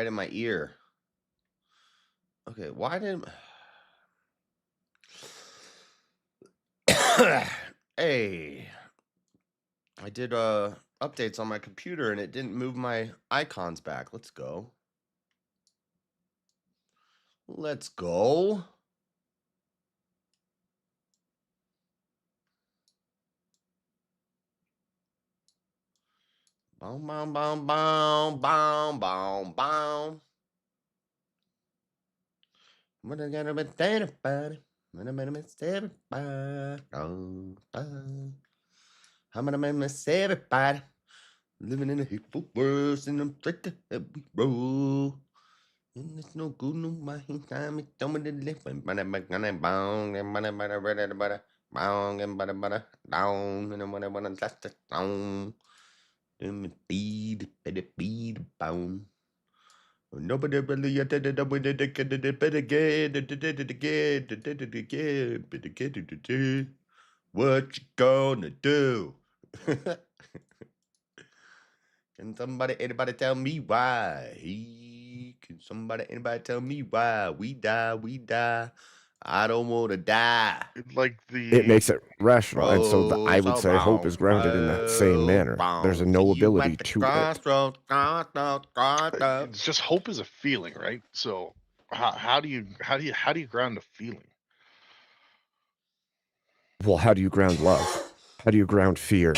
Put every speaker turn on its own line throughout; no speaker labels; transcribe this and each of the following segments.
right in my ear. Okay, why didn't Hey, I did updates on my computer and it didn't move my icons back. Let's go. Let's go. Boom, boom, boom, boom, boom, boom, boom. What I gotta be saying about it? What I'm gonna miss everybody. I'm gonna miss everybody. Living in a hateful world, and I'm straight to hell we roll. And it's no good, no my time. It's done with the left. Bang, bang, and bada, bada, bada, bada, bang, and bada, bada, down, and bada, bada, that's the down. Bead, bead, bound. Nobody really did it with it again, did it again, did it again, did it again, did it again. What you gonna do? Can somebody, anybody tell me why? Can somebody, anybody tell me why? We die, we die. I don't want to die.
Like
It makes it rational, and so I would say hope is grounded in that same manner. There's a no ability to it.
It's just hope is a feeling, right? So how do you ground a feeling?
Well, how do you ground love? How do you ground fear?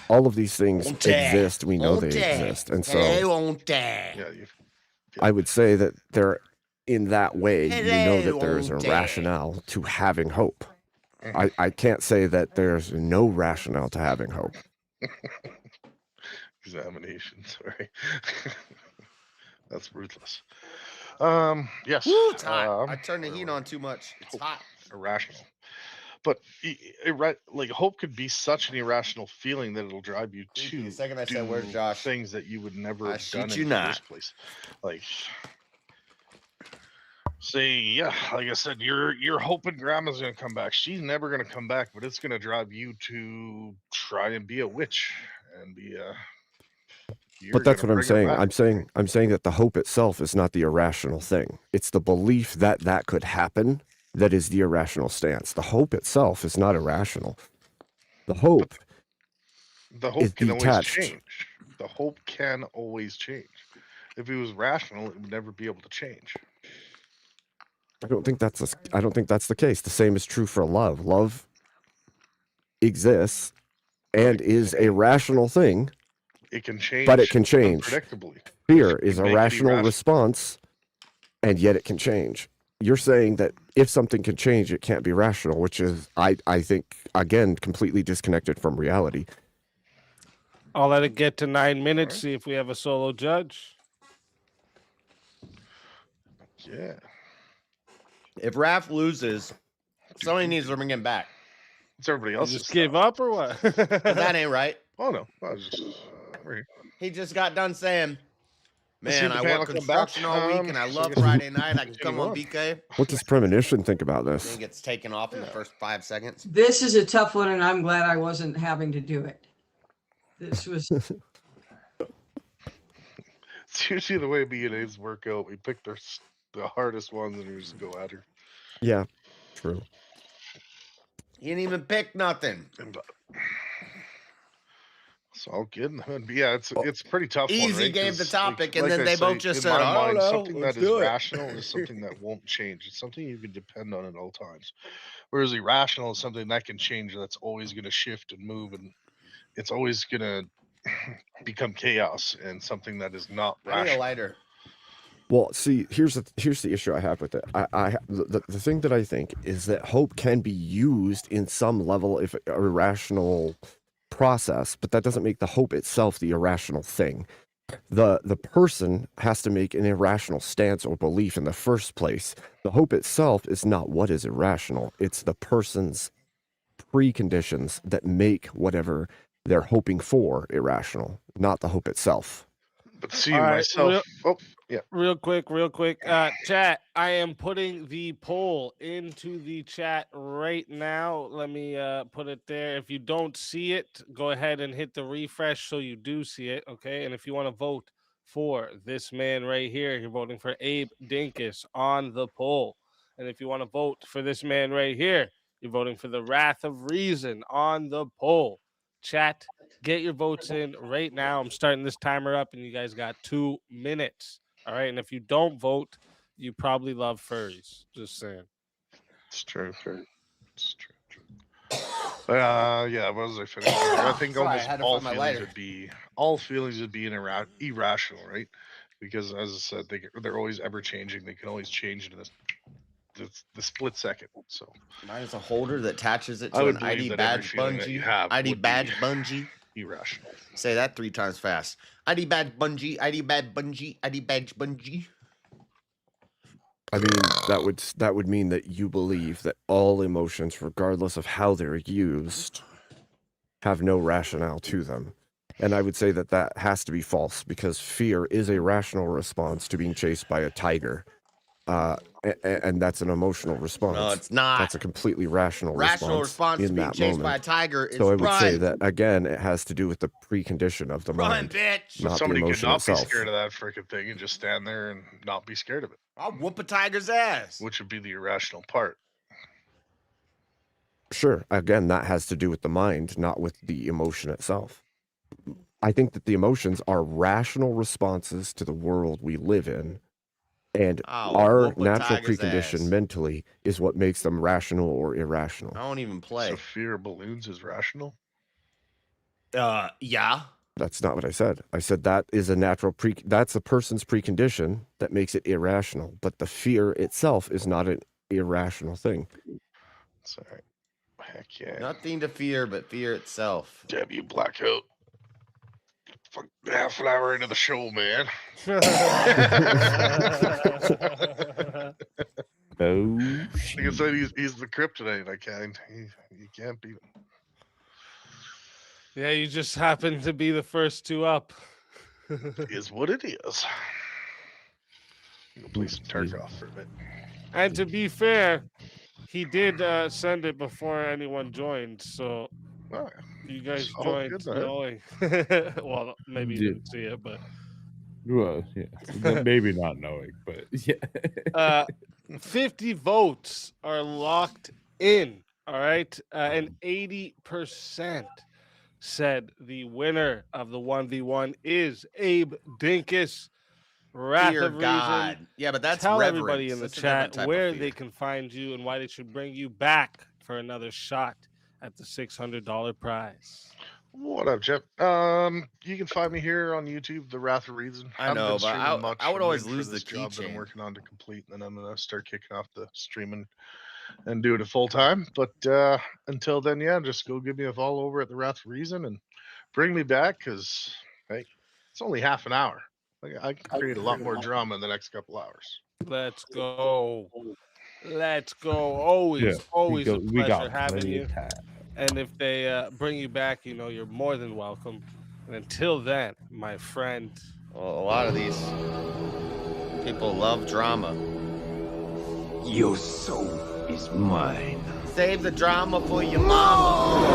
All of these things exist. We know they exist, and so I would say that they're in that way. You know that there's a rationale to having hope. I can't say that there's no rationale to having hope.
Examination, sorry. That's ruthless. Yes.
Woo, it's hot. I turned the heat on too much. It's hot.
Irrational. But like hope could be such an irrational feeling that it'll drive you to
the second I said, "Where's Josh?"
things that you would never have done
you
in
not.
the first place. Like, say, yeah, like I said, you're hoping grandma's gonna come back. She's never gonna come back, but it's gonna drive you to try and be a witch and be a.
But that's what I'm saying. I'm saying that the hope itself is not the irrational thing. It's the belief that that could happen that is the irrational stance. The hope itself is not irrational. The hope is
can
detached.
always change. The hope can always change. If it was rational, it would never be able to change.
I don't think that's the case. The same is true for love. Love exists and is a rational thing.
It can change,
but it can change
unpredictably.
Fear is a rational response, and yet it can change. You're saying that if something can change, it can't be rational, which is, I think, again, completely disconnected from reality.
I'll let it get to 9 minutes, see if we have a solo judge.
Yeah.
If Raph loses, somebody needs to bring him back.
It's everybody else.
Just give up or what?
That ain't right.
Oh no, I was just.
He just got done saying, "Man, I work construction all week, and I love Friday night. I can come on BK."
What does Premonition think about this?
I think it's taken off in the first 5 seconds.
This is a tough one, and I'm glad I wasn't having to do it. This was.
It's usually the way B&A's work out. We pick the hardest ones and we just go at her.
Yeah, true.
He didn't even pick nothing.
It's all good. Yeah, it's pretty tough.
Easy
one, right?
gave the topic, and
like
then they both just said, "I don't know."
Something that is rational is something that won't change. It's something you can depend on at all times. Whereas irrational is something that can change. That's always going to shift and move, and it's always going to become chaos and something that is not rational.
I need a lighter.
Well, see, here's the issue I have with it. The thing that I think is that hope can be used in some level if irrational process, but that doesn't make the hope itself the irrational thing. The person has to make an irrational stance or belief in the first place. The hope itself is not what is irrational. It's the person's preconditions that make whatever they're hoping for irrational, not the hope itself.
But see, myself.
Real quick. Chat, I am putting the poll into the chat right now. Let me put it there. If you don't see it, go ahead and hit the refresh so you do see it, okay? And if you want to vote, for this man right here. You're voting for Abe Dinkus on the poll. And if you want to vote for this man right here, you're voting for the Wrath of Reason on the poll. Chat, get your votes in right now. I'm starting this timer up, and you guys got 2 minutes. All right. And if you don't vote, you probably love furries. Just saying.
It's true. It's true. Yeah, what was I finishing? I think
Sorry, I
almost
had to
all
find my
feelings
lighter.
would be irrational, right? Because as I said, they're always ever changing. They can always change in the split second. So
Mine is a holder that attaches it
I
to
would
an
believe
ID
that every
badge
feeling that you have
ID
would
badge
be
bungee.
irrational.
Say that 3 times fast. ID badge bungee, ID badge bungee, ID badge bungee.
I mean, that would mean that you believe that all emotions, regardless of how they're used, have no rationale to them. And I would say that that has to be false, because fear is a rational response to being chased by a tiger. And that's an emotional response.
No, it's not.
That's a completely rational
response to
in
being
that
chased by a
moment.
tiger is
So I would
run.
say that, again, it has to do with the precondition of the
Run,
mind,
bitch.
not the
Somebody could
emotion
not
itself.
be scared of that freaking thing and just stand there and not be scared of it,
I'll whoop a tiger's ass.
which would be the irrational part.
Sure. Again, that has to do with the mind, not with the emotion itself. I think that the emotions are rational responses to the world we live in, and
I'll
our
whoop a
natural
tiger's
precondition
ass.
mentally is what makes them rational or irrational.
I don't even play.
So fear of balloons is rational?
Yeah.
That's not what I said. I said that is a natural that's a person's precondition that makes it irrational, but the fear itself is not an irrational thing.
It's all right. Heck yeah.
Nothing to fear but fear itself.
Damn you, Blackout. Fuck, half an hour into the show, man.
Oh,
Like I said, he's the kryptonite. You can't beat him.
Yeah, you just happen to be the first 2 up.
Is what it is. Go play some Tarkov for a bit.
And to be fair, he did send it before anyone joined, so
Oh,
you guys
Oh,
joined
good, man.
knowing. Well, maybe you
Yeah.
didn't see it, but
well, yeah, maybe not knowing, but yeah.
50 votes are locked in. All right, and 80% said the winner of the 1v1 is Abe Dinkus. Wrath
Fear
of
God.
Reason.
Yeah, but that's
Tell
reverence.
everybody in the
That's a different
chat
type of
where
fear.
they can find you and why they should bring you back for another shot at the $600 prize.
What up, Jeff? You can find me here on YouTube, The Wrath of Reason.
I
Haven't
know,
been
but
streaming much.
I would
I'm
always
waiting for
lose the
this job that I'm
keychain.
working on to complete, and then I'm gonna start kicking off the streaming and doing it full time. But until then, yeah, just go give me a follow over at The Wrath of Reason and bring me back, because hey, it's only half an hour. Like, I can create a lot more drama in the next couple hours.
Let's go. Let's go. Always a
we
pleasure
got
having
plenty
you.
of time.
And if they bring you back, you know, you're more than welcome. And until then, my friend.
Well, a lot of these people love drama.
Your soul is mine.
Save the drama for your mama.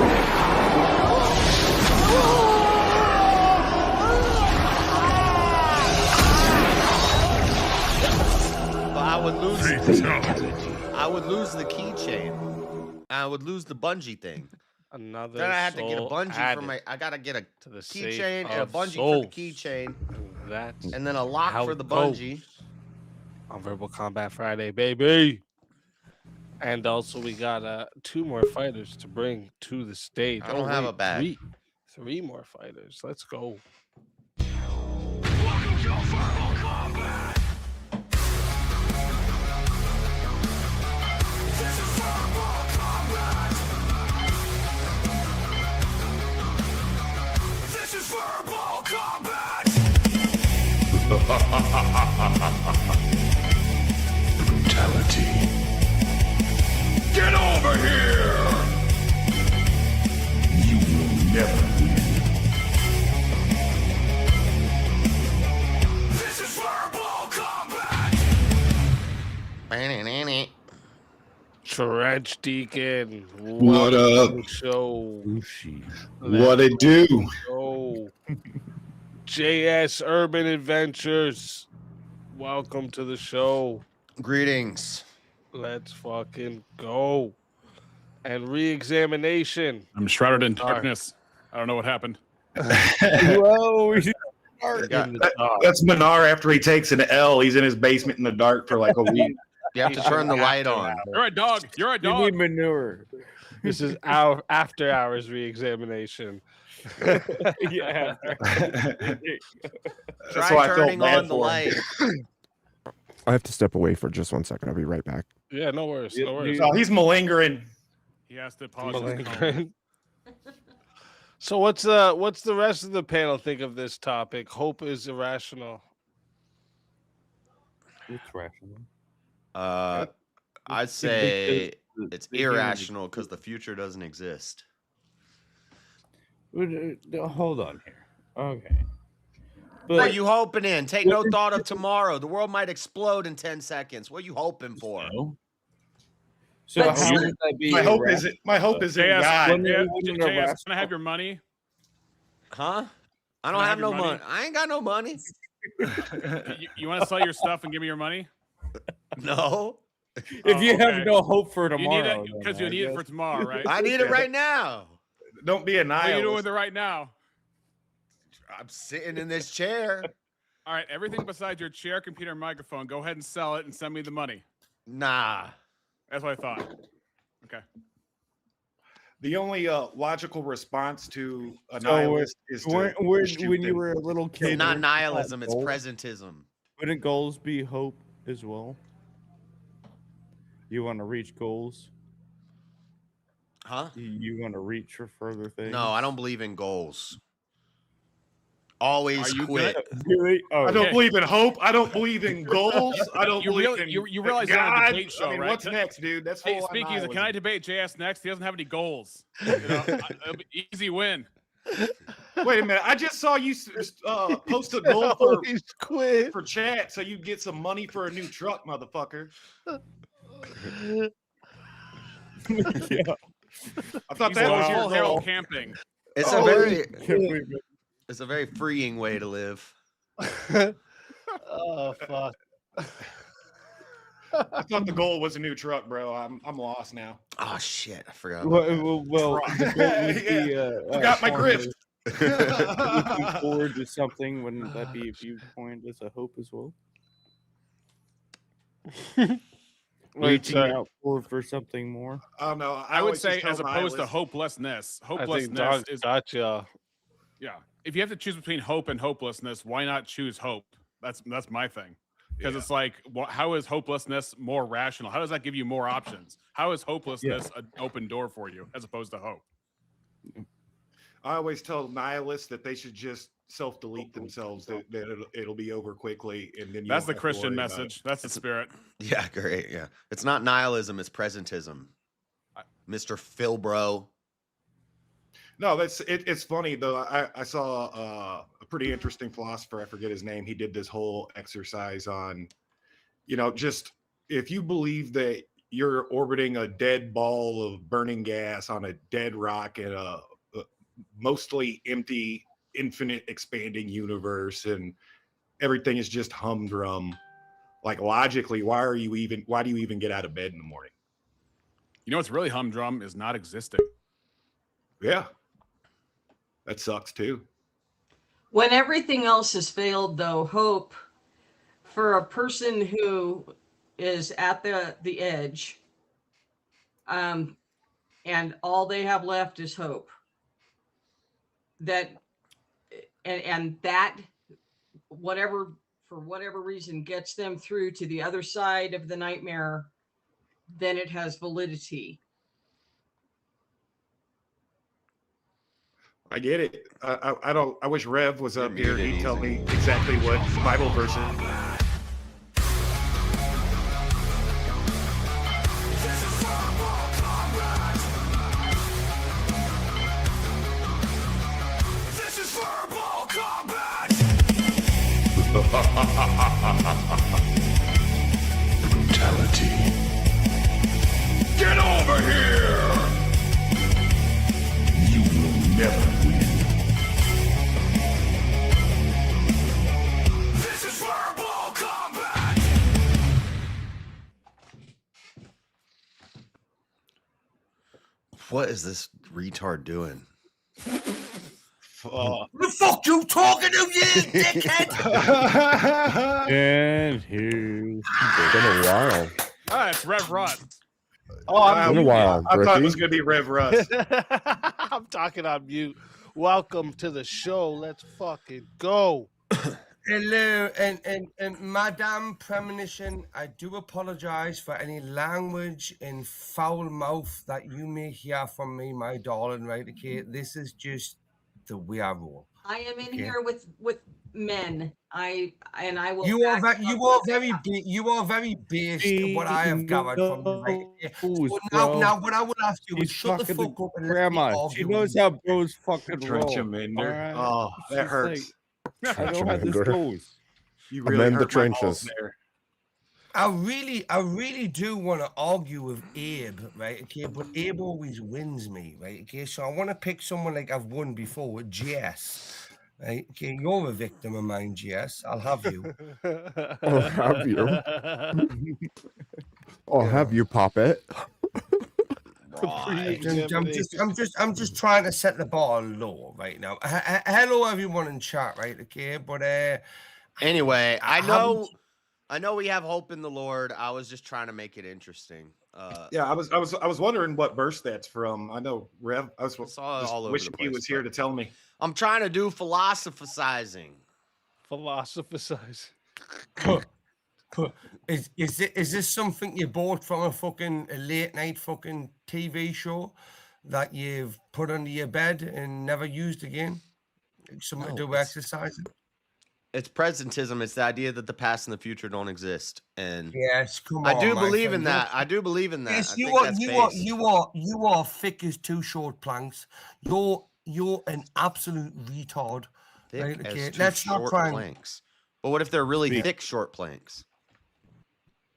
But I would lose.
Fatality.
I would lose the keychain. I would lose the bungee thing.
Another
Then I have to get a
soul
bungee for
added
my. I gotta get a
to the safe
keychain and a
of
bungee
souls.
for the keychain,
And that's
and then a lock
how
for
it
the
goes
bungee.
on Verbal Combat Friday, baby. And also, we got 2 more fighters to bring to the stage.
I don't have a bag.
Three more fighters. Let's go.
Brutality. Get over here! You will never win. This is verbal combat!
Trench Deacon.
What
welcome
up?
to the show.
Oh, sheesh.
What it do?
Oh, JS Urban Adventures. Welcome to the show.
Greetings.
Let's fucking go. And re-examination.
I'm shrouded in
Sorry.
darkness. I don't know what happened.
Whoa,
We got-
That's Minar after he takes an L. He's in his basement in the dark for like a week.
You have to turn the light on.
You're a dog. You're a
you
dog.
need manure.
This is our after hours re-examination.
Yeah.
That's
Try
why I felt
turning
bad
on the
for him.
light.
I have to step away for just 1 second. I'll be right back.
Yeah, no worries. No worries.
Oh, he's malingering.
He has to apologize.
So what's the rest of the panel think of this topic? Hope is irrational.
It's rational.
I'd say it's irrational because the future doesn't exist.
Hold on here. Okay.
What are you hoping in? Take no thought of tomorrow. The world might explode in 10 seconds. What are you hoping for?
So
But
how would that be
My hope
irrational?
is in
JS,
God.
JS, can I have your money?
Huh? I don't
Can I
have
have
no
your
money.
money?
I ain't got no money.
You want to sell your stuff and give me your money?
No.
If you
okay.
have no hope for
You need
tomorrow,
it
then
because you
I
need it
guess.
for tomorrow, right?
I need it right now.
Don't be a
What are you doing
nihilist.
with it right now?
I'm sitting in this chair.
All right, everything besides your chair, computer, and microphone, go ahead and sell it and send me the money.
Nah.
That's what I thought. Okay.
The only logical response to a
So
nihilist is to shoot
when you
them.
were a little kid,
It's not
wouldn't
nihilism, it's
goals-
presentism.
Wouldn't goals be hope as well? You want to reach goals?
Huh?
You want to reach for further things?
No, I don't believe in goals. Always
Are you
quit.
Really? Oh,
I don't
Okay.
believe in hope. I don't believe in goals. I don't
You
believe
real-
in
you realize you're on a
God.
debate show,
I mean,
right?
what's next, dude? That's
Hey,
full on
speaking of, can I
nihilism.
debate JS next? He doesn't have any goals. You know, it'll be easy win.
Wait a minute. I just saw you post a goal for,
Always quit.
for chat so you get some money for a new truck, motherfucker.
yeah.
I thought
He's
that
going
was your
full Harold
goal.
camping.
It's
Oh,
a very
Can't believe it.
it's a very freeing way to live.
Oh fuck.
I thought the goal was a new truck, bro. I'm lost now.
Oh shit, I forgot. About
Well, the goal would be,
Forgot my
farmers
grift.
looking forward to something. Wouldn't that be a viewpoint as a hope as well? Reaching out for something more.
Oh no,
I would
always just
say
tell
as opposed to
nihilists-
hopelessness.
I think
Hopelessness
dog
is
gotcha.
yeah. If you have to choose between hope and hopelessness, why not choose hope? That's my thing. Because it's like, how is hopelessness more rational? How does that give you more options? How is hopelessness an open door for you as opposed to hope?
I always tell nihilists that they should just self-delete themselves. That it'll be over quickly, and then you
That's
don't
the
have to
Christian
worry about it.
message. That's the spirit.
Yeah, great. Yeah. It's not nihilism, it's presentism. Mr. Phil Bro.
No, it's funny though. I saw a pretty interesting philosopher. I forget his name. He did this whole exercise on, just if you believe that you're orbiting a dead ball of burning gas on a dead rock in a mostly empty, infinite, expanding universe, and everything is just humdrum. Like logically, why do you even get out of bed in the morning?
You know what's really humdrum is not existing.
Yeah. That sucks too.
When everything else has failed, though, hope for a person who is at the edge, and all they have left is hope. That whatever, for whatever reason, gets them through to the other side of the nightmare, then it has validity.
I get it. I wish Rev was up
You're
here.
muted,
He'd tell
easy.
me exactly what Bible verse is.
This is verbal combat! Brutality. Get over here! You will never win.
What is this retard doing?
Oh.
The fuck you talking to, you dickhead?
And here's
It's been a while.
Ah, it's Rev Russ.
Oh,
It's been a while,
I thought it was
Ricky.
going to be Rev Russ.
I'm talking on mute. Welcome to the show. Let's fucking go.
Hello, and Madame Premonition, I do apologize for any language and foul mouth that you may hear from me, my darling, right? Okay, this is just the way I roll.
I am in
Okay.
here with men. I will.
You are
back
very,
up
you are
what I
very,
have.
you are very based. What I have gathered from you, right? Okay. So
bro.
now, what I would ask you is
He's
shut the
fucking
fuck up and let me
grandma. She
argue
knows
with you.
how bros fucking
Drench
roll.
him in there.
alright?
Oh, that
She's
hurts.
like, I know how this
Tremender.
goes.
You
Amend
really
the
hurt my balls
trenches.
there.
I really do want to argue with Abe, right? Okay, but Abe always wins me, right? Okay, so I want to pick someone like I've won before with GS, right? Okay, you're a victim of mine, GS. I'll have you.
I'll have you. I'll have you pop it.
I'm just trying to set the bar low right now. Hello, everyone in chat, right? Okay, but
Anyway, I
haven't-
know we have hope in the Lord. I was just trying to make it interesting.
Yeah, I was wondering what verse that's from. I know Rev. I was
It's all
just
over the
wishing he
place,
was here
but-
to tell me.
I'm trying to do philosophizing.
Philosophize.
Is this something you bought from a fucking late night fucking TV show that you've put under your bed and never used again? Something
No,
to do with
it's-
exercising?
It's presentism. It's the idea that the past and the future don't exist, and
Yes, come on.
I do
my
believe
friend.
in that. I do believe in that.
Yes,
I
you
think
are.
that's based.
You are thick as two short planks. You're an absolute retard.
Thick
right,
as
okay,
two
let's not
short
try and-
planks. But what if they're really
Thick.
thick short planks?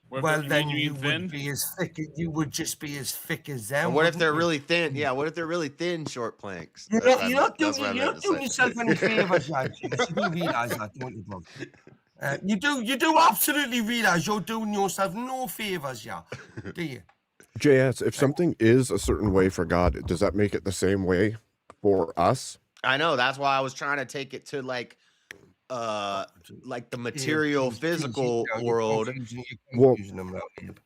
Well, then
you
you
mean thin?
would be as thick. You would just be as thick as them.
And what if
wouldn't
they're
you?
really thin? Yeah, what if they're really thin short planks?
You're
That's
not,
what I
you're not
meant- that's
doing,
what I
you're
meant
not
to
doing
say.
yourself any favors, lad. You do realize that, don't you, bro? You do absolutely realize you're doing yourself no favors, yeah, do you?
JS, if something is a certain way for God, does that make it the same way for us?
I know. That's why I was trying to take it to like the material, physical world.
Well,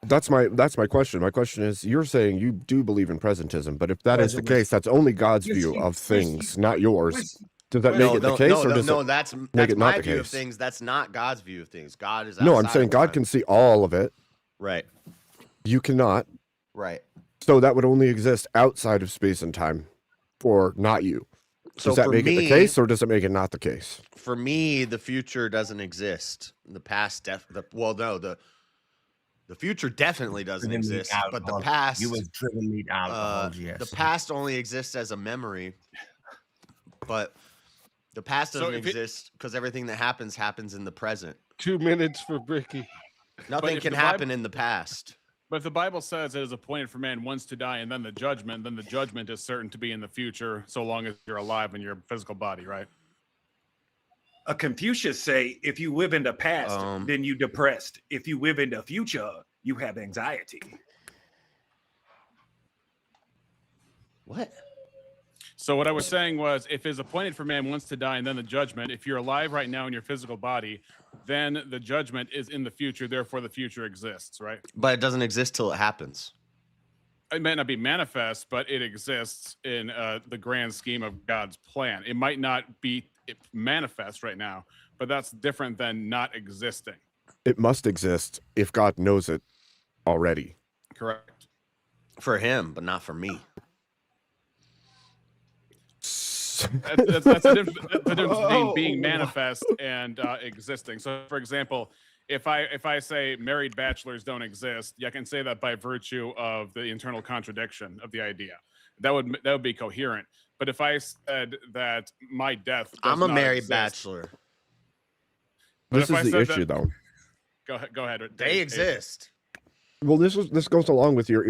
that's my question. My question is, you're saying you do believe in presentism, but if that is the case, that's only God's view of things, not yours. Does that make it the case, or does it
that's
make it not
my
the
view of
case?
things. That's not God's view of things. God is
No, I'm
outside
saying
of
God can see all of it.
Right.
You cannot.
Right.
So that would only exist outside of space and time, for not you.
So
Does that
for
make it
me-
the case, or does it make it not the case?
For me, the future doesn't exist. The past, the future definitely doesn't
Driven me
exist.
out,
But the
Paul.
past,
You have driven me down, yes.
the past only exists as a memory. But the past
So
doesn't
if it-
exist because everything that happens in the present.
2 minutes for Bricky.
Nothing
if
can
the
happen
Bib-
in the past.
But if the Bible says it is appointed for man once to die and then the judgment is certain to be in the future, so long as you're alive in your physical body, right?
A Confucius say, if you live in the past, then you depressed. If you live in the future, you have anxiety.
What?
So what I was saying was, if it's appointed for man once to die and then the judgment, if you're alive right now in your physical body, then the judgment is in the future, therefore the future exists, right?
But it doesn't exist till it happens.
It may not be manifest, but it exists in the grand scheme of God's plan. It might not be manifest right now, but that's different than not existing.
It must exist if God knows it already.
Correct.
For him, but not for me.
That's the difference between being manifest and existing. So, for example, if I say married bachelors don't exist, I can say that by virtue of the internal contradiction of the idea. That would be coherent. But if I said that my death, does
I'm a
not
married
exist,
bachelor.
but
This
if I
is the
said
issue,
that-
though.
Go ahead.
They
Dave.
exist.
Well, this goes along with your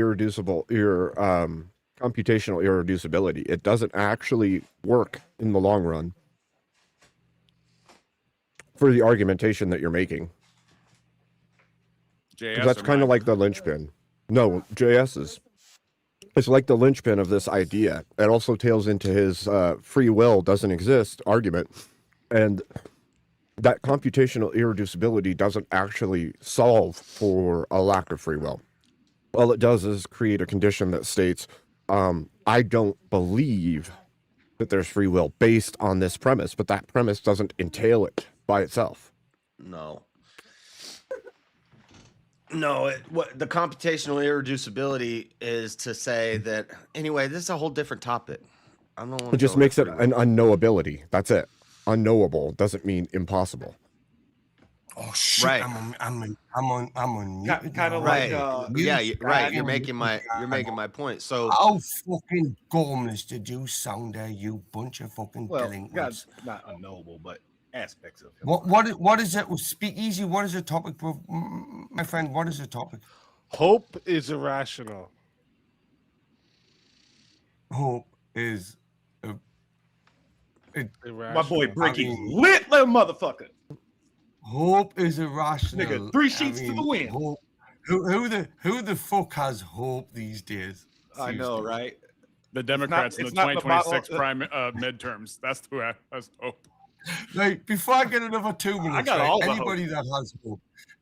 computational irreducibility. It doesn't actually work in the long run for the argumentation that you're making. 'Cause
JS
that's
or
kind of
mine?
like the linchpin. No, JS's. It's like the linchpin of this idea. It also tails into his free will doesn't exist argument. And that computational irreducibility doesn't actually solve for a lack of free will. All it does is create a condition that states, I don't believe that there's free will based on this premise, but that premise doesn't entail it by itself.
No. No, what the computational irreducibility is to say that anyway, this is a whole different topic. I don't want
It just makes it an unknowability. That's it. Unknowable doesn't mean impossible.
Oh shit!
Right.
I'm on mute.
Kind of
Right.
like
Right. You're making my point. So
how fucking dumb is the do sound there, you bunch of fucking
well,
delinquents.
not unknowable, but aspects of him.
What is it? Speak easy. What is the topic, bro? My friend, what is the topic?
Hope is irrational.
Hope is
My boy Bricky's
mean-
lit, little motherfucker.
hope is irrational.
Nigga, 3 sheets to the wind.
Hope, who the fuck has hope these days?
I know,
Seriously.
right?
The Democrats in the
it's not the
2026
bottle-
midterms. That's who has hope.
Like, before I get another 2 minutes,
got
right,
all the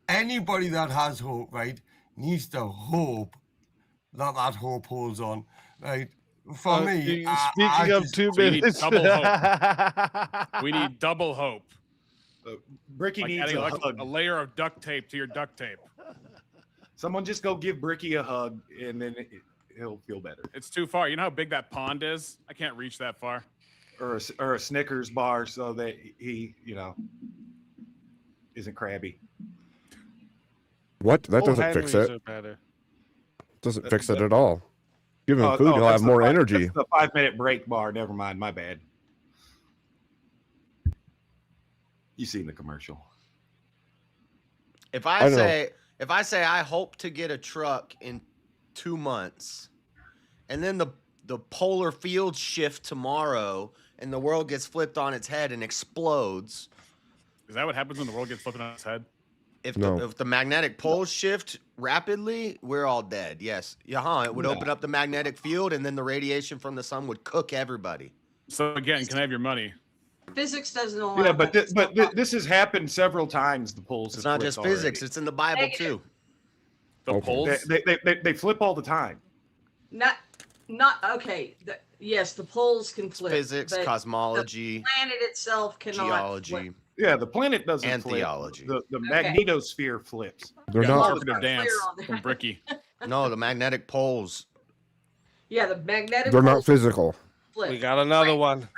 anybody that has hope, right, needs to hope that hope holds on, right? For me,
speaking of
just-
2
So you need
minutes,
double hope. We need double hope.
Bricky
Like
needs
adding
a
like
hug.
a layer of duct tape to your duct tape.
Someone just go give Bricky a hug, and then he'll feel better.
It's too far. You know how big that pond is? I can't reach that far.
Or a Snickers bar, so that he, isn't crabby.
What? That
Oh,
doesn't fix
Henry's
it.
are better.
Doesn't fix it at all. Give him
Oh,
food, he'll
that's
have
the
more
five-
energy.
That's the 5-minute break bar. Never mind. My bad. You seen the commercial?
if
I
I
know.
say I hope to get a truck in 2 months, and then the polar fields shift tomorrow, and the world gets flipped on its head and explodes.
Is that what happens when the world gets flipped on its head?
If
No.
the magnetic poles shift rapidly, we're all dead. Yes. It would open up the magnetic field, and then the radiation from the sun would cook everybody.
So again, can I have your money?
Physics doesn't allow.
Yeah, but
that.
this has happened several times. The polls.
It's
have
not
flipped
just
already.
physics; it's in the Bible too.
The
Okay.
polls?
They flip all the time.
Not okay. Yes, the poles can flip.
Physics,
but
cosmology,
the planet itself cannot.
geology,
flip.
Yeah, the planet doesn't
and
flip.
theology.
The magnetosphere flips.
They're
Got
not.
interpretive
Clear
dance
on that.
from Bricky.
No, the magnetic poles.
Yeah, the magnetic.
They're not
poles
physical.
flip.
We got another one.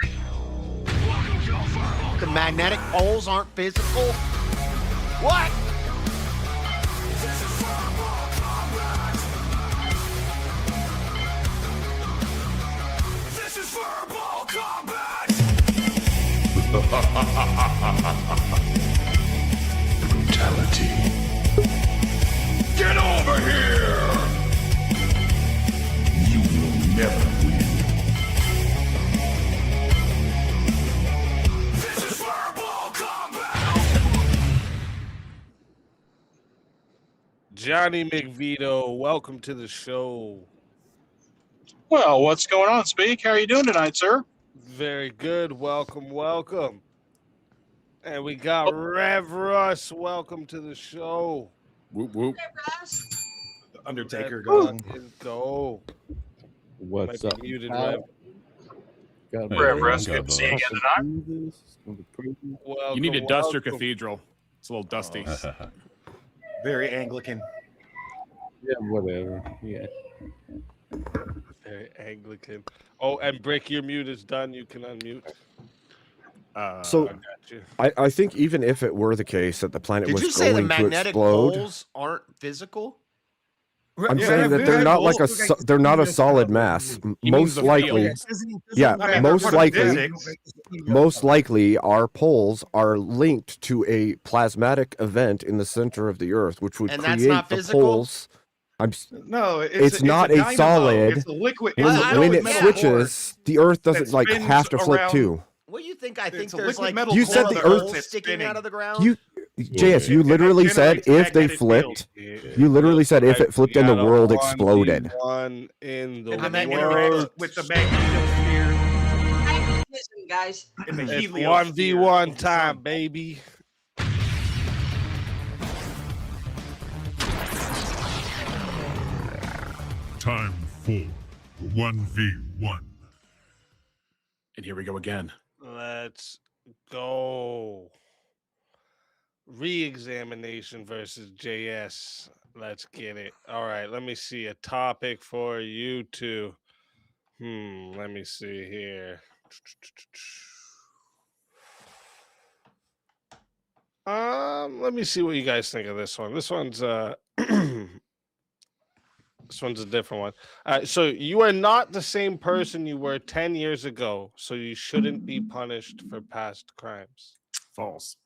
The magnetic poles aren't physical. What?
This is verbal combat. Brutality. Get over here. You will never win. This is verbal combat.
Johnny McVito, welcome to the show.
Well, what's going on, Speak? How are you doing tonight, sir?
Very good. Welcome, welcome. And we got Rev Russ. Welcome to the show.
Whoop whoop.
The Undertaker
Let's
gone.
go.
What's
Might
up?
be muted,
pal?
Rev.
God
Rev
bless.
Russ, good to see you again tonight.
This is gonna be crazy.
Welcome,
You need to dust your
welcome.
cathedral. It's a little dusty.
Very Anglican.
Yeah, whatever. Yeah.
Very Anglican. Oh, and Brick, your mute is done. You can unmute.
So
I got you.
I think even if it were the case that the planet
Did
was
you say the
going to
magnetic
explode,
poles aren't physical?
I'm
Yeah,
saying that
yeah,
they're not
yeah,
like a
yeah,
they're not a
yeah,
solid
yeah,
mass.
He means
Most
the
likely,
field.
yeah,
I mean,
most
according to
likely,
physics,
most likely, our poles are linked to a plasmatic event in the center of the Earth, which would
And that's
create
not
the
physical?
poles.
No,
It's not a
dynamo.
solid.
It's a liquid.
When,
it's a
when
liquid
it
metal
switches, the Earth doesn't
that
like
spins
have to flip
around-
too.
What do you think? I think
It's a
there's
liquid
like
metal
You said
core
the
of
Earth-
poles
that's
sticking
spinning.
out of the ground.
You JS, you literally said if they flipped. You literally said if it flipped and the world exploded.
One in the
And then
world.
with the magnetosphere.
Listen, guys.
In the
It's
heliosphere
1v1
of the
time,
sun.
baby.
Time for 1v1.
And here we go again.
Let's go. Re-examination versus JS. Let's get it. All right, let me see a topic for you two. Let me see here. Let me see what you guys think of this one. This one's this one's a different one. So you are not the same person you were 10 years ago, so you shouldn't be punished for past crimes.
False.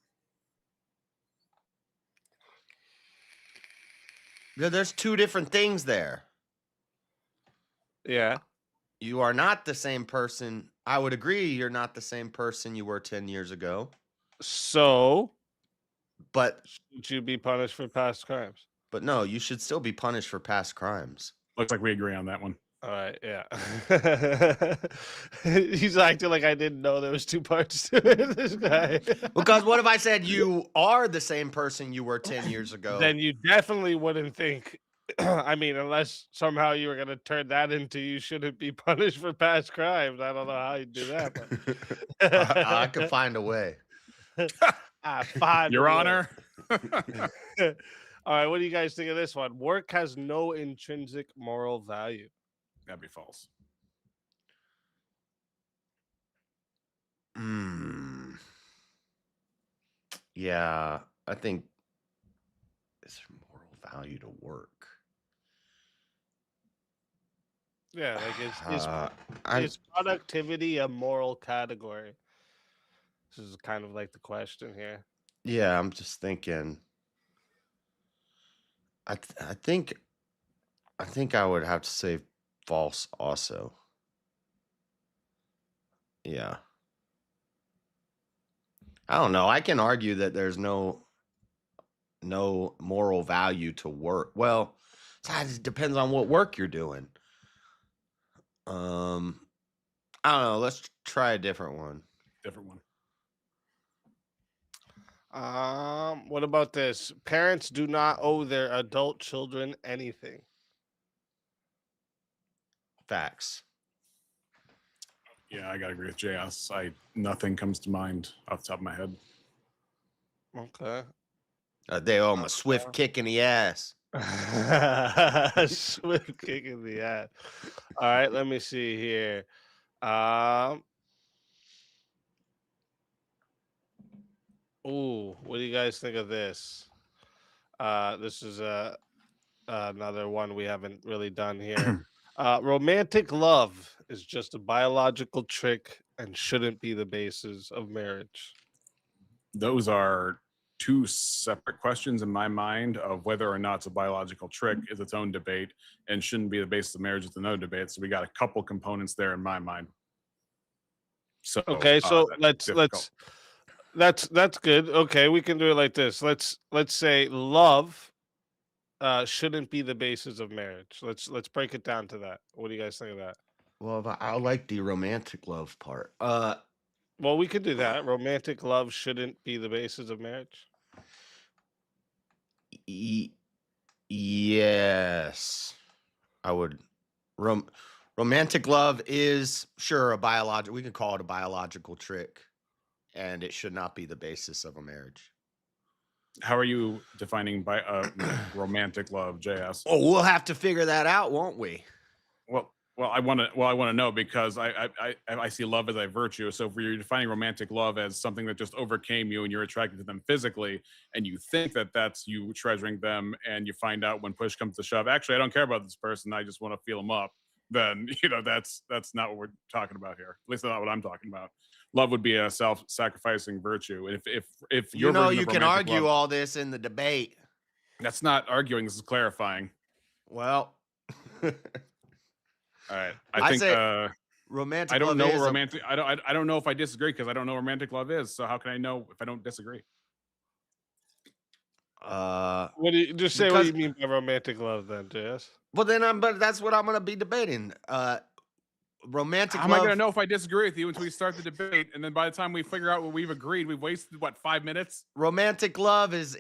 Yeah, there's two different things there.
Yeah.
You are not the same person. I would agree you're not the same person you were 10 years ago.
So,
but
should you be punished for past crimes?
But no, you should still be punished for past crimes.
Looks like we agree on that one.
All right, yeah. He's acting like I didn't know there was two parts to it, this guy.
Because what if I said you are the same person you were 10 years ago?
Then you definitely wouldn't think, I mean, unless somehow you were going to turn that into you shouldn't be punished for past crimes. I don't know how you do that. But...
I could find a way.
Your Honor.
All right, what do you guys think of this one? Work has no intrinsic moral value.
That'd be false.
Yeah, I think is there moral value to work?
Yeah, like is productivity a moral category? This is kind of like the question here.
Yeah, I'm just thinking. I think I would have to say false also. Yeah. I don't know. I can argue that there's no moral value to work. Well, it depends on what work you're doing. I don't know. Let's try a different one.
What about this? Parents do not owe their adult children anything.
Facts.
Yeah, I gotta agree with JS. Nothing comes to mind off the top of my head.
Okay.
They owe him a swift kick in the ass.
Swift kick in the ass. All right, let me see here. Ooh, what do you guys think of this? This is another one we haven't really done here. Romantic love is just a biological trick and shouldn't be the basis of marriage.
Those are two separate questions in my mind. Of whether or not it's a biological trick is its own debate and shouldn't be the basis of marriage. It's another debate. So we got a couple components there in my mind. So
okay, so let's that's good. Okay, we can do it like this. Let's say love shouldn't be the basis of marriage. Let's break it down to that. What do you guys think of that?
Well, I like the romantic love part.
Well, we could do that. Romantic love shouldn't be the basis of marriage.
Yes, I would. Romantic love is sure a biological. We can call it a biological trick, and it should not be the basis of a marriage.
How are you defining by romantic love, JS?
Oh, we'll have to figure that out, won't we?
Well, I want to know because I see love as a virtue. So if you're defining romantic love as something that just overcame you and you're attracted to them physically, and you think that that's you treasuring them, and you find out when push comes to shove, actually I don't care about this person, I just want to feel them up. Then that's not what we're talking about here. At least not what I'm talking about. Love would be a self-sacrificing virtue. And if
you can argue all this in the debate.
That's not arguing. This is clarifying.
Well.
All right. I think
romantic.
I don't know romantic. I don't know if I disagree because I don't know what romantic love is. So how can I know if I don't disagree?
What do you just say? What
because-
you mean by romantic love, then, JS?
Well, then but that's what I'm gonna be debating. Romantic
How am I
love.
going to know if I disagree with you until we start the debate? And then by the time we figure out what we've agreed, we've wasted what, 5 minutes?
Romantic love is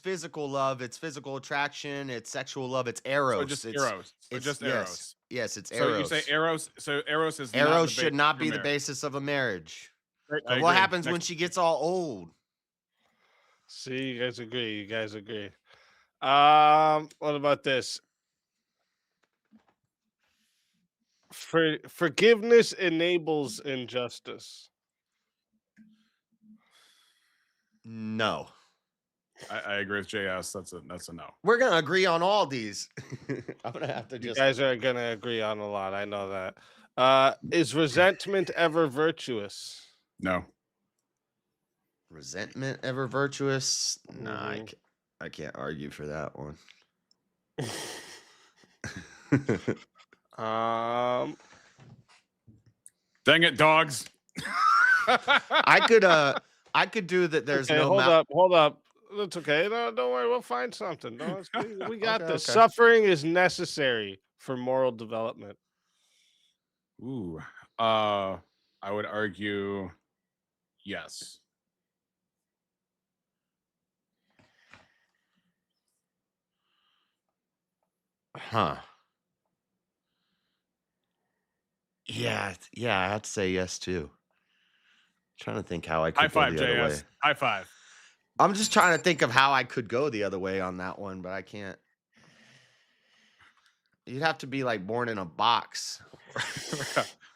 physical love. It's physical attraction. It's sexual love. It's eros.
So just
it's,
eros. So
It's
just
yes,
eros.
Yes, it's
So
eros.
you say eros. So eros is not
Eros
the
should
basis
not
for
be the
marriage.
basis of a marriage.
Right,
So
I
what
agree.
happens when
Next-
she gets all old?
See, you guys agree. You guys agree. What about this? Forgiveness enables injustice.
No.
I agree with JS. That's a no.
We're gonna agree on all these. I'm gonna have to
You
just.
guys are gonna agree on a lot. I know that. Is resentment ever virtuous?
No.
Resentment ever virtuous? Nah,
Mhm.
I can't argue for that one.
Dang it, dogs.
I could do that. There's
Okay,
no
hold up. That's okay. No, don't worry. We'll find something. No, we got
Okay,
this.
okay.
Suffering is necessary for moral development.
Ooh. I would argue yes.
Huh. Yeah, I'd say yes too. Trying to think how I could
High
go
five,
the other way.
JS. High five.
I'm just trying to think of how I could go the other way on that one, but I can't. You'd have to be like born in a box.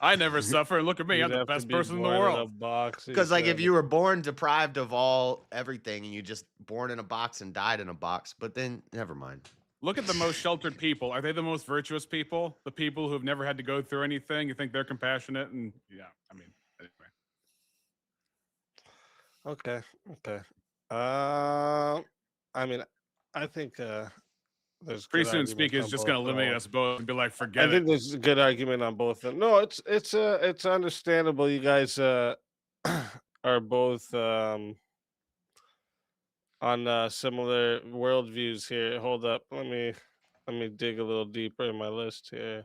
I never suffer. Look at me. I'm
You'd
the
have to
best
be
person in the
born a
world.
box,
Because like if
exactly.
you were born deprived of everything and you just born in a box and died in a box, but then never mind.
Look at the most sheltered people. Are they the most virtuous people? The people who have never had to go through anything? You think they're compassionate? And yeah, I mean, anyway.
Okay. I mean, I think there's
Pretty
good
soon,
arguments
Speak is
on
just
both
going to eliminate
of
us both and be like,
them.
forget
I think
it.
there's a good argument on both of them. No, it's understandable. You guys are both on similar worldviews here. Hold up, let me dig a little deeper in my list here.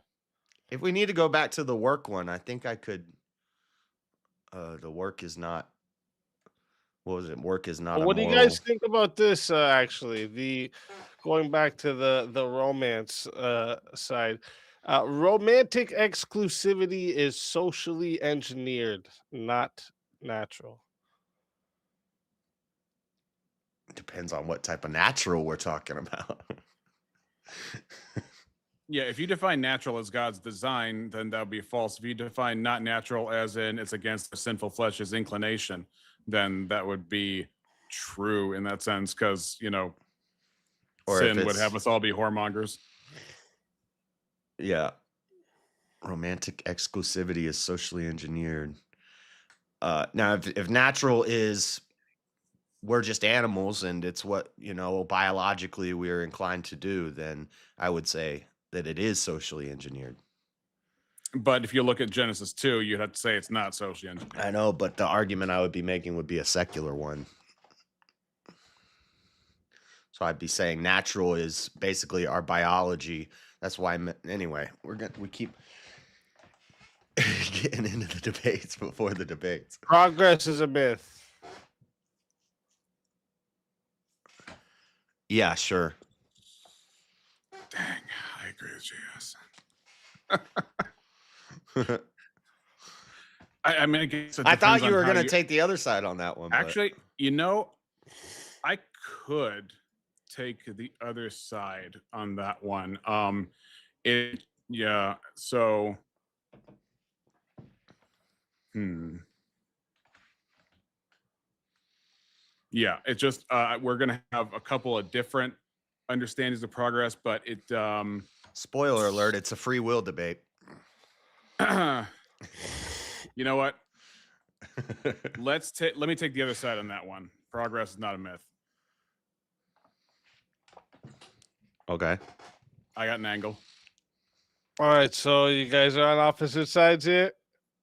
If we need to go back to the work one, I think I could. The work is not. What was it? Work is not.
But
a
what do you
moral...
guys think about this? Actually, the going back to the romance side, romantic exclusivity is socially engineered, not natural.
Depends on what type of natural we're talking about.
Yeah, if you define natural as God's design, then that would be false. If you define not natural as in it's against the sinful flesh's inclination, then that would be true in that sense, because,
Or if
sin would
it's-
have us all be whoremongers.
Yeah. Romantic exclusivity is socially engineered. Now, if natural is we're just animals and it's what, biologically we're inclined to do, then I would say that it is socially engineered.
But if you look at Genesis 2, you'd have to say it's not socially engineered.
I know, but the argument I would be making would be a secular one. So I'd be saying natural is basically our biology. That's why, anyway, we keep getting into the debates before the debates.
Progress is a myth.
Yeah, sure.
Dang, I agree with JS. I mean, I guess it
I thought
depends
you
on
were
how
going to take the other side on that one. but-
Actually, I could take the other side on that one. So yeah, it's just we're gonna have a couple of different understandings of progress, but it
Spoiler alert, it's a free will debate.
you know what? Let me take the other side on that one. Progress is not a myth.
Okay.
I got an angle.
All right, so you guys are on opposite sides here.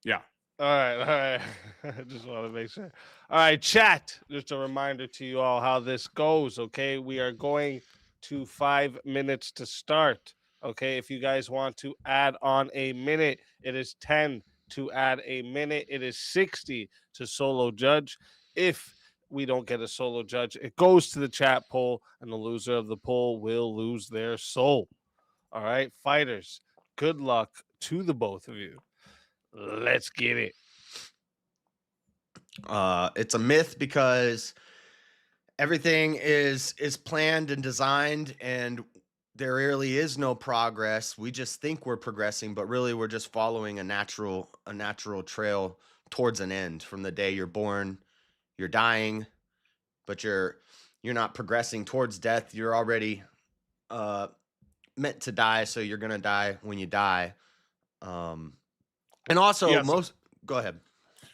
Yeah.
All right. I just want to make sure. All right, chat. Just a reminder to you all how this goes. Okay, we are going to 5 minutes to start. Okay, if you guys want to add on a minute, it is 10 to add a minute. It is 60 to solo judge. If we don't get a solo judge, it goes to the chat poll, and the loser of the poll will lose their soul. All right, fighters. Good luck to the both of you. Let's get it.
It's a myth because everything is planned and designed, and there really is no progress. We just think we're progressing, but really we're just following a natural trail towards an end. From the day you're born, you're dying, but you're not progressing towards death. You're already meant to die, so you're gonna die when you die. And also go ahead.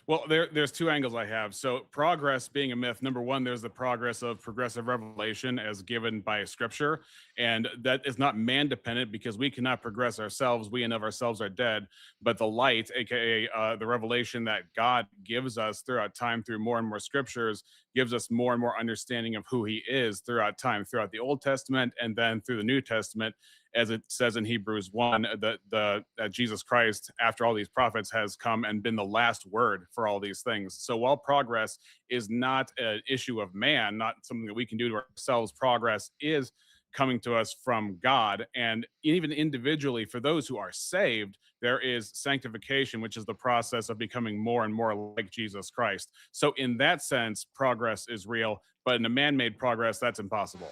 Well, there's two angles I have. So progress being a myth, number one, there's the progress of progressive revelation as given by scripture. And that is not man dependent because we cannot progress ourselves. We and of ourselves are dead. But the light, aka the revelation that God gives us throughout time through more and more scriptures, gives us more and more understanding of who he is throughout time, throughout the Old Testament and then through the New Testament. As it says in Hebrews 1, that Jesus Christ, after all these prophets, has come and been the last word for all these things. So while progress is not an issue of man, not something that we can do to ourselves, progress is coming to us from God. And even individually, for those who are saved, there is sanctification, which is the process of becoming more and more like Jesus Christ. So in that sense, progress is real, but in a man-made progress, that's impossible.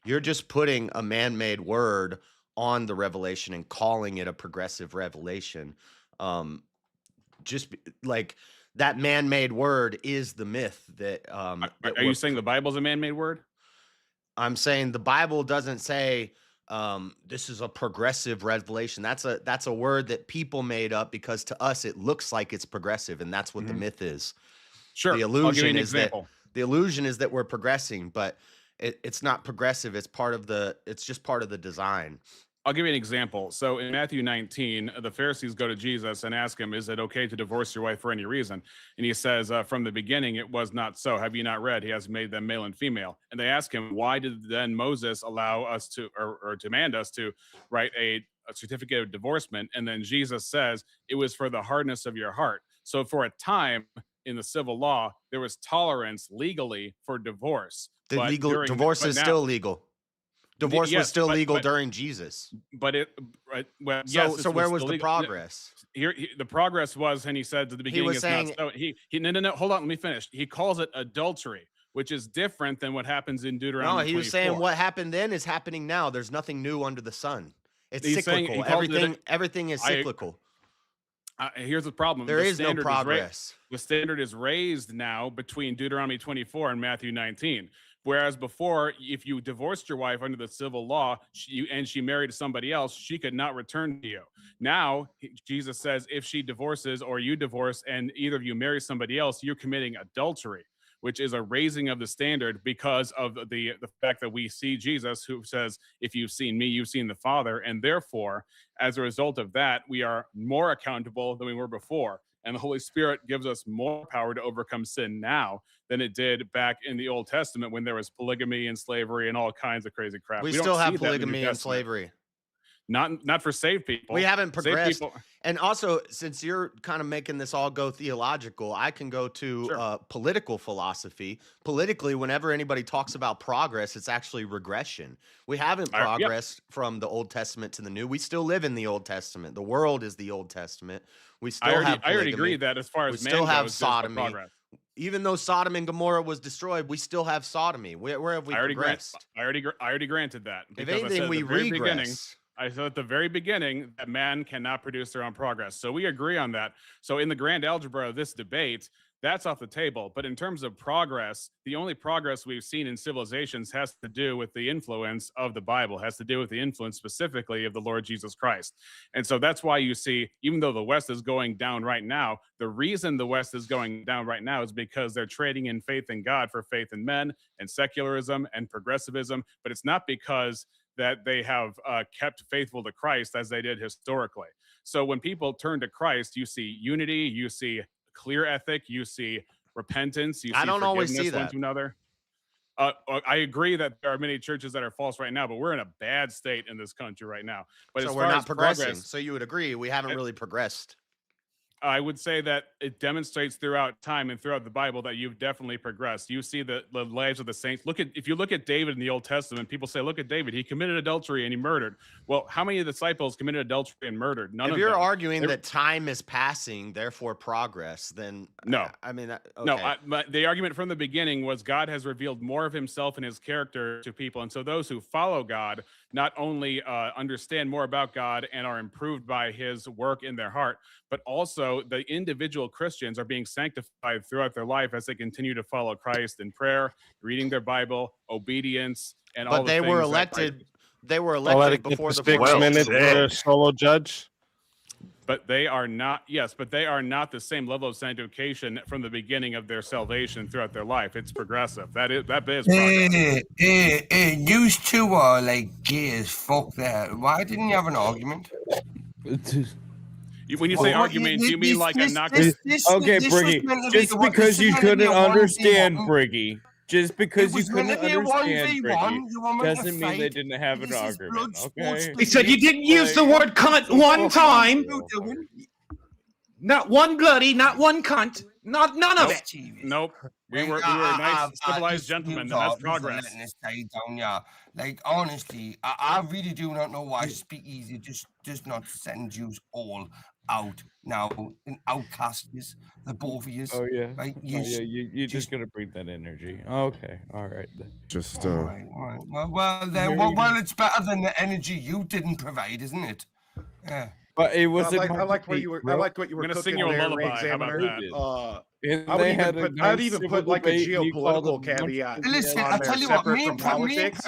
You're just putting a man-made word on the revelation and calling it a progressive revelation. Like that man-made word is the myth that
are you saying the Bible's a man-made word?
I'm saying the Bible doesn't say this is a progressive revelation. That's a word that people made up because to us it looks like it's progressive, and that's what the myth is.
Sure.
The illusion is that we're progressing, but it's not progressive. It's just part of the design.
I'll give you an example. So in Matthew 19, the Pharisees go to Jesus and ask him, is it okay to divorce your wife for any reason? And he says, from the beginning, it was not so. Have you not read? He has made them male and female. And they ask him, why did then Moses allow us to, or demand us to write a certificate of divorcement? And then Jesus says, it was for the hardness of your heart. So for a time in the civil law, there was tolerance legally for divorce.
Divorce is still legal. Divorce was still legal during Jesus.
But
so where was the progress?
Here, the progress was, and he said at the beginning,
he was saying,
not so. No, hold on, let me finish. He calls it adultery, which is different than what happens in Deuteronomy.
No, he
24.
was saying what happened then is happening now. There's nothing new under the sun. It's cyclical. Everything is cyclical.
Here's the problem.
There is no progress.
The standard is raised now between Deuteronomy 24 and Matthew 19. Whereas before, if you divorced your wife under the civil law and she married somebody else, she could not return to you. Now, Jesus says if she divorces or you divorce and either of you marry somebody else, you're committing adultery, which is a raising of the standard because of the fact that we see Jesus, who says, if you've seen me, you've seen the Father. And therefore, as a result of that, we are more accountable than we were before. And the Holy Spirit gives us more power to overcome sin now than it did back in the Old Testament when there was polygamy and slavery and all kinds of crazy crap.
We still have polygamy and slavery.
Not for saved people.
We haven't progressed. And also, since you're kind of making this all go theological, I can go to political philosophy. Politically, whenever anybody talks about progress, it's actually regression. We haven't progressed from the Old Testament to the New. We still live in the Old Testament. The world is the Old Testament. We still have polygamy.
I already agree that as far as
we still have
goes,
sodomy. Even though Sodom and Gomorrah was destroyed, we still have sodomy. Where have we progressed?
I already granted that.
If anything, we regress.
I said at the very beginning that man cannot produce their own progress. So we agree on that. So in the grand algebra of this debate, that's off the table. But in terms of progress, the only progress we've seen in civilizations has to do with the influence of the Bible, has to do with the influence specifically of the Lord Jesus Christ. And so that's why you see, even though the West is going down right now, the reason the West is going down right now is because they're trading in faith in God for faith in men and secularism and progressivism. But it's not because that they have kept faithful to Christ as they did historically. So when people turn to Christ, you see unity, you see clear ethic, you see repentance, you see
I don't always see
forgiveness one
that.
to another. I agree that there are many churches that are false right now, but we're in a bad state in this country right now. But
So
as
we're
far
not
as
progressing.
progress,
So you would agree we haven't really progressed.
I would say that it demonstrates throughout time and throughout the Bible that you've definitely progressed. You see the lives of the saints. If you look at David in the Old Testament, people say, look at David, he committed adultery and he murdered. Well, how many of the disciples committed adultery and murdered? None
If
of
you're
them.
arguing that time is passing, therefore progress, then
No.
I mean, okay.
No, the argument from the beginning was God has revealed more of himself and his character to people. And so those who follow God not only understand more about God and are improved by his work in their heart, but also the individual Christians are being sanctified throughout their life as they continue to follow Christ in prayer, reading their Bible, obedience, and all
But
the
they
things
were
that
elected. They were
I'll let
elected
it get
before
the
the
6 minutes for
formation.
a solo judge.
But they are not, yes, but they are not the same level of sanctification from the beginning of their salvation throughout their life. It's progressive. That is progress.
You two are like gay as fuck there. Why didn't you have an argument?
When you say argument, do you mean like a knock?
Okay, Briggy, just because you couldn't understand Briggy, just because you couldn't understand Briggy, doesn't mean they didn't have an argument, okay?
He said you didn't use the word cunt one time. Not one bloody, not one cunt. None of it.
Nope. We were nice, civilized gentlemen, and that's progress.
Like, honestly, I really do not know why Speak Easy just not send you all out now in outcasts, the both of you.
Oh yeah,
right?
You're just gonna bring that energy. Okay, all right.
Just
All right. Well, it's better than the energy you didn't provide, isn't it? Yeah.
But it was.
I liked what you were. I liked what you were.
I'm gonna
cooking
sing you a
there,
lullaby. How about
Re-Examiner.
And
I
they had a
I'd
nice
even
civil
put like a
debate, and you called
geopolitical
them a bunch of
caveat.
Listen,
on
I
there,
tell you what,
separate
me
from
and
politics.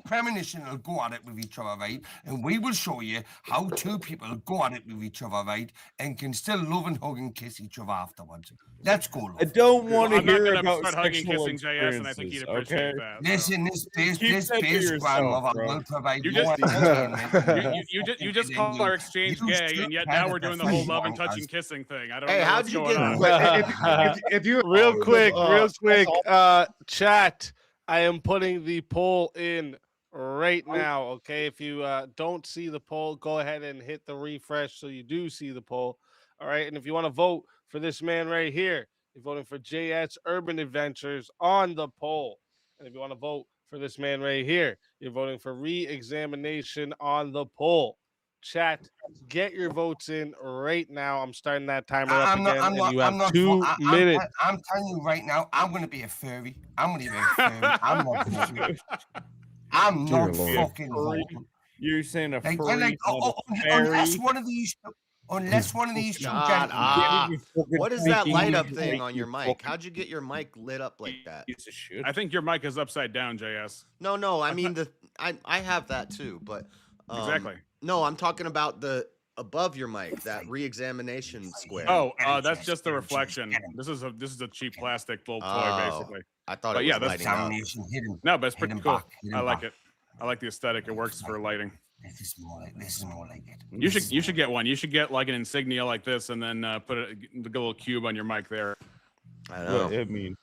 Premonition will go at it with each other, right? And we will show you how two people go at it with each other, right? And can still love and hug and kiss each other afterwards. Let's go.
I don't want to
I'm not
hear
gonna
about
start hugging,
sexual
kissing JS, and I think he'd appreciate
experiences,
that.
Listen, this
Keep that to
base
yourself,
grandmother
bro.
will provide
You
more
just-
entertainment.
You just called our exchange gay, and yet now we're doing the whole love and touching kissing thing. I don't know what's going on.
If you
real quick, chat. I am putting the poll in right now. Okay, if you don't see the poll, go ahead and hit the refresh so you do see the poll. All right, and if you want to vote for this man right here, you're voting for JS Urban Adventures on the poll. And if you want to vote for this man right here, you're voting for re-examination on the poll. Chat, get your votes in right now. I'm starting that timer up again, and you have 2 minutes.
I'm telling you right now, I'm going to be a furry. I'm going to be a furry. I'm not voting. I'm not fucking voting.
You're saying a
Like,
furry,
unless one of these two
God,
gentlemen.
what is that light up thing on your mic? How'd you get your mic lit up like that?
I think your mic is upside down, JS.
No. I mean I have that too, but
Exactly.
No, I'm talking about the above your mic, that re-examination square.
Oh, that's just the reflection. This is a cheap plastic little toy, basically.
I thought
But
it was
yeah,
lighting up.
No, but it's pretty cool. I like it. I like the aesthetic. It works for lighting.
This is more like it.
You should get one. You should get like an insignia like this, and then put the little cube on your mic there.
I know.
I mean,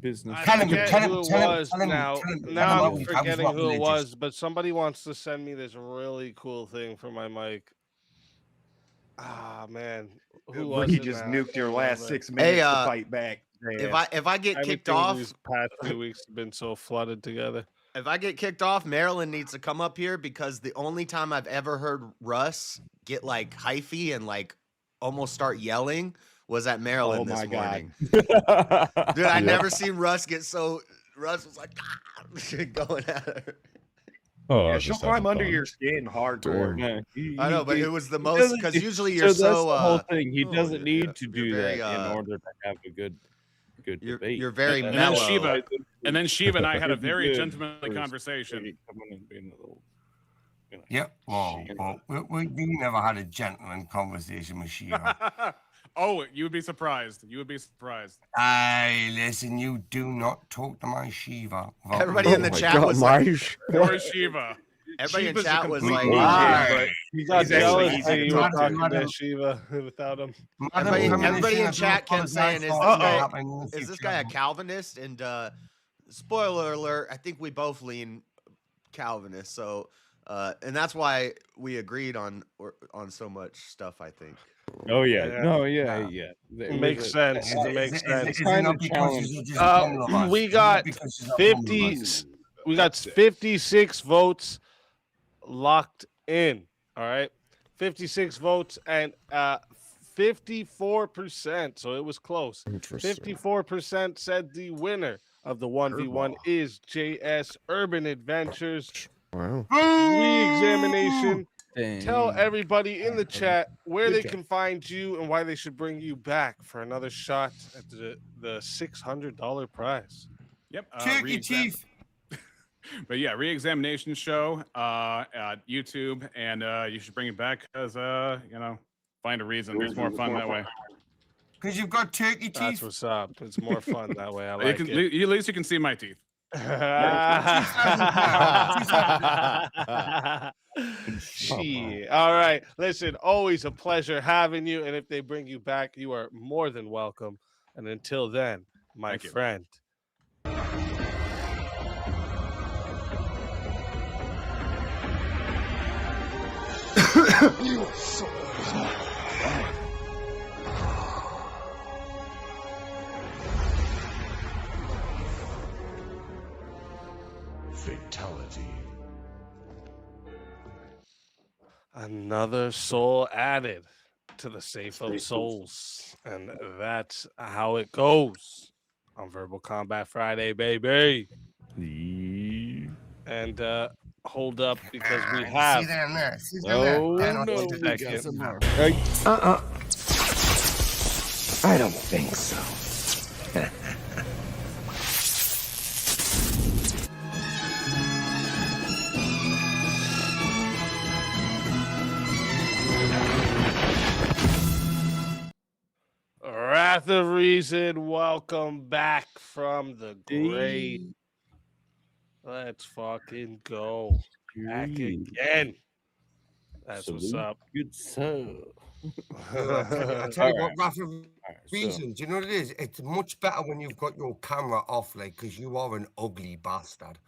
business.
I forget who it was now. Now I'm forgetting who it was, but somebody wants to send me this really cool thing for my mic. Ah, man. Who was
Ricky
it
just
now?
nuked your last 6
Hey,
minutes to fight back.
If I get kicked
Everything
off,
these past 2 weeks have been so flooded together.
if I get kicked off, Marilyn needs to come up here because the only time I've ever heard Russ get like hyphy and like almost start yelling was at Maryland this morning. Dude, I never seen Russ get so. Russ was like going at her.
Oh, yeah, she'll climb under your skin hardcore.
Yeah,
I know, but it was the most because usually you're so.
That's the whole thing. He doesn't need to
you're
do
very,
that in order to have a good debate.
You're very
And
mellow.
then Shiva and I had a
It'd be
very
good
gentlemanly
for
conversation.
someone and being a little,
Yep. Well, we never had a gentleman conversation with Shiva.
Oh, you would be surprised. You would be surprised.
Hey, listen, you do not talk to my Shiva.
Everybody in the chat was
Or Shiva.
Everybody in
Shiva's a
chat was
complete
like,
idiot, but
He got
he's actually
jealous
easy
that
to
you were
talk to.
talking to Shiva without him.
everybody in chat kept saying,
is
is this guy a Calvinist? And spoiler alert, I think we both lean Calvinist. So, and that's why we agreed on so much stuff, I think.
Oh yeah,
Yeah.
no, yeah.
It makes sense. It makes sense.
Kind of challenge.
We got 50. We got 56 votes locked in. All right, 56 votes and 54%. So it was close. 54% said the winner of the 1v1 is JS Urban Adventures.
Wow.
Re-examination. Tell
Dang.
everybody in the chat where
Good
they
job.
can find you and why they should bring you back for another shot at the $600 prize.
Yep.
Turkey teeth.
But yeah, re-examination show at YouTube, and you should bring it back because find a reason. It's more fun that way.
Because you've got turkey teeth.
That's what's up. It's more fun that way. I
You
like
can,
it.
at least you can see my teeth.
Shit. All right. Listen, always a pleasure having you. And if they bring you back, you are more than welcome. And until then, my
Thank you.
friend.
Fatality.
Another soul added to the safe of souls. And that's how it goes on Verbal Combat Friday, baby. And hold up because we have.
See them there. See them
Oh,
there.
no,
That's
we
the
got
second.
some more.
I don't think so.
Wrath of Reason, welcome back from the grave. Let's fucking go. Back again. That's what's up.
Good so.
I tell you what, Wrath of Reason, do you know what it is? It's much better when you've got your camera off, like, because you are an ugly bastard.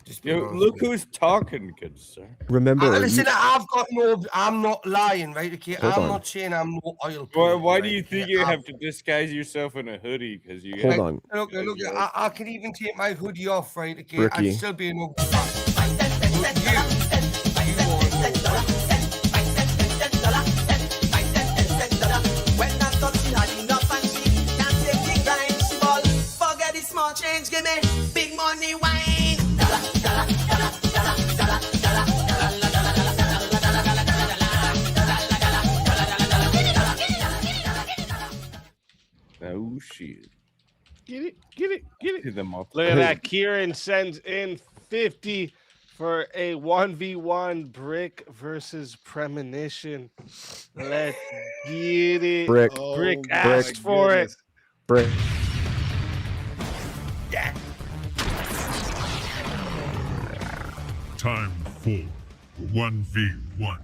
Just being honest
Look
with you.
who's talking, good sir.
Remember,
Listen, I've got no. I'm not lying, right? Okay,
Hold
I'm
on.
not saying I'm no oil.
Why
painter,
do you
right?
think
Okay,
you
I've-
have to disguise yourself in a hoodie? Because you
Hold
have-
on.
Look, I can even take my hoodie off, right? Okay,
Ricky.
I'd still be an ugly bastard.
Small change, give me big money wine.
Oh shit.
Get it.
Hit them up.
Look at that. Kieran sends in 50 for a 1v1 Brick versus Premonition. Let's get it.
Brick.
Brick
Oh,
asked
my
for
goodness.
it.
Brick.
Time for 1v1.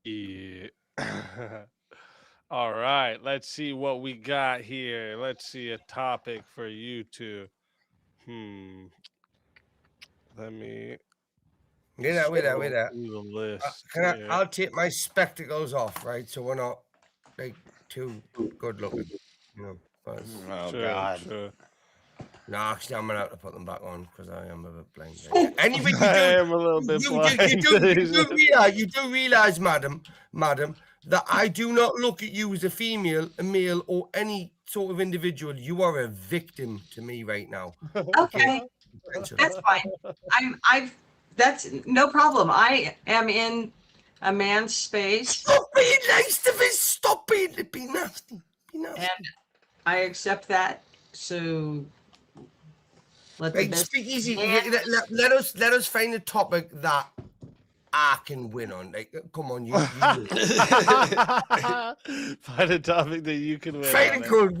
Yeah. All right. Let's see what we got here. Let's see a topic for you two. Let me.
Wait that.
through the list. here.
I'll take my spectacles off, right? So we're not like too good looking. You know, but
Oh,
Sure,
God.
sure.
no, actually, I'm gonna have to put them back on because I am a bit blind. Right? Anyway, you
I
do,
am a little bit
you
blind.
do realize, madam, that I do not look at you as a female, a male, or any sort of individual. You are a victim to me right now.
Okay, that's fine. That's no problem. I am in a man's space.
Stop being nice to me. Stop being nasty. Be nasty.
And I accept that. So let the
Right,
best
speak easy.
man-
Let us find a topic that I can win on. Like, come on, you
Find a topic that you can win
find
on.
a good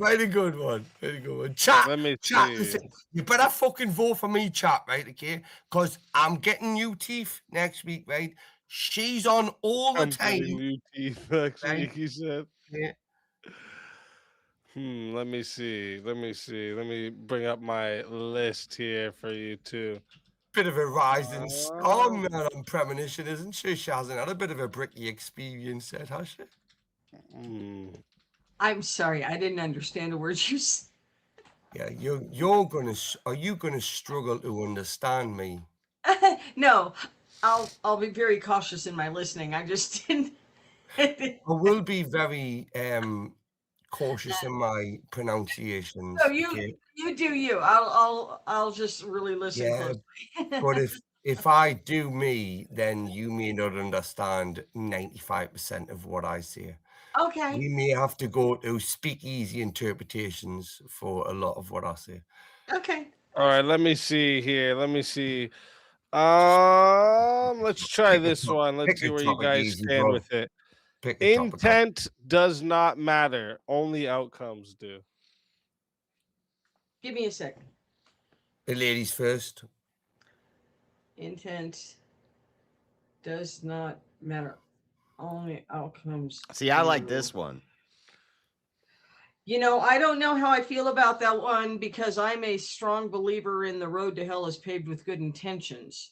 one. Very good one. Chat,
Let me
chat.
see.
Listen, you better fucking vote for me, chat, right? Okay, because I'm getting new teeth next week, right? She's on all the
I'm
time.
getting new teeth next
right?
week, he said.
Yeah.
Let me see. Let me bring up my list here for you too.
Bit of a rising storm there on Premonition, isn't she? She hasn't had a bit of a bricky experience yet, has she?
I'm sorry, I didn't understand the words you said.
Yeah, are you gonna struggle to understand me?
No, I'll be very cautious in my listening. I just didn't.
I will be very cautious in my pronunciations.
No, you
okay?
you do you. I'll just really listen
Yeah,
closely.
but if I do me, then you may not understand 95% of what I say.
Okay.
We may have to go to speakeasy interpretations for a lot of what I say.
Okay.
All right, let me see here. Let me see. Let's try this one. Let's see where you guys stand with it. Intent does not matter. Only outcomes do.
Give me a second.
The ladies first.
Intent does not matter. Only outcomes.
See, I like this one.
You know, I don't know how I feel about that one because I'm a strong believer in the road to hell is paved with good intentions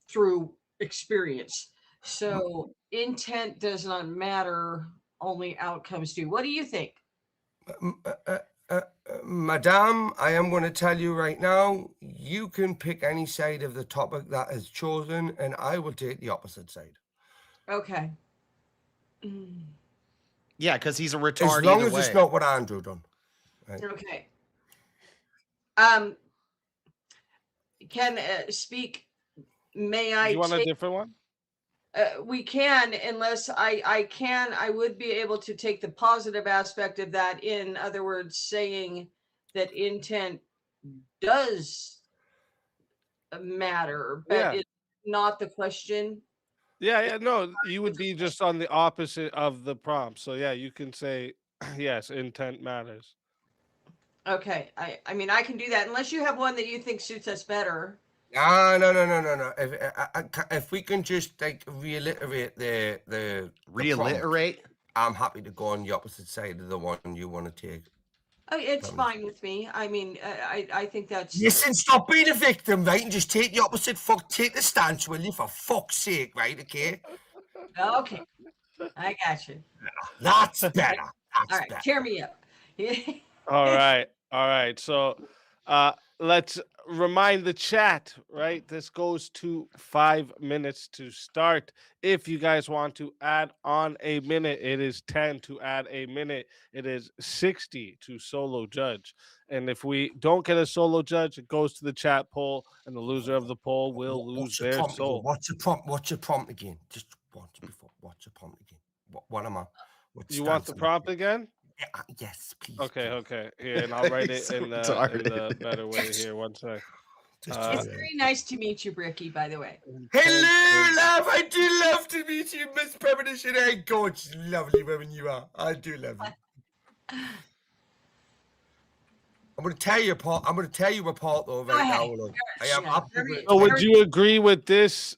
through experience. So intent does not matter, only outcomes do. What do you think?
Madame, I am going to tell you right now, you can pick any side of the topic that is chosen, and I will take the opposite side.
Okay.
Yeah, because he's a retard.
As long as it's not what Andrew done. Right.
Okay. Can speak. May I?
You want a different one?
We can, unless I would be able to take the positive aspect of that. In other words, saying that intent does matter, but it's not the question.
Yeah, no, you would be just on the opposite of the prompt. So yeah, you can say yes, intent matters.
Okay, I mean I can do that unless you have one that you think suits us better.
No. If we can just like reiterate the
reiterate,
I'm happy to go on the opposite side of the one you want to take.
Oh, it's fine with me. I mean, I think that's.
Listen, stop being a victim, right? And just take the opposite. Take the stance, will you? For fuck's sake, right? Okay.
Okay, I got you.
That's better.
All right, tear me up.
All right. So let's remind the chat, right? This goes to 5 minutes to start. If you guys want to add on a minute, it is 10 to add a minute. It is 60 to solo judge. And if we don't get a solo judge, it goes to the chat poll, and the loser of the poll will lose their soul.
What's your prompt again? Just once before. What's your prompt again? What am I?
You want the prompt again?
Yeah, yes, please.
Okay. Here, and I'll write it in the better way here. One sec.
It's very nice to meet you, Bricky, by the way.
Hello, love. I do love to meet you, Miss Premonition. Hey, gorgeous, lovely woman you are. I do love you. I'm going to tell you apart. I'm going to tell you apart, though, right now. Look, I am absolutely.
So, would you agree with this?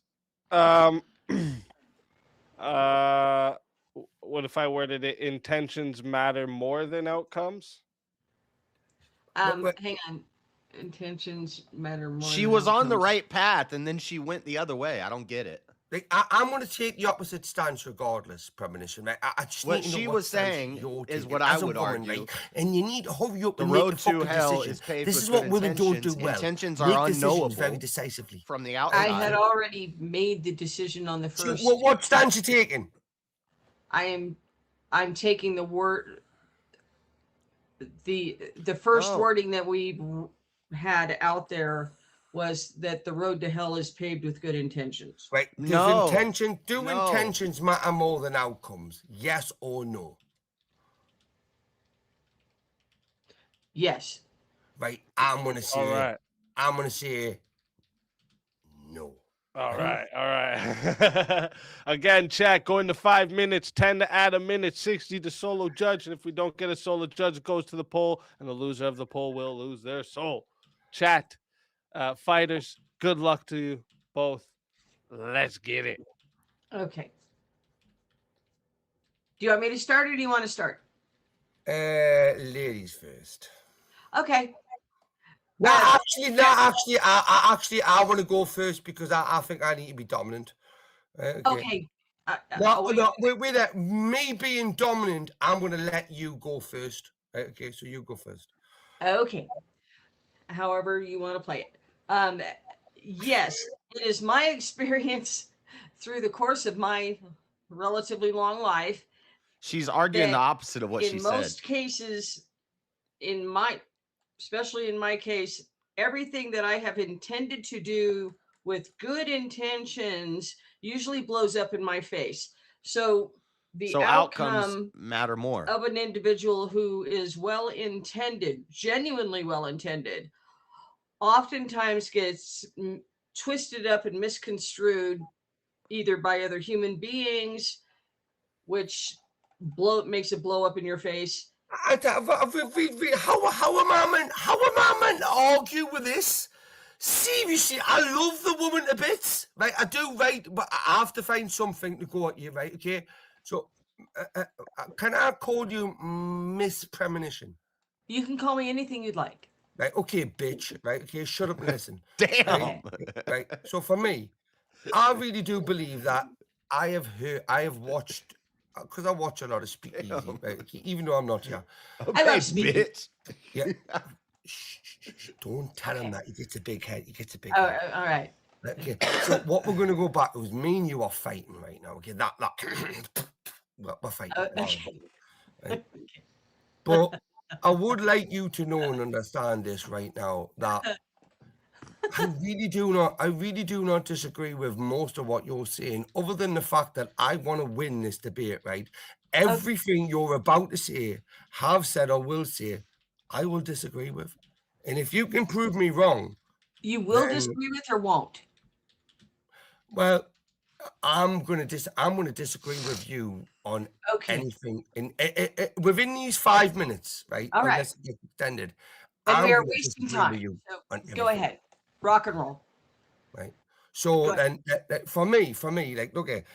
What if I worded it? Intentions matter more than outcomes.
Hang on. Intentions matter more.
She was on the right path, and then she went the other way. I don't get it.
Like, I'm going to take the opposite stance regardless, Premonition. Right? I just
what she was saying is what I would argue.
Right? And you need to hurry up.
The
and
road
make a
to hell
decision.
is paved
This
with
is
good
what women don't do well.
Intentions
make
are unknowable
very decisively
from the outside.
I had already made the decision on the first.
So, what stance you taking?
I'm taking the word. The first wording that we had out there was that the road to hell is paved with good intentions.
Right. Intentions matter more than outcomes? Yes or no?
Yes.
Right. I'm going to say.
All right.
I'm going to say no.
All right. Again, chat, going to 5 minutes, 10 to add a minute, 60 to solo judge. And if we don't get a solo judge, it goes to the poll, and the loser of the poll will lose their soul. Chat, fighters, good luck to you both. Let's get it.
Okay. Do you want me to start or do you want to start?
Ladies first.
Okay.
I want to go first because I think I need to be dominant.
Okay.
With that, me being dominant, I'm going to let you go first. Okay, so you go first.
Okay. However you want to play it. Yes, it is my experience through the course of my relatively long life.
She's arguing the
that
opposite of what she
in
said.
most cases, especially in my case, everything that I have intended to do with good intentions usually blows up in my face. So the
outcomes
outcome
matter more
of an individual who is well-intended, genuinely well-intended, oftentimes gets twisted up and misconstrued either by other human beings, which makes it blow up in your face.
How am I meant to argue with this? Seriously, I love the woman to bits. Right, I do, right, but I have to find something to go at you, right? Okay, so can I call you Miss Premonition?
You can call me anything you'd like.
Right, okay, bitch. Right, okay, shut up and listen.
Damn.
Right. So for me, I really do believe that I have watched, because I watch a lot of Speakeasy, right? Okay, even though I'm not here.
I love Speakeasy.
Bitch.
Yeah. Shh, don't tell him that. He gets a big head. Head.
All right.
Okay. So what we're going to go back to is me and you are fighting right now. Okay. That. We're fighting. Right? But I would like you to know and understand this right now, that I really do not disagree with most of what you're saying, other than the fact that I want to win this debate, right? Everything you're about to say, have said, or will say, I will disagree with. And if you can prove me wrong,
you will disagree with or won't.
Well, I'm going to disagree with you on anything within these 5 minutes, right?
All right.
Unless it gets extended.
And we are wasting time. So go ahead. Rock and roll.
Right. So then for me, like, look at,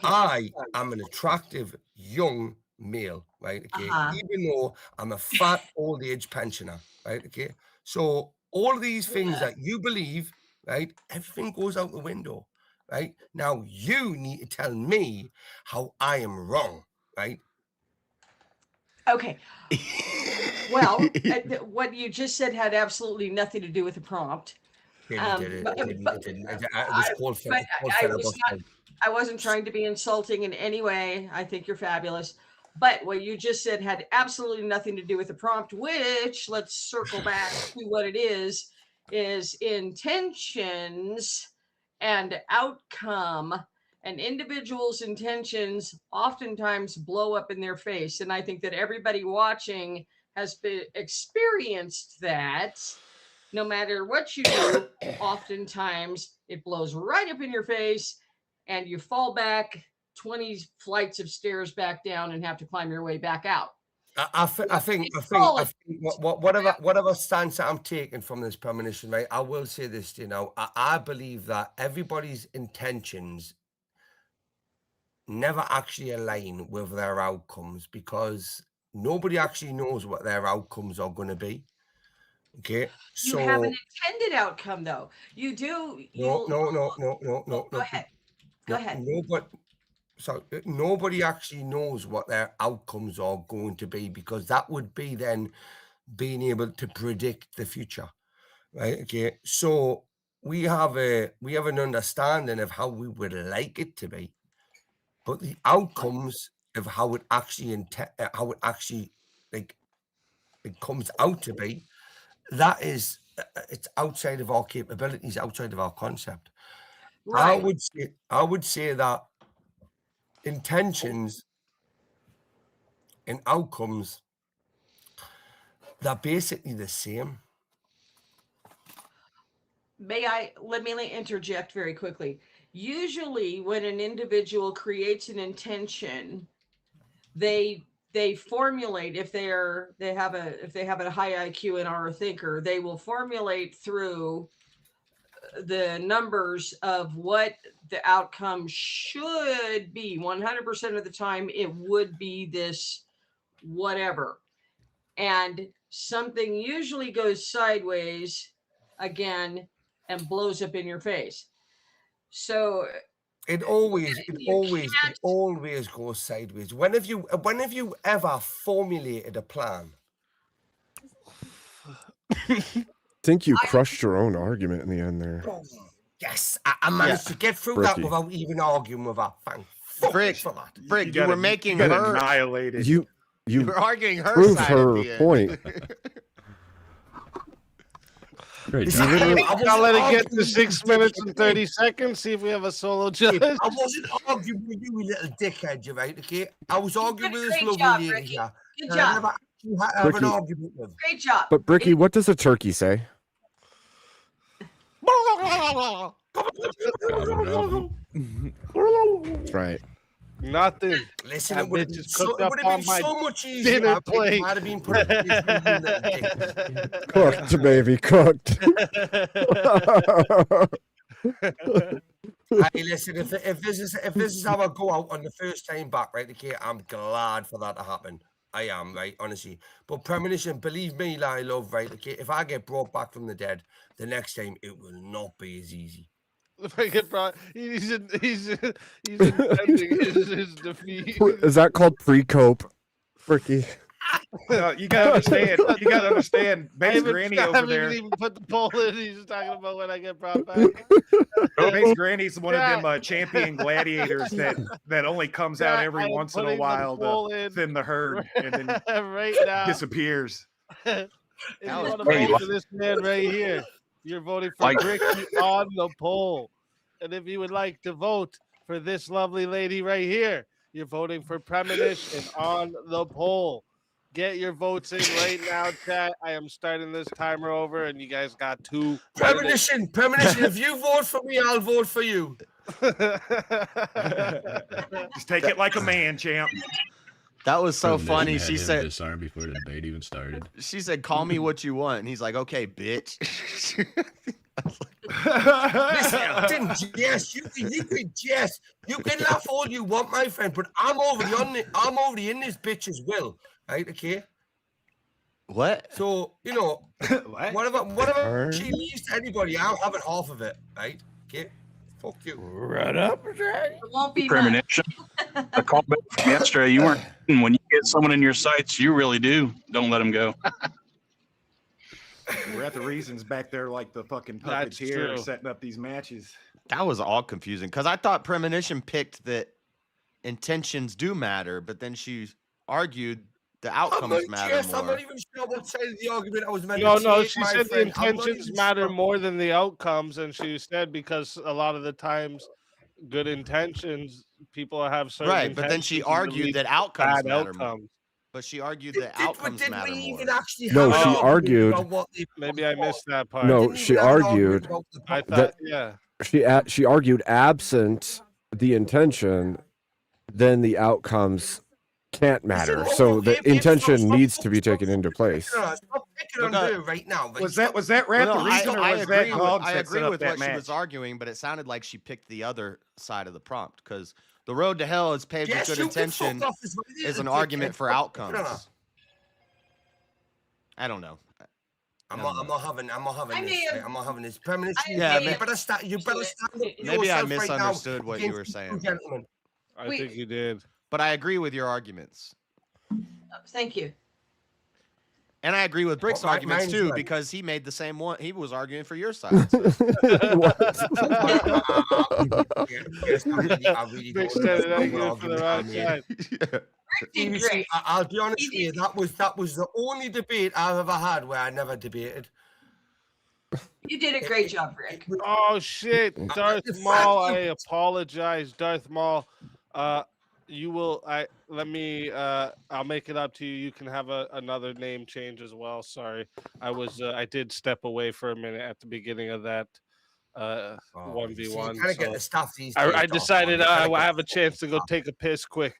I am an attractive young male, right? Okay. Even though I'm a fat old age pensioner, right? Okay. So all of these things that you believe, right? Everything goes out the window, right? Now you need to tell me how I am wrong, right?
Okay. Well, what you just said had absolutely nothing to do with the prompt. I wasn't trying to be insulting in any way. I think you're fabulous. But what you just said had absolutely nothing to do with the prompt, which, let's circle back to what it is intentions and outcome. An individual's intentions oftentimes blow up in their face. And I think that everybody watching has experienced that. No matter what you do, oftentimes it blows right up in your face and you fall back 20 flights of stairs back down and have to climb your way back out.
I think whatever stance that I'm taking from this premonition, right? I will say this, you know, I believe that everybody's intentions never actually align with their outcomes, because nobody actually knows what their outcomes are going to be. Okay,
so you have an intended outcome, though. You do.
No.
Go ahead. Go ahead.
Nobody actually knows what their outcomes are going to be, because that would be then being able to predict the future, right? Okay, so we have an understanding of how we would like it to be, but the outcomes of how it actually like it comes out to be, that is, it's outside of our capabilities, outside of our concept. Right. I would say that intentions and outcomes, they're basically the same.
let me interject very quickly. Usually when an individual creates an intention, they formulate, if they have a high IQ and are a thinker, they will formulate through the numbers of what the outcome should be. 100% of the time it would be this whatever, and something usually goes sideways again and blows up in your face. So
it always goes sideways. When have you ever formulated a plan?
Think you crushed your own argument in the end there.
Oh, yes, I managed to get through that without even arguing with her. Thank
Frick,
for that.
Frick, you were making her
annihilated.
You
were arguing her
proved
side
her
at the end.
point.
Great
Listen,
job.
I'll let it get to 6 minutes and 30 seconds. See if we have a solo judge.
I wasn't arguing with you, little dickhead, you right? Okay, I was arguing with this
Great job,
lovely lady
Ricky.
here.
Good
and
job.
I never actually had to have an
Ricky.
argument with.
Great job.
But Bricky, what does a turkey say? That's right.
Nothing.
Listen,
That
it would have
bitch
been,
is cooked up
been
on my
so much easier.
dinner
if it
plate.
might have been put in this
Cooked, baby, cooked.
Hey, listen, if this is how I go out on the first time back, right? Okay, I'm glad for that to happen. I am, right, honestly. But premonition, believe me, I love, right? Okay, if I get brought back from the dead, the next time it will not be as easy.
If I get brought, he's intending his defeat.
Is that called pre-cope, Bricky?
You gotta understand. Base Granny
I
over
haven't
there.
even put the poll in. He's talking about when I get brought back.
Base Granny's one of them champion gladiators that only comes out
I
every
am
once in a
putting the
while
poll
to
in
thin the herd and then
right now.
disappears.
If you
That was
want to
pretty
vote for this man right here, you're voting for Ricky on the poll. And if you would like to vote for this lovely lady right here, you're voting for Premonition on the poll. Get your votes in right now, chat. I am starting this timer over, and you guys got 2 minutes.
Premonition. If you vote for me, I'll vote for you.
Just take it like a man, champ.
That was so funny.
She said disarm before the debate even started.
She said, "Call me what you want," and he's like, "Okay, bitch."
Listen, yes, you can laugh all you want, my friend, but I'm already in this bitch as well, right? Okay.
What?
So whatever she leaves to anybody, I'm having half of it, right? Okay. Fuck you.
Right up,
It won't be
Premonition. The callback from yesterday. You weren't. When you get someone in your sights, you really do. Don't let them go.
We're at the reasons back there like the fucking
That's
puppeteer
true.
setting up these matches.
That was all confusing because I thought Premonition picked that intentions do matter, but then she argued the outcomes matter
I'm
more.
not even sure what side of the argument I was meant
No,
to
no,
take,
she
my
said the
friend. I'm not
intentions
even
matter
sure.
more than the outcomes, and she said because a lot of the times, good intentions, people have certain
Right, but then she
intentions and
argued
lead
that
to
outcomes
bad
matter more.
outcomes.
But she argued that outcomes
Did
matter
we
more.
even actually
No,
have
she
an argument
argued-
about what the
Maybe I missed that part.
No,
Didn't
she
even have an argument
argued
about the
I
that-
thought, yeah.
she argued absent the intention, then the outcomes can't matter. So the intention needs to be taken into place.
Stop picking on
Look,
her right now. Right?
Was that Rat
Well,
the
no,
reason, or was that Hogs
I
that
agree
set up
with
that
what she
match?
was arguing, but it sounded like she picked the other side of the prompt because the road to hell is paved
Yes,
with
you
good
can fuck
intention
off as well, you
is an
little
argument
dickhead.
for
Fuck picking on her.
outcomes. I don't know.
I'm not having
I
this.
may have-
Right? I'm not having this. Premonition.
Yeah,
you
man.
better stand up
Maybe I
yourself right now
misunderstood what you
against
were
these two
saying.
gentlemen.
I
Wait.
think you did.
But I agree with your arguments.
Thank you.
And I agree with Brick's
Well,
arguments
mine's
too,
right.
because he made the same one. He was arguing for your side. So.
Yes, I really
Big
don't
said it
know
ain't
what
good for the
argument
right
I made.
side.
Rick did
Seriously,
great.
I'll be honest with you. That was the only debate I've ever had where I never debated.
You did a great job, Rick.
Oh shit, Darth
the fact
Maul! I
that-
apologize, Darth Maul. You will. I'll make it up to you. You can have another name change as well. Sorry, I did step away for a minute at the beginning of that 1v1.
Kind of get the stuff these days.
I
Doc,
decided
man. You kinda
I
get
have a
the
chance to go
stuff.
take a piss quick.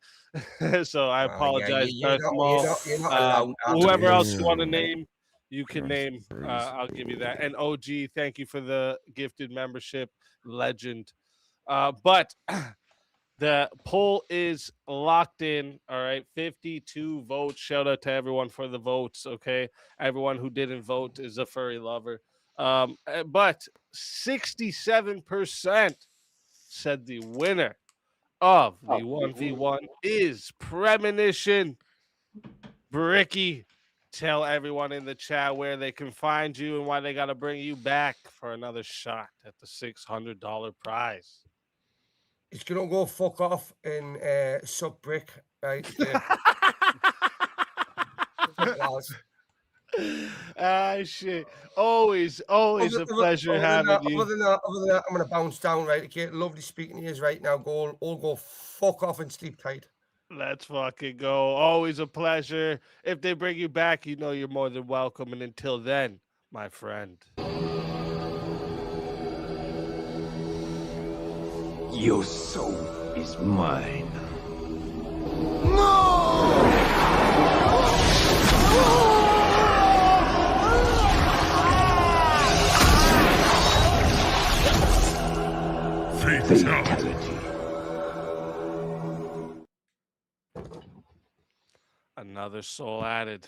So I
Yeah,
apologize,
you're
Darth
not,
Maul.
you're not allowed to.
Whoever else you
Damn.
want to name, you can
That's
name. I'll give you that. And OG, thank you for the gifted membership, legend. But the poll is locked in. All right, 52 votes. Shout out to everyone for the votes. Okay, everyone who didn't vote is a furry lover. But 67% said the winner of the 1v1 is Premonition. Bricky, tell everyone in the chat where they can find you and why they got to bring you back for another shot at the $600 prize.
It's gonna go fuck off and suck brick, right?
Shit. Always a pleasure having you.
Other than that, I'm gonna bounce down, right? Okay, lovely speaking to you right now. Go fuck off and sleep tight.
Let's fucking go. Always a pleasure. If they bring you back, you know you're more than welcome. And until then, my friend.
Your soul is mine.
Fatality.
Another soul added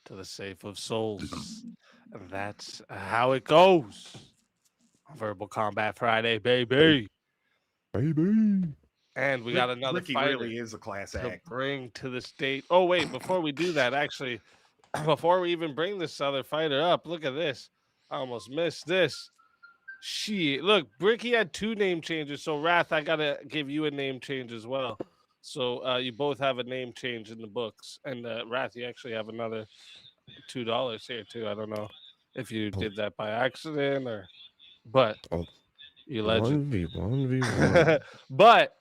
to the safe of souls. And that's how it goes. Verbal Combat Friday, baby.
Baby.
And we got another
Ricky
fighter
really is a class
to
act.
bring to the state. Oh, wait, before we do that, actually, before we even bring this other fighter up, look at this. I almost missed this. Shit. Look, Bricky had 2 name changes. So, Wrath, I got to give you a name change as well. So, you both have a name change in the books. And, Wrath, you actually have another $2 here, too. I don't know if you did that by accident or. But, you legend.
1v1.
But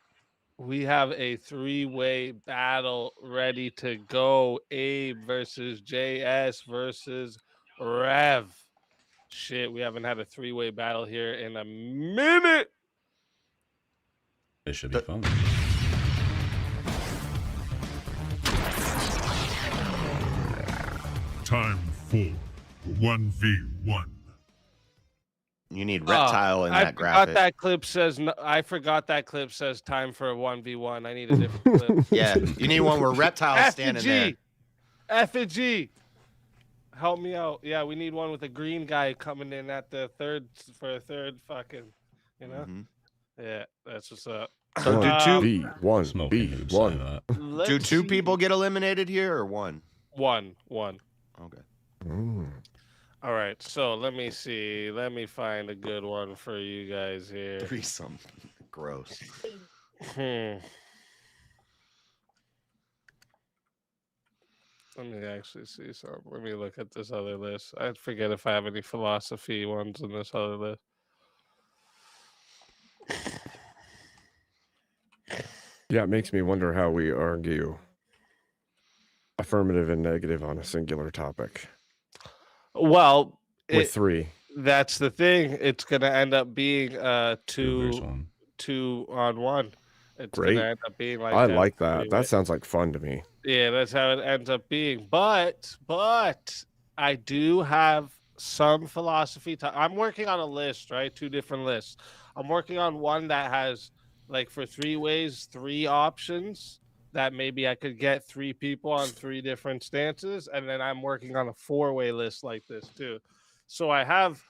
we have a 3-way battle ready to go. Abe versus JS versus Rev. Shit, we haven't had a 3-way battle here in a minute.
It should be fun.
Time for 1v1.
You need reptile in that
I forgot
graphic.
that clip says. I forgot that clip says time for a 1v1. I need a different clip.
Yeah, you need one where reptile's standing there.
Effigy. Help me out. Yeah, we need one with a green guy coming in at the third for a third fucking, you know? Yeah, that's what's up.
So do
Let's
2
see.
people get eliminated here or 1?
One.
Okay.
All right, so let me see. Let me find a good one for you guys here.
Threesome. Gross.
Let me actually see some. Let me look at this other list. I forget if I have any philosophy ones in this other list.
Yeah, it makes me wonder how we argue affirmative and negative on a singular topic.
Well,
with 3.
That's the thing. It's gonna end up being 2 on 1. It's
Great.
gonna end up being like
I
that.
like that. That sounds like fun to me.
Yeah, that's how it ends up being. But I do have some philosophy. I'm working on a list, right? 2 different lists. I'm working on one that has like for 3 ways, 3 options that maybe I could get 3 people on 3 different stances. And then I'm working on a 4-way list like this too. So I have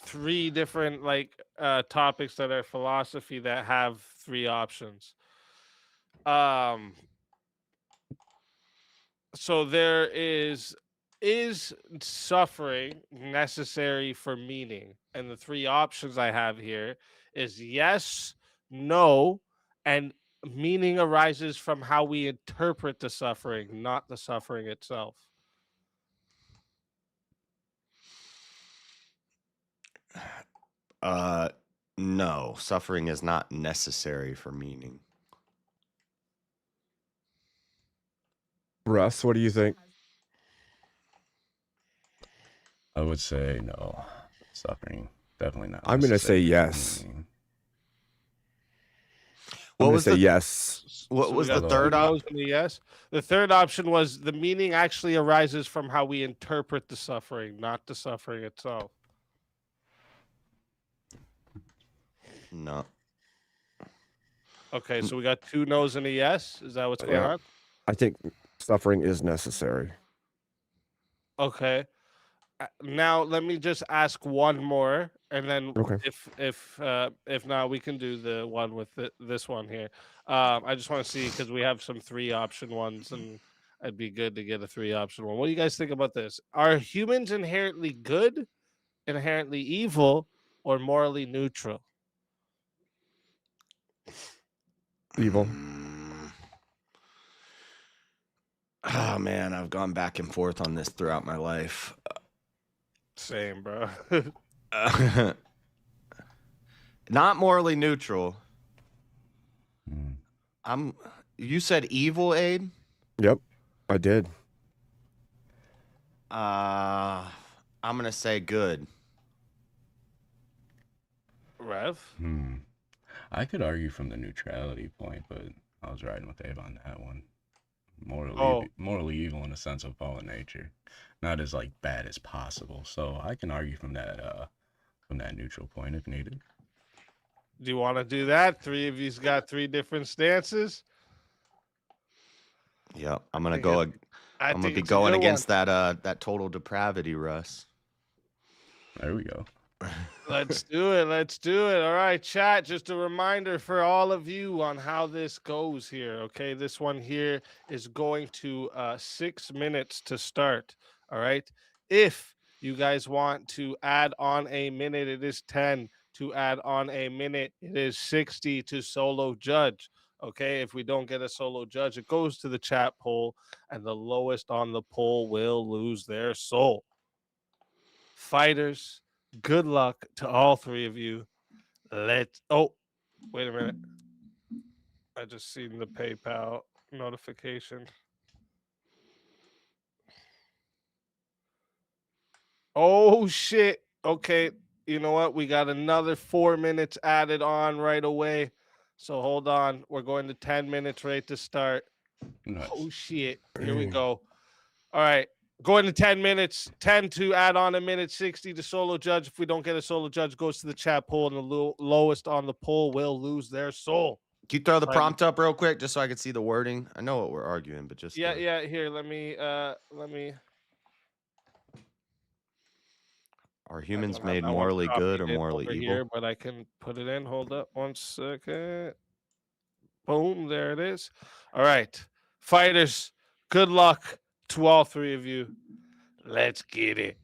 3 different like topics that are philosophy that have 3 options. So there is suffering necessary for meaning? And the 3 options I have here is yes, no, and meaning arises from how we interpret the suffering, not the suffering itself.
No, suffering is not necessary for meaning.
Russ, what do you think?
I would say no. Suffering, definitely not.
I'm gonna say yes.
What
I'm
was
gonna say
the-
yes.
What
So
was
we
the
got
third
two
option?
no's and a yes. The third option was the meaning actually arises from how we interpret the suffering, not the suffering itself.
No.
Okay, so we got two no's and a yes. Is that what's going
Yeah.
on?
I think suffering is necessary.
Okay. Now let me just ask one more, and then
Okay.
if not, we can do the one with this one here. I just want to see because we have some 3-option ones, and it'd be good to get a 3-option one. What do you guys think about this? Are humans inherently good, inherently evil, or morally neutral?
Evil.
Oh man, I've gone back and forth on this throughout my life.
Same, bro.
Not morally neutral. You said evil, Abe?
Yep, I did.
I'm gonna say good.
Rev?
I could argue from the neutrality point, but I was riding with Abe on that one. Morally evil in the sense of fallen nature, not as like bad as possible. So I can argue from that neutral point if needed.
Do you want to do that? 3 of you's got 3 different stances.
Yep, I'm gonna
think
go.
it- I
I'm gonna
think
be
it's a
going
good
against that total depravity, Russ.
There we go.
Let's do it. Let's do it. All right, chat. Just a reminder for all of you on how this goes here. Okay, this one here is going to 6 minutes to start. All right. If you guys want to add on a minute, it is 10. To add on a minute, it is 60 to solo judge. Okay, if we don't get a solo judge, it goes to the chat poll, and the lowest on the poll will lose their soul. Fighters, good luck to all 3 of you. Oh, wait a minute. I just seen the PayPal notification. Oh shit. Okay, you know what? We got another 4 minutes added on right away. So hold on. We're going to 10 minutes right to start.
Nice.
Oh shit. Here we go. All right. Going to 10 minutes, 10 to add on a minute, 60 to solo judge. If we don't get a solo judge, goes to the chat poll, and the lowest on the poll will lose their soul.
Can you throw the
Right.
prompt up real quick just so I can see the wording? I know what we're arguing, but just
Yeah. Here, let me.
Are humans
don't have
made
that one
morally good or
copied in
morally
over
evil?
here, but I can put it in. Hold up 1 second. Boom, there it is. All right, fighters, good luck to all 3 of you. Let's get it.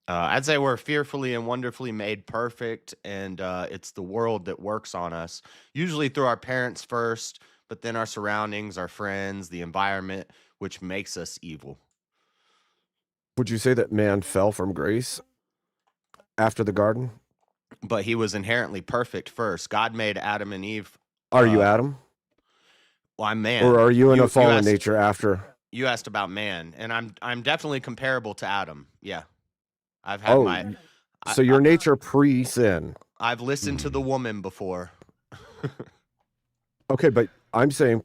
I'd say we're fearfully and wonderfully made perfect, and it's the world that works on us, usually through our parents first, but then our surroundings, our friends, the environment, which makes us evil.
Would you say that man fell from grace after the garden?
But he was inherently perfect first. God made Adam and Eve.
Are you Adam?
Well, I'm man.
Or are you in
You
a fallen
asked-
nature after?
You asked about man, and I'm definitely comparable to Adam. Yeah, I've had my.
So your nature pre-sin.
I've listened to the woman before.
Okay, but I'm saying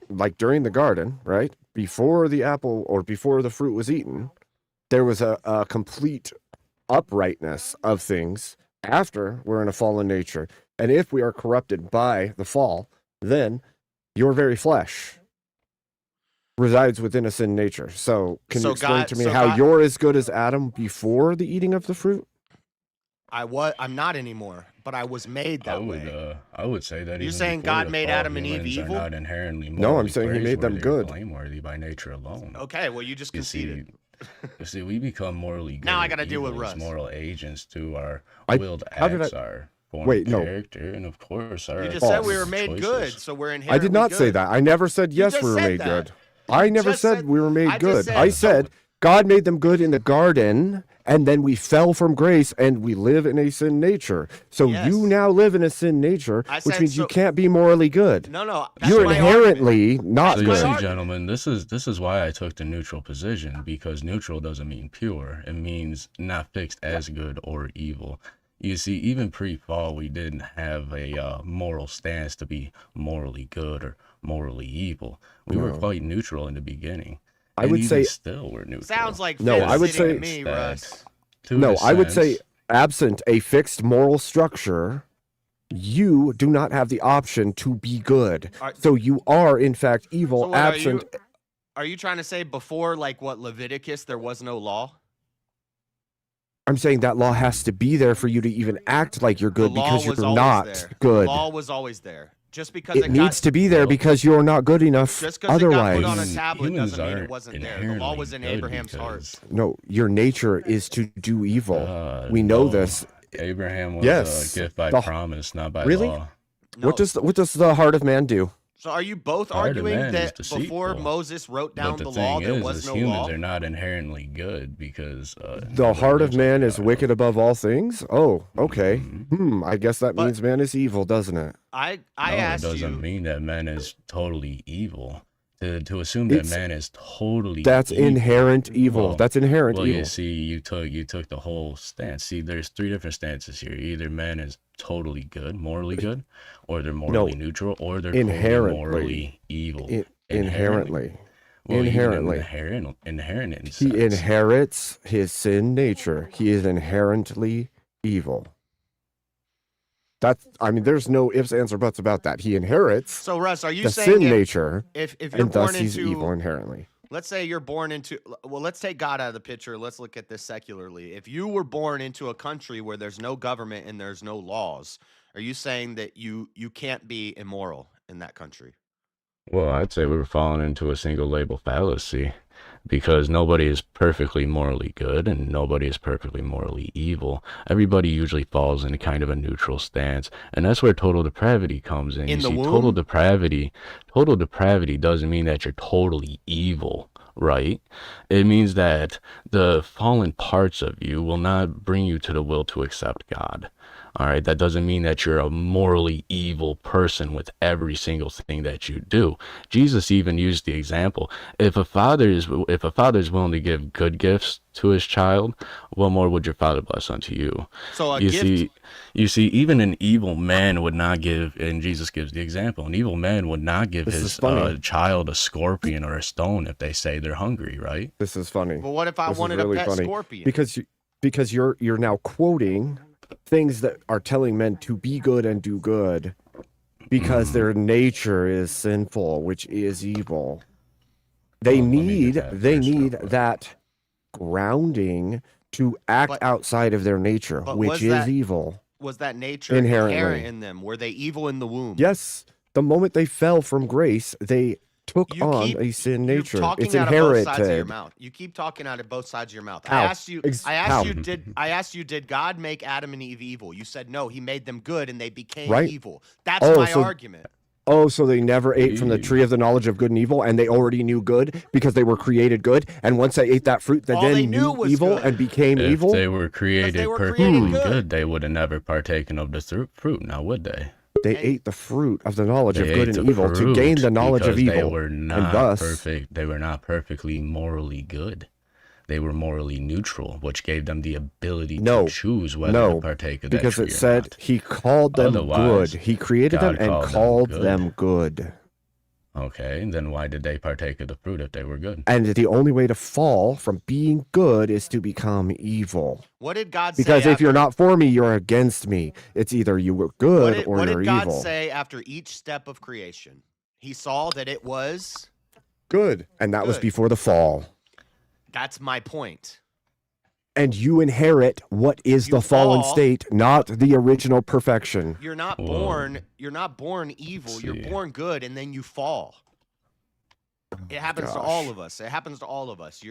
like during the garden, right? Before the apple or before the fruit was eaten, there was a complete uprightness of things. After we're in a fallen nature, and if we are corrupted by the fall, then your very flesh resides within a sin nature. So can you explain to me how you're as good as Adam before the eating of the fruit?
I'm not anymore, but I was made that way.
I would say that.
You're
even
saying
before
God
the
made
fall,
Adam and Eve
humans
evil?
Are not inherently
No, I'm saying he made them
praiseworthy or
good.
blameworthy by nature alone.
Okay, well you just conceded.
You see, we become morally good.
Now I
or
gotta deal with
evil as
Russ.
moral agents to our
I-
willed
how did
acts,
I-
our form
Wait,
of
no.
character, and of course our.
You just said we were
false
made good,
choices.
so we're
I
inherently
did not say
good.
that. I never said yes,
just
we were
said
made
that.
good. I never
just
said
said-
we were
I
made
just
good.
said
I
so-
said God made them good in the garden, and then we fell from grace and we live in a sin nature. So you now live in a sin nature, which means you can't be morally good.
No,
you're inherently not
so
good.
you see, gentlemen, this is why I took the neutral position, because neutral doesn't mean pure. It means not fixed as good or evil. You see, even pre-fall, we didn't have a moral stance to be morally good or morally evil. We were quite neutral in the beginning.
I would say
still we're neutral.
Sounds like
no. I would say
to me, Russ.
No, I would say absent a fixed moral structure, you do not have the option to be good. So you are in fact evil.
So what,
absent.
Are you trying to say before, like what Leviticus, there was no law?
I'm saying that law has to be there for you to even act like you're good, because you're not good.
The law was always there. Just because
it needs to be there because you're not good enough.
Just because
otherwise,
it got put on a tablet doesn't mean it wasn't there. The law was in Abraham's heart.
No, your nature is to do evil. We know this.
Abraham was a gift by promise, not by law.
What does the heart of man do?
So are you both arguing that before Moses wrote down the law, there was no
humans
law?
are not inherently good because
the heart of man is wicked above all things. Oh, okay. I guess that means man is evil, doesn't it?
I
asked you. It doesn't mean that man is totally evil. To assume that man is totally
that's
evil,
inherent evil. That's inherent evil.
You see, you took the whole stance. See, there's three different stances here. Either man is totally good, morally good, or they're morally neutral, or they're totally morally evil.
Inherently.
Well,
inherently.
Inherent
he inherits his sin nature. He is inherently evil. There's no ifs, ands, or buts about that. He inherits
so Russ, are you
the
saying
sin nature,
if you're
and
born
thus he's
into,
evil inherently.
Let's say you're born into, well, let's take God out of the picture. Let's look at this secularly. If you were born into a country where there's no government and there's no laws, are you saying that you can't be immoral in that country?
Well, I'd say we were falling into a single label fallacy, because nobody is perfectly morally good and nobody is perfectly morally evil. Everybody usually falls in kind of a neutral stance, and that's where total depravity comes in. Total depravity doesn't mean that you're totally evil, right? It means that the fallen parts of you will not bring you to the will to accept God. All right, that doesn't mean that you're a morally evil person with every single thing that you do. Jesus even used the example: if a father is willing to give good gifts to his child, what more would your Father bless unto you?
So
you see, even an evil man would not give, and Jesus gives the example: an evil man would not give his child a scorpion or a stone if they say they're hungry, right?
This is funny.
Well, what if I wanted a pet scorpion?
Because you're now quoting things that are telling men to be good and do good because their nature is sinful, which is evil. They need that grounding to act outside of their nature, which is evil.
Was that nature inherent in them? Were they evil in the womb?
Yes. The moment they fell from grace, they took on a sin nature. It's inherited.
Both sides of your mouth. You keep talking out of both sides of your mouth. I asked you, did God make Adam and Eve evil? You said no, he made them good and they became evil. That's my argument.
Oh, so they never ate from the tree of the knowledge of good and evil, and they already knew good because they were created good. And once they ate that fruit, they then knew evil and became evil.
If they were created perfectly good, they would have never partaken of the fruit, now would they?
They ate the fruit of the knowledge of good and evil to gain the knowledge of evil.
They were not perfect. They were not perfectly morally good. They were morally neutral, which gave them the ability to choose whether to partake of that
because
tree
it said
not.
He called them good. He created them and called them good.
Okay, and then why did they partake of the fruit if they were good?
And the only way to fall from being good is to become evil.
What did God say?
Because if you're not for me, you're against me. It's either you were good or you're evil.
What did God say after each step of creation? He saw that it was
good, and that was before the fall.
That's my point.
And you inherit what is the fallen state, not the original perfection.
You're not born evil. You're born good, and then you fall. It happens to all of us. It happens to all of us.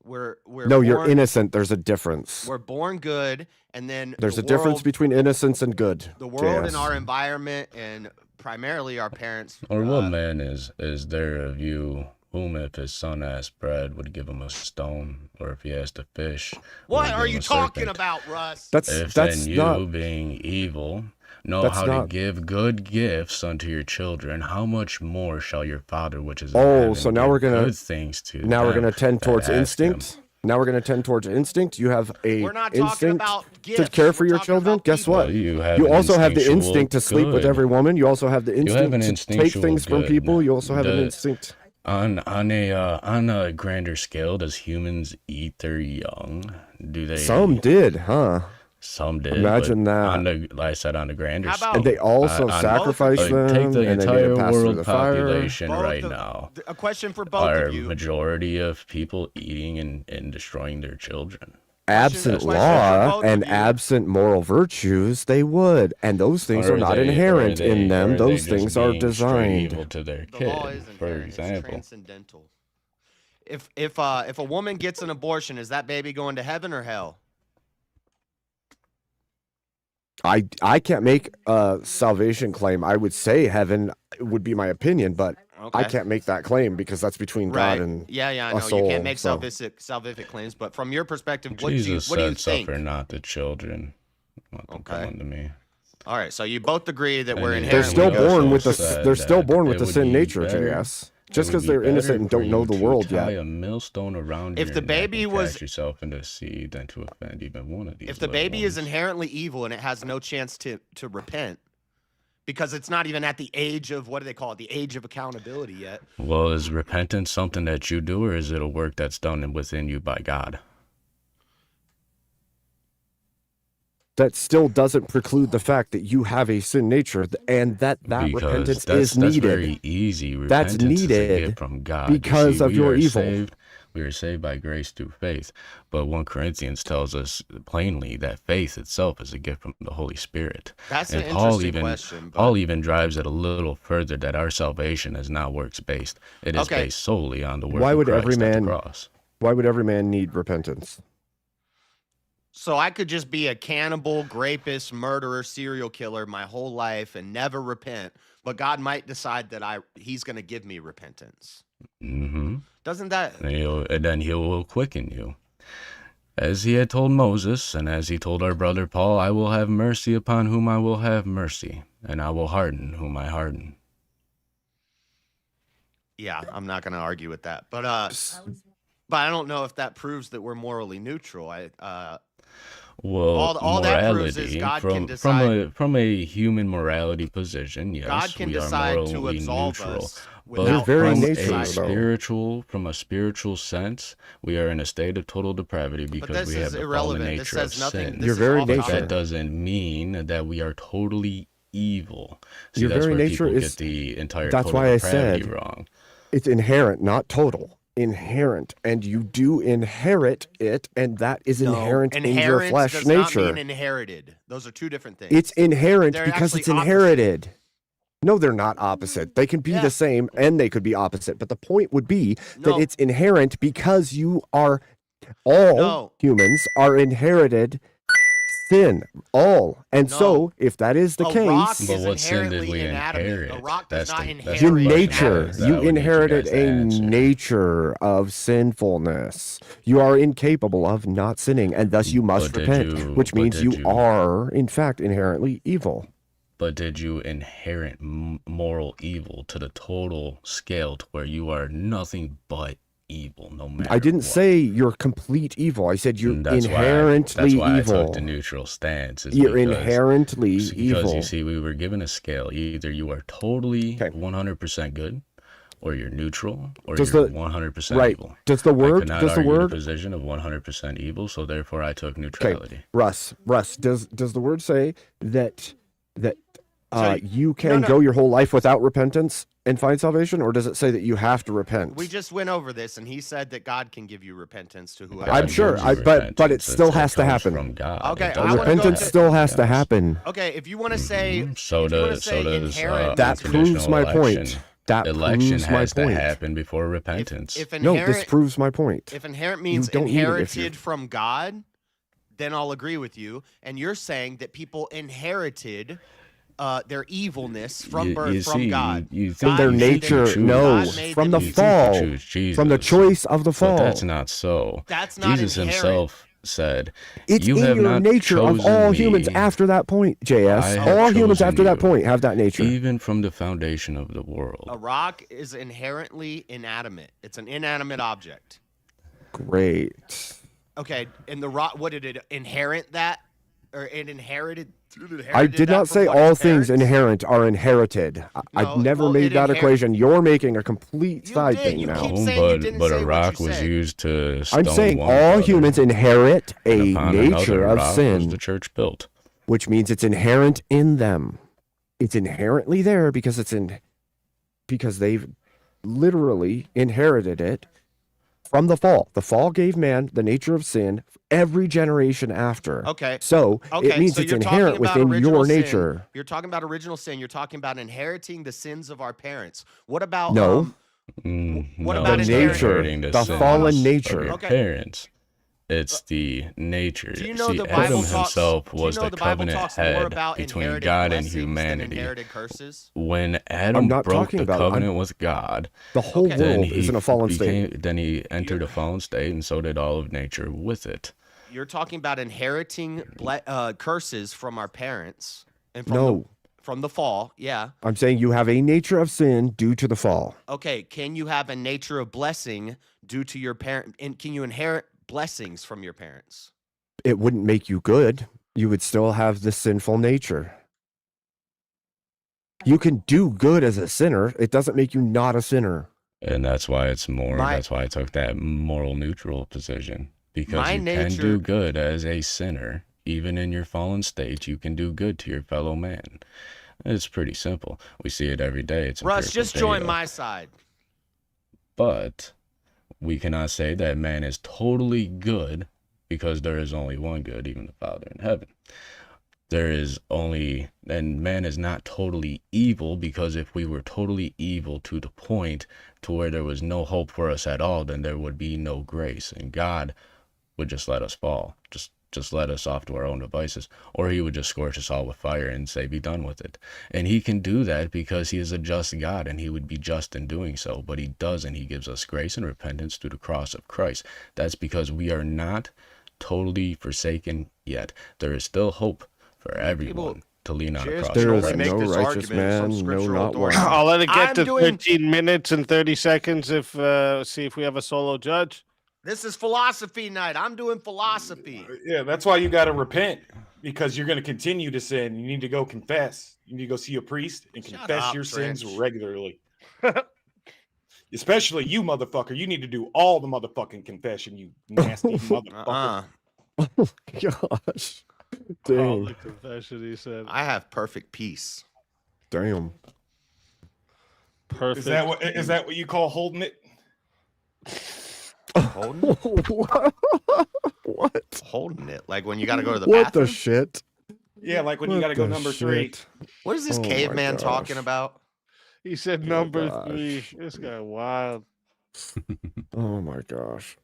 We're
you're innocent. There's a difference.
We're born good, and then
there's a difference between innocence and good.
The world and our environment, and primarily our parents.
Or what man is there of you whom if his son asked bread would give him a stone, or if he asked a fish,
What
would
are
give him
you
a
talking
serpent.
about, Russ?
If then you, being evil, know
That's
how
not-
to give good gifts unto your children, how much more shall your Father which is in
Oh,
heaven
so now
give
we're gonna
good things to
now we're
them
gonna tend
that
towards
ask him.
instinct. Now we're gonna tend towards instinct. You have a
We're not talking
instinct
about
to
gifts.
care for
We're
your
talking
children.
about
Guess
people.
what?
Well, you have
You
an
also have the
instinctual
instinct to sleep with
good.
every woman. You also have the
You have
instinct
an
to take
instinctual
things from
good.
people. You also have an
The-
instinct.
On a grander scale, does humans eat their young? Do they?
Some did, huh?
Some did.
Imagine
but
that.
On the, like I said, on the grander
How
scale.
about-
And they also sacrifice them,
Take the
and they made it
entire
pass through
world
the fire.
population
Both
right
of-
now.
A question for both
Are
of you.
majority of people eating and destroying their children?
Absent
question for
law
both
and
of you.
absent moral virtues, they would. And those things
Or
are not
they-
inherent
or
in
they-
them.
or they
Those
just
things are
being straight
designed.
evil to their
The
kid,
law is
for
inherent. It's
example.
transcendental. If a woman gets an abortion, is that baby going to heaven or hell?
I can't make a salvation claim. I would say heaven would be my opinion, but I
Okay.
can't make that claim because that's between
Right.
God and
Yeah, I
a
know.
soul.
You can't make
so.
salvific claims, but from your perspective, what
Jesus
do you
said,
think?
"Suffer not the children, let them come
Okay.
unto me."
All right, so you both agree that
And
we're
he
They're
inherently
still
also
born with the
said
they're still
that
born with
it
the
would
sin
be
nature,
better-
JS.
it
Just
would
because
be
they're
better
innocent and
for
don't know
you
the
to
world
tie
yet.
a millstone around
If
your
the
neck
baby
and
was-
cast yourself into the sea than to offend even one of these.
If the
little
baby is
ones.
inherently evil and it has no chance to repent, because it's not even at the age of, what do they call it, the age of accountability yet.
Well, is repentance something that you do, or is it a work that's done within you by God?
That still doesn't preclude the fact that you have a sin nature and that
Because
repentance
that's,
is
that's
needed.
very easy.
That's
Repentance is a
needed
gift from God. You
because
see,
of
we
your
are
evil.
Saved, we are saved by grace through faith. But 1 Corinthians tells us plainly that faith itself is a gift from the Holy Spirit.
That's
and
an
Paul
interesting
even,
question, but-
Paul even drives it a little further that our salvation is not works-based. It is
Okay.
based solely on the work
Why
of
would
Christ
every
at the
man
cross.
why would every man need repentance?
So I could just be a cannibal, rapist, murderer, serial killer my whole life and never repent, but God might decide that he's going to give me repentance.
Mm-hmm.
Doesn't that...
And then he will quicken you. As he had told Moses, and as he told our brother Paul, I will have mercy upon whom I will have mercy, and I will harden whom I harden.
Yeah, I'm not going to argue with that. But I don't know if that proves that we're morally neutral.
Well,
all that proves is
morality,
God can
from
decide.
from a human morality position, yes,
God can
we are
decide to
morally
absolve
neutral.
us
But
without
very
from
nature,
a
though.
from a spiritual sense, we are in a state of total depravity because
this
we have
is
the
irrelevant.
fallen
This
nature of
says nothing.
sin.
This
Your
is
very
off
nature.
topic.
That doesn't mean that we are totally evil. See,
Your
that's
very
where
nature
people
is-
get the entire
that's
total
why I
depravity
said-
wrong.
It's inherent, not total. Inherent, and you do inherit it, and that is inherent in your
Inherent
flesh
does
nature.
not mean inherited. Those are two different things.
It's inherent
They're
because
actually
it's inherited. No, they're not opposite. They can be the same and they could be opposite. But the point would be that
No.
it's inherent because you are all humans are inherited sin. All. And so if that is the case,
But what sin did we inherit? That's the
your
question.
nature,
Is that
you
what we need
inherited
guys to
a
answer?
nature of sinfulness. You are incapable of not sinning, and thus you must
But did
repent,
you-
which
but
means
did
you
you-
are, in fact, inherently evil.
But did you inherit moral evil to the total scale to where you are nothing but evil, no matter
I didn't
what?
say you're complete evil. I said you're
And that's
inherently
why I
evil.
took the neutral stance. Is
You're
because
inherently
you
evil.
see, we were given a scale. Either you are totally 100% good, or you're neutral, or
Does
you're
the-
100%
right.
evil.
Does the
I
word-
could not
does the
argue
word-
position of 100% evil, so therefore I took
Okay,
neutrality.
Russ, does the word say that
So
you can go your whole life without repentance and find salvation, or does it say that you have to repent?
We just went over this, and he said that God can give you repentance to whoever.
I'm sure, but it still has to happen.
From God.
Okay,
It
I
doesn't
wanna go
Repentance
to-
still has to happen.
Okay, if you want to say,
So
if you wanna
does
say inherent,
That proves
traditional
my point.
election.
That
Election
proves my
has to
point.
happen before repentance.
if
No,
inherent,
this proves my point.
if inherent means
don't need it if
inherited from God, then I'll agree with you. And you're saying that people inherited their evilness from
You
birth, from
see,
God.
you
From
think
their
you think you
nature,
choose-
no.
God made
From the
them
you think you
fall.
choose
From the
Jesus,
choice of the fall.
But that's not so.
That's not
Jesus
inherent.
himself said,
It's
"You
in
have
your
not
nature of
chosen
all
me.
humans after that point, JS.
I have
All humans
chosen
after that
you,
point have that nature.
even from the foundation of the world."
A rock is inherently inanimate. It's an inanimate object.
Great.
Okay, and the rock, what did it inherit that? Or it inherited?
I did not say all things inherent are inherited. I've never made that equation. You're making a complete side thing now.
But a rock was used to stone
I'm saying
one
all
brother,
humans inherit
and
a
upon
nature
another
of
rock was
sin,
the church built.
which means it's inherent in them. It's inherently there because because they've literally inherited it from the fall. The fall gave man the nature of sin every generation after.
Okay.
So it means
so
it's
you're
inherent
talking about
within
original
your
sin.
nature.
You're talking about original sin. You're talking about inheriting the sins of our parents. What about
No.
what
No,
about
it's not
nature,
inheriting
the
sins
fallen
of
nature.
your
Okay.
parents. It's the nature.
Do you know
See,
the Bible
Adam
talks-
himself
do you
was
know
the
Bible
covenant
talks more
head
about
between
inherited
God and
blessings than
humanity.
inherited curses?
When
I'm
Adam
not
broke
talking
the
about it.
covenant with God,
The whole
then
world is in a fallen state.
Then he entered a fallen state, and so did all of nature with it.
You're talking about inheriting curses from our parents and
No.
from the fall. Yeah.
I'm saying you have a nature of sin due to the fall.
Okay. Can you have a nature of blessing due to your parent? And can you inherit blessings from your parents?
It wouldn't make you good. You would still have the sinful nature. You can do good as a sinner. It doesn't make you not a sinner.
And that's why it's more.
My-
That's why I took that moral neutral position, because
My
you can
nature-
do good as a sinner, even in your fallen state. You can do good to your fellow man. It's pretty simple. We see it every day. It's
Russ,
empirical
just join
data.
my side.
But we cannot say that man is totally good, because there is only one good, even the Father in heaven. And man is not totally evil, because if we were totally evil to the point to where there was no hope for us at all, then there would be no grace, and God would just let us fall, just let us off to our own devices, or he would just scorch us all with fire and say, be done with it. And he can do that because he is a just God, and he would be just in doing so, but he doesn't. He gives us grace and repentance through the cross of Christ. That's because we are not totally forsaken yet. There is still hope for everyone to lean on the cross
There
of
is
Christ.
no righteous man, no, not one.
I'll let it get
I'm
to
doing-
13 minutes and 30 seconds if see if we have a solo judge.
This is philosophy night. I'm doing philosophy.
Yeah, that's why you got to repent, because you're going to continue to sin. You need to go confess. You need to go see a priest and confess
up,
your sins
Trench.
regularly. Especially you, motherfucker. You need to do all the motherfucking confession, you nasty motherfucker.
Gosh.
All
Dang.
the confession he said.
I have perfect peace.
Damn.
Perfect.
Is that what you call holding it?
Holding it?
What?
Holding it. Like when you got to go to the
What
bathroom?
the shit?
Yeah, like when you
What
got to go
the
number 3.
shit?
What is this
Oh my
caveman talking
gosh.
about?
He said
Oh
number
gosh.
3. This guy wild.
Oh my gosh.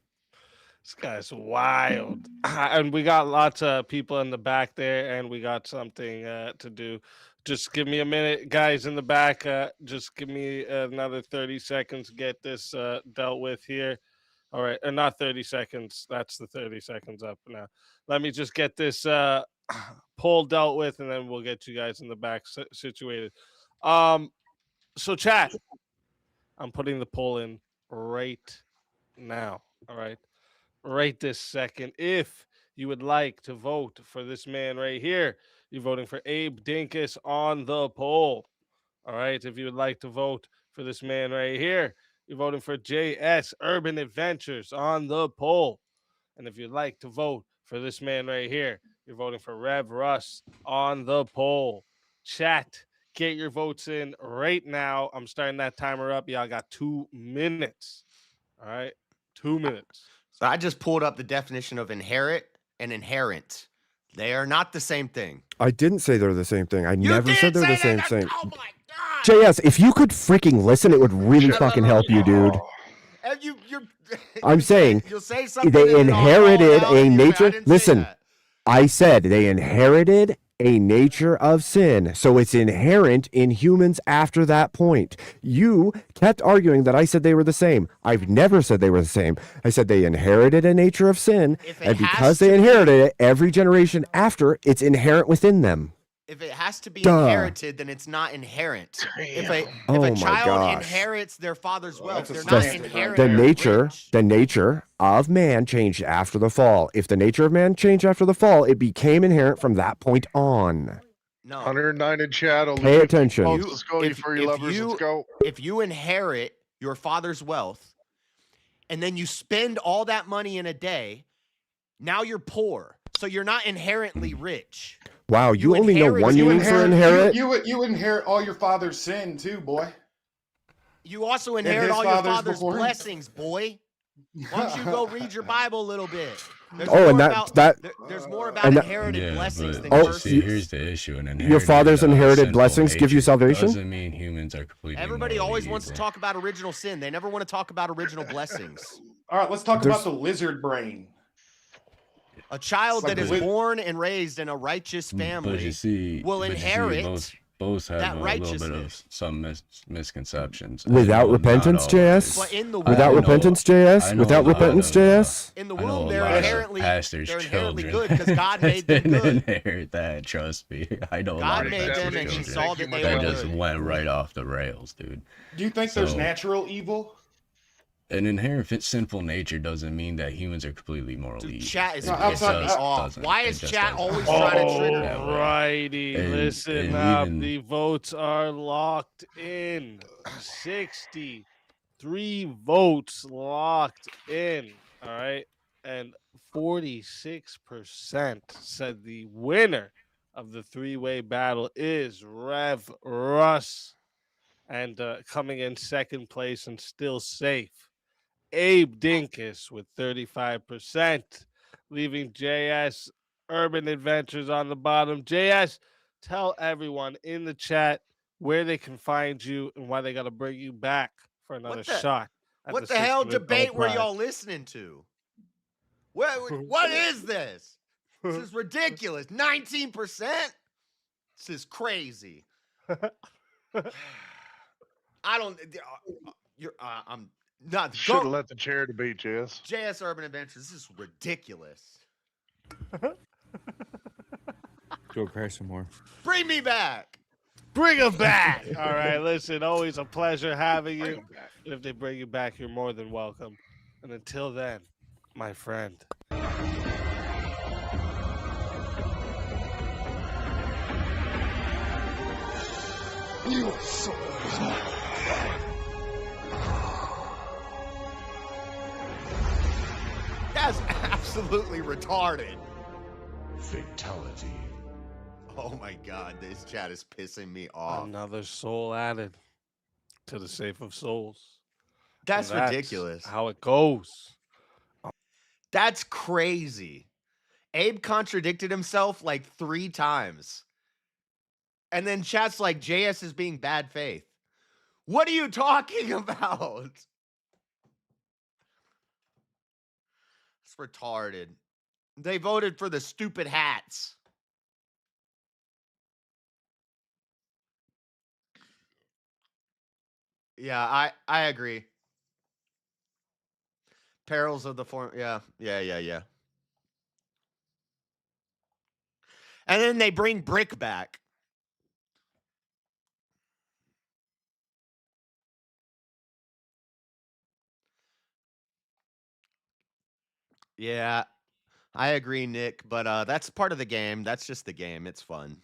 This guy's wild. And we got lots of people in the back there, and we got something to do. Just give me a minute, guys in the back. Just give me another 30 seconds to get this dealt with here. All right, not 30 seconds. That's the 30 seconds up now. Let me just get this poll dealt with, and then we'll get you guys in the back situated. So chat, I'm putting the poll in right now. All right, right this second. If you would like to vote for this man right here, you're voting for Abe Dinkus on the poll. All right, if you would like to vote for this man right here, you're voting for jsurbanadventures on the poll. And if you'd like to vote for this man right here, you're voting for Rev Russ on the poll. Chat, get your votes in right now. I'm starting that timer up. Y'all got 2 minutes. All right, 2 minutes.
So I just pulled up the definition of inherit and inherent. They are not the same thing.
I didn't say they're the same thing. I
You
never
did
said they're
say
the same
that.
thing.
Oh my god!
JS, if you could freaking listen, it would really fucking help you, dude.
And you're
I'm saying
you'll say something.
they
and then I'll call it
inherited
out
a
and you'll say, "I
nature.
didn't say
Listen,
that."
I said they inherited a nature of sin. So it's inherent in humans after that point. You kept arguing that I said they were the same. I've never said they were the same. I said they inherited a nature of sin, and because they inherited it, every generation after, it's inherent within them.
If it has to be
Duh.
inherited, then it's not inherent. If a
Oh my
child
gosh.
inherits their father's wealth, they're
The,
not
the
inherently
nature, the nature of man changed after the fall. If the nature of man changed after the fall, it became inherent from that point on.
No.
109 in chat. Only
Pay
50
attention.
votes. Let's go, you furry lovers. Let's go.
If you inherit your father's wealth, and then you spend all that money in a day, now you're poor. So you're not inherently rich.
Wow, you only know one meaning for inherit?
You inherit all your father's sin too, boy.
You also
And
inherit
his
all your
father's
father's
before him.
blessings, boy. Why don't you go read your Bible a little bit? There's
Oh, and
more
that-
about- there's more about
and that-
inherited blessings than
But
curses.
see, here's the issue. An
Your father's inherited
sinful
blessings give you
nature
salvation?
Doesn't mean humans are completely.
Everybody
morally
always wants to
evil.
talk about original sin. They never want to talk about original blessings.
All right, let's talk
There's-
about the lizard brain.
A child
It's like
that is
the-
born and raised in a righteous
But
family
you see,
will inherit
both have
that
a little bit of
righteousness.
some misconceptions.
Without
I know
repentance,
not
JS?
But in the
Without
womb-
repentance,
I
JS?
know
Without
a lot
repentance,
of,
JS?
In the
I know
womb,
a
they're
lot of
inherently
pastors'
good
children
because God made them
didn't
good.
inherit that. Trust me, I know a
God
lot of
made
pastors'
them, and He
children
saw that they
that
were
just
good.
went right off the rails, dude.
Do you think there's
So-
natural evil?
An inherent sinful nature doesn't mean that humans are completely morally evil.
Chat is
It
pissing me
just
off.
doesn't.
Why
It
is
just
chat
doesn't.
always trying to trigger
that way.
Alrighty,
And-
listen
and
up.
even-
The votes are locked in. 63 votes locked in. All right. And 46% said the winner of the three-way battle is Rev Russ. And coming in second place and still safe, Abe Dinkus with 35%, leaving JS Urban Adventures on the bottom. JS, tell everyone in the chat where they can find you and why they got to bring you back for another shot. At
What the hell
$600
debate were
prize.
y'all listening to? What is this? This is ridiculous. 19%? This is crazy. I don't. You're. I'm not.
Should have let the chair debate, JS.
JS Urban Adventures. This is ridiculous.
Go crash some more.
Bring me back.
Bring him back. All right, listen, always a pleasure having you. And if they bring you back, you're more than welcome. And until then, my friend.
You so
That's absolutely retarded.
Fatality.
Oh my god, this chat is pissing me off.
Another soul added to the safe of souls.
That's
And
ridiculous.
How it goes.
That's crazy. Abe contradicted himself like 3 times. And then chat's like, JS is being bad faith. What are you talking about? It's retarded. They voted for the stupid hats. Yeah, I agree. Perils of the form. Yeah. And then they bring Brick back. Yeah, I agree, Nick. But that's part of the game. That's just the game. It's fun.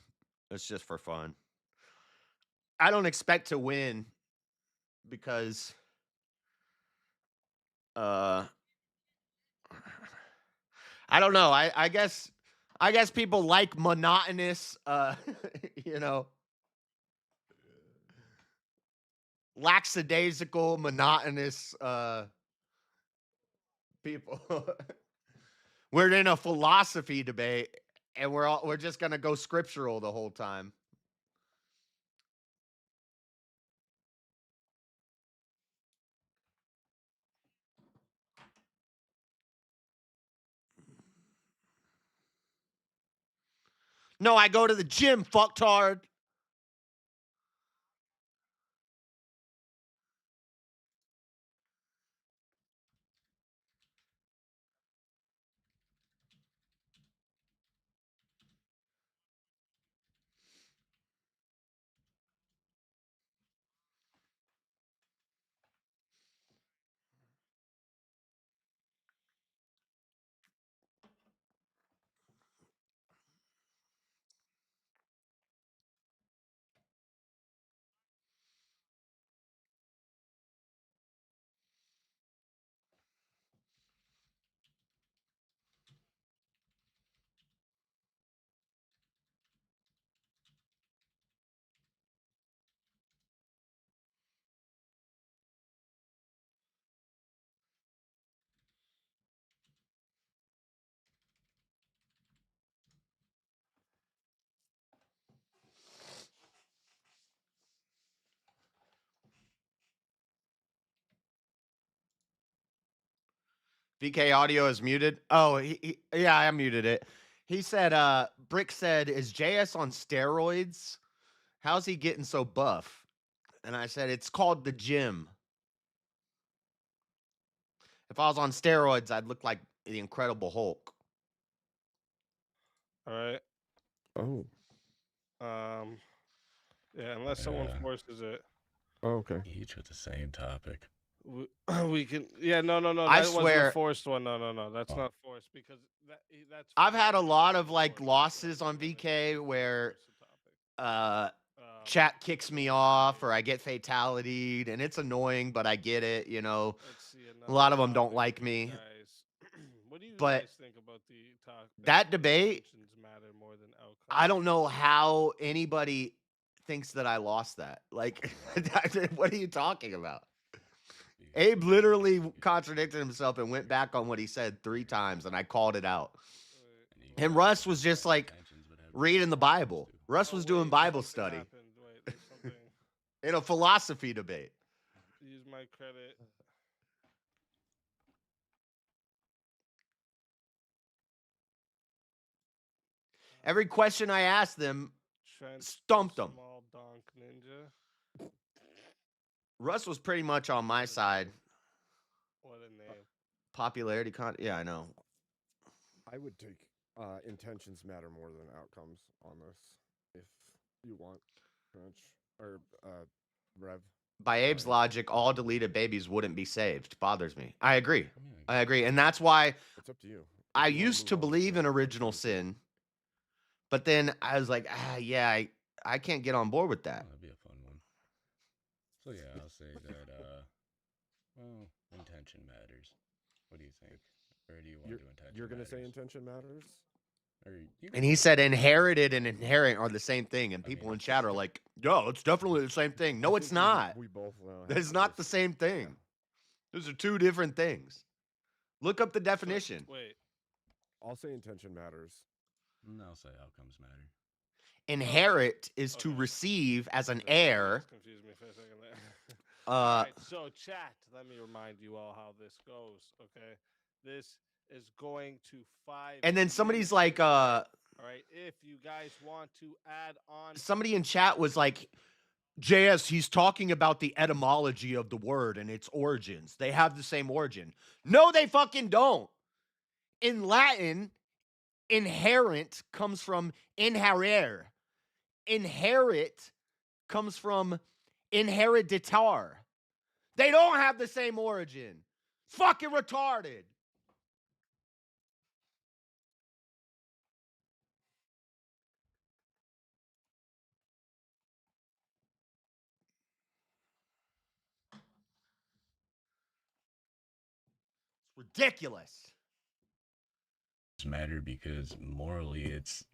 It's just for fun. I don't expect to win because I don't know. I guess people like monotonous you know, lackadaisical, monotonous people. We're in a philosophy debate and we're just going to go scriptural the whole time. No, I go to the gym, fucktard. VK audio is muted. Oh, yeah, I muted it. He said, Brick said, is JS on steroids? How's he getting so buff? And I said, it's called the gym. If I was on steroids, I'd look like the Incredible Hulk.
All right.
Oh.
Yeah, unless someone forces it.
Oh, okay.
Each with the same topic.
We can. Yeah, no.
I
That wasn't
swear-
a forced one. No. That's not forced because that's.
I've had a lot of like losses on VK where chat kicks me off or I get fatality'd, and it's annoying, but I get it, you know. A lot of them don't like me.
What do you
But
guys think about the talk?
that debate,
intentions matter more than outcomes?
I don't know how anybody thinks that I lost that. Like, what are you talking about? Abe literally contradicted himself and went back on what he said 3 times, and I called it out. And Russ was just like reading the Bible. Russ was doing Bible study in a philosophy debate.
Use my credit.
Every question I asked them, stumped them.
Small donk ninja.
Russ was pretty much on my side.
What a name.
Popularity yeah, I know.
I would take intentions matter more than outcomes on this, if you want, Crunch or Rev.
By Abe's logic, all deleted babies wouldn't be saved. Bothers me. I agree. I agree. And that's why
It's up to you.
I used to believe in original sin, but then I was like, yeah, I can't get on board with that.
That'd be a fun one. So yeah, I'll say that well, intention matters. What do you think? Or do you want to do intention?
You're gonna say intention matters?
And he said inherited and inherent are the same thing. And people in chat are like, yo, it's definitely the same thing. No, it's not.
We both
It's not the same thing. Those are 2 different things. Look up the definition.
Wait.
I'll say intention matters.
And I'll say outcomes matter.
Inherit is to receive as an heir.
Confused me for a second there. All right, so chat, let me remind you all how this goes, okay? This is going to 5.
And then somebody's like,
all right, if you guys want to add on.
Somebody in chat was like, JS, he's talking about the etymology of the word and its origins. They have the same origin. No, they fucking don't. In Latin, inherent comes from inherere. Inherit comes from inhereditar. They don't have the same origin. Fucking retarded. Ridiculous.
Matter because morally it's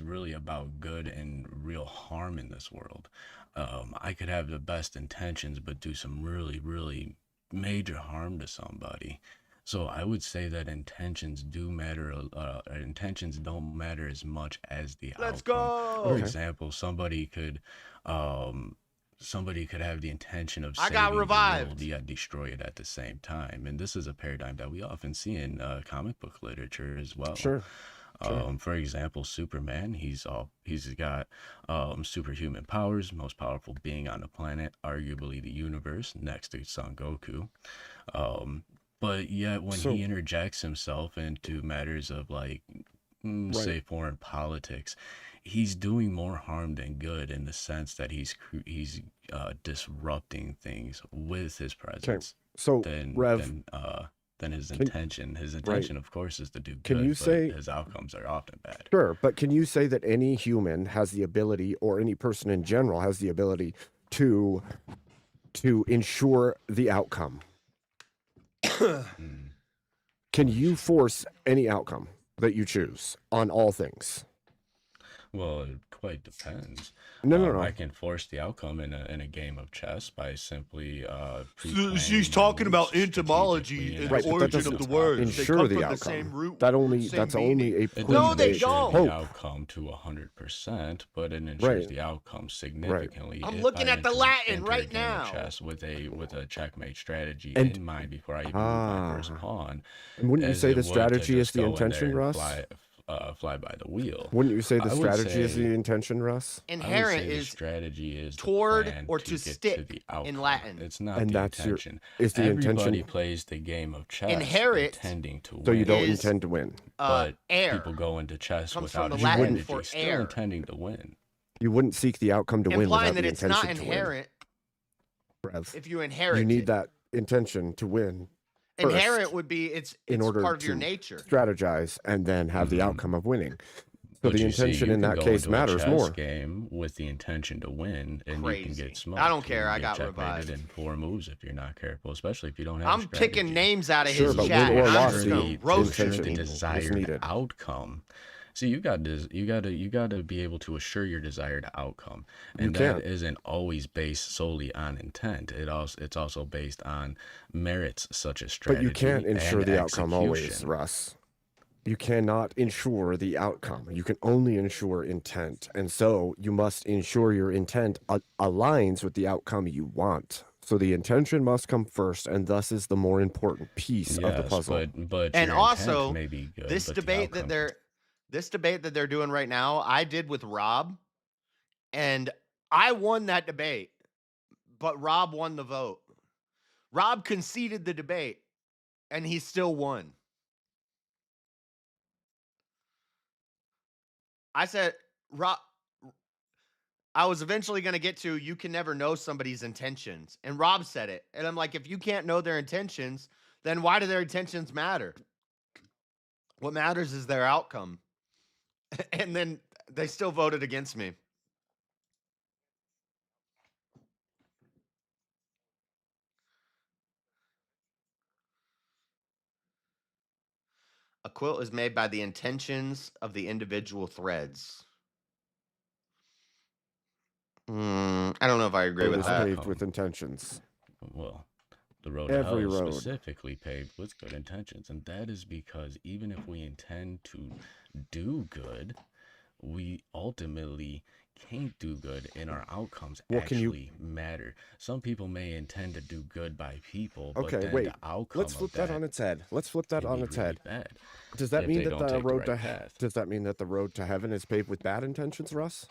really about good and real harm in this world. I could have the best intentions but do some really major harm to somebody. So I would say that intentions do matter. Intentions don't matter as much as the
Let's
outcome.
go.
For example, somebody could have the intention of
I
saving
got
the
revived.
world, yet destroy it at the same time. And this is a paradigm that we often see in comic book literature as well.
Sure.
For example, Superman, he's got superhuman powers, most powerful being on the planet, arguably the universe, next to Son Goku. But yet when he interjects himself into matters of like say foreign politics, he's doing more harm than good in the sense that he's disrupting things with his presence.
So, Rev,
than his intention. His intention, of course, is to do good.
Can you say
his outcomes are often bad?
Sure, but can you say that any human has the ability, or any person in general has the ability to ensure the outcome? Can you force any outcome that you choose on all things?
Well, it quite depends.
No.
I can force the outcome in a game of chess by simply
She's talking about etymology and the origin of the word.
Ensure the outcome. That's only a
it
No, they
ensure
don't.
the outcome to 100%, but it ensures the outcome significantly.
I'm
if
looking
I
at the
enter
Latin
a
right
game of
now.
chess with a checkmate strategy
And-
in mind before I even move my first pawn.
And wouldn't you
as
say
it
the
would to
strategy is
just
the
go in there
intention,
and
Russ?
fly by the wheel.
Wouldn't you say the
I would
strategy is
say-
the intention, Russ?
I would
Inherent
say the
is
strategy is the
toward
plan
or to
get
stick
the
in
outcome.
Latin.
It's not
And
the
that's your-
intention.
is the
Everybody
intention-
plays the game of chess
Inherit,
intending to win.
So you don't
is,
intend to win.
But
air.
people go into chess
Comes
without
from the
a
Latin
strategy,
for
still
air.
intending to win.
You wouldn't seek the outcome to win
Implying
without
that
the
it's not
intention to win.
inherent
Rev.
if you inherit
You need
it.
that intention to win. First,
Inherent would be it's
in order
part of
to
your nature.
strategize and then have the outcome of winning. So
But
the
you see,
intention
you
in
can
that
go
case
into a
matters
chess
more.
game with the intention to win, and you can
Crazy.
get smoked.
I don't care,
You
I
can
got
get checkmated
revived.
in 4 moves if you're not careful, especially if you don't have.
I'm
a
picking
strategy.
names out of
Sure,
his
but
chat.
win or
and I'm
loss,
just
the
gonna roast
intention
the
him.
is
desired
needed.
outcome. See, you got to be able to assure your desired outcome,
You
and that
can't.
isn't always based solely on intent. It's also based on merits such as
But
strategy.
you can't ensure
and
the outcome always,
execution.
Russ. You cannot ensure the outcome. You can only ensure intent. And so you must ensure your intent aligns with the outcome you want. So the intention must come first, and thus is the more important piece of the
Yes,
puzzle.
but
And
your
also,
intent may be good,
this
but the
debate that
outcome-
they're doing right now, I did with Rob, and I won that debate, but Rob won the vote. Rob conceded the debate, and he still won. I said, Rob, I was eventually going to get to, you can never know somebody's intentions. And Rob said it. And I'm like, if you can't know their intentions, then why do their intentions matter? What matters is their outcome. And then they still voted against me. A quilt is made by the intentions of the individual threads. I don't know if I agree
It
with
is
that.
paved with intentions.
Well, the road to
Every
hell is
road.
specifically paved with good intentions, and that is because even if we intend to do good, we ultimately can't do good, and our outcomes
Well, can you-
actually matter. Some people may intend to do good by people, but
Okay,
then
wait.
the outcome
Let's
of
flip that on its head. Let's flip that
can
on
be
its
really
head.
bad
Does that
if
mean
they
that
don't
the
take the
road
right
to
path.
does that mean that the road to heaven is paved with bad intentions, Russ?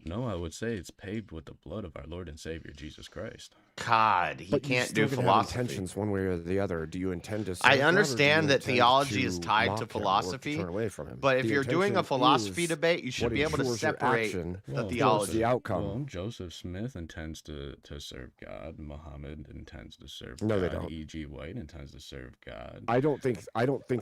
No, I would say it's paved with the blood of our Lord and Savior Jesus Christ.
God, he
But you
can't
still
do
can have
philosophy.
intentions one way or the other. Do you intend to? serve
I
God, or do
understand
you
that
intend
theology is
to
tied
mock
to
him or to
philosophy,
turn away from him?
but if
The
you're doing a
intention
philosophy
is
debate, you should
what
be able to
ensures your
separate
action
the
towards
theology.
the outcome.
Well, Joseph Smith intends to serve God. Muhammad intends to serve
No,
God.
they don't.
E.G. White intends to serve God.
I don't think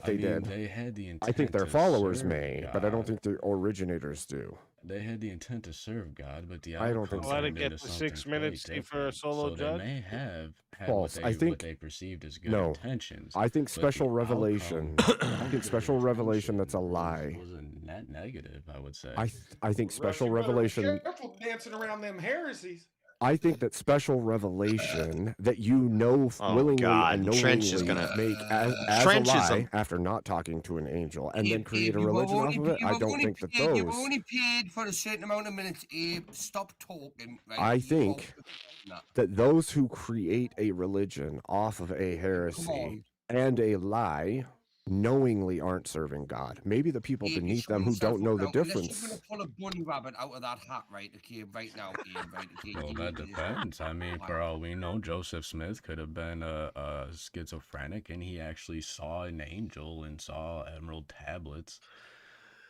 they
mean,
did.
They had the intent
I think their
to
followers
serve
may, but I don't
God.
think the originators do.
They had the intent to serve God, but the
I don't
outcome
think
Let
so.
it
turned
get
into
to
something
6 minutes
quite
for a
different.
solo
So
judge.
they may have had
False. I think
what they perceived as good
no.
intentions.
I think
but the
special revelation. I think special revelation. That's a lie.
was a net negative, I would say.
I think
Russ,
special
you better be
revelation.
careful dancing around them heresies.
I think that special revelation that you know
Oh,
willingly
God,
and
Trench
knowingly
is gonna-
make as
Trench
a
is
lie
a-
after not talking to an angel and then
Abe,
create a
you've
religion off
only-
of it. I
you've
don't
only
think that
paid- You've
those.
only paid for a certain amount of minutes, Abe. Stop talking. Right?
I
You
think
talk- No.
that those who create a religion off of a heresy and a lie knowingly aren't serving God. Maybe the people
Abe,
beneath
you're
them who
showing
don't know the
yourself up now. Unless you're
difference.
gonna pull a bunny rabbit out of that hat, right? Okay, right now, Abe, right? Okay,
Well,
you
that
need to just-
depends. I mean, for all we know, Joseph Smith could have been a schizophrenic, and he actually saw an angel and saw emerald tablets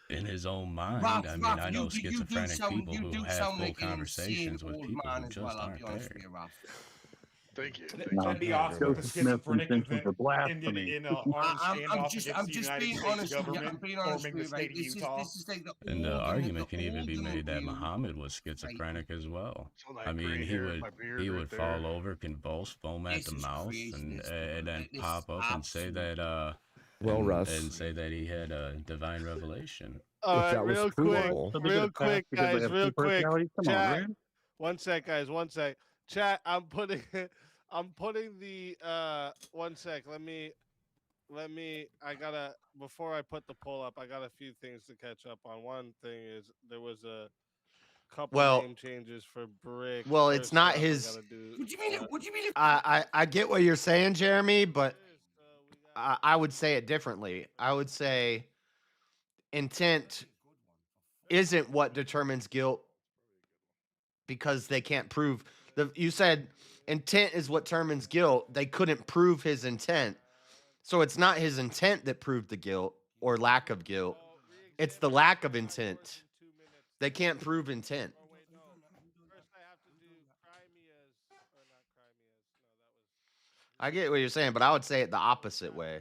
in his own mind. I mean, I know schizophrenic people who have full
like an
conversations
insane
with
old
people
man
who
as
just
well, I'll
aren't
be honest
there.
with you, Ralph.
Thank you.
That'd be awesome if a schizophrenic ended in an armed standoff
I'm just being honest with you. I'm being honest
forming
with
the
you, right?
state of Utah.
This is like the
And the
old
argument can even be
old
made that
view.
Muhammad was schizophrenic as well.
So that
I mean,
gray
he
hair in
would
my beard
he
right
would
there.
fall over, convulse, foam at
This
the
is
mouth,
craziness,
and then
This
pop
is
up and say
absolute-
that
Well, Russ,
and say that he had a divine revelation.
All
if
right,
that was
real
provable,
quick, guys, real quick.
Come on,
Chat.
man.
One sec, guys. One sec. Chat. I'm putting the one sec. Let me. I gotta before I put the poll up. I got a few things to catch up on. One thing is there was a couple name changes for Brick.
Well, it's
First
not
off, I
his.
gotta do,
What do you mean? What do you mean?
I get what you're saying, Jeremy, but I would say it differently. I would say intent isn't what determines guilt because they can't prove you said intent is what determines guilt. They couldn't prove his intent. So it's not his intent that proved the guilt or lack of guilt. It's the lack of intent. They can't prove intent. I get what you're saying, but I would say it the opposite way.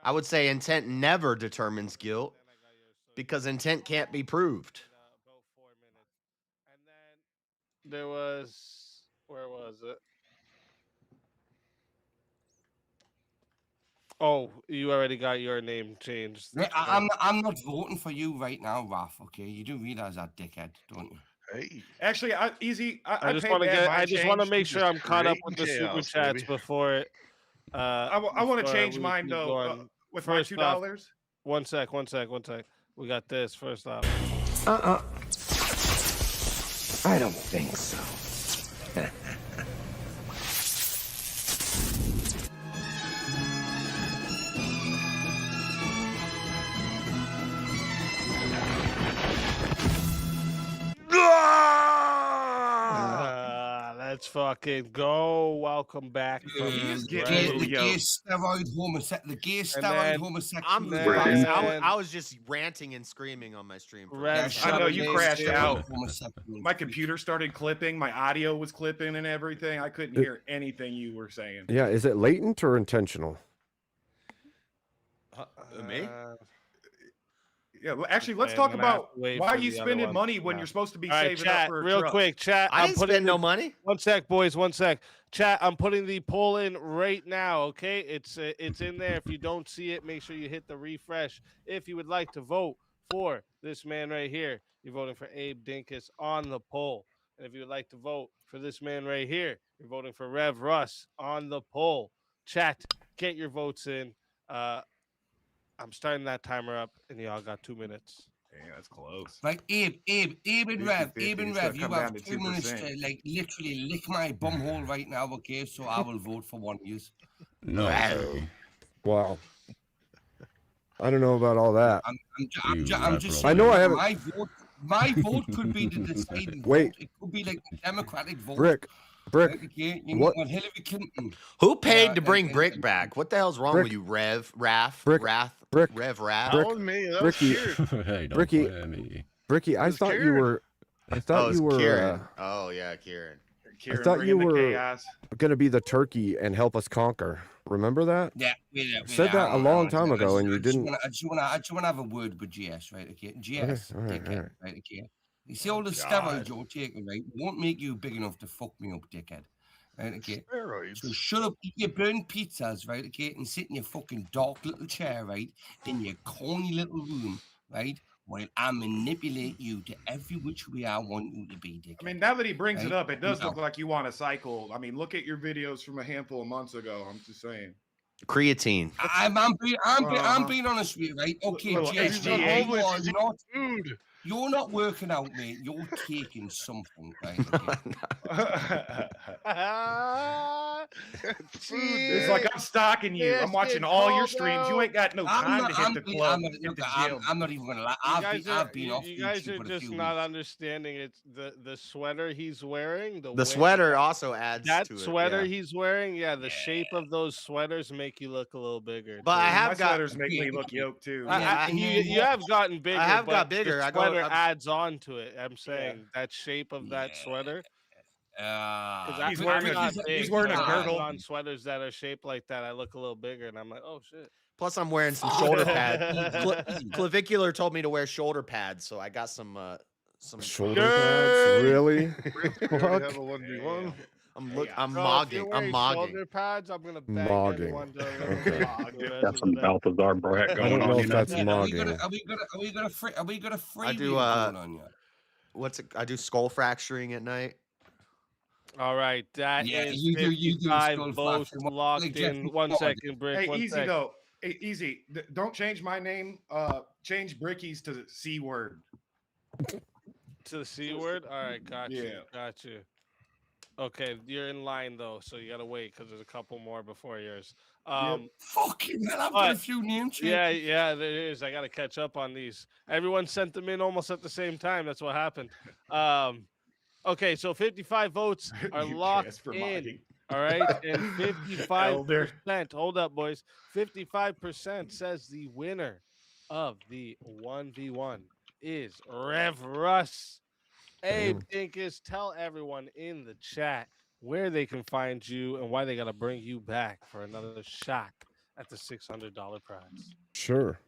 I would say intent never determines guilt because intent can't be proved.
There was where was it? Oh, you already got your name changed.
I'm not voting for you right now, Ralph. Okay, you do realize that, dickhead, don't you?
Hey.
Actually, easy.
I just want to get. I just want to make sure I'm caught up with the super
chaos,
chats
baby.
before it.
I want to
before
change
we
mine
keep
though.
going.
With my
First off-
$2.
One sec. We got this first off.
I don't think so.
Let's fucking go. Welcome back. From
He's
break.
getting
The
Yo.
gay steroid homosexual. The gay
then
steroid homosexual.
I'm
Man.
guys,
Man.
I was just ranting and screaming on my stream. For
Red
this.
I know you
Amazing.
crashed out.
Homosexual.
My computer started clipping. My audio was clipping and everything. I couldn't hear anything you were saying.
yeah, is it latent or intentional?
Me?
Yeah, well, actually, let's
Man,
talk
I'm gonna have
about
to wait
why
for
are you
the other
spending
one.
money when
Yeah.
you're supposed to be
All right,
saving
chat.
up for a
Real
truck?
quick, chat.
I
I'm
didn't
putting
spend no money.
One sec, boys. One sec. Chat. I'm putting the poll in right now. Okay, it's in there. If you don't see it, make sure you hit the refresh. If you would like to vote for this man right here, you're voting for Abe Dinkus on the poll. And if you would like to vote for this man right here, you're voting for Rev Russ on the poll. Chat. Get your votes in. I'm starting that timer up, and y'all got 2 minutes.
Yeah, that's close.
Right, Abe and Rev,
50-50,
you
come
have
down to
2 minutes
2%.
to like literally lick my bumhole right now, okay? So I will vote for one of you.
No, Turkey.
Wow. I don't know about all that.
I'm just
I know I haven't.
My vote could be the deciding
Wait.
vote. It could be like the Democratic vote.
Brick.
Right, okay? You know
What?
what Hillary Clinton.
Who paid to
and-
bring
and-
Brick back? What the hell's wrong
Brick.
with you, Rev Raff?
Brick.
That was me. That was
Bricky.
Kieran.
Hey, don't
Ricky.
play at me.
Bricky, I
It's
thought you
Kieran.
were. I
Oh,
thought
it's
you were
Kieran. Oh yeah, Kieran.
Kieran
thought you
bringing the
were-
chaos.
going to be the turkey and help us conquer. Remember that?
Yeah,
Said that a long time ago, and you didn't.
I just want to have a word with GS, right? Okay, GS,
all right,
dickhead,
all right.
right? Okay. You see all the steroids you're taking, right? Won't make you big enough to fuck me up, dickhead. Right? Okay.
Steroids.
So shut up, eat your burnt pizzas, right? Okay, and sit in your fucking dark little chair, right, in your corny little room, right, while I manipulate you to every which way I want you to be, dickhead.
I mean, now that he brings it
Right?
up, it does
No.
look like you want to cycle. I mean, look at your videos from a handful of months ago. I'm just saying.
Creatine.
I'm being honest with you, right? Okay,
Little
Jess,
HGH.
you are
He's
not.
Dude.
You're not working out, mate. You're taking something, right? Okay?
It's like I'm stalking you. I'm watching all your streams. You ain't got no time to hit the club, hit the gym.
I'm not even gonna lie. I've been off
you guys
YouTube
are
for a
just
few
not
weeks.
understanding. It's the sweater he's wearing.
The sweater also adds
that
to it.
sweater
yeah.
he's wearing. Yeah, the shape of those sweaters make you look a little bigger.
But I
too.
have
My
got
sweaters make me look yoked too.
You have gotten bigger.
I have got
but
bigger.
The
I go.
sweater
I'm-
adds on to it. I'm saying that shape of that sweater.
He's wearing a girdle
on sweaters that are shaped like that. I look a little bigger, and I'm like, oh shit.
Plus, I'm wearing some shoulder pads. Clavicular told me to wear shoulder pads, so I got some
shoulder pads. Really?
We already have a 1v1.
I'm
So if
mogging.
you're
I'm
wearing
mogging.
Shoulder pads. I'm gonna beg
Mogging.
everyone to
Okay.
Got some Balthazar brat
I
going
don't
on.
know
You
if
know?
that's
Are we
mogging.
gonna free?
I do. I do skull fracturing at night.
All right, that
Yeah,
is
you do
55
skull
votes
fracture.
locked
Like
in.
Jeffrey
1
Ford.
second, Brick.
Hey,
1
easy
second.
though. Hey, easy. Don't change my name. Change Bricky's to the C word.
To the C word. All right, got you.
Yeah.
Got you. Okay, you're in line though, so you gotta wait because there's a couple more before yours.
Fucking hell, I've got a few names.
Yeah, there is. I gotta catch up on these. Everyone sent them in almost at the same time. That's what happened. Okay, so 55 votes are
You
locked
guys for
in.
mogging.
All right, and 55%. Hold up, boys. 55% says the winner of the 1v1 is Rev Russ. Abe Dinkus, tell everyone in the chat where they can find you and why they got to bring you back for another shot at the $600 prize.
Sure.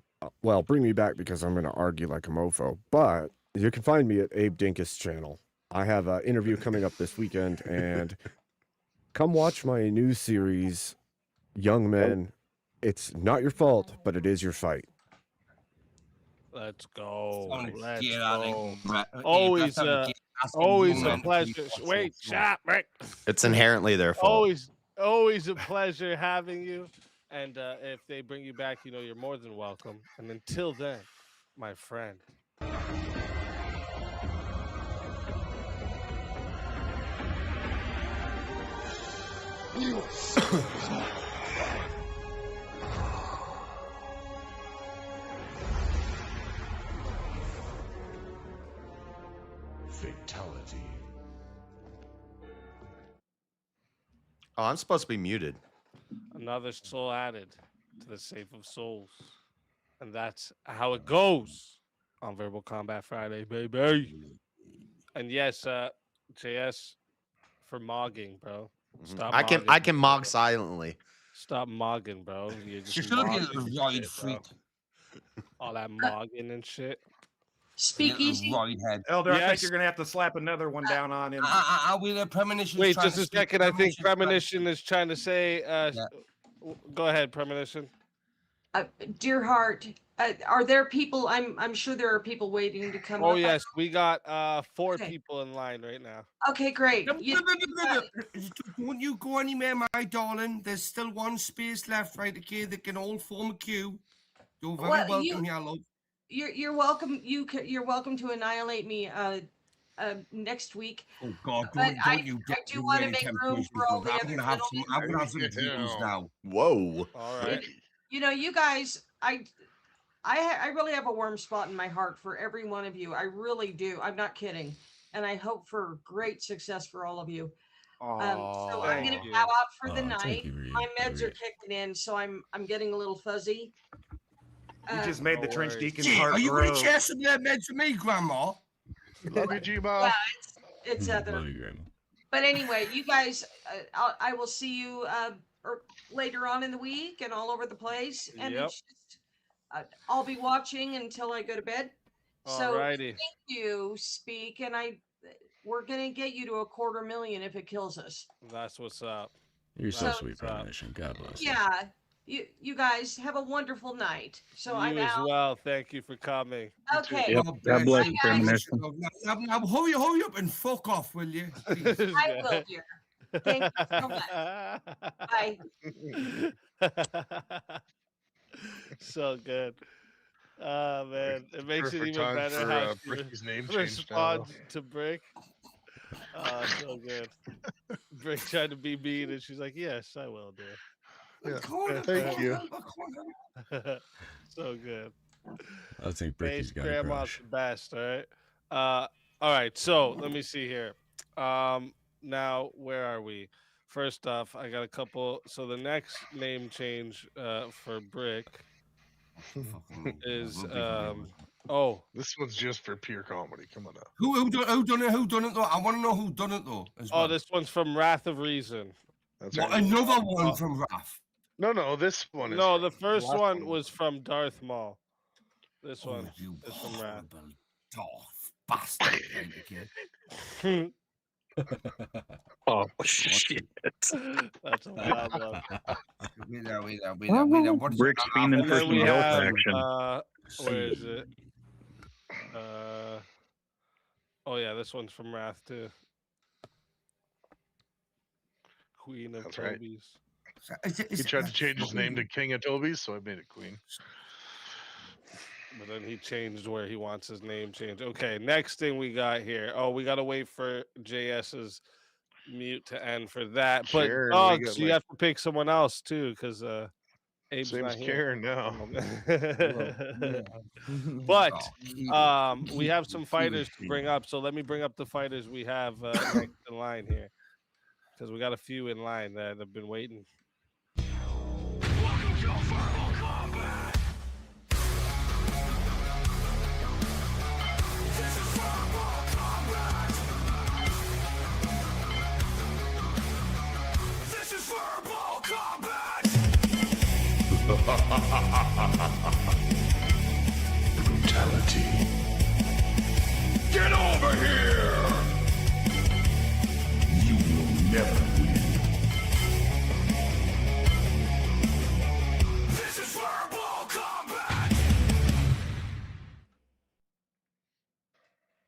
Well, bring me back because I'm going to argue like a mofo. But you can find me at Abe Dinkus channel. I have an interview coming up this weekend, and come watch my new series, Young Men. It's not your fault, but it is your fight.
Let's go. Let's
get out of
go.
here.
Always, always a
Young
pleasure.
Men.
Wait, shop, Rick.
It's inherently their fault.
Always a pleasure having you. And if they bring you back, you know you're more than welcome. And until then, my friend.
You suck.
Fatality.
Oh, I'm supposed to be muted.
Another soul added to the Safe of Souls. And that's how it goes on Verbal Combat Friday, baby. And yes, JS for mogging, bro. Stop
I can
mogging,
mog
bro.
silently.
Stop mogging, bro. You're just
You should get
mogging
a
and
roid
shit,
freak.
bro. All that mogging and shit.
Speakeasy.
Roid head.
Elder, I think
Yes.
you're gonna have to slap another one down on him.
I will a premonition.
Wait, just a second. I think Premonition is trying to say. Go ahead, Premonition.
Dear Heart, are there people? I'm sure there are people waiting to come.
Oh
up.
yes, we got 4
Okay.
people in line right now.
Okay, great.
Don't you go anywhere, my darling. There's still one space left, right? Okay, that can all form a queue. You're very
Well,
welcome here, love.
You're welcome. You're welcome to annihilate me next week.
Oh God,
But
don't you
I do want to make room for all the
I'm
other
gonna have
gentlemen.
some. I'm gonna have some deals now.
Whoa.
All right.
You know, you guys, I really have a warm spot in my heart for every one of you. I really do. I'm not kidding, and I hope for great success for all of you. So I'm gonna
thank
bow out for the
Thank
night.
you, Reed.
My meds are
Reed.
kicking in, so I'm getting a little fuzzy.
You just made the
no
trench
worries.
deacon's
Gee,
heart
are you
grow.
gonna share some of that meds with me, Grandma?
Love you, G-Mo.
Yeah, it's
Love you, Grandma.
But anyway, you guys, I will see you later on in the week and all over the place. And
Yep.
it's just, I'll be watching until I go to bed. So
Alrighty.
thank you, Speak, and we're gonna get you to $250,000 if it kills us.
That's what's up.
You're so
So-
sweet, Premonition. God bless you.
Yeah, you guys have a wonderful night. So I'm
You as
out.
well. Thank you for coming.
Okay.
Yep. God bless you,
Bye, guys.
Premonition.
Now, hurry up and fuck off, will you? Please.
I will, dear. Thank you so much. Bye.
So good. Oh man, it makes it
Perfect
even
time
better
for,
how she
Bricky's name change now,
responds to Brick. Oh, so good. Brick tried to be mean, and she's like, "Yes, I will, dear."
Yeah. Thank you.
So good.
I think Bricky's got a
Grandma's
crush.
the best. All right. All right. So let me see here. Now where are we? First off, I got a couple. So the next name change for Brick is
This one's just for pure comedy. Come on now.
Who done it though? I want to know who done it though. As well.
this one's from Wrath of Reason.
That's
What,
right.
another one from Wrath.
No, this one is.
No, the first one was from Darth Maul. This one
you
is from Wrath.
Darth bastard. Right,
Oh shit!
That's a wild one.
What's
Brick's being in
And then we
freaking health
have,
action.
where is it? Oh yeah, this one's from Wrath too. Queen of
That's right.
Tobies.
He tried to change his name to King of Tobies, so I made it Queen.
But then he changed where he wants his name changed. Okay, next thing we got here. Oh, we gotta wait for JS's mute to end for that. But
Sure, we
dogs,
got,
you
like-
have to pick someone else too, because Abe's
Same
not
as
here.
Karen now.
But we have some fighters to bring up. So let me bring up the fighters we have next in line here, because we got a few in line that have been waiting.
Brutality. Get over here! You will never win. This is verbal combat!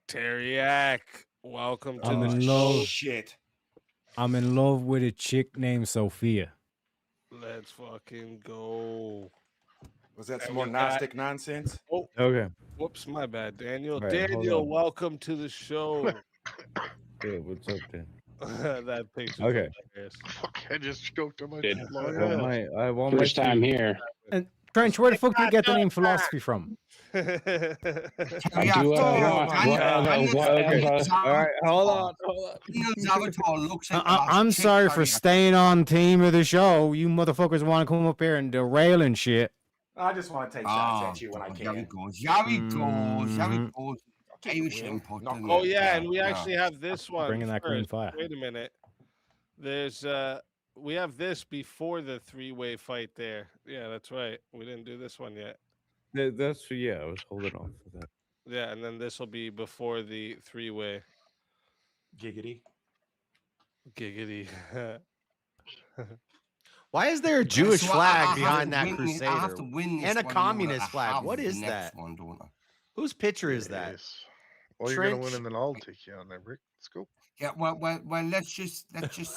Teriak, welcome to
I'm
the
in
show.
love.
Shit.
I'm in love with a chick named Sophia.
Let's fucking go.
Was that some more Gnostic nonsense?
Oh,
Okay.
whoops, my bad, Daniel.
All right, hold
Daniel,
on.
welcome to the show.
Yeah, what's up, Dan?
That picture.
Okay.
Fuck, I just choked on my
Did-
teeth.
I want my
First time
tea.
here.
And Trench, where the fuck did you get the name philosophy from?
I do whatever.
All right, hold on.
Daniel's avatar looks like
I'm sorry for staying on theme of the show. You motherfuckers want to come up here and derail and shit.
I just want to take shots at you when I
Here he
can.
goes. Here he goes. Here he goes. Irish input.
Oh yeah, and we actually have this one.
Bringing that green
first.
fire.
Wait a minute. There's we have this before the three-way fight there. Yeah, that's right. We didn't do this one yet.
That's yeah. I was holding on for that.
Yeah, and then this will be before the three-way.
Giggity.
Giggity.
Why is there a Jewish
So I
flag
have
behind
to
that
win-
Crusader
I have to win this
and a
one,
communist
I
flag?
have
What
the
is
next
that?
one, don't I?
Whose picture is that?
Yes. Well, you're gonna win,
Trench?
and then I'll take you on there, Rick. Let's go.
Yeah, well, let's just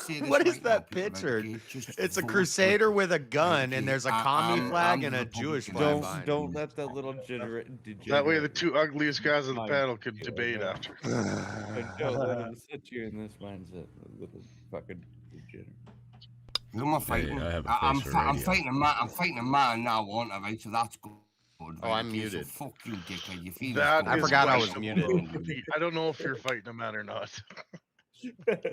say this.
What is
right now,
that
people, right,
picture?
okay? Just
It's a
vote
Crusader
for-
with a gun, and there's a commie flag
I'm
and a
Republican.
Jewish flag
Don't
behind it.
don't let that little degenerate.
That way, the two ugliest guys on the panel can debate after.
Don't let him set you in this mindset, little fucking degenerate.
Who am I fighting?
I have a
I'm
face for radio.
fighting a man. I'm fighting a man now, aren't I? Right, so that's good.
Oh,
right,
I'm
okay,
muted.
So fuck you, dickhead. You feel
That
I
is
forgot I was
questionable.
muted.
I don't know if you're fighting a man or not.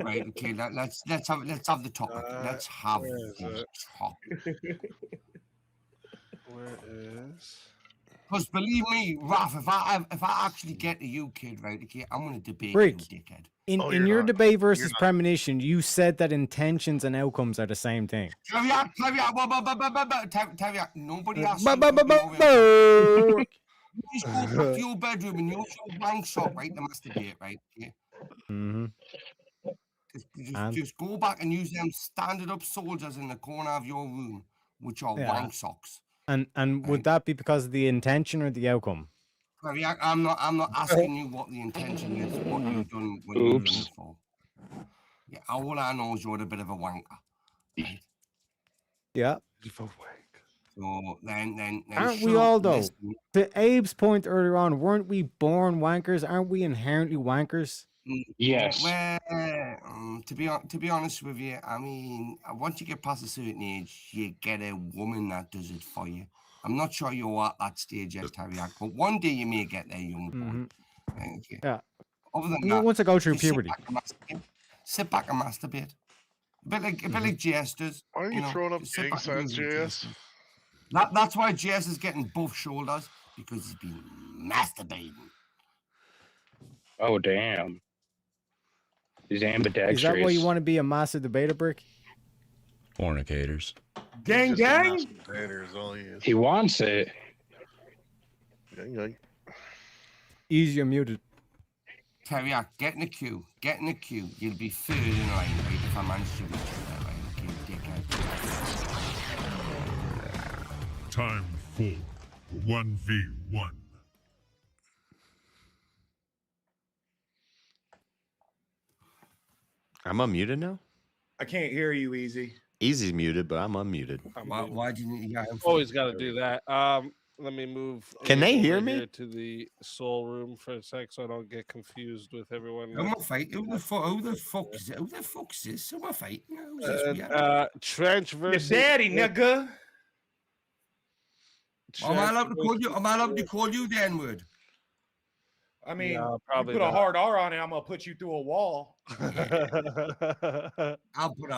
Right, okay. Let's have the topic. Let's have
where is
the
it?
topic.
Where is?
Because believe me, Raph, if I actually get to you, kid, right, okay, I'm gonna debate
Rick,
you, dickhead.
In
Oh,
in
you're
your
not.
debate versus
You're not.
premonition, you said that intentions and outcomes are the same thing.
Caveat. Nobody asked
Ba-
you
ba-
to
ba-
be
ba-
over
ba-
here. Just go back to your bedroom and use your wank sock, right, to masturbate, right? Okay?
Mhm. And?
Just go back and use them standard up soldiers in the corner of your room, which are
Yeah.
wank socks.
And would that be because of the intention or the outcome?
Caveat, I'm not asking you what the intention is, what you've done, what you've done it for. Yeah, all I know is you're a bit of a wanker. Right?
Yeah.
So then
Aren't we
sure,
all though?
listen,
To Abe's point earlier on, weren't we born wankers? Aren't we inherently wankers?
Yes.
Well, to be honest with you, I mean, once you get past a certain age, you get a woman that does it for you. I'm not sure you're at that stage yet, Tariak, but one day you may get there, young boy. Okay.
Yeah.
Other than
I mean,
that,
once I go through
just
puberty.
sit back and masturbate. A bit like JS does.
Why are you throwing up
just sit
gang
back and
signs,
do what
JS?
That's why JS is getting both shoulders, because he's been masturbating.
Oh damn. He's ambidextrous.
Is that why you want to be a master debater, Brick?
Fornicators.
Gang, gang.
He wants it.
Easy, you're muted.
Tariak, get in the queue. Get in the queue. You'll be third in line, right? If I manage to reach you there, right? Okay, dickhead.
Time for 1v1.
I'm unmuted now?
I can't hear you, Easy.
Easy's muted, but I'm unmuted.
Why didn't you get him?
Always got to do that. Let me move.
Can they
over
hear me?
here to the soul room for a sec, so I don't get confused with everyone.
Who am I fighting? Who the fuck is it? Who the fuck's this? Who am I fighting? Who's this?
Trench versus
Your daddy, nigga.
Am I allowed to call you? Am I allowed to call you the N-word?
I mean,
No,
you
probably
put a
not.
hard R on it, I'm gonna put you through a wall.
I'll put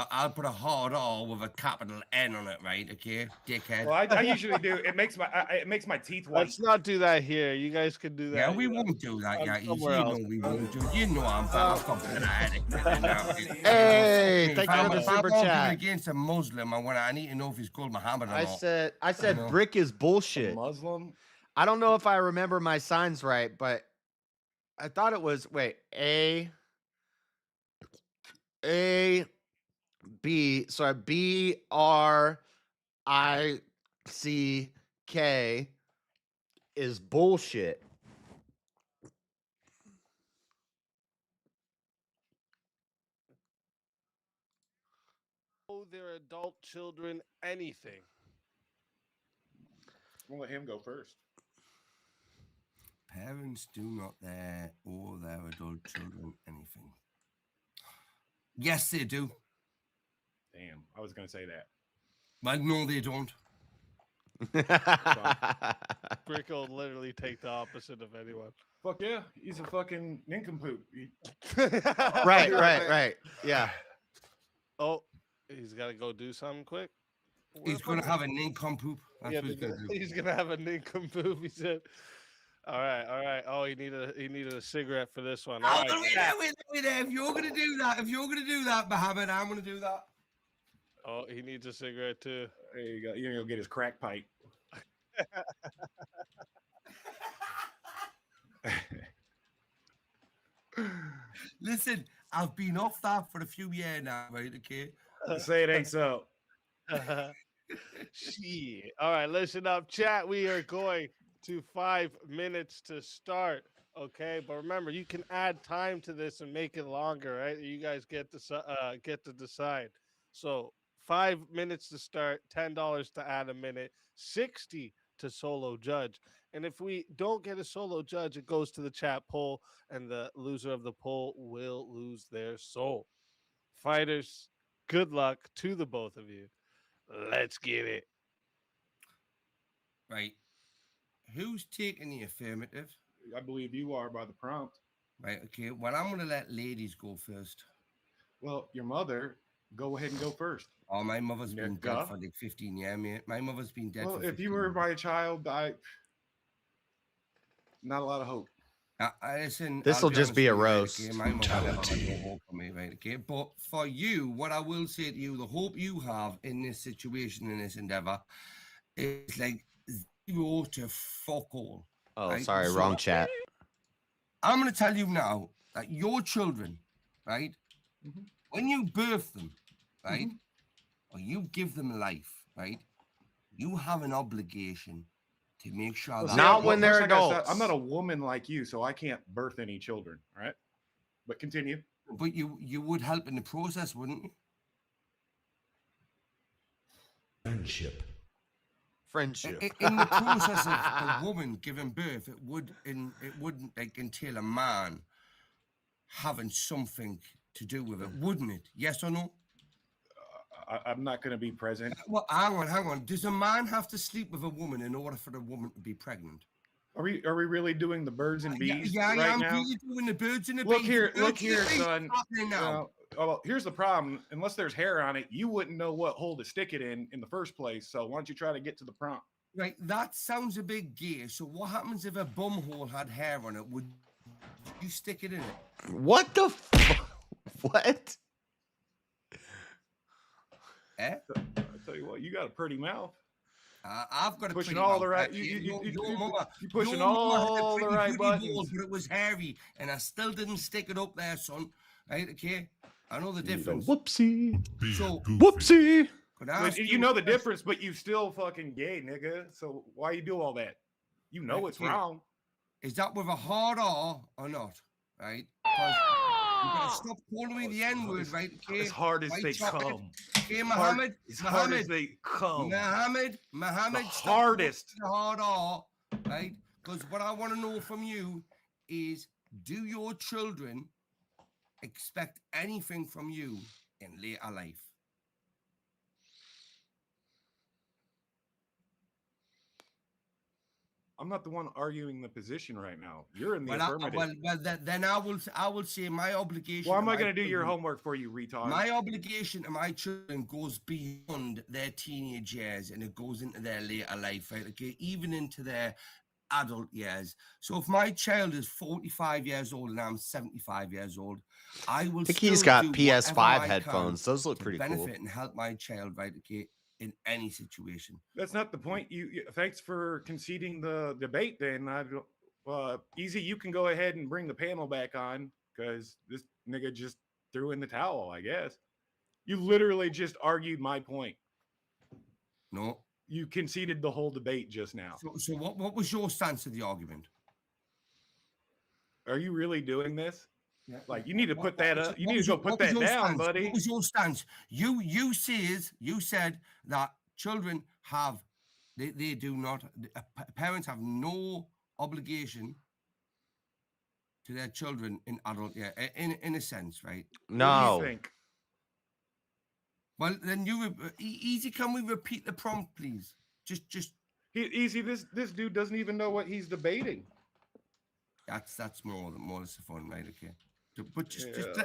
a hard R with a capital N on it, right? Okay, dickhead.
Well, I usually do. It makes my teeth white.
Let's not do that here. You guys can do that.
Yeah, we won't do that. Yeah, you
somewhere
know
else.
we won't do. You know I'm problematic.
Hey, thank you for the super
If I'm
chat.
against a Muslim, I need to know if he's called Muhammad or
I
not.
said
know.
brick is bullshit.
Muslim.
I don't know if I remember my signs right, but I thought it was A B. Sorry, BRICK is bullshit.
Oh, their adult children anything.
We'll let him go first.
Parents do not owe their adult children anything. Yes, they do.
Damn, I was gonna say that.
But no, they don't.
Brick will literally take the opposite of anyone.
Fuck yeah, he's a fucking nincompoop.
Right. Yeah.
Oh, he's got to go do something quick.
He's going to have a nincompoop. That's
Yeah,
what he's going to do.
he's gonna have a nincompoop. He said. All right. Oh, he needed a cigarette for this one. All right.
Wait. If you're going to do that, Mohammed, I'm going to do that.
Oh, he needs a cigarette too.
There you go. You're gonna go get his crack pipe.
Listen, I've been off that for a few years now, right? Okay.
Say it ain't so.
Shit. All right, listen up, chat. We are going to 5 minutes to start. Okay, but remember, you can add time to this and make it longer, right? You guys get to decide. So 5 minutes to start, $10 to add a minute, 60 to solo judge. And if we don't get a solo judge, it goes to the chat poll, and the loser of the poll will lose their soul. Fighters, good luck to the both of you. Let's get it.
Right. Who's taking the affirmative?
I believe you are by the prompt.
Right. Okay. Well, I'm going to let ladies go first.
Well, your mother, go ahead and go first.
Oh, my mother's been
Go.
dead for like 15 years, mate. My mother's been dead
Well,
for
if
15
you were
years.
my child, not a lot of hope.
Listen,
This'll
I'll be
just
honest
be a
with you, right,
roast.
okay? My mother never had no hope for me, right? Okay, but for you, what I will say to you, the hope you have in this situation, in this endeavor, is like 0 to fuck all.
Oh,
right?
sorry,
So
wrong chat.
I'm going to tell you now that your children, right,
Mm-hmm.
when you birth them, right, or you give them life, right, you have an obligation to make sure
Well,
that
see,
Not
well,
when they're
first, like I said,
adults.
I'm not a woman like you, so I can't birth any children. All right, but continue.
But you would help in the process, wouldn't you?
Friendship.
Friendship.
In the process of a woman giving birth, it wouldn't like entail a man having something to do with it, wouldn't it? Yes or no?
I'm not going to be present.
Well, hang on. Does a man have to sleep with a woman in order for the woman to be pregnant?
Are we really doing the birds and bees
Yeah,
right
I'm
now?
really doing the birds and the
Look
bees.
here,
The
look
birds and the
here,
bees
son.
are happening now.
Well, here's the problem. Unless there's hair on it, you wouldn't know what hole to stick it in the first place. So why don't you try to get to the prompt?
Right, that sounds a bit gay. So what happens if a bum hole had hair on it? Would you stick it in it?
What the what?
Eh?
I tell you what, you got a pretty mouth.
I've got a
pushing
pretty
all
mouth.
the right. You pushing all the right buttons.
Balls, but it was hairy, and I still didn't stick it up there, son. Right? Okay, I know the difference.
Whoopsie.
So
whoopsie.
You know the difference, but you still fucking gay, nigga. So why you do all that? You know it's wrong.
Is that with a hard R or not? Right? You gotta stop calling me the N-word, right? Okay?
As hard as they
chocolate.
come.
Okay, Muhammad.
As hard as they come.
Muhammad.
The hardest.
The hard R, right? Because what I want to know from you is, do your children expect anything from you in later life?
I'm not the one arguing the position right now. You're in the affirmative.
Then I will say my obligation.
Why am I going to do your homework for you, retard?
My obligation to my children goes beyond their teenage years, and it goes into their later life, right? Okay, even into their adult years. So if my child is 45 years old and I'm 75 years old, I will.
I think he's got PS5 headphones. Those look pretty cool.
Benefit and help my child, right? Okay. In any situation.
That's not the point. You thanks for conceding the debate. Then Easy, you can go ahead and bring the panel back on because this nigga just threw in the towel. I guess you literally just argued my point.
No,
you conceded the whole debate just now.
So what was your stance of the argument?
Are you really doing this?
Yeah.
Like you need to put that up. You need to go put that down, buddy.
What was your stance? You said that children have, they do not. Parents have no obligation to their children in adult. Yeah, in a sense, right?
No.
What do you think?
Well, then Easy. Can we repeat the prompt, please? Just
Easy. This dude doesn't even know what he's debating.
That's more the fun, right? Okay. But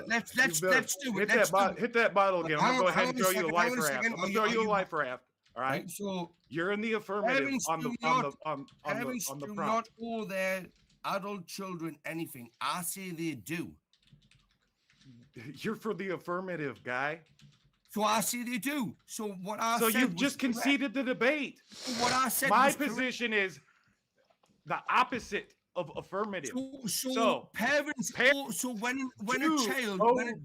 let's do it.
Hit that bottle again. I'm gonna go ahead and throw you a life raft. I'm gonna throw you a life raft. All right.
So
you're in the affirmative on the
parents
on the
do
prompt.
not owe their adult children anything. I say they do.
You're for the affirmative, guy.
So I say they do. So what I
said.
So
you've just conceded the debate.
What I said.
My position is the opposite of affirmative.
So parents. So when a child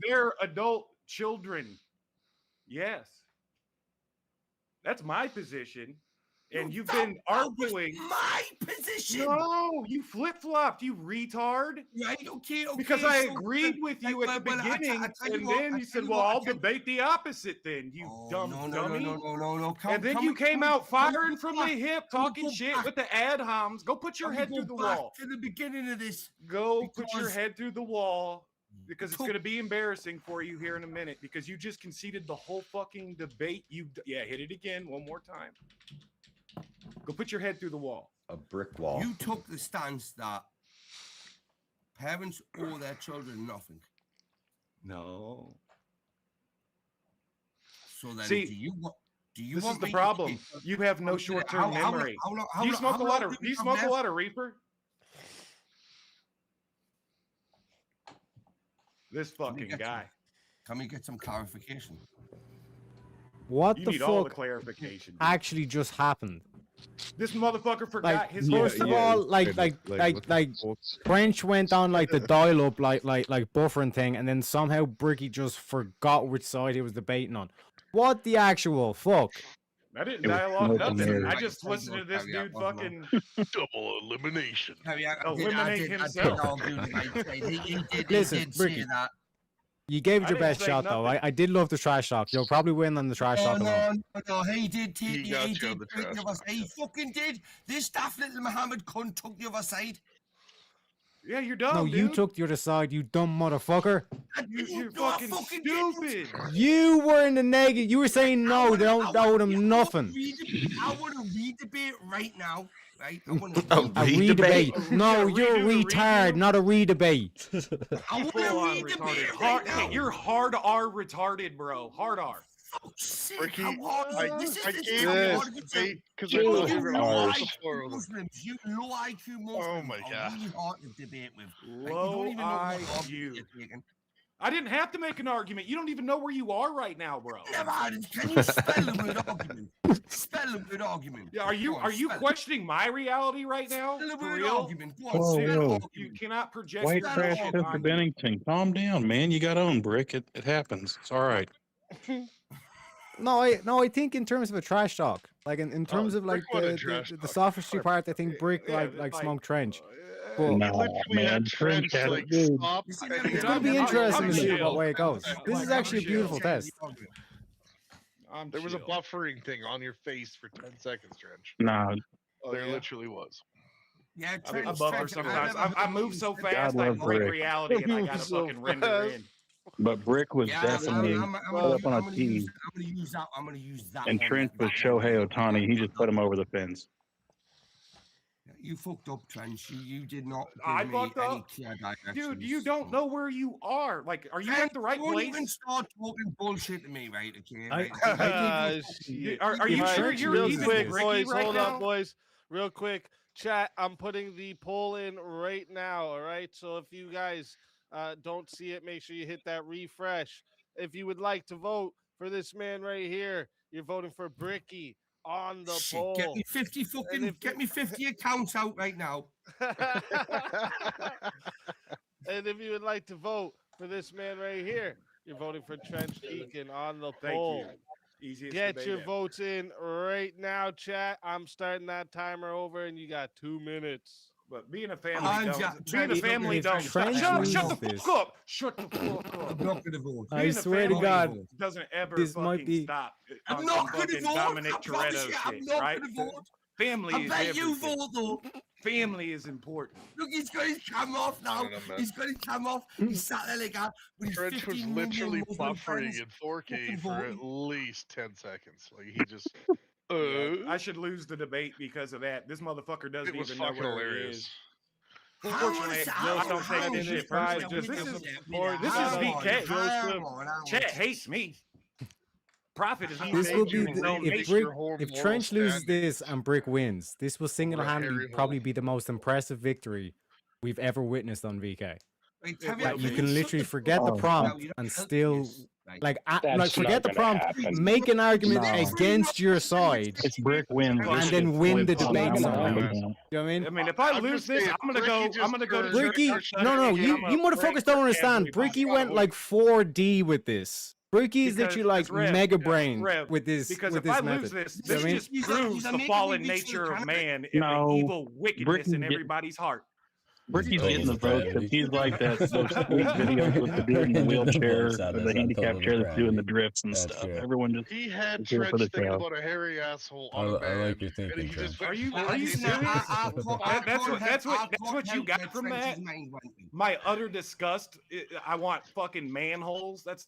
their adult children, yes, that's my position. And you've been arguing
my position.
No, you flip-flopped, you retard.
Right, okay.
Because I agreed with you at the beginning, and then you said, well, I'll debate the opposite then, you dumb dummy.
No.
And then you came out firing from the hip, talking shit with the ad homs. Go put your head through the wall.
To the beginning of this.
Go put your head through the wall. Because it's going to be embarrassing for you here in a minute, because you just conceded the whole fucking debate. Hit it again one more time. Go put your head through the wall.
A brick wall.
You took the stance that parents owe their children nothing.
No.
So then,
see,
do you
this
want
is the
me
problem. You have no short-term memory. Do you smoke a lot of reefer? This fucking guy.
Can we get some clarification?
What
you
the
need
fuck
all the clarification.
actually just happened?
This motherfucker forgot his.
First of all, like French went on like the dial-up, like buffering thing, and then somehow Bricky just forgot which side he was debating on. What the actual fuck?
I didn't dialogue nothing. I just listened to this dude fucking
double elimination.
Eliminate himself.
Listen, Bricky. You gave it your best shot, though. I did love the trash talk. You'll probably win on the trash talk alone.
No, he did take the other side. He fucking did. This daft little Muhammad cunt took the other side.
Yeah, you're dumb.
No, you
dude.
took the other side, you dumb motherfucker.
You're fucking stupid.
You were in the negative. You were saying no, they don't owe them nothing.
I want to re-debate right now. Right? I want to
A
re-debate. No,
Yeah,
you're a
redo the
retard,
redo.
not a re-debate.
I want
Full
to
on
re-debate
retarded.
right
Hard,
now.
you're hard R retarded, bro. Hard R.
Ricky,
This is
I
the
gave
how
you
hard
this
it is.
debate because I
You
thought you were going to
low
watch
IQ
the floor with him.
Muslims, you low IQ Muslims
Oh my
are
God.
really hard to debate with. Like, you
Low
don't even know what
IQ.
argument you're taking.
I didn't have to make an argument. You don't even know where you are right now, bro.
Never had it. Can you spell the word argument? Spell the word argument.
Yeah, are you
Go on, spell it.
questioning my reality right now?
Spell the
For
word
real?
argument. Go on,
Whoa,
spell
whoa.
argument.
You cannot project
White
your
trash
shit
Mr.
on me.
Bennington. Calm down, man. You got own, Brick. It happens. It's all right.
No, I think in terms of a trash talk, like in terms of like
Brick wanted trash
the
talk.
sophistry part, I think Brick
Yeah,
like
like,
smoked Trench.
He
But
No,
literally
man.
had
Trench
Trench
had
like
it, dude.
stop.
It's
and
it's
then
going to be
I'm-
interesting
I'm
to see
chill.
what way it goes. This is actually a beautiful test.
There was a
chill.
buffering thing on your face for 10 seconds, Trench.
Nah,
There literally was.
Yeah,
I
Trench,
buffer
Trench,
sometimes.
I've
I
never
move
heard
so
you
fast,
God
I
love
break
Brick.
reality, and I
Move
gotta
so
fucking render
fast.
in.
but Brick was
Yeah,
definitely
I'm
put
gonna
up on a team,
use that. I'm gonna use that.
and
one,
Trench was
that one.
Shohei Ohtani. He just put him over the fence.
You fucked up, Trench. You did not
I
give me
fucked
any
up?
clear directions.
Dude, you don't know where you are. Like, are you at the right
Don't even
place?
start talking bullshit to me, right? Okay.
I-
Right?
I
You're
Shit.
Are you
If
sure
Trench
you're
loses
Real
even
quick,
this-
Ricky
boys.
right
Hold
now?
up, boys. Real quick. Chat, I'm putting the poll in right now, all right? So if you guys don't see it, make sure you hit that refresh. If you would like to vote for this man right here, you're voting for Bricky on the
Shit,
poll.
get me 50 fucking, get me 50 accounts out right now.
And if you would like to vote for this man right here, you're voting for Trench Deacon on the
Thank
poll.
you. Easiest
Get
debate
your
ever.
votes in right now, chat. I'm starting that timer over, and you got 2 minutes.
But being a family
I'm
don't.
ja-
Being a
Trench,
family
look,
don't.
Trench
Shut
loses
the
this.
fuck up. Shut the fuck up.
I'm not gonna vote.
I
Being a
swear to
family
God,
doesn't ever
this might
fucking
be-
stop.
I'm
on
not
some
gonna
fucking
vote.
Dominic
I promise
Toretto
you, I'm
shit,
not
right?
gonna vote.
Family
I
is
bet you
everything.
vote though.
Family is important.
Look, he's got his cam off now.
I don't know, man.
He's got his cam off. He's sat there like that with his
Trench was
15
literally
million Muslim
buffering
friends.
in 4K
fucking
for
voting.
at least 10 seconds. Like he just.
Yeah, I should lose the debate because of that. This motherfucker doesn't
It was
even know
fucking
where he
hilarious.
is.
Hang
Unfortunately,
on,
I don't take
hang
this
on,
shit
hang on,
personally. This
hang
is
on,
this is
hang on,
VK.
hang on.
Chat hates me. Profit is
This will be
you
the,
know
if
me.
Trench loses this and Brick wins, this will single-handedly
Harry
probably
Hole.
be the most impressive victory we've ever witnessed on VK.
Wait,
Yeah,
have
Like, you
have
can
shut
literally
the
forget
fuck
the
up
prompt
now, you don't
and
help
still
this. Like,
like
That's
forget the
not gonna
prompt,
happen.
make an argument
No.
against your side,
It's Brick wins.
And
This
then
shit
win the
flips on
debate
them.
somehow.
Yeah.
You know what I mean?
I mean, if I
I'm
lose
just
this,
saying,
I'm gonna go.
Bricky
I'm gonna go to
just
church.
Bricky,
on
no,
Sunday,
you
I'm gonna pray
motherfuckers
for
don't understand.
everybody.
Bricky went like 4D with this. Bricky is
Because
literally like
it's Rev.
mega
Yeah,
brain
Rev.
with this
Because
with
if I
this
lose
method.
this,
You know
this
what I mean?
just
He's a
proves the
making
fallen
me
nature of
candidate.
man and
No,
the evil wickedness
Bricky
in
get-
everybody's heart.
Bricky's
Total
getting the votes
depravity.
because he's like that. Those sweet videos with the dude in the wheelchair,
Votes out
the
as that
handicap
total
chair that's doing the
depravity.
drifts and
That's
stuff.
true.
Everyone just
He had
is here for
Trench
the
thinking
show.
about a hairy asshole
I,
on a
I
band,
like your
and
thinking,
he just
Trench.
went
Are you
full
serious?
That's
That's what you got from that. My utter disgust. I want fucking manholes. That's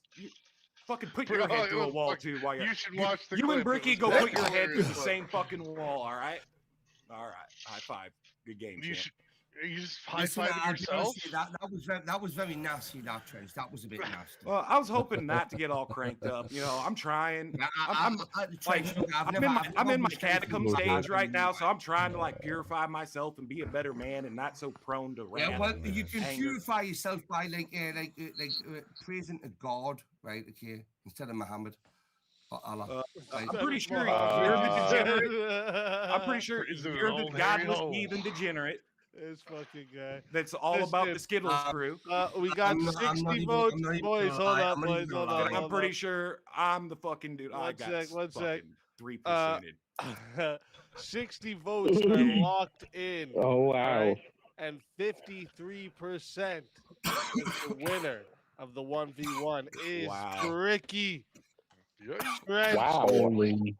fucking put your
Bro,
head
it
through a
was
wall
fuck-
too. While
you should watch the
you
clip,
and
it
Bricky
was
go
fucking
put your head through the
hilarious,
same fucking wall. All right. High five. Good game.
You
champ.
should. You just high fiving yourself.
That was very nasty. That Trench. That was a bit nasty.
Well, I was hoping not to get all cranked up. You know, I'm trying.
Yeah,
I'm in my catacomb stage right now, so I'm trying to like purify myself and be a better man and not so prone to wrath.
Yeah, well, you can
anger.
purify yourself by praising to God, right? Okay, instead of Muhammad. Or Allah.
I'm pretty sure you're the degenerate. I'm pretty sure
He's doing
you're
an
the
old hairy
godless
hole.
heathen degenerate.
This fucking guy.
That's all about the Skittles crew.
We got
I'm not
60
even-
votes.
I'm not even
Boys,
gonna
hold
lie,
up,
I'm not
boys,
even
hold
gonna
up.
lie.
I'm
hold
pretty
up.
sure I'm the fucking dude. I
One
got
sec, one sec.
3%.
60 votes are locked in.
Oh, wow.
right? And 53% the winner of the 1v1 is
Wow.
Ricky.
Yeah.
Trench,
Wow.
Holy.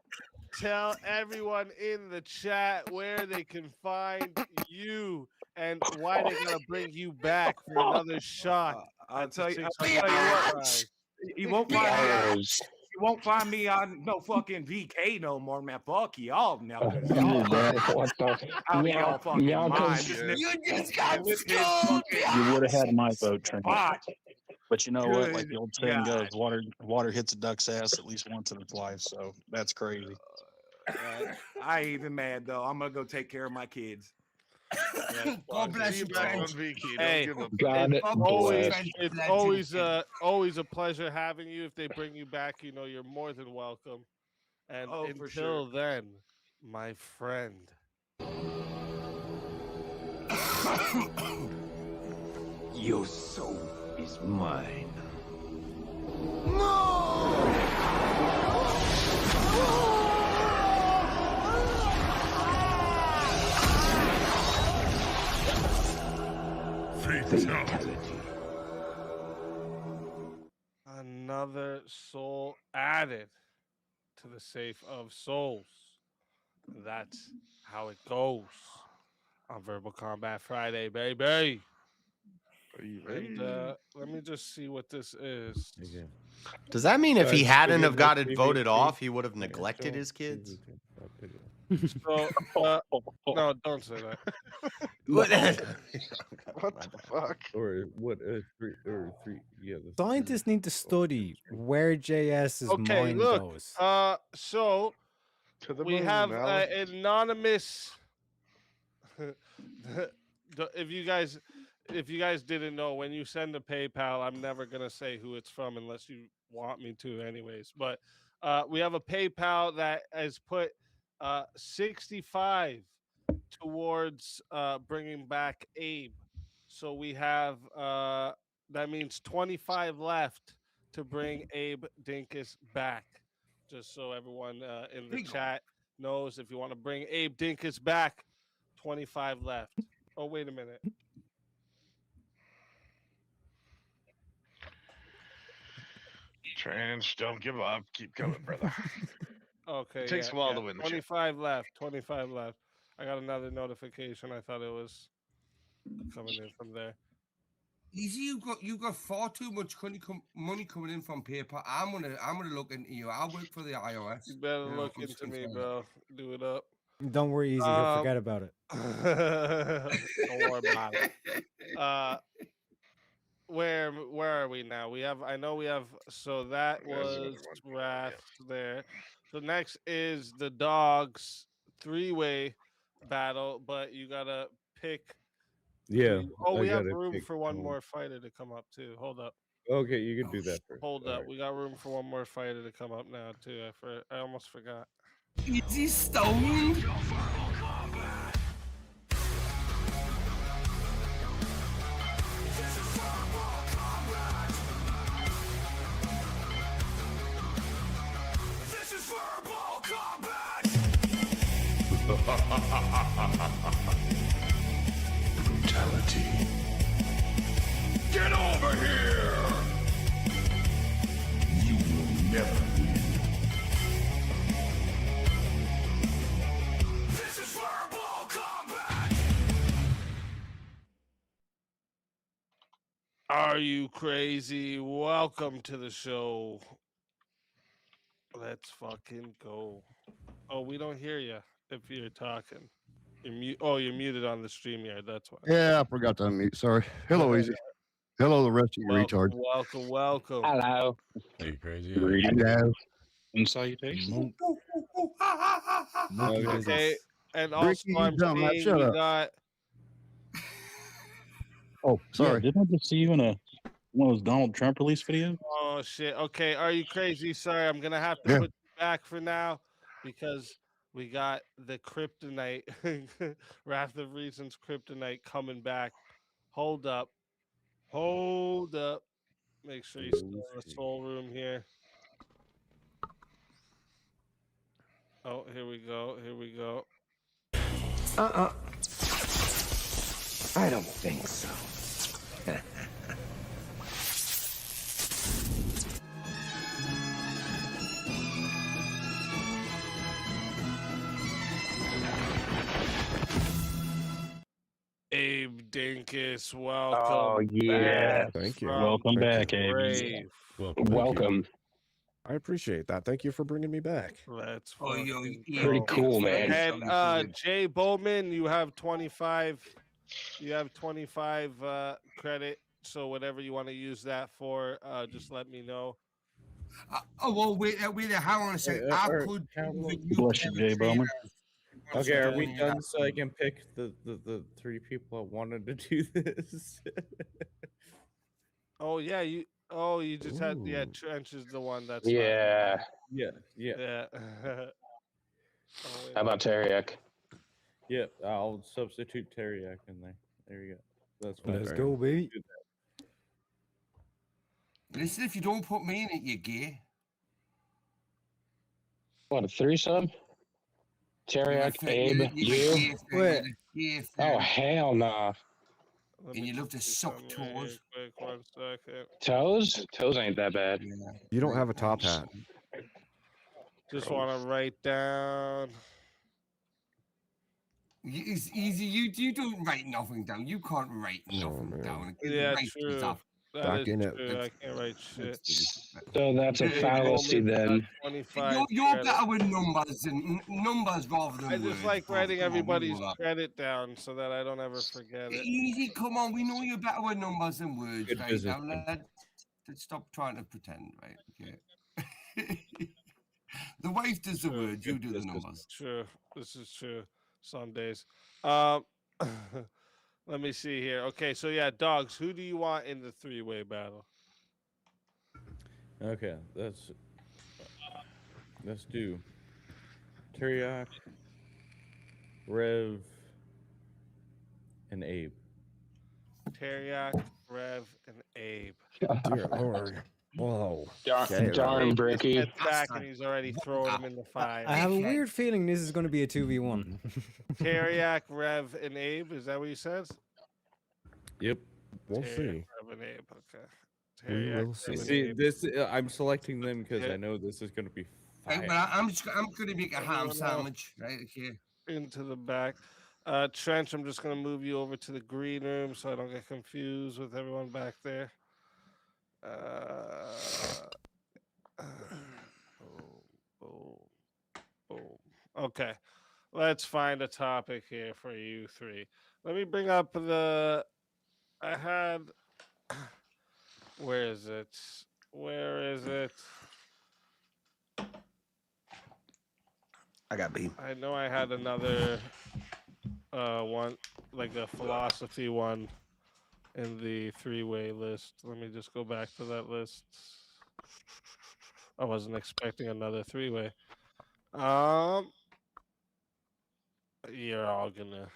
tell everyone in the chat where they can find you and why they gotta bring you back for another shot.
I'll
at the
tell you what.
600 prize.
You won't find me. You won't find me on no fucking VK no more, man. Fuck y'all now. I'll be all fucking mine.
You just got scolded.
You would have had my vote, Trent.
Spot.
But you know what? Like
Good
the old saying goes,
God.
water hits a duck's ass at least once in its life. So that's crazy.
I ain't even mad though. I'm gonna go take care of my kids.
God bless you, Trent.
Hey,
Got it.
it's always a pleasure having you. If they bring you back, you know you're more than welcome. And
Oh, for
until
sure.
then, my friend.
Your soul is mine.
Fatality.
Another soul added to the safe of souls. That's how it goes on Verbal Combat Friday, baby. And let me just see what this is.
Does that mean if he hadn't have got it
PvP?
voted off, he would have neglected his kids?
So, no, don't say that.
What the fuck?
Or what? Three. Yeah.
Scientists need to study where JS's
Okay,
mind
look.
goes.
So
To the
we
moon,
have
Alex.
anonymous. If you guys didn't know, when you send a PayPal, I'm never gonna say who it's from unless you want me to, anyways. But we have a PayPal that has put 65 towards bringing back Abe. So we have that means 25 left to bring Abe Dinkus back. Just so everyone in the chat knows, if you want to bring Abe Dinkus back, 25 left. Oh, wait a minute.
Trans, don't give up. Keep coming, brother.
Okay.
It takes a while to win the shit.
25 left. 25 left. I got another notification. I thought it was coming in from there.
Easy, you got far too much money coming in from PayPal. I'm gonna look into you. I'll work for the IRS.
You better
Yeah,
look
I'm
into me,
concerned.
bro. Do it up.
Don't worry, Easy. He'll forget about it.
Don't worry about it. Where are we now? I know we have. So that was Wrath there. So next is the dogs 3-way battle, but you gotta pick.
Yeah.
Oh, we
I
have
gotta
room
pick
for one
someone.
more fighter to come up too. Hold up.
Okay, you can do that first.
Hold
All
up.
right.
We got room for one more fighter to come up now too. I almost forgot.
Easy stoned.
This is Verbal Combat!
Brutality.
Get over here!
You will never win.
This is Verbal Combat!
Are you crazy? Welcome to the show. Let's fucking go. Oh, we don't hear you if you're talking. You're muted on the StreamYard. That's why.
Yeah, I forgot to unmute. Sorry. Hello, Easy. Hello, the rest of you retards.
Welcome.
Hello.
Are you crazy?
Hello.
And salutation.
Okay, and also
Ricky,
I'm
dumb,
seeing
shut
we
up.
got.
Oh, sorry.
Yeah, didn't I just see you in one of those Donald Trump release videos?
Oh shit. Okay, are you crazy? Sorry, I'm gonna have to
Yeah.
put you back for now because we got the Kryptonite, Wrath of Reason's Kryptonite coming back. Hold up. Make sure you still in the soul room here. Oh, here we go.
I don't think so.
Abe Dinkus, welcome.
Oh yeah.
back
Thank you.
from
Welcome
the
back, Abe.
grave.
Welcome.
I appreciate that. Thank you for bringing me back.
Let's
Oh, yo,
fucking
yeah,
Pretty
go.
cool, man.
And Jay Bowman, you have 25. You have 25 credit. So whatever you want to use that for, just let me know.
Oh well, wait, hang on a second. I could
Bless you, Jay Bowman.
Okay, are we done so I can pick the 3 people I wanted to do this?
Oh yeah, you just had Trench is the one that's
Yeah.
yeah.
How about Teriak?
Yep, I'll substitute Teriak in there. There you go. That's fine.
Let's go, baby.
Listen, if you don't put me in it, you're gay.
What, a threesome? Teriak, Abe, you?
Wait.
Oh, hell nah.
And you love to suck toes.
Quick, 1 second.
Toes? Toes ain't that bad.
You don't have a top hat.
Just want to write down.
It's easy. You don't write nothing down. You can't write nothing down.
Yeah,
Write
true.
stuff.
That
Back
is
in it.
true. I can't write shit.
So that's a fallacy then.
25
You're
credit.
better with numbers rather than
I just
words,
like
bro.
writing
Come on, we
everybody's
know that.
credit down so that I don't ever forget it.
Easy, come on. We know you're better with numbers than words,
Good
right?
business.
Now, let's stop trying to pretend, right? Okay. The wife does the words, you do the numbers.
True. This is true. Some days. Let me see here. Okay, so yeah, dogs. Who do you want in the 3-way battle?
Okay, let's do Teriak, Rev, and Abe.
Teriak, Rev, and Abe.
Dear Lord. Whoa.
Darn, Bricky.
He's back and he's already throwing him in the fire.
I have a weird feeling this is going to be a 2v1.
Teriak, Rev, and Abe. Is that what you said?
Yep.
We'll
Teriak,
see.
Rev, and Abe. Okay.
We
Teriak,
will see.
Rev, and
See,
Abe.
this I'm selecting them because I know this is going to be
Right,
fire.
but I'm going to make a ham sandwich, right? Okay.
Into the back. Trench, I'm just going to move you over to the green room so I don't get confused with everyone back there. Boom. Okay, let's find a topic here for you 3. Let me bring up I had. Where is it?
I got beat.
I know I had another one, like a philosophy one in the 3-way list. Let me just go back to that list. I wasn't expecting another 3-way. You're all gonna.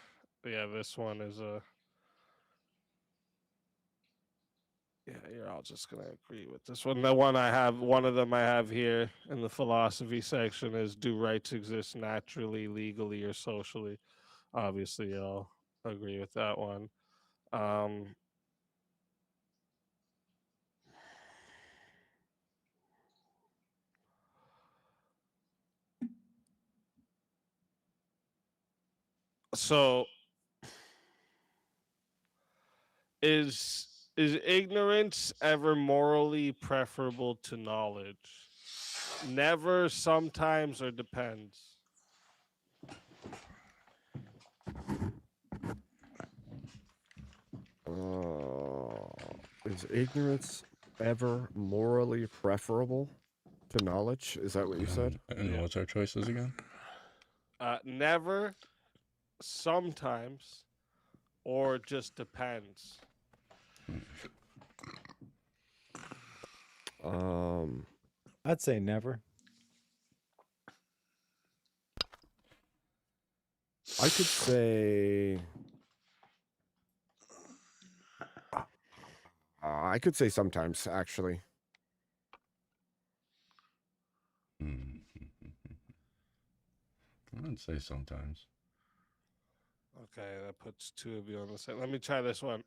Yeah, this one is a. Yeah, you're all just gonna agree with this one. The one I have, one of them I have here in the philosophy section is: do rights exist naturally, legally, or socially? Obviously, y'all agree with that one. So, is ignorance ever morally preferable to knowledge? Never, sometimes, or depends.
Is ignorance ever morally preferable to knowledge? Is that what you said?
And what's our choices again?
Never, sometimes, or just depends.
I'd say never.
I could say. I could say sometimes, actually.
I'd say sometimes.
Okay, that puts 2 of you on the same. Let me try this one.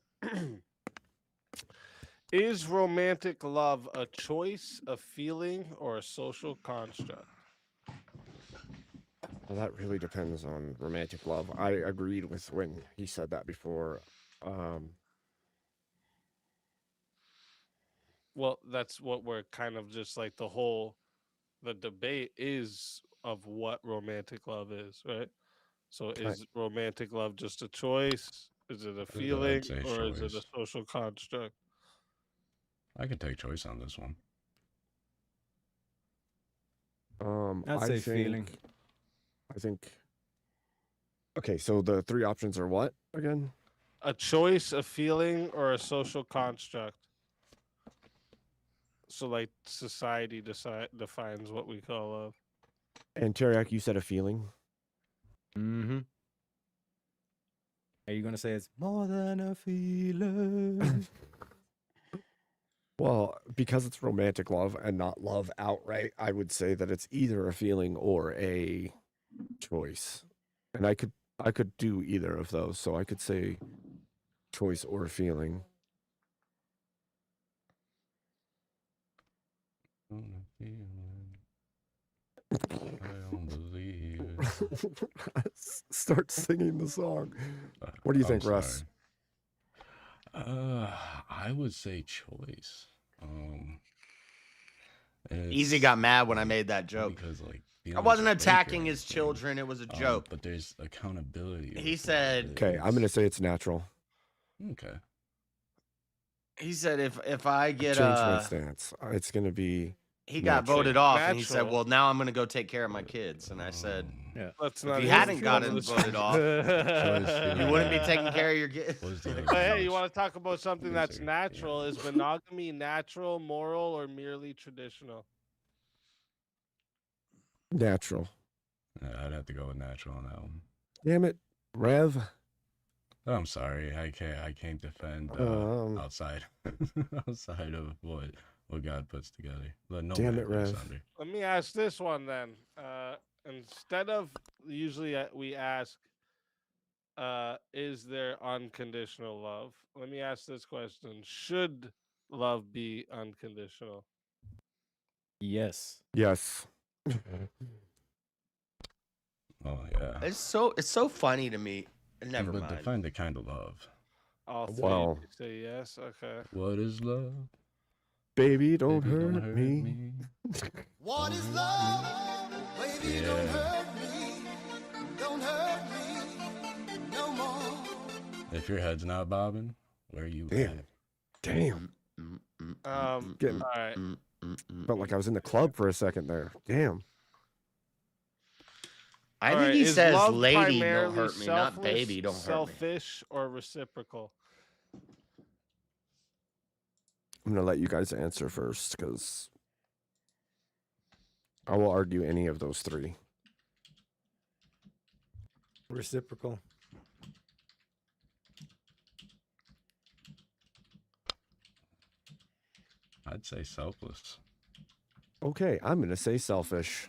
Is romantic love a choice, a feeling, or a social construct?
Well, that really depends on romantic love. I agreed with when he said that before.
Well, that's what we're kind of just like the debate is of what romantic love is, right? So is romantic love just a choice? Is it a feeling,
I'd say
or is it a
choice.
social construct?
I could take choice on this one.
I'd say feeling.
I think. Okay, so the three options are what again?
A choice, a feeling, or a social construct. So, like, society defines what we call love.
And Teriak, you said a feeling.
Mm-hmm. Are you gonna say it's more than a feeling?
Well, because it's romantic love and not love outright, I would say that it's either a feeling or a choice. And I could do either of those, so I could say choice or feeling.
I don't believe it.
Start singing the song. What do you think, Russ?
I would say choice.
Easy got mad when I made that joke.
Because like
I wasn't attacking his children. It was a joke.
But there's accountability.
He said.
Okay, I'm gonna say it's natural.
Okay.
He said if I get
Change my stance. It's gonna be.
He got voted off, and he said, "Well, now I'm going to go take care of my kids." And I said,
"Yeah,
that's
if
not."
you hadn't gotten voted off, you wouldn't be taking care of your kids.
But hey, you want to talk about something that's natural? Is monogamy natural, moral, or merely traditional?
Natural.
Yeah, I'd have to go with natural on that one.
Damn it, Rev.
I'm sorry, I can't defend outside outside of what God puts together. No
damn it, Rev.
Let me ask this one then. Instead of usually we ask, is there unconditional love? Let me ask this question: should love be unconditional?
Yes.
Yes.
Oh yeah.
It's so funny to me. Never
but
mind.
define the kind of love.
All three
Well,
say yes. Okay.
What is love?
Baby, don't hurt me.
What is love? Baby, don't hurt me. Don't hurt me no more.
If your head's not bobbing, where are you
Damn.
at?
Damn. Getting,
all right.
Felt like I was in the club for a second there. Damn.
I think he says lady don't hurt me, not baby don't hurt me.
Selfish or reciprocal?
I'm going to let you guys answer first because I will argue any of those three.
Reciprocal.
I'd say selfless.
Okay, I'm going to say selfish.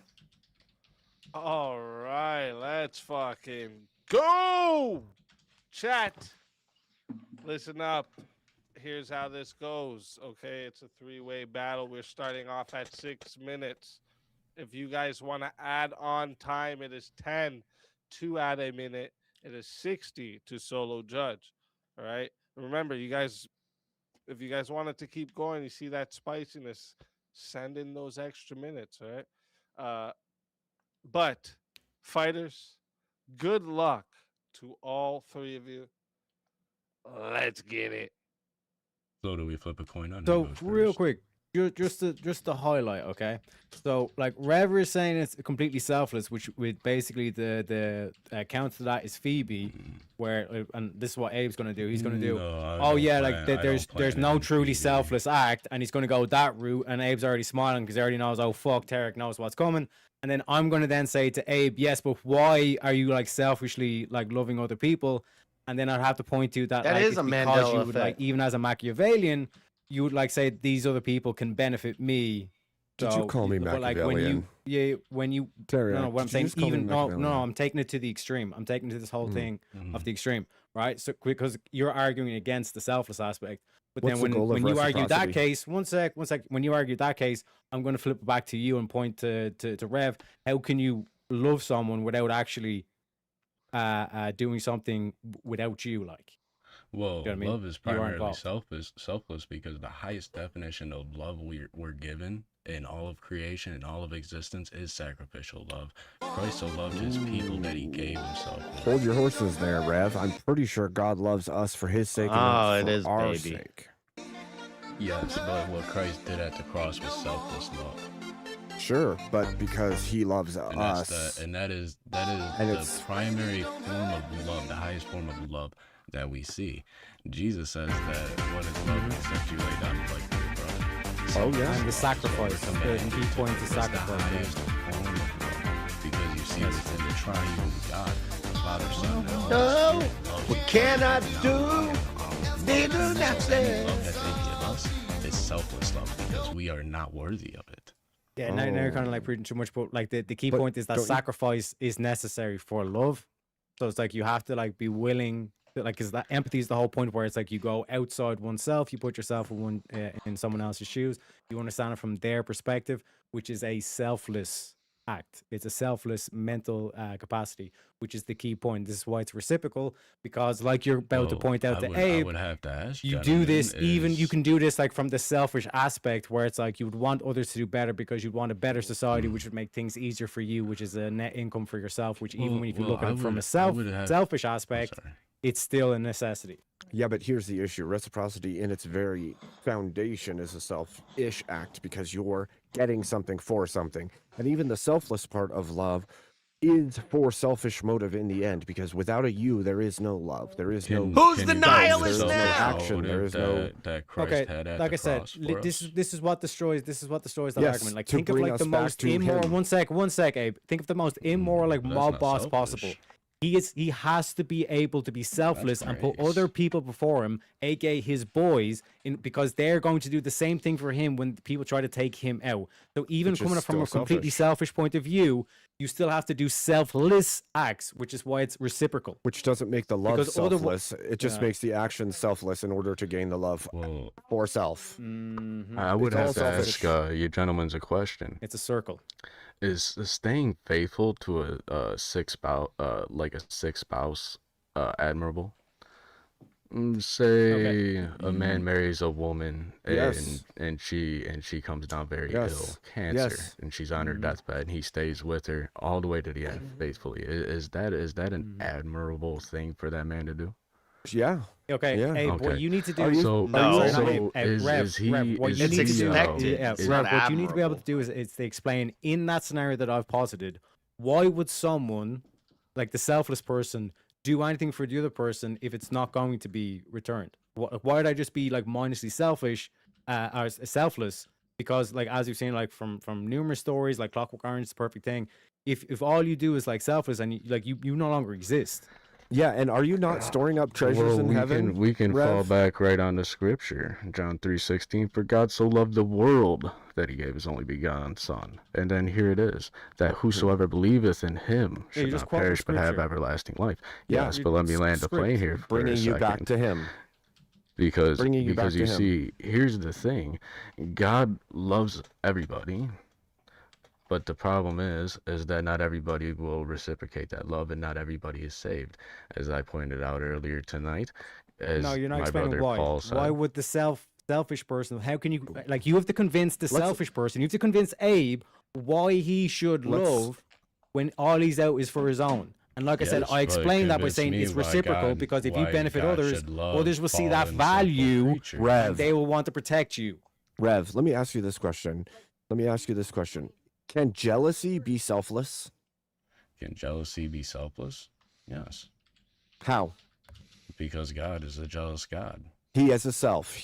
All right, let's fucking go. Chat. Listen up. Here's how this goes. Okay, it's a three-way battle. We're starting off at 6 minutes. If you guys want to add on time, it is 10 to add a minute. It is 60 to solo judge. All right. Remember, you guys, if you guys wanted to keep going, you see that spiciness, send in those extra minutes. All right. But fighters, good luck to all three of you. Let's get it.
So do we flip a coin on?
So real quick, just to highlight, okay? So like Rever is saying it's completely selfless, which with basically the counter to that is Phoebe, where and this is what Abe's gonna do. He's gonna do, there's no truly selfless act, and he's gonna go that route. And Abe's already smiling because he already knows, oh fuck, Tarek knows what's coming. And then I'm gonna then say to Abe, yes, but why are you like selfishly like loving other people? And then I'd have to point to that.
That
like,
is a Mandela
you would,
effect.
like, even as a Machiavellian, you would like say these other people can benefit me.
Did you call me
but,
Machiavellian?
Like when you
Terry,
no, what I'm
did you
saying,
just call me
even no,
Machiavellian?
I'm taking it to the extreme. I'm taking it to this whole thing of the extreme, right? So because you're arguing against the selfless aspect, but
What's the
then
goal of
when you argue that
reciprocity?
case, one sec, when you argue that case, I'm going to flip it back to you and point to Rev. How can you love someone without actually doing something without you, like.
Well,
You know what I mean?
love is
You are
primarily
involved.
selfless because the highest definition of love we're given in all of creation and all of existence is sacrificial love. Christ so loved his people that he gave himself.
Hold your horses there, Rev. I'm pretty sure God loves us for his sake and
Oh,
not
it
for
is,
our
baby.
sake.
Yes, but what Christ did at the cross was selfless love.
Sure, but because he loves
And
us.
that is
And
the
it's-
primary form of love, the highest form of love that we see. Jesus says that what is love except you lay down your life for your brother.
Oh, yeah.
And the sacrifice. The key point is
It's the
sacrifice.
highest form of love because you see within the triune God, the Father, Son, and Holy
No,
Spirit loves
we
you.
cannot do. They do
The
not
love
say.
that they give us is selfless love because we are not worthy of it.
Yeah, now you're kind of like preaching too much, but like the key point is that
don't you-
sacrifice is necessary for love. So it's like you have to like be willing, to, like, because that empathy is the whole point where it's like you go outside oneself, you put yourself in someone else's shoes, you understand it from their perspective, which is a selfless act. It's a selfless mental capacity, which is the key point. This is why it's reciprocal, because like you're about to
Well,
point out
I
to
would-
Abe,
I would have to ask,
you do
gentlemen,
this even you
is-
can do this like from the selfish aspect where it's like you would want others to do better because you'd want a better society, which would make things easier for you, which is a net income for yourself, which even when if you look at it from a selfish aspect, it's still a necessity.
Yeah, but here's the issue. Reciprocity in its very foundation is a selfish act because you're getting something for something. And even the selfless part of love is for selfish motive in the end, because without a you, there is no love. There is no...
Who's the
There
nihilist
is no
now?
action. There is no...
that Christ
Okay,
had at
like
the
I said,
cross for
this
us.
is what destroys that
Yes,
argument. Like
to
think of
bring
like
us
the
back
most
to
immoral.
him.
One sec, Abe. Think of the most immoral like
That's
mob
not
boss
selfish.
possible. He has to be able to be selfless and put other people before him, aka his boys, because they're going to do the same thing for him when people try to take him out. So even
Which is
coming from a
still
completely
selfish.
selfish point of view, you still have to do selfless acts, which is why it's reciprocal.
Which doesn't make the love
Because otherwise-
selfless. It just
Yeah.
makes the action selfless in order to gain the love for self.
Mm-hmm.
I would
It's all
have to
selfish.
ask you gentlemen a question.
It's a circle.
Is staying faithful to a sick spouse, admirable? Say a man marries a woman and
Yes.
and she comes down very
Yes.
ill, cancer,
Yes.
and she's on her deathbed, and he stays with her all the way to the end faithfully. Is that an admirable thing for that man to do?
Yeah.
Okay,
Yeah.
Abe, what you need to do
Are
is
you-
So,
No.
so
Rev,
is he?
Rev, what
is
you
It's
need to
he,
do-
expected.
Yeah,
It's
Rev,
not
what you need to be able to
admirable.
do is to explain in that scenario that I've posited, why would someone like the selfless person do anything for the other person if it's not going to be returned? Why would I just be like mindlessly selfish or selfless? Because like as you've seen like from numerous stories like Clockwork Orange is the perfect thing. If all you do is like selfless and you no longer exist.
Yeah, and are you not storing up treasures
well,
in heaven?
we can fall
Rev?
back right on the scripture, John 3:16. For God so loved the world that he gave his only begotten Son, and then here it is that whosoever believeth in him
Yeah, you
should
just
not
quote the
perish but have
scripture.
everlasting life.
Yeah,
Yes, but let me land the plane here for
Bringing
a
you
second.
back to him.
because
Bringing you back
because you
to him.
see, here's the thing, God loves everybody, but the problem is that not everybody will reciprocate that love, and not everybody is saved, as I pointed out earlier tonight. As
No, you're not
my
explaining
brother
why.
Paul said.
Why would the selfish person? How can you like? You have to convince the selfish person. You have to convince Abe why he should love when all he's out is for his own. And like I said,
Yes,
I
but
explained that by
convince
saying
me
it's
why
reciprocal
God-
because if you
why
benefit
God
others,
should love
others will see that
fallen, sinful
value.
creatures.
Rev.
And they will want to protect you.
Rev, let me ask you this question. Can jealousy be selfless?
Can jealousy be selfless? Yes,
How?
because God is a jealous God.
He is a self.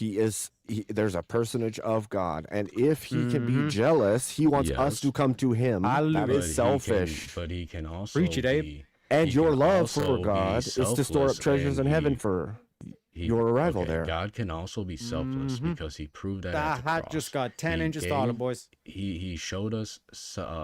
There's a personage of God. And if he can be jealous, he wants us
Yes.
to come to him. That
Hallelujah.
is selfish.
But he can also
Preach it, Abe.
be,
And
he
your
can
love for
also be
God is to store up
selfless,
treasures in
and
heaven
he-
for
he-
your arrival
okay,
there.
God can also be selfless because he proved that.
That
at the
hat
cross.
just got 10
He
inches taller,
gave-
boys.
He showed us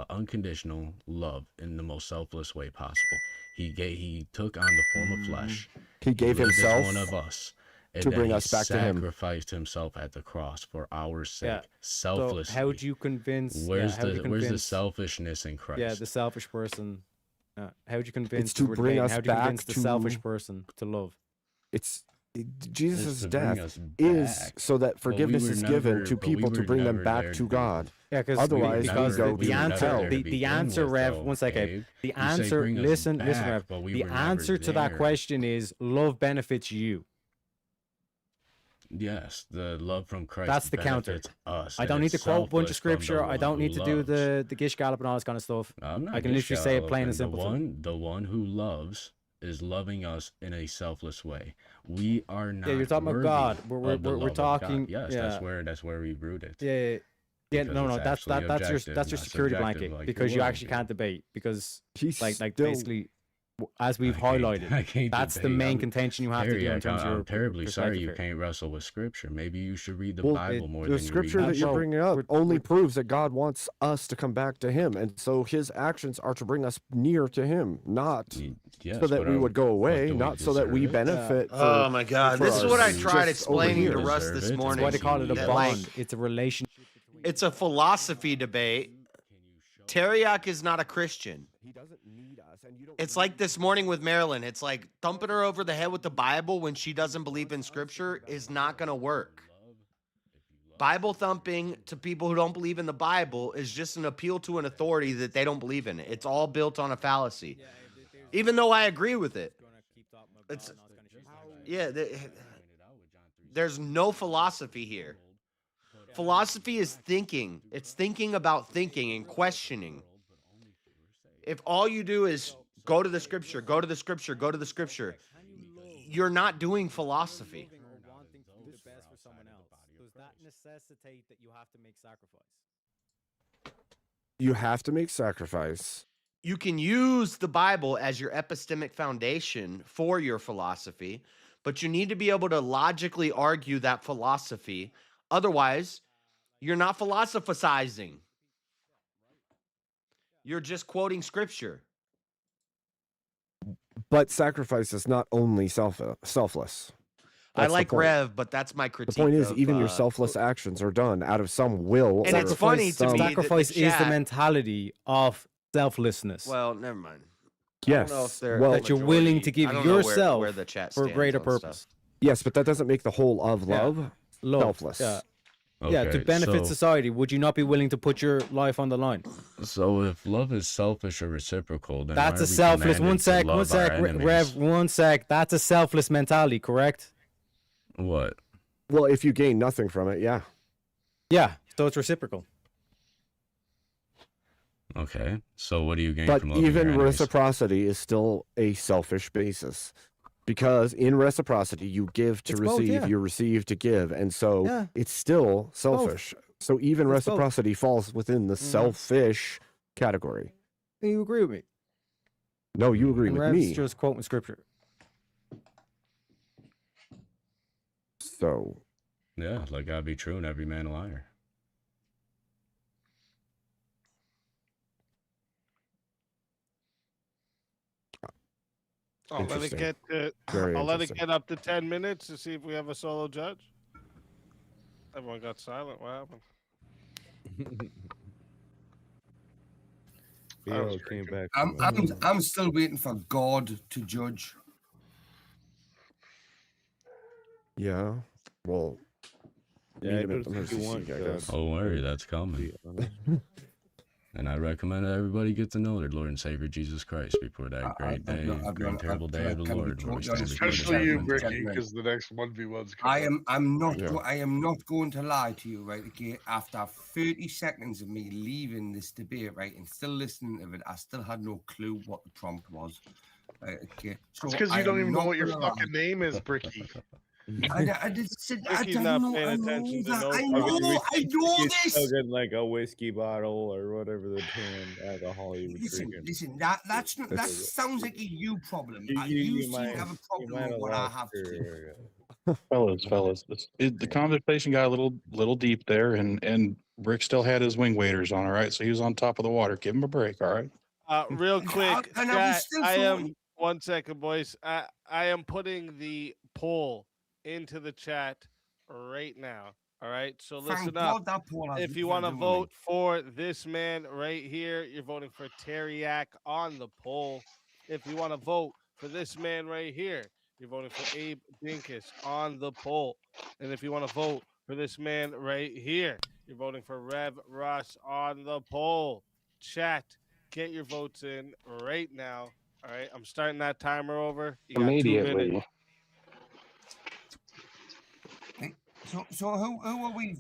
unconditional love in the most selfless way possible. He took on the form of flesh.
He gave
lived as
himself.
one of us, And
to
then
bring
he
us back to him.
sacrificed himself at the cross for our sake,
Yeah.
selflessly.
So how would you convince?
Where's
how would you
the where's the
convince-
selfishness in Christ?
Yeah, the selfish person. How would you convince?
to
we're
bring
debating,
us
how do you
back
convince the selfish
to-
person to love?
Jesus'
to bring
death
us
is
back.
so that
But we
forgiveness
were
is given
never-
to
but we
people to
were
bring them
never
back
there
to
to be-
God.
Yeah,
Otherwise,
because
we go
the
to
answer,
hell.
the answer, Rev.
though,
one second.
Abe.
The
You say
answer.
bring us
Listen,
back,
Rev.
but we
The
were never
answer to that
there.
question is love benefits you.
Yes, the love from Christ.
That's the counter.
benefits Us,
I
and
don't need to
it's
quote a bunch of
selfless from the
scripture. I
one
don't
who
need to do
loves.
the gish gallop and all this kind of stuff.
I'm not
I can literally say it plain and simple.
The one who loves is loving us in a selfless way. We are not.
Yeah, you're talking about
worthy
God.
of
We're
the love of
talking.
God. Yes,
yeah.
that's where we root it.
Yeah. Yeah,
Because
no,
it's
that's
actually
that's your
objective, not
security
subjective
blanket
like
because
the
you
world
actually can't debate because
He's
like
still-
basically as we've highlighted,
I can't
that's the
debate.
main
I'm-
contention you have to
Terry,
do in terms of
I'm
your
terribly sorry you
perspective here.
can't wrestle with scripture. Maybe you should read the
Well,
Bible more
the
than
scripture
you read.
that you're
Bro,
bringing up only proves that God wants us to come back to Him, and so His actions are to bring us near to Him, not
yes,
so that
but
we
are-
would go away,
do we
not so that we
deserve it?
benefit.
Oh
for-
my God,
for
this is what I
us
tried
just over
explaining
here.
to Russ
Deserve
this
it.
morning.
That's why they call it a
that,
bond.
like,
It's a relationship.
it's a philosophy debate. Teriak is not a Christian.
He doesn't need us, and you don't.
It's like this morning with Marilyn. It's like thumping her over the head with the Bible when she doesn't believe in scripture is not going to work. Bible thumping to people who don't believe in the Bible is just an appeal to an authority that they don't believe in. It's all built on a fallacy. Even though I agree with it. It's yeah, there's no philosophy here. Philosophy is thinking. It's thinking about thinking and questioning. If all you do is go to the scripture, go to the scripture, go to the scripture, you're not doing philosophy.
Does that necessitate that you have to make sacrifice?
You have to make sacrifice.
You can use the Bible as your epistemic foundation for your philosophy, but you need to be able to logically argue that philosophy. Otherwise, you're not philosophizing. You're just quoting scripture.
But sacrifice is not only selfless.
I
That's the
like
point.
Rev, but that's my critique.
The point is,
of,
even your selfless actions are done out of some will.
And
or
it's funny to me that the
Sacrifice is the
chat-
mentality of selflessness.
Well, never mind.
Yes.
Well,
that you're willing to give
I don't know
yourself
where the chat
for a
stands
greater
on
purpose.
stuff.
Yes, but that doesn't make the whole of
Yeah.
love selfless.
Yeah. Yeah, to
Okay,
benefit
so-
society, would you not be willing to put your life on the line?
So if love is selfish or reciprocal, then
That's
why
a
are we
selfless.
commanded to love our enemies?
Rev. One sec. That's a selfless mentality, correct?
What?
Well, if you gain nothing from it, yeah.
Yeah. So it's reciprocal.
Okay. So what do you gain
But
from loving your
even
enemies?
reciprocity is still a selfish basis. Because in reciprocity, you give to
It's both,
receive,
yeah.
you receive to give. And so
Yeah.
it's still selfish. So even
It's both.
reciprocity falls within the selfish category.
You agree with me?
No, you agree
And
with
Rev's
me.
just quoting scripture.
So
Yeah, let God be true and every man a liar.
I'll let it
Interesting.
get
Very
I'll let it
interesting.
get up to 10 minutes to see if we have a solo judge. Everyone got silent. What happened?
Theo came back.
I'm still waiting for God to judge.
yeah. Well,
Yeah,
meet him
I
at the
don't think you
mercy
want
seat, I
God.
guess.
Don't worry, that's coming. And I recommend that everybody get to know their Lord and Savior Jesus Christ before that great day, great and terrible day of the Lord. When we stand before the
Especially you,
judgment.
Bricky, because the next 1v1's coming.
I am not going to lie to you, right? Okay, after 30 seconds of me leaving this debate, right, and still listening to it, I still had no clue what the prompt was. Right, okay. So
It's because
I
you don't
am
even know
not
what your
gonna lie.
fucking name is, Bricky.
I just said, I
Ricky's
don't
not
know.
paying
I
attention
know
to
that.
no
I know
He's still
this.
getting like a whiskey bottle or whatever the damn alcohol he was drinking.
Listen. That's not, that sounds like a you problem. You seem to have a problem with what I have to do.
Fellas, the conversation got a little deep there, and Rick still had his wing waders on, all right? So he was on top of the water. Give him a break, all right?
Real quick,
and I was
chat,
still
I am
floating.
1 second, boys. I am putting the poll into the chat right now. All right. So
Thank
listen
God
up.
that poll has
If you
nothing
want to
to do with me.
vote for this man right here, you're voting for Teriak on the poll. If you want to vote for this man right here, you're voting for Abe Dinkus on the poll. And if you want to vote for this man right here, you're voting for Rev Russ on the poll. Chat, get your votes in right now. All right. I'm starting that timer over. You got 2 minutes.
Immediately.
So who are we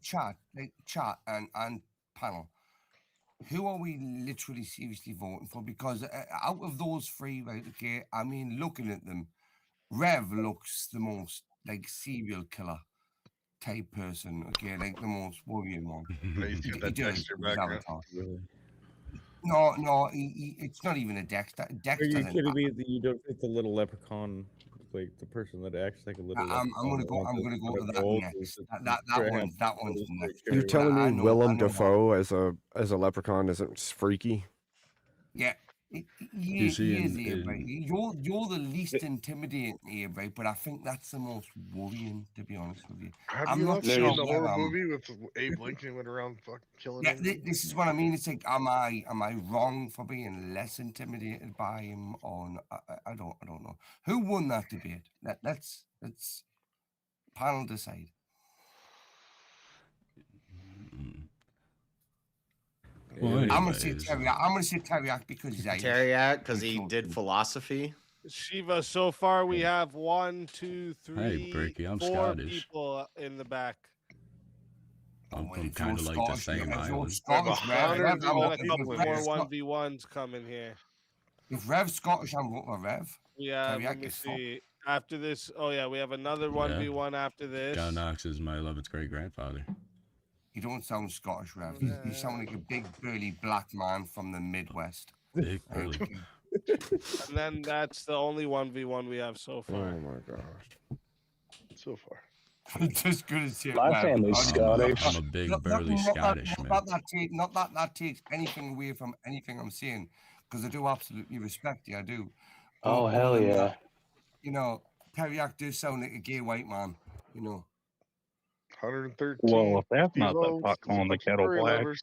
chat and panel? Who are we literally seriously voting for? Because out of those three, right? Okay, I mean, looking at them, Rev looks the most like serial killer type person. Okay, like the most worrying one.
He's got that Dexter background.
No, it's not even a Dexter.
Are
Dexter.
you kidding me that you don't think the little leprechaun, like the person that acts like a little
I'm gonna go to that next. That one's next.
You're telling me Willem Dafoe as a leprechaun isn't freaky?
Yeah.
You see
He is
in-
Abe, right?
in-
You're the least intimidating, Abe, right? But I think that's the most worrying, to be honest with you.
Have
I'm
you
not
not
sure
seen the
where
horror
I'm-
movie with Abe Lincoln went around fucking killing
Yeah,
him?
this is what I mean. It's like, am I wrong for being less intimidated by him? Or I don't know. Who won that debate? Let's panel decide.
Well,
I'm gonna say Teriak. I'm gonna say Teriak because he's Irish.
Teriak because he did philosophy.
Shiva, so far we have 1, 2, 3,
Bricky, I'm
4
Scottish.
people in the back.
I'm kind of like the same island.
Rev, a couple more 1v1s coming here.
If Rev's Scottish, I'm voting for Rev.
Yeah, let
Teriak
me
is fuck.
see. After this, oh yeah, we have another 1v1 after this.
John Knox is my 11th great grandfather.
You don't sound Scottish, Rev. You sound like a big burly black man from the Midwest.
Big burly.
And then that's the only 1v1 we have so far.
Oh my gosh.
So far.
Just good as shit.
My family's Scottish.
I'm a big burly Scottish man.
Not that takes anything away from anything I'm saying, because I do absolutely respect you. I do.
Oh,
But
hell
other than
yeah.
that, you know, Teriak does sound like a gay white man. You know.
113.
Well, if that's not the
votes,
pot calling the kettle
story
black.
lovers.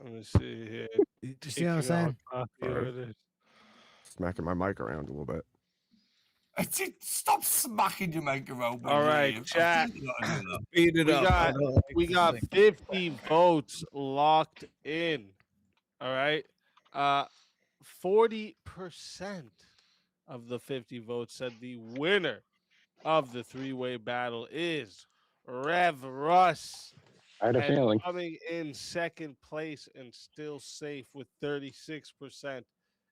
Let me see here.
Do you see what I'm saying?
Smacking my mic around a little bit.
Stop smacking your mic around.
All right, chat.
Speed it up.
We got 50 votes locked in. All right. 40% of the 50 votes said the winner of the three-way battle is Rev Russ.
I had a
And
feeling.
coming in second place and still safe with 36%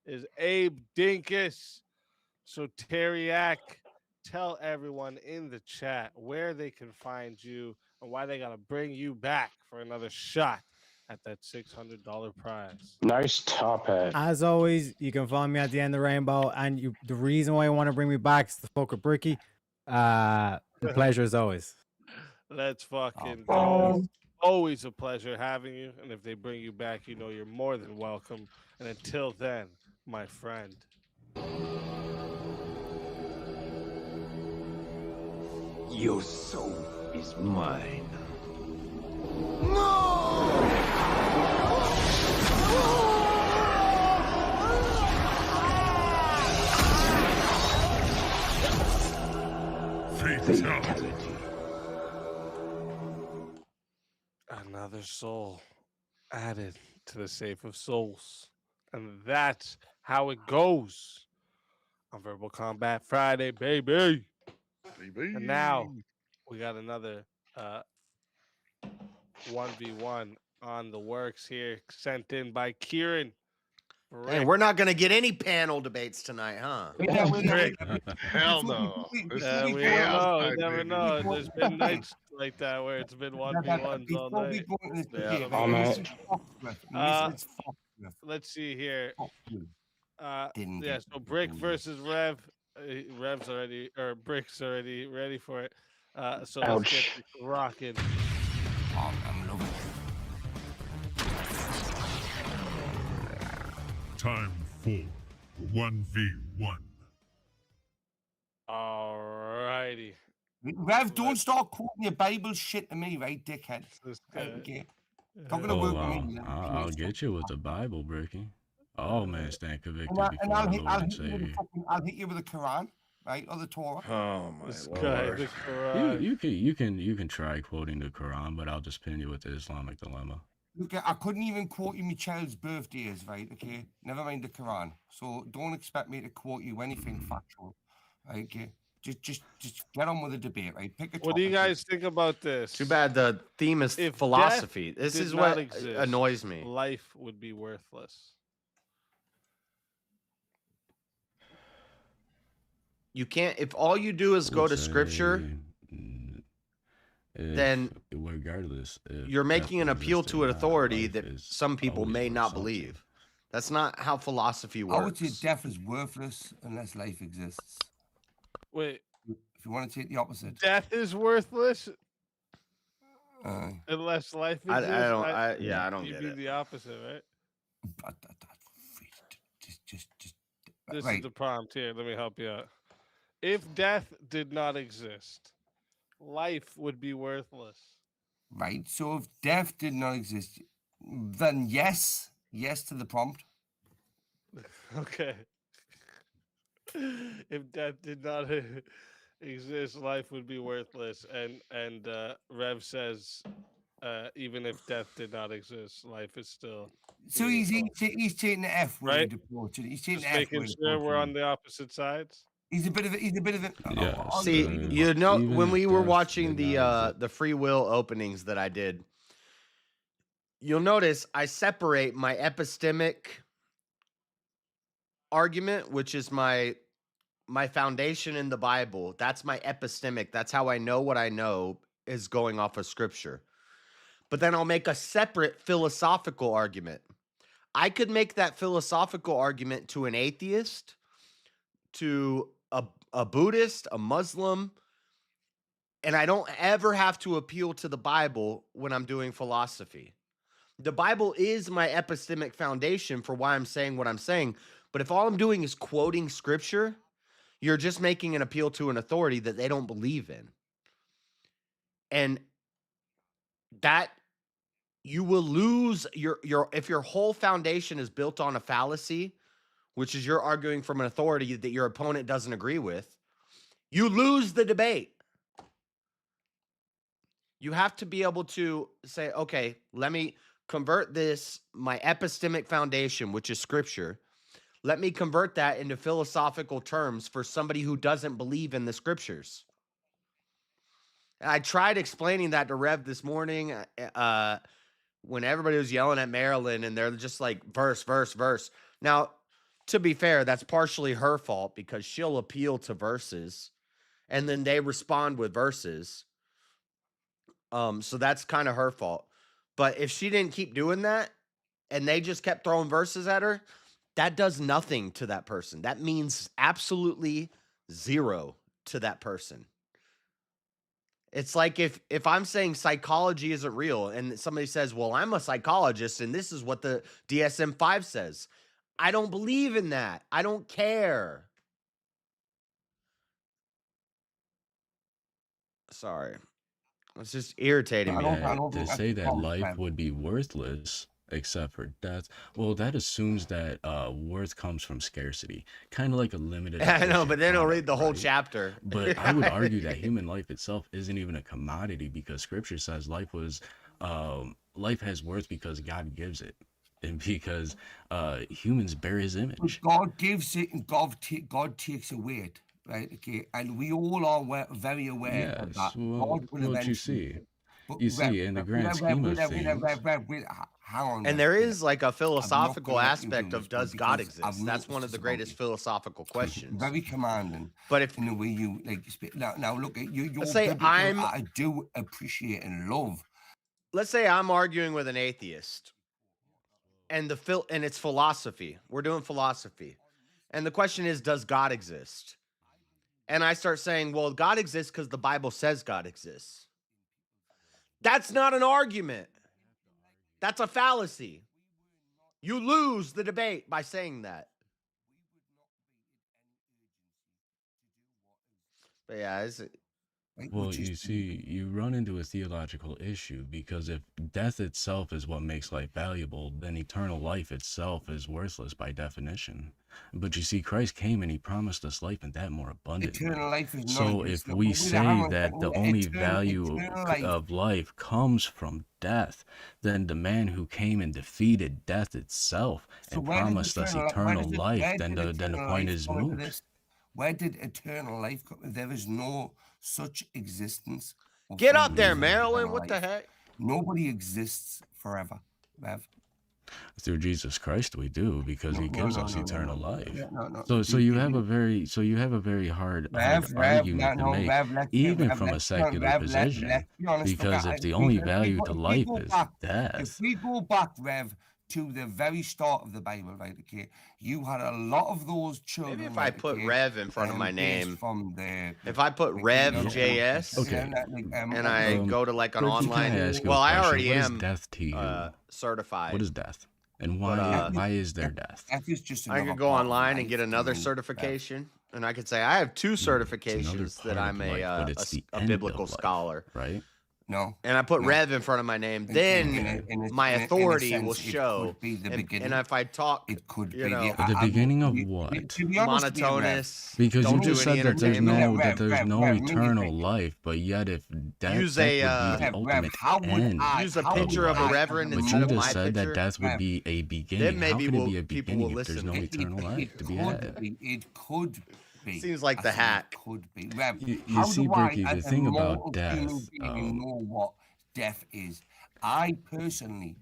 is Abe Dinkus. So Teriak, tell everyone in the chat where they can find you and why they gotta bring you back for another shot at that $600 prize.
Nice top hat.
As always, you can find me at the end of the rainbow. And the reason why you want to bring me back is to fuck with Bricky. The pleasure as always.
Let's fucking go. Always a pleasure having you. And if they bring you back, you know you're more than welcome. And until then, my friend.
Your soul is mine.
Fatality.
Another soul added to the safe of souls. And that's how it goes on Verbal Combat Friday, baby. And now we got another 1v1 on the works here, sent in by Kieran.
Hey, we're not going to get any panel debates tonight, huh?
Hell no.
We never know. There's been nights like that where it's been 1v1s all night. Let's see here. Yeah, so Brick versus Rev. Rev's already, or Brick's already ready for it. So let's get this rocking.
I'm loving it.
Time for 1v1.
Alrighty.
Rev, don't start quoting your Bible shit to me, right, dickhead? Okay. Talking to
Oh,
work
wow.
with me.
I'll get you with the Bible, Bricky. All men stand convicted
And
before our Lord and Savior.
I'll hit you with the Quran, right, or the Torah.
Oh my
This guy,
lord.
the Quran.
You can try quoting the Quran, but I'll just pin you with the Islamic dilemma.
Look, I couldn't even quote you my child's birthdays, right? Okay, never mind the Quran. So don't expect me to quote you anything factual, right? Okay, just get on with the debate, right? Pick a
What do you
topic.
guys think about this?
Too bad the theme is
If
philosophy.
death
This
did
is
not
what
exist,
annoys me.
Life would be worthless.
You can't, if all you do is go to scripture, then
regardless,
you're making an appeal to an authority that some people may not believe. That's not how philosophy works.
I would say death is worthless unless life exists.
Wait.
If you want to take the opposite.
Death is worthless unless life exists.
I don't
you
get
do
it.
the opposite, right?
Just
This
right.
is the prompt here. Let me help you out. If death did not exist, life would be worthless.
Right. So if death did not exist, then yes to the prompt.
Okay. If death did not exist, life would be worthless. And Rev says, even if death did not exist, life is still.
So he's taking the F word
Right?
approach. He's taking
Just
the F
making
word
sure we're
approach.
on the opposite sides.
He's a bit of a.
Yeah.
See, you know, when we were watching the free will openings that I did, you'll notice I separate my epistemic argument, which is my foundation in the Bible. That's my epistemic. That's how I know what I know is going off of scripture. But then I'll make a separate philosophical argument. I could make that philosophical argument to an atheist, to a Buddhist, a Muslim, and I don't ever have to appeal to the Bible when I'm doing philosophy. The Bible is my epistemic foundation for why I'm saying what I'm saying. But if all I'm doing is quoting scripture, you're just making an appeal to an authority that they don't believe in. And that you will lose your if your whole foundation is built on a fallacy, which is you're arguing from an authority that your opponent doesn't agree with, you lose the debate. You have to be able to say, okay, let me convert this, my epistemic foundation, which is scripture. Let me convert that into philosophical terms for somebody who doesn't believe in the scriptures. And I tried explaining that to Rev this morning when everybody was yelling at Marilyn and they're just like verse, verse, verse. Now, to be fair, that's partially her fault because she'll appeal to verses and then they respond with verses. So that's kind of her fault. But if she didn't keep doing that and they just kept throwing verses at her, that does nothing to that person. That means absolutely zero to that person. It's like if I'm saying psychology isn't real and somebody says, well, I'm a psychologist and this is what the DSM-5 says. I don't believe in that. I don't care. Sorry. It's just irritating me.
To say that life would be worthless except for death, well, that assumes that worth comes from scarcity, kind of like a limited.
I know, but then I'll read the whole chapter.
But I would argue that human life itself isn't even a commodity because Scripture says life has worth because God gives it, and because humans bear His image.
God gives it, and God takes away it. Right, okay, and we all are very aware of that.
Well, what you see in the grand scheme of things.
Hang on.
And there is like a philosophical aspect of does God exist? That's one of the greatest philosophical questions.
Very commanding.
But if
in the way you like now look at you,
let's say I
do appreciate and love.
Let's say I'm arguing with an atheist, and it's philosophy. We're doing philosophy, and the question is, does God exist? And I start saying, well, God exists because the Bible says God exists. That's not an argument. That's a fallacy. You lose the debate by saying that. But yeah,
Right?
Well,
Which is
you see, you run into a theological issue because if death itself is what makes life valuable, then eternal life itself is worthless by definition. But you see, Christ came and he promised us life and that more abundantly.
eternal life is
So if
non-existent.
we
Wait, hang
say
on a
that
second.
the only value
Eternal life.
of life comes from death, then the man who came and defeated death itself
So
and
where did
promised us
eternal
eternal life,
where
then
did
the
eternal
point
life
is
come into
moot.
this? Where did eternal life come? There is no such existence. Of
Get up there,
eternal
Marilyn. What the
life.
heck?
Nobody exists forever, Rev.
Through Jesus Christ we do, because he gives us eternal life.
No.
So you have a very hard
Rev,
argument to make, even
Rev,
from a
let's
secular position,
let's be honest.
because if the only value to life is
If
death,
we go back, Rev, to the very start of the Bible, right? Okay, you had a lot of those children.
Maybe if I put
okay,
Rev in front of my
based
name,
from the
if I put Rev JS,
Okay.
and I go to like an
Berkey, can I
online,
ask you
well,
a
I
question?
already
What is
am
death to you?
certified.
What is death? And
But,
why is there death?
Death is just
I
another
could go
part of
online and
life
get
to
another
me, Rev.
certification, and I could say I have two certifications
part
that
of
I'm
life, but it's the
a
end
biblical
of life,
scholar.
right?
No.
And I put
no.
Rev in front of my name, then my authority will
sense, it
show.
could be the
And
beginning.
if I talk,
It could
you
be
know,
The beginning of what?
To be honest with you, Rev,
monotonous.
Because you
Don't do
just
any
said that there's
entertainment.
no eternal life, but yet if death,
Use
death
a,
would be the ultimate
how would
end
use a
of
picture of a
life.
reverend
But
instead
you
of
just
my
said
picture.
that death would be a beginning.
Then maybe
How can it be a
people will
beginning if there's
listen.
no eternal life to be had?
It could be.
Seems like the
I said
hack.
It could be. Rev,
You
how
see,
do I,
Berkey, the
as a
thing
mortal
about
human
death,
being, know what death is? I personally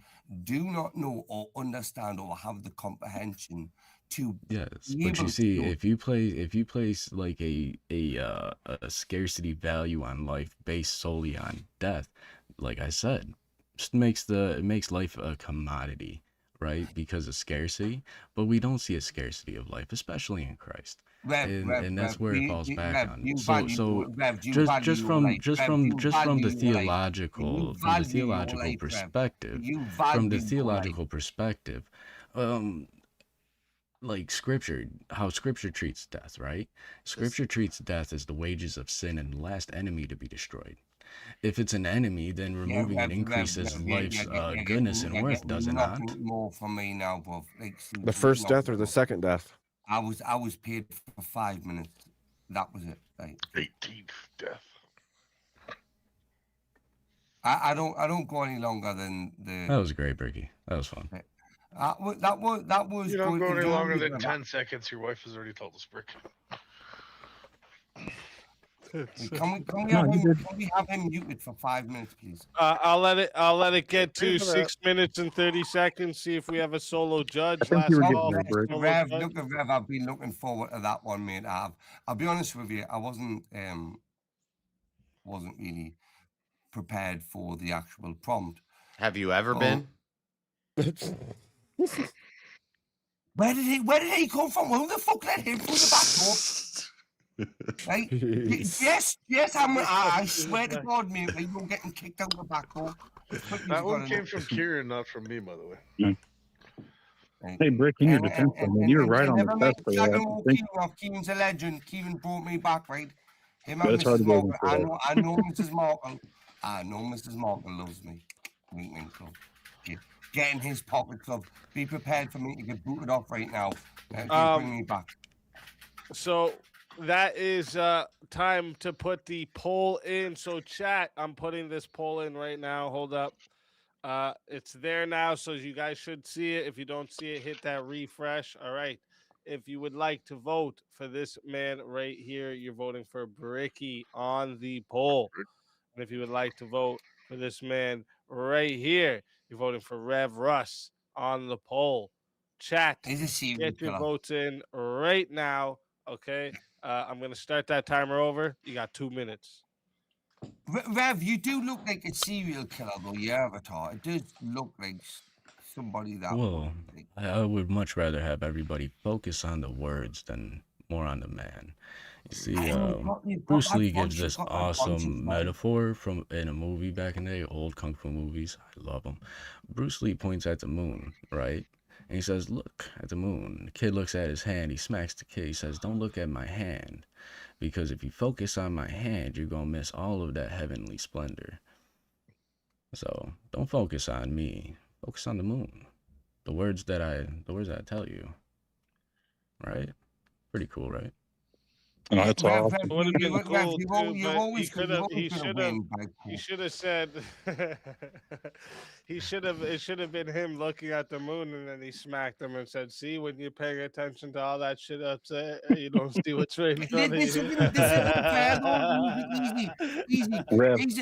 do not know or understand or have the comprehension to
yes,
be
but you
able
see,
to.
if you place like a scarcity value on life based solely on death, like I said, just it makes life a commodity, right? Because of scarcity, but we don't see a scarcity of life, especially in Christ. And that's where it falls back on. So just from the theological perspective, like scripture, how scripture treats death, right? Scripture treats death as the wages of sin and the last enemy to be destroyed. If it's an enemy, then removing it increases life's goodness and worth, does it not?
More from me now, bro. Like,
The first death or the second death?
I was paid for 5 minutes. That was it. Like,
18th death.
I don't go any longer than the.
That was great, Berkey. That was fun.
That was.
You don't
good.
go any
Enjoy
longer
it,
than
Rev.
10 seconds. Your wife has already told us, Brick.
Can we have him muted for 5 minutes, please?
I'll let it get to 6 minutes and 30 seconds. See if we have a solo judge.
think you were getting
call.
there, Brick.
Rev, look at Rev. I've been looking forward to that one, mate. I'll be honest with you. I wasn't really prepared for the actual prompt.
Have you ever been?
Where did he come from? Who the fuck let him through the back door? Right? Yes, I swear to God, mate, you're getting kicked out the back door.
That one came from Kieran, not from me, by the way.
Hey, Brick, in your defense, I mean, you're right on the test for that.
Kieran's a legend. Kieran brought me back, right? Him
Yeah,
and
it's hard
Mrs.
to get
Markle.
into that.
I know Mrs. Markle. I know Mrs. Markle loves me. Wink, wink, club. Get in his pocket, club. Be prepared for me to get booted off right now. Bring me back.
So that is time to put the poll in. So chat, I'm putting this poll in right now. Hold up. It's there now, so you guys should see it. If you don't see it, hit that refresh. All right. If you would like to vote for this man right here, you're voting for Bricky on the poll. And if you would like to vote for this man right here, you're voting for Rev Russ on the poll. Chat, get your votes in right now. Okay. I'm going to start that timer over. You got 2 minutes.
Rev, you do look like a serial killer, though, your avatar. It does look like somebody that.
Well, I would much rather have everybody focus on the words than more on the man. You see, Bruce Lee gives this awesome metaphor from in a movie back in the day, old kung fu movies. I love them. Bruce Lee points at the moon, right? And he says, "Look at the moon." The kid looks at his hand. He smacks the kid. He says, "Don't look at my hand." Because if you focus on my hand, you're gonna miss all of that heavenly splendor. So don't focus on me. Focus on the moon. The words that I tell you. Right? Pretty cool, right?
No, it's
Rev,
awesome.
Rev,
Would have
you-
been
Rev,
cool
you've
too,
al- you've
but
always-
he could
you've
have.
always
He
been a
should have.
win back
He
then.
should have said. He should have. It should have been him looking at the moon, and then he smacked him and said, "See, when you're paying attention to all that shit upset, you don't see what's right in front of
This
you."
isn't fair, though. Easy.
Rev,
He's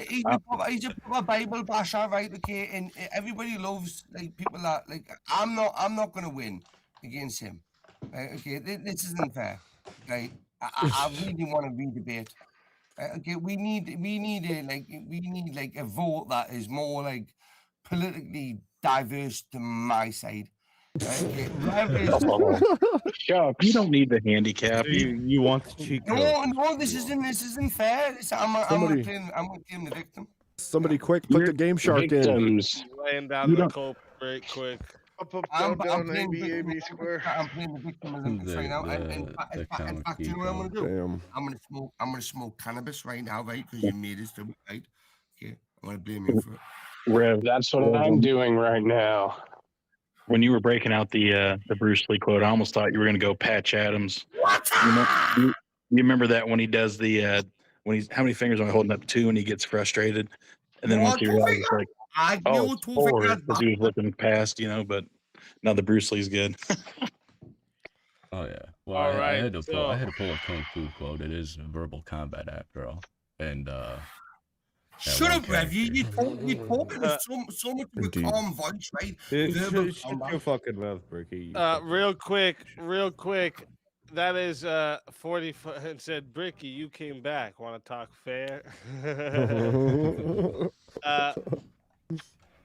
a proper Bible basher, right? Okay, and everybody loves like people that like. I'm not gonna win against him. Right? Okay, this isn't fair. Right? I really want to redebate. Okay, we need a vote that is more like politically diverse to my side. Right? Okay, Rev is-
Chuck, you don't need the handicap.
You want the cheat code.
No, this isn't fair. I'm
Somebody-
gonna claim the victim.
Somebody quick, put the game shark in.
Victims.
Laying down
You
the
don't-
culprit quick.
I'm
down,
playing
AB,
victim-
AB square.
I'm playing the victim of this right now. In fact, you know what I'm gonna do?
Damn.
I'm gonna smoke cannabis right now, right? Because you made us do it, right? Okay, I'm gonna blame you for it.
Rev,
That's what I'm doing right now.
when you were breaking out the Bruce Lee quote, I almost thought you were going to go Patch Adams. You remember that when he does the when he's how many fingers am I holding up? 2, and he gets frustrated, and then once he realizes it's like, oh, it's 4, because he was looking past, but now the Bruce Lee's good.
Oh yeah. Well,
All
I
right,
had to pull. I
so-
had to pull a kung fu quote. It is verbal combat after all, and
Shut up, Rev. You talk with so much of a
Indeed.
calm voice, right?
Dude,
Verbal
shut
combat.
your fucking mouth, Bricky.
Real quick. That is 40. And said, Bricky, you came back. Want to talk fair?
Oh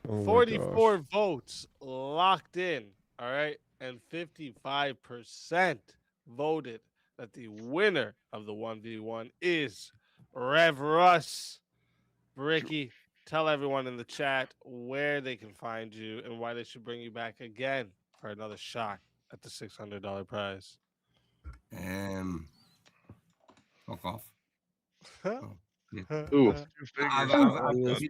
my
44 votes locked in. All right, and 55% voted that the winner of the 1v1 is Rev Russ. Bricky, tell everyone in the chat where they can find you and why they should bring you back again for another shot at the $600 prize.
Fuck off.
Ooh.
To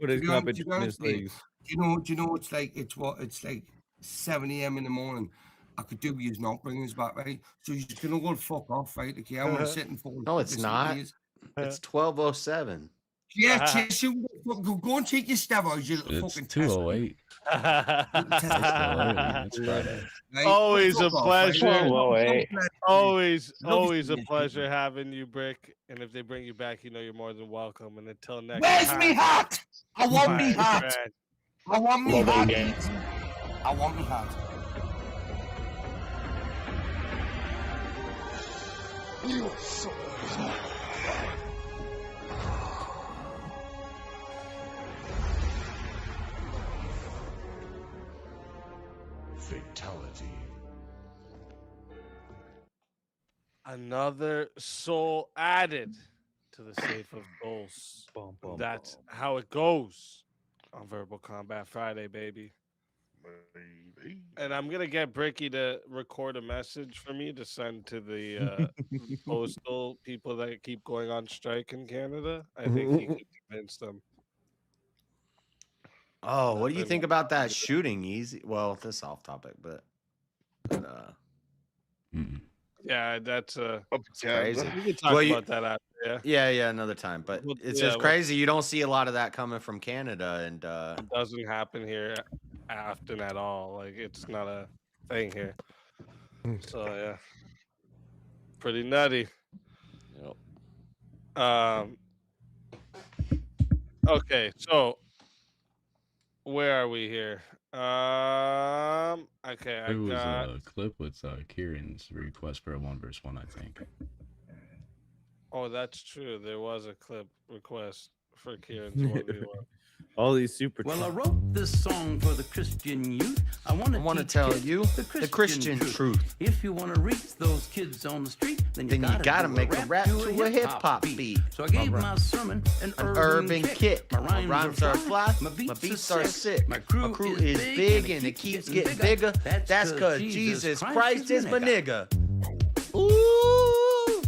Put his
be
cup
honest,
between his
mate,
legs.
do you know it's like 7 a.m. in the morning. I could do with not bringing us back, right? So you're just gonna go fuck off, right? Okay, I want to sit and fall.
No, it's not. It's 12:07.
Yeah, Chase, you go and take your steroids, you little
It's
fucking
2:08. It's Friday.
Always a pleasure. Always
Love
a
you.
pleasure having you, Brick. And if they bring you back, you're more than welcome. And until next
Where's
time.
me hat? I want me
my
hat.
friend.
I want me
Love it
hat.
again.
I want me hat.
You so
Fatality.
Another soul added to the safe of souls. That's how it goes on Verbal Combat Friday, baby. And I'm gonna get Bricky to record a message for me to send to the postal people that keep going on strike in Canada. I think he could convince them.
Oh, what do you think about that shooting? Easy. Well, this is off topic, but
Yeah, that's
it's crazy.
We can talk
Well,
about that after.
yeah, another time. But
Well,
it's
yeah,
just
well-
crazy. You don't see a lot of that coming from Canada, and
It doesn't happen here often at all. Like it's not a thing here. So yeah, pretty nutty. Okay, so where are we here? Okay, I
There was
got.
a clip with Kieran's request for a 1v1, I think.
Oh, that's true. There was a clip request for Kieran's 1v1.
All these super.
Well, I wrote this song for the Christian youth. I want to
tell you the Christian truth.
If you want to reach those kids on the street, then you
gotta make a rap to a hip-hop beat.
So I gave my sermon an
urban kick.
My rhymes are
fly.
My
beats are sick.
My crew
is big and it keeps getting bigger. That's because Jesus Christ is my nigga. Ooh.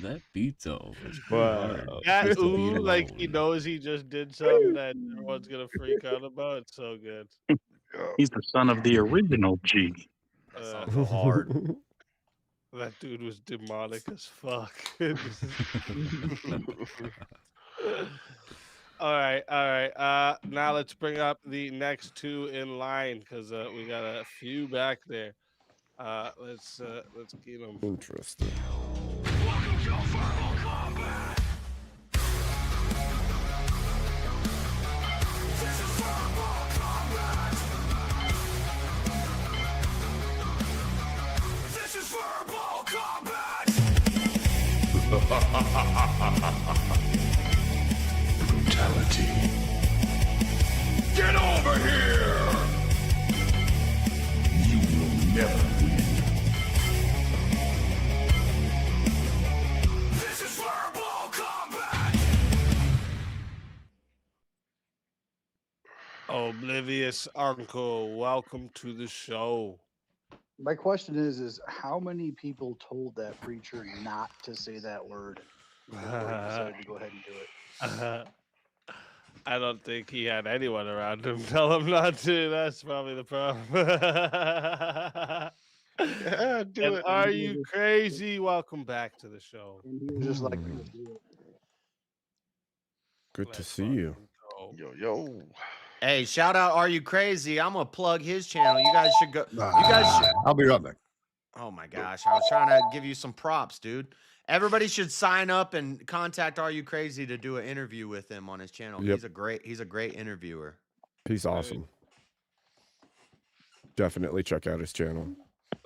That beato was pretty
Wow.
hard.
That
Just to
ooh,
beat
like
alone.
he knows he just did something that everyone's gonna freak out about. It's so good.
He's the son of the original G.
That song go hard.
That dude was demonic as fuck. All right. Now let's bring up the next two in line because we got a few back there. Let's get them.
Interesting.
This is verbal combat. Brutality. Get over here. You will never win. This is verbal combat.
Oblivious Uncle, welcome to the show.
My question is how many people told that preacher not to say that word before he decided to go ahead and do it?
I don't think he had anyone around him tell him not to. That's probably the problem.
Yeah, do
And
it.
are you crazy? Welcome back to the show.
And he was just like, "Let's do it."
Good to see you.
Yo.
Hey, shout out! Are you crazy? I'm gonna plug his channel. You guys should go. You guys should.
I'll be right back.
Oh my gosh, I was trying to give you some props, dude. Everybody should sign up and contact Are You Crazy to do an interview with him on his channel.
Yep.
He's a great interviewer.
He's awesome. Definitely check out his channel.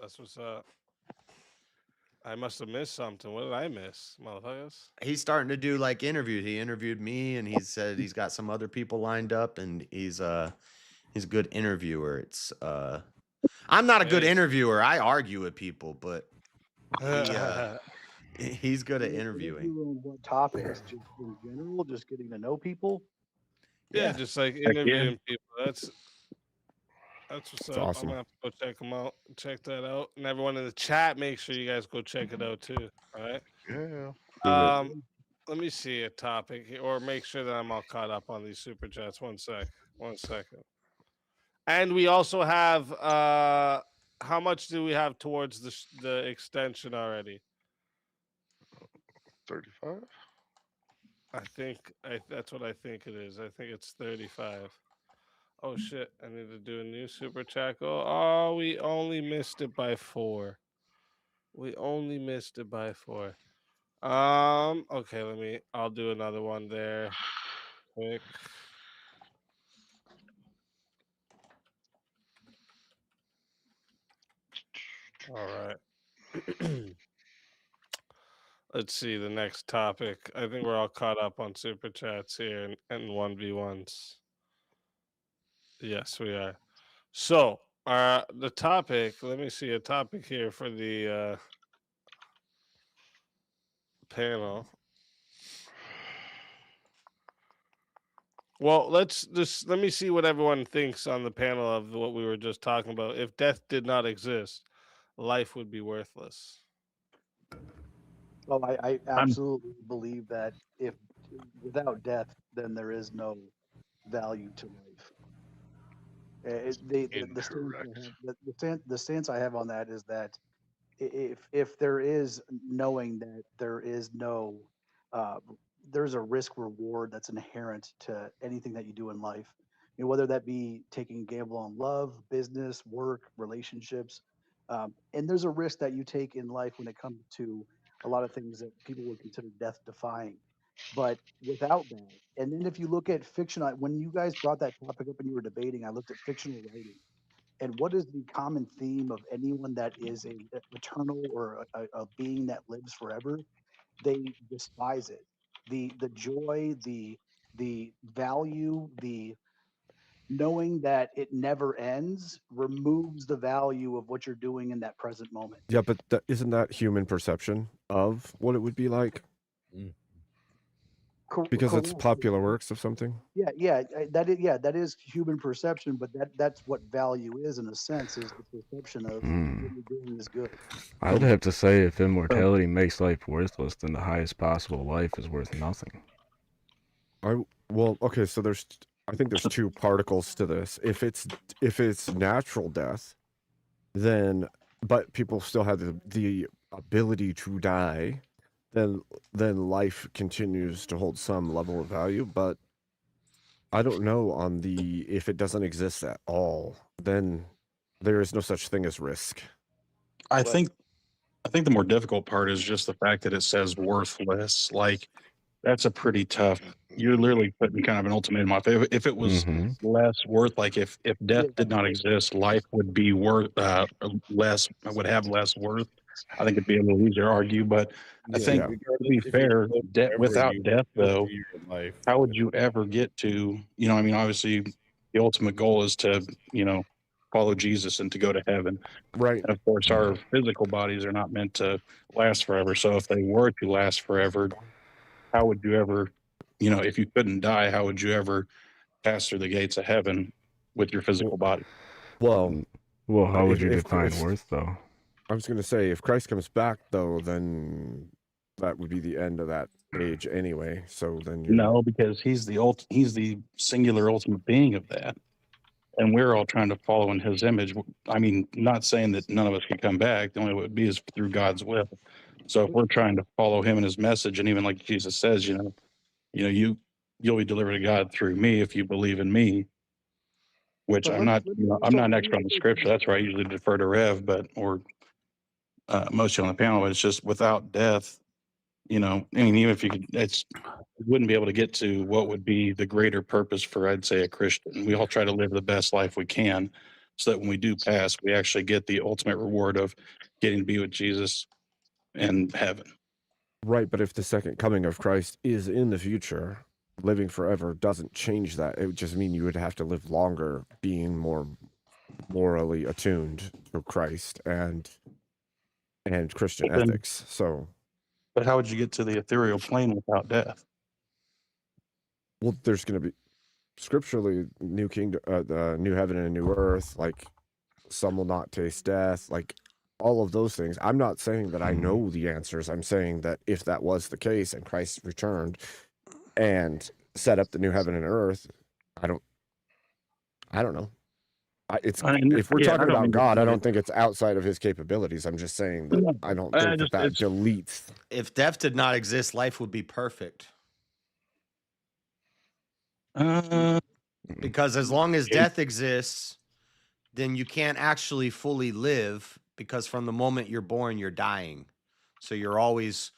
That's what's up. I must have missed something. What did I miss, motherfuckers?
He's starting to do like interviews. He interviewed me, and he said he's got some other people lined up, and he's a good interviewer. It's I'm not a good interviewer. I argue with people, but he's good at interviewing.
What topics? Just in general, just getting to know people.
Yeah, just like
Heck yeah.
interviewing people. That's what's up.
awesome.
I'm gonna have to go check them out. Check that out. And everyone in the chat, make sure you guys go check it out too. All right.
Yeah.
Let me see a topic here, or make sure that I'm all caught up on these super chats. One second. And we also have how much do we have towards the extension already?
35.
I think that's what I think it is. I think it's 35. Oh shit! I need to do a new super chat goal. Oh, we only missed it by 4. Okay, I'll do another one there. Quick. All right. Let's see the next topic. I think we're all caught up on super chats here and 1v1s. Yes, we are. So, the topic, let me see a topic here for the panel. Well, let me see what everyone thinks on the panel of what we were just talking about. If death did not exist, life would be worthless.
Well, I absolutely believe that if without death, then there is no value to life. The stance I have on that is that if there is knowing that there is no there's a risk reward that's inherent to anything that you do in life, whether that be taking a gamble on love, business, work, relationships, and there's a risk that you take in life when it comes to a lot of things that people would consider death defying. But without that, and then if you look at fiction, when you guys brought that topic up and you were debating, I looked at fictional writing. And what is the common theme of anyone that is a eternal or a being that lives forever? They despise it. The joy, the value, the knowing that it never ends removes the value of what you're doing in that present moment.
Yeah, but isn't that human perception of what it would be like? Because it's
correct.
popular works of something.
That is human perception, but that's what value is in a sense, is the perception of what you're doing is good.
I would have to say if immortality makes life worthless, then the highest possible life is worth nothing.
Okay, so I think there's two particles to this. If it's natural death, then but people still have the ability to die, then life continues to hold some level of value. But I don't know on if it doesn't exist at all, then there is no such thing as risk.
I think the more difficult part is just the fact that it says worthless. Like, that's a pretty tough. You're literally putting kind of an ultimatum off. If it was less worth, like if death did not exist, life would be worth less. Would have less worth. I think it'd be a little easier to argue, but I think to be fair, without death, though, how would you ever get to? I mean, obviously, the ultimate goal is to follow Jesus and to go to heaven.
Right.
And of course, our physical bodies are not meant to last forever. So if they were to last forever, how would you ever, if you couldn't die, how would you ever pass through the gates of heaven with your physical body?
Well,
how would you define worth, though?
I was going to say, if Christ comes back, though, then that would be the end of that age anyway. So then
No, because he's the singular ultimate being of that. And we're all trying to follow in his image. I mean, not saying that none of us can come back. The only way it would be is through God's will. So if we're trying to follow him and his message, and even like Jesus says, you'll be delivered to God through me if you believe in me. Which I'm not an expert on the scripture. That's where I usually defer to Rev, or most on the panel. But it's just without death, I mean, even if you could, you wouldn't be able to get to what would be the greater purpose for, I'd say, a Christian. We all try to live the best life we can so that when we do pass, we actually get the ultimate reward of getting to be with Jesus and heaven.
Right, but if the second coming of Christ is in the future, living forever doesn't change that. It would just mean you would have to live longer, being more morally attuned to Christ and Christian ethics. So,
but how would you get to the ethereal plane without death?
Well, there's going to be scripturally new kingdom, the new heaven and a new earth. Like, some will not taste death. Like, all of those things. I'm not saying that I know the answers. I'm saying that if that was the case and Christ returned and set up the new heaven and earth, I don't know. If we're talking about God, I don't think it's outside of his capabilities. I'm just saying that I don't think that deletes.
If death did not exist, life would be perfect. Because as long as death exists, then you can't actually fully live, because from the moment you're born, you're dying. So you're always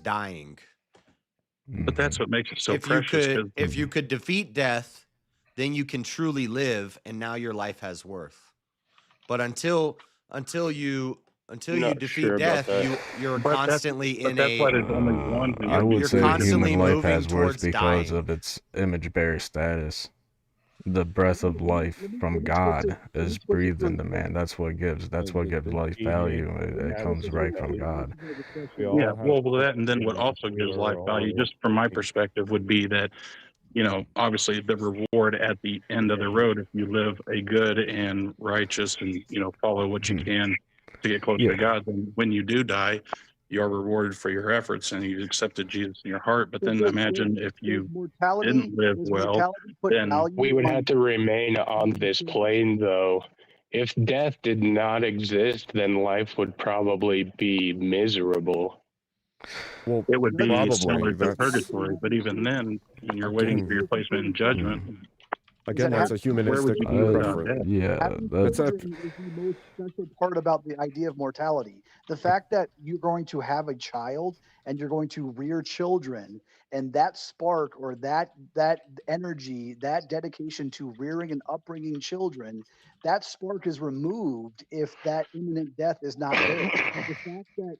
dying.
But that's what makes it so precious.
If you could defeat death, then you can truly live, and now your life has worth. But until you defeat death, you're constantly in a.
I would say human life has worth because of its image bearer status. The breath of life from God is breathed into man. That's what gives life value. It comes right from God.
Yeah, well, that, and then what also gives life value, just from my perspective, would be that, obviously the reward at the end of the road, if you live a good and righteous and, follow what you can to get closer to God, then when you do die, you are rewarded for your efforts and you accepted Jesus in your heart. But then imagine if you didn't live well, then
we would have to remain on this plane, though. If death did not exist, then life would probably be miserable.
Well,
it would be similar to purgatory, but even then, when you're waiting for your placement in judgment,
again, that's a humanistic preference.
That's the most special part about the idea of mortality. The fact that you're going to have a child and you're going to rear children, and that spark or that energy, that dedication to rearing and upbringing children, that spark is removed if that imminent death is not there. The fact that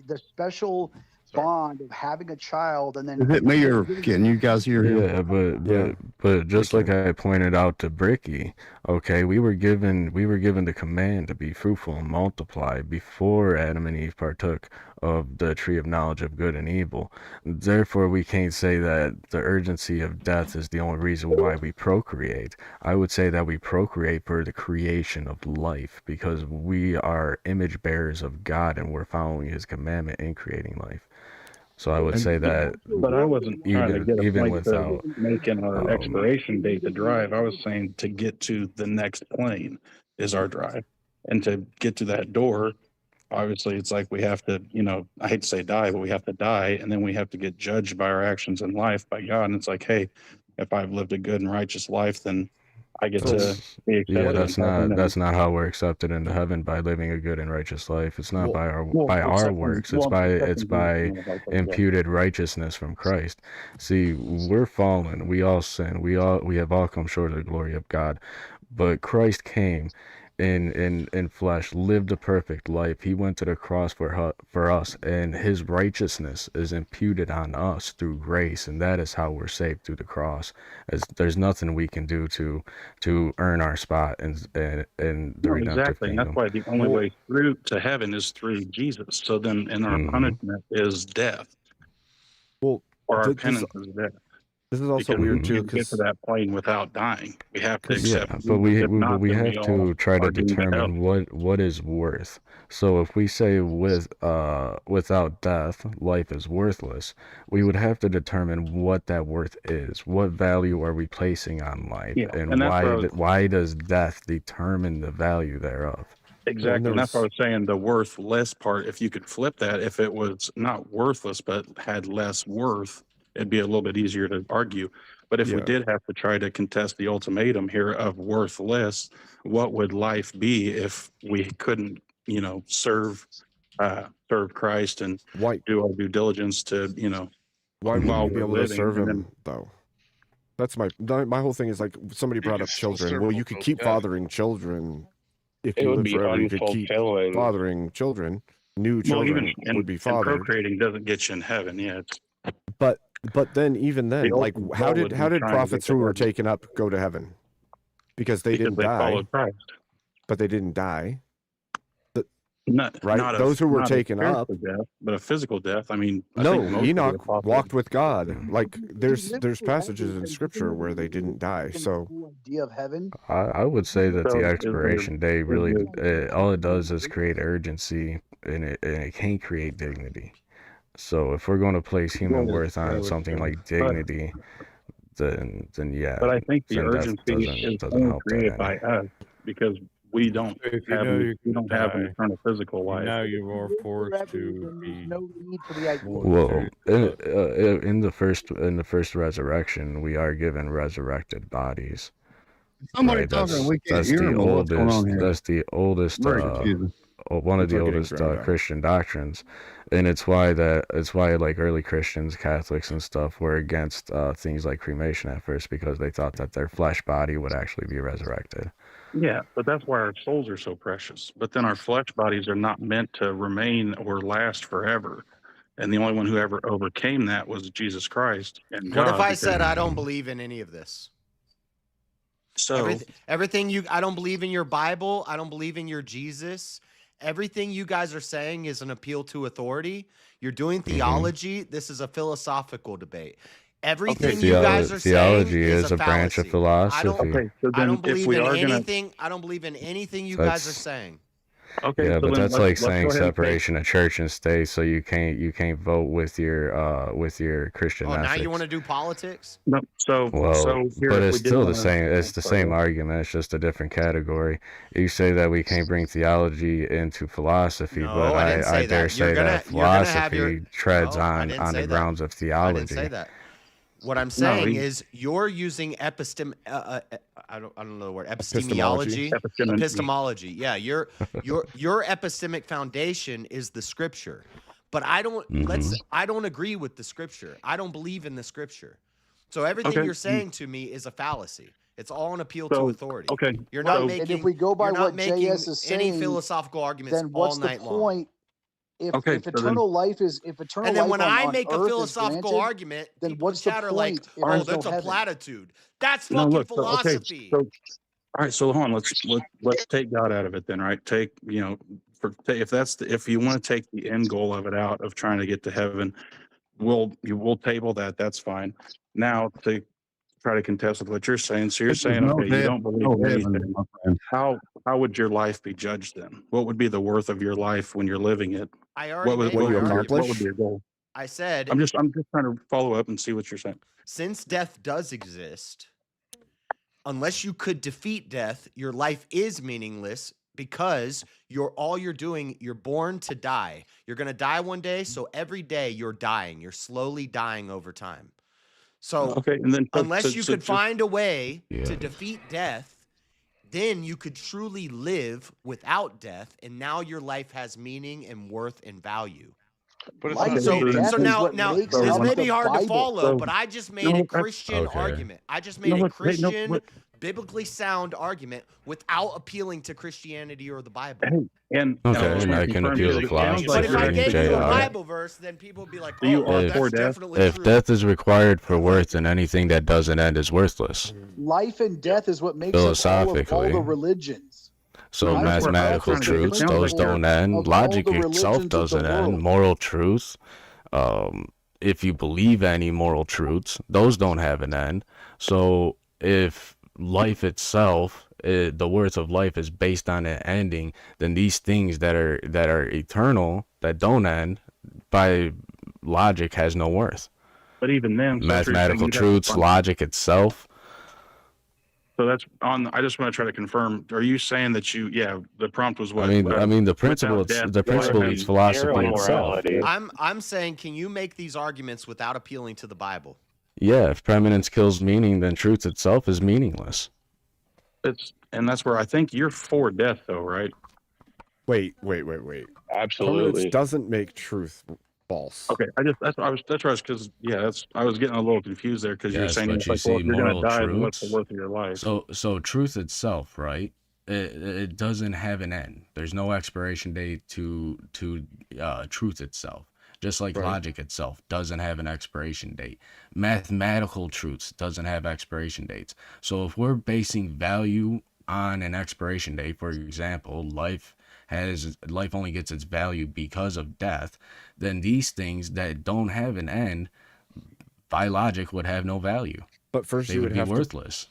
the special bond of having a child and then
Is it me or can you guys hear him?
Yeah, but just like I pointed out to Bricky, okay, we were given the command to be fruitful and multiply before Adam and Eve partook of the tree of knowledge of good and evil. Therefore, we can't say that the urgency of death is the only reason why we procreate. I would say that we procreate for the creation of life because we are image bearers of God and we're following His commandment in creating life. So I would say that
But I wasn't trying to get a
even
point
without
to making our expiration date the drive. I was saying to get to the next plane is our drive. And to get to that door, obviously it's like we have to, I hate to say die, but we have to die. And then we have to get judged by our actions in life by God. And it's like, hey, if I've lived a good and righteous life, then I get to be accepted.
Yeah,
in
that's not how we're accepted into heaven, by living a good and righteous life. It's not by our works. It's by imputed righteousness from Christ. See, we're fallen. We all sin. We have all come short of the glory of God. But Christ came in flesh, lived a perfect life. He went to the cross for us, and His righteousness is imputed on us through grace, and that is how we're saved through the cross. As there's nothing we can do to earn our spot in the redemptive
exactly. And
kingdom.
that's why the only way through to heaven is through Jesus. So then, and our punishment is death.
Well,
or our penance is death.
This is also
Because
weird
we
too,
can't get to that plane without dying. We have to accept.
Yeah, but we
then
have to try to
are doomed to hell.
determine what is worth. So if we say without death life is worthless, we would have to determine what that worth is. What value are we placing on life,
Yeah,
and
and that's
why does death determine the value thereof?
Exactly. And that's what I was saying, the worthless part. If you could flip that, if it was not worthless but had less worth, it'd be a little bit easier to argue. But if we did have to try to contest the ultimatum here of worthless, what would life be if we couldn't, serve Christ and do our due diligence to,
Why
while
wouldn't you be
we're
able to
living,
serve
and
Him
then-
though? That's my whole thing is like somebody brought up children. Well, you could keep fathering children if
It
you
would
live
be
forever. You could keep
unfulfilling.
fathering children. New
Well,
children
even
would be
and
fathered.
procreating doesn't get you in heaven. Yeah, it's
But then even then,
The
like
ultimate
how
goal
did
is
how did
trying to
prophets
get to
who were
heaven.
taken up go to heaven? Because they didn't
they
die,
followed Christ.
but they didn't die.
Not
Right?
not
Those who were
not a
taken up.
spiritual death, but a physical death. I mean, I think
No,
most of the
Enoch
apostles-
walked with God. Like there's passages in Scripture where they didn't die. So
idea of heaven.
I would say that
So
the
is
expiration day really all it does is create urgency, and it can't create dignity. So if we're going to place human worth on something like dignity, then yeah.
But I think the
then death
urgency is
doesn't
only
help that
created
any.
by us because we don't
If you
have
know
an,
you
we
can
don't have an
die,
eternal physical life.
now you are forced to be
No need for the idea.
Well, in the first resurrection, we are given resurrected bodies.
Somebody
Right,
talking, we can't
that's
hear
the
him. What's going
oldest.
on here?
That's the oldest.
Excuse me.
One of the
People are getting
oldest
drowned out.
Christian doctrines, and it's why like early Christians, Catholics, and stuff were against things like cremation at first because they thought that their flesh body would actually be resurrected.
Yeah, but that's why our souls are so precious. But then our flesh bodies are not meant to remain or last forever. And the only one who ever overcame that was Jesus Christ and God.
What if I
because-
said I don't believe in any of this?
So
Everything I don't believe in your Bible. I don't believe in your Jesus. Everything you guys are saying is an appeal to authority. You're doing theology. This is a philosophical debate. Everything you guys are
theology
saying
is a branch of
fallacy.
philosophy.
I don't believe in anything. I don't believe in anything you guys are
That's-
saying.
Okay,
Yeah,
so
but
then
that's
let's
like
go
saying
ahead and take-
separation of church and state, so you can't vote with your Christian
Oh, now
ethics.
you want to do politics?
No, so
Well,
so here,
but
if
it's
we did
still the
wanna-
same. It's the same argument. It's just a different category. You say that we can't bring theology into philosophy,
No,
but
I didn't say
I
that.
dare
You're
say
gonna-
that
you're gonna have
philosophy
your-
treads
No, I
on
didn't say
the
that.
grounds of
I
theology.
didn't say that. What I'm
No,
saying
he-
is you're using I don't know the word
Epistemology.
epistemology. Epistemology. Yeah, your epistemic foundation is the scripture. But I don't I don't agree with the scripture. I don't believe in the scripture. So everything
Okay.
you're saying to me is a fallacy. It's all an appeal
So,
to authority.
okay,
You're not
so-
making
And if we go by
you're not
what
making
JS is
any
saying,
philosophical arguments
then what's
all
the
night long.
point? if
Okay,
if
so
eternal life is if eternal
And then
life
when
on,
I
on
make a
earth is
philosophical
granted,
argument,
then
people in
what's the
chat are like,
point if
"Oh,
there's
that's
no
a
heaven?
platitude." That's
no,
fucking
look. So, okay,
philosophy.
so all right. So hold on. Let's take God out of it then, right? Take if that's if you want to take the end goal of it out of trying to get to heaven, we'll table that. That's fine. Now to try to contest with what you're saying. So you're
If there's
saying,
no
okay, you
death,
don't believe
no
in
heaven,
anything.
my friend.
How would your life be judged then? What would be the worth of your life when you're living it?
I already made
What
my
you
What would
accomplish?
be your goal?
I said,
I'm just trying to follow up and see what you're saying.
since death does exist, unless you could defeat death, your life is meaningless because you're doing, you're born to die. You're going to die one day, so every day you're dying. You're slowly dying over time. So
Okay, and then
unless you could
just
find a way
Yeah.
to defeat death, then you could truly live without death, and now your life has meaning and worth and value.
But it's
Life
not
and
Okay,
meaning.
death
So
is
now
what makes
this
up
may
the
be hard to
Bible.
follow,
So
but I just made
no,
a Christian
Okay.
argument. I just made
no,
a
look, hey, no,
Christian,
look,
biblically sound argument without appealing to Christianity or the Bible.
hey, and I
Okay,
just
and
want
I
to
can
confirm
appeal
because
to
it sounds
But
like
if
you're
I
philosophy,
gave you a
JR.
Bible verse, then people would be like,
So you
"Oh,
are
that's
for death?
definitely
If
true."
death is required for worth, then anything that doesn't end is worthless.
Life and death is what makes up all the
Philosophically.
religions.
So
Life
that's
and
where I was
death
mathematical
trying
is
to
the
get. It
truths,
sounds like
those
principle
don't end.
of all
Logic
the
itself
religions of the
doesn't end.
world.
Moral truth, if you believe any moral truths, those don't have an end. So if life itself, the worth of life is based on it ending, then these things that are eternal, that don't end, by logic has no worth.
But even then, so if you're saying
Mathematical
you'd have to
truths,
find,
logic itself.
so that's on. I just want to try to confirm. Are you saying that the prompt was
I
what?
mean, the principle.
Without
It's
death,
the
there would
principle
have
is
been
philosophy
zero
itself.
morality.
I'm saying, can you make these arguments without appealing to the Bible?
Yeah, if preeminence kills meaning, then truth itself is meaningless.
That's where I think you're for death, though, right?
Wait.
Absolutely.
Permanence doesn't make truth false.
Okay, that's why I was because I was getting a little confused there because you're
Yes,
saying
but
it's
you
like, well,
see,
if you're gonna
moral
die, then what's the
truths.
worth of your life?
So truth itself, right? It doesn't have an end. There's no expiration date to truth itself. Just like
Right.
logic itself doesn't have an expiration date. Mathematical truths doesn't have expiration dates. So if we're basing value on an expiration date, for example, life only gets its value because of death, then these things that don't have an end, by logic, would have no value.
But first
They
you
would
would
be
have
worthless.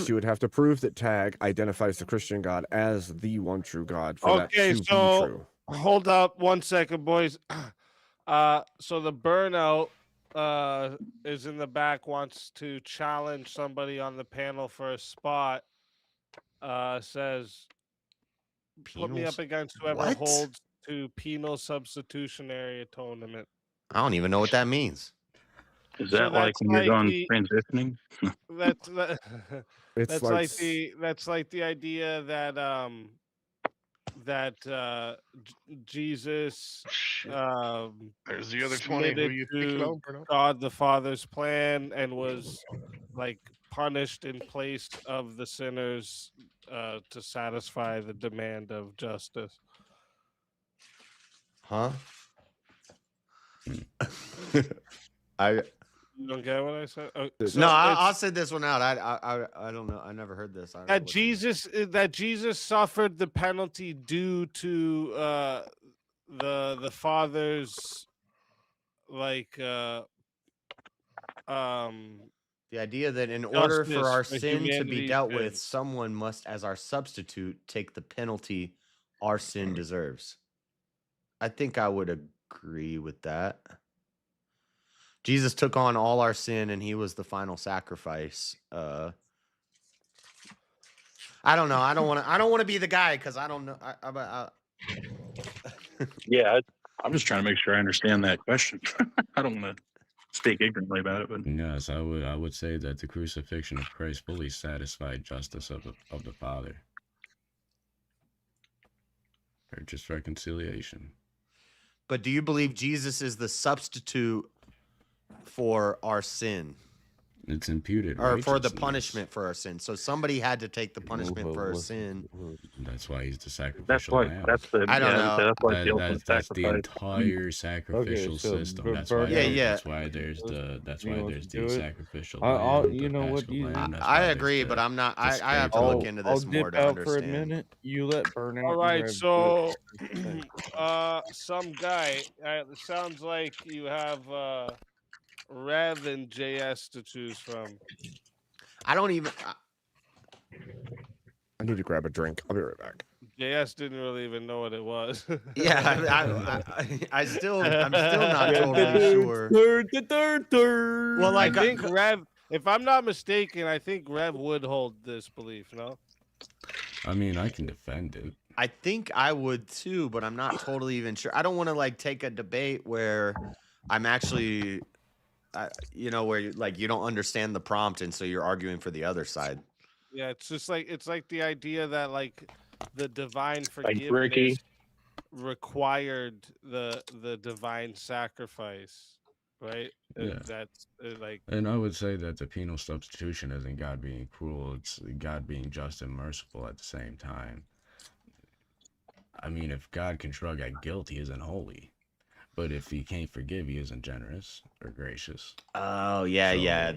you would have to prove that Tag identifies the Christian God as the one true God for that
Okay,
to be
so
true.
hold up 1 second, boys. So the burnout is in the back, wants to challenge somebody on the panel for a spot. Says, put me
Penal
up against whoever
what?
holds to penal substitutionary atonement.
I don't even know what that means.
Is
So
that like
that's
when you're
like
done
the
transitioning?
It's like
that's like the idea that Jesus
There's the other 20. Who
submitted
you picking
to
up, Bruno?
God the Father's plan and was like punished in place of the sinners to satisfy the demand of justice.
Huh?
You don't get what I said?
No, I'll say this one out. I don't know. I never heard this. I don't know
That Jesus suffered the penalty due to the Father's
the idea that in order for
justice
our
for
sin to be
humanity's
dealt
sin.
with, someone must, as our substitute, take the penalty our sin deserves. I think I would agree with that. Jesus took on all our sin, and he was the final sacrifice. I don't know. I don't want to be the guy because I don't know.
Yeah, I'm just trying to make sure I understand that question. I don't want to speak ignorantly about it, but
Yes, I would say that the crucifixion of Christ fully satisfied justice of the Father. Or just reconciliation.
But do you believe Jesus is the substitute for our sin?
It's imputed
or for the
righteousness.
punishment for our sin. So somebody had to take the punishment for our sin.
That's why he's the
That's
sacrificial
why.
lamb.
That's the.
I don't
Yeah,
know.
that's why guilt was
That's the
sacrificed.
entire sacrificial
so
system. That's why.
burnout-
Yeah.
That's why there's the. That's
You
why
want
there's
to
the
do it?
sacrificial
I'll-
lamb.
you
the
know what,
paschal
you-
lamb. That's
I
why there's
agree,
the-
but I'm not.
the
I have to look into
I'll
this more
dip
to
out
understand.
for a minute. You let burnout.
All
and
right,
Rev
so
do it.
some guy. It sounds like you have Rev and JS to choose from.
I don't even.
I need to grab a drink. I'll be right back.
JS didn't really even know what it was.
Yeah, I'm still not totally sure.
Well, like I think Rev, if I'm not mistaken, I think Rev would hold this belief. No.
I mean, I can defend it.
I think I would too, but I'm not totally even sure. I don't want to like take a debate where I'm actually, where you don't understand the prompt, and so you're arguing for the other side.
Yeah, it's just like the idea that like the divine
Ricky.
forgiveness required the divine sacrifice, right?
Yeah.
That's like.
And I would say that the penal substitution isn't God being cruel; it's God being just and merciful at the same time. I mean, if God can shrug at guilt, he isn't holy. But if he can't forgive, he isn't generous or gracious.
Oh yeah,
So,
yeah.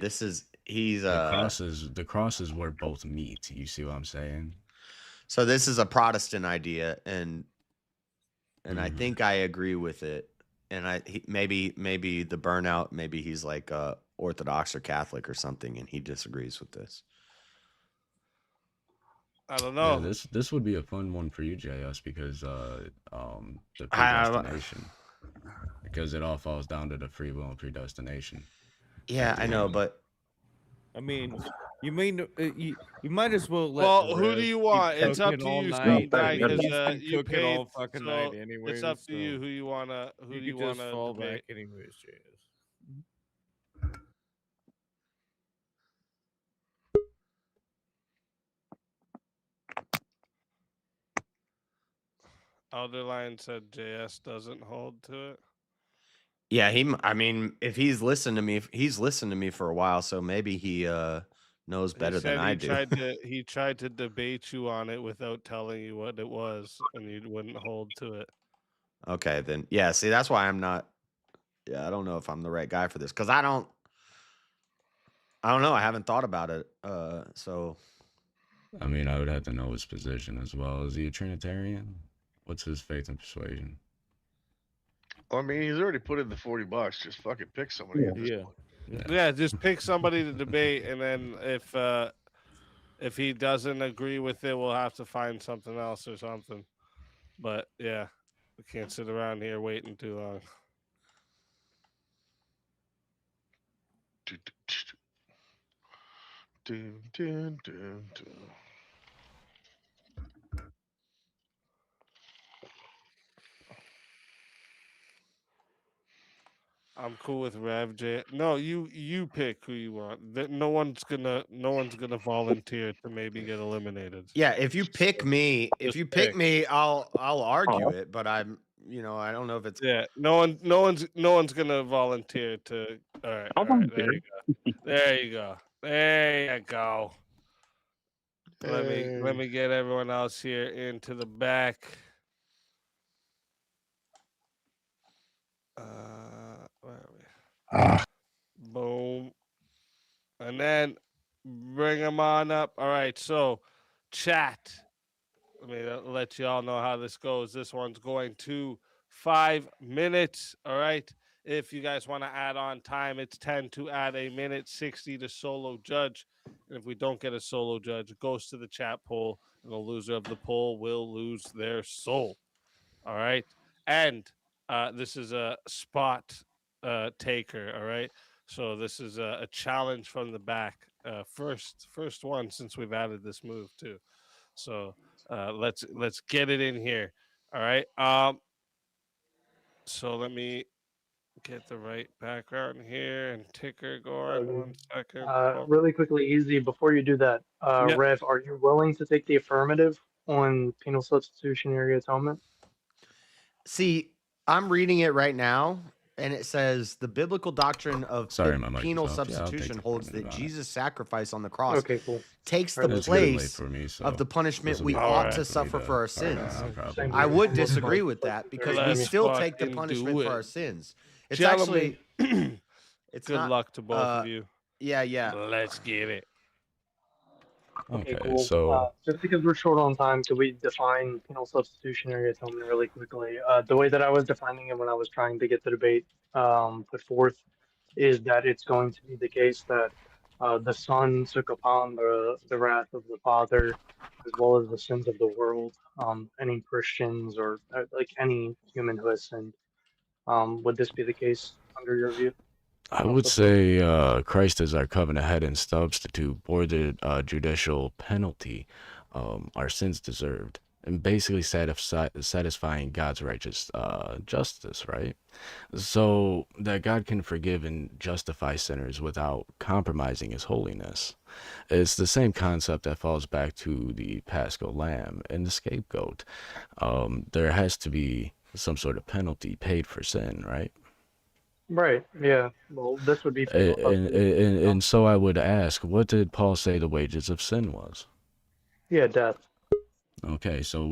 He's
the cross is where both meet. You see what I'm saying?
So this is a Protestant idea, and I think I agree with it. And maybe the burnout, maybe he's like Orthodox or Catholic or something, and he disagrees with this.
I don't know.
Yeah, this would be a fun one for you, JS, because the predestination, because it all falls down to the free will and predestination.
Yeah, I know, but
I mean, you might as well let.
Well, who
Rev
do you
keep
want? It's up
cooking
to
all
you,
night.
Scott Guy,
He's
because
been
you
cooking
paid.
all fucking
So
night anyway.
it's up to you who you wanna
You could just fall back anyways, JS.
Elderline said JS doesn't hold to it.
yeah, I mean, if he's listened to me, he's listened to me for a while, so maybe he knows better
He said
than I do.
he tried to debate you on it without telling you what it was, and you wouldn't hold to it.
Okay, then yeah. See, that's why I'm not. Yeah, I don't know if I'm the right guy for this because I don't know. I haven't thought about it. So
I mean, I would have to know his position as well. Is he a Trinitarian? What's his faith and persuasion?
I mean, he's already put in the $40. Just fucking pick somebody. At this point.
Yeah, just pick somebody to debate, and then if he doesn't agree with it, we'll have to find something else or something. But yeah, we can't sit around here waiting too long. I'm cool with Rev J. No, you pick who you want. No one's gonna volunteer to maybe get eliminated.
yeah, if you pick me, I'll argue it. But I don't know if it's
no one's gonna volunteer to. All right, there you go. There you go. There you go. Let me get everyone else here into the back. Where are we? Boom. And then bring them on up. All right, so chat. Let me let you all know how this goes. This one's going to 5 minutes. All right. If you guys want to add on time, it's 10 to add a minute, 60 to solo judge. And if we don't get a solo judge, it goes to the chat poll, and the loser of the poll will lose their soul. All right. And this is a spot taker. All right. So this is a challenge from the back. First one since we've added this move too. So let's get it in here. All right. So let me get the right background here and ticker going. 1 second.
Really quickly, easy. Before you do that,
Yeah.
Rev, are you willing to take the affirmative on penal substitutionary atonement?
See, I'm reading it right now, And it says the biblical doctrine of
Sorry, my mic
penal
is off. Yeah, I'll take
substitution
the
holds
permanent
that
on it.
Jesus' sacrifice on the cross
Okay, cool.
takes the
Alright,
It's getting late
place
for me, so
of the punishment
this'll
we
be
ought
fine
to
for me
suffer
to
for our
turn
sins.
on, probably.
Same
I
here.
would
I'm looking
disagree
like
with that because we
Let's
still take the
fucking
punishment
do
for
it.
our sins. It's
Gentlemen,
actually it's
good
not
luck to both of you.
yeah.
Let's get it.
Okay,
Okay,
cool.
so
Just because we're short on time, could we define penal substitutionary atonement really quickly? The way that I was defining it when I was trying to get the debate put forth is that it's going to be the case that the Son took upon the wrath of the Father as well as the sins of the world. Any Christians or like any human who has sinned. Would this be the case under your view?
I
Penal
would
substitution?
say Christ is our covenant head and substitute bore the judicial penalty our sins deserved, and basically satisfying God's righteous justice, right? So that God can forgive and justify sinners without compromising his holiness. It's the same concept that falls back to the Paschal lamb and the scapegoat. There has to be some sort of penalty paid for sin, right?
Right. Yeah. Well, this would be penal
And,
substitution.
and so I would ask, what did Paul say the wages of sin was?
Yeah, death.
Okay, so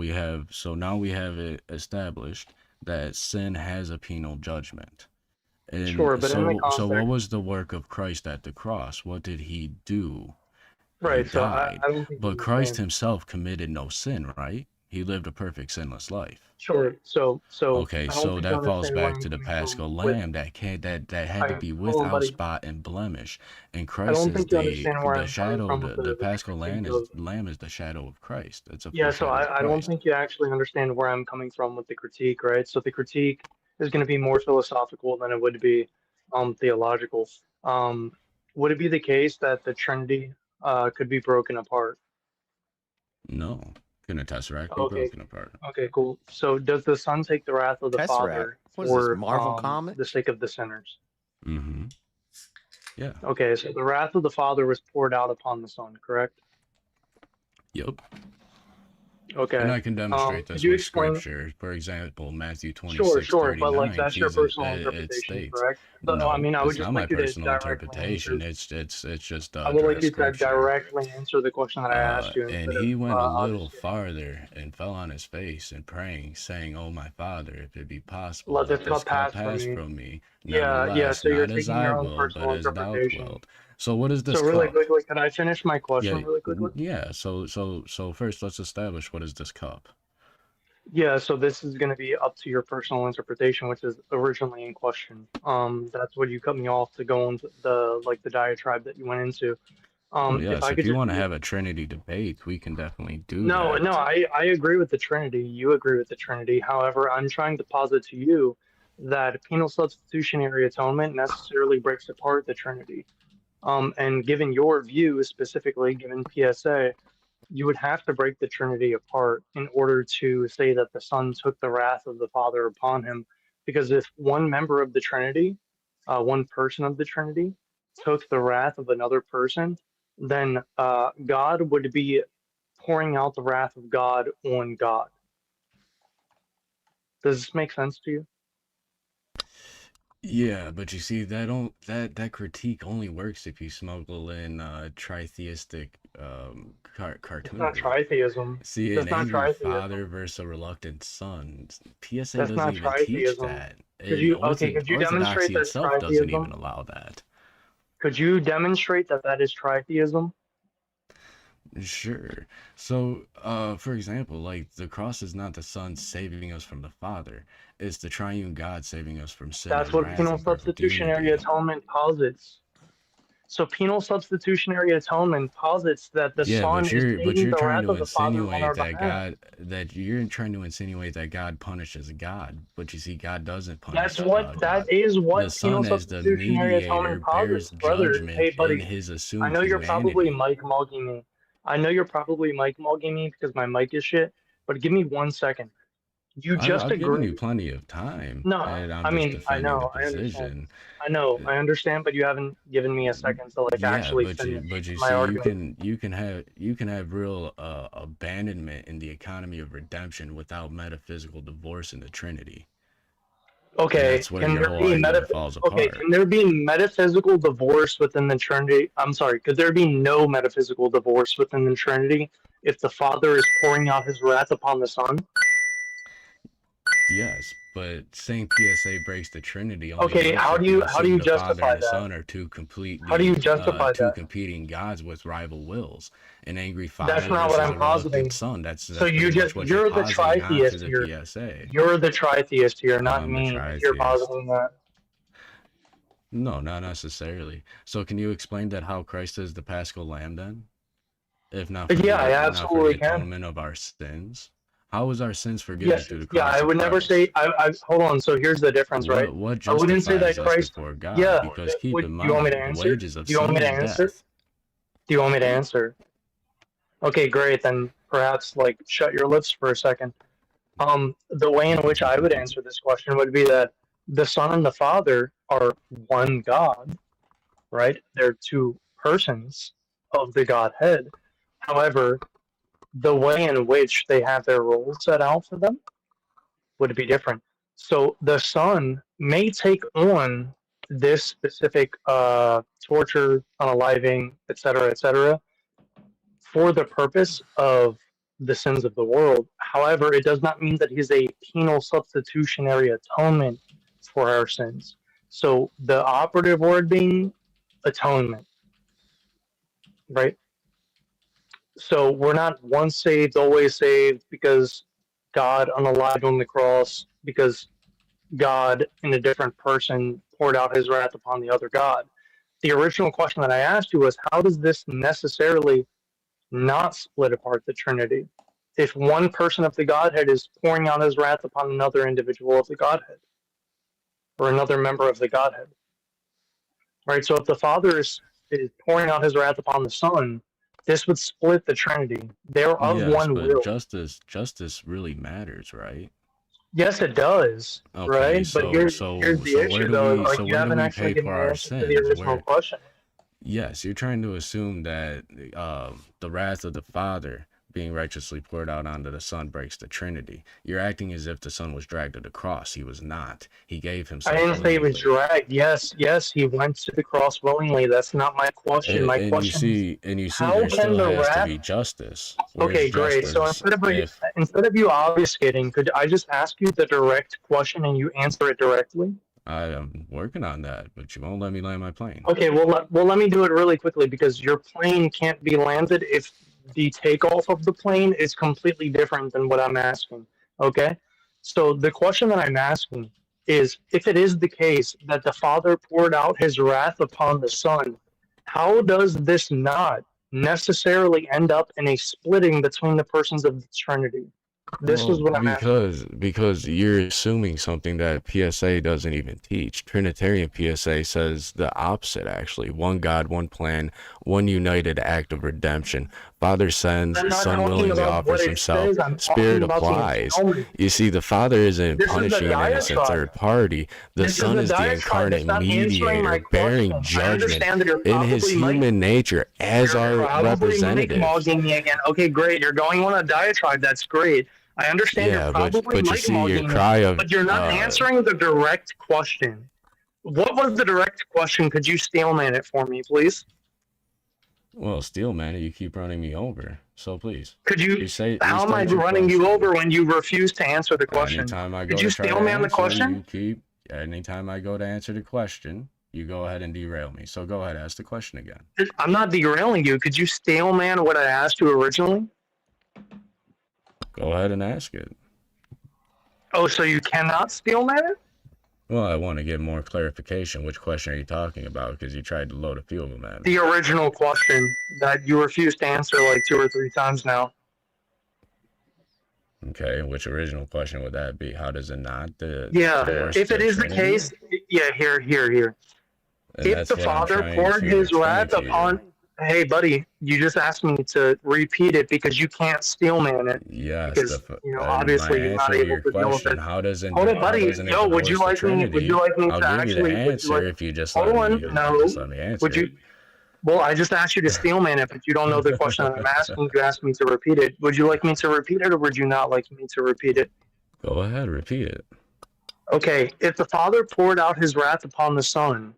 now we have it established that sin has a penal judgment. And
Sure, but in the
so what
context,
was the work of Christ at the cross? What did he do? He
right? So
died.
I don't think you
But Christ
understand.
himself committed no sin, right? He lived a perfect sinless life.
Sure. So
Okay,
I don't
so
think you
that falls
understand where
back
I'm
to the
coming from
Paschal
with.
lamb that had to be
Hold on,
without
buddy.
spot and blemish. And
I
Christ
don't
is
think you understand where
the
I'm coming
shadow,
from with
the
the
Paschal
critique
lamb is the shadow of Christ. It's a
Yeah. So
foreshadow of
I don't
Christ.
think you actually understand where I'm coming from with the critique, right? So the critique is going to be more philosophical than it would be theological. Would it be the case that the Trinity could be broken apart?
No. Can a tesseract be
Okay.
broken apart?
Okay, cool. So does the Son take the wrath of the
Tesseract.
Father
What is this,
for
Marvel comic?
the sake of the sinners?
Mm-hmm. Yeah.
Okay, so the wrath of the Father was poured out upon the Son, correct?
Yep.
Okay.
And I can demonstrate
Could
this
you
with
explain?
scripture. For example, Matthew
Sure,
26:39
but like that's your personal
it
interpretation,
states,
correct? But, I
no,
mean, I would
it's
just
not my
like you to
personal
directly
interpretation.
answer.
It's just
I would like
direct
you to
scripture.
directly answer the question that I asked you
And
instead
he
of
went a little
obviously.
farther and fell on his face and praying, saying, "Oh my Father, if it be possible,
Let
let
this
this
cup
cup
pass from
pass
me.
from me.
Yeah,
Nevertheless,
so you're
not as
taking
I
your own
will, but
personal
as thou
interpretation.
wilt." So what is this
So really
cup?
quickly, could I finish my question
Yeah,
really quickly?
yeah. So first, let's establish what is this cup.
Yeah, so this is going to be up to your personal interpretation, which is originally in question. That's what you cut me off to go into the diatribe that you went into.
Oh
If
yes,
I
if
could
you
just
want to
be
have a Trinity debate, we can definitely do
no,
that.
I agree with the Trinity. You agree with the Trinity. However, I'm trying to posit to you that penal substitutionary atonement necessarily breaks apart the Trinity. And given your view, specifically given PSA, you would have to break the Trinity apart in order to say that the Son took the wrath of the Father upon him. Because if one member of the Trinity, one person of the Trinity, took the wrath of another person, then God would be pouring out the wrath of God on God. Does this make sense to you?
Yeah, but you see, that critique only works if you smuggle in tritheistic
That's not
cartoonry.
tritheism.
See,
That's
an
not
angry
tritheism.
father versus a reluctant son. PSA
That's
doesn't
not
even teach
tritheism.
that.
Could
And
you could you demonstrate
Orthodoxy
that's
itself doesn't even
tritheism?
allow that.
Could you demonstrate that that is tritheism?
Sure. So, for example, like the cross is not the Son saving us from the Father. It's the triune God saving us from sin
That's
and
what
wrath
penal
and perfect
substitutionary
unity.
atonement posits. So penal substitutionary atonement posits that the
Yeah,
Son is
but
taking
you're
the
trying
wrath
to
of the Father on our
insinuate
behalf.
that you're trying to insinuate that God punishes God, but you see, God doesn't
That's
punish
what
God.
that is
The
what penal
Son, as the
substitutionary
mediator,
atonement
bears
posits, brother. Hey,
judgment in
buddy,
his
I
assumed
know you're probably
humanity.
mic mugging me. I know you're probably mic mugging me because my mic is shit. But give me 1 second. You just
I've given you
agreed.
plenty of time,
No,
and I'm
I
just
mean, I
defending the
know, I understand.
position.
I understand, but you haven't given me a second to like
Yeah,
actually
but
finish
you
my
see,
argument.
you can have real abandonment in the economy of redemption without metaphysical divorce in the Trinity.
Okay,
that's where
can
your
there
whole
be
argument falls
okay,
apart.
can there be metaphysical divorce within the Trinity? I'm sorry, could there be no metaphysical divorce within the Trinity if the Father is pouring out his wrath upon the Son?
Yes, but saying PSA breaks the Trinity only
Okay,
works if you
how do
assume
you
the Father
justify
and the
that?
Son are two
How do you
completely
justify
two
that?
competing gods with rival wills. An angry
That's
father
not what
versus
I'm
a reluctant
positing.
son.
So
That's pretty much what you're
you're the
positing onto
tritheist
the
here.
PSA.
You're the tritheist here,
Oh,
not
I'm the
me. If you're
tritheist.
positing that.
No, not necessarily. So can you explain that how Christ is the Paschal Lamb then? If not for
Yeah, I
not for the
absolutely can.
atonement of our sins? How is our sins forgiven
Yes,
through the
yeah,
cross
I
of
would never
Christ?
say. I hold on. So here's the difference, right?
What
I wouldn't say
justifies
that
us
Christ.
before God?
Yeah.
Because keep in
Do you want me to
mind, the
answer?
wages of
Do you want
sin
me to
is
answer?
death.
Do you want me to answer? Okay, great. Then perhaps like shut your lips for a second. The way in which I would answer this question would be that the Son and the Father are one God, right? They're two persons of the Godhead. However, the way in which they have their roles set out for them would be different. So the Son may take on this specific torture, unaliving, etc., for the purpose of the sins of the world. However, it does not mean that he's a penal substitutionary atonement for our sins. So the operative word being atonement, right? So we're not once saved, always saved because God unalived on the cross, because God in a different person poured out his wrath upon the other God. The original question that I asked you was, how does this necessarily not split apart the Trinity? If one person of the Godhead is pouring out his wrath upon another individual of the Godhead, or another member of the Godhead, right? So if the Father is pouring out his wrath upon the Son, this would split the Trinity. They're of
Yes,
one
but
will.
justice really matters, right?
Yes, it does,
Okay,
right? But here's the
where
issue,
do
though.
we
Like, you
when do
haven't
we
actually
pay
given
for
an
our
answer to the
sins?
original
Where
question.
Yes, you're trying to assume that the wrath of the Father being righteously poured out onto the Son breaks the Trinity. You're acting as if the Son was dragged to the cross. He was not. He gave
I
himself
didn't say he was
willingly.
dragged. Yes, he went to the cross willingly. That's not my question. My
And you
question is,
see,
how
there
can
still
the
has to
wrath?
be justice. Where's
Okay, great. So
justice if
instead of you obfuscating, could I just ask you the direct question and you answer it directly?
I am working on that, but you won't let me land my plane.
Okay, well, let me do it really quickly because your plane can't be landed if the takeoff of the plane is completely different than what I'm asking. Okay, so the question that I'm asking is, if it is the case that the Father poured out his wrath upon the Son, how does this not necessarily end up in a splitting between the persons of the Trinity? This is
Well,
what I'm asking.
because you're assuming something that PSA doesn't even teach. Trinitarian PSA says the opposite, actually. One God, one plan, one united act of redemption. Father sends,
I'm not
Son
talking
willingly
about what
offers
it
himself,
says. I'm
Spirit
talking about the
applies.
atonement.
You see, the Father isn't
This is a
punishing an innocent
diatribe.
third party. The
This is
Son
a
is the
diatribe. It's
incarnate
not answering my
mediator, bearing
question. I
judgment
understand that you're
in his
probably
human nature as
you're
our
probably
representative.
micmogging me again. Okay, great. You're going on a diatribe. That's great. I understand
Yeah,
you're probably
but you see, your
micmogging me,
cry of
but you're not answering the direct question. What was the direct question? Could you steelman it for me, please?
well, Steel Man, you keep running me over. So please,
Could you?
say
How am I
restate your
running you
question.
over when you refuse to answer the question?
Anytime I
Could
go
you
to try to
steelman the
answer,
question?
anytime I go to answer the question, you go ahead and derail me. So go ahead, ask the question again.
I'm not derailing you. Could you steelman what I asked you originally?
Go ahead and ask it.
Oh, so you cannot steelman it?
Well, I want to get more clarification. Which question are you talking about? Because you tried to load a few of them at me.
The original question that you refused to answer like 2 or 3 times now.
Okay, which original question would that be? How does it not?
Yeah, if it is the case, yeah, here.
And
If the Father poured his wrath upon, hey, buddy, you just asked me to repeat it because you can't steelman it.
Yes,
Because obviously you're not able to deal with it.
How does it?
Hold it, buddy.
How doesn't it
Yo, would you
divorce the
like me? Would
Trinity?
you like me
I'll
to
give
actually?
you the
Would you
answer
like?
if you just
Hold
let
on,
me.
no.
Just let me answer.
Would you? Well, I just asked you to steelman it, but you don't know the question that I'm asking. You asked me to repeat it. Would you like me to repeat it, or would you not like me to repeat it?
Go ahead, repeat it.
Okay, if the Father poured out his wrath upon the Son,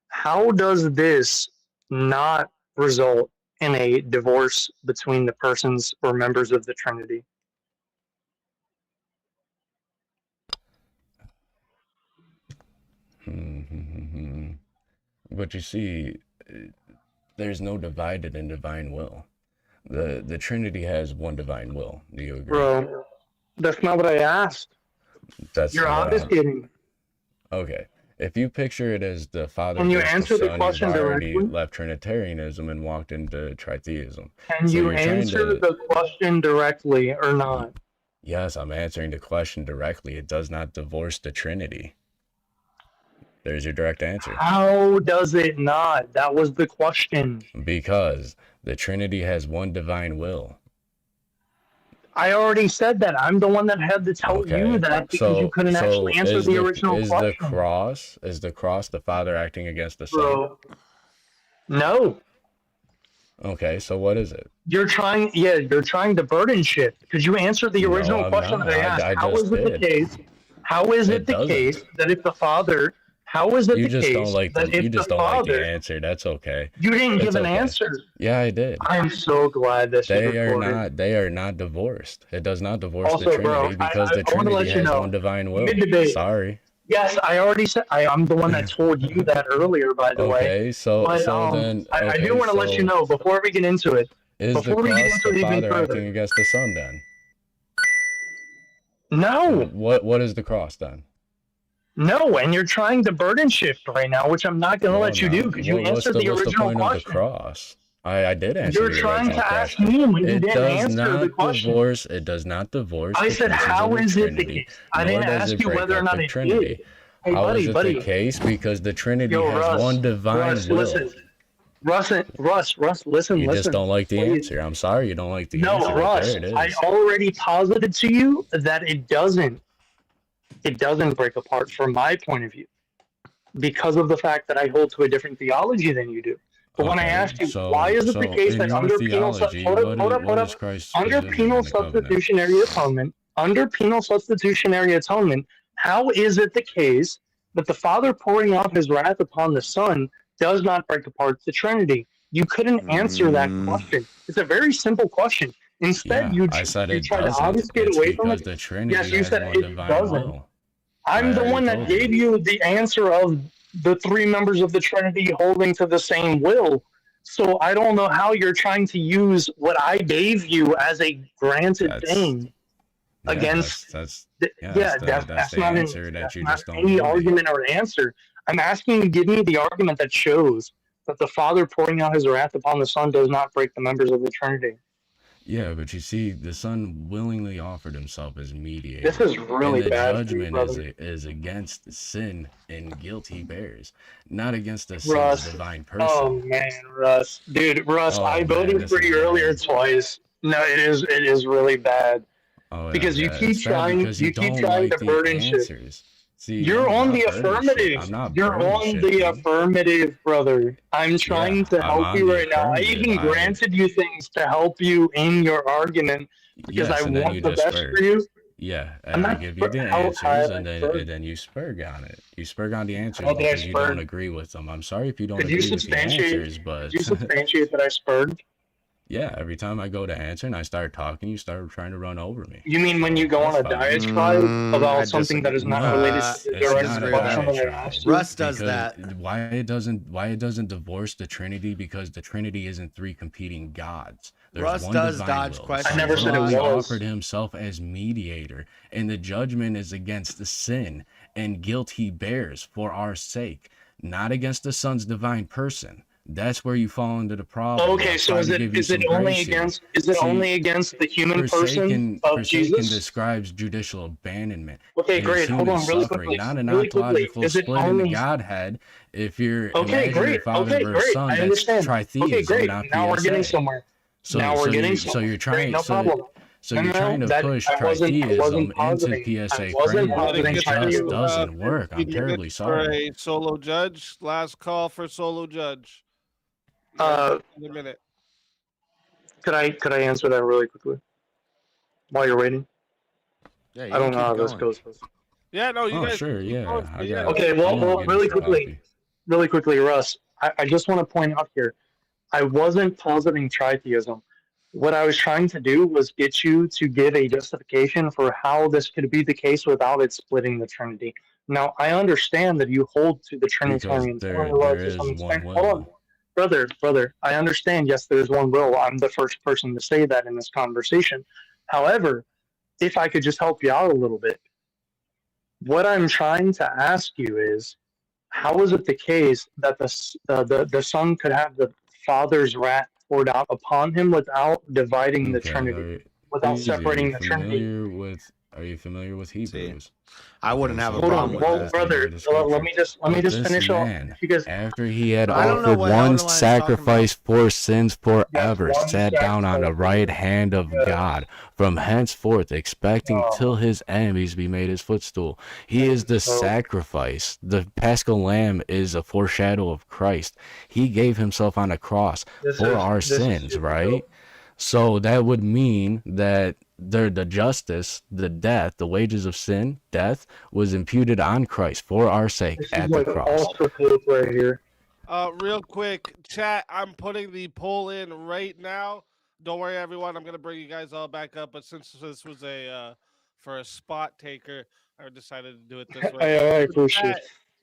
how does this not result in a divorce between the persons or members of the Trinity?
But you see, there's no divided in divine will. The Trinity has one divine will. Do you agree?
Bro, that's not what I asked.
That's
You're
what
obfuscating.
Okay. If you picture it as the Father
Can you
versus
answer the
Son,
question
you've already
directly?
left Trinitarianism and walked into tritheism.
Can
So
you
you're trying
answer
to.
the question directly or not?
Yes, I'm answering the question directly. It does not divorce the Trinity. There's your direct answer.
How does it not? That was the question.
Because the Trinity has one divine will.
I already said that. I'm the one that had to tell you that because you couldn't actually answer the original
is
question.
the cross the Father acting against the Son?
Bro, no.
Okay, so what is it?
You're trying to burden shift because you answered the original
I'm
question
not.
that I asked.
I
How
just
is it the
did.
case? How is it the
doesn't.
case that if the Father, how is it
You
the
just don't
case
like
that
the
if
you just
the
don't like the
Father,
answer. That's okay.
you didn't
It's
give an
okay.
answer?
Yeah, I did.
I'm so glad this is
They
recorded.
are not divorced. It does not divorce the
Also, bro,
Trinity because the
I want to
Trinity
let you
has
know.
one divine will.
Mid-debate.
Sorry.
Yes, I already said I'm the one that told you that earlier, by the way.
Okay, so
But
then
I do
okay,
want to let you
so
know before we get into it.
is the
Before we get
cross
into
the
it even
Father acting
further.
against the Son then?
No.
What is the cross then?
No, and you're trying to burden shift right now, which I'm not going to let you do because you answered the
What's the
original
point of the
question.
cross? I did answer
You're
the
trying
original
to ask
question.
me when you
It
didn't
does
answer the
not
question.
divorce. It does not divorce
I
the
said,
pieces
how
of the
is it the
Trinity,
case? I
nor
didn't
does
ask
it
you
break
whether or
up
not
the
it
Trinity.
did. Hey,
How is
buddy.
it the case? Because the Trinity
Yo,
has
Russ,
one divine
Russ,
will.
listen. Russ, listen.
You just don't like the
Please.
answer. I'm sorry you don't like the
No,
answer, but
Russ,
there it
I
is.
already posited to you that it doesn't break apart from my point of view because of the fact that I hold to a different theology than you do. But when I asked you, why is it the case
in
that
your
under penal
theology,
hold up,
is Christ's
under
position
penal
in the covenant?
substitutionary atonement, how is it the case that the Father pouring out his wrath upon the Son does not break apart the Trinity? You couldn't answer that question. It's a very simple question. Instead,
Yeah, I said
you
it
try to
doesn't.
obfuscate
It's
away from
because
it.
the Trinity
Yes, you
has
said
one
it
divine
doesn't.
will.
I'm the
already
one that
told you.
gave you the answer of the three members of the Trinity holding to the same will. So I don't know how you're trying to use what I gave you as a granted thing against.
That's
That's
the
not
answer that you
not
just don't
any
give me.
argument or answer. I'm asking you, give me the argument that shows that the Father pouring out his wrath upon the Son does not break the members of the Trinity.
Yeah, but you see, the Son willingly offered himself as mediator.
This is really
and the
bad for you,
judgment
brother.
is against sin and guilt he bears, not against the
Russ.
son's divine person.
Oh man, Russ. Dude, Russ, I voted for you earlier twice. No, it is really bad. Because you keep trying to burden shit.
See,
You're
no,
on
not
the
burden
affirmative.
shit. I'm not
You're
burden
on the
shifting.
affirmative, brother. I'm trying to
I'm
help
on
you
the
right now. I
affirmative.
even granted you things to help you in your argument because
Yes,
I
and then
want
you
the
just
best
spurg.
for you.
Yeah,
I'm
and I
not
give you the
how
answers,
I
and
spurg.
then you spurg on it. You spurg on the answers
How did I
because you don't
spurg?
agree with them. I'm sorry if you don't
Could you
agree with the answers,
substantiate?
but
Could you substantiate that I spurred?
yeah, every time I go to answer and I start talking, you start trying to run over me.
You mean when you go on a diatribe about something that is not related to the
It's
direct
not a
question that I
diatribe.
asked you?
Russ does
Because
that.
why it doesn't divorce the Trinity? Because the Trinity isn't three competing gods. There's
Russ
one
does
divine
dodge
will.
questions.
I never said it
He
was.
offered himself as mediator, and the judgment is against the sin and guilt he bears for our sake, not against the Son's divine person. That's where you fall into the problem.
Okay, so is it only against the human person of
Forsaken
Jesus?
describes judicial abandonment.
Okay,
and
great. Hold
human
on, really
suffering,
quickly.
not an
Really quickly.
ontological
Is it
split in the
only?
Godhead. If you're
Okay,
imagining
great.
Father
Okay,
versus
great.
Son,
I
that's
understand.
tritheism,
Okay, great.
not
Now we're getting
PSA.
somewhere.
So,
Now we're
so
getting
you,
somewhere.
so you're
Great,
trying,
no
so,
problem.
so
No,
you're
no,
trying to
that
push
I wasn't
tritheism into
positing.
PSA
I wasn't
framework, and
positing
it just doesn't work. I'm
50
terribly
minutes for
sorry.
a solo judge. Last call for solo judge.
Uh,
In a minute.
could I answer that really quickly while you're waiting?
Yeah, you
I don't
can
know how
keep
this
going.
goes.
Yeah, no, you
Oh,
guys.
sure, yeah. I got.
Okay,
I
well,
know
well,
I'm getting sloppy.
really quickly, Russ. I just want to point out here, I wasn't positing tritheism. What I was trying to do was get you to give a justification for how this could be the case without it splitting the Trinity. Now, I understand that you hold to the
Because
Trinitarian
there
formula to
is
some
one
extent. Hold on,
will.
brother. I understand. Yes, there's one will. I'm the first person to say that in this conversation. However, if I could just help you out a little bit, what I'm trying to ask you is, how is it the case that the Son could have the Father's wrath poured out upon him without dividing the
Okay,
Trinity, without
easy. Are
separating
you
the Trinity?
familiar with Hebrews?
I wouldn't have a
Hold
problem
on,
with
well,
that.
brother. Let me just
But this
finish off.
man,
If you guys,
after he had
I don't know
offered
what
one
Elderline is talking about.
sacrifice for sins forever,
one
sat down on the
sacrifice.
right hand of God, from henceforth expecting
Oh.
till his enemies be made his footstool. He is the sacrifice. The Paschal Lamb is a foreshadow of Christ. He gave himself on a cross for our sins, right? So that would mean that the justice, the death, the wages of sin, death, was imputed on Christ for our sake
This
at
is
the
like
cross.
ultra poop right here.
Real quick, chat. I'm putting the poll in right now. Don't worry, everyone. I'm gonna bring you guys all back up. But since this was for a spot taker, I decided to do it this way.
I appreciate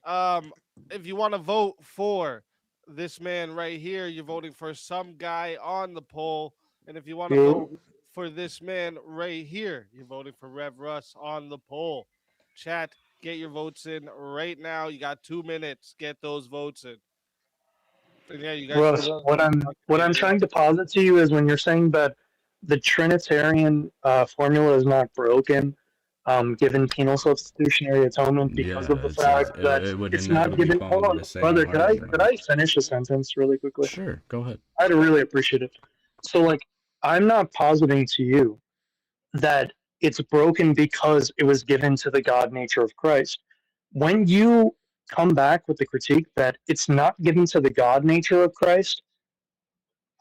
Chat, if you want to vote for this man right here, you're voting for some guy on the poll. And if you want to
You-
vote for this man right here, you're voting for Rev Russ on the poll. Chat, get your votes in right now. You got 2 minutes. Get those votes in. And yeah, you guys.
Russ, what I'm trying to posit to you is when you're saying that the Trinitarian formula is not broken, given penal substitutionary atonement because of the fact that
it would
it's not
inevitably
given.
fall
Hold
into
on,
the same
brother.
argument.
Could I finish a sentence really quickly?
Sure, go ahead.
I'd really appreciate it. So, like, I'm not positing to you that it's broken because it was given to the God nature of Christ. When you come back with the critique that it's not given to the God nature of Christ,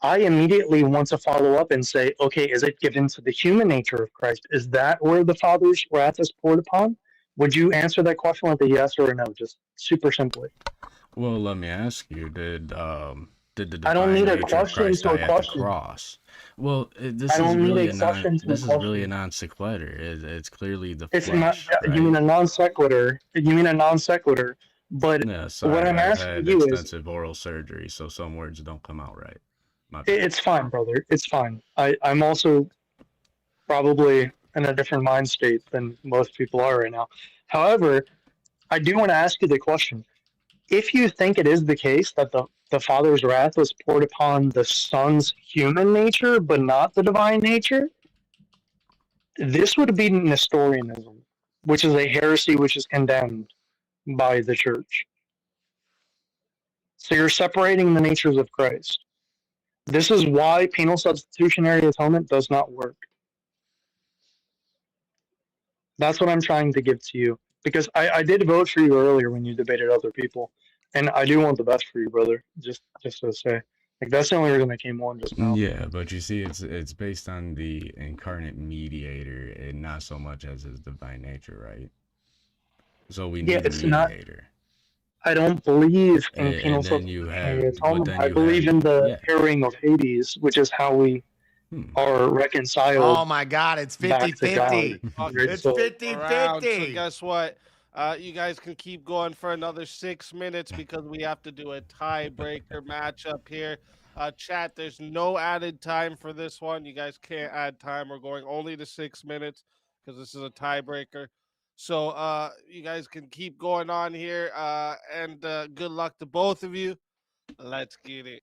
I immediately want to follow up and say, okay, is it given to the human nature of Christ? Is that where the Father's wrath is poured upon? Would you answer that question with a yes or a no? Just super simply.
Well, let me ask you: Did the
I don't
divine
need a
nature of
question
Christ
to a
die at the
question.
cross? Well, this
I
is
don't need
really
a
a non.
question to a
This is really a
question.
non sequitur. It's clearly the
It's not.
flesh,
You mean
right?
a non sequitur? You mean a non sequitur? But
Yeah,
what
sorry,
I'm
I've
asking
had
you is,
extensive oral surgery, so some words don't come out right. My bad.
it's fine, brother. It's fine. I'm also probably in a different mind state than most people are right now. However, I do want to ask you the question. If you think it is the case that the Father's wrath was poured upon the Son's human nature, but not the divine nature, this would be Nestorianism, which is a heresy which is condemned by the church. So you're separating the natures of Christ. This is why penal substitutionary atonement does not work. That's what I'm trying to give to you. Because I did vote for you earlier when you debated other people. And I do want the best for you, brother. Just to say. Like, that's the only reason I came on just now.
Yeah, but you see, it's based on the incarnate mediator, and not so much as his divine nature, right? So we
Yeah,
need a
it's not.
mediator.
I don't believe in
And
penal
then you
substitutionary
have, but
atonement.
then
I
you
believe
have,
in the
yeah.
herring of Hades, which is how we are reconciled
Oh my God, it's
back to God.
50-50.
Right?
It's
So,
50-50.
So guess what? You guys can keep going for another 6 minutes because we have to do a tiebreaker matchup here. Chat, there's no added time for this one. You guys can't add time. We're going only to 6 minutes because this is a tiebreaker. So you guys can keep going on here. And good luck to both of you. Let's get it.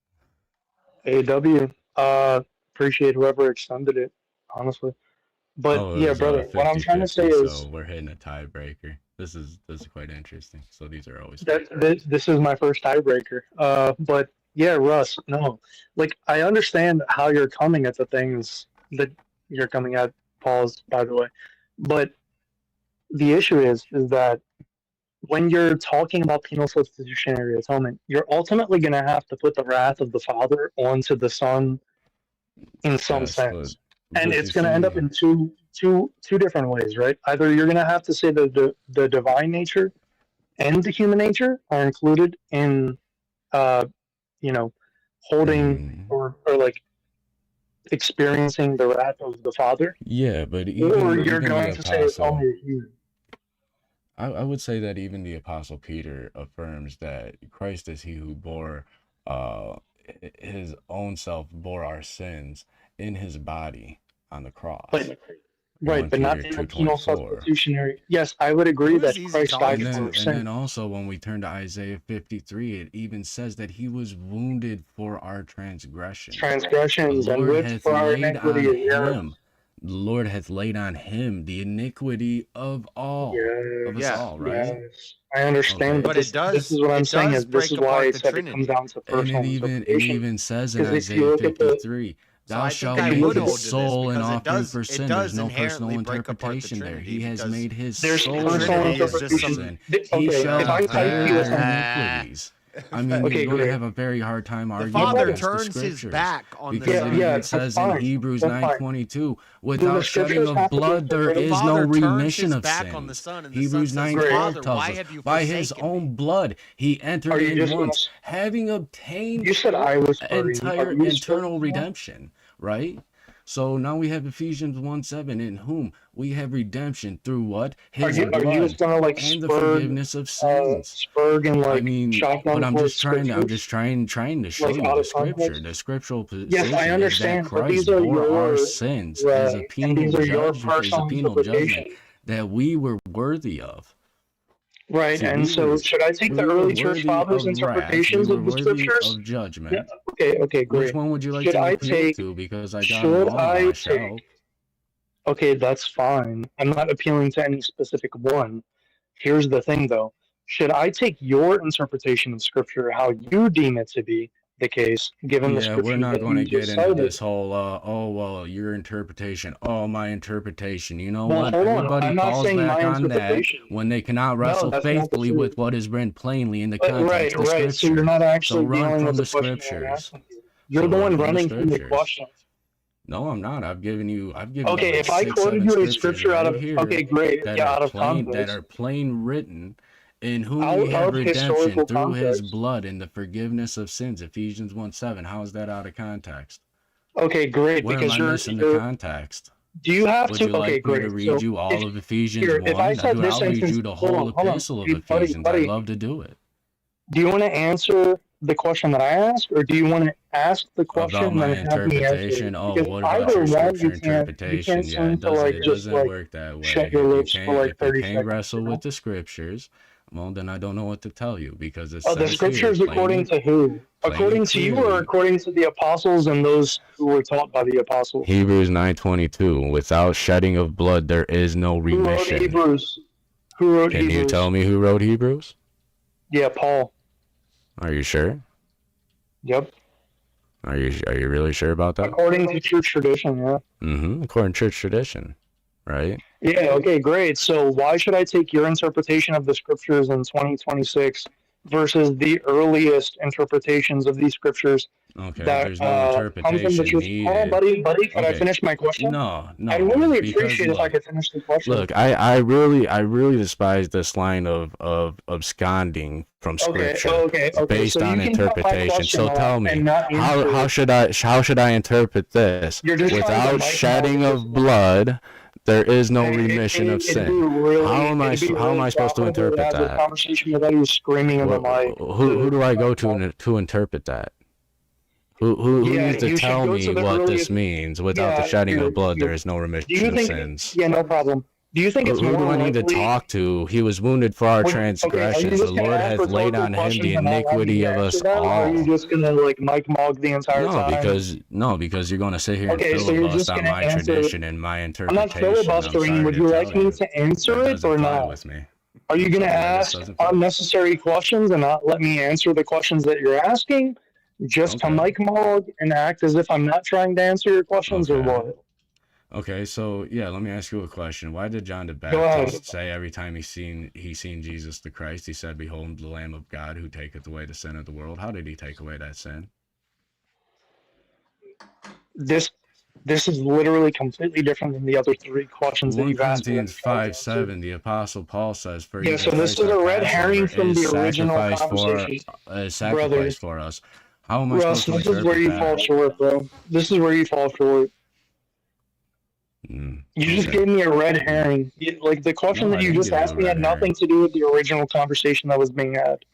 AW. Appreciate whoever extended it, honestly. But
Oh, it
yeah,
was
brother, what I'm trying to say
50-50,
is
so we're hitting a tiebreaker. This is quite interesting. So these are always
that this is my first tiebreaker. But yeah, Russ, no. Like, I understand how you're coming at the things that you're coming at, pause, by the way. But the issue is that when you're talking about penal substitutionary atonement, you're ultimately going to have to put the wrath of the Father onto the Son in some
Yes,
sense.
but
And
you
it's going to end up
see,
in two two different ways, right? Either you're gonna have to say the divine nature and the human nature are included in, you know, holding or like experiencing the wrath of the Father,
Yeah, but
or
even
you're
even
going
the
to say it's
apostle,
only a human.
I would say that even the apostle Peter affirms that Christ is he who bore his own self, bore our sins in his body on the cross.
But
in
right,
1
but not
Peter
in a penal
2:24.
substitutionary. Yes, I would agree that Christ died
And
for our
then
sin.
also when we turn to Isaiah 53, it even says that he was wounded for our transgressions.
Transgressions
The
and
Lord
whipped
hath
for our
laid on
iniquity. Yeah.
him. The Lord hath laid on him the iniquity of all. Of us
Yes,
all, right?
yes. I understand, but
Okay.
this is what I'm saying is this is why I said it comes down to
And
personal
it
interpretation.
even says in
Because if you
Isaiah
look at the
53,
So
thou
I think
shalt
I
make
would
his
hold to this
soul an
because
offering for
it
sin.
does
There's no personal
inherently break apart the
interpretation there.
Trinity
He has
because
made his
there's
soul
the
personal
Trinity is just
for
interpretation.
some.
sin. He
Okay,
shall
if I type
bear
you a
our
sentence,
iniquities. I mean,
okay,
you're going to
great.
have a very hard time
The
arguing
Father
against the
turns his
scriptures
back on the
because
Son.
it
Yeah,
even
that's
says in
fine.
Hebrews
That's fine.
9:22,
Do the
without shedding
scriptures
of
have to be
blood, there
fulfilled?
The
is no
Father turns
remission
his
of
back on the
sins.
Son, and the Son
Hebrews
says,
9:12
Father,
tells
why
us,
have you
by his
forsaken me?
own blood he entered
Are you
in
just gonna?
once, having obtained
You said I was starting.
entire
Are you
eternal
starting?
redemption, right? So now we have Ephesians 1:7, in whom we have redemption through what? His
Are you
blood
just gonna like
and the
spurg,
forgiveness of sins.
spurg and
I
like
mean,
shotgun
but I'm
towards
just trying
scriptures,
to show
like
you
out
the
of
scripture.
context?
The scriptural
Yes, I
position is that
understand, but these
Christ
are
bore our
your
sins as a
right, and
penal
these are your
judgment, as a
personal
penal judgment
interpretation,
that we were worthy of.
right?
See,
And so, should I take the
we were
early church
worthy
fathers'
of wrath. We
interpretations
were
of the
worthy
scriptures?
of judgment.
Yeah. Okay.
Which
Great.
one would you like
Should
to
I
appeal
take?
to? Because I got them
Should
all,
I
Cashapp.
take? Okay, that's fine. I'm not appealing to any specific one. Here's the thing, though. Should I take your interpretation of scripture how you deem it to be the case, given the
Yeah, we're
scriptures
not
that
going to
you
get
just
into
cited?
this whole, oh, well, your interpretation, oh, my interpretation. You know
Well,
what?
hold on.
Everybody
I'm not
falls
saying
back
my
on that
interpretation.
when they cannot
No,
wrestle
that's not the
faithfully
truth.
with what is written plainly in the context of
Right. So you're
Scripture.
not
So
actually
run
dealing
from
with
the
the question I'm
Scriptures.
asking you. You're
So
the
run
one
from the
running from the
Scriptures.
question.
No, I'm not. I've given you
Okay,
like
if I
6,
quoted
7
you a
scriptures
scripture out
right
of
here
okay, great,
that
yeah,
are
out of
plain
context,
written, in whom
out
we have
of
redemption
historical
through his
context.
blood and the forgiveness of sins. Ephesians 1:7. How is that out of context?
Okay, great,
Where am
because
I missing the context?
do you have
Would
to?
you like
Okay,
me to
great.
read
So
you all of Ephesians
here, if I
1?
said this
I'll read
sentence,
you the
hold
whole
on,
epistle of
hey,
Ephesians. I'd
buddy,
love to do it.
do you want to answer the question that I asked, or do you want to ask the question
About
and
my
then have me answer it?
interpretation. Oh,
Because
what about
either
your
one,
scripture
you can't
interpretation? Yeah,
seem to like
it
just
doesn't
like
work that way.
shut your lips for like
If you
30
can't
seconds.
wrestle
You know?
with the scriptures, well, then I don't know what to tell you because it
Oh, the
says here
scriptures according to who? According to you, or
clearly.
according to the apostles and those who were taught by the apostles?
Hebrews 9:22. Without shedding of blood, there is no
Who wrote
remission.
Hebrews? Who wrote
Can
Hebrews?
you tell me who wrote Hebrews?
Yeah, Paul.
Are you sure?
Yep.
Are you really sure about that?
According to church tradition, yeah.
According to church tradition, right?
Yeah, okay, great. So why should I take your interpretation of the scriptures in 2026 versus the earliest interpretations of these scriptures
Okay,
that
there's no
come from the
interpretation
church? Hold on,
needed.
buddy, can I
Okay.
finish my question?
No,
I'd really
because
appreciate if I could finish the question.
look, I really despise this line of absconding from scripture
Okay.
based
So
on
you can cut my
interpretation.
question
So
off
tell me,
and not answer
how
it.
should I interpret this?
You're just trying to
Without
mic
shedding
mouth
of blood, there is no remission of
It'd be
sin.
really,
How am
it'd be
I
really
supposed to
profitable to
interpret
have this
that?
conversation without you screaming in the mic.
Who do I go to interpret that? Who
Yeah,
needs to
you should
tell
go
me
to the
what this
earliest.
means? Without the
Yeah,
shedding of blood,
you're-
there is no
Do you
remission of
think?
sins.
Yeah, no problem. Do you think it's
Who
more
do I need to
likely?
talk to? He was wounded for our
Okay, are you
transgressions. The
just gonna
Lord
ask
hath laid
rhetorical
on him the
questions and not let me
iniquity of us
answer them, or are you
all.
just gonna like mic mog the entire time?
Because you're going to sit here and
Okay, so you're just
filibuster on
gonna
my
answer.
tradition and my
I'm
interpretation.
not filibustering. Would you like me to answer
That
it
doesn't
or
fly
not?
with me.
Are you gonna
Yeah, this
ask
doesn't fly.
unnecessary questions and not let me answer the questions that you're asking, just to
Okay.
mic mog and act as if I'm not trying to answer your questions, or
Okay.
what?
Okay, so yeah, let me ask you a question. Why did John the
Go ahead.
Baptist say every time he seen Jesus the Christ, he said, "Behold, the Lamb of God who taketh away the sin of the world"? How did he take away that sin?
This This is literally completely different than the other three questions that
1
you've asked me.
Corinthians 5:7, the Apostle Paul says, "For
Yeah,
even
so this
Christ
is
our
a red herring
Passover
from
is
the original
sacrificed
conversation.
for us."
Brother,
How am I
Russ,
supposed to
this is where
interpret
you
that?
fall short, bro. This is where you fall short. You just
Okay.
gave me a red herring. Like the question
No,
that
I
you
didn't
just
give you a
asked me
red
had nothing
herring.
to do with the original conversation that was being had.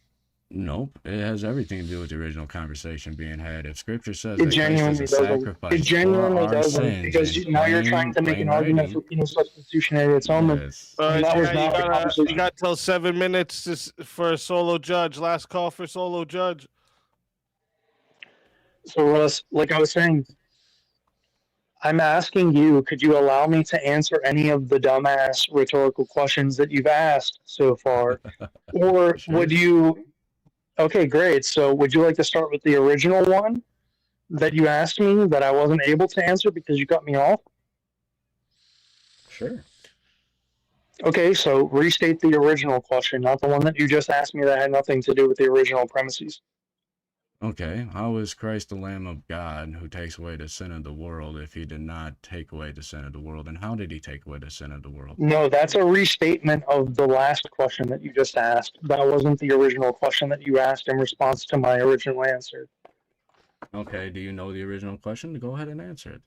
Nope, it has everything to do with the original conversation being had. If Scripture says
It
that Christ is
genuinely
a
doesn't. It
sacrifice for
genuinely
our
doesn't
sins
because
in
now you're trying to make
plain
an argument for
writing,
penal substitutionary atonement,
yes.
All
and
right,
that was
chat,
not the
you
conversation.
got till 7 minutes for a solo judge. Last call for solo judge.
So Russ, like I was saying, I'm asking you, could you allow me to answer any of the dumbass rhetorical questions that you've asked so far? Or would you? Okay, great. So would you like to start with the original one that you asked me that I wasn't able to answer because you cut me off?
Sure.
Okay, so restate the original question, not the one that you just asked me that had nothing to do with the original premises.
Okay, how is Christ the Lamb of God who takes away the sin of the world if he did not take away the sin of the world? And how did he take away the sin of the world?
No, that's a restatement of the last question that you just asked. That wasn't the original question that you asked in response to my original answer.
Okay, do you know the original question? Go ahead and answer it.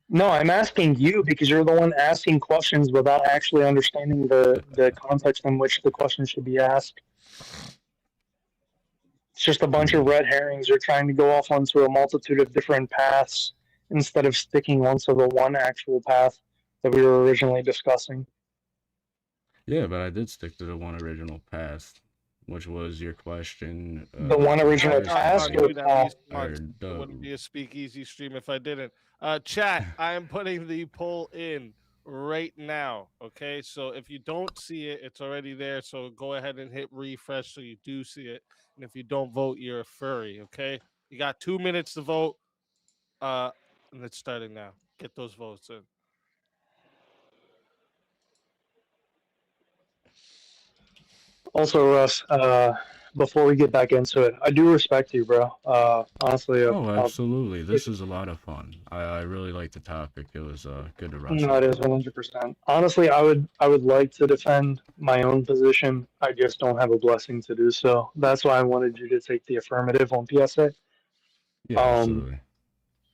No, I'm asking you because you're the one asking questions without actually understanding the context in which the question should be asked. It's just a bunch of red herrings. You're trying to go off onto a multitude of different paths instead of sticking onto the one actual path that we were originally discussing.
Yeah, but I did stick to the one original path, which was your question.
The one original path.
It wouldn't be a speakeasy stream if I didn't. Chat, I am putting the poll in right now. Okay, so if you don't see it, it's already there. So go ahead and hit refresh so you do see it. And if you don't vote, you're a furry. Okay, you got 2 minutes to vote. And it's starting now. Get those votes in.
Also, Russ, before we get back into it, I do respect you, bro. Honestly,
Oh, absolutely. This is a lot of fun. I really like the topic. It was good to wrestle.
no, it is 100%. Honestly, I would like to defend my own position. I just don't have a blessing to do so. That's why I wanted you to take the affirmative on PSA.
Yeah, absolutely.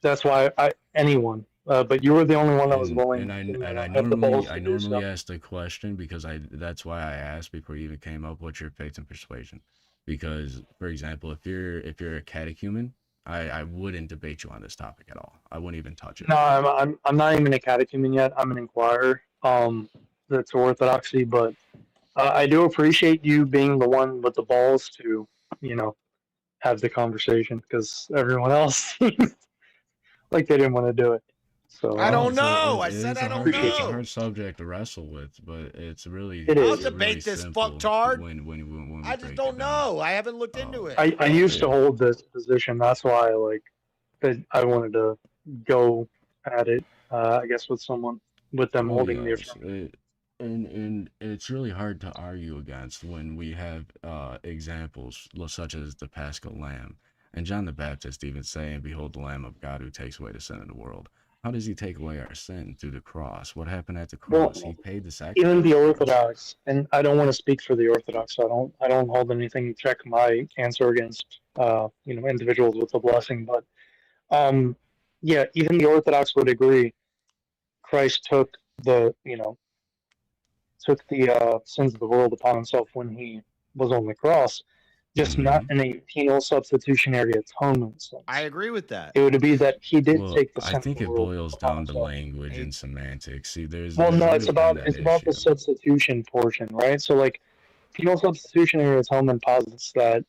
That's why anyone. But you were the only one that was willing.
And I
have the balls
normally
to do so.
ask the question because that's why I asked before you even came up. What's your faith and persuasion? Because, for example, if you're a catechumen, I wouldn't debate you on this topic at all. I wouldn't even touch it.
No, I'm not even a catechumen yet. I'm an inquirer. That's orthodoxy, but I do appreciate you being the one with the balls to, have the conversation because everyone else like they didn't want to do it. So
I don't know. I
It
said
is
I
a
don't
hard, it's a
know.
hard subject to wrestle with, but it's really
It
I'll
is.
debate this
simple
fucktard.
when we
I just
break
don't
it down.
know. I haven't looked into it.
I used to hold this position. That's why I wanted to go at it. I guess with them
Oh
holding the
yes,
affirmative.
and it's really hard to argue against when we have examples such as the Paschal Lamb and John the Baptist even saying, "Behold, the Lamb of God who takes away the sin of the world." How does he take away our sin? Through the cross. What happened at the
Well,
cross? He paid the sacrifice.
even the Orthodox, and I don't want to speak for the Orthodox. So I don't hold anything to check my answer against individuals with the blessing. But yeah, even the Orthodox would agree. Christ took the sins of the world upon himself when he was on the cross, just not in a penal substitutionary atonement sense.
I agree with that.
It would be that he did
Well,
take the
I
sin
think
of
it
the world
boils
upon
down to
himself.
language and semantics. See, there's
Well, no,
always
it's
been
about
that
the
issue.
substitution portion, right? So like penal substitutionary atonement posits that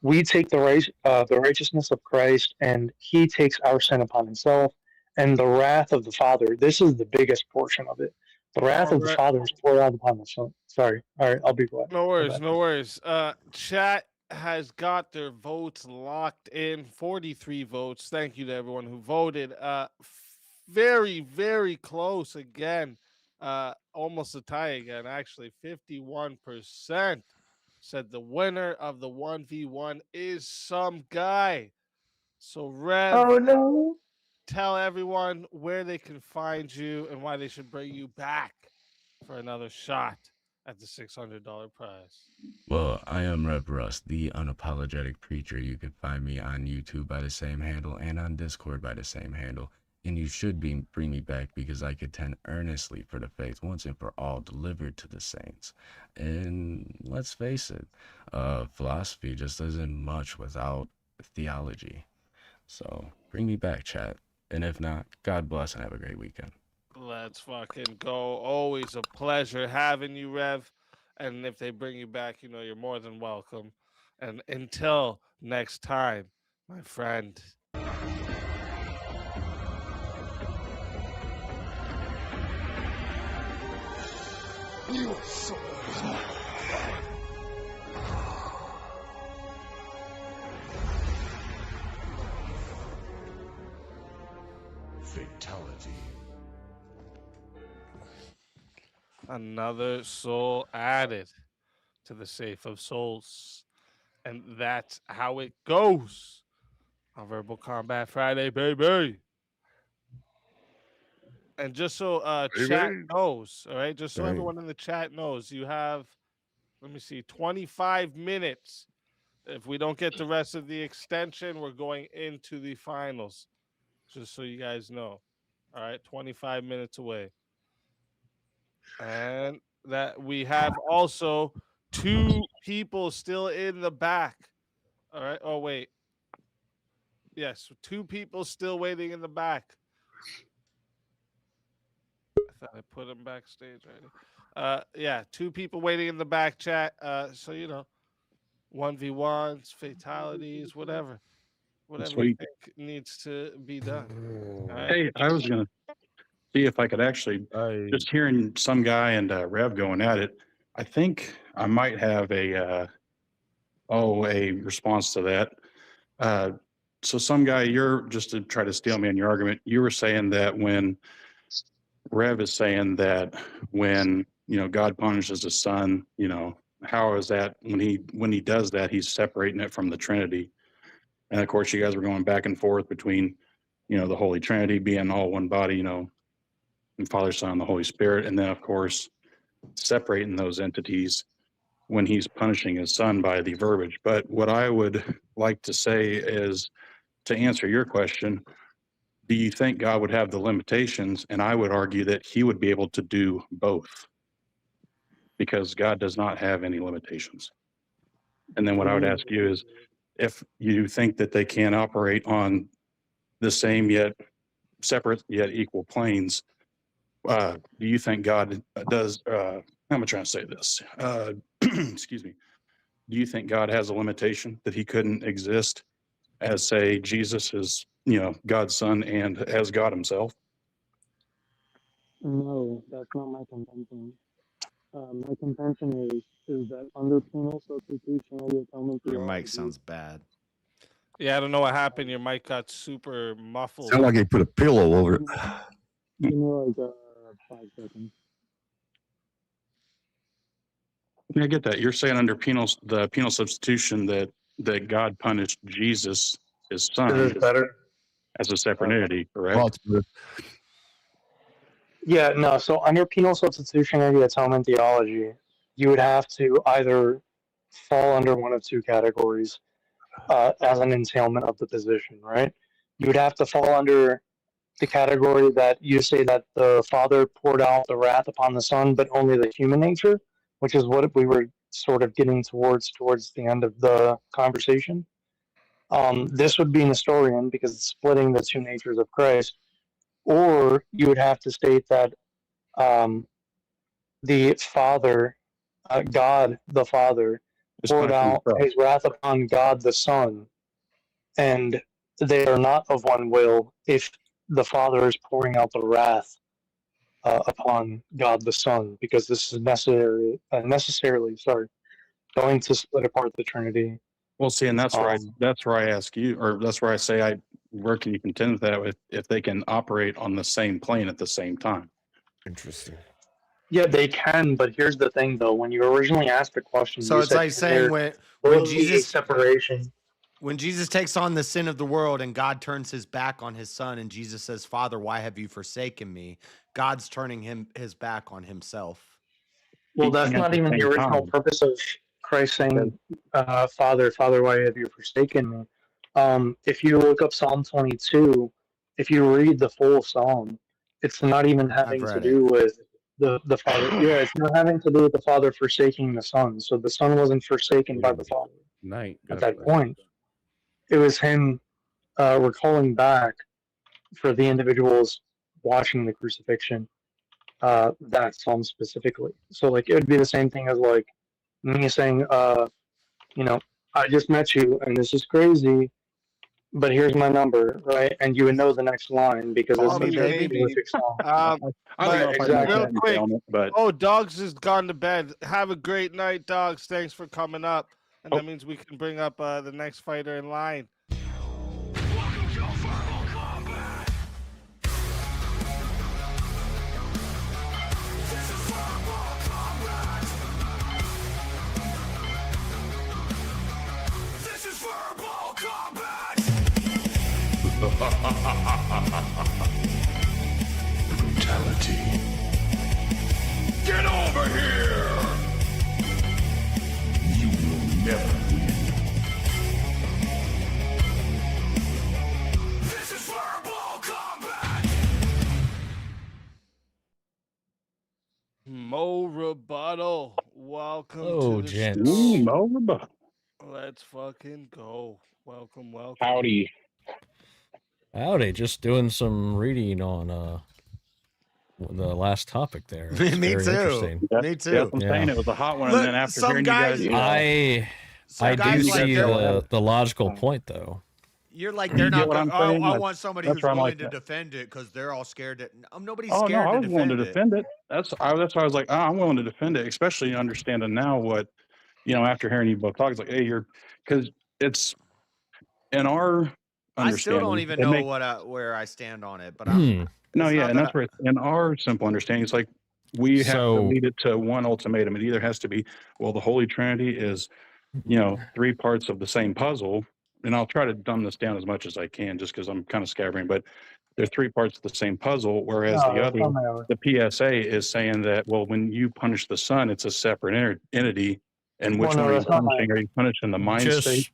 we take the righteousness of Christ and he takes our sin upon himself and the wrath of the Father. This is the biggest portion of it. The wrath of the
Alright.
Father is poured out upon the Son. Sorry. All right, I'll be quiet.
No worries,
Go back.
no worries. Chat has got their votes locked in. 43 votes. Thank you to everyone who voted. Very, very close again. Almost a tie again, actually. 51% said the winner of the 1v1 is some guy. So Rev,
Oh no.
tell everyone where they can find you and why they should bring you back for another shot at the $600 prize.
Well, I am Rev Russ, the unapologetic preacher. You can find me on YouTube by the same handle and on Discord by the same handle. And you should bring me back because I contend earnestly for the faith once and for all delivered to the saints. And let's face it, philosophy just isn't much without theology. So bring me back, chat. And if not, God bless and have a great weekend.
Let's fucking go. Always a pleasure having you, Rev. And if they bring you back, you know, you're more than welcome. And until next time, my friend.
You are so
Fatality.
Another soul added to the safe of souls. And that's how it goes on Verbal Combat Friday, baby. And just so chat knows, all right, just so everyone in the chat knows, you have, let me see, 25 minutes. If we don't get the rest of the extension, we're going into the finals. Just so you guys know. All right, 25 minutes away. And that we have also 2 people still in the back. All right. Oh, wait. Yes, 2 people still waiting in the back. I thought I put them backstage already. Yeah, 2 people waiting in the back chat. So, you know, 1v1s, fatalities, whatever you
Sweet.
think needs to be done. All right?
Hey, I was gonna see if I could actually just hearing some guy and Rev going at it. I think I might have a response to that. So some guy, you're just to try to steal me in your argument. You were saying that when Rev is saying that when God punishes his son, how is that when he does that he's separating it from the Trinity? And of course, you guys were going back and forth between the Holy Trinity being all one body, and Father, Son, and the Holy Spirit, and then of course separating those entities when he's punishing his son by the verbiage. But what I would like to say is, to answer your question, do you think God would have the limitations? And I would argue that he would be able to do both, because God does not have any limitations. And then what I would ask you is, if you think that they can operate on the same yet separate yet equal planes, do you think God does, how am I trying to say this? Excuse me. Do you think God has a limitation that he couldn't exist as, say, Jesus is, God's son and as God himself?
No, that's not my contention. My contention is that under penal substitutionary atonement
Your mic
theology,
sounds bad.
Yeah, I don't know what happened. Your mic got super muffled.
Sound like he put a pillow over it.
give me like 5 seconds.
I get that. You're saying under the penal substitution that God punished Jesus, his son,
Is this better?
as a separate entity, correct?
Yeah, no. So under penal substitutionary atonement theology, you would have to either fall under one of 2 categories as an entailment of the position, right? You would have to fall under the category that you say that the Father poured out the wrath upon the Son, but only the human nature, which is what we were sort of getting towards the end of the conversation. This would be Nestorian because it's splitting the 2 natures of Christ. Or you would have to state that the Father, God the Father, poured out his wrath upon God the Son, and they are not of one will if the Father is pouring out the wrath upon God the Son, because this is necessarily going to split apart the Trinity.
Well, see, and that's where I ask you, or that's where I say, where can you contend with that if they can operate on the same plane at the same time?
Interesting.
Yeah, they can, but here's the thing, though. When you originally asked the question,
So
you
it's
said,
like saying when
will
Jesus
separation.
When Jesus takes on the sin of the world and God turns his back on his son and Jesus says, Father, why have you forsaken me? God's turning his back on himself.
Well, that's not even the original purpose of Christ saying, Father, Father, why have you forsaken me? If you look up Psalm 22, if you read the full Psalm, it's not even having to do with the Father. Yeah, it's not having to do with the Father forsaking the Son. So the Son wasn't forsaken by the Father at that point. It was him recalling back for the individuals watching the crucifixion, that Psalm specifically. So like it would be the same thing as like me saying, I just met you and this is crazy, but here's my number, right? And you would know the next line because it's such a prolific song.
But
exactly.
real quick, Dogs has gone to bed. Have a great night, Dogs. Thanks for coming up. And that means we can bring up the next fighter in line.
Brutality. Get over here! You will never win. This is verbal combat!
Mo Rebuttal. Welcome
Oh,
to the
gents.
show.
Mo Rebuttal.
Let's fucking go. Welcome.
Howdy.
Howdy, just doing some reading on the last topic there. It's
Me
very
too.
interesting.
Me too.
Yep, I'm saying it was a hot one, and then after hearing you guys,
I do see the logical point though.
You're like, they're not going, I want somebody who's
That's why I'm
willing
like
to
that.
defend it because they're all scared that nobody's
Oh no,
scared
I
to
was willing to
defend it.
defend it. That's why I was like, I'm willing to defend it, especially understanding now what, after hearing you both talk, it's like, hey, because it's in our
I still
understanding.
don't even know where I stand on it, but I'm
No, yeah, and that's where in our simple understanding, it's like we have to lead it to one ultimatum. It either has to be, well, the Holy Trinity is, three parts of the same puzzle, and I'll try to dumb this down as much as I can, just because I'm kind of scattering. But they're three parts of the same puzzle, whereas the PSA is saying that, well, when you punish the Son, it's a separate entity, and which one are you punishing? Are you punishing the mind state?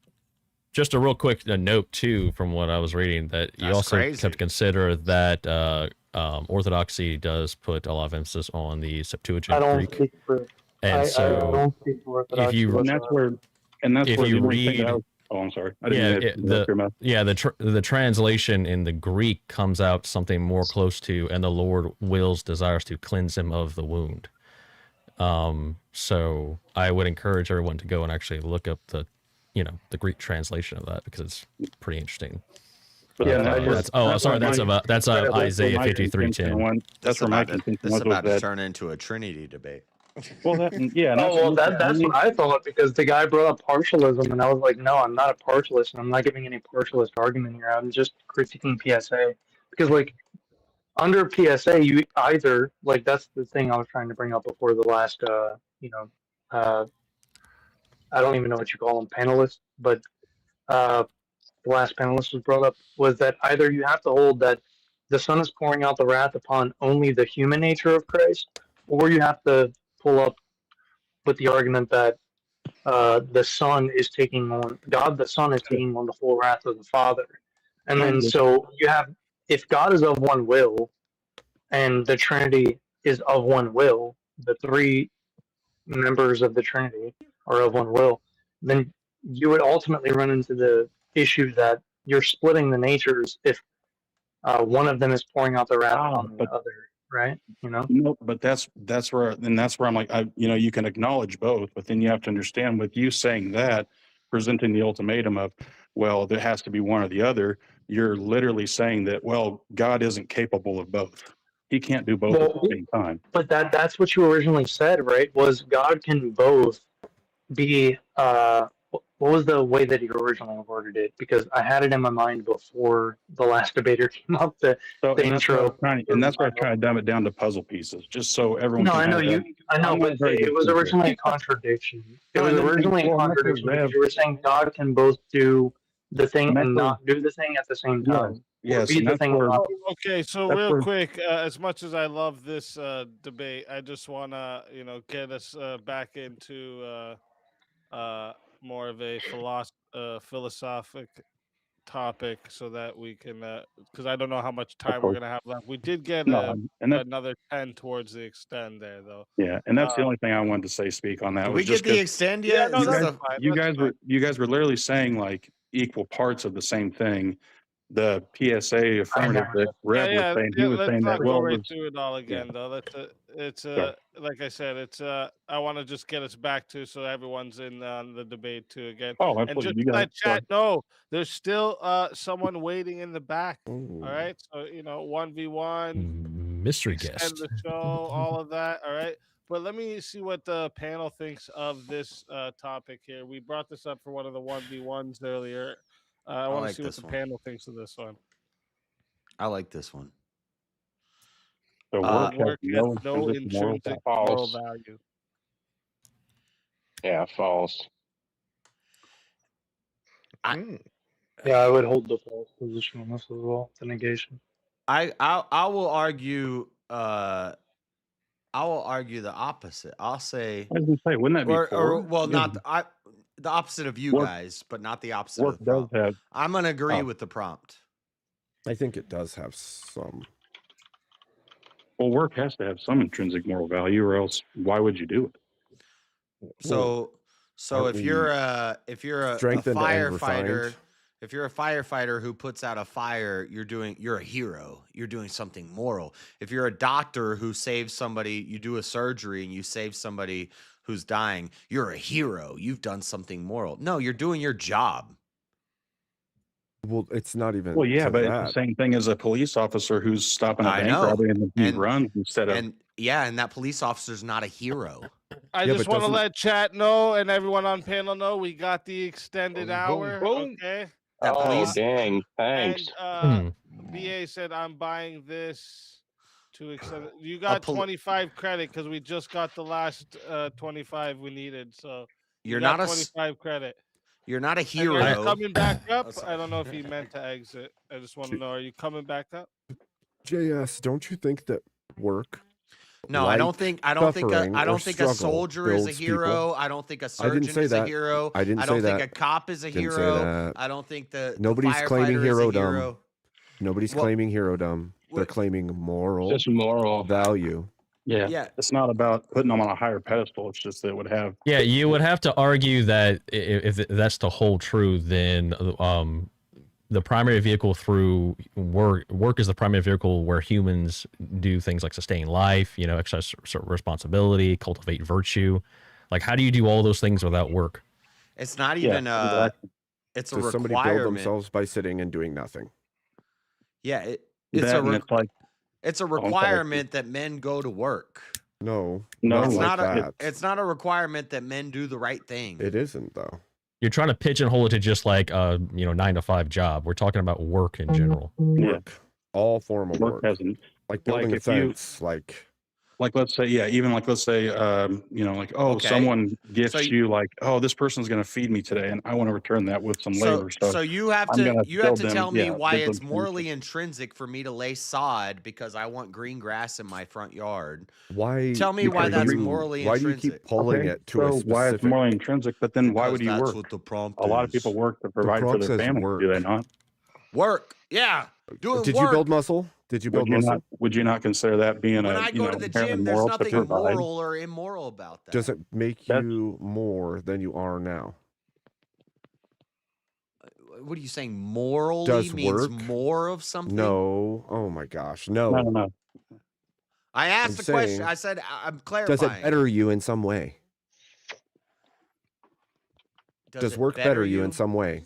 Just a real quick note too, from what I was reading, that you also have to consider that Orthodoxy does put a lot of emphasis on the Septuagint
I don't
Greek,
speak for.
and
I
so
don't speak for Orthodox.
if you
if you
read,
I'm sorry. I didn't
the translation in the Greek comes out something more close to, and the Lord desires to cleanse him of the wound. So I would encourage everyone to go and actually look up the Greek translation of that, because it's pretty interesting. That's Isaiah 53:10.
That's about to turn into a Trinity debate.
Well,
that's what I thought, because the guy brought up partialism, and I was like, no, I'm not a partialist, and I'm not giving any partialist argument here. I'm just critiquing PSA, because like under PSA, you either that's the thing I was trying to bring up before the last, I don't even know what you call them, panelists, but the last panelist was brought up, was that either you have to hold that the Son is pouring out the wrath upon only the human nature of Christ, or you have to pull up with the argument that the Son is taking on, God the Son is taking on the full wrath of the Father. And then so you have, if God is of one will, and the Trinity is of one will, the three members of the Trinity are of one will, then you would ultimately run into the issue that you're splitting the natures if one of them is pouring out the wrath on the other, right?
No, but that's where I'm like, you can acknowledge both, but then you have to understand, with you saying that, presenting the ultimatum of, well, there has to be one or the other, you're literally saying that, well, God isn't capable of both. He can't do both at the same time.
But that's what you originally said, right? Was God can both be what was the way that he originally worded it? Because I had it in my mind before the last debater came up, the intro.
That's why I'm trying to dumb it down to puzzle pieces, just so everyone
No,
can
I know
have
I know, but it was originally a contradiction. It was originally a contradiction because you were saying God can both do the thing
that's
and
where-
not do the thing at the same
Yeah,
time. Or
yes,
be
and
the
that's
thing and
where
not
Okay, so
that's
real
where
quick, as much as I love this debate, I just want to, get us back into more of a philosophic topic so that we can, because I don't know how much time we're
course.
going to have left. We did get
No, and that's
another 10 towards the extend there, though.
yeah, and that's the
Uh,
only thing I wanted to say. Speak on that
Did
was
we
just
get the
because
extend
Yeah,
yet?
no,
Is this
that's
the
fine.
you
That's
guys
fine.
were literally saying like equal parts of the same thing. The PSA affirmative that Rev was saying, he was
Let's
saying that
not go
well,
right
was,
through it all
yeah,
again, though. It's
sorry.
like I said, I want to just get us back to so everyone's in on the debate too again,
Oh,
and
absolutely.
just
You got
let
it. Sorry.
chat know there's still someone waiting in the back. All
Ooh.
right, so 1v1,
Mystery
extend
guest.
the show, all of that. All right, but let me see what the panel thinks of this topic here. We brought this up for one of the 1v1s earlier. I want to
like
see what
this
the
one.
panel thinks of this one.
I like this one.
So work has
Work has
no
no
intrinsic moral
intrinsic
value.
moral
False.
value.
Yeah, false.
Yeah, I would hold the false position on this as well. The negation.
I will argue. I will argue the opposite. I'll say,
I was gonna say, wouldn't that be
or
poor?
well,
Yeah.
not the opposite of you
Work-
guys, but not the opposite
Work
of the
does
prompt.
have.
I'm gonna agree
Oh.
with the prompt.
I think it does have some.
Well, work has to have some intrinsic moral value, or else why would you do it?
So
aren't
if you're
we
a
strengthened and
firefighter,
refined?
if you're a firefighter who puts out a fire, you're a hero. You're doing something moral. If you're a doctor who saves somebody, you do a surgery and you save somebody who's dying, you're a hero. You've done something moral. No, you're doing your job.
Well, it's not even.
Well, yeah,
to
but it's
that.
the same thing as a police officer who's stopping a
I
bank
know.
robbery and he runs instead of.
And yeah, and that police officer's not a hero.
I
Yeah,
just
but
want to
doesn't-
let chat know and everyone on panel know we got the extended
Boom,
hour.
boom.
Okay.
That
Oh,
police
dang. Thanks.
And BA said I'm buying this to extend it. You got 25 credit because we just got the last 25 we needed. So
You're
got
not a
25 credit.
You're not a
And
hero.
are you coming back up?
Oh, sorry.
I don't know if he meant to exit. I just want to know, are you coming back up?
JS, don't you think that work?
No, I don't think a
struggle
soldier is a
builds
hero.
people?
I don't think a
I
surgeon
didn't say
is a
that.
hero.
I didn't
I don't
say
think
that.
a cop is a
Didn't say
hero.
that.
I don't think the
Nobody's claiming
firefighter is a
hero-dom.
hero.
Nobody's
Well,
claiming hero-dom. They're
what-
claiming moral
Just moral
value.
Yeah.
Yeah.
It's not about putting them on a higher pedestal. It's just that it would have.
Yeah, you would have to argue that if that's to hold true, then the primary vehicle through work is the primary vehicle where humans do things like sustain life, exercise responsibility, cultivate virtue. Like, how do you do all those things without work?
It's not even it's a
Does somebody build
requirement.
themselves by sitting and doing nothing?
Yeah, it's a
sorry.
requirement that men go to worwork.
No,
No,
It's
not
not
like
a
that.
it's not a requirement that men do the right thing.
It isn't though.
You're trying to pigeonhole it to just like a 9-to-5 job. We're talking about work in general.
Work, all form of work,
hasn't.
like building a
if you-
fence, like
let's say,
Okay.
someone gifts
So
you like, oh, this person's going to feed me today, and I want to return that with some labor.
So you have
I'm
to
gonna
you have to
build them-
tell me
yeah,
why
build
it's
them
morally intrinsic for me to lay sod because I want green grass in my front yard.
why?
Tell me why
because
that's
you-
morally
Why do you
intrinsic.
keep pulling it to a
so
specific?
why it's morally intrinsic? But then why
Because
would you
that's
work?
what the prompt
A lot of
is.
people work to provide for
prompt
their
says
family,
work.
do they not?
Work, yeah, doing
Did
work.
you build muscle? Did you build
Would you
muscle?
not? Would you not consider that being
When
a
I go to the
inherently
gym, there's
moral to
nothing
provide?
moral or immoral about that.
Does it make you more than you are now?
What are you saying? Morally
Does
means
work?
more of something?
No. Oh my gosh, no.
No.
I asked
I'm
the question.
saying,
I said I'm
Does
clarifying.
it better you in some way? Does
it
work better you in some way?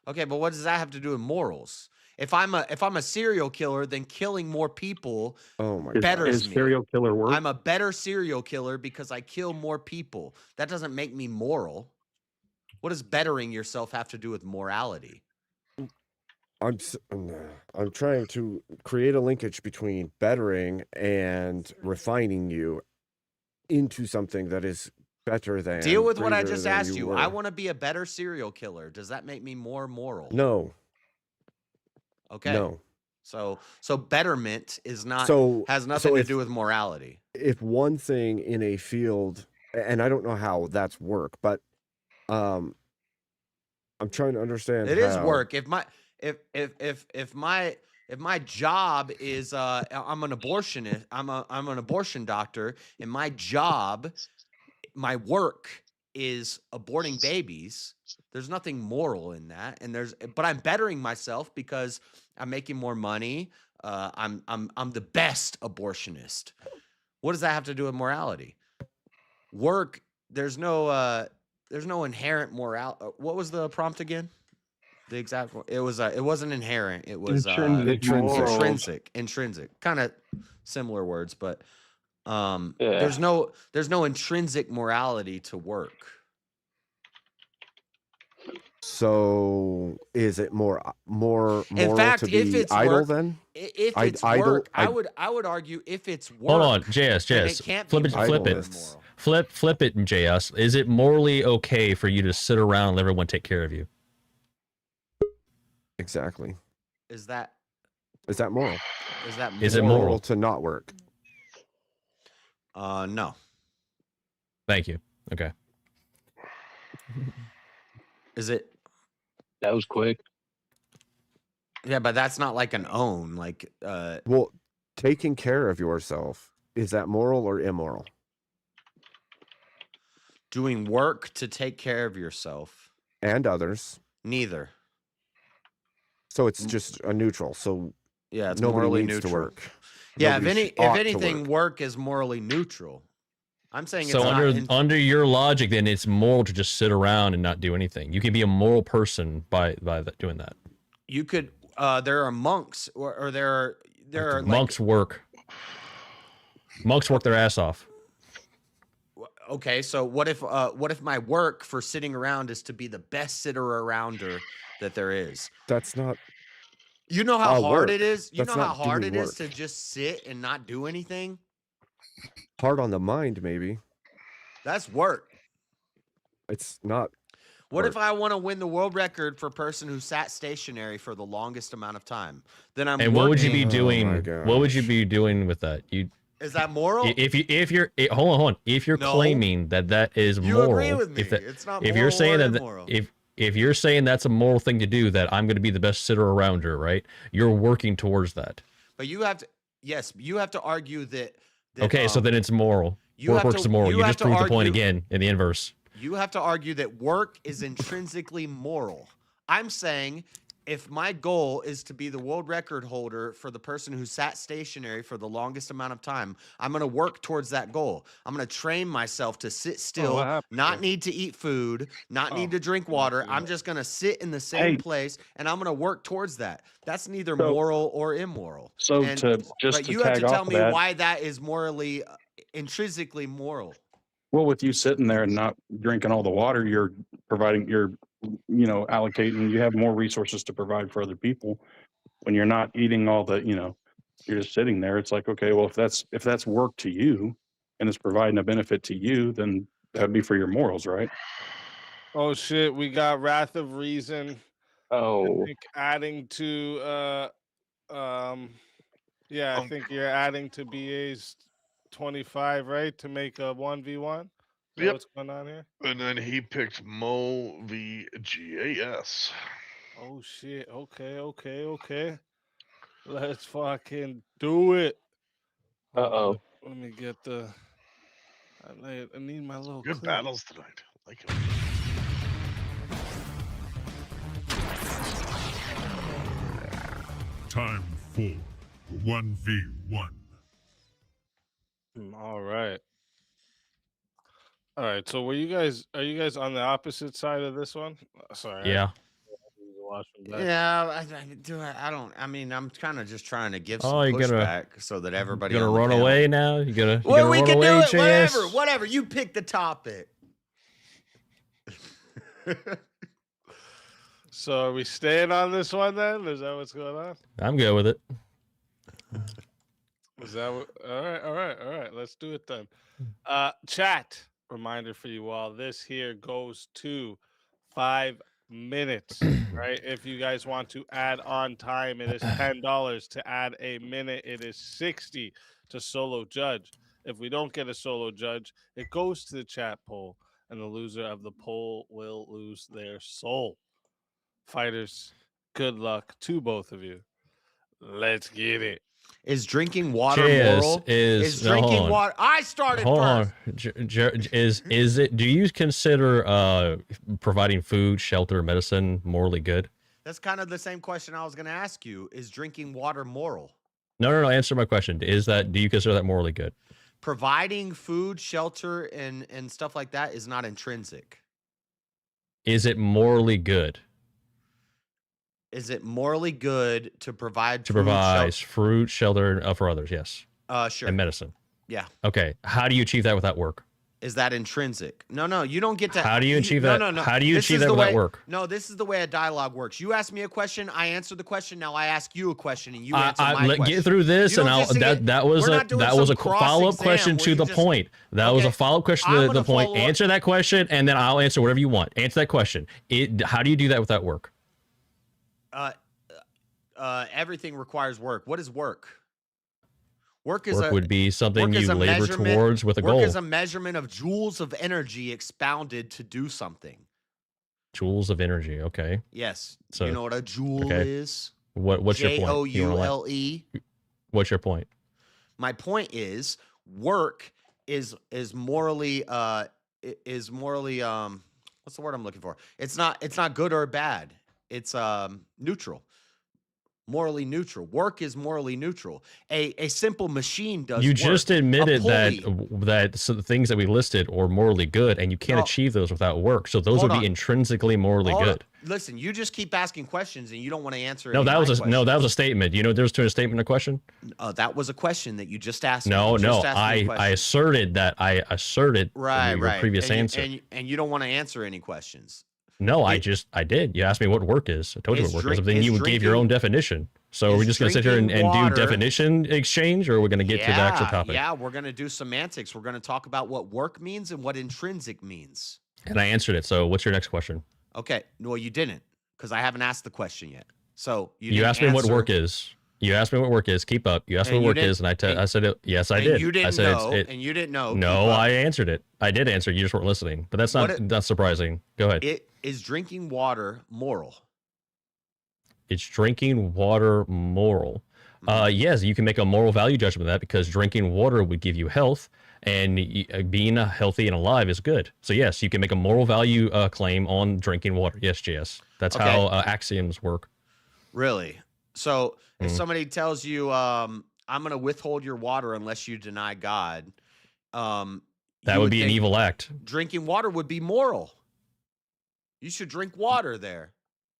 Okay, but what does that have to do with morals? If I'm a serial killer, then killing more people
Oh my
betters
Is
me.
serial killer work?
I'm a better serial killer because I kill more people. That doesn't make me moral. What does bettering yourself have to do with morality?
I'm trying to create a linkage between bettering and refining you into something that is better than.
Deal with what I
greater
just
than
asked you.
were.
I want to be a better serial killer. Does that make me more moral?
No.
Okay.
No.
So betterment is not has
So
nothing to
if-
do with morality.
If one thing in a field, and I don't know how that's work, but I'm trying to understand.
It is
how-
work. If my job is I'm an abortionist, I'm an abortion doctor, and my job, my work is aborting babies. There's nothing moral in that, but I'm bettering myself because I'm making more money. I'm the best abortionist. What does that have to do with morality? Work. There's no inherent moral. What was the prompt again? The exact one. It wasn't inherent. It was intrinsic. Kind of similar words, but there's no intrinsic morality to work.
So is it more
In fact,
to be
if it's
idle
work,
then?
if it's
idle-
work, I would argue if it's work.
Hold on, JS,
then
JS.
it can't
Flip
be
it, flip it,
moral.
flip it, JS. Is it morally okay for you to sit around and let everyone take care of you?
Exactly.
Is that
moral?
Is it moral
to not work?
No.
Thank you. Okay.
Is it?
That was quick.
Yeah, but that's not like an own. Like,
Well, taking care of yourself, is that moral or immoral?
doing work to take care of yourself.
And others.
Neither.
So it's just a neutral. So
Yeah, it's
nobody
morally
needs
neutral.
to work.
Yeah,
Nobody
if
ought to
anything,
work.
work is morally neutral. I'm saying
So
it's
under
not.
under your logic, then it's moral to just sit around and not do anything. You can be a moral person by doing that.
You could. There are monks, or there are
Monks work. Monks work their ass off.
Okay, so what if my work for sitting around is to be the best sitter arounder that there is?
That's not.
You know how hard
work.
it is. You
That's
know how
not
hard
doing
it is
work.
to just sit and not do anything.
Hard on the mind, maybe.
That's work.
It's not.
What
work.
if I want to win the world record for person who sat stationary for the longest amount of time? Then I'm.
And what would you
working-
be doing? What would you be doing with that? You.
Is that moral?
If you're hold on. If you're
No.
claiming that is
You
moral,
agree with me.
if that,
It's not
if you're
moral
saying
or
that
immoral.
if you're saying that's a moral thing to do, that I'm going to be the best sitter arounder, right? You're working towards that.
But you have to. Yes, you have to argue that.
Okay, so then it's moral.
you
Work
have
works
to-
is moral.
you
You
have
just
to
proved the point
argue-
again in the inverse.
You have to argue that work is intrinsically moral. I'm saying if my goal is to be the world record holder for the person who sat stationary for the longest amount of time, I'm going to work towards that goal. I'm going to train myself to sit still,
what happened
not need to eat food, not need to drink water. I'm just going to sit in the same
Hey.
place and I'm going to work towards that. That's neither
So-
moral or immoral.
So
And-
to just
but
to
you have
tag
to tell
off of
me
that,
why that is morally, intrinsically moral.
well, with you sitting there and not drinking all the water, you're allocating, you have more resources to provide for other people. When you're not eating all the, you're just sitting there. It's like, okay, well, if that's work to you and it's providing a benefit to you, then that'd be for your morals, right?
Oh shit, we got Wrath of Reason.
Oh,
I think adding to yeah, I think you're adding to BA's 25, right? To make a 1v1. Is that
Yep.
what's going on here?
And then he picked Mo v GAS.
Oh shit. Okay. Let's fucking do it.
uh-oh.
Let me get the I need my little
Good
clip.
battles tonight. Like it.
Time for 1v1.
All right. All right. So are you guys on the opposite side of this one? Sorry.
Yeah.
Yeah, I don't. I mean, I'm kind of just trying to give some
Oh, you gonna-
pushback so that everybody
You gonna
on the
run
panel-
away now? You gonna
Well, we
run
can
away,
do it.
JS?
Whatever. You pick the topic.
So are we staying on this one then? Is that what's going on?
I'm good with it.
Is that what? All right. Let's do it then. Chat. reminder for you all. This here goes to 5 minutes, right? If you guys want to add on time, it is $10. To add a minute, it is 60 to solo judge. If we don't get a solo judge, it goes to the chat poll, and the loser of the poll will lose their soul. Fighters, good luck to both of you. Let's get it.
Is drinking water
JS
moral? Is
no, hold
drinking
on.
water? I started
Hold
first.
on. Is it? Do you consider providing food, shelter, medicine morally good?
That's kind of the same question I was going to ask you. Is drinking water moral?
No. Answer my question. Do you consider that morally good?
Providing food, shelter, and stuff like that is not intrinsic.
Is it morally good?
Is it morally good to provide
To
food,
provide fruit, shelter for others? Yes.
Sure.
And medicine.
Yeah.
Okay. How do you achieve that without work?
Is that intrinsic? No, you don't get to.
How do you achieve that?
No.
How do you
This
achieve
is
that
the
without
way-
work?
No, this is the way a dialogue works. You ask me a question, I answer the question. Now I ask you a question, and you answer my question.
Get through this,
You
and
don't
I'll,
just get-
that was
we're
a
not doing
that was a
some
follow up
cross-exam
question
where
to
you
the
just-
point. That was a follow up question
I'm
to the
gonna
point.
follow up-
Answer that question, and then I'll answer whatever you want. Answer that question. How do you do that without work?
Everything requires work. What is work? Work
Would be something
work is
you
a
labor
measurement-
towards with a
work
goal.
is a measurement of joules of energy expounded to do something.
Joules of energy. Okay.
Yes.
So
you know what a joule
okay.
is?
What's your point? You wanna
Joule.
What's your point?
My point is work is morally what's the word I'm looking for? It's not good or bad. It's neutral. Morally neutral. Work is morally neutral. A simple machine does
You
work.
just
A
admitted
pulley-
that the things that we listed are morally good, and you can't
No.
achieve those without work. So those
Hold
would be
on.
intrinsically morally
Hold on.
good.
Listen, you just keep asking questions and you don't want to answer.
No,
any
that
of
was
my
that was
questions.
a statement. You know, there's between a statement and a question.
That was a question that you just asked. me.
No,
You just asked me a
I
question.
asserted that I asserted
right,
your
right.
previous
and
answer.
and you don't want to answer any questions.
No, I did. You asked me what work is. I told you
Is
what work is,
drink-
but then
is
you gave your own definition. So are we
is
just going to sit here and
drinking
do
water-
definition exchange, or are we going to get to the actual topic?
Yeah, we're going to do semantics. We're going to talk about what work means and what intrinsic means.
And I answered it. So what's your next question?
Okay. No, you didn't, because I haven't asked the question yet. So
You
didn't
asked me what
answer.
work is. You asked me what work is. Keep up. You asked me
And
what
you
work
didn't-
is, and I said it. Yes, I
and
did.
you didn't
I said
know,
it.
and you didn't know.
No,
Keep up.
I answered it. I did answer. You just weren't listening. But that's
What
not surprising. Go ahead.
Is drinking water moral?
It's drinking water moral.
Mm-hmm.
Yes, you can make a moral value judgment of that because drinking water would give you health, and being healthy and alive is good. So yes, you can make a moral value claim on drinking water. Yes, JS. That's
Okay.
how axioms work.
Really? So if
Mhm.
somebody tells you, I'm going to withhold your water unless you deny God,
That
you
would be an
think
evil act.
drinking water would be moral. You should drink water there.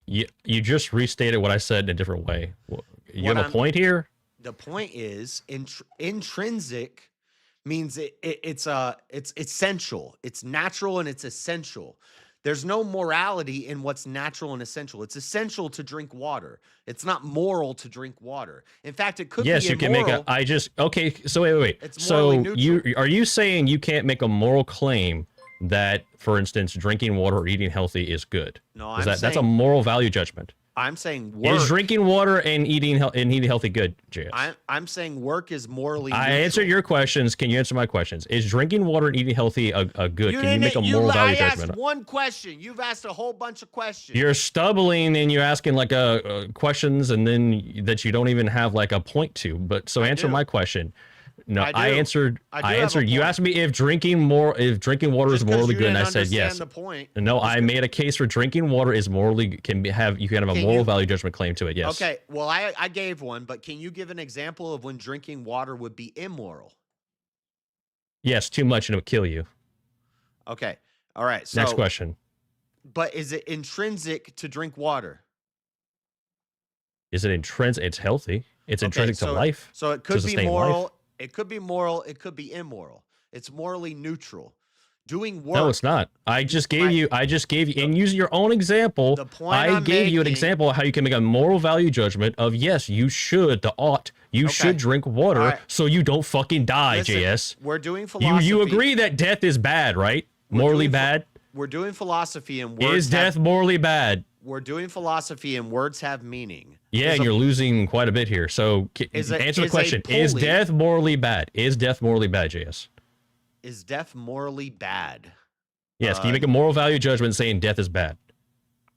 You just restated what I said in a different way. You
What
have a
I'm-
point here.
The point is intrinsic means it's essential. It's natural and it's essential. There's no morality in what's natural and essential. It's essential to drink water. It's not moral to drink water. In fact, it could
Yes,
be
you can make
immoral.
okay. So wait.
It's
So
morally
are you saying you can't make a moral claim that, for instance, drinking water or eating healthy is good?
No,
Is
I'm
that's a
saying-
moral value judgment.
I'm saying work.
Is drinking water and eating healthy good, JS?
I'm saying work is morally.
I
neutral.
answered your questions. Can you answer my questions? Is drinking water and eating healthy a good? Can you make a moral value
I asked
judgment?
one question. You've asked a whole bunch of questions.
You're stumbling and you're asking like questions and then that you don't even have like a point to. But so answer my question. No, I
do.
answered.
I do
I
have a
answered. You
point.
asked me if drinking water is morally
you
good, and I
didn't
said yes.
understand the point.
No, I made a case for drinking water is morally you can have a
Can
moral
you-
value judgment claim to it. Yes.
Okay, well, I gave one, but can you give an example of when drinking water would be immoral?
Yes, too much and it would kill you.
Okay, all right. So,
Next question.
But is it intrinsic to drink water?
Is it intrinsic? It's healthy. It's
Okay,
intrinsic to life.
So it
to
could be
sustain
moral.
life.
It could be moral. It could be immoral. It's morally neutral. Doing work.
No, it's not. I just gave you, and using your own example, I gave you an example of how you can make a moral value judgment of, yes, you should, you should drink water so you don't fucking die,
Listen,
JS.
we're doing philosophy.
You agree that death is bad, right? Morally bad?
We're doing philosophy and words.
Is death morally bad?
We're doing philosophy and words have meaning.
Yeah, and you're losing quite a bit here. So answer the question. Is death morally bad? Is death morally bad, JS?
Is death morally bad?
Yes, can you make a moral value judgment saying death is bad?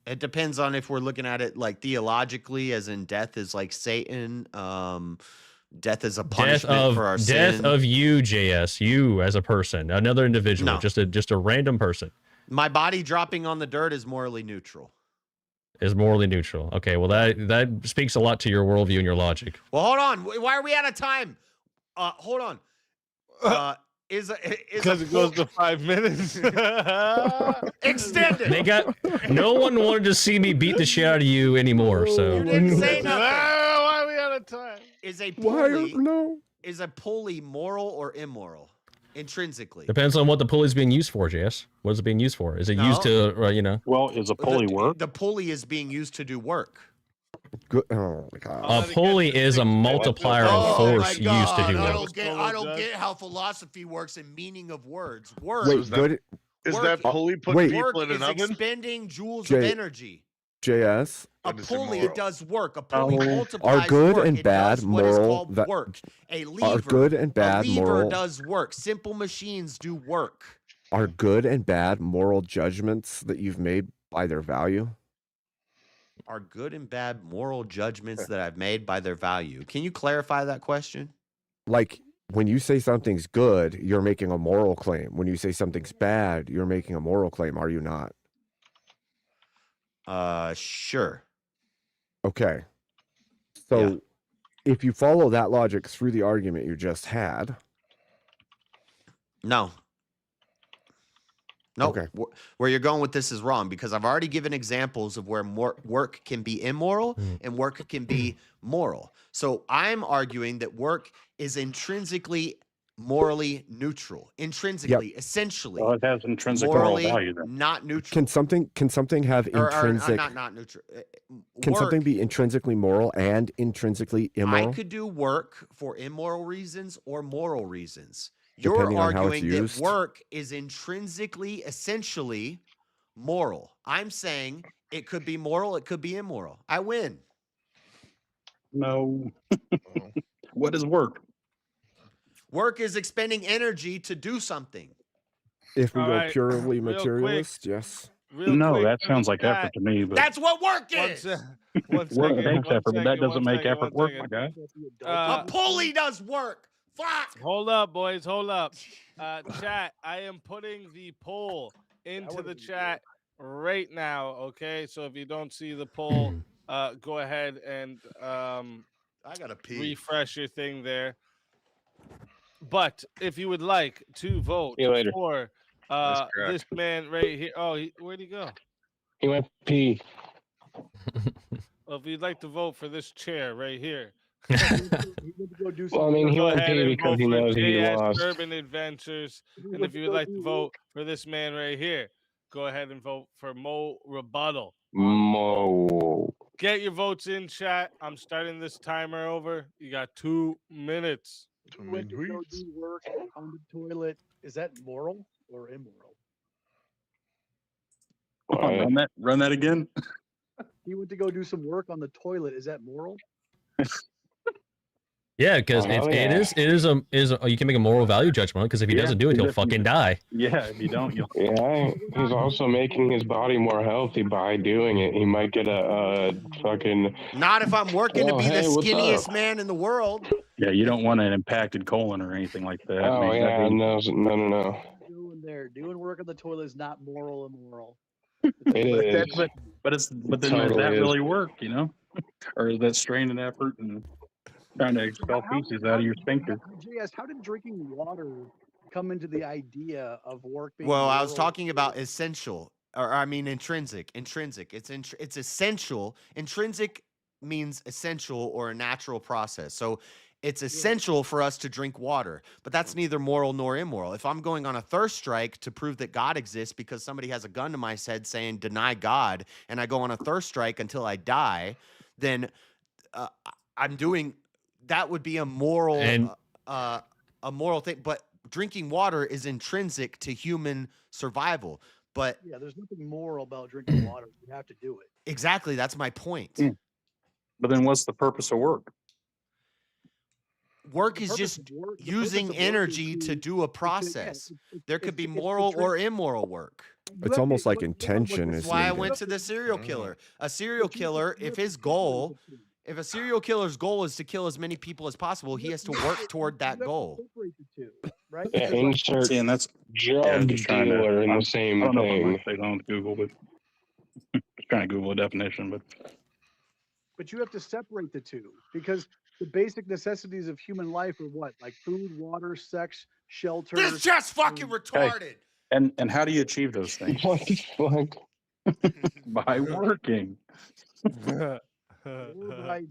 It depends on if we're looking at it like theologically, as in death is like Satan. Death is a punishment for our sin.
Death of you, JS, you as a person, another individual, just a random person.
My body dropping on the dirt is morally neutral.
Is morally neutral. Okay, well that speaks a lot to your worldview and your logic.
Well, hold on. Why are we out of time? Hold on.
Because it goes to 5 minutes.
Extended.
No one wanted to see me beat the shit out of you anymore. So
You didn't say nothing.
Why are we out of time?
Is a pulley moral or immoral? Intrinsically.
Depends on what the pulley is being used for, JS. What is it being used for? Is it used to,
Well, is a pulley work?
The pulley is being used to do work.
Good. Oh my god.
A pulley is a multiplier of force used to do work.
I don't get how philosophy works and meaning of words. Work.
Wait, good.
Is that pulley putting people in an oven?
Expending joules of energy.
JS.
A pulley does work. A pulley multiplies
Are good
work.
and
It
bad
does what is
moral
called work. A lever.
Are good and bad
a lever
moral
does work. Simple machines do work.
Are good and bad moral judgments that you've made by their value?
Are good and bad moral judgments that I've made by their value. Can you clarify that question?
Like when you say something's good, you're making a moral claim. When you say something's bad, you're making a moral claim, are you not?
Sure.
Okay. So if you follow that logic through the argument you just had.
No. Nope.
Okay.
Where you're going with this is wrong because I've already given examples of where work can be immoral and work can be moral. So I'm arguing that work is intrinsically morally neutral. Intrinsically, essentially.
Well, it has intrinsic moral value then.
Not neutral.
Can something have intrinsic
not neutral.
Can something be intrinsically moral and intrinsically immoral?
I could do work for immoral reasons or moral reasons. You're
Depending on how it's
arguing that
used?
work is intrinsically, essentially moral. I'm saying it could be moral, it could be immoral. I win.
No. What is work?
Work is expending energy to do something.
If we
All
go
right,
purely
real
materialist, yes.
No, that sounds like effort to me. But
That's what work is.
work takes effort, but that doesn't make effort work, my guy.
A pulley does work. Fuck.
Hold up, boys. Hold up. Chat, I am putting the poll into the chat right now. Okay, so if you don't see the poll, go ahead and
I gotta pee.
Refresh your thing there. But if you would like to vote
See you later.
for this man right here, where'd he go?
He went pee.
Well, if you'd like to vote for this chair right here.
Well, I mean, he
Go
went
ahead
pee
and
because
vote
he
for
knows he lost.
Urban Adventures. And if you would like to vote for this man right here, go ahead and vote for Mo Rebuttal.
Mo.
Get your votes in, chat. I'm starting this timer over. You got 2 minutes.
Went to go do work on the toilet. Is that moral or immoral?
Run that again.
He went to go do some work on the toilet. Is that moral?
Yeah, because it is you can make a moral value judgment because if he doesn't do it, he'll fucking die.
Yeah, if you don't, you'll.
Yeah, he's also making his body more healthy by doing it. He might get a fucking.
Not if I'm working to be the
what's
skinniest
up?
man in the world.
Yeah, you don't want an impacted colon or anything like that.
Oh yeah, no.
Doing work on the toilet is not moral and moral.
It is.
But then does that really work? You know, or is that strain and effort and trying to expel feces out of your sphincter?
JS, how did drinking water come into the idea of work being?
Well, I was
moral?
talking about essential, or I mean intrinsic. Intrinsic. It's essential. Intrinsic means essential or a natural process. So it's essential for us to drink water, but that's neither moral nor immoral. If I'm going on a thirst strike to prove that God exists because somebody has a gun to my head saying deny God, and I go on a thirst strike until I die, then I'm doing that would be a moral thing. But drinking water is intrinsic to human survival. But
Yeah, there's nothing moral about drinking water. You have to do it.
exactly, that's my point.
But then what's the purpose of work?
Work is just using energy to do a process. There could be moral or immoral work.
It's almost like intention is
That's why I
needed.
went to the serial killer. A serial killer, if a serial killer's goal is to kill as many people as possible, he has to work toward that goal.
Right?
Yeah, insert
See, and that's
drug dealer in the same
I don't know if I'm
thing.
gonna say on Google, but just trying to Google a definition,
But you have to separate the two because the basic necessities of human life are what? Like food, water, sex, shelter.
This just fucking retarded.
and how do you achieve those things?
What the fuck?
By working.
Or by,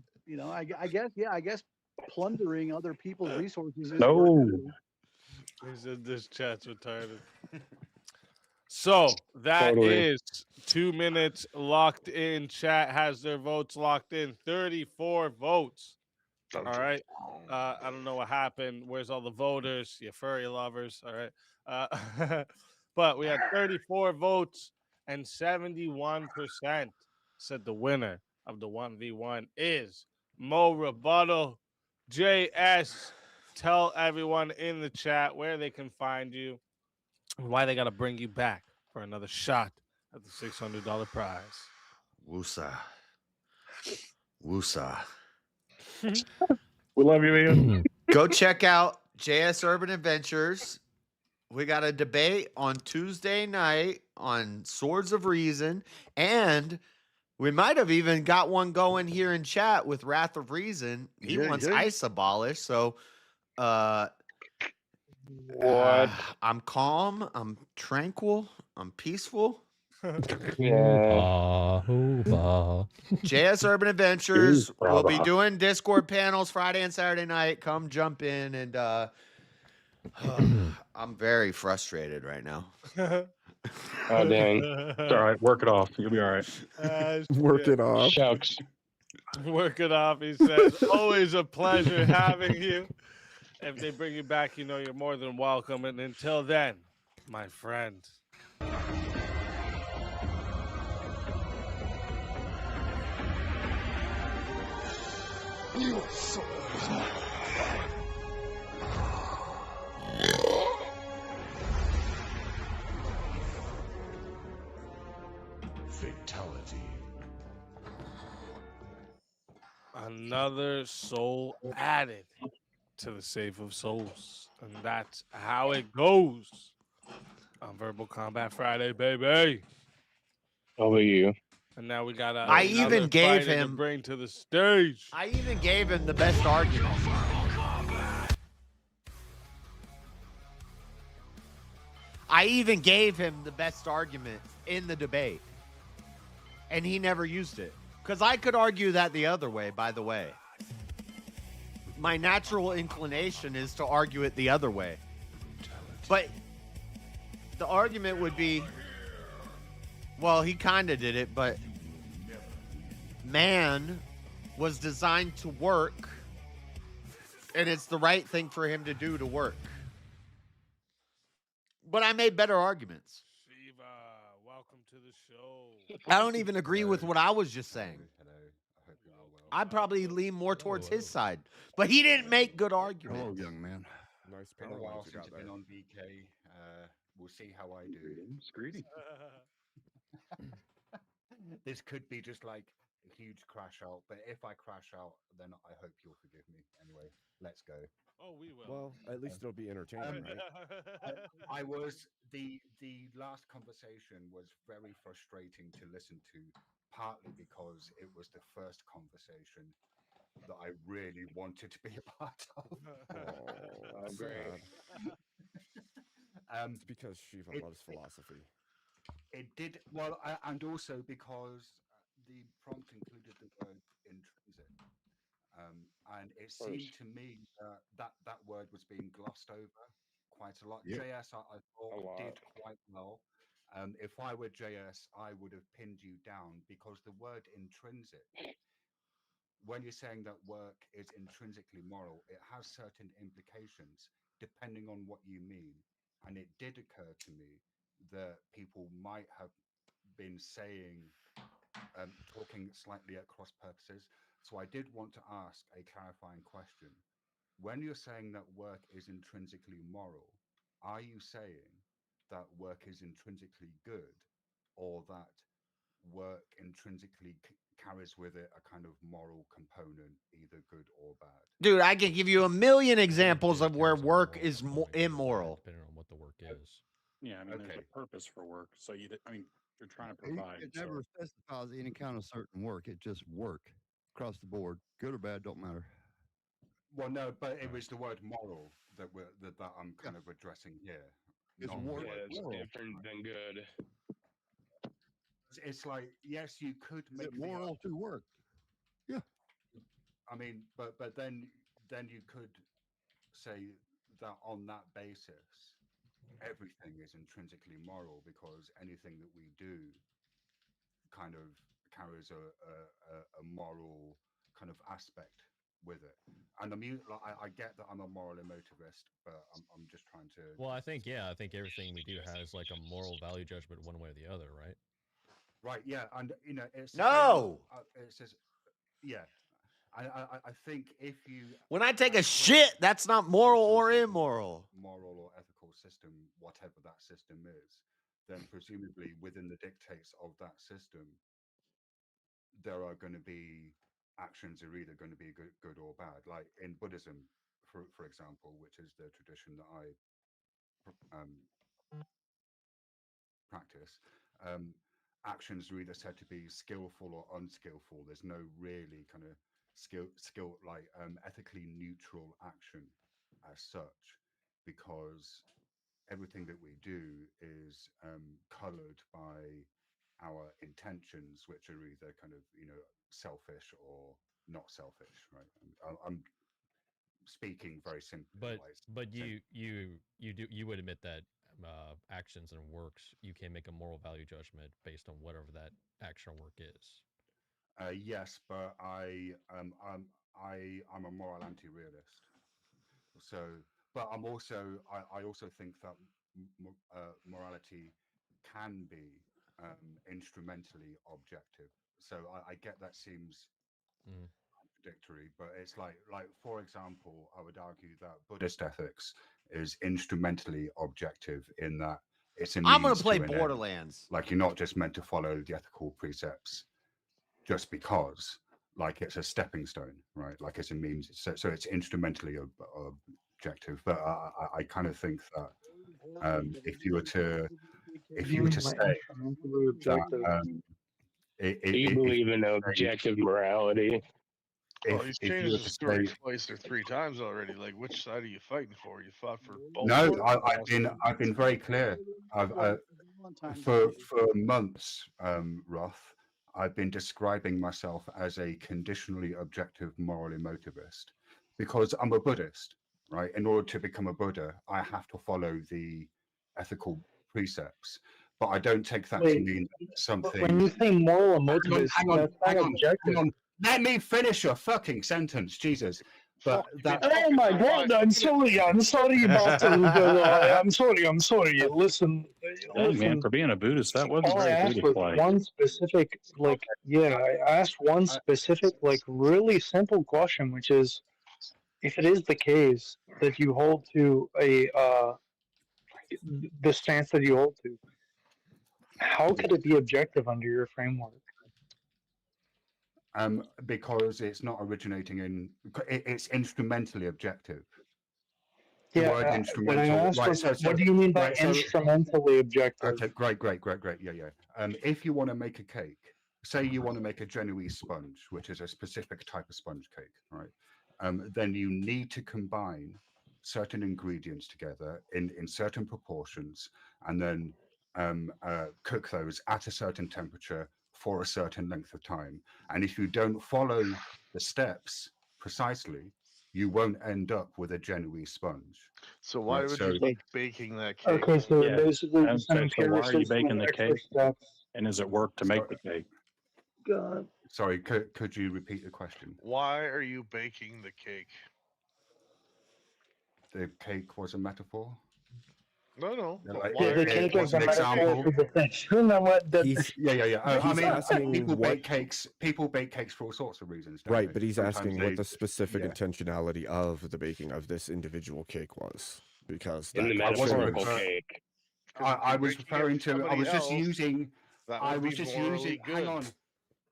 I guess plundering other people's resources is
No.
work too.
He said this chat's retarded. So that is 2 minutes locked in. Chat has their votes locked in. 34 votes. All right. I don't know what happened. Where's all the voters? You furry lovers. All right. But we had 34 votes and 71% said the winner of the 1v1 is Mo Rebuttal. JS, tell everyone in the chat where they can find you and why they got to bring you back for another shot at the $600 prize.
Woosa. Woosa.
We love you, Ian.
Go check out JS Urban Adventures. We got a debate on Tuesday night on Swords of Reason, and we might have even got one going here in chat with Wrath of Reason. He wants ice abolished, so
What?
I'm calm, I'm tranquil, I'm peaceful.
Yeah.
JS Urban Adventures. We'll be
brother.
doing Discord panels Friday and Saturday night. Come jump in, and I'm very frustrated right now.
Oh, dang.
It's all right. Work it off. You'll be all right.
Work it off.
Shucks.
Work it off, he says. Always a pleasure having you. If they bring you back, you know you're more than welcome. And until then, my friend.
You are so fatality.
Another soul added to the Save of Souls. And that's how it goes on Verbal Combat Friday, baby.
Over you.
And now we got
I even gave
to
him
bring to the stage.
I even gave him the best argument. I even gave him the best argument in the debate. And he never used it. Because I could argue that the other way, by the way. My natural inclination is to argue it the other way. But the argument would be, well, he kind of did it, but man was designed to work, and it's the right thing for him to do to work. But I made better arguments.
Shiva, welcome to the show.
I don't even agree with what I was just saying. I'd probably lean more towards his side, but he didn't make good arguments.
Hello, young man.
Nice
Been a
power
while
lines you
since
got
I've been
there.
on VK. We'll see how I do.
Greedy.
This could be just like a huge crash out, but if I crash out, then I hope you'll forgive me. Anyway, let's go.
Oh, we will.
Well, at least it'll be entertaining, right?
I was the last conversation was very frustrating to listen to, partly because it was the first conversation that I really wanted to be a part of.
Oh, that's sad. It's because Shiva loves philosophy.
It did well, and also because the prompt included the word intrinsic, And it seemed to me that word was being glossed over quite a lot.
Yep.
JS, I thought did quite well. If I were JS, I would have pinned you down because the word intrinsic, when you're saying that work is intrinsically moral, it has certain implications depending on what you mean. And it did occur to me that people might have been saying, talking slightly at cross purposes. So I did want to ask a clarifying question. When you're saying that work is intrinsically moral, are you saying that work is intrinsically good, or that work intrinsically carries with it a kind of moral component, either good or bad?
Dude, I can give you a million examples of where work is immoral.
Depending on what the work is.
Yeah, I mean, there's a purpose for work. So you're trying to provide.
It never specifies any kind of certain work. It just work across the board, good or bad, don't matter.
Well, no, but it was the word moral that I'm kind of addressing here.
It's
non-moral.
It's different than good.
It's like, yes, you could make
it moral to work. Yeah.
I mean, but then you could say that on that basis, everything is intrinsically moral because anything that we do kind of carries a moral kind of aspect with it. And I get that I'm a moral emotivist, but I'm just trying to.
Well, I think everything we do has like a moral value judgment one way or the other, right?
Right. Yeah, and it's
No.
It says, yeah. I think if you
When I take a shit, that's not moral or immoral.
Moral or ethical system, whatever that system is, then presumably within the dictates of that system, there are going to be actions are either going to be good or bad. Like in Buddhism, for example, which is the tradition that I practice, actions are either said to be skillful or unskillful. There's no really kind of skill like ethically neutral action as such, because everything that we do is colored by our intentions, which are either kind of selfish or not selfish, right? I'm speaking very simply.
But you would admit that actions and works, you can make a moral value judgment based on whatever that action or work is.
Yes, but I'm a moral anti-realist. So, but I also think that morality can be instrumentally objective. So I get that seems contradictory, but it's like for example, I would argue that Buddhist ethics is instrumentally objective in that it's a
I'm gonna
means
play
to an end.
Borderlands.
Like you're not just meant to follow the ethical precepts just because, like it's a stepping stone, right? Like it's a means. So it's instrumentally objective. But I kind of think that if you were to say that,
you believe in objective morality.
Well, he's
if you
changed
were
his
to
story
say,
twice or three times already. Like, which side are you fighting for? You fought for both.
no,
sides?
I've been very clear. For months, Roth, I've been describing myself as a conditionally objective moral emotivist because I'm a Buddhist, right? In order to become a Buddha, I have to follow the ethical precepts, but I don't take that to mean something.
When you say moral emotivist, that's not objective.
Let me finish your fucking sentence, Jesus. But that.
Oh my God! I'm sorry about that. I'm sorry. Listen,
Hey, man, for being a Buddhist, that wasn't
all I
very
asked was
Buddhist-like.
one specific, I asked one specific, really simple question, which is, if it is the case that you hold to the stance that you hold to, how could it be objective under your framework?
Because it's not originating in, it's instrumentally objective.
Yeah,
word
when I
instrumental.
asked
Right,
was, what do you mean by instrumentally objective?
Okay, great. Yeah. If you want to make a cake, say you want to make a Genoese sponge, which is a specific type of sponge cake, right? Then you need to combine certain ingredients together in certain proportions, and then cook those at a certain temperature for a certain length of time. And if you don't follow the steps precisely, you won't end up with a genuine sponge.
So why
Right,
would
so-
you be baking that cake?
Okay, so
Yeah.
basically,
Okay,
some
so why are you
empiricists
baking
with
the
extra
cake?
steps.
And does it work to make the cake?
God.
Sorry, could you repeat the question?
Why are you baking the cake?
The cake was a metaphor?
No.
Yeah,
But
like,
why
Yeah, the
are you
cake
was
is a
an
metaphor
example.
for the thing. You know what?
Yeah. I
He's
mean,
asking
people
what-
bake cakes. People bake cakes for all sorts of reasons, don't
Right,
they?
but he's
Sometimes
asking
they-
what the specific
yeah.
intentionality of the baking of this individual cake was, because
In the
that question
metaphorical
is-
cake.
I was referring to. I was just using.
that
I
would
was
be
just
morally
using.
good.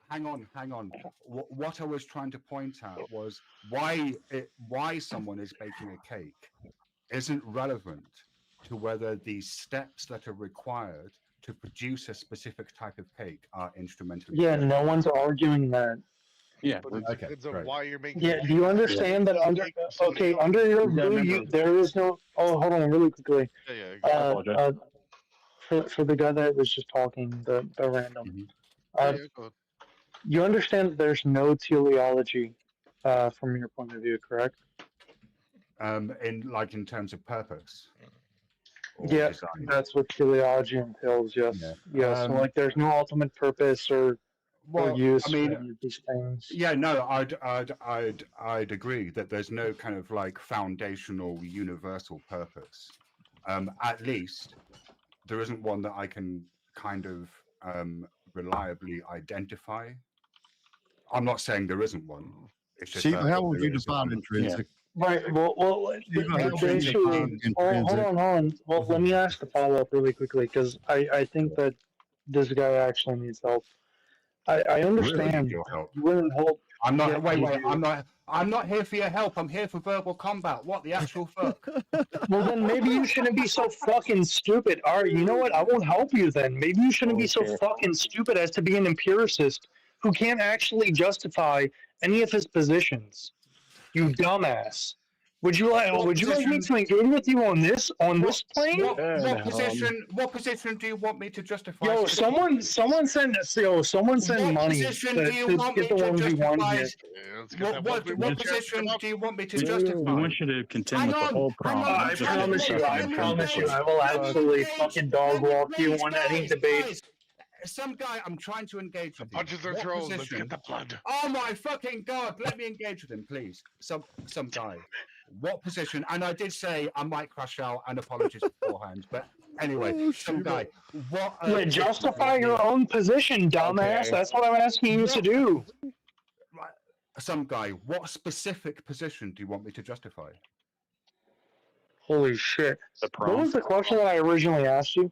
Hang on. What I was trying to point out was why someone is baking a cake isn't relevant to whether the steps that are required to produce a specific type of cake are instrumentally.
Yeah,
correct.
no one's arguing that.
Yeah.
But it depends on why you're making
Yeah,
the
do you
cake.
understand that
It's
under
cake from somebody else.
under your
You gotta
blue,
remember-
there is no. Oh, hold on, really quickly.
Yeah.
I apologize.
For the guy that was just talking, the random.
Yeah, go ahead.
You understand that there's no teleology, from your point of view, correct?
In terms of purpose. or
Yeah,
design.
that's what teleology entails. Yes,
Yeah.
yes. So like, there's no ultimate purpose or use
I mean,
for any of these things.
Yeah, no, I'd agree that there's no kind of like foundational universal purpose. At least there isn't one that I can kind of reliably identify. I'm not saying there isn't one. It's just
Stephen,
that
how would
there
you
is
define
one.
intrinsic?
Right. Well,
Stephen,
the
intrinsic
issue
and
is. Hold
intrinsic.
on. Well, let me ask the follow up really quickly because I think that this guy actually needs help. I understand
Your help.
you wouldn't hold.
I'm not.
Yeah,
wait.
you do.
I'm not here for your help. I'm here for verbal combat. What the actual fuck?
Well, then maybe you shouldn't be so fucking stupid. All right, you know what? I won't help you then. Maybe you shouldn't be so fucking stupid as to be an empiricist who can't actually justify any of his positions. You dumbass. Would you like me to engage with you on this plane?
What position do you want me to justify?
Yo, someone send money
position
to
do you want
get
me
the
to
1v1 here.
justify? What position do you want me to
We
justify?
want you to contend with the whole problem.
I promise you, I will absolutely fucking dog walk you on any debate.
Some guy, I'm trying to engage with.
Punches are
What
thrown. Let's
position?
get the blood.
Oh my fucking god! Let me engage with him, please. Some guy. What position? And I did say I might crash out and apologies beforehand. But anyway, some guy. What?
Justify your own position, dumbass.
Okay.
That's what I'm asking you to do.
Some guy. What specific position do you want me to justify?
Holy shit! What
prompt.
was the question that I originally asked you?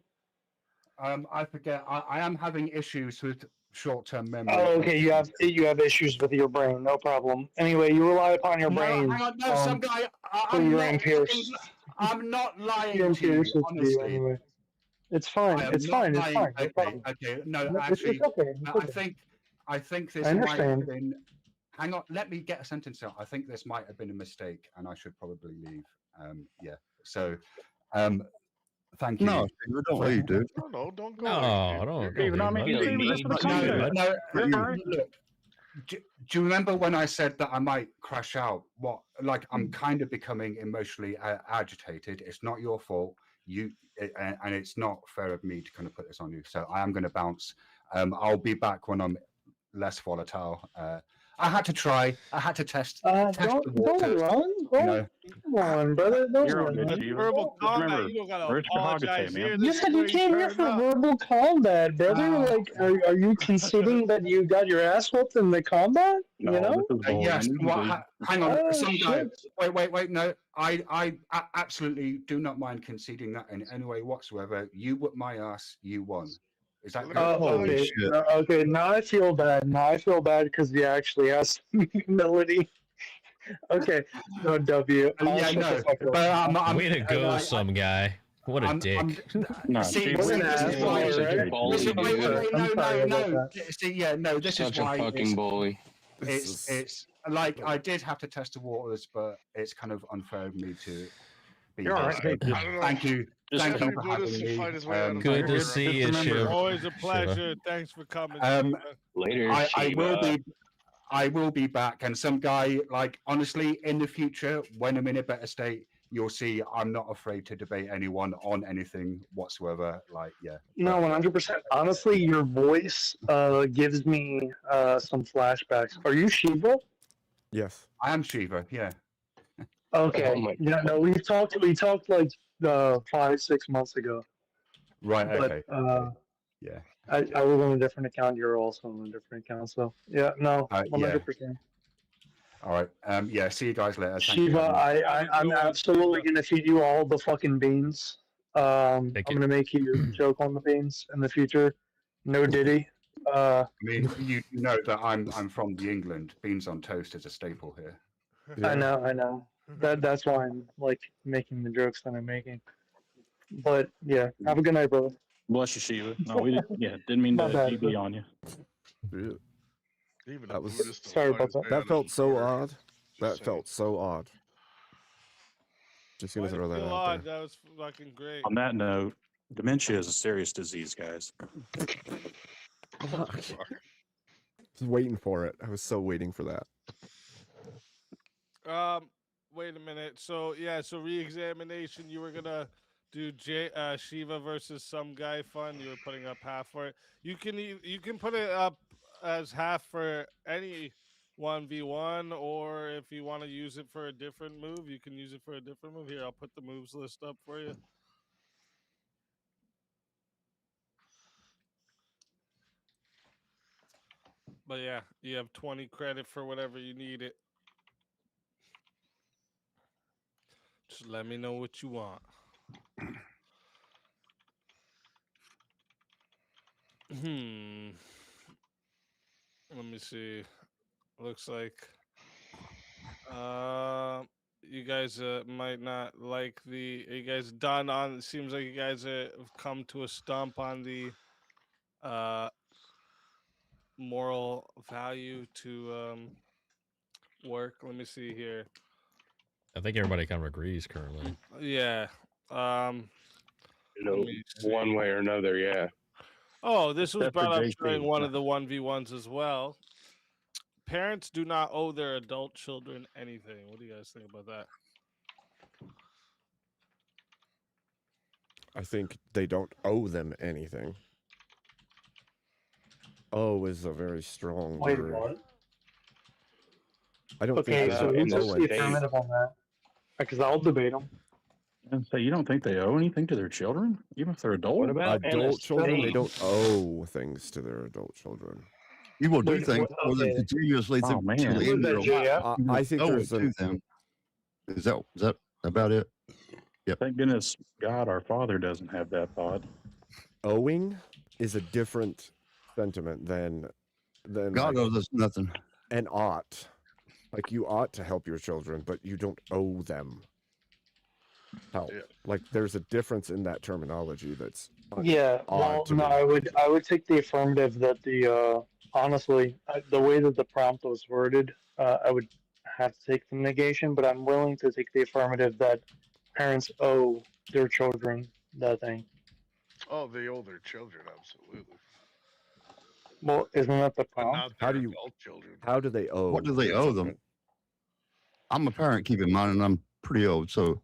I forget. I am having issues with short-term memory.
Oh, okay. You have issues with your brain. No problem. Anyway, you rely upon your brain.
Hang on, no, some guy.
For your empirics.
I'm not lying
Your
to you,
empirics
honestly.
anyway. It's fine.
I am
It's
not
fine. It's
lying.
fine. No
Okay,
problem.
okay. No,
No, it's
actually,
okay. It's
I think this
I
might
understand.
have been. Hang on, let me get a sentence out. I think this might have been a mistake, and I should probably leave. Yeah. So, thank you.
No, Stephen, don't leave, dude.
No, don't go.
Even I mean,
leave,
this is the content.
Look, do you remember when I said that I might crash out? I'm kind of becoming emotionally agitated. It's not your fault. And it's not fair of me to kind of put this on you. So I am going to bounce. I'll be back when I'm less volatile. I had to try. I had to test. Test the waters,
run.
you know.
Come on, brother. Don't
You're all
run.
good, Steven.
Verbal combat.
Remember,
You don't gotta
where's your hog
apologize
say,
here.
man?
You
This
said
is
you
where
came here
turn
for
up.
verbal combat, brother. Like, are you conceding that you got your ass whooped in the combat? You know?
Yes. Hang on.
Oh,
Some guy.
shit.
Wait. No, I absolutely do not mind conceding that in any way whatsoever. You whipped my ass. You won. Is that good?
Okay. Okay. Now I feel bad. Because you actually have some humility. Okay. No W. I'll
Yeah,
shut
no.
the fuck up.
But I'm
Way to go, some guy. What a dick.
No,
See,
Steve,
this
we're
is
gonna
why.
ask you,
This is
right?
why. No. See, yeah, no. This
Such
is
a
why.
fucking bully.
It's like I did have to test the waters, but it's kind of unfair of me to be.
You're all right.
here.
I don't know.
Thank you. Thank you for having me.
Good to see you, Shiv.
Always a pleasure. Thanks for coming.
Later,
I will
Shiva.
be. I will be back. And some guy, like, honestly, in the future, when I'm in a better state, you'll see I'm not afraid to debate anyone on anything whatsoever. Like, yeah.
No, 100%. Honestly, your voice gives me some flashbacks. Are you Shiva?
Yes.
I am Shiva, yeah.
Okay.
Oh my
Yeah, no, we talked like 5-6 months ago.
Right,
But
okay. Yeah.
I was on a different account. You're also on a different account. So yeah, no,
Yeah.
100%.
All right. Yeah, see you guys later. Thank you.
Shiva, I'm absolutely gonna feed you all the fucking beans. I'm gonna make you joke on the beans in the future. No Diddy.
I mean, you know that I'm from the England. Beans on toast is a staple here.
I know. That's why I'm like making the jokes that I'm making. But yeah, have a good night, brother.
Bless you, Shiva. No, we didn't mean
My
to
bad,
EB
bro.
on you.
Even
That
a
was
Buddhist
Sorry
will
about
fight
that.
his
that
man
felt
in
so
order.
odd. That
Just saying.
felt so odd. Just gonna throw that
Feel
out
odd.
there.
That was fucking great.
On that note, dementia is a serious disease, guys.
Fuck. Just waiting for it. I was so waiting for that.
Wait a minute. So yeah, so re-examination. You were gonna do Shiva versus some guy fun. You were putting up half for it. You can put it up as half for any 1v1, or if you want to use it for a different move, you can use it for a different move. Here, I'll put the moves list up for you. But yeah, you have 20 credit for whatever you need it. Just let me know what you want. Let me see. Looks like you guys might not like the. You guys done on? It seems like you guys have come to a stump on the moral value to work. Let me see here.
I think everybody kind of agrees currently.
Yeah.
You know, one way or another, yeah.
Oh, this was
Except for
brought up
JP.
during one of the 1v1s as well. Parents do not owe their adult children anything. What do you guys think about that?
I think they don't owe them anything. Owe is a very strong
Wait,
word.
what?
I don't
Okay,
think
so
they
who's
owe
the
anything.
affirmative on that? Because I'll debate them.
And so you don't think they owe anything to their children, even if they're adult?
What about
Adult children, they
estate?
don't owe things to their adult children.
You will do
Wait,
things
what-
for them
okay.
continuously
Oh,
to
man.
the
Who is
end of
that,
their
JF?
life. You
I
don't
think
owe
there's
it to them. Is that about it?
Thank goodness God, our Father, doesn't have that thought.
Owing is a different sentiment than
God
like
owes us nothing.
an ought. Like you ought to help your children, but you don't owe them help.
Yeah.
Like there's a difference in that terminology that's
Yeah,
odd
well,
to
no,
me.
I would take the affirmative that the honestly the way that the prompt was worded, I would have to take the negation, but I'm willing to take the affirmative that parents owe their children that thing.
Oh, they owe their children, absolutely.
Well, isn't that the
But
prompt?
not
How
their
do you-
adult children.
How do they owe?
What do they
their
owe
children?
them? I'm a parent, keep in mind, and I'm pretty old. So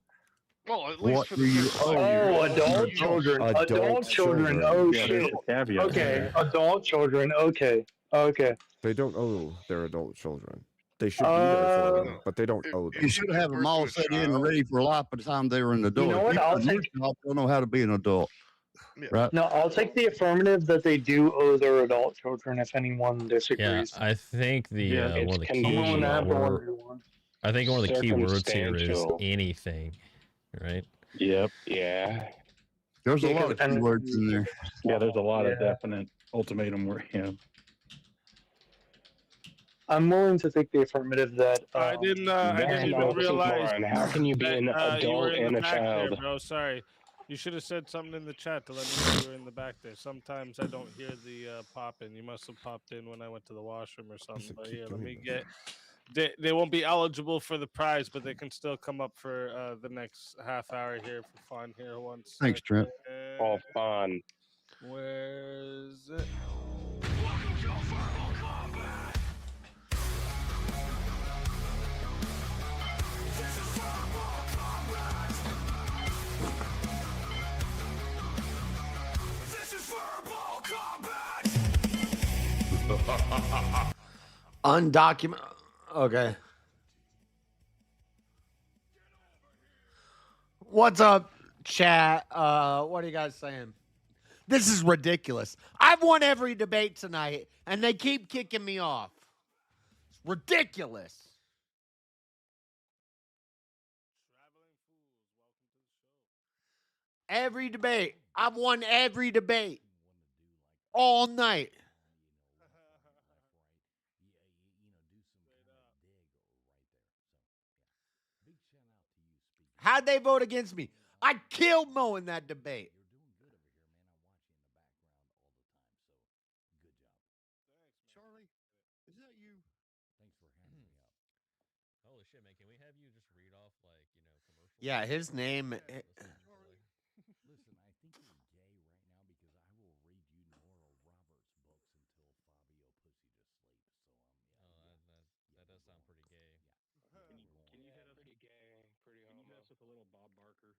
Well, at least
what
for
do
the
you
first 5
owe?
years.
Oh, adult children. Adult children. Oh
Yeah, there's
shit.
a caveat
Okay,
there.
adult children. Okay. Okay.
They don't owe their adult children. They should be there for them, but they don't owe them.
You should have them all set in and ready for life by the time they were an adult.
know
If
what? I'll
put your
take-
child, don't know how to be an adult. Right?
No, I'll take the affirmative that they do owe their adult children if anyone
Yeah,
disagrees.
I think the one of the key
I'm willing to have the
word,
1v1.
I think one of the key words here is
Circumstantial.
anything, right?
Yep.
Yeah.
There's a
Yeah,
lot of
'cause- and-
keywords in there.
Yeah, there's a lot of
Yeah.
definite ultimatum where,
I'm willing to take the affirmative that
I didn't even realize.
How can you be an
that, you were
adult
in
and
the
a
back there,
child?
bro. Sorry. You should have said something in the chat to let me know you were in the back there. Sometimes I don't hear the pop in. You must have popped in when I went to the washroom or something. But here, let me get. They won't be eligible for the prize, but they can still come up for the next half hour here for fun. Here, once.
Thanks, Trent.
All fun.
Where is it?
Undocumented. Okay. What's up, chat? What are you guys saying? This is ridiculous. I've won every debate tonight, and they keep kicking me off. It's ridiculous. Every debate. I've won every debate. All night. How'd they vote against me? I killed Mo in that debate.
Charlie, is that you?
Thanks for having me up. Holy shit, man! Can we have you just read off commercials?
Yeah, his name.
Listen, I think you're gay right now because I will read you Nora Roberts books until Fabio pussy just sleeps. So
That does sound pretty gay.
Can you hit us pretty gay, pretty homo? Can you hit us with a little Bob Barker?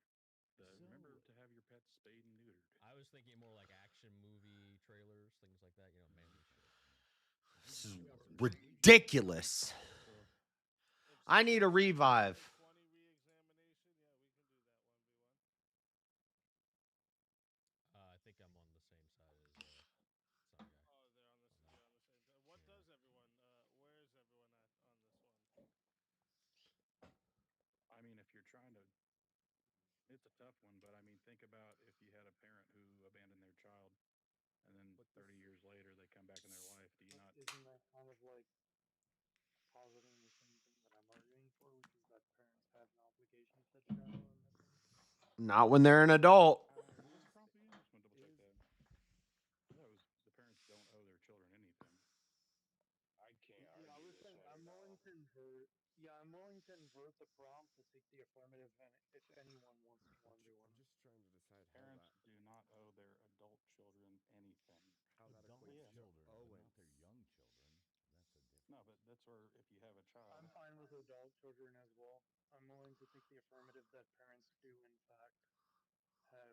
Remember to have your pets spayed and neutered.
I was thinking more like action movie trailers, things like that. Manly shit.
This is ridiculous. I need a revive.
I think I'm on the same side as some guy.
What does everyone? Where is everyone at on this one?
I mean, if you're trying to, it's a tough one, but I mean, think about if you had a parent who abandoned their child, and then 30 years later they come back in their life. Do you not?
Isn't that kind of like positing the same thing that I'm arguing for, which is that parents have an obligation to the child in this instance?
Not when they're an adult.
The parents don't owe their children anything. I can't argue
I was saying I'm willing to invert. Yeah, I'm willing to invert the prompt to take the affirmative, and if anyone wants to undo it.
I'm just trying to decide
Parents do not owe their adult children anything.
how that equates children, but not their young children. That's a different.
No, but that's where if you have a child.
I'm fine with adult children as well. I'm willing to take the affirmative that parents do, in fact, have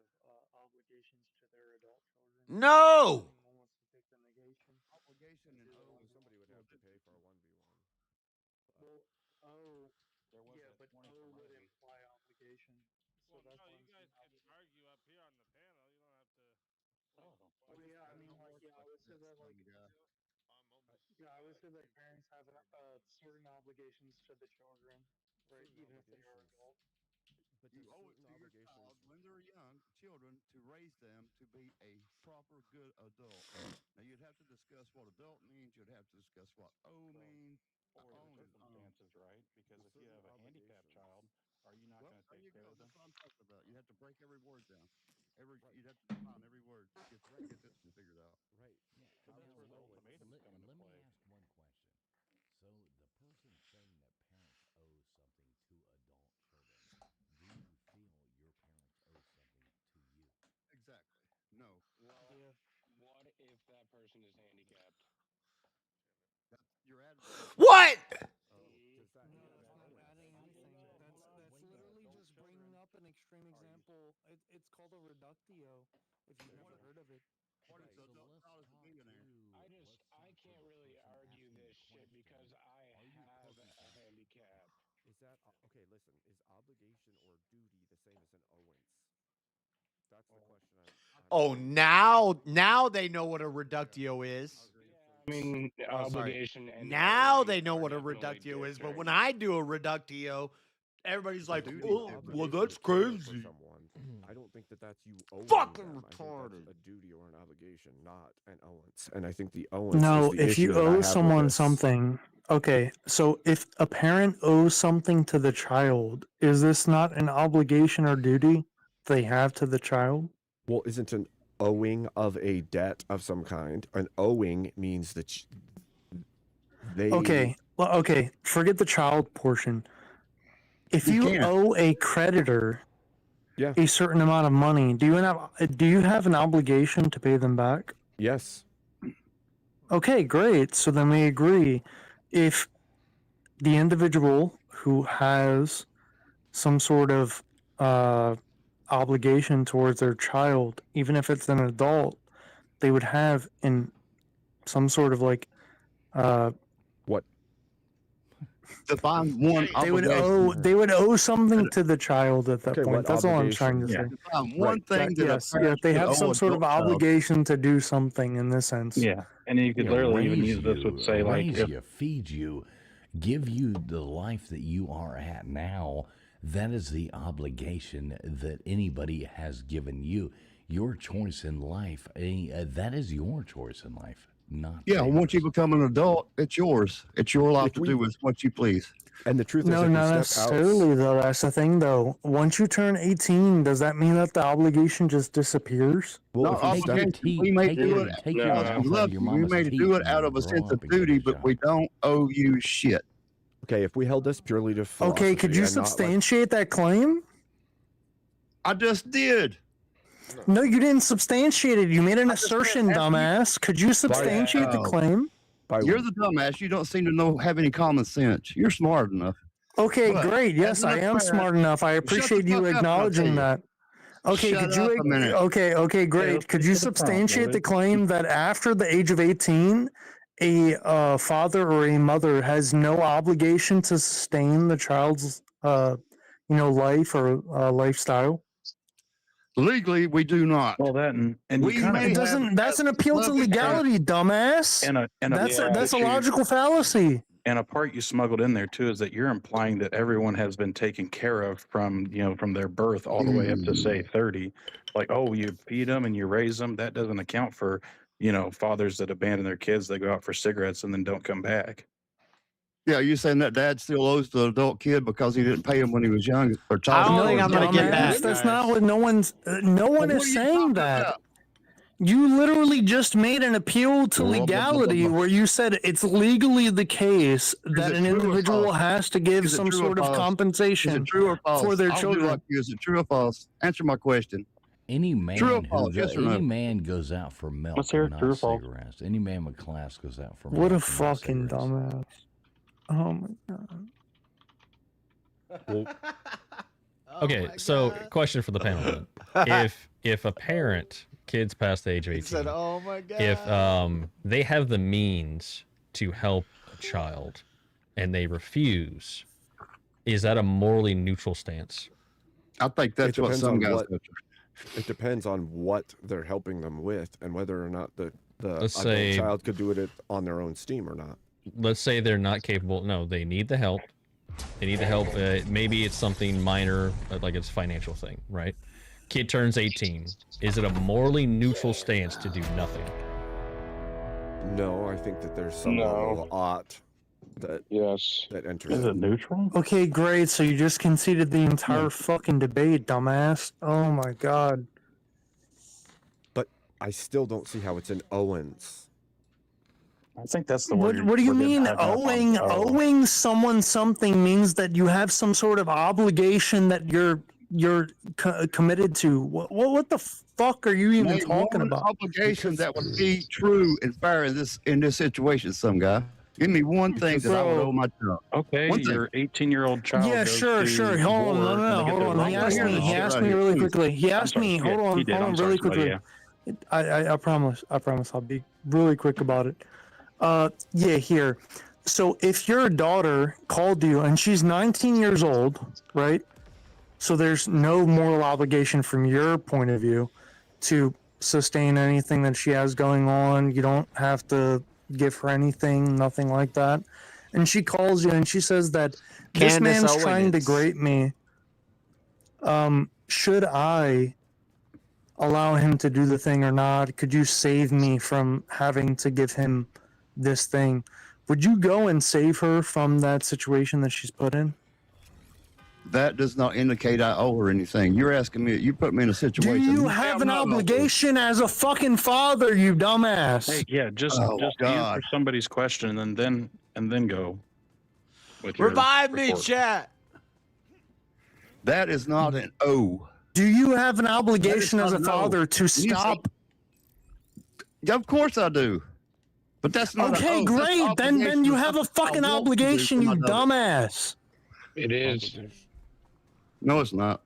obligations to their adult children.
No!
If anyone wants to take the negation.
Obligation and
somebody would have to pay for a 1v1.
Well,
There was
yeah,
that
but
20
would
Murray.
imply obligation. So that's why
You
I'm
guys
saying
can argue up here on the panel. You don't have to.
Oh yeah, I mean, like, yeah, I would say that, like, yeah, I would say that parents have certain obligations to the children, right? Even if they are adults.
But
you owe it to your child when they're young children to raise them to be a proper good adult. Now you'd have to discuss what adult means. You'd have to discuss what O means.
Or the circumstances, right? Because if you have a handicapped child, are you not going to take care of them?
That's what I'm talking about. You have to break every word down. You'd have to define every word. Get this one figured out.
Right.
Yeah. But that's where the ultimatums come into play.
Let me ask one question. So the person saying that parents owe something to adult children, do you feel your parents owe something to you?
Exactly. No.
What if that person is handicapped?
You're adding.
What?
That's not adding anything. That's literally just bringing up an extreme example. It's called a reductio. If you've never heard of it.
What is adult child is a millionaire?
I can't really argue this shit because I have a handicap.
Is that okay? Listen, is obligation or duty the same as an owance? That's the question.
Oh, now they know what a reductio is.
I mean, obligation and
now they know what a reductio is, but when I do a reductio, everybody's like, well, that's crazy.
I don't think that that's you owing
Fucking
them.
retarded.
I think that's a duty or an obligation, not an owance. And I think the owance.
No,
is the
if
issue
you
that I
owe
have
someone
with this.
something, okay, so if a parent owes something to the child, is this not an obligation or duty they have to the child?
Well, isn't an owing of a debt of some kind? An owing means that they.
Okay, well, okay, forget the child portion. If
You
you
can't.
owe a creditor a certain amount of money, do you have an obligation to pay them back?
Yes.
Okay, great. So then we agree. If the individual who has some sort of obligation towards their child, even if it's an adult, they would have in some sort of like
What?
Define one
They would
obligation.
they would owe something to the child at that
Okay,
point.
what
That's all I'm trying to say.
obligation?
Define one thing that
Yes,
a parent
they
should
have
owe
some
an
sort of
adult child.
obligation to do something in this sense.
Yeah, and you could
Yeah,
literally even
raise
use this
you,
would say like
raise
if
you, feed you, give you the life that you are at now. That is the obligation that anybody has given you. Your choice in life, that is your choice in life, not
Yeah, once you become an adult, it's yours. It's your life to do with what you please.
And the truth
No,
is, if
not
we step out,
necessarily though. That's the thing though. Once you turn 18, does that mean that the obligation just disappears?
well,
Not
if we step,
obligation. We may
take
do
your-
it
take your
because
mouth
we
out of
love
your
you. We
mama's
may
teeth
do it
and
out
you
of a
grow
sense
up
of
and get a
duty, but
job.
we don't owe you shit.
okay, if we held this purely to philosophy,
Okay, could you
and not, like,
substantiate that claim?
I just did.
No, you didn't substantiate it. You made an assertion, dumbass. Could you substantiate the claim?
You're the dumbass. You don't seem to have any common sense. You're smart enough.
Okay,
But
great. Yes,
as an
I am
parent-
smart enough. I
Shut the
appreciate you
fuck up, I'll tell
acknowledging
you.
that. Okay,
Shut
could you?
up a minute.
Okay, great.
let's
Could
get
you
to the prompt,
substantiate the
Lloyd.
claim that after the age of 18, a father or a mother has no obligation to sustain the child's, life or lifestyle?
Legally, we do not.
well that and
We
you kind
may
It
of
doesn't. That's an appeal to
loving
legality, dumbass.
and
That's a logical fallacy.
And a part you smuggled in there too is that you're implying that everyone has been taken care of from from their birth all the way up to say 30. Like, oh, you feed them and you raise them. That doesn't account for fathers that abandon their kids. They go out for cigarettes and then don't come back.
Yeah, you saying that dad still owes the adult kid because he didn't pay him when he was young or
I
child
don't
support?
think I'm gonna get that.
That's not what no one
What
is
are you
saying
talking
that.
about?
You literally just made an appeal to legality where you said it's legally the case that
it
an
true or
individual
false?
has to give
Is it
some
true or
sort of
false? Is
compensation
it true or false?
for their
I'll do
children.
like you. Is it true or false? Answer my question.
Any man
True or
who
false? Yes or no?
any man goes out for milk,
Let's hear it.
not
True or false?
cigarettes. Any man with class goes out for milk.
What a
and not
fucking
cigarettes.
dumbass. Oh my god.
Okay, so question for the panel: then. if a parent, kids past the age of 18,
said, "Oh my god."
if they have the means to help a child and they refuse, is that a morally neutral stance?
I think that's
It
what
depends
some
on
guys
what-
go through.
it depends on what they're helping them with and whether or not the
Let's
adult
say-
child could do it on their own steam or not.
Let's say they're not capable. No, they need the help. They need the help. Maybe it's something minor, like it's a financial thing, right? Kid turns 18. Is it a morally neutral stance to do nothing?
No, I think that there's some
No.
level of ought that that enters.
Is it neutral?
Okay, great. So you just conceded the entire fucking debate, dumbass. Oh my god.
But I still don't see how it's an Owens.
I think that's the
What,
word.
what do you
we're getting
mean
hung up on.
owing? Owing someone something means that you have some sort of obligation that you're committed to. What the fuck are you even
Name
talking
one
about?
obligation that would be true and fair in this situation, some guy. Give me one thing that I would owe my child.
Okay,
One thing.
your 18-year-old child.
Yeah,
goes
sure.
to
Hold on,
war and they
no,
get
hold
their
on. He
life
asked me.
taken
He
off.
asked me really quickly. He asked
sorry.
me.
Yeah,
Hold on,
he did.
hold
I'm
on,
sorry,
really
somebody,
quickly. I promise. I'll be really quick about it. Yeah, here. So if your daughter called you and she's 19 years old, right? So there's no moral obligation from your point of view to sustain anything that she has going on. You don't have to give her anything, nothing like that. And she calls you and she says that this
Candace
man's
Owens.
trying to grape me. Should I allow him to do the thing or not? Could you save me from having to give him this thing? Would you go and save her from that situation that she's put in?
That does not indicate I owe her anything. You're asking me. You put me in a
Do
situation.
you have an obligation as a fucking father, you dumbass?
Hey, yeah, just answer somebody's question and then go with your
Revive me,
report.
chat.
That is not an O.
Do you have an
That is
obligation as
not
a
an O.
father to
You say-
stop?
Of course I do. But that's not
Okay,
an O. That's
great. Then
obligation
you
is
have a
something I
fucking
want to do
obligation,
for
you
my daughter.
dumbass.
It is.
No, it's not.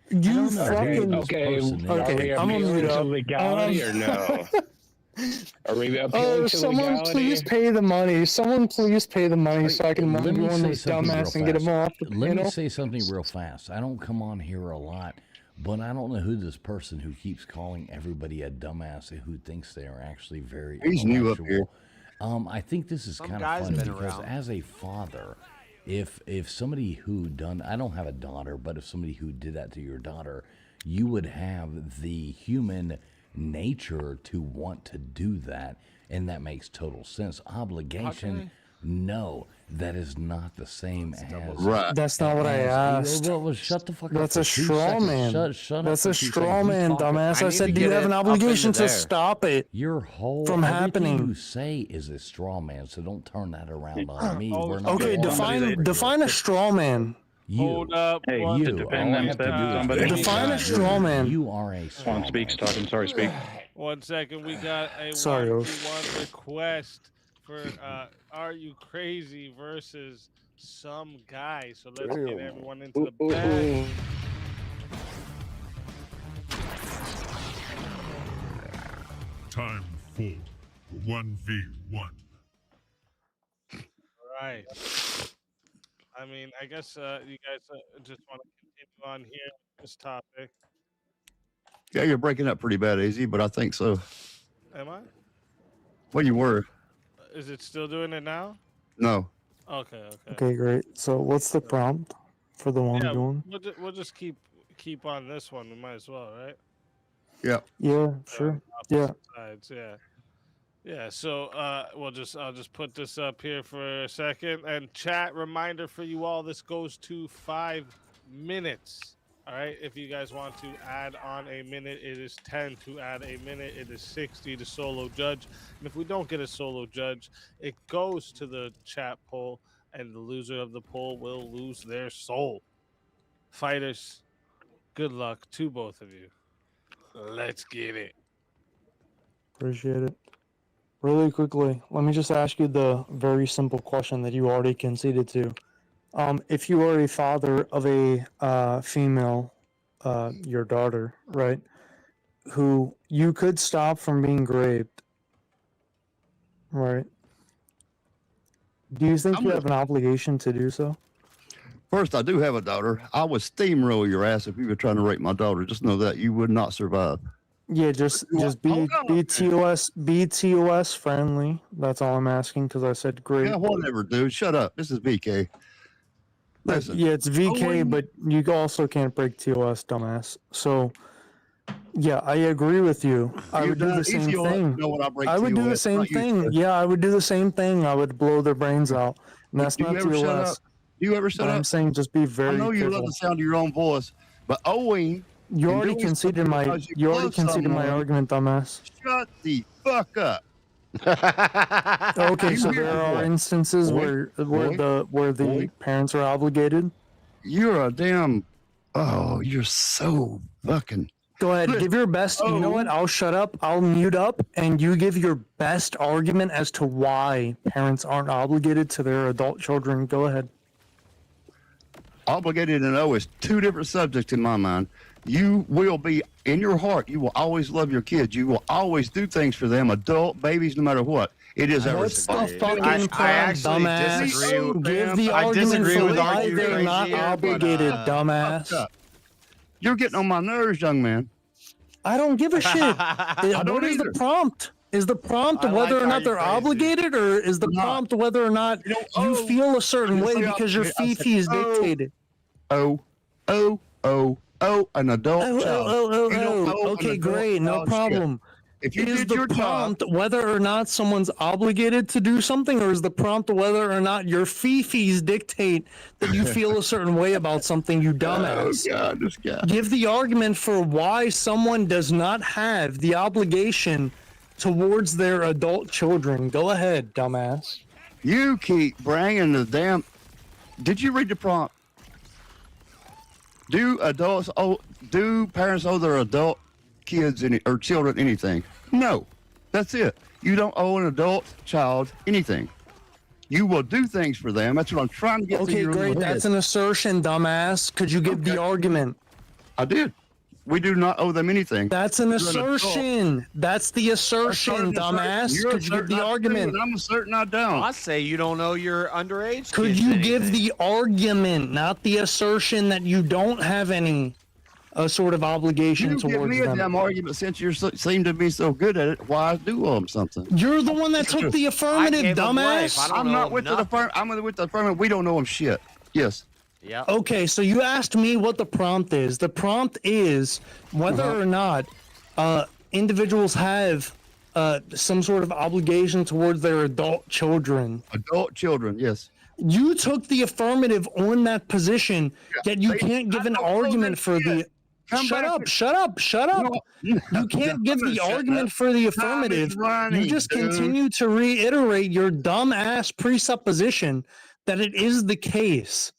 You
know,
fucking
dude.
Okay,
Person
are
okay.
we
I'm gonna
appealing
mute
to
up.
legality or no? Are we appealing to
someone
legality?
please pay the money. Someone please pay the money so I can
Let
mug
me
on
say
this
something real
dumbass and get him
fast.
off the
Let me
panel.
say something real fast. I don't come on here a lot, but I don't know who this person who keeps calling everybody a dumbass and who thinks they are actually very
He's new up here.
I think this is
Some
kind of
guy's
funny
been
because
around.
as a father, if somebody who done, I don't have a daughter, but if somebody who did that to your daughter, you would have the human nature to want to do that, and that makes total sense. Obligation, no, that is not the same as
That's not what I asked.
Well, shut the fuck up.
That's
for
a
2
straw
seconds.
man.
Shut up
That's
for
a
2
straw
seconds. You
man,
talk-
dumbass. I
need
said,
to
do you
get
have
it
an
up
obligation
into
to
there.
stop it
Your whole
from
everything
happening?
you say is a straw man, so don't turn that around on me.
Oh,
We're not
Okay,
lawyers
define
over here.
define a straw man.
Hold up.
Hey,
one
to
You,
defend
all I have to
themselves,
do is
somebody-
be
Define a
honest.
straw man.
You are a straw
Swan
man.
speaks, talking. Sorry, speak.
1 second. We got a
Sorry,
1v1 request for Are You Crazy versus some guy. So let's get everyone into the bed.
Time for 1v1.
All right. I mean, I guess you guys just want to continue on here with this topic.
Yeah, you're breaking up pretty bad, AZ, but I think so.
Am I?
Well, you were.
Is it still doing it now?
No.
Okay.
Okay, great. So what's the prompt for the one
Yeah,
going?
we'll just keep on this one. We might as well, right?
Yeah.
Yeah, sure. Yeah.
Sides, yeah. Yeah, so I'll just put this up here for a second. And chat reminder for you all, this goes to 5 minutes. All right. If you guys want to add on a minute, it is 10 to add a minute. It is 60 to solo judge. And if we don't get a solo judge, it goes to the chat poll, and the loser of the poll will lose their soul. Fighters, good luck to both of you. Let's get it.
Appreciate it. Really quickly, let me just ask you the very simple question that you already conceded to. If you are a father of a female, your daughter, right, who you could stop from being raped, right? Do you think you have an obligation to do so?
First, I do have a daughter. I would steamroll your ass if you were trying to rape my daughter. Just know that you would not survive.
Yeah, just be TOS friendly. That's all I'm asking because I said great.
Yeah, whatever, dude. Shut up. This is VK. Listen.
Yeah, it's VK, but you also can't break TOS, dumbass. So, yeah, I agree with you. I would do the same thing. I would do the same thing. Yeah, I would do the same thing. I would blow their brains out. And that's not TOS.
Do you ever shut
But
up?
I'm saying just be very
I know you
careful.
love the sound of your own voice, but Owen,
You already conceded my argument, dumbass.
Shut the fuck up.
Okay, so there are instances where the parents are obligated.
You're a damn. Oh, you're so fucking.
Go ahead, give your best. You know what? I'll shut up. I'll mute up, and you give your best argument as to why parents aren't obligated to their adult children. Go ahead.
Obligated to know is two different subjects in my mind. You will be in your heart. You will always love your kids. You will always do things for them, adult, babies, no matter what. It is our
What's the
responsibility.
fucking problem, dumbass? Give the argument for why they're not obligated, dumbass.
You're getting on my nerves, young man.
I don't give a shit. What is the prompt? Is the prompt whether or not they're obligated, or is the prompt whether or not you feel a certain way because your fifi is dictated?
An adult child.
Okay, great, no problem.
If you
is
did
the
your
prompt whether or not someone's obligated to do something, or is the prompt whether or not your fifis dictate that you feel a certain way about something, you dumbass?
Oh God, this guy.
Give the argument for why someone does not have the obligation towards their adult children. Go ahead, dumbass.
You keep bringing the damn. Did you read the prompt? Do parents owe their adult kids or children anything? No, that's it. You don't owe an adult child anything. You will do things for them. That's what I'm trying to get to.
Okay, great. That's an assertion, dumbass. Could you give the argument?
I did. We do not owe them anything.
That's an
You're adult.
assertion. That's the assertion, dumbass.
You're
Could you give
asserting
the
I do,
argument?
and I'm asserting I don't.
I say you don't know your underage.
Could
kids
you give
anything.
the argument, not the assertion that you don't have any sort of obligation
You give
towards
me a
them?
damn argument since you seem to be so good at it. Why I do owe them something?
You're the one that took the affirmative, dumbass.
I'm not with the affirmative. I'm with the affirmative. We don't know them shit. Yes.
Yeah.
Okay, so you asked me what the prompt is. The prompt is whether or not individuals have some sort of obligation towards their adult children.
Adult children, yes.
You took the affirmative on that position, yet you can't give an argument for the. Shut up! Shut up! Shut up! You can't give the argument for the affirmative. You just continue to reiterate your dumb ass presupposition that it is the case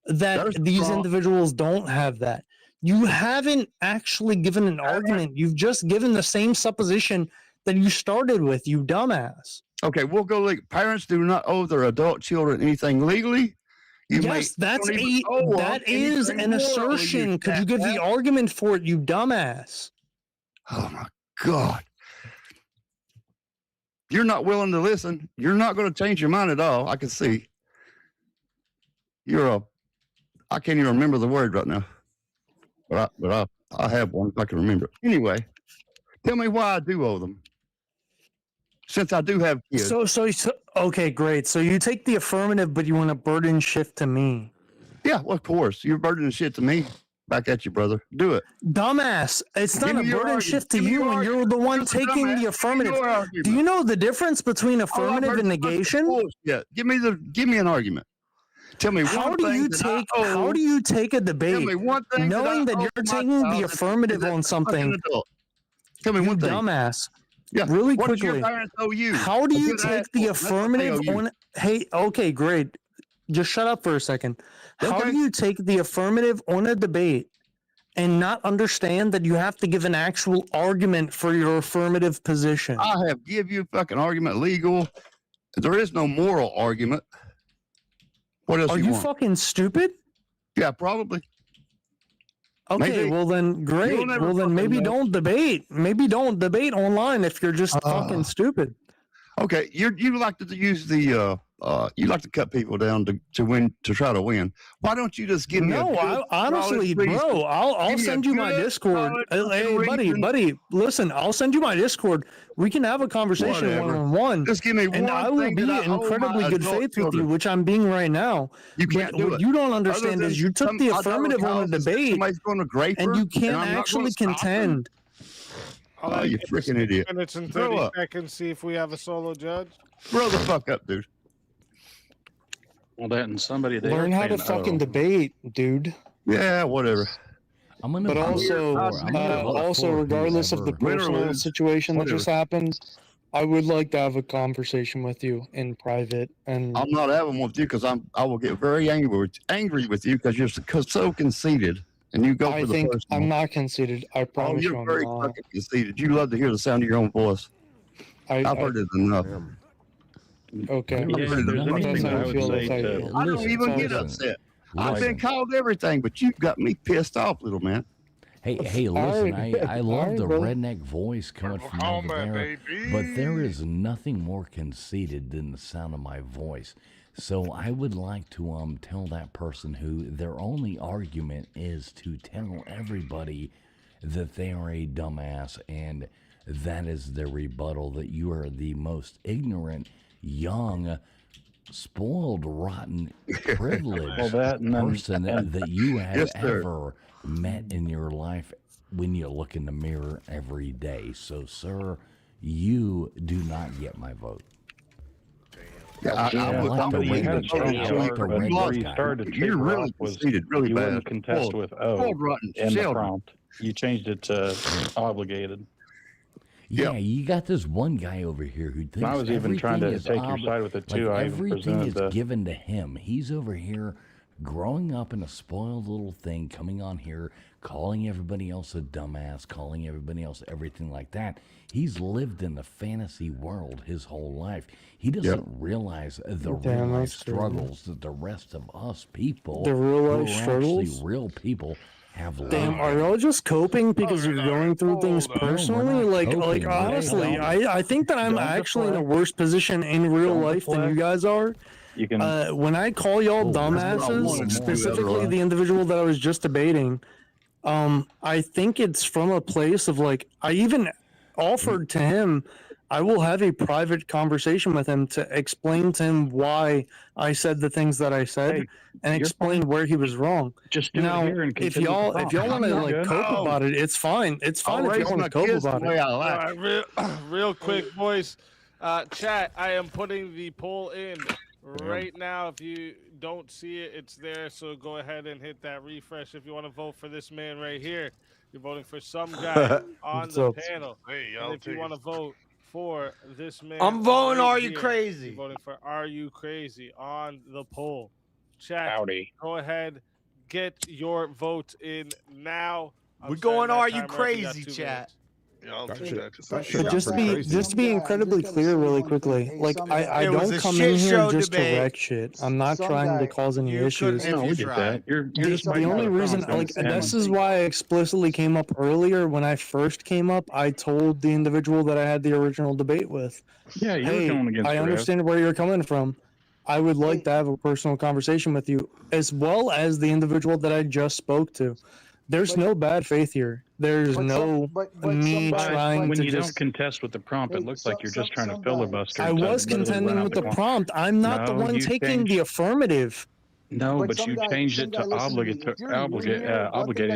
that these individuals don't have that. You haven't actually given an argument. You've just given the same supposition that you started with, you dumbass.
Okay, we'll go. Parents do not owe their adult children anything legally.
Yes, that is an assertion. Could you give the argument for it, you dumbass?
Oh my God. You're not willing to listen. You're not going to change your mind at all. I can see. I can't even remember the word right now. But I have one if I can remember it. Anyway, tell me why I do owe them. Since I do have kids.
So okay, great. So you take the affirmative, but you want to burden shift to me.
Yeah, well, of course. You're burdening shit to me. Back at you, brother. Do it.
Dumbass. It's not a burden shift to you when you're the one taking the affirmative. Do you know the difference between affirmative and negation?
Yeah. Give me an argument. Tell me
how do you take a debate knowing that you're taking the affirmative on something?
Tell me one thing.
Dumbass.
Yeah.
Really
What does your
quickly.
parents owe you?
How do you
Good
take the
asshole. That's what they
affirmative
owe you.
on? Hey, okay, great. Just shut up for a second. How
Okay.
do you take the affirmative on a debate and not understand that you have to give an actual argument for your affirmative position?
I have give you a fucking argument legal. There is no moral argument. What else
Are
you
you
want?
fucking stupid?
Yeah, probably.
Okay,
Maybe.
well then, great.
You'll never
Well then,
fucking
maybe
know.
don't debate. Maybe don't debate online if you're just fucking stupid.
Okay, you like to use the you like to cut people down to try to win. Why don't you just give me a
No,
good,
honestly,
solid reason?
bro, I'll
Give me a
send you my
good,
Discord.
solid
Hey,
fucking
buddy,
reason.
listen, I'll send you my Discord. We can have a conversation
Whatever.
one-on-one.
Just give me
and
one
I will
thing
be
that I
in
owe my
incredibly good
adult
faith with you,
children.
which I'm being right now.
You can't
But
do
what
it.
you don't
Other
understand
than
is you took the
I know
affirmative on a
houses that
debate,
somebody's going to grape
and
her,
you can't
I'm not gonna
actually
stop her.
contend.
Oh, you freaking idiot.
Minutes and
Grow
30
up.
seconds. See if we have a solo judge.
Grow the fuck up, dude.
Well, that and somebody there.
Learn how to fucking debate, dude.
Yeah, whatever.
I'm gonna
But
vote
also,
for- I'm gonna vote
also,
for
regardless of the
whoever-
Win or
personal
lose,
situation that just
whatever.
happened, I would like to have a conversation with you in private. And
I'm not having one with you because I will get very angry with you because you're so conceited and you go
I
for the
think
personal.
I'm not conceited. I
Oh,
promise you
you're
I'm
very
not.
fucking conceited. You love to hear the sound of your own voice. I've heard it enough.
Okay.
Yeah,
there's
That's
nothing
how
I
I
would
feel.
say
That's how
to-
you feel.
I don't
Listen,
even get
listen,
upset. I've been
listen.
called everything, but you got me pissed off, little man.
Hey, listen,
Alright.
I love
Alright,
the
bro.
redneck voice coming from over there, but there is nothing more conceited than the sound of my voice. So I would like to tell that person who their only argument is to tell everybody that they are a dumbass, and that is their rebuttal, that you are the most ignorant, young, spoiled, rotten, privileged
Well, that and then-
person that you have
Yes, sir.
ever met in your life when you look in the mirror every day. So, sir, you do not get my vote.
Yeah,
I like the
somebody
red
had a
guy.
strong
I
start,
like the
but
red
where you
guy.
started to
You're
taper
really
off was
conceited, really
you
bad.
wouldn't contest
Spoiled-
with O
spoiled rotten
in the
children.
prompt. You changed it to obligated.
Yeah, you got this one guy over here who thinks
I was even trying to
everything is
take your side with it, too.
Like
I even
everything
presented
is
the-
given to him. He's over here growing up in a spoiled little thing, coming on here, calling everybody else a dumbass, calling everybody else everything like that. He's lived in the fantasy world his whole life. He doesn't realize the real life
that's true.
struggles that the rest of us people,
The real
who
life
are actually
struggles?
real people, have life.
Damn, are y'all just coping because you're going through things personally? Like honestly, I think that I'm actually in a worse position in real life than you guys are.
You can.
When I call y'all dumbasses, specifically the individual that I was just debating, I think it's from a place of like, I even offered to him, I will have a private conversation with him to explain to him why I said the things that I said and explain where he was wrong.
Just do
now,
it here and
if
continue with the
y'all
prompt.
want to
You're
like
good.
cope about it, it's fine. It's fine if y'all want to cope about it.
All right, real quick, boys. Chat, I am putting the poll in right now. If you don't see it, it's there. So go ahead and hit that refresh. If you want to vote for this man right here, you're voting for some guy on
What's
the
up?
panel.
Hey,
And
I'll
if you
take
want to vote for this man,
I'm voting
right
Are You
here,
Crazy?
You're voting for Are You Crazy on the poll. Chat,
Howdy.
go ahead, get your vote in now.
We're
I'm
going
setting that
Are You
timer up. We got
Crazy,
2
chat?
minutes.
Yeah, I'll take that.
But just to be incredibly clear, really quickly, like I
It was
don't
a
come
shit
in here
show
just to
debate.
wreck shit. I'm not trying to cause any issues.
if
No,
you
we get
tried.
that. You're just
The
fighting
only
for the
reason,
prompt,
like,
and
this is why I explicitly came up earlier. When I first came up, I told the individual that I had the original debate with,
yeah, you were
hey,
going against
I
Rev.
understand where you're coming from. I would like to have a personal conversation with you, as well as the individual that I just spoke to. There's no bad faith here. There's no me trying
when
to
you
just...
don't contest with the prompt, it looks like you're just trying to filibuster.
I
to
was
literally
contending
run out
with the
clock.
prompt. I'm not the
No,
one
you
taking the
changed-
affirmative.
No, but you changed it to obligated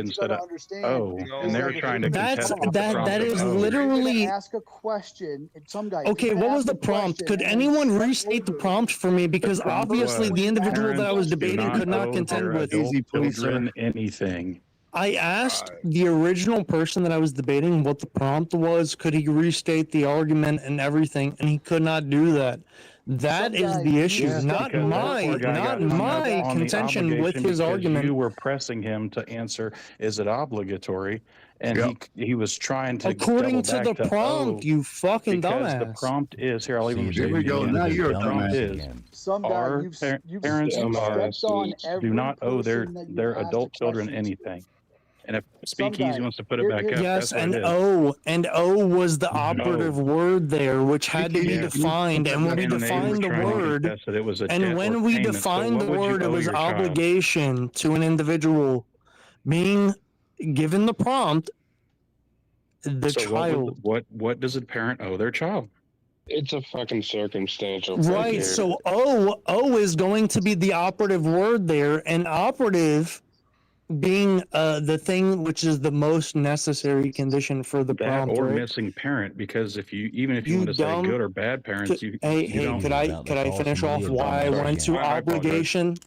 instead of and they were trying to contest with the prompt
That
of
is
O.
literally...
Ask a question. Some guy.
Okay, what was the prompt? Could anyone restate the prompt for me? Because
prompt
obviously
was,
the individual that I was
parents do
debating could not
owe
contend
their
with.
adult children anything.
I asked the original person that I was debating what the prompt was. Could he restate the argument and everything? And he could not do that. That is the issue,
Yes,
not
because that poor guy got hung up
my
on the
contention with
obligation
his
because
argument.
you were pressing him to answer, is it obligatory? And he was trying to
According
double
to
back
the prompt, you fucking
because the
dumbass.
prompt is here. I'll even
See,
read
there
it
you go.
again.
Now you're a
The prompt
dumbass
is,
again.
Some guy
our
you've
parents
stepped on every
do not owe their
person that you asked a
adult children
question to.
anything. And if
Some
Speakeasy
guy-
wants to put it back up,
Yes,
that's what
and
it is.
O was the operative word there, which had to be
Yeah.
defined. And when we
And they were
defined the
trying to
word,
contest that it was a debt
and when
or
we
payment. So
defined the
what would you
word, it
owe
was
your child?
obligation to an individual being given the prompt, the
So
child.
what does a parent owe their child?
It's a fucking circumstantial thing
Right,
here.
so O is going to be the operative word there, and operative being the thing which is the most necessary condition for the
That
prompt,
or
right?
missing parent, because if you even if you,
You
want to say
dumb-
good or bad parents, you
Hey,
don't.
could I finish off why I went to obligation?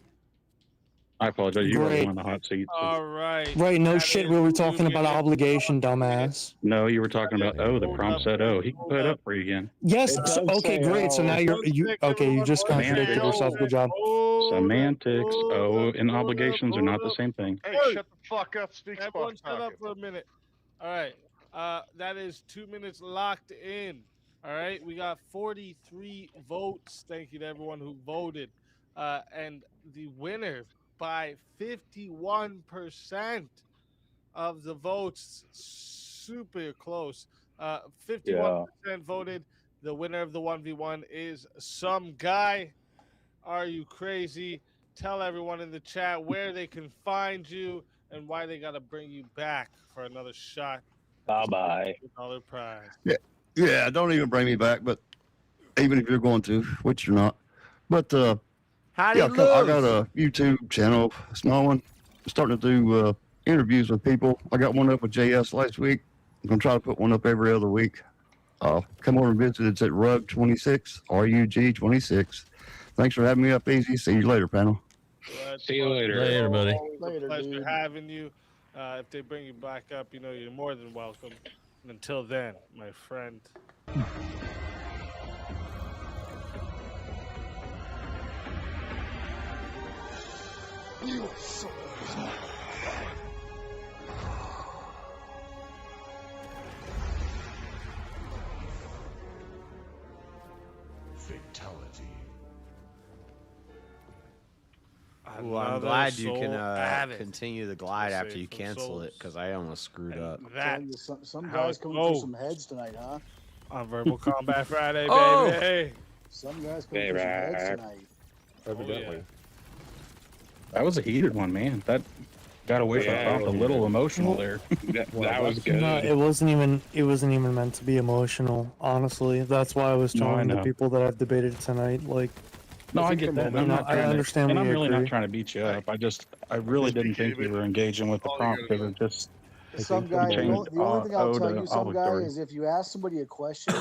I apologize. You were the
Great.
one on the hot seat. so-
All right.
Right, no
That
shit,
is
we were
2
talking about
minutes.
obligation, dumbass.
No, you were talking about the prompt said he can put it up for you again.
Yes, so, okay, great. So now you just contradicted yourself. Good job.
Semantics, and obligations are not the same thing.
Hey, shut the fuck up. Speak
Everyone
Spock
shut up for a minute. All right. That is 2 minutes locked in. All right. We got 43 votes. Thank you to everyone who voted. And the winner by 51% of the votes, super close. 51% voted. The winner of the 1v1 is some guy. Are you crazy? Tell everyone in the chat where they can find you and why they got to bring you back for another shot.
Bye-bye.
$1 prize.
Yeah, don't even bring me back, but even if you're going to, which you're not. But
How'd
yeah,
he
I
lose?
got a YouTube channel, a small one. Starting to do interviews with people. I got one up with JS last week. I'm gonna try to put one up every other week. Come over and visit. It's at RUG26, RUG26. Thanks for having me up, Easy. See you later, panel.
See you later.
Later, buddy.
Later,
Pleasure
dude.
having you. If they bring you back up, you know you're more than welcome. And until then, my friend.
You are so
Fatality.
Well, I'm
Another
glad you can
soul added.
continue the glide
Let's
after
see,
you
for
cancel it
souls.
because I almost screwed
And
up.
that
Telling you, some
how
guys
it
coming for
goes
some heads tonight, huh?
on Verbal Combat Friday,
Oh!
baby.
Some guys coming for some heads tonight.
Evidently.
That was a heated one, man. That got away from the prompt a little emotional there.
That was good.
No, it wasn't even meant to be emotional, honestly. That's why I was
No, I
telling the
know.
people that I've debated tonight, like,
No, I get that. and I'm not
I
trying to-
understand
and
we
I'm really
agree.
not trying to beat you up. I really didn't think you were engaging with the prompt because it just
Some guy, the
changed
only thing I'll tell you, some guy,
obligatory.
is if you ask somebody a question,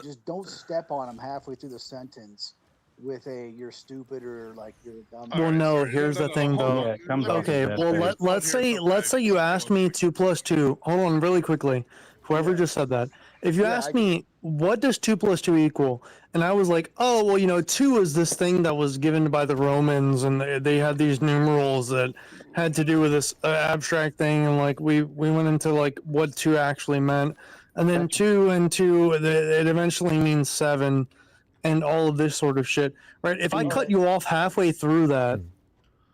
just don't step on them halfway through the sentence with a "you're stupid" or like "you're dumb."
Well, no, here's the thing, though.
Yeah, it comes off
Okay,
as
well,
that
let's say you asked me 2 + 2. Hold on, really quickly. Whoever just said that, if you asked me what does 2 + 2 equal, and I was like, oh, well, 2 is this thing that was given by the Romans, and they had these numerals that had to do with this abstract thing, and like we went into like what 2 actually meant, and then 2 and 2, it eventually means 7. And all of this sort of shit, right? If I cut you off halfway through that,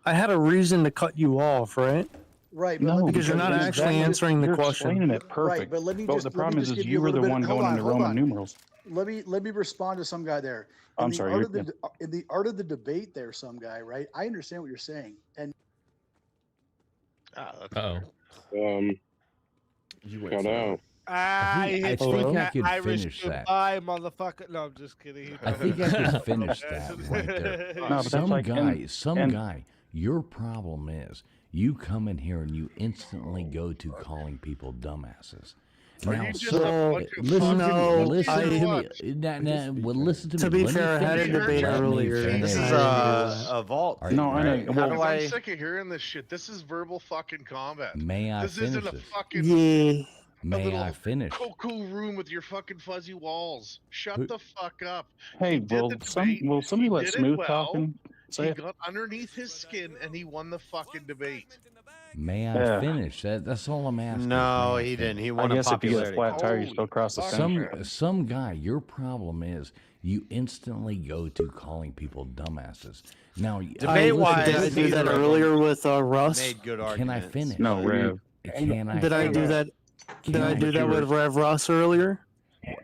I had a reason to cut you off, right?
Right, but
No,
let me
because you're not actually answering the
you're
question.
explaining it perfect.
Right, but let me
But
just
the problem is
give
you
a
were
little
the
bit.
one
Hold
going
on,
into
hold
Roman
on.
numerals.
Let me respond to some guy there.
I'm sorry.
In the art of the debate, there, some guy, right? I understand what you're saying, and
You went out.
I hit
think
you
I
that
could
Irish
finish that.
goodbye, motherfucker. No, I'm just kidding.
I think I could finish that right there.
No, but that's
some
like-
guy,
and-
guy, your problem is you come in here and you instantly go to calling people dumbasses.
Are
Now,
you just
so,
a bunch of
listen to
No,
me. Listen
I-
to me.
what?
Well, listen to me.
To be
Let me
fair, I had a
finish.
debate
Let me
earlier.
finish.
This is a vault.
All
No, I know.
right.
Well,
How do
I'm
I?
sick of hearing this shit. This is verbal fucking combat.
May I
This
finish
isn't a
this?
fucking
Yeah.
May
little
I finish?
cool room with your fucking fuzzy walls. Shut
Who-
the fuck up.
Hey,
He did
will
the debate.
somebody
He
let
did it
Smooth
well.
talking say
He
it?
got underneath his skin and he won the fucking debate.
May I
Yeah.
finish? That's all I'm asking.
No,
May I
he didn't.
finish?
He
I
won a
guess if you get a
popularity.
flat tire, you
Holy
still cross the finish.
Some guy, your problem is you instantly go to calling people dumbasses. Now,
Debate-wise,
Did I do that earlier with Russ?
Made good
can I
arguments.
finish?
No, Rev.
Can I?
Did I
finish?
do that?
Can
Did I do
but
that
you were-
with Rev Russ earlier?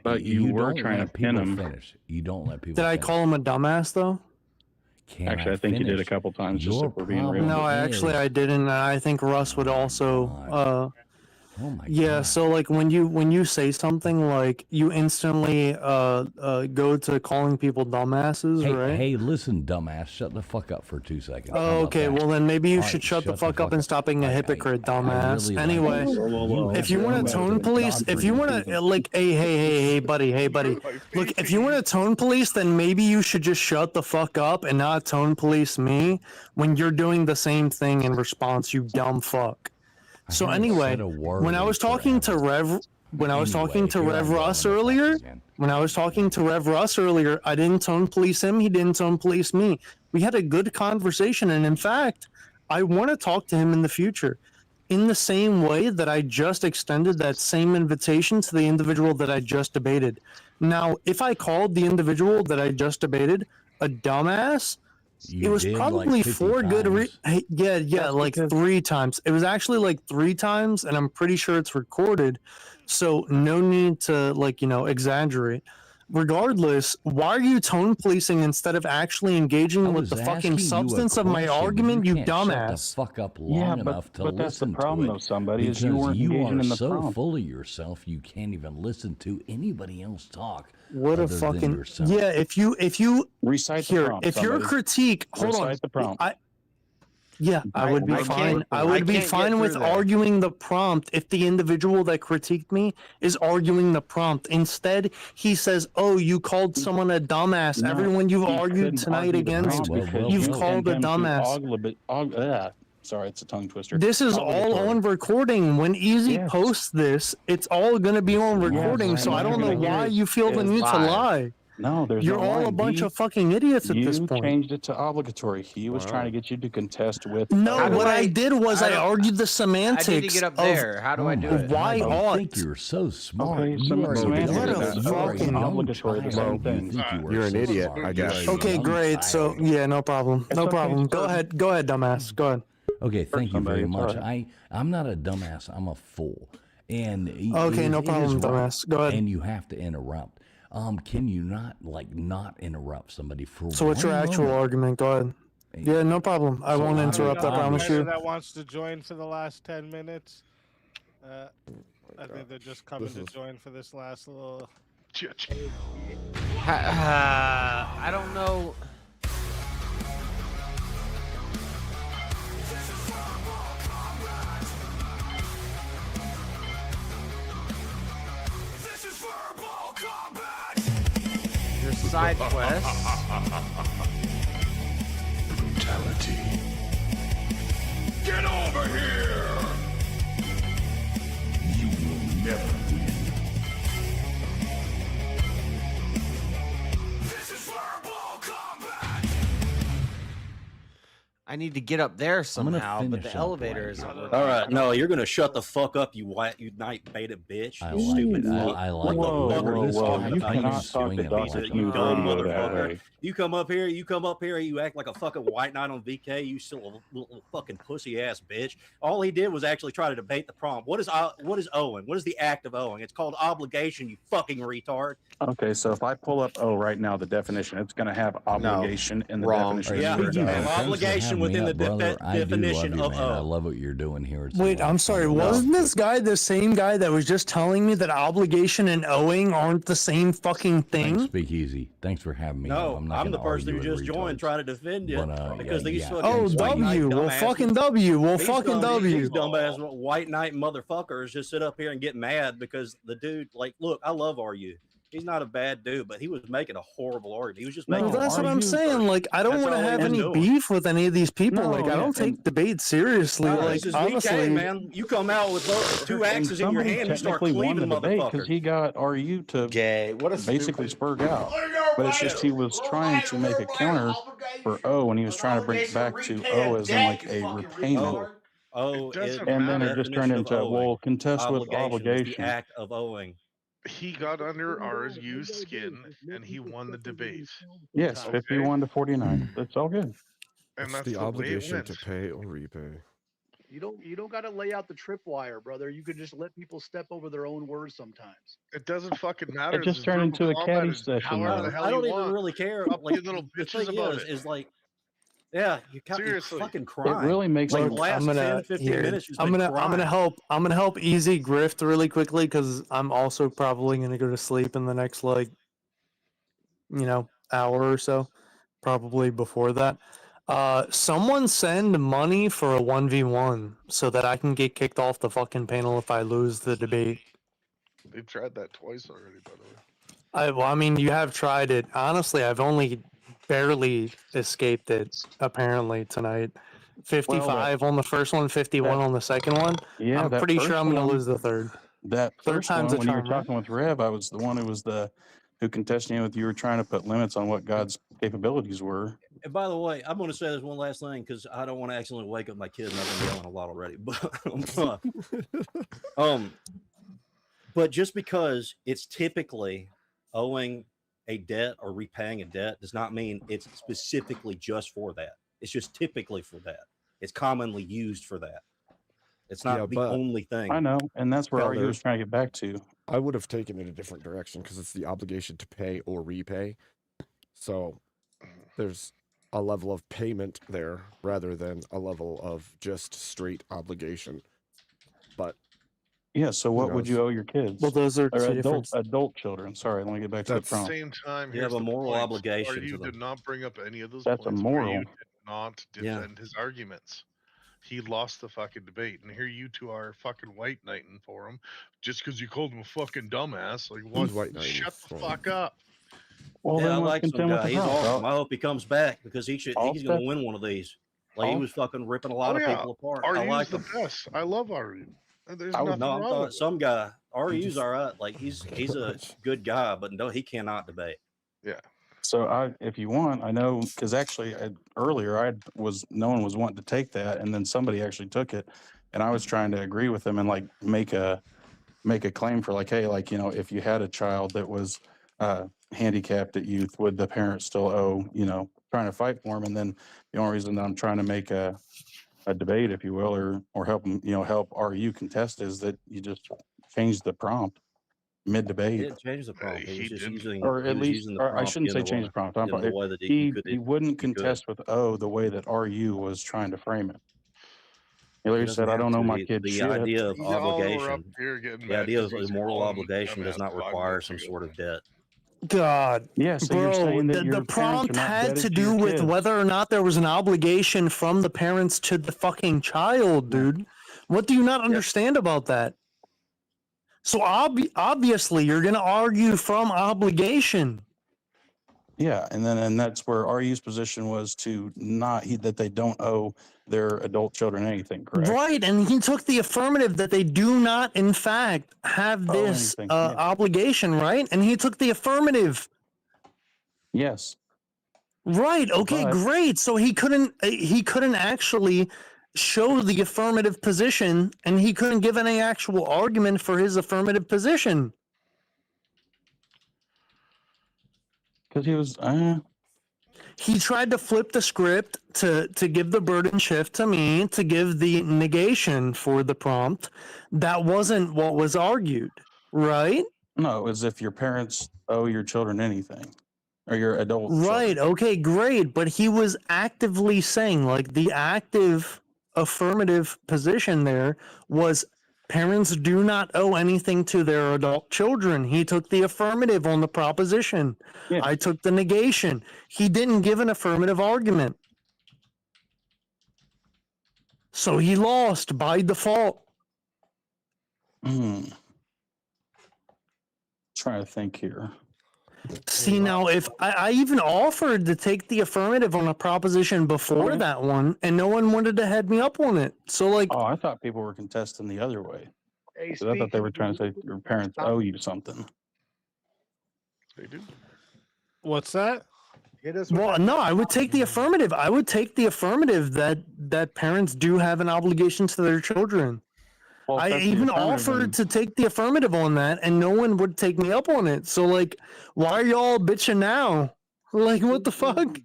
But you were
don't
trying
let
to pin
people
him.
finish. You don't let people.
Did I
finish.
call him a dumbass though?
Can
Actually, I think you did a
finish?
couple times just
Your
if we're being real.
problem
No, I
is-
didn't. And I think Russ would also.
Oh my
Yeah,
God.
so like when you say something like you instantly go to calling people dumbasses,
Hey,
right?
hey, listen, dumbass, shut the fuck up for 2 seconds. How
Oh,
about
okay,
that?
well then maybe you
All
should
right,
shut the fuck up and stop being a hypocrite, dumbass.
really like
Anyway,
this. You
if you want to tone police, if you want to like, hey, buddy, look, if you want to tone police, then maybe you should just shut the fuck up and not tone police me when you're doing the same thing in response, you dumb fuck. So
haven't
anyway,
said a word
when I was talking to Rev Russ earlier, I didn't tone police him. He didn't tone police me. We had a good conversation, and in fact, I want to talk to him in the future, in the same way that I just extended that same invitation to the individual that I just debated. Now, if I called the individual that I just debated a dumbass,
You
it was
did,
probably
like, 50
for good
times.
yeah, like 3 times. It was actually like 3 times, and I'm pretty sure it's recorded. So no need to exaggerate. Regardless, why are you tone policing instead of actually engaging with the fucking substance of my argument, you
can't
dumbass?
Shut the fuck up long
Yeah,
enough to
but that's the
listen
problem,
to it.
though, somebody, is
because
you weren't engaging
are
in the
so
prompt.
full of yourself you can't even listen to anybody else talk.
What a
other than
fucking
yourself.
yeah! If you
recite the
here,
prompt,
if your
somebody.
critique, hold on,
Recite the prompt.
I would be
I
fine.
can't-
I
I
would be
can't get
fine with
through there.
arguing the prompt if the individual that critiqued me is arguing the prompt. Instead, he says, "Oh, you called someone a dumbass."
No,
Everyone you've
he
argued
couldn't
tonight
argue the
against,
prompt because
you've
you
called a
sent him to
dumbass.
Sorry, it's a tongue twister.
This is all
Obligatory.
on recording. When Easy
Yes.
posts this, it's all going to be on recording. So I don't know why you feel the
It's
need to
live.
lie.
No, there's
You're
no
all a
lying.
bunch
He-
of fucking idiots at this
You
point.
changed it to obligatory. He was trying to get you to contest with.
No,
How do
what I did was I
don't-
argued the
I
semantics
need to get up
of
there. How do I do it?
why
God, you
ought.
think you're so smart.
Okay,
You
some
are a
semantics
young-
and
you are a
fucking
young
obligatory the
child.
same
You
thing.
think you are
You're an
so
idiot,
smart.
I
You
guess.
are a
Okay,
young
great. So
child.
yeah, no problem.
It's
No
okay,
problem. Go
sir.
ahead. Go ahead, dumbass. Go ahead.
Okay, thank you very
somebody, it's
much.
alright.
I'm not a dumbass. I'm a fool. And
Okay, no
it is
problem,
right,
dumbass. Go ahead.
And you have to interrupt. Can you not interrupt somebody for
So what's your
one
actual
moment?
argument? Go ahead. Yeah, no problem. I
So
won't
I'm
interrupt. I promise
obviously-
you.
That wants to join for the last 10 minutes. I think they're just coming to join for this last little.
I don't know. There's side quests.
Brutality. Get over here! You will never win. This is Fireball Combat!
I need to get up there
I'm gonna
somehow, but
finish
the
up
elevator
right
isn't
here.
working.
All right, no, you're gonna shut the fuck up, you night beta bitch.
I
You
like
stupid
it.
fuck.
I
what
like
the
it.
fuck are you
This
talking
guy
you
about?
cannot
You
talk to
stupid
Dr.
piece of you
Smooth
dumb
Radio that
motherfucker.
way.
You come up here, you act like a fucking white knight on VK. You still a little fucking pussy ass bitch. All he did was actually try to debate the prompt. What is owing? What is the act of owing? It's called obligation. You fucking retard.
Okay, so if I pull up right now the definition, it's going to have obligation in the
wrong.
definition.
Yeah,
word
you
of.
have
Thanks for
obligation
having me
within
up,
the
brother. I do love
definition
you,
of
man. I
owe.
love what you're doing here. It's a
Wait,
lot
I'm
of
sorry.
fun.
Wasn't this guy the same guy that was just telling me that obligation and owing aren't the same fucking
Thanks,
thing?
Speakeasy. Thanks for having me.
No,
up. I'm not
I'm the
gonna
person who
argue with
just joined
retards.
trying to defend you
But,
because these
yeah.
fucking
Oh,
white knight
W. Well,
dumbasses-
fucking W. Well,
these
fucking W.
These dumbass white knight motherfuckers just sit up here and get mad because the dude, like, look, I love RU. He's not a bad dude, but he was making a horrible argument. He was just making.
Well, that's what I'm saying. Like, I don't
That's
want to
all he
have
was
any
doing.
beef with any of these people.
No,
like, I
yeah,
don't take debate seriously.
No,
like,
this is
honestly,
VK, man. You come out with those two
And
axes in your
somebody
hand, you start
technically won the
cleaving
debate because
motherfuckers.
he got RU to basically spurg out. But it's just he was trying to make a counter for O, and he was trying to bring it back to O as in like a repayment.
Oh,
And then it just turned into, well, contest with
Is the
obligation.
act of owing.
He got under RU's skin and he won the debate.
Yes,
Okay?
51 to 49. That's all good.
And
It's
that's
the
the way it
obligation
went.
to pay or repay.
You don't got to lay out the tripwire, brother. You could just let people step over their own words sometimes.
It doesn't fucking matter.
It just turned into a caddy session.
However
though.
the hell
I don't
you
even
want.
really care.
Up
Like,
to little
the
bitches
thing
about
is,
it.
is like, yeah, you're
Seriously.
fucking crying.
It really makes
like
me.
the last
I'm gonna
10, 15
here.
minutes. You've
I'm
been
gonna
crying.
help Easy grift really quickly because I'm also probably gonna go to sleep in the next hour or so, probably before that. Someone send money for a 1v1 so that I can get kicked off the fucking panel if I lose the debate.
They've tried that twice already, by the way.
I mean, you have tried it. Honestly, I've only barely escaped it, apparently, tonight. 55 on the first one, 51 on the second one.
Yeah,
I'm
that
pretty sure
first
I'm going to
one-
lose the third.
That
Third
first
time's
one,
a
when you were
charm, right?
talking with Rev, I was the one who contested with you were trying to put limits on what God's capabilities were.
And by the way, I'm going to say this one last thing because I don't want to accidentally wake up my kid, and I've been yelling a lot already. But just because it's typically owing a debt or repaying a debt does not mean it's specifically just for that. It's just typically for that. It's commonly used for that. It's not the only thing.
I know, and that's where
Felder,
RU was trying to get back to.
I would have taken it a different direction because it's the obligation to pay or repay. So there's a level of payment there rather than a level of just straight obligation. But
Yeah, so what would you owe your kids?
Well, those are
or
two
adult
different-
adult children. Sorry, let me get back to the
At the
prompt.
same time,
You
here's
have a
the
moral
point.
obligation
RU
to them.
did not bring up any of those
That's a
points.
moral.
RU did not defend his arguments. He lost the fucking debate, and here you two are fucking white knighting for him just because you called him a fucking dumbass. Like, what?
white knighting
Shut the
for him?
fuck up.
Well,
Yeah, I
then let's
like some
contend with
guy.
the
He's
prompt.
awesome. I hope he comes back because he's
I'll
going to
step-
win one of these. Like he
I'll-
was fucking ripping a lot of people apart. I
RU's
like
the
him.
best. I love RU. There's
I would
nothing
no, I'm
wrong
talking
with it.
some guy. RU's all right. Like he's a good guy, but no, he cannot debate.
Yeah.
So if you want, I know, because actually earlier no one was wanting to take that, and then somebody actually took it, and I was trying to agree with them and like make a claim for like, hey, like, if you had a child that was handicapped at youth, would the parents still owe, trying to fight for them? And then the only reason that I'm trying to make a debate, if you will, or help them, help RU contest is that you just change the prompt mid
He
debate.
didn't change the prompt. He was just using.
Or
He
at
was
least,
using the
or I
prompt
shouldn't
in
say
the
change
way
the prompt.
in the way that
He
could.
wouldn't
He could.
contest with O the way that RU was trying to frame it. He literally
doesn't
said, "I
have
don't know
to.
my kid
The
shit."
idea of
Y'all were up
obligation,
here getting
the
mad
idea
'cause
of
he's
moral
calling
obligation does
dumbass
not
5
require
minutes
some
ago.
sort of debt.
God.
Yeah, so you're
Bro,
saying that
the
your parents are
prompt
not
had to
debted to
do
your
with
kids.
whether or not there was an obligation from the parents to the fucking child, dude. What do you not understand about that? So obviously you're going to argue from obligation.
Yeah, and that's where RU's position was to that they don't owe their adult children anything, correct?
Right, and he took the affirmative that they do not, in fact, have
Owe
this
anything, yeah.
obligation, right? And he took the affirmative.
Yes.
Right. Okay.
But-
Great. So he couldn't actually show the affirmative position, and he couldn't give any actual argument for his affirmative position.
Because he was.
He tried to flip the script to give the burden shift to me, to give the negation for the prompt. That wasn't what was argued, right?
No, it was if your parents owe your children anything, or your adult children.
Right. Okay, great. But he was actively saying, like, the active affirmative position there was parents do not owe anything to their adult children. He took the affirmative on the proposition.
Yeah.
I took the negation. He didn't give an affirmative argument. So he lost by default.
Trying to think here.
See, now, if I even offered to take the affirmative on a proposition before that one, and no one wanted to head me up on it. So, like,
Oh, I thought people were contesting the other way.
Hey,
'Cause I thought they were trying to say
speaking
your parents owe you something.
They do.
What's that?
Hit us with
well,
that.
no, I would take the affirmative. I would take the affirmative that parents do have an obligation to their children.
Well, if
I
that's the
even
affirmative,
offered
then-
to take the affirmative on that, and no one would take me up on it. So, like, why are y'all bitching now? Like, what the fuck?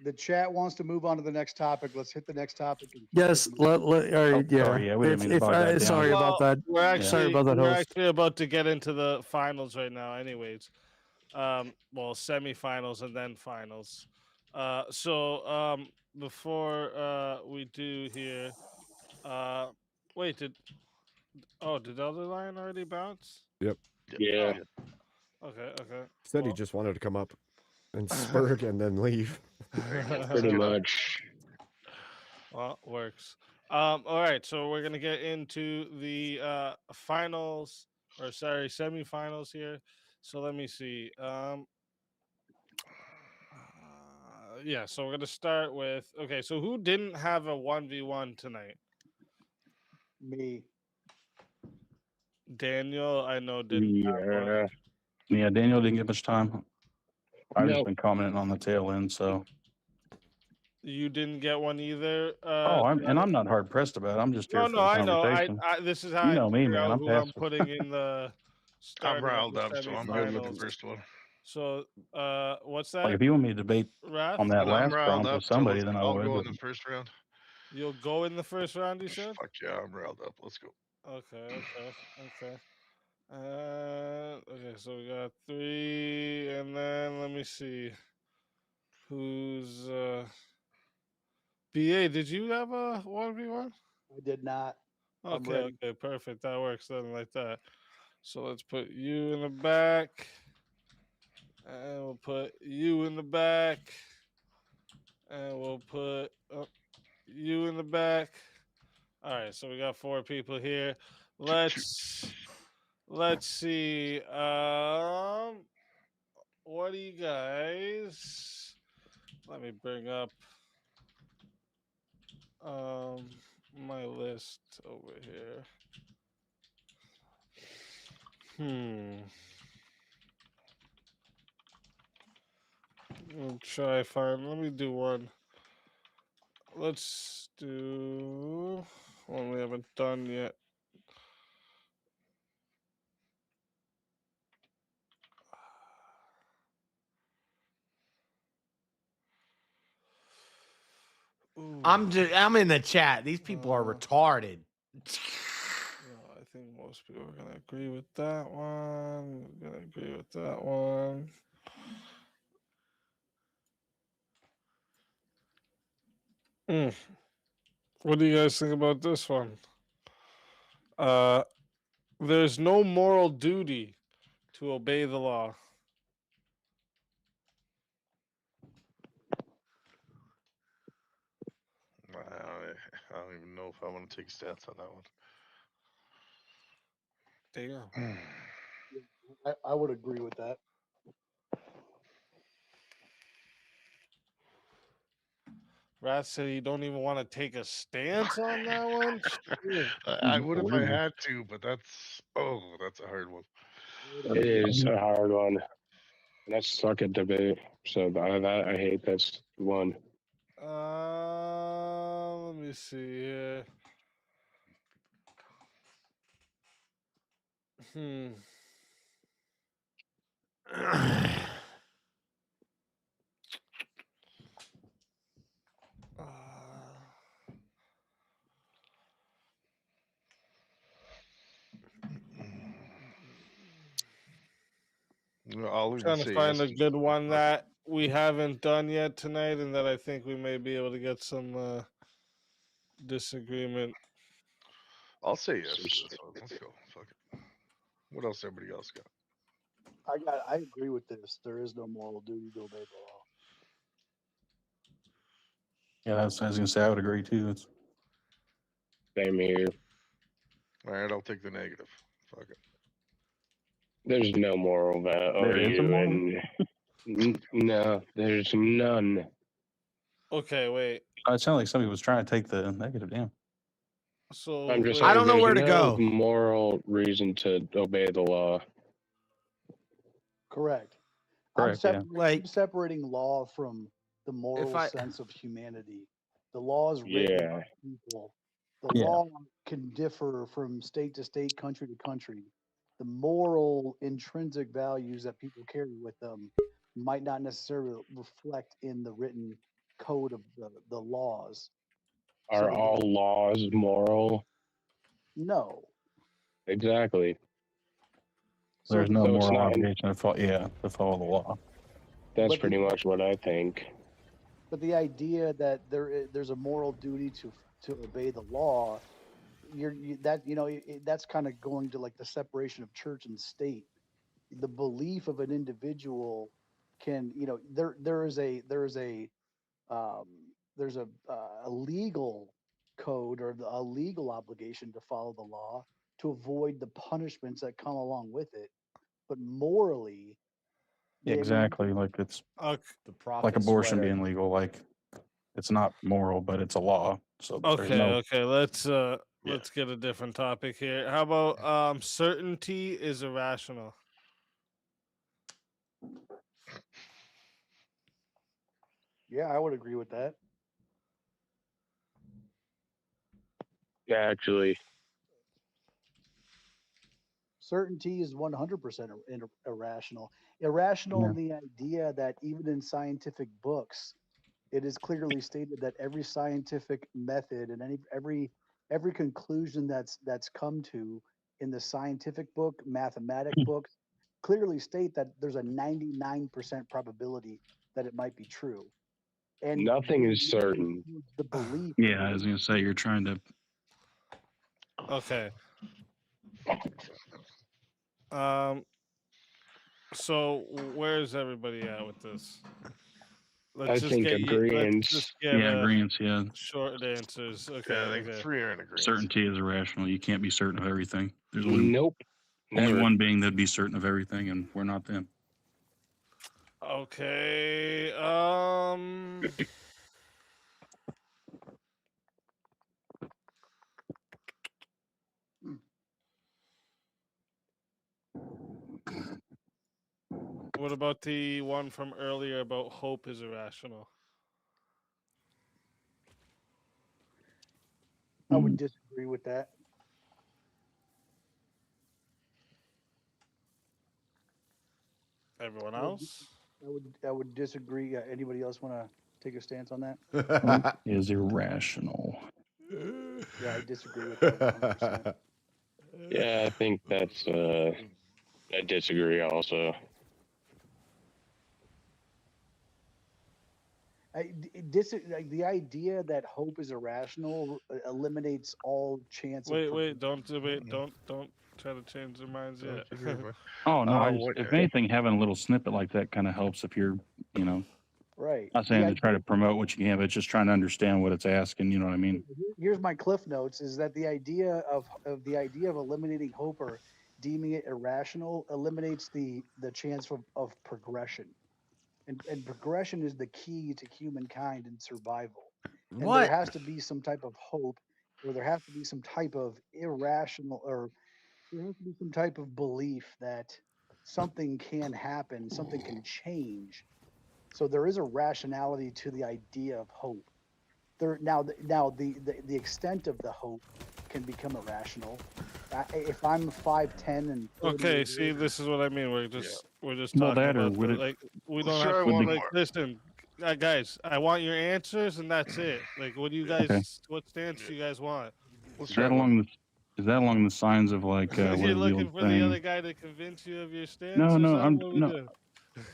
The chat wants to move on to the next topic. Let's hit the next topic. And keep
Yes,
this moving.
all right, yeah.
sorry, yeah, we didn't mean to bog that down.
Sorry about that.
We're actually,
Sorry about that,
we're
host.
actually about to get into the finals right now, anyways. Well, semifinals and then finals. Before we do here, wait, did the other line already bounce?
Yep.
Yeah.
Okay.
Said he just wanted to come up and spurt and then leave.
Pretty much.
Well, works. All right, so we're gonna get into the finals, or sorry, semifinals here. So let me see. Yeah, so we're gonna start with so who didn't have a 1v1 tonight?
Me.
Daniel, I know didn't have one.
Yeah.
Yeah, Daniel didn't get much time. I've just
Nope.
been commenting on the tail end, so.
You didn't get one either.
I'm not hard pressed about it. I'm just here
No,
for
no,
the
I know.
conversation.
This is how
You
I
know me,
figure
man.
out
I'm
who I'm
passive.
putting in the starting
I'm
of
riled
the
up, so I'm good with the
semifinals.
first one.
So, what's that?
Like if you want me to debate
Wrath?
on that
And I'm
last
riled
prompt
up,
with
so
somebody, then I
I'll
would.
go in
but-
the first round.
You'll go in the first round, you said?
Fuck yeah, I'm riled up. Let's go.
Okay. Okay, so we got 3, and then let me see. Who's BA? Did you have a 1v1?
I did not. I'm ready.
Okay, perfect. That works then, like that. So let's put you in the back, and we'll put you in the back, and we'll put you in the back. All right, so we got 4 people here. Let's see. What do you guys? Let me bring up my list over here. I'll try find. Let me do one. Let's do one we haven't done yet.
I'm in the chat. These people are retarded.
No, I think most people are gonna agree with that one. Gonna agree with that one. What do you guys think about this one? There's no moral duty to obey the law.
I don't even know if I want to take a stance on that one.
Damn.
I would agree with that.
Rat said you don't even want to take a stance on that one. Shit.
I would if I had to, but that's a hard one.
It is a hard one. And I suck at debate, so I hate that's one.
Let me see here.
I'll even
Trying to
say
find
yes
a good one that we haven't done yet tonight, and that I think we may be able to get some disagreement.
I'll say yes to this one. Let's go. Fuck it. What else everybody else got?
I agree with this. There is no moral duty to obey the law.
Yeah, I was gonna say I would agree too. It's
Same here.
All right, I'll take the negative. Fuck it.
There's no moral value, and no, there's none.
Okay, wait.
It sounded like somebody was trying to take the negative. Damn.
So
I'm just
I
saying
don't know
there's
where to
no
go.
moral reason to obey the law.
Correct.
Correct, yeah.
I'm separating law from the moral
I-
sense of humanity. The law is written
Yeah.
by people. The
Yeah.
law can differ from state to state, country to country. The moral intrinsic values that people carry with them might not necessarily reflect in the written code of the laws.
Are
So-
all laws moral?
No.
Exactly.
There's no
So it's
moral
not-
obligation to follow the law.
That's
But
pretty much what I think.
But the idea that there's a moral duty to obey the law, that's kind of going to like the separation of church and state. The belief of an individual can, there's a legal code or a legal obligation to follow the law to avoid the punishments that come along with it. But morally,
Exactly. Like it's
The
like abortion
sweater.
being legal. Like it's not moral, but it's a law. So there's no.
Okay, let's get a different topic here. How about certainty is irrational?
yeah, I would agree with that.
Yeah, actually.
Certainty is 100% irrational. Irrational in the idea that even in scientific books, it is clearly stated that every scientific method and every conclusion that's come to in the scientific book, mathematic books, clearly state that there's a 99% probability that it might be true. And
Nothing is certain.
The belief.
Yeah, I was gonna say you're trying to.
Okay. So where's everybody at with this?
I think agreeance.
Agreeance. Yeah.
Short answers. Okay.
Yeah, I think
okay.
3 are in agreement.
Certainty is irrational. You can't be certain of everything. There's only
Nope.
only
Never.
one being that'd be certain of everything, and we're not them.
Okay. What about the one from earlier about hope is irrational?
I would disagree with that.
Everyone
I would-
else?
I would disagree. Anybody else want to take a stance on that?
Hope is irrational.
Yeah, I disagree with that 100%.
Yeah, I think that's. I disagree also.
Like the idea that hope is irrational eliminates all chance of.
Wait, don't debate. Don't try to change their minds yet.
Oh no!
what-
If anything, having a little snippet like that kind of helps. If you're,
Right.
not saying to try to promote what you can, but just trying to understand what it's asking. You know what I mean?
Here's my cliff notes: is that the idea of eliminating hope or deeming it irrational eliminates the chance of progression, and progression is the key to humankind and survival. And
What?
there has to be some type of hope, or there has to be some type of irrational, or there has to be some type of belief that something can happen, something can change. So there is a rationality to the idea of hope. The extent of the hope can become irrational. If I'm 5'10" and 30
Okay,
years
see,
old-
this is what I mean. We're just
Well,
talking
that or
about
would
the,
it-
like we
Let's
don't have
try
to
one
like
more.
listen, guys. I want your answers, and that's it. Like, what do you guys?
Okay.
What stance do you guys want?
Let's
Is
try
that
one.
along the signs of like
You're
what is the
looking
old
for the
saying?
other guy to convince you of your stance.
No,
or
no,
something? What are we doing?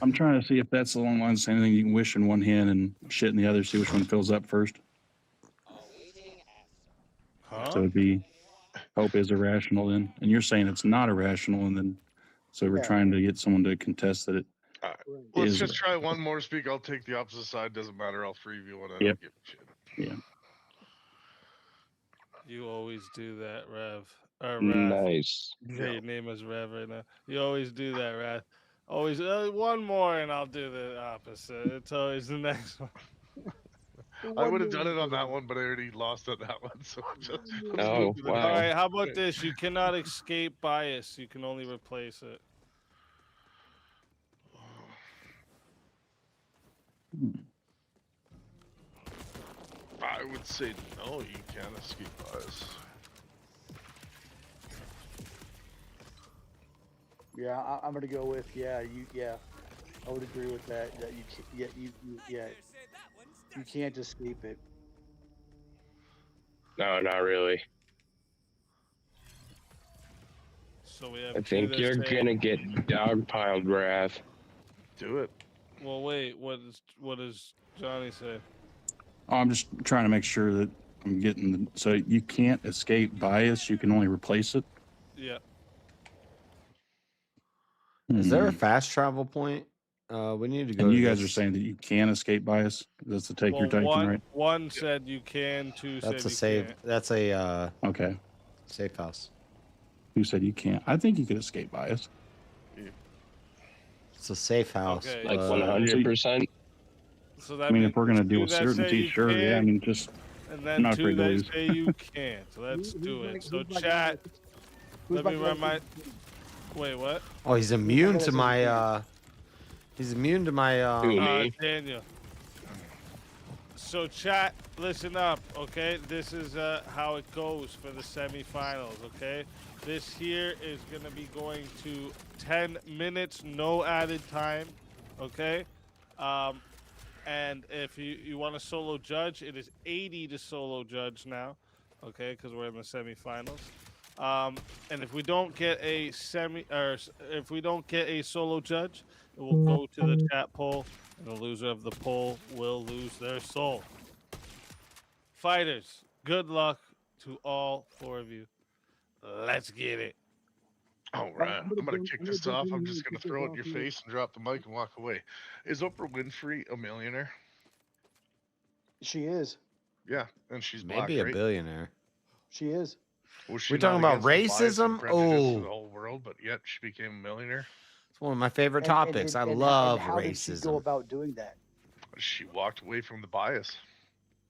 I'm trying to see if that's along the lines of anything you can wish in one hand and shit in the other. See which one fills up first.
Huh?
So it'd be hope is irrational then, and you're saying it's not irrational, and then so we're
Yeah.
trying to get someone to contest that it
All right. Let's
is.
just try one more speak. I'll take the opposite side. Doesn't matter. I'll preview one. I
Yep.
don't give a shit.
Yeah.
You always do that, Rev. Or Wrath.
Nice.
Yeah, your name is Rev right now. You always do that, Wrath. Always one more, and I'll do the opposite. It's always the next one.
I would have done it on that one, but I already lost on that one. So let's
Oh,
move to the
wow.
All
next
right, how about
one.
this? You cannot escape bias. You can only replace it.
I would say no. You can't escape bias.
Yeah, I'm gonna go with yeah. I would agree with that. That you can't escape it.
No, not really.
So we have
I
two
think
that
you're
say-
gonna get dogpiled, Wrath.
Do it.
Well, wait. What does Johnny say?
Oh, I'm just trying to make sure that I'm getting the. So you can't escape bias. You can only replace it.
Yeah.
Is there a
Hmm.
fast travel point? We need to go.
And
to
you guys are
this.
saying that you can escape bias. That's the take you're taking, right?
One said you can. Two
That's
said
a
you
save.
can't.
That's a
Okay.
safe house.
Who said you can't? I think you could escape bias.
It's a safe house.
Okay,
Like
but-
100%.
So that
I mean,
means
if we're gonna deal
two
with
that say
certainty,
you
sure. Yeah, I
can,
mean, just
and
I'm
then
not
two
afraid to
that
lose.
say you can't. Let's do it. So chat.
Who's
Let me
about to
run my.
go-
Wait, what?
Oh, he's immune to my. He's immune to my.
Daniel. So chat, listen up, okay? This is how it goes for the semifinals, okay? This here is gonna be going to 10 minutes, no added time, okay? And if you want to solo judge, it is 80 to solo judge now, okay? Because we're in the semifinals. And if we don't get a if we don't get a solo judge, it will go to the chat poll, and the loser of the poll will lose their soul. Fighters, good luck to all four of you. Let's get it.
All right, I'm gonna kick this off. I'm just gonna throw it in your face and drop the mic and walk away. Is Oprah Winfrey a millionaire?
She is.
Yeah, and she's black,
Maybe a
right?
billionaire.
She is.
Was she
We talking
not
about
against the bias and
racism?
prejudice of
Oh.
the whole world, but yet she became a millionaire.
It's one of my favorite topics. I
And
love
how did she go
racism.
about doing that?
She walked away from the bias.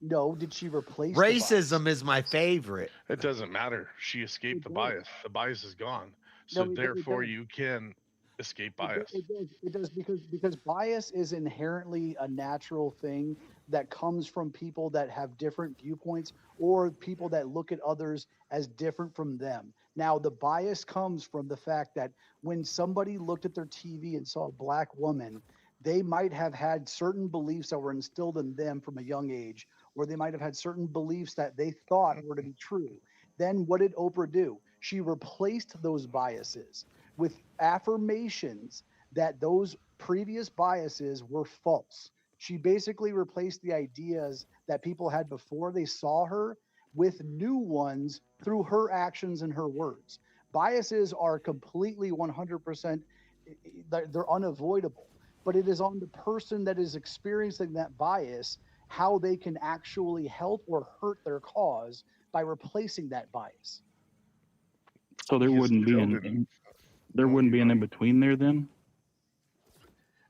No, did she replace the bias?
Racism is my favorite.
It doesn't matter. She escaped the bias. The bias is gone.
No,
So
it
therefore,
doesn't.
you can escape
It,
bias.
it does because bias is inherently a natural thing that comes from people that have different viewpoints or people that look at others as different from them. Now, the bias comes from the fact that when somebody looked at their TV and saw a black woman, they might have had certain beliefs that were instilled in them from a young age, or they might have had certain beliefs that they thought were to be true. Then what did Oprah do? She replaced those biases with affirmations that those previous biases were false. She basically replaced the ideas that people had before they saw her with new ones through her actions and her words. Biases are completely 100%, they're unavoidable, but it is on the person that is experiencing that bias how they can actually help or hurt their cause by replacing that bias.
So there wouldn't be an in between there then.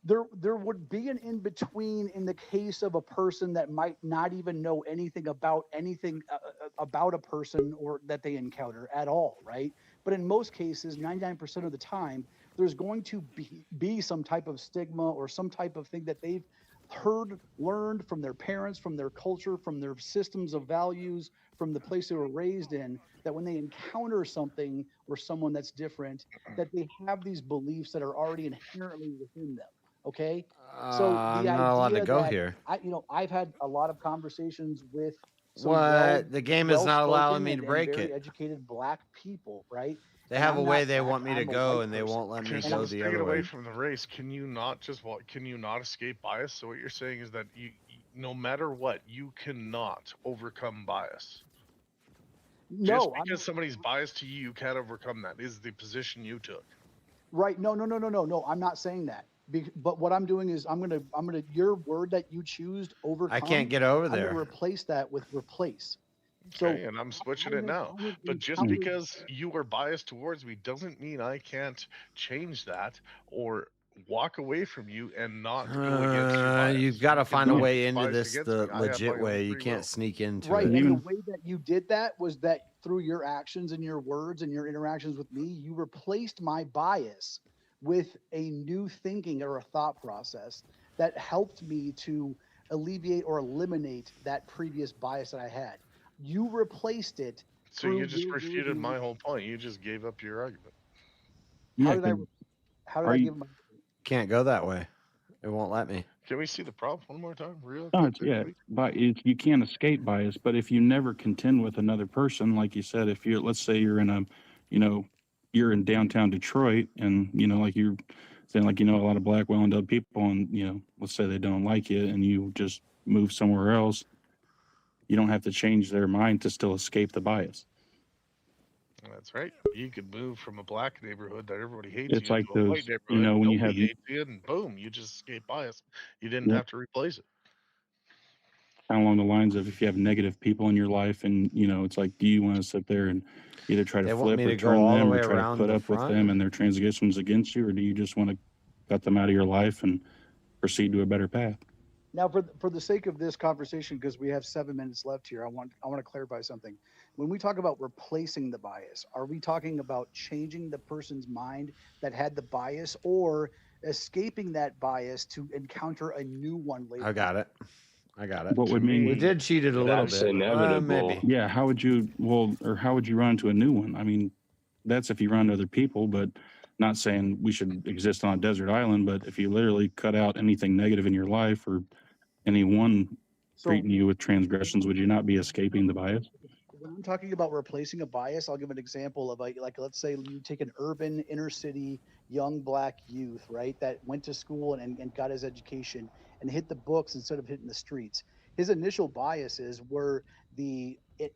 There would be an in between in the case of a person that might not even know anything about about a person or that they encounter at all, right? But in most cases, 99% of the time, there's going to be some type of stigma or some type of thing that they've learned from their parents, from their culture, from their systems of values, from the place they were raised in, that when they encounter something or someone that's different, that they have these beliefs that are already inherently within them. Okay, so
I'm
the
not allowed to
idea
go
that
here.
I've had a lot of conversations with some
What? The game is not allowing
well-spoken
me to
and
break
very
it.
educated black people, right?
They
And
have a
I'm
way
not
they
black,
want me to
I'm a
go,
white
and they
person.
won't let me
Okay,
And
so
go
let's
the
take it
other
away
way.
from the race. Can you not escape bias? So what you're saying is that no matter what, you cannot overcome bias. Just
No, I'm
because somebody's biased to you, you can't overcome that. Is the position you took.
right. No, I'm not saying that. But what I'm doing is I'm gonna your word that you choose overcome.
I can't get over
I'm
there.
gonna replace that with replace.
Okay, and I'm switching it now. But just
encountered-
because you are biased towards me doesn't mean I can't change that or walk away from you and not go against your bias.
You've got to
You can
find a
not
way
be
into
biased
this
against
the
me. I have
legit
my own
way. You
free
can't
will.
sneak into
Right,
it.
and the way that you did that was that through your actions and your words and your interactions with me, you replaced my bias with a new thinking or a thought process that helped me to alleviate or eliminate that previous bias that I had. You replaced it
So
through
you just
your
refuted
version.
my whole point. You just gave up your argument.
How
Yeah,
did I?
'cause
How did
are
I
you?
give my?
Can't go that way. It won't let me.
Can we see the prompt one more time, real
No,
quick,
it's
there,
yeah,
please?
but you can't escape bias. But if you never contend with another person, like you said, if you're, let's say you're in a, you're in downtown Detroit, and like you're saying, like a lot of black, well-endowed people, and let's say they don't like you, and you just move somewhere else, you don't have to change their mind to still escape the bias.
That's right. You could move from a black neighborhood that everybody hates
It's
you
like
into a white
those,
neighborhood
when you have,
nobody hates you, and boom, you just escape bias. You didn't
yep,
have to replace it.
kind of along the lines of if you have negative people in your life, and it's like, do you want to sit there and either try to
They want
flip
me
or
to go
turn
all the
them, or
way
try to
around
put
the
up with
front?
them and their transgressions against you, or do you just want to cut them out of your life and proceed to a better path?
Now, for the sake of this conversation, because we have 7 minutes left here, I want to clarify something. When we talk about replacing the bias, are we talking about changing the person's mind that had the bias, or escaping that bias to encounter a new one later?
I got it.
What would mean?
We did cheat it a little
That's
bit.
inevitable.
Maybe.
Yeah, how would you run into a new one? I mean, that's if you run to other people, but not saying we should exist on a desert island, but if you literally cut out anything negative in your life or anyone treating you with transgressions, would you not be escaping the bias?
When I'm talking about replacing a bias, I'll give an example of like let's say you take an urban inner city young black youth, right, that went to school and got his education and hit the books instead of hitting the streets. His initial biases were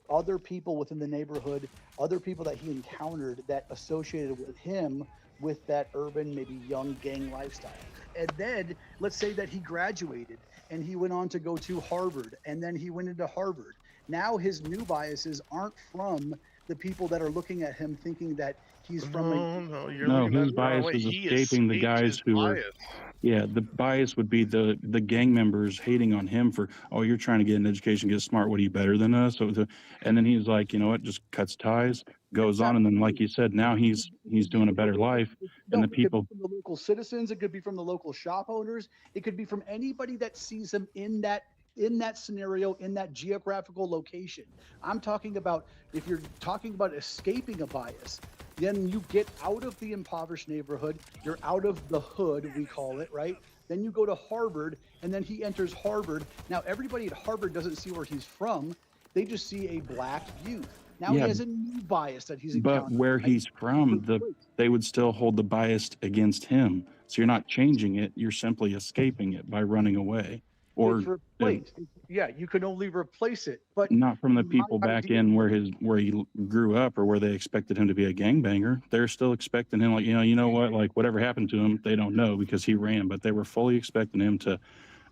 other people within the neighborhood, other people that he encountered that associated with him with that urban, maybe young gang lifestyle. And then let's say that he graduated and he went on to go to Harvard, and then he went into Harvard. Now his new biases aren't from the people that are looking at him thinking that he's from
you're
No,
looking at
his
it the wrong
bias
way.
is
He
escaping the
escaped
guys
his
who are.
bias.
Yeah, the bias would be the gang members hating on him for, oh, you're trying to get an education, get smart. What are you better than us? And then he's like, you know what, just cuts ties, goes on, and then like you said, now he's doing a better life, and the
No, it could be
people.
from the local citizens. It could be from the local shop owners. It could be from anybody that sees him in that scenario, in that geographical location. I'm talking about, if you're talking about escaping a bias, then you get out of the impoverished neighborhood. You're out of the hood, we call it, right? Then you go to Harvard, and then he enters Harvard. Now everybody at Harvard doesn't see where he's from. They just see a black youth. Now he
Yeah,
has a new bias that he's
but
encountering.
where
right?
he's from, they would still hold the bias against him. So you're not changing it; you're simply escaping it by running away, or
It's replaced. Yeah, you can only replace it. But
not from the
my
people back
idea,
in where he grew up or where they expected him to be a gangbanger. They're still expecting him, like, you know what, like whatever happened to him, they don't know because he ran, but they were fully expecting him to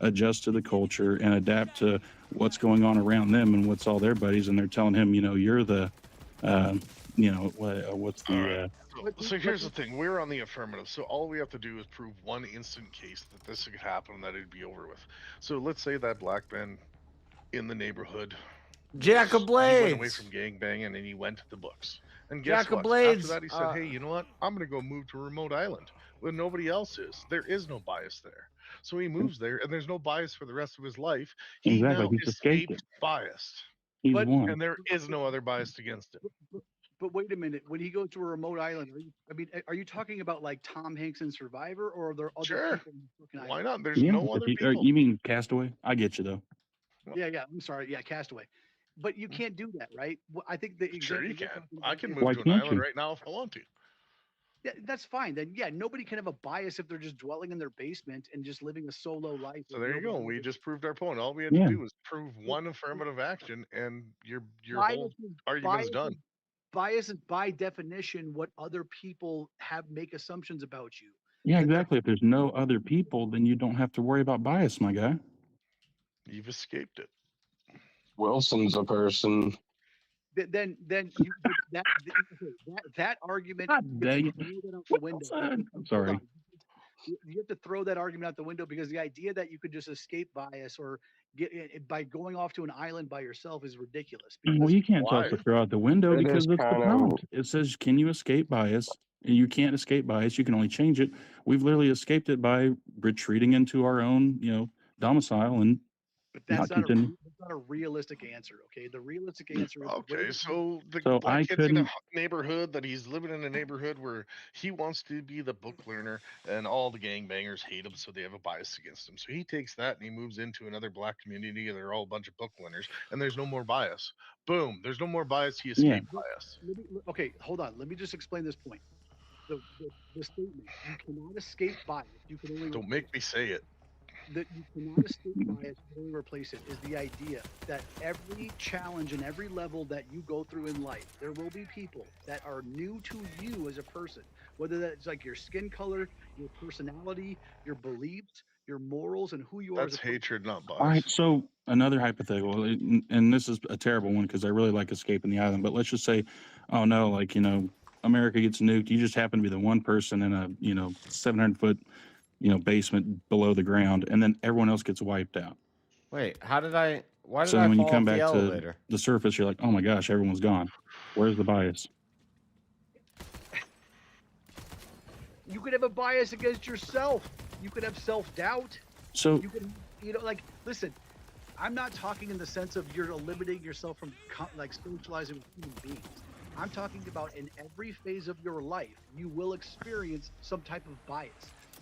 adjust to the culture and adapt to what's going on around them and what's all their buddies, and they're telling him, you're the what's the
So here's the thing: we're on the affirmative, so all we have to do is prove one instant case that this could happen and that it'd be over with. So let's say that black man in the neighborhood,
Jack of
he went away
Blades.
from gangbanging and he went to the books. And guess
Jack of
what?
Blades.
After that, he said, "Hey, you know what? I'm gonna go move to a remote island where nobody else is. There is no bias there." So he moves there, and there's no bias for the rest of his life. He
exactly,
now
he's escaped
escaped
it.
bias,
He's
But-
won.
and there is no other bias against him.
but wait a minute. When he goes to a remote island, are you talking about like Tom Hanks in Survivor, or are there other
Sure.
people? In the fucking
Why
island?
not? There's
Yeah,
no
if
other
you,
people.
you mean Castaway? I get you though.
Yeah. I'm sorry. Yeah, Castaway. But you can't do that, right? I think the
Sure,
example
you
you're
can.
talking
I
about
can
is-
move
Why
to an
can't
island
you?
right now if I want to.
Yeah, that's fine. Then yeah, nobody can have a bias if they're just dwelling in their basement and just living a solo life.
So
with
there you go.
nobody
We
else.
just proved our point. All we had
Yeah.
to do was prove one affirmative action, and your
Bias
whole
is-
argument's
bias
done.
is- Bias is by definition what other people make assumptions about you.
Yeah,
That they're-
exactly. If there's no other people, then you don't have to worry about bias, my guy.
You've escaped it.
Wilson's a person.
Then you that argument.
God
you have
dang
to
it.
throw that out the window.
I'm
Hold
sorry.
on. You have to throw that argument out the window, because the idea that you could just escape bias or get by going off to an island by yourself is ridiculous.
Well,
Because
you can't tell us to throw out the window
It is
because that's the
kind of-
prompt. It says, "Can you escape bias?" And you can't escape bias. You can only change it. We've literally escaped it by retreating into our own, domicile and
But that's
not continue.
that's not a realistic answer. Okay, the realistic answer is
Okay, so the
So
black
I
kid's in a
couldn't.
neighborhood that he's living in a neighborhood where he wants to be the book learner, and all the gangbangers hate him, so they have a bias against him. So he takes that and he moves into another black community, and they're all a bunch of book learners, and there's no more bias. Boom, there's no more bias. He escaped bias.
Okay, hold on. Let me just explain this point. The statement: you cannot escape bias. You can only
Don't make me say it.
that you cannot escape bias and only replace it is the idea that every challenge and every level that you go through in life, there will be people that are new to you as a person, whether that's like your skin color, your personality, your beliefs, your morals, and who you are.
That's hatred, not bias.
All right, so another hypothetical, and this is a terrible one because I really like escaping the island. But let's just say, oh no, like America gets nuked. You just happen to be the one person in a 700-foot basement below the ground, and then everyone else gets wiped out.
Wait, why did I
So when you
fall
come
off the
back to
elevator?
the surface, you're like, oh my gosh, everyone's gone. Where's the bias?
You could have a bias against yourself. You could have self-doubt.
So
You could, listen. I'm not talking in the sense of you're eliminating yourself from socializing with human beings. I'm talking about in every phase of your life, you will experience some type of bias.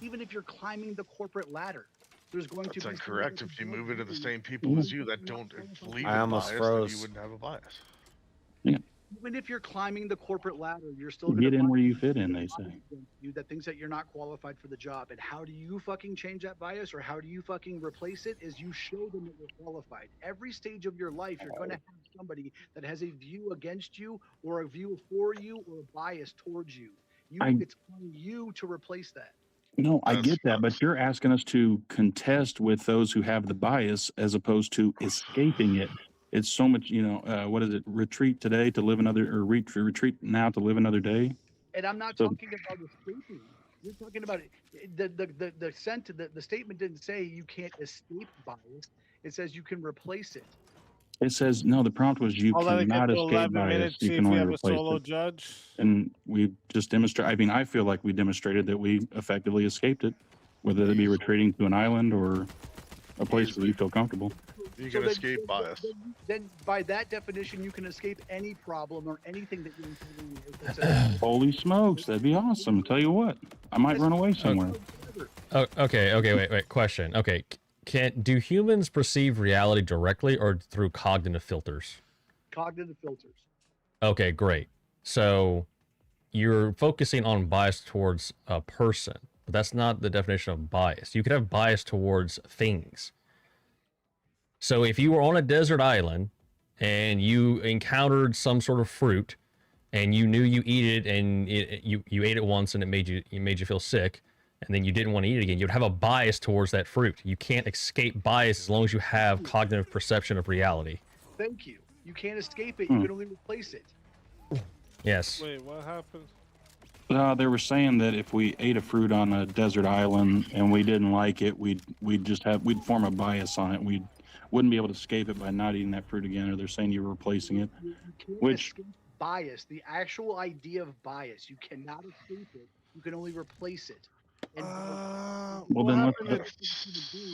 Even if you're climbing the corporate ladder, there's going to
That's
be.
incorrect. If you move into the same people as you that don't believe in
I almost
bias,
froze.
then you wouldn't have a bias.
Even if you're climbing the corporate ladder, you're still going
Get
to
in where you fit in, they say.
you that thinks that you're not qualified for the job. And how do you fucking change that bias, or how do you fucking replace it? Is you show them that you're qualified. Every stage of your life, you're going to have somebody that has a view against you, or a view for you, or a bias towards you. It's on you to replace that.
No, I get that, but you're asking us to contest with those who have the bias as opposed to escaping it. It's so much, what is it? Retreat today to live another, or retreat now to live another day.
And I'm not
So-
talking about escaping. You're talking about it. The statement didn't say you can't escape bias. It says you can replace it.
It says no. The prompt was you
I'll let it get
cannot
to
escape
11
bias.
minutes.
You
See
can
if we
only
have a
replace
solo
it.
judge.
And we just demonstrate. I mean, I feel like we demonstrated that we effectively escaped it, whether it be retreating to an island or a place where you feel comfortable.
You
So
can escape bias.
Then by that definition, you can escape any problem or anything that you encounter in life. That's
Holy smokes, that'd be awesome. Tell you what, I might run away somewhere.
Oh, okay, wait. Question. Okay, do humans perceive reality directly or through cognitive filters?
cognitive filters.
Okay, great. So you're focusing on bias towards a person, but that's not the definition of bias. You could have bias towards things. So if you were on a desert island and you encountered some sort of fruit and you knew you eat it and you ate it once and it made you feel sick, and then you didn't want to eat it again, you'd have a bias towards that fruit. You can't escape bias as long as you have cognitive perception of reality.
Thank you. You can't escape it. You can only replace it.
Yes.
Wait, what happened?
They were saying that if we ate a fruit on a desert island and we didn't like it, we'd form a bias on it. We wouldn't be able to escape it by not eating that fruit again. Or they're saying you're replacing it,
You can't
which
escape bias, the actual idea of bias. You cannot escape it. You can only replace it. And
well, then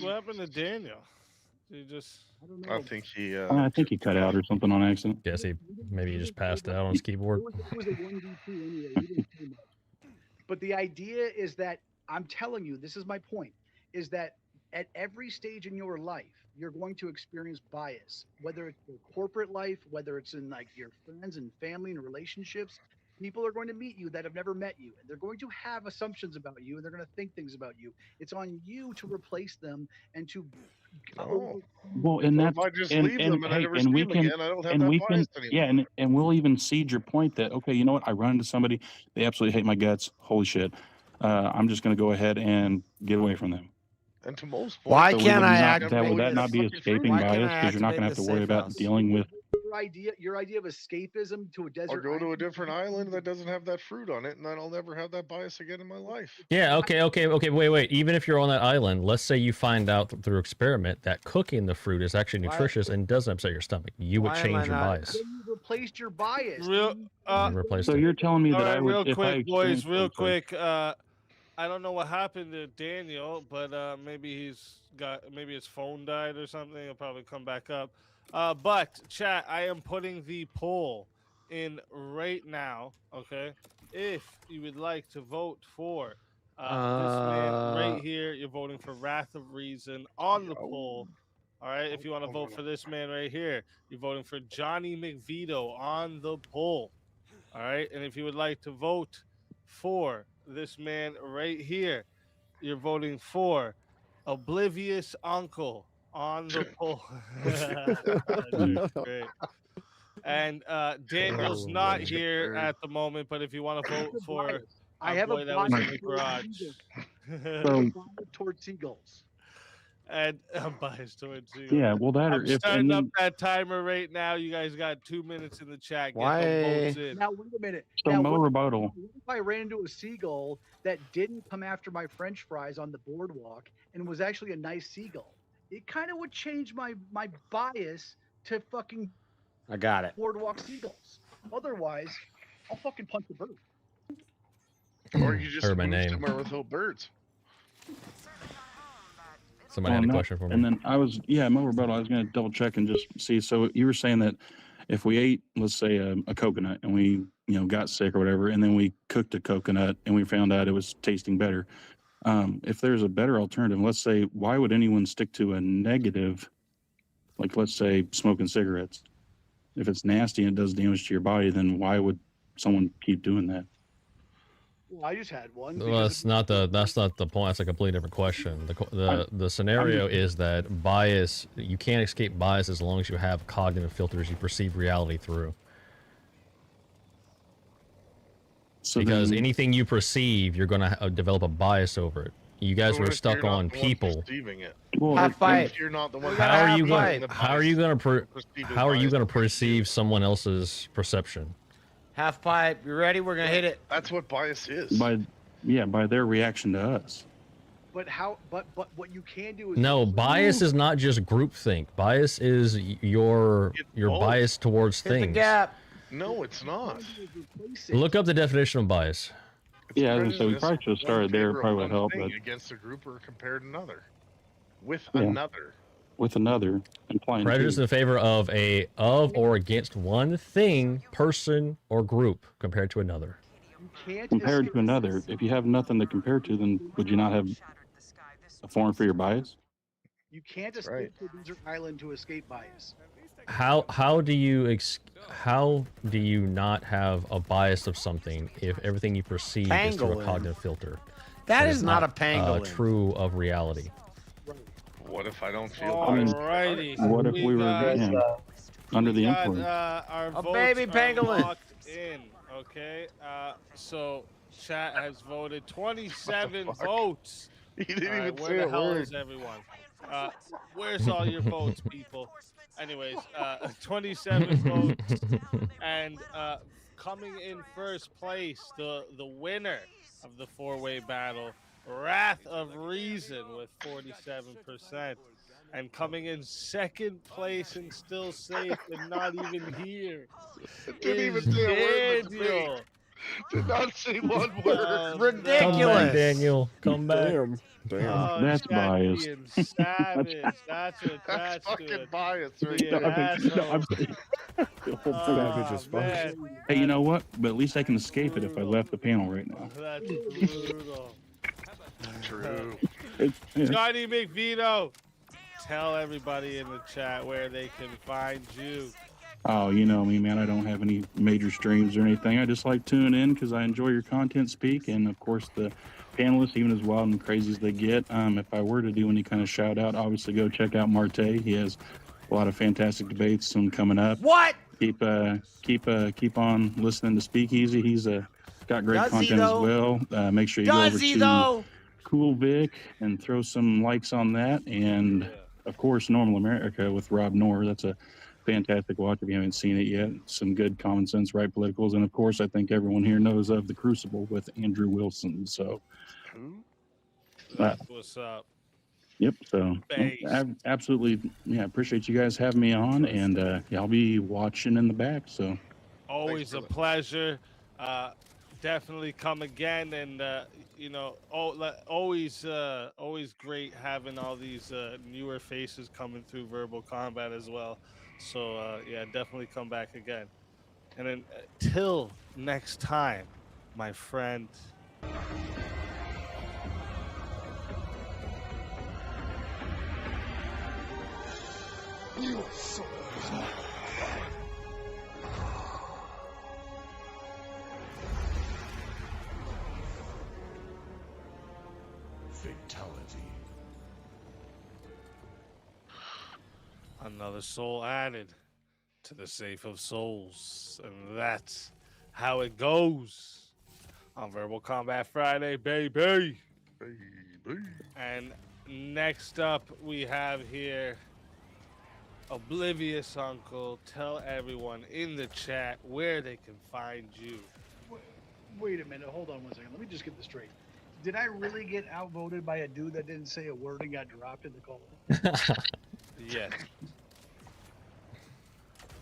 What happened to Daniel? Did he just?
I think he.
I think he cut out or something on accident.
Yes, maybe he just passed out on his keyboard.
It was a 1v2 anyway. We didn't say much. But the idea is that I'm telling you, this is my point, is that at every stage in your life, you're going to experience bias, whether it's your corporate life, whether it's in like your friends and family and relationships. People are going to meet you that have never met you, and they're going to have assumptions about you, and they're going to think things about you. It's on you to replace them and to.
Well, and that's
if I just
and,
leave
and,
them and I
hey,
never
and
see
we
them
can
again, I don't have
and
that
we
bias
can
anymore.
and we'll even cede your point that okay, you know what? I run into somebody, they absolutely hate my guts. Holy shit! I'm just going to go ahead and get away from them.
And to most
Why
So we
can't
would
I
not,
activate
that would that
this?
not be escaping
Why can't
bias
I
because you're not going to
activate
have to
the
worry
safe
about
house?
dealing with.
Your idea of escapism to a desert.
I'll go to a different island that doesn't have that fruit on it, and then I'll never have that bias again in my life.
Yeah, okay, wait. Even if you're on that island, let's say you find out through experiment that cooking the fruit is actually nutritious and doesn't upset your stomach. You would change your bias.
Then you replaced your bias.
Replaced
So
it.
you're telling me
All
that
right,
I would,
real
if I
quick, boys,
experienced
real
those things-
quick. I don't know what happened to Daniel, but maybe his phone died or something. He'll probably come back up. But chat, I am putting the poll in right now. Okay, if you would like to vote for this man right here, you're voting for Wrath of Reason on the poll. All right, if you want to vote for this man right here, you're voting for Johnny McVito on the poll. All right, and if you would like to vote for this man right here, you're voting for Oblivious Uncle on the poll. Great. And Daniel's not here at the moment, but if you want to vote for
I
our
have
boy
a
that was in
bias
the
towards
garage.
seagulls. Towards seagulls.
And I'm biased towards you.
Yeah, well, that or
I'm
if
starting
and
up
then,
that timer right now. You guys got 2 minutes in the chat. Get
Why-
the votes in.
Now wait a minute.
So
now,
no
what
rebuttal.
if I ran into a seagull that didn't come after my French fries on the boardwalk and was actually a nice seagull? It kind of would change my bias to fucking
I got it.
boardwalk seagulls. Otherwise, I'll fucking punch a bird.
Or you just
Heard my
move
name.
somewhere without birds.
Somebody had a question for me.
And then no rebuttal. I was going to double check and just see. So you were saying that if we ate, let's say, a coconut and we, got sick or whatever, and then we cooked a coconut and we found out it was tasting better. If there's a better alternative, let's say, why would anyone stick to a negative, like let's say smoking cigarettes? If it's nasty and it does damage to your body, then why would someone keep doing that?
Well, I just had one.
Well, that's not the point. That's a completely different question. The scenario is that bias, you can't escape bias as long as you have cognitive filters you perceive reality through.
So
because
then-
anything you perceive, you're going to develop a bias over it. You guys
So
were
if
stuck
you're not
on
the one
people.
perceiving it.
Well,
High five.
If you're not the one
How are you
perceiving
going?
the
How are
bias,
you going to?
perceiving
How are you
bias.
going to perceive someone else's perception?
Half pipe. You ready? We're gonna hit it.
That's what bias is.
By their reaction to us.
But how? But what you can do is
No, bias is not just groupthink. Bias is your
both.
bias towards
Hit the
things.
gap.
No, it's not.
Look up the definition of bias.
Yeah, I was gonna say, we
Prejudice
probably should have
one
started there.
favor of
Probably would
one
help,
thing
but
against a group or compared to another, with
Yeah.
another.
with another implying
Prejudice
two.
in favor of or against one thing, person, or group compared to another.
Compared to another, if you have nothing to compare to, then would you not have a form for your bias?
You can't escape the desert island to escape bias.
How do you not have a bias of something if everything you perceive is through a
Pangolin.
cognitive filter?
That
is
is not a pangolin.
True of reality.
What if I don't feel
Alrighty.
What if we were under the
got,
influence?
Our
A
votes
baby
are
pangolin.
locked in. Okay. So chat has voted 27 votes.
He didn't even
where
say
the
a
hell
word.
is everyone? Where's all your votes, people? Anyways, 27 votes, and coming in first place, the winner of the four-way battle, Wrath of Reason with 47%, and coming in second place and still safe and not even here
Didn't even
is
say a word but
Daniel.
Did not say one word.
Ridiculous.
Come back, Daniel. Come back.
Damn.
Oh,
That's
chat
biased.
being savage. That's what
That's
that's
fucking
doing.
bias right
Being
there.
asshole.
Savage as fuck.
Man,
Hey, you know what? But at least I can escape it if I left the panel right now.
that's brutal.
True.
Yeah.
Johnny McVito, tell everybody in the chat where they can find you.
Oh, you know me, man. I don't have any major streams or anything. I just like tuning in because I enjoy your content speak. And, of course, the panelists, even as wild and crazy as they get. If I were to do any kind of shout out, obviously go check out Marte. He has a lot of fantastic debates, some coming up.
What?
Keep on listening to Speakeasy. He's got great
Does he,
content as
though?
well. Make sure you go over
Does he,
to
though?
Cool Vic and throw some likes on that. And, of course, Normal America with Rob Noor. That's a fantastic watch if you haven't seen it yet. Some good common sense, right politicals. And, of course, I think everyone here knows of The Crucible with Andrew Wilson. So,
What's up?
yep. So,
Base.
absolutely, yeah, appreciate you guys having me on. And, yeah, I'll be watching in the back. So,
Always a pleasure. Definitely come again, and always great having all these newer faces coming through Verbal Combat as well. So yeah, definitely come back again. And then till next time, my friend.
You are so fatality.
Another soul added to the safe of souls, and that's how it goes on Verbal Combat Friday, baby. And next up, we have here Oblivious Uncle. Tell everyone in the chat where they can find you.
Wait a minute. Hold on one second. Let me just get this straight. Did I really get outvoted by a dude that didn't say a word and got dropped in the call?
Yes.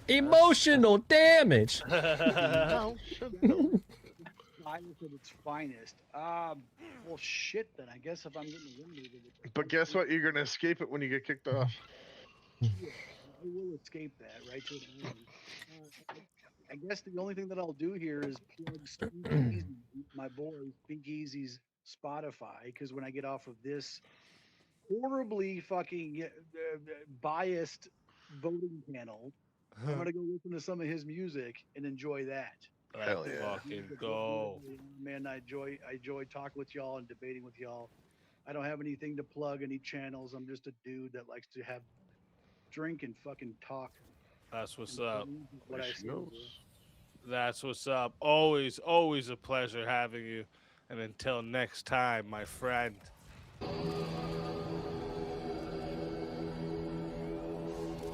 Emotional damage.
Bias at its finest. Well, shit. Then I guess if I'm getting eliminated,
But guess what? You're gonna escape it when you get kicked off.
I will escape that, right? To the end. I guess the only thing that I'll do here is plug Speakeasy, my boy Speakeasy's Spotify, because when I get off of this horribly fucking biased voting panel, I'm gonna go listen to some of his music and enjoy that.
Hell yeah. Fucking go.
Man, I enjoy talking with y'all and debating with y'all. I don't have anything to plug, any channels. I'm just a dude that likes to have drink and fucking talk.
That's what's up.
What I say, bro.
That's what's up. Always a pleasure having you. And until next time, my friend.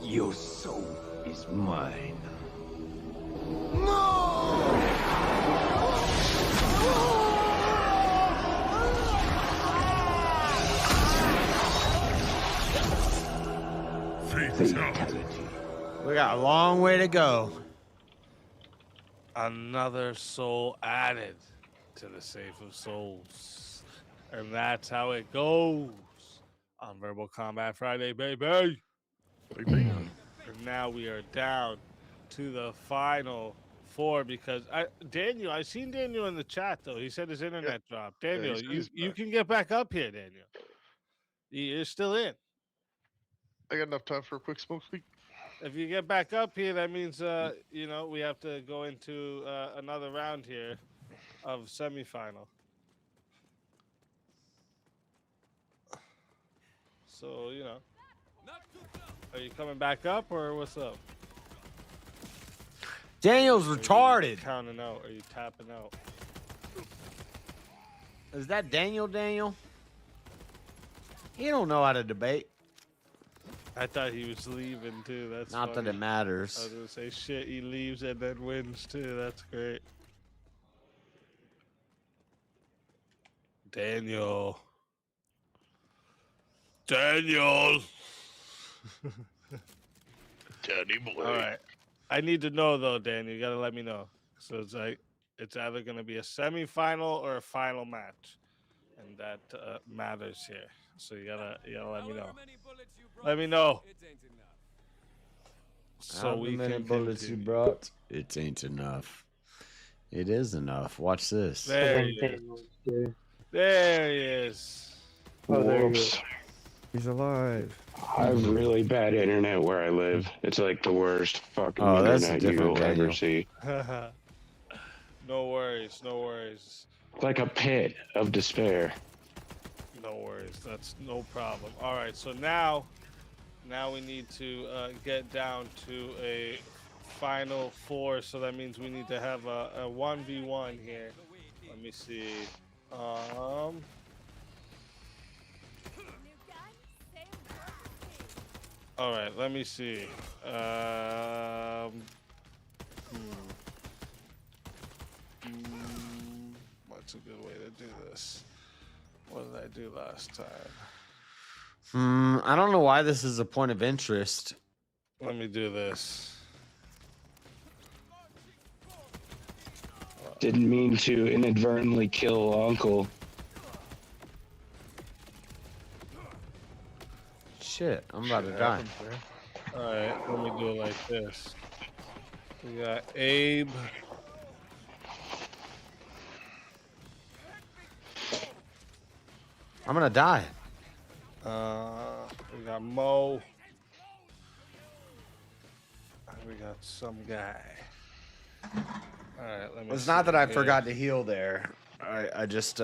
Your soul is mine.
Fatality.
We got a long way to go.
Another soul added to the Safe of Souls. And that's how it goes on Verbal Combat Friday, baby. And now we are down to the final 4 because Daniel, I seen Daniel in the chat though. He said his internet dropped. Daniel,
he said
you,
he's
you
back.
can get back up here, Daniel. You're still in.
I got enough time for a quick smoke speak.
If you get back up here, that means you know, we have to go into another round here of semifinal. So, you know, are you coming back up or what's up?
Daniel's
Are you
retarded.
counting out? Are you tapping out?
Is that Daniel? He don't know how to debate.
I thought he was leaving too. That's
Not that
funny.
it matters.
I was gonna say shit. He leaves and then wins too. That's great. Daniel.
Danny boy.
All right. I need to know though, Daniel. You gotta let me know. So it's like it's either gonna be a semifinal or a final match, and that matters here. So you gotta let me know. Let me know. So
However
we
many
can
bullets you
continue.
brought, it ain't enough. It is enough. Watch this.
There he is. There he is.
Oh, there you go.
Whoops.
He's alive.
I have really bad internet where I live. It's like the worst fucking
Oh, that's a
internet
different
you'll ever
Daniel.
see.
No worries. No worries.
Like a pit of despair.
No worries. That's no problem. All right. So now we need to get down to a final 4. So that means we need to have a 1v1 here. Let me see. All right. Let me see. What's a good way to do this? What did I do last time?
I don't know why this is a point of interest.
Let me do this.
Didn't mean to inadvertently kill Uncle.
Shit, I'm about to die.
All right, let me do it like this. We got Abe.
I'm gonna die.
We got Mo. And we got some guy. All right, let me.
It's not that I
see.
forgot to heal there. I just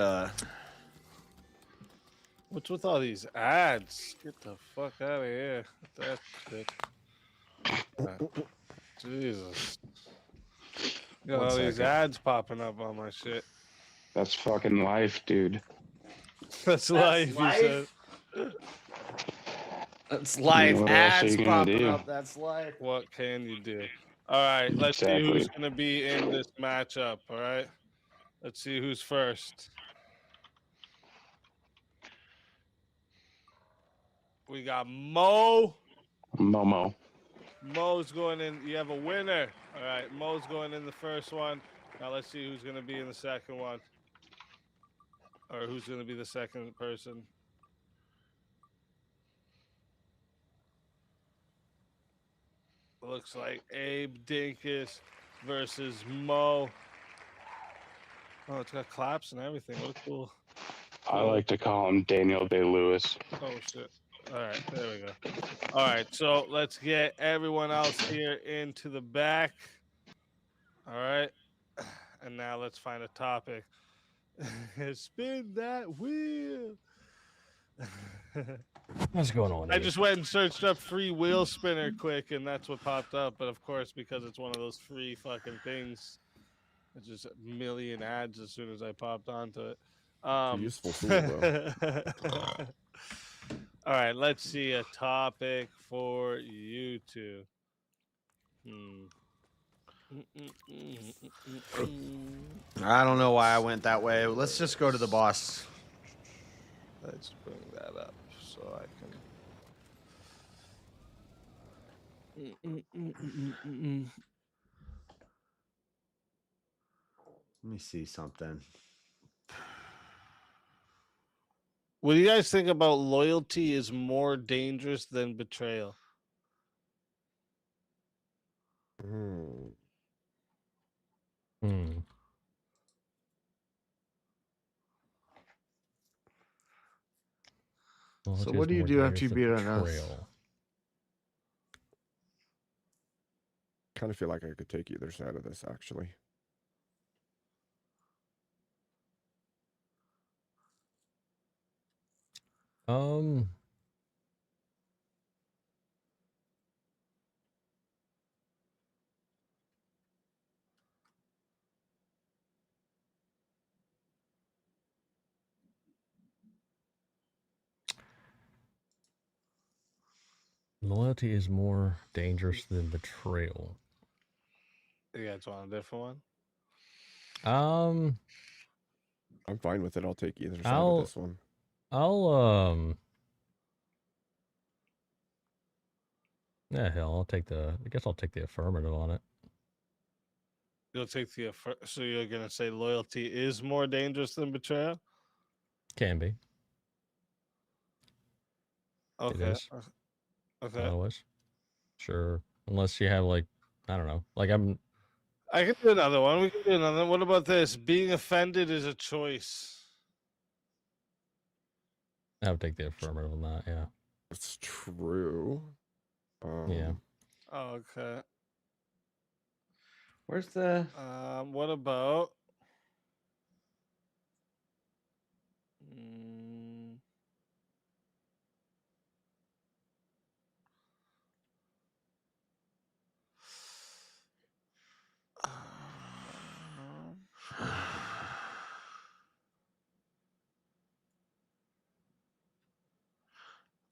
What's with all these ads? Get the fuck out of here. That shit. Jesus. Got
One
all these
second.
ads popping up on my shit.
That's fucking life, dude.
That's life, he said.
That's life.
What else are
Ads
you gonna
popping
do?
up. That's life.
What can you do? All right, let's see
Exactly.
who's gonna be in this matchup. All right, let's see who's first. We got Mo.
Momo.
Mo's going in. You have a winner. All right, Mo's going in the first one. Now let's see who's gonna be in the second one, or who's gonna be the second person. Looks like Abe Dinkus versus Mo. Oh, it's got claps and everything. What a cool.
I like to call him Daniel Day-Lewis.
Oh, shit. All right, there we go. All right, so let's get everyone else here into the back. All right. And now let's find a topic. Spin that wheel.
What's going on
I
here?
just went and searched up free wheel spinner quick, and that's what popped up. But of course, because it's one of those free fucking things, it's just a million ads as soon as I popped onto it.
Useful tool, though.
All right, let's see a topic for you two.
I don't know why I went that way. Let's just go to the boss.
Let's bring that up so I can.
Let me see something.
What do you guys think about loyalty is more dangerous than betrayal?
Hmm.
So what do you do after you beat on us?
Kind of feel like I could take either side of this, actually.
Loyalty is more dangerous than betrayal.
You guys want a different one?
I'm fine with it. I'll take either side of this one.
Yeah, hell, I guess I'll take the affirmative on it.
You'll take the so you're gonna say loyalty is more dangerous than betrayal?
Can be.
Okay.
It is.
Okay.
Otherwise, sure. Unless you have like, I don't know. Like
I can do another one. We can do another one. What about this? Being offended is a choice.
I would take the affirmative on that. Yeah.
That's true.
Yeah.
Okay.
Where's the?
What about?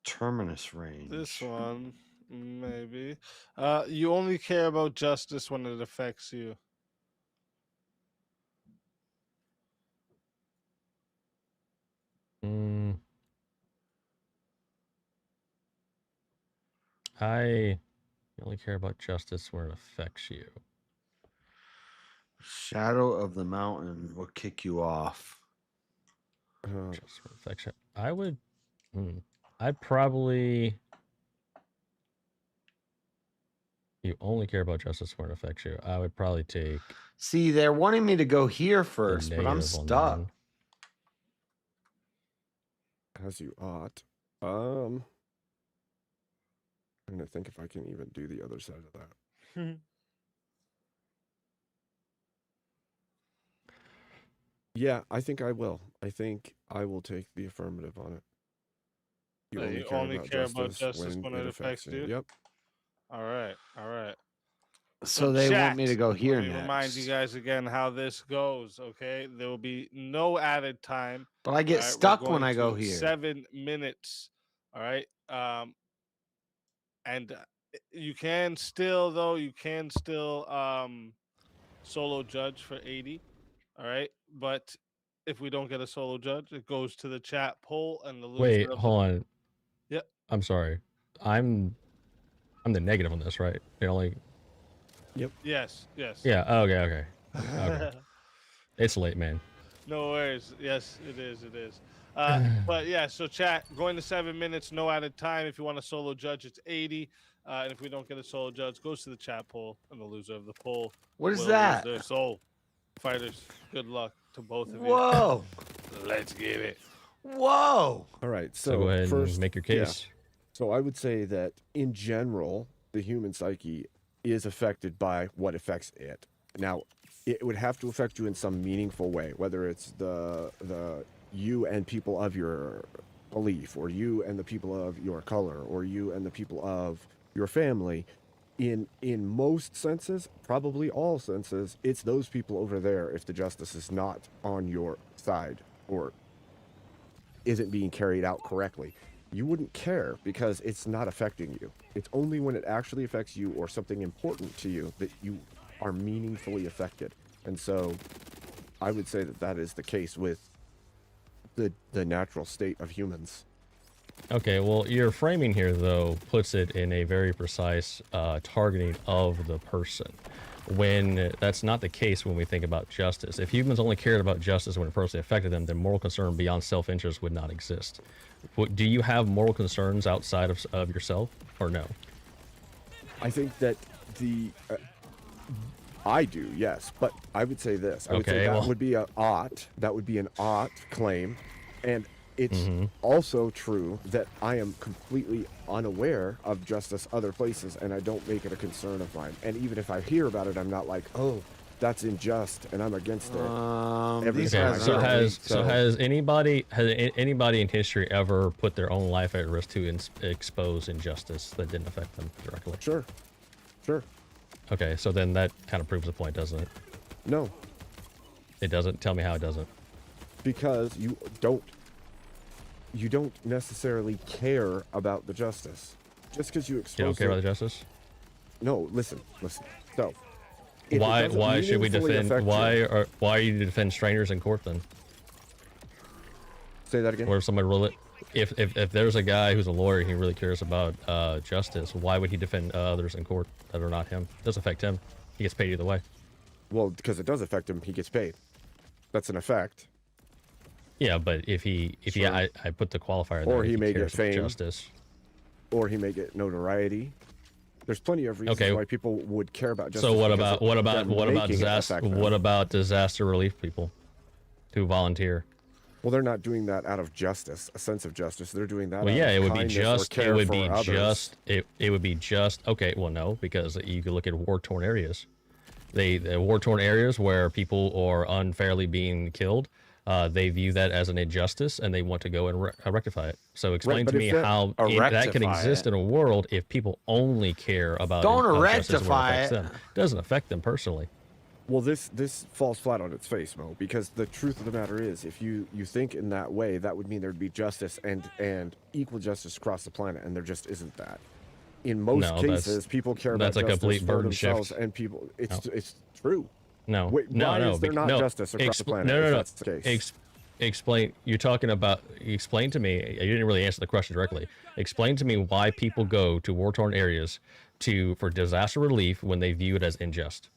Terminus range.
This one, maybe. You only care about justice when it affects you.
I only care about justice where it affects you.
Shadow of the mountain will kick you off.
Justice where it affects you. I would. I'd probably. You only care about justice when it affects you. I would probably take.
See, they're wanting me to go here first, but I'm
negative on
stuck.
that.
As you ought. I'm gonna think if I can even do the other side of that. Yeah, I think I will. I think I will take the affirmative on it. You only care about justice when it affects you. Yep.
All right. All right.
So they want me to go here
Let me remind you guys again how this goes, okay? There will be no added time.
But I get
all right? We're
stuck when
going
I go
to
here.
7 minutes, all right? And you can still, though, solo judge for 80, all right? But if we don't get a solo judge, it goes to the chat poll and the loser
Wait,
of the-
hold on.
Yep.
I'm sorry. I'm the negative on this, right? It only.
Yep.
Yes. Yes.
Yeah. Okay. Okay. It's late, man.
No worries. Yes, it is. It is. But yeah, so chat, going to 7 minutes, no added time. If you want a solo judge, it's 80. And if we don't get a solo judge, goes to the chat poll, and the loser of the poll
What is
will
that?
lose their soul. Fighters, good luck to both of you.
Whoa.
Let's get it.
Whoa.
All right.
So
So
go ahead
first,
and make your
yeah.
case.
So I would say that in general, the human psyche is affected by what affects it. Now, it would have to affect you in some meaningful way, whether it's the you and people of your belief, or you and the people of your color, or you and the people of your family. In most senses, probably all senses, it's those people over there if the justice is not on your side or isn't being carried out correctly. You wouldn't care because it's not affecting you. It's only when it actually affects you or something important to you that you are meaningfully affected. And so I would say that that is the case with the natural state of humans.
Okay, well, your framing here, though, puts it in a very precise targeting of the person. When that's not the case when we think about justice. If humans only cared about justice when it personally affected them, then moral concern beyond self-interest would not exist. Do you have moral concerns outside of yourself, or no?
I think that I do, yes, but I would say this. I would say that would be that would be an ought claim, and it's also true that I am completely unaware of justice other places, and I don't make it a concern of mine. And even if I hear about it, I'm not like, oh, that's unjust, and I'm against it.
So has anybody in history ever put their own life at risk to expose injustice that didn't affect them directly?
Sure.
Okay, so then that kind of proves the point, doesn't it?
No.
It doesn't? Tell me how it doesn't.
Because you don't necessarily care about the justice. Just because you expose
You don't care about the justice?
No, listen. So,
why should we defend? Why are you to defend strangers in court then?
Say that again.
Or if somebody really, if there's a guy who's a lawyer and he really cares about justice, why would he defend others in court that are not him? It doesn't affect him. He gets paid either way.
Well, because it does affect him, he gets paid. That's an effect.
Yeah, but if I put the qualifier there,
or he may get
cares about
fame,
justice,
or he may get notoriety. There's plenty of reasons why people would care about justice.
So what
because
about disaster relief people who volunteer?
Well, they're not doing that out of justice, a sense of justice. They're doing that.
Well,
out
yeah,
of
it would be
kindness or
just. It
care
would
for
be
others.
just. It would be just. Okay, well, no, because you could look at war-torn areas. The war-torn areas where people are unfairly being killed. They view that as an injustice, and they want to go and rectify it. So explain to me how that can exist in a world if people only care about justice when it affects them. It doesn't affect them personally.
Well, this falls flat on its face, Mo, because the truth of the matter is, if you think in that way, that would mean there'd be justice and equal justice across the planet, and there just isn't that. In most cases, people care about
justice
justice for
burden
themselves,
shift.
and people. It's true.
No,
Wait, why is there not justice across the planet?
No.
If that's the case?
Explain. You're talking about. Explain to me. You didn't really answer the question directly. Explain to me why people go to war-torn areas for disaster relief when they view it as unjust.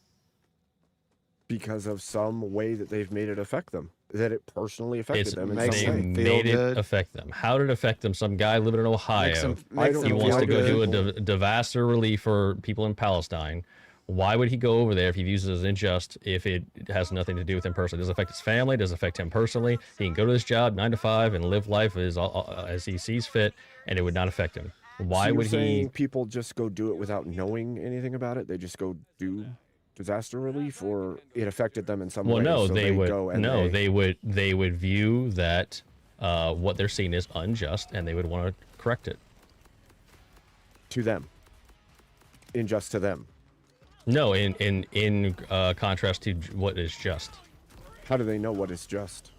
Because of some way that they've made it affect them, that it personally affected them.
They made it affect them. How did it affect them? Some guy living in Ohio, he wants to go do a disaster relief for people in Palestine. Why would he go over there if he views it as unjust if it has nothing to do with him personally? Does it affect his family? Does it affect him personally? He can go to his job 9 to 5 and live life as he sees fit, and it would not affect him. Why would he?
People just go do it without knowing anything about it? They just go do disaster relief, or it affected them in some way?
Well, no,
so
they would.
Go and
no, they would view that what they're seeing is unjust, and they would want to correct it.
To them. Unjust to them.
No, in contrast to what is just.
How do they know what is just?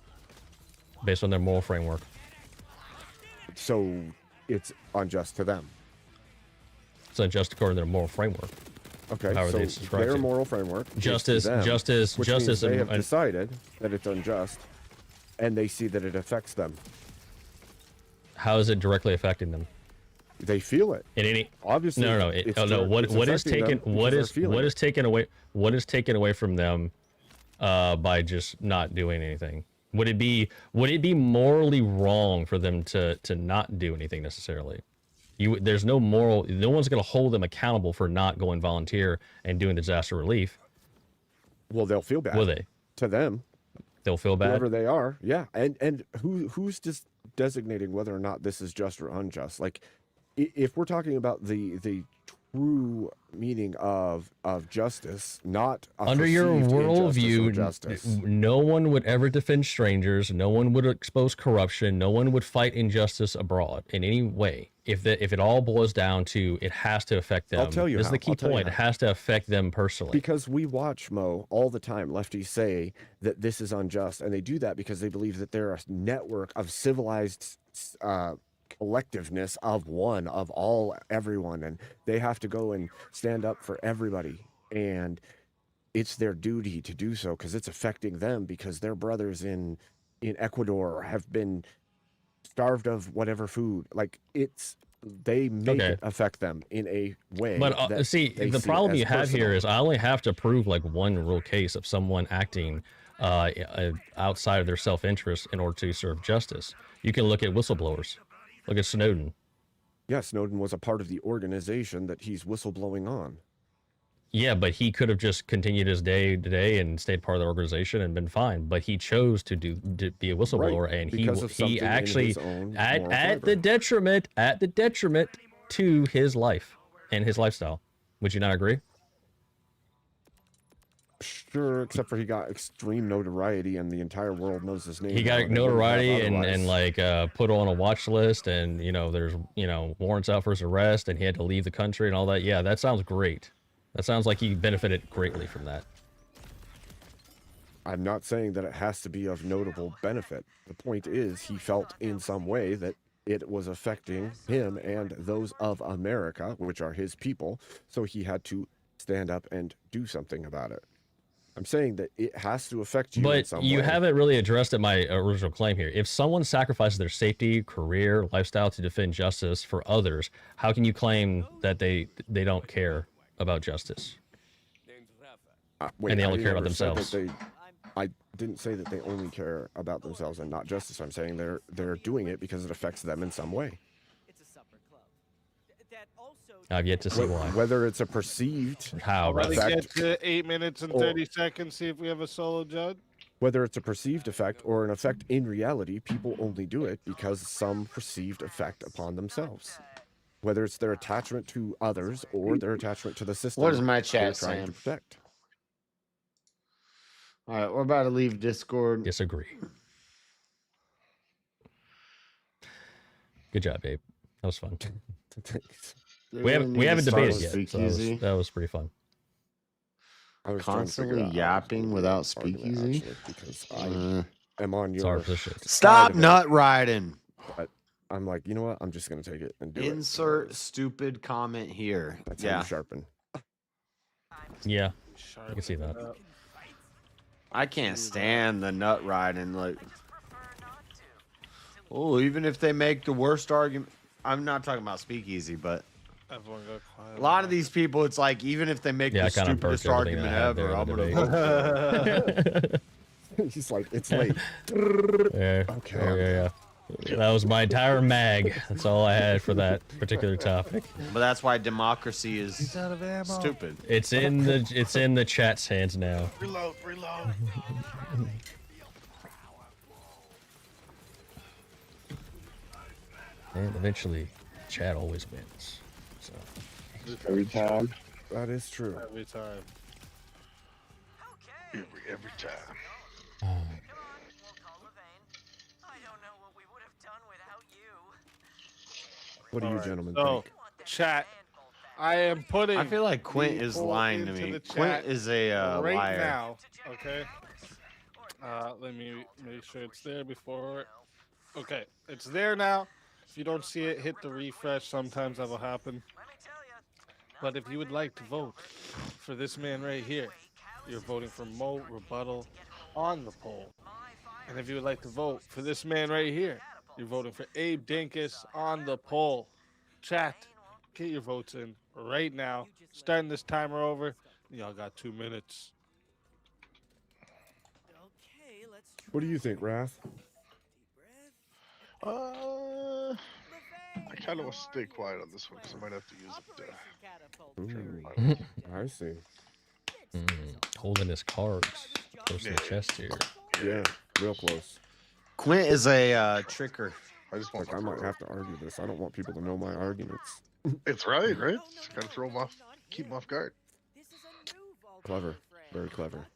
Based on their moral framework.
So it's unjust to them.
It's unjust according to their moral framework.
Okay,
However
so
they describe
their
it.
moral framework,
Justice,
is to them,
justice,
which
justice,
means they have
and
decided that it's unjust, and they see that it affects them.
how is it directly affecting them?
They feel it.
In any
obviously,
no. What is taken? What is taken away? What is taken away from them by just not doing anything? Would it be morally wrong for them to not do anything necessarily? There's no moral. No one's going to hold them accountable for not going volunteer and doing disaster relief.
Well, they'll feel bad.
Will they?
To them,
they'll feel bad.
Whoever they are, yeah. And who's just designating whether or not this is just or unjust? Like, if we're talking about the true meaning of justice, not
under your worldview,
justice.
No one would ever defend strangers. No one would expose corruption. No one would fight injustice abroad in any way. If it all boils down to it has to affect them.
I'll tell you
this is the key point. It has to affect them personally.
Because we watch, Mo, all the time lefties say that this is unjust, and they do that because they believe that they're a network of civilized collectiveness of everyone, and they have to go and stand up for everybody, and it's their duty to do so because it's affecting them, because their brothers in Ecuador have been starved of whatever food. Like they make
Okay.
it affect them in a way.
But
that
see,
they
the
see
problem
as
you have here
personal.
is I only have to prove like one real case of someone acting outside of their self-interest in order to serve justice. You can look at whistleblowers. Look at Snowden.
Yeah, Snowden was a part of the organization that he's whistleblowing on.
Yeah, but he could have just continued his day to day and stayed part of the organization and been fine. But he chose to be a whistleblower,
Right,
and
because of something
he
in
actually
his own
at
moral
the detriment to his life and his lifestyle. Would you not agree?
Sure, except for he got extreme notoriety and the entire world knows his name.
He
now,
got
and it wouldn't have
notoriety and
otherwise.
like put on a watch list, and there's warrants out for his arrest, and he had to leave the country and all that. Yeah, that sounds great. That sounds like he benefited greatly from that.
I'm not saying that it has to be of notable benefit. The point is he felt in some way that it was affecting him and those of America, which are his people, so he had to stand up and do something about it. I'm saying that it has to affect you in
But
some
you
way.
haven't really addressed my original claim here. If someone sacrifices their safety, career, lifestyle to defend justice for others, how can you claim that they don't care about justice?
Wait,
And they
I
only care about
never said that
themselves.
I didn't say that they only care about themselves and not justice. I'm saying they're doing it because it affects them in some way.
I've yet to see why.
Whether it's a perceived
How,
Let me get
effect,
to 8 minutes and
or-
30 seconds. See if we have a solo judge.
whether it's a perceived effect or an effect in reality, people only do it because some perceived effect upon themselves. Whether it's their attachment to others or their attachment to the system.
What is my
they're
chat
trying
saying?
to protect.
All right, we're about to leave Discord.
Disagree. Good job, Abe. That was fun. We haven't debated yet, so that was pretty fun.
I was trying to figure
Constantly
out how to
yapping without
argument,
speakeasy.
actually, because I am on
It's
your
hard for this shit.
side
Stop
of it,
nut riding.
but I'm like, you know what? I'm just gonna take it and do it.
Insert stupid comment here.
That's how
Yeah.
you sharpen.
Yeah, I can see that.
I can't stand the nut riding. Like, oh, even if they make the worst argument, I'm not talking about speakeasy, but
Everyone got quiet.
a lot of these people, it's like even if they make
Yeah, I
the
kinda burnt
stupidest
everything
argument
that I had
ever,
there
I'm
in
gonna
the
vote for it.
He's like, it's late.
Yeah,
Okay.
yeah. That was my entire mag. That's all I had for that particular topic.
But that's why democracy is
He's out of ammo.
stupid.
It's in the chat's hands now.
Reload.
And eventually, chat always wins. So
Every time.
That is true.
Every time.
Every time.
What do you
Alright,
gentlemen
so,
think?
chat. I am putting.
I feel like Quint
the
is
poll
lying to
into
me.
the
Quint
chat
is a
right
liar.
now. Okay. Let me make sure it's there before. Okay, it's there now. If you don't see it, hit the refresh. Sometimes that will happen. But if you would like to vote for this man right here, you're voting for Mo Rebuttal on the poll. And if you would like to vote for this man right here, you're voting for Abe Dinkus on the poll. Chat, get your votes in right now. Starting this timer over. Y'all got 2 minutes.
What do you think, Wrath?
I kind of want to stay quiet on this one because I might have to use it.
I see.
Holding his cards close to the chest here.
Yeah, real close.
Quint is a tricker.
I just want
Like, I might have to argue this. I don't want people to know my arguments.
It's right? Just gotta throw them off, keep them off guard.
Clever. Very clever.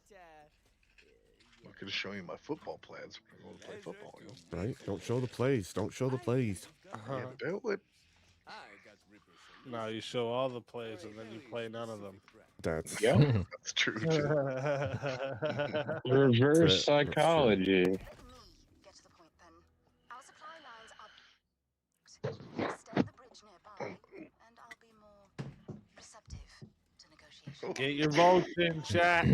I'm gonna show you my football plans. We're going to play football. You know?
Right? Don't show the plays. Don't show the plays.
Yeah, do it.
No, you show all the plays and then you play none of them.
That's
That's true.
Reverse psychology.
Get your votes in, chat.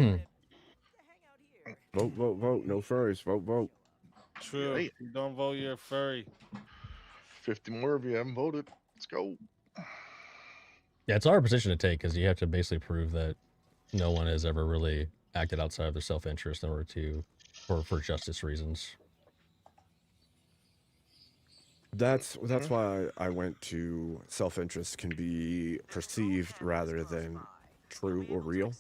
Vote, vote, vote. No furries. Vote, vote.
True. If you don't vote, you're a furry.
50 more of you haven't voted. Let's go.
Yeah, it's a hard position to take because you have to basically prove that no one has ever really acted outside of their self-interest in order to, for justice reasons.
That's why I went to self-interest can be perceived rather than true or real.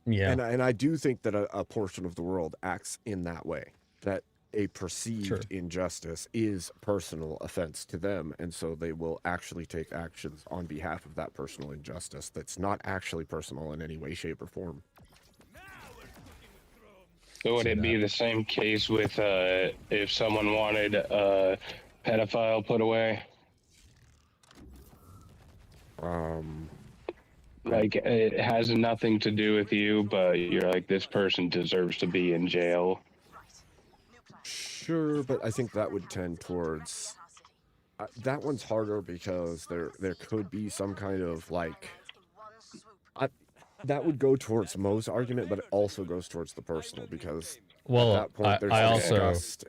Yeah.
And I do think that a portion of the world acts in that way, that a perceived injustice is personal offense to them, and so they will actually take actions on behalf of that personal injustice that's not actually personal in any way, shape, or form.
So would it be the same case with if someone wanted a pedophile put away? Like it has nothing to do with you, but you're like, this person deserves to be in jail.
Sure, but I think that would tend towards that one's harder because there could be some kind of like that would go towards Mo's argument, but it also goes towards the personal because
Well,
at that point there's
I also
disgust.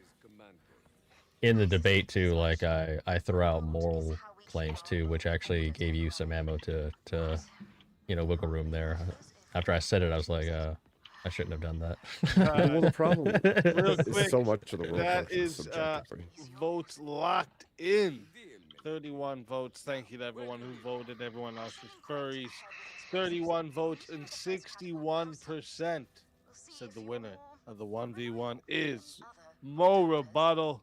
in the debate too, like I threw out moral claims too, which actually gave you some ammo to wiggle room there. After I said it, I was like, I shouldn't have done that.
Well, the problem
Real
is
quick,
so much of the world
that
functions
is
subjectively.
votes locked in. 31 votes. Thank you to everyone who voted. Everyone else was furries. 31 votes and 61% said the winner of the 1v1 is Mo Rebuttal.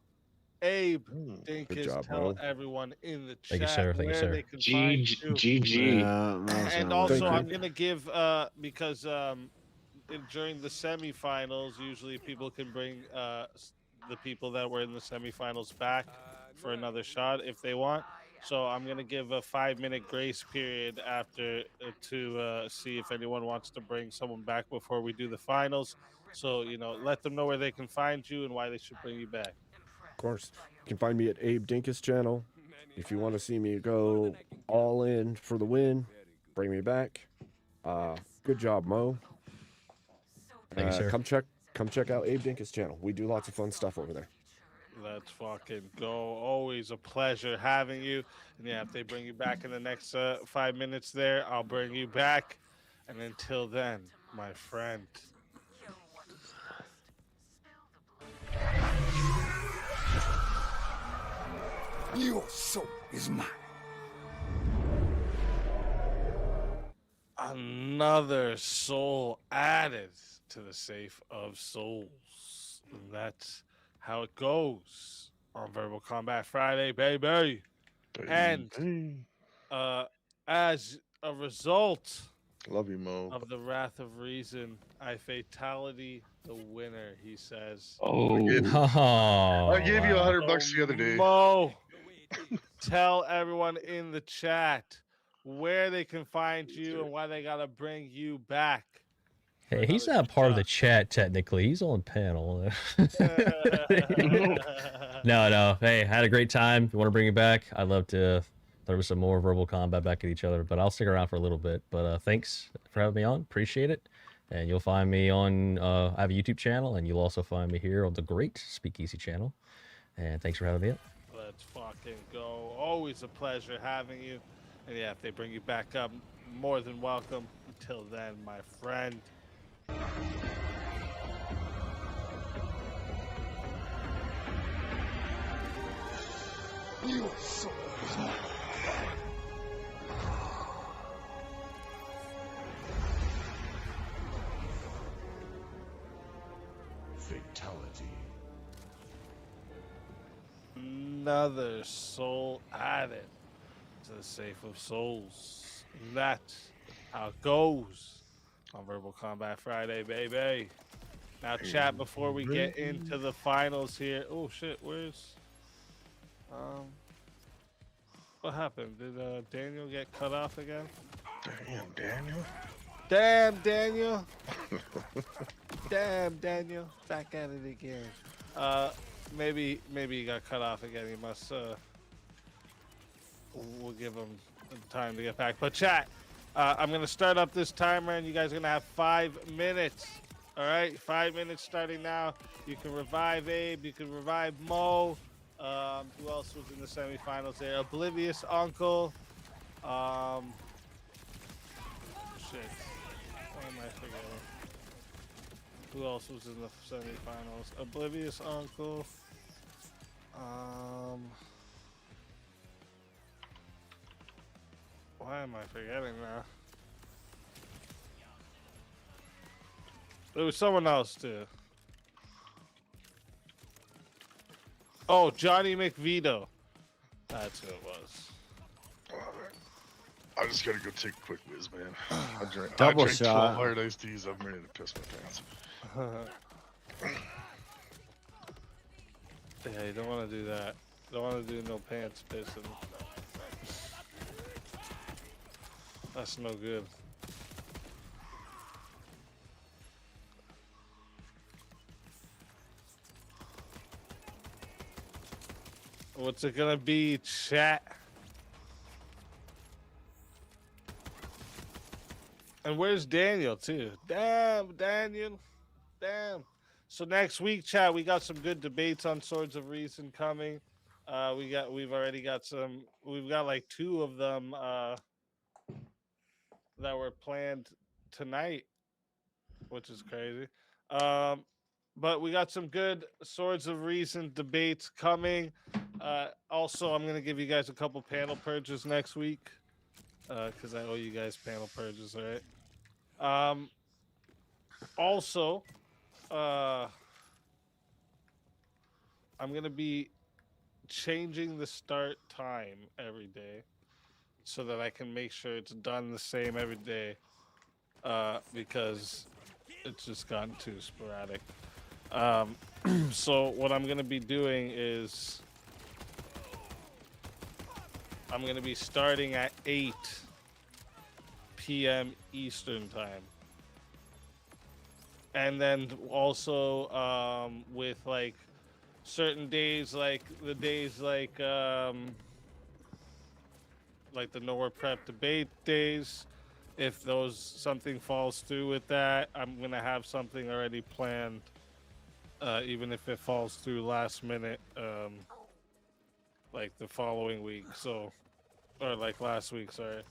Abe, Dinkus,
job,
tell
Mo.
everyone in the
Thank you,
chat
sir. Thank you,
where
sir.
they can find you.
GG.
And also, I'm gonna give because during the semifinals, usually people can bring the people that were in the semifinals back for another shot if they want. So I'm gonna give a 5-minute grace period after to see if anyone wants to bring someone back before we do the finals. So let them know where they can find you and why they should bring you back.
Of course, you can find me at Abe Dinkus channel. If you want to see me go all in for the win, bring me back. Good job, Mo.
Thank you, sir.
Come check out Abe Dinkus channel. We do lots of fun stuff over there.
Let's fucking go. Always a pleasure having you. And yeah, if they bring you back in the next 5 minutes there, I'll bring you back. And until then, my friend.
Your soul is mine.
Another soul added to the safe of souls. And that's how it goes on Verbal Combat Friday, baby. And as a result
Love you, Mo.
of the Wrath of Reason, I fatality the winner, he says.
Oh,
I gave you $100 the other day.
Mo, tell everyone in the chat where they can find you and why they gotta bring you back.
Hey, he's not part of the chat technically. He's on panel. No. Hey, had a great time. If you want to bring it back, I'd love to throw some more verbal combat back at each other, but I'll stick around for a little bit. But thanks for having me on. Appreciate it. And you'll find me on, I have a YouTube channel, and you'll also find me here on the Great Speakeasy channel. And thanks for having me on.
Let's fucking go. Always a pleasure having you. And yeah, if they bring you back up, more than welcome. Until then, my friend.
Your soul is mine. Fatality.
Another soul added to the safe of souls. And that's how it goes on Verbal Combat Friday, baby. Now, chat, before we get into the finals here. Oh shit, where's what happened? Did Daniel get cut off again?
Damn, Daniel.
Damn, Daniel. Damn, Daniel. Back at it again. Maybe he got cut off again. He must we'll give him time to get back. But chat, I'm gonna start up this timer and you guys are gonna have 5 minutes. All right, 5 minutes starting now. You can revive Abe, you can revive Mo, Who else was in the semifinals there? Oblivious Uncle. Shit. Why am I forgetting? Who else was in the semifinals? Oblivious Uncle. Why am I forgetting now? There was someone else too. Oh, Johnny McVito. That's who it was.
I just gotta go take a quick whiz, man. I drank
Double
12
shot.
hard iced teas. I'm ready to piss my pants.
Yeah, you don't want to do that. Don't want to do no pants pissing. That's no good. What's it gonna be, chat? And where's Daniel too? Damn, Daniel. Damn. So next week, chat, we got some good debates on Swords of Reason coming. We've got like 2 of them that were planned tonight, which is crazy. But we got some good Swords of Reason debates coming. Also, I'm gonna give you guys a couple panel purges next week, because I owe you guys panel purges, all right? Also, I'm gonna be changing the start time every day so that I can make sure it's done the same every day, because it's just gotten too sporadic. So what I'm gonna be doing is I'm gonna be starting at 8 p.m. Eastern time. And then also with like certain days, like the days like the Nowhere Prep debate days, if something falls through with that, I'm gonna have something already planned, even if it falls through last minute, like the following week. So, or like last week, sorry.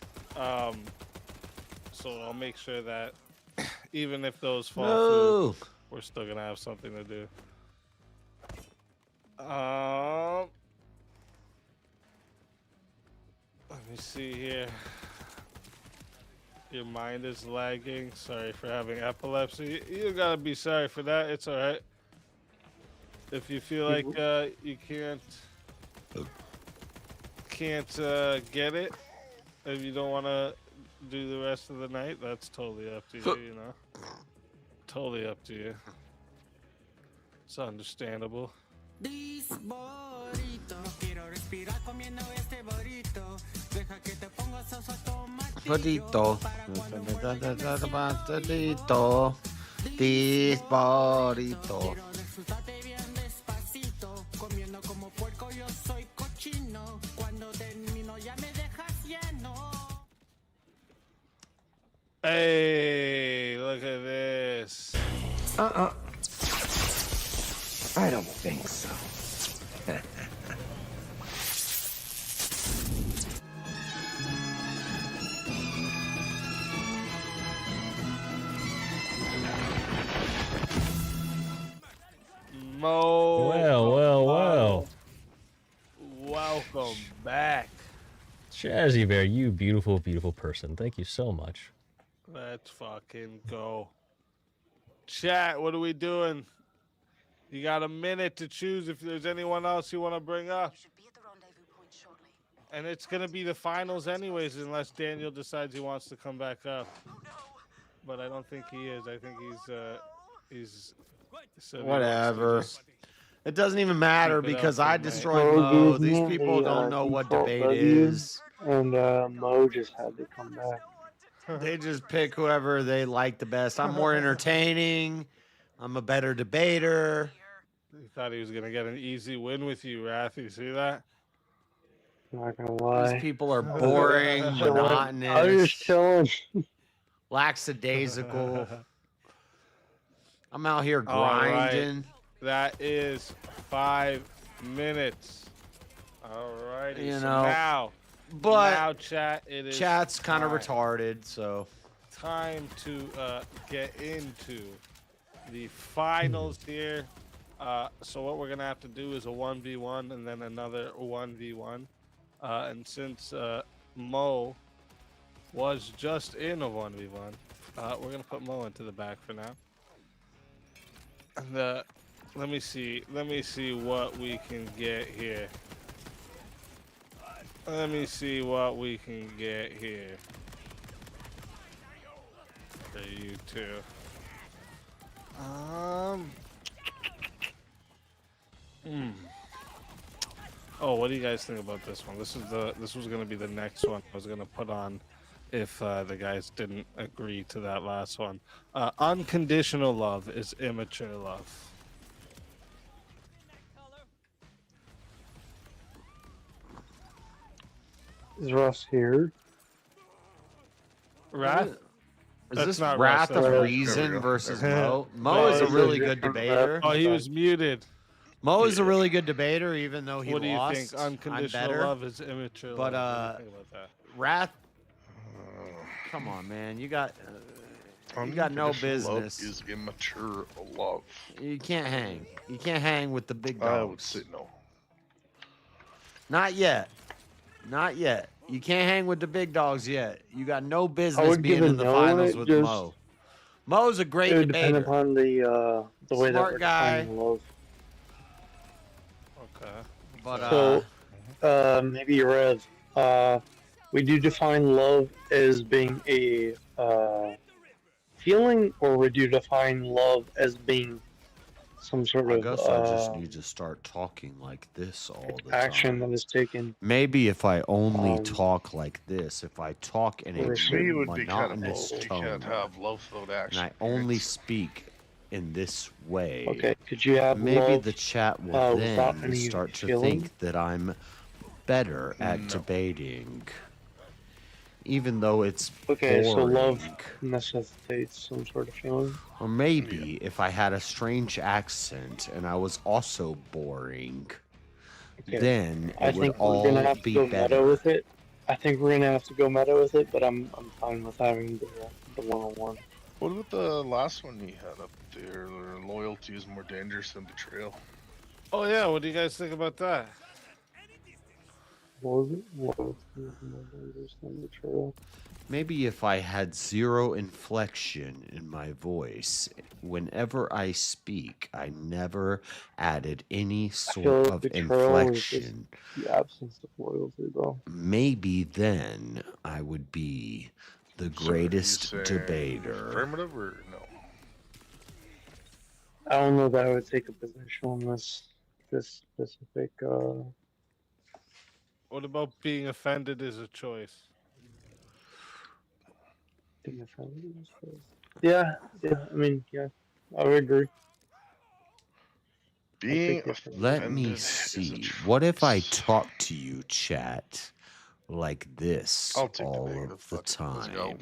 So I'll make sure that even if those fall through, we're still gonna have something to do. Let me see here. Your mind is lagging. Sorry for having epilepsy. You gotta be sorry for that. It's all right. If you feel like you can't get it, if you don't want to do the rest of the night, that's totally up to you. You know, totally up to you. It's understandable.
Burrito. Burrito. This burrito.
Hey, look at this.
I don't think so.
Mo.
Well.
Welcome back.
Shazzy Bear, you beautiful, beautiful person. Thank you so much.
Let's fucking go. Chat, what are we doing? You got a minute to choose if there's anyone else you want to bring up. And it's going to be the finals anyways, unless Daniel decides he wants to come back up. But I don't think he is. I think he's said he wants to
Whatever.
just
It doesn't even matter
keep it up
because
for
I
the night.
destroyed Mo. These people don't know what debate is.
And Mo just had to come back.
They just pick whoever they like the best. I'm more entertaining. I'm a better debater.
He thought he was going to get an easy win with you, Wrath. You see that?
Not gonna lie.
These people are boring,
I was
monotonous,
just chilling.
lackadaisical. I'm out here
All right.
grinding.
That is 5 minutes. Alrighty.
You
so
know,
now,
but
now chat. It is
chat's kind of
time.
retarded, so
Time to get into the finals here. So what we're gonna have to do is a 1v1 and then another 1v1. And since Mo was just in a 1v1, we're gonna put Mo into the back for now. And let me see what we can get here. Let me see what we can get here. For you two. Oh, what do you guys think about this one? This was gonna be the next one I was gonna put on if the guys didn't agree to that last one. Unconditional love is immature love.
Is Russ here?
Wrath?
is
That's
this
not
Wrath
Russ,
of
that's
Reason
Russ.
versus Mo? Mo is a
it's a
really good
different
debater.
Oh, he was muted.
Mo is a really good debater, even though he
What do you
lost.
think?
I'm
Unconditional
better.
love is immature
But
love. What do you think about that?
Wrath. Come on, man. You got no
Unconditional love
business.
is immature love.
You can't hang. You can't hang with the big dogs.
I would say no.
Not yet. Not yet. You can't hang with the big dogs yet. You got no business
would
being
give a
in the
no on
finals
it,
with
just-
Mo. Mo's a great
It would depend
debater.
upon the way that
Smart
we're
guy.
defining love.
Okay.
But
So, maybe Rev, we do define love as being a feeling, or would you define love as being some sort
I
of
guess I just need to start talking like this all the
action
time.
that is taken?
Maybe if I only talk like this, if I talk in a
For
To me, it would be kind of
monotonous
both. You
tone,
can't have love without
and
action.
I only speak in this way,
Okay, could you have
maybe
love
the chat will
without
then
any
start to
feeling?
think that I'm better at
No.
debating, even though it's
Okay, so love
boring.
necessitates some sort of feeling.
Or maybe if I had a strange accent and I was also boring,
Okay.
then
I
it would
think we're
all
gonna have to
be
go meta
better.
with it. I think we're gonna have to go meta with it, but I'm fine with having the one-on-one.
What about the last one you had up there? Where loyalty is more dangerous than betrayal.
Oh yeah, what do you guys think about that?
What was it? Loyalty is more dangerous than betrayal.
Maybe if I had zero inflection in my voice, whenever I speak, I never added any
I
sort
feel like
of
betrayal is just
inflection.
the absence of loyalty, though.
Maybe then I would be the
So are you
greatest
saying
debater.
Affirmative or no?
I don't know that I would take a position on this specific.
What about being offended is a choice?
Thing of evidence, but- Yeah, I mean, yeah, I would agree.
Being
Let me
offended is a
see. What if I talk to you, chat, like this
I'll take the
all
negative.
of the
Let's go.
time?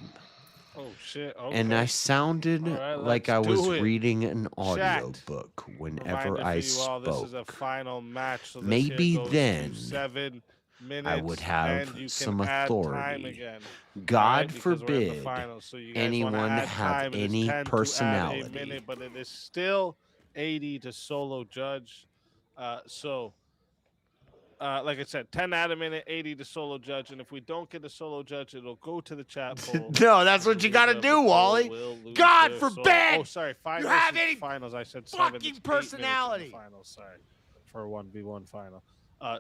Oh shit. Okay.
And I sounded
All right,
like
let's
I was
do it.
reading an audio
Chat.
book whenever
Reminder
I
for you all, this is a
spoke.
final match, so this
Maybe
here goes
then
to 7 minutes,
I would have
and you
some
can add time
authority.
again.
God
Alright, because we're in the
forbid
finals, so you guys wanna
anyone
add
have
time, it is
any
10 to add a
personality.
minute, but it is still 80 to solo judge. Like I said, 10 add a minute, 80 to solo judge, and if we don't get a solo judge, it'll go to the chat poll.
No, that's what you
Loser
gotta
of the
do,
poll
Wally.
will lose
God
their
forbid
soul. Oh, sorry, 5
you
minutes
have
is
any
finals. I said 7.
fucking
It's 8 minutes in the
personality.
finals. Sorry, for a 1v1 final.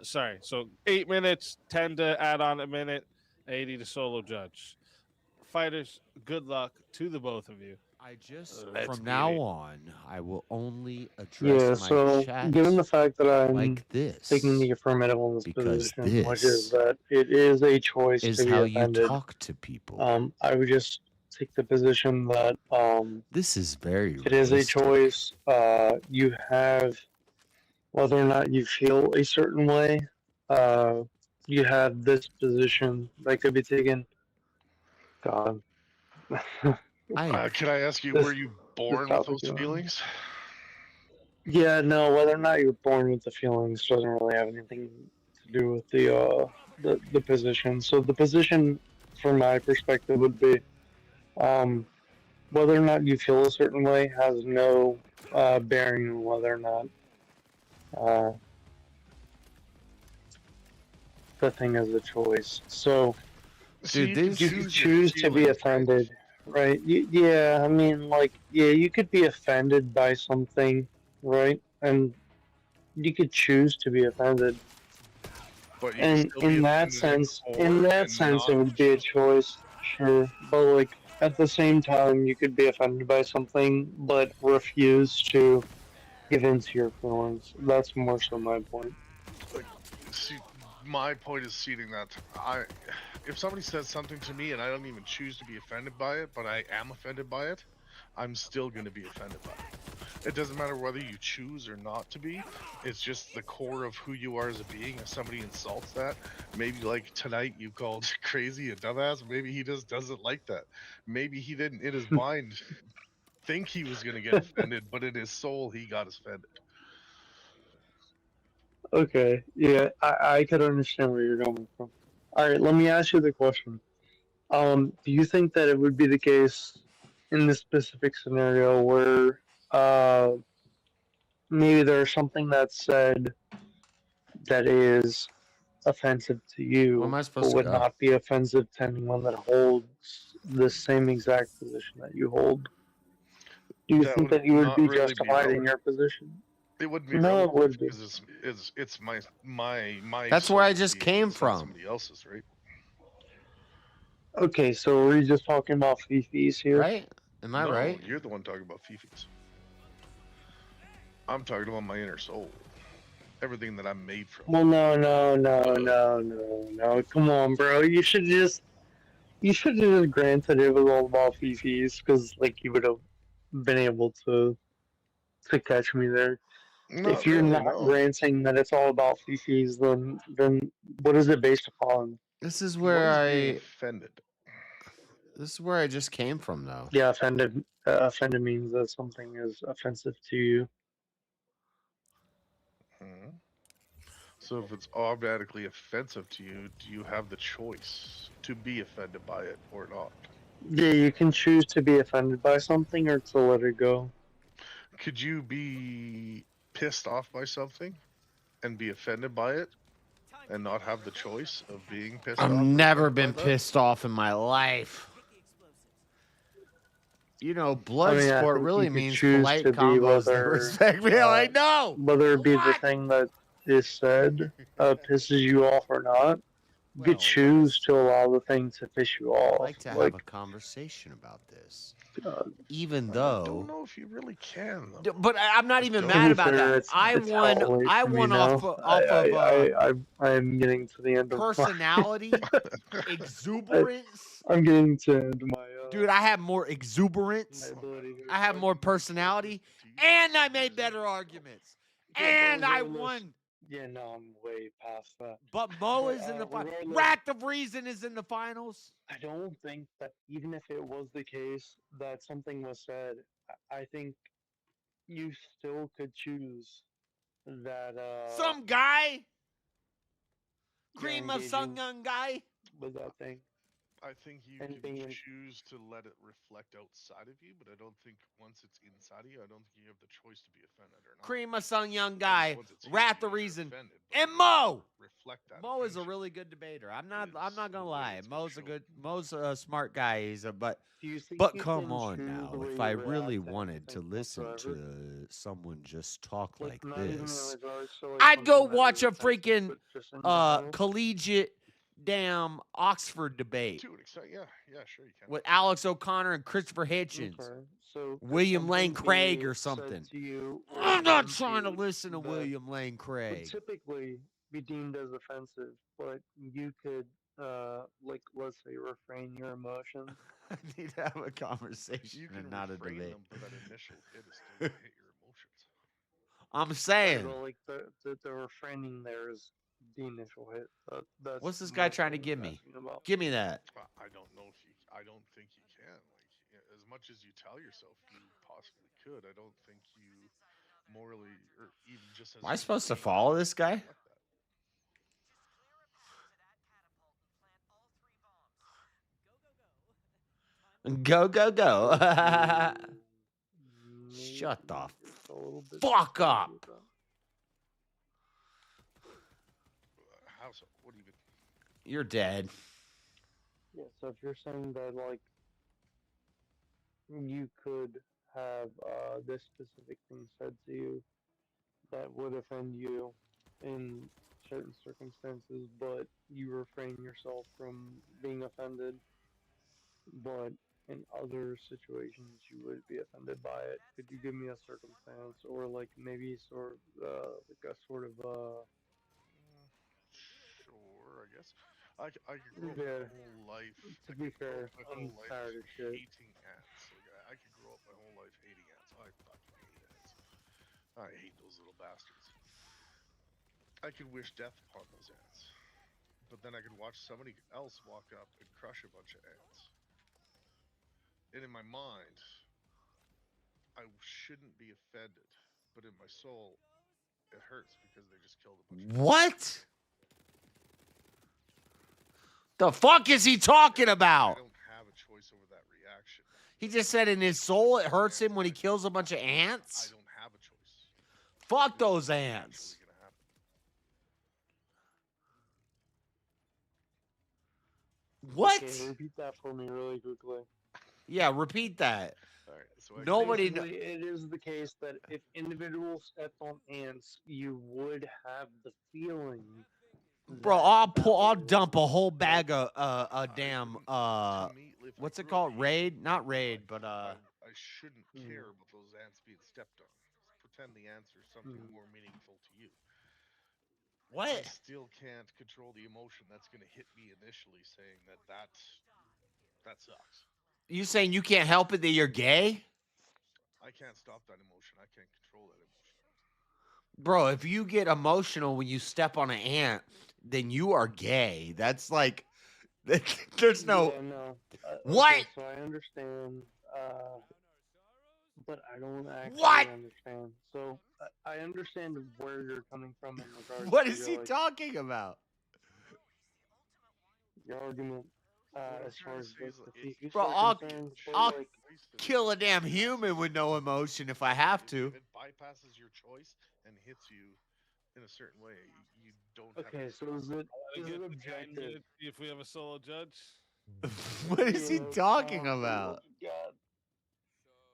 Sorry. So 8 minutes, 10 to add on a minute, 80 to solo judge. Fighters, good luck to the both of you.
I just
Let's
from
get
now
it.
on, I will only address
Yeah,
my
so
chat
given the fact that I'm
like this,
taking the affirmative on this
because
position, which is
this
that it is a choice
is
to be
how you
offended,
talk to people.
I would just take the position that
This is very
it is a
realistic.
choice. You have, whether or not you feel a certain way, you have this position that could be taken. God.
I
Can I ask you,
This-
were you
this
born with
topic,
those
you know.
feelings?
Yeah, no, whether or not you're born with the feelings doesn't really have anything to do with the position. So the position, from my perspective, would be um, whether or not you feel a certain way has no bearing on whether or not uh, the thing is a choice. So
So
Dude,
you can
these
you could
choose your
choose to be
feelings, right?
offended, right? Yeah, I mean, like, yeah, you could be offended by something, right? And you could choose to be offended.
But you can
And
still be offended
in
or
that
and
sense, it
not
would be a choice, sure. But like at the same time, you could be offended by something, but refuse to give in to your feelings. That's more so my point.
like. See, my point is seating that if somebody says something to me and I don't even choose to be offended by it, but I am offended by it, I'm still going to be offended by it. It doesn't matter whether you choose or not to be. It's just the core of who you are as a being. If somebody insults that, maybe like tonight you called crazy a dumbass, maybe he just doesn't like that. Maybe he didn't in his mind think he was going to get offended, but in his soul he got offended.
Okay, yeah, I could understand where you're coming from. All right, let me ask you the question. Do you think that it would be the case in this specific scenario where maybe there's something that's said that is offensive to
Where am
you,
I
but
supposed to
would
go?
not be offensive to anyone that holds the same exact position that you hold? Do you
That
think
would
that you would
not
be
really be
justified in
relevant.
your position?
It wouldn't be
No, it
relevant
would be.
because it's my
That's where I
soul
just
being
came
it's not
from.
somebody else's, right?
Okay, so are we just talking about fifis here?
Right? Am I
No,
right?
you're the one talking about fifis. I'm talking about my inner soul. Everything that I'm made from.
Well, no. Come on, bro. You should have just granted it was all about fifis, because like you would have been able to catch me there. If
Not
you're
really,
not
no.
granting that it's all about fifis, then what is it based upon?
This is
What
where
is being
I
offended?
this is where I just came from though.
Yeah, offended means that something is offensive to you.
Mhm. So if it's automatically offensive to you, do you have the choice to be offended by it or not?
Yeah, you can choose to be offended by something or to let it go.
Could you be pissed off by something and be offended by it and not have the choice of being pissed
I've
off or
never
offended by
been
that?
pissed off in my life. You know,
I
blood
mean, I
sport
think
really
you could
means
choose
polite
to be
combos that respect me. Like, no!
whether it be the
What?
thing that is said pisses you off or not. You could
Well,
choose to allow the thing to piss you
I'd
off.
like to have
Like,
a conversation about this.
uh,
Even
I
though
don't know if you really can, though.
But I'm not even
to
mad
be
about
fair,
that.
it's hell late
I
for me
won
now.
off of
I'm getting to the end of my.
personality, exuberance.
I'm getting to the end of my.
Dude, I have more exuberance.
ability
I have more personality, and I made better arguments, and I won.
Yeah, no, I'm way past that.
But Mo
But,
is in the final.
regardless-
Wrath of Reason is in the finals.
I don't think that even if it was the case that something was said, I think you still could choose that.
Some guy,
you're
cream of some
engaging
young guy.
with that thing.
I think you
And
can
being in-
choose to let it reflect outside of you, but I don't think once it's inside of you, I don't think you have the choice to be offended or not.
Cream of some young
I
guy.
think once it's
Wrath
here,
of
you're
Reason.
offended, but
And
you
Mo.
reflect that
Mo is a
attention.
really good debater. I'm not
the
gonna
way
lie.
it's been shown.
Mo's a smart guy. He's a but
Do you think
but
you
come
can
on
choose
now.
the way
If
you
I
react
really
to
wanted to
anything
listen
whatsoever?
to someone just talk like
Not even in
this,
regards to like
I'd go
something that
watch
is
a
offensive,
freaking
but just in general.
collegiate damn Oxford debate
To an extent, yeah, sure you can.
with Alex O'Connor and Christopher Hitchens.
Okay, so could
William Lane
something
Craig
be
or
said
something.
to you or
I'm not
done
trying to
you
listen to
that
William Lane
would
Craig.
typically be deemed as offensive, but you could, like, let's say, refrain your emotions?
I need to have a conversation
You can
and not a
refrain
debate.
them, but that initial hit is still gonna hit your emotions.
I'm
Right,
saying.
but like the refraining there is the initial hit. That's
What's this guy
my
trying to
point of
give me?
asking about.
Give me that.
I don't know if you. I don't think you can. Like as much as you tell yourself you possibly could, I don't think you morally, or even just as.
Am I
a
supposed to
being,
follow this guy?
reflect that.
Go, go, go. Shut the fuck up.
How so? What do you mean?
You're dead.
Yeah, so if you're saying that, like, you could have this specific thing said to you that would offend you in certain circumstances, but you refrain yourself from being offended, but in other situations you would be offended by it. Could you give me a circumstance, or like maybe sort of like a sort of
Sure, I guess. I could grow up
yeah.
my whole life.
To be fair,
My
I'm
whole life
tired of shit.
hating ants. Like I could grow up my whole life hating ants. I fucking hate ants. I hate those little bastards. I could wish death upon those ants, but then I could watch somebody else walk up and crush a bunch of ants. And in my mind, I shouldn't be offended, but in my soul, it hurts because they just killed a bunch of ants.
What? The fuck is he talking about?
I don't have a choice over that reaction.
He just said in his soul it hurts him when he kills a bunch of ants?
I don't have a choice.
Fuck those ants. What?
Okay, repeat that for me really quickly.
Yeah, repeat that.
All right, so
Nobody.
Basically, it is the case that if individuals stepped on ants, you would have the feeling.
Bro, I'll dump a whole bag of damn what's it called? Raid? Not raid, but
I shouldn't care about those ants being stepped on. Pretend the ants are something more meaningful to you.
What?
I still can't control the emotion that's going to hit me initially, saying that sucks.
You saying you can't help it that you're gay?
I can't stop that emotion. I can't control that emotion.
Bro, if you get emotional when you step on an ant, then you are gay. That's like, there's no.
Yeah, no.
What?
Okay, so I understand, but I don't actually
What?
understand. So I understand where you're coming from in regards.
What
to
is
your,
he
like,
talking about?
Your argument, as far as the future
Bro, I'll
concerns, but, like,
kill a damn human with no emotion if I have to.
If it bypasses your choice and hits you in a certain way, you don't.
Okay, so is it objective?
See if we have a solo judge.
What is he talking about?
God.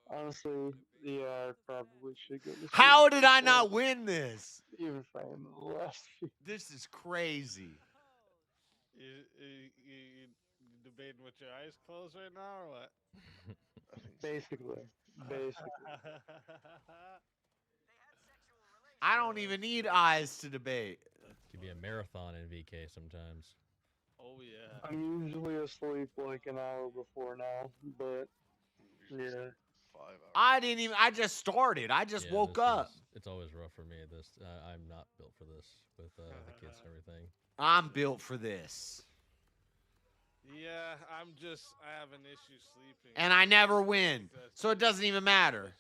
Honestly, yeah, I probably should get this.
How did I not win this?
Even if I am the last.
This is crazy.
You debating with your eyes closed right now, or what?
Basically.
I don't even need eyes to debate.
Could be a marathon in VK sometimes.
Oh yeah.
I'm usually asleep like an hour before now, but yeah.
5 hours.
I just started. I just woke up.
It's always rough for me. I'm not built for this with the kids and everything.
I'm built for this.
Yeah, I have an issue sleeping.
And I never win. So it doesn't even matter.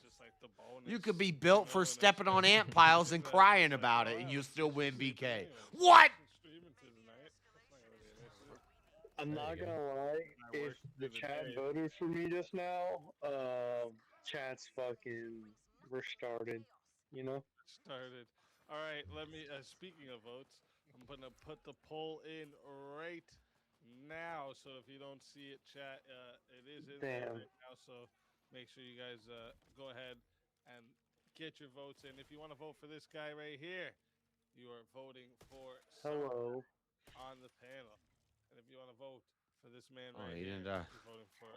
You could be built for stepping on ant piles and crying about it, and you'll still win BK. What?
I'm not gonna lie, if the chat voted for me just now, chat's fucking restarted, you know?
Started. All right, let me. Speaking of votes, I'm gonna put the poll in right now. So if you don't see it, chat, it is in there right now. So make sure you guys go ahead and get your votes in. If you want to vote for this guy right here, you are voting for
Hello
on the panel. And if you want to vote for this man
Oh,
right
he
here,
didn't,
you're voting for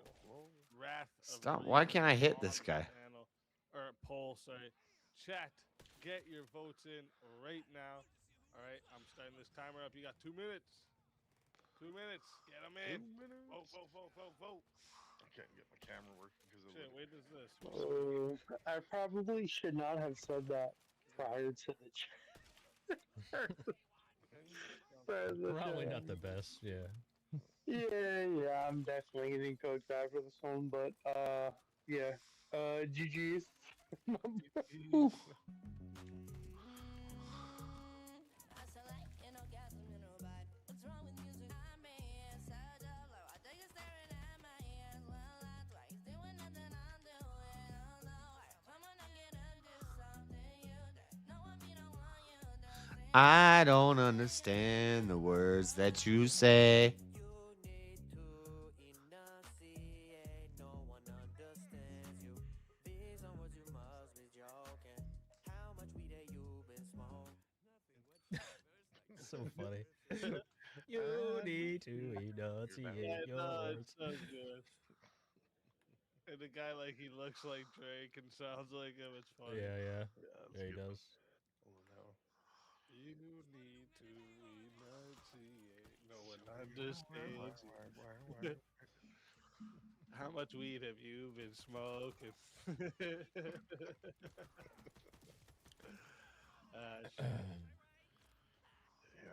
Wrath of
Stop. Why can't I hit
on
this
the
guy?
panel, or poll, sorry. Chat, get your votes in right now. All right, I'm starting this timer up. You got 2 minutes. 2 minutes. Get them in.
2 minutes.
Vote.
I can't get my camera working because
Shit, wait, is this?
I probably should not have said that prior to the chat.
Probably not the best, yeah.
Yeah, I'm definitely getting cooked after this one, but yeah, GG's.
I don't understand the words that you say.
So funny. You need to enunciate your
No,
words.
it's so good. And the guy, like, he looks like Drake and sounds like him. It's funny.
Yeah, he does.
You need to enunciate. No one understands you. How much weed have you been smoking? Shit.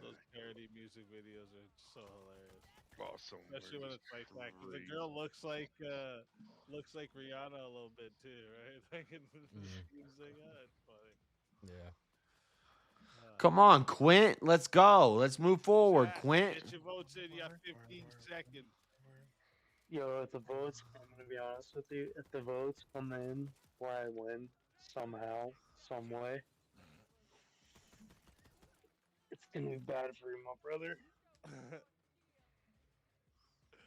Those parody music videos are so hilarious.
Oh, some
Especially when it's like that, 'cause the girl looks like Rihanna a little bit too, right? Like in the music, it's funny.
Yeah.
Come on, Quint. Let's go. Let's move forward,
Chat,
Quint.
get your votes in. You have 15 seconds.
Yo, if the votes, I'm gonna be honest with you, if the votes come in where I win somehow, some way, it's gonna be bad for you, my brother.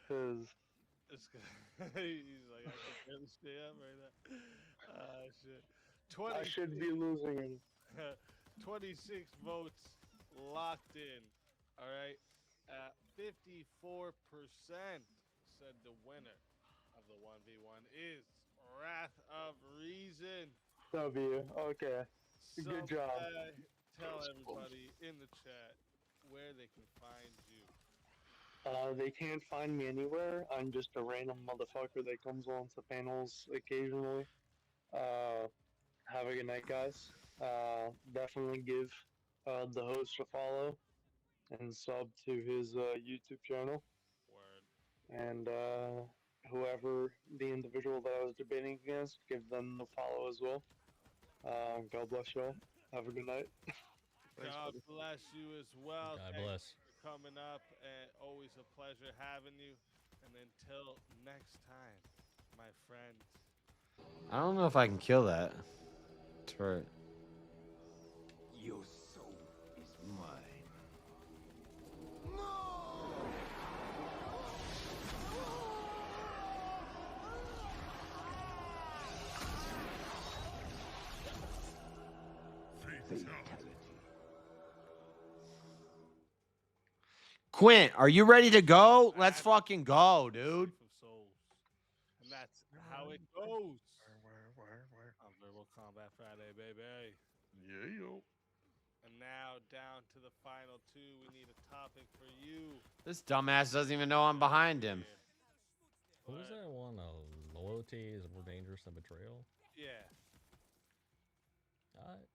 Cause
This guy, he's like, I can barely stay up right now. Shit. 20.
I should be losing.
26 votes locked in. All right. 54% said the winner of the 1v1 is Wrath of Reason.
W. Okay.
So,
Good job.
tell everybody in the chat where they can find you.
They can't find me anywhere. I'm just a random motherfucker that comes on to panels occasionally. Have a good night, guys. Definitely give the host a follow and sub to his YouTube channel.
Word.
And whoever the individual that I was debating against, give them the follow as well. God bless y'all. Have a good night.
God bless you as well.
God
Thank
bless.
you for coming up, and always a pleasure having you. And until next time, my friend.
I don't know if I can kill that. That's right.
Your soul is mine.
Quint, are you ready to go? Let's fucking go, dude.
Of souls. And that's how it goes. On Verbal Combat Friday, baby.
Yeah, yo.
And now down to the final two. We need a topic for you.
This dumbass doesn't even know I'm behind him.
What was that one? Loyalty is more dangerous than betrayal.
Yeah.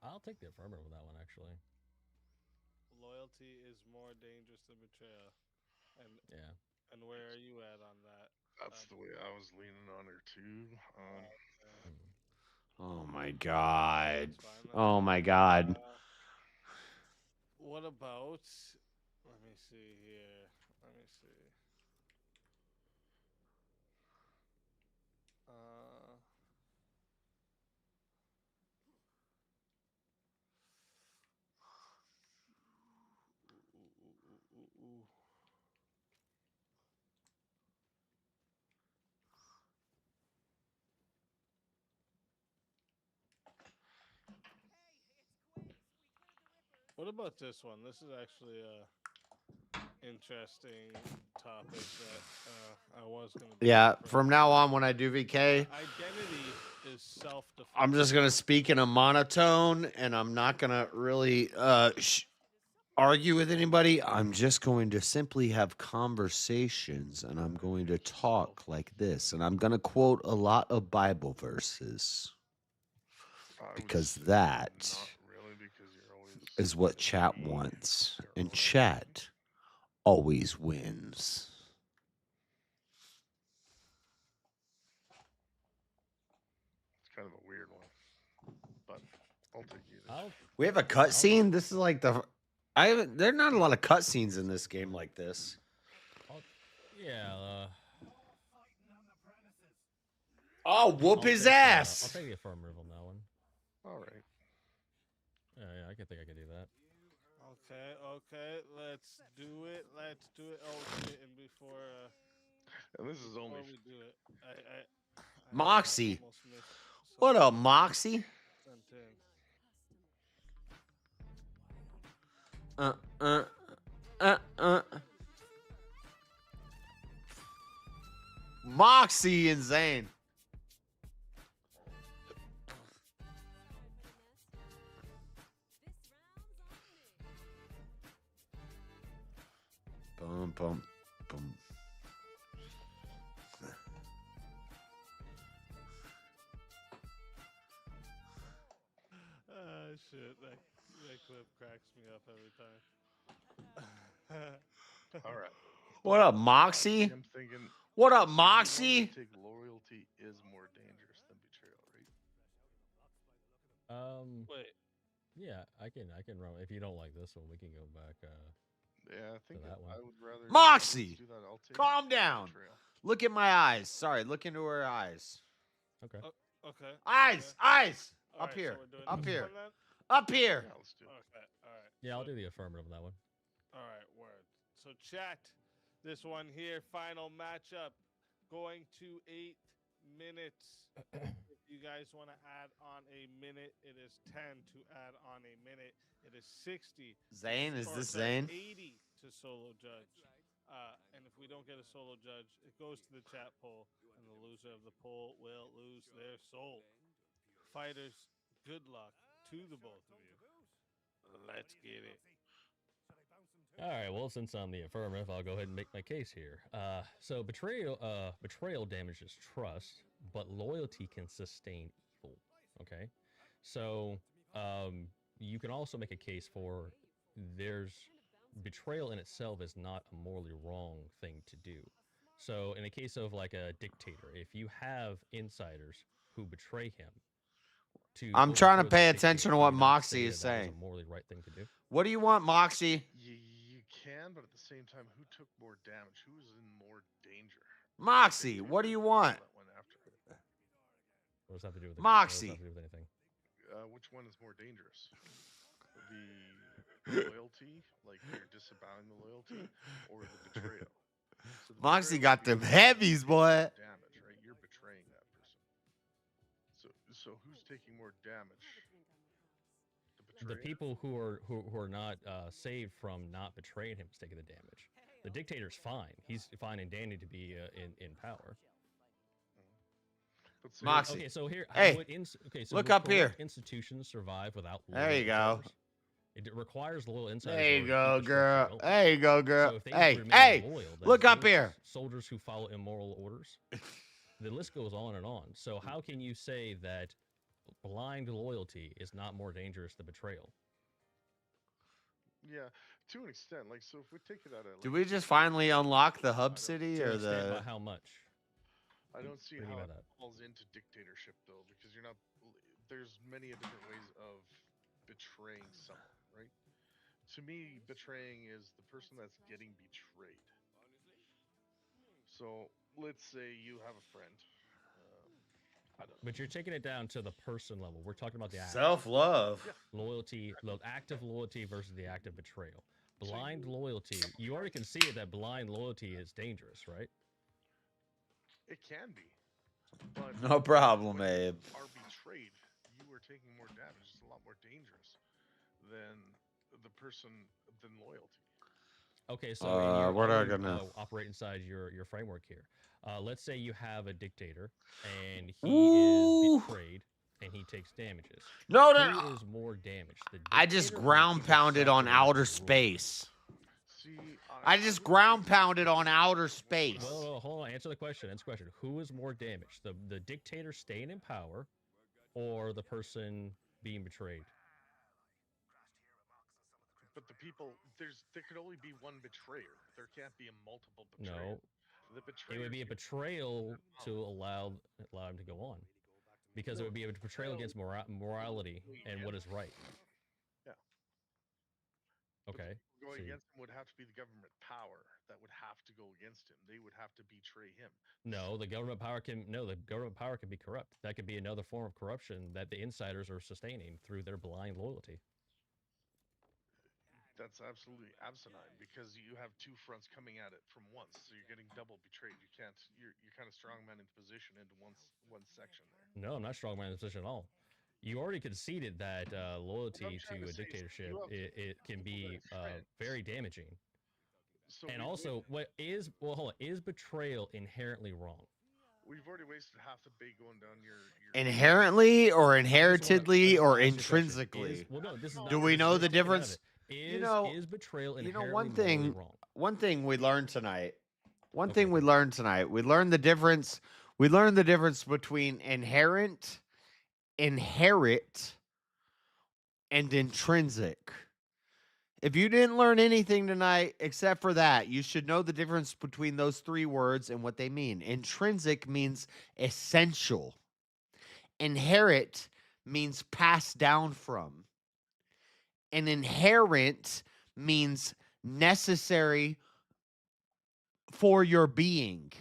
I'll take the affirmative with that one, actually.
Loyalty is more dangerous than betrayal. And
yeah.
And where are you at on that?
That's the way I was leaning on her too.
Oh my god. Oh my god.
What about? Let me see here. Let me see. What about this one? This is actually a interesting topic that I was going to.
Yeah, from now on when I do VK,
Identity is self-defense.
I'm just going to speak in a monotone and I'm not going to really argue with anybody. I'm just going to simply have conversations and I'm going to talk like this. And I'm going to quote a lot of Bible verses because that is what chat wants. And chat always wins.
It's kind of a weird one. but I'll take either.
We have a cutscene. This is like the. I haven't. There are not a lot of cutscenes in this game like this.
Yeah.
Oh, whoop his
I'll
ass!
take the affirmative on that one.
All right.
Yeah, I can think I can do that.
Okay, let's do it. Oh shit! And before
And this is only.
we do it, I
Moxie.
almost missed
What up, Moxie?
something.
Moxie and Zane. Boom, boom, boom.
Shit, that clip cracks me up every time.
All right.
What up, Moxie?
I'm thinking.
What up,
so you wanted
Moxie?
to think loyalty is more dangerous than betrayal, right?
Wait.
Yeah, I can run. If you don't like this one, we can go back.
Yeah, I think
that one.
I would rather.
Moxie,
do that. I'll take
calm down.
betrayal.
Look at my eyes. Sorry, look into her eyes.
Okay.
Okay.
Eyes, eyes.
All
Up
right,
here.
so we're doing
Up
this
here.
one then?
Up here.
Yeah, let's do it.
Okay. All right.
Yeah, I'll do the affirmative on that one.
All right, word. So chat, this one here, final matchup, going to 8 minutes. If you guys want to add on a minute, it is 10 to add on a minute. It is 60.
Zane, is
or
this
sorry,
Zane?
80 to solo judge. And if we don't get a solo judge, it goes to the chat poll, and the loser of the poll will lose their soul. Fighters, good luck to the both of you. Let's get it.
All right. Well, since I'm the affirmative, I'll go ahead and make my case here. So betrayal damages trust, but loyalty can sustain evil. Okay. So you can also make a case for there's betrayal in itself is not a morally wrong thing to do. So in the case of like a dictator, if you have insiders who betray him,
I'm trying to
overthrow
pay
that
attention to
dictator,
what
do you not
Moxie
say
is
that that was
saying.
a morally right thing to do?
What do you want, Moxie?
You can, but at the same time, who took more damage? Who was in more danger?
Moxie, what do you want?
That went after him.
What does that have to do with it?
Moxie.
What does that have to do with anything?
Which one is more dangerous? The loyalty, like you're disavowing the loyalty, or the betrayal? So the
Moxie
betrayal,
got them heavies, boy.
damage, right? You're betraying that person. So who's taking more damage?
The people who are not saved from not betraying him is taking the damage. The dictator's fine. He's fine and dandy to be in power.
Moxie.
Okay, so here,
Hey,
so
look
would
up here.
corrupt institutions survive without
There
loyal
you go.
insiders? It requires loyal insiders.
There you
or
go,
keep the
girl.
structure
There you go,
healthy.
girl.
So if they
Hey,
remain
hey,
loyal, then
look up
dangerous
here.
Soldiers who follow immoral orders. The list goes on and on. So how can you say that blind loyalty is not more dangerous than betrayal?
Yeah, to an extent. Like, so if we take it out of.
Did we just finally unlock the hub city
To
or
an extent,
the?
by how much?
I don't see
What do you
how
mean
it
by that?
falls into dictatorship though, because you're not. There's many different ways of betraying someone, right? To me, betraying is the person that's getting betrayed. So let's say you have a friend. I don't know.
But you're taking it down to the person level. We're talking about the act.
Self-love.
Loyalty, active loyalty versus the act of betrayal. Blind loyalty. You already can see it that blind loyalty is dangerous, right?
It can be. But
No problem,
when
Abe.
you are betrayed, you are taking more damage. It's a lot more dangerous than the person than loyalty.
Okay, so in your
what are
own,
gonna-
operate inside your framework here. Let's say you have a dictator and he is betrayed and he takes damages.
No,
Who is more damaged? The
I just
dictator or
ground
people
pounded on
sacrificing
outer
rules?
space.
See,
I just ground pounded on outer space.
Well, hold on. Answer the question. Who is more damaged? The dictator staying in power, or the person being betrayed?
But the people, there could only be one betrayer. There can't be a multiple betrayer.
No.
The
It would be a betrayal to allow him to go on. because it would be a betrayal against morality and what is right.
Yeah.
Okay.
Going
See.
against him would have to be the government power that would have to go against him. They would have to betray him.
No, the government power can be corrupt. That could be another form of corruption that the insiders are sustaining through their blind loyalty.
That's absolutely asinine because you have two fronts coming at it from once, so you're getting double betrayed. You can't. You're kind of strongman into position into one section there.
No, I'm not strongman in this position at all. You already conceded that loyalty
trying
to
to
a
say is
dictatorship
you have
it can be very damaging.
So
And also, hold on, is betrayal inherently wrong?
We've already wasted half the bait going down your
Inherently or
I
inheritedly
just
or
wanna ask you a question.
intrinsically?
This is not,
Do we know the
take it out of
difference?
it. Is betrayal
You know,
inherently
one
morally
thing.
wrong?
One thing we learned tonight. We learned the difference. We learned the difference between inherit, and intrinsic. If you didn't learn anything tonight except for that, you should know the difference between those three words and what they mean. Intrinsic means essential. Inherit means passed down from. And inherent means necessary for your being.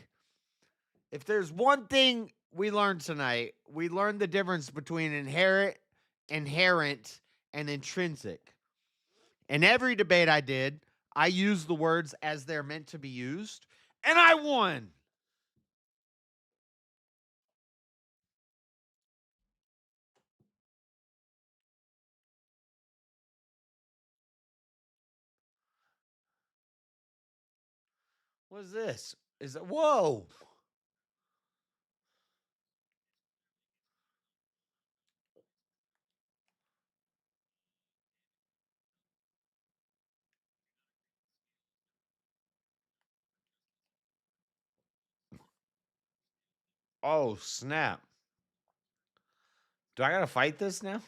If there's one thing we learned tonight, we learned the difference between inherent, inherent, and intrinsic. In every debate I did, I used the words as they're meant to be used, and I won. What is this? Is it whoa? Oh, snap. Do I gotta fight this now?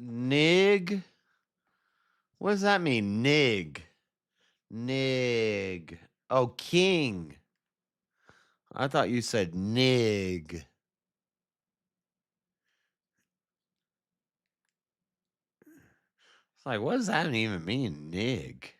Nig? What does that mean? Nig. Nig. Oh, king. I thought you said nig. It's like, what does that even mean, nig?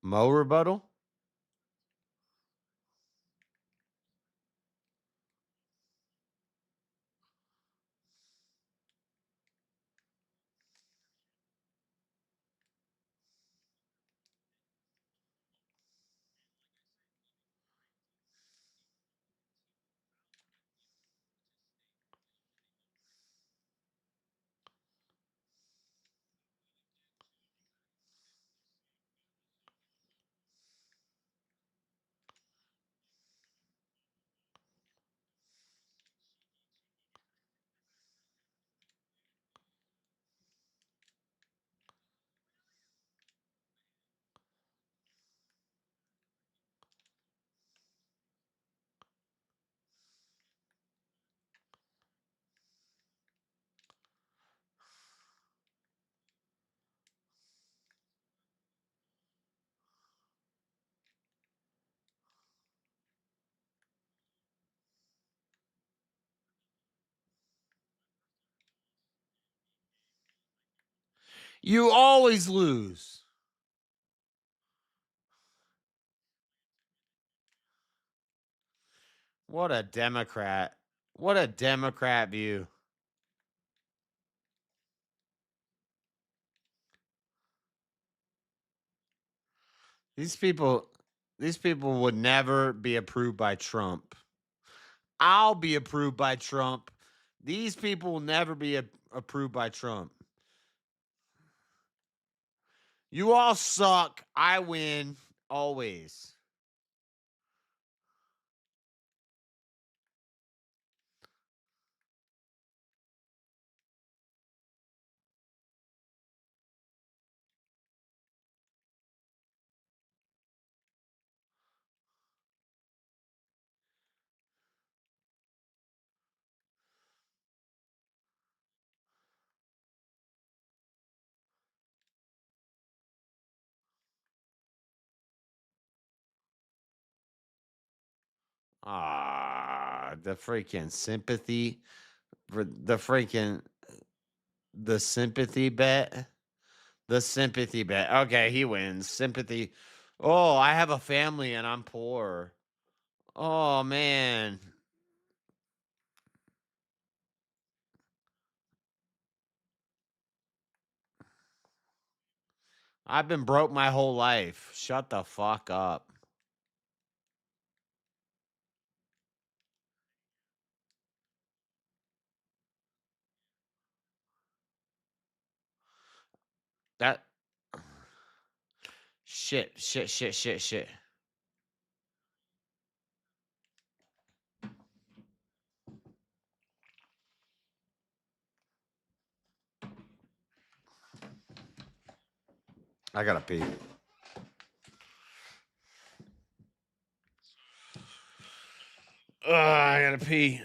Mo rebuttal? You always lose. What a Democrat. What a Democrat view. These people would never be approved by Trump. I'll be approved by Trump. These people will never be approved by Trump. You all suck. I win always. The freaking sympathy for the sympathy bet. The sympathy bet. Okay, he wins. Sympathy. Oh, I have a family and I'm poor. Oh man. I've been broke my whole life. Shut the fuck up. That shit. I gotta pee. I gotta pee.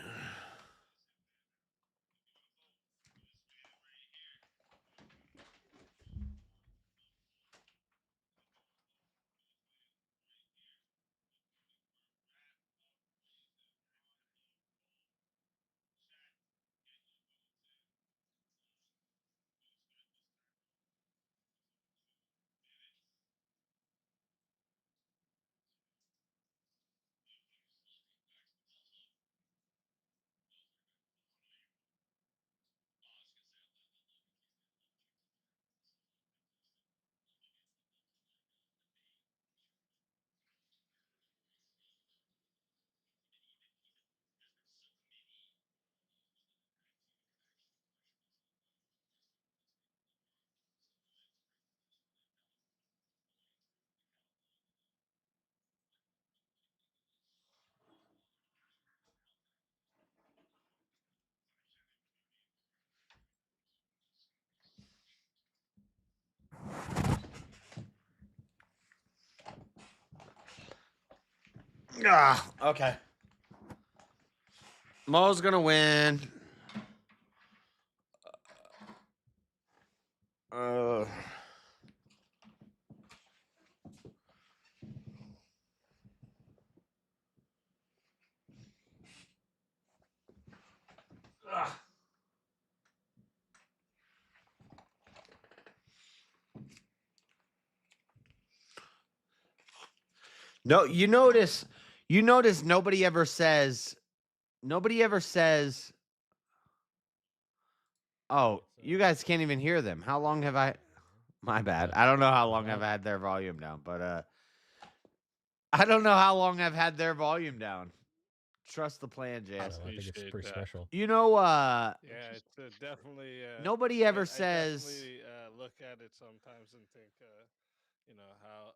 Okay. Mo's gonna win. No, you notice nobody ever says, oh, you guys can't even hear them. How long have I, my bad. I don't know how long I've had their volume down, but I don't know how long I've had their volume down. Trust the plan,
I
Jess.
think it's pretty special.
You know,
Yeah, it's definitely.
Nobody ever
I
says.
definitely, look at it sometimes and think, you know how.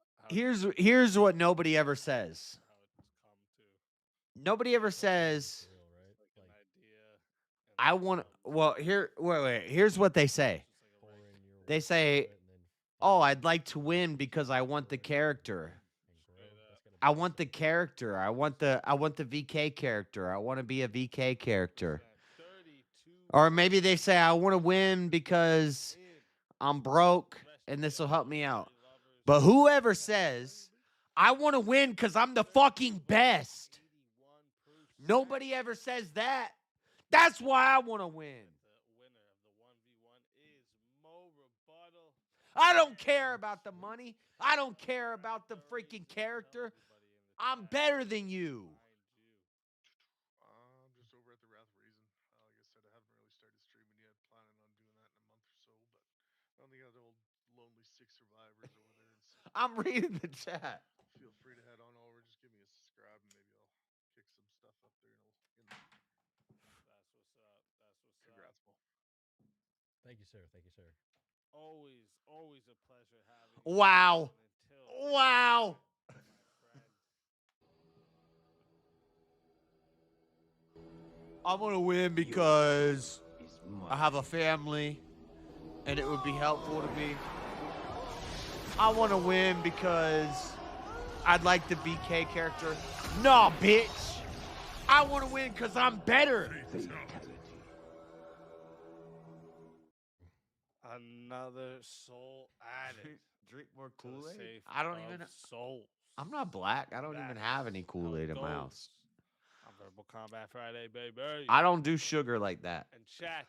Here's what nobody ever says. Nobody ever says. I want. Well, wait. Here's what they say. They say, "Oh, I'd like to win because I want the character. I want the character. I want the VK character. I want to be a VK character." Or maybe they say, "I want to win because I'm broke and this will help me out." But whoever says, "I want to win because I'm the fucking best," nobody ever says that. That's why I want to win. I don't care about the money. I don't care about the freaking character. I'm better than you.
I'm just over at the Wrath of Reason. Like I said, I haven't really started streaming yet. Planning on doing that in a month or so, but I don't think I have the old lonely 6 survivors over there.
I'm reading the chat.
Feel free to head on over. Just give me a subscribe, and maybe I'll kick some stuff up there.
That's what's up. That's what's
Congrats,
up.
Paul.
Thank you, sir. Thank you, sir.
Always a pleasure having you.
Wow.
Until
Wow. I'm going to win because I have a family and it would be helpful to me. I want to win because I'd like the BK character. Nah, bitch. I want to win because I'm better.
Another soul added.
Drink more
to the
Kool-Aid?
safe
I don't
of
even.
Souls.
I'm not black. I don't even have any Kool-Aid in my house.
On Verbal Combat Friday, baby.
I don't do sugar like that.
And chat,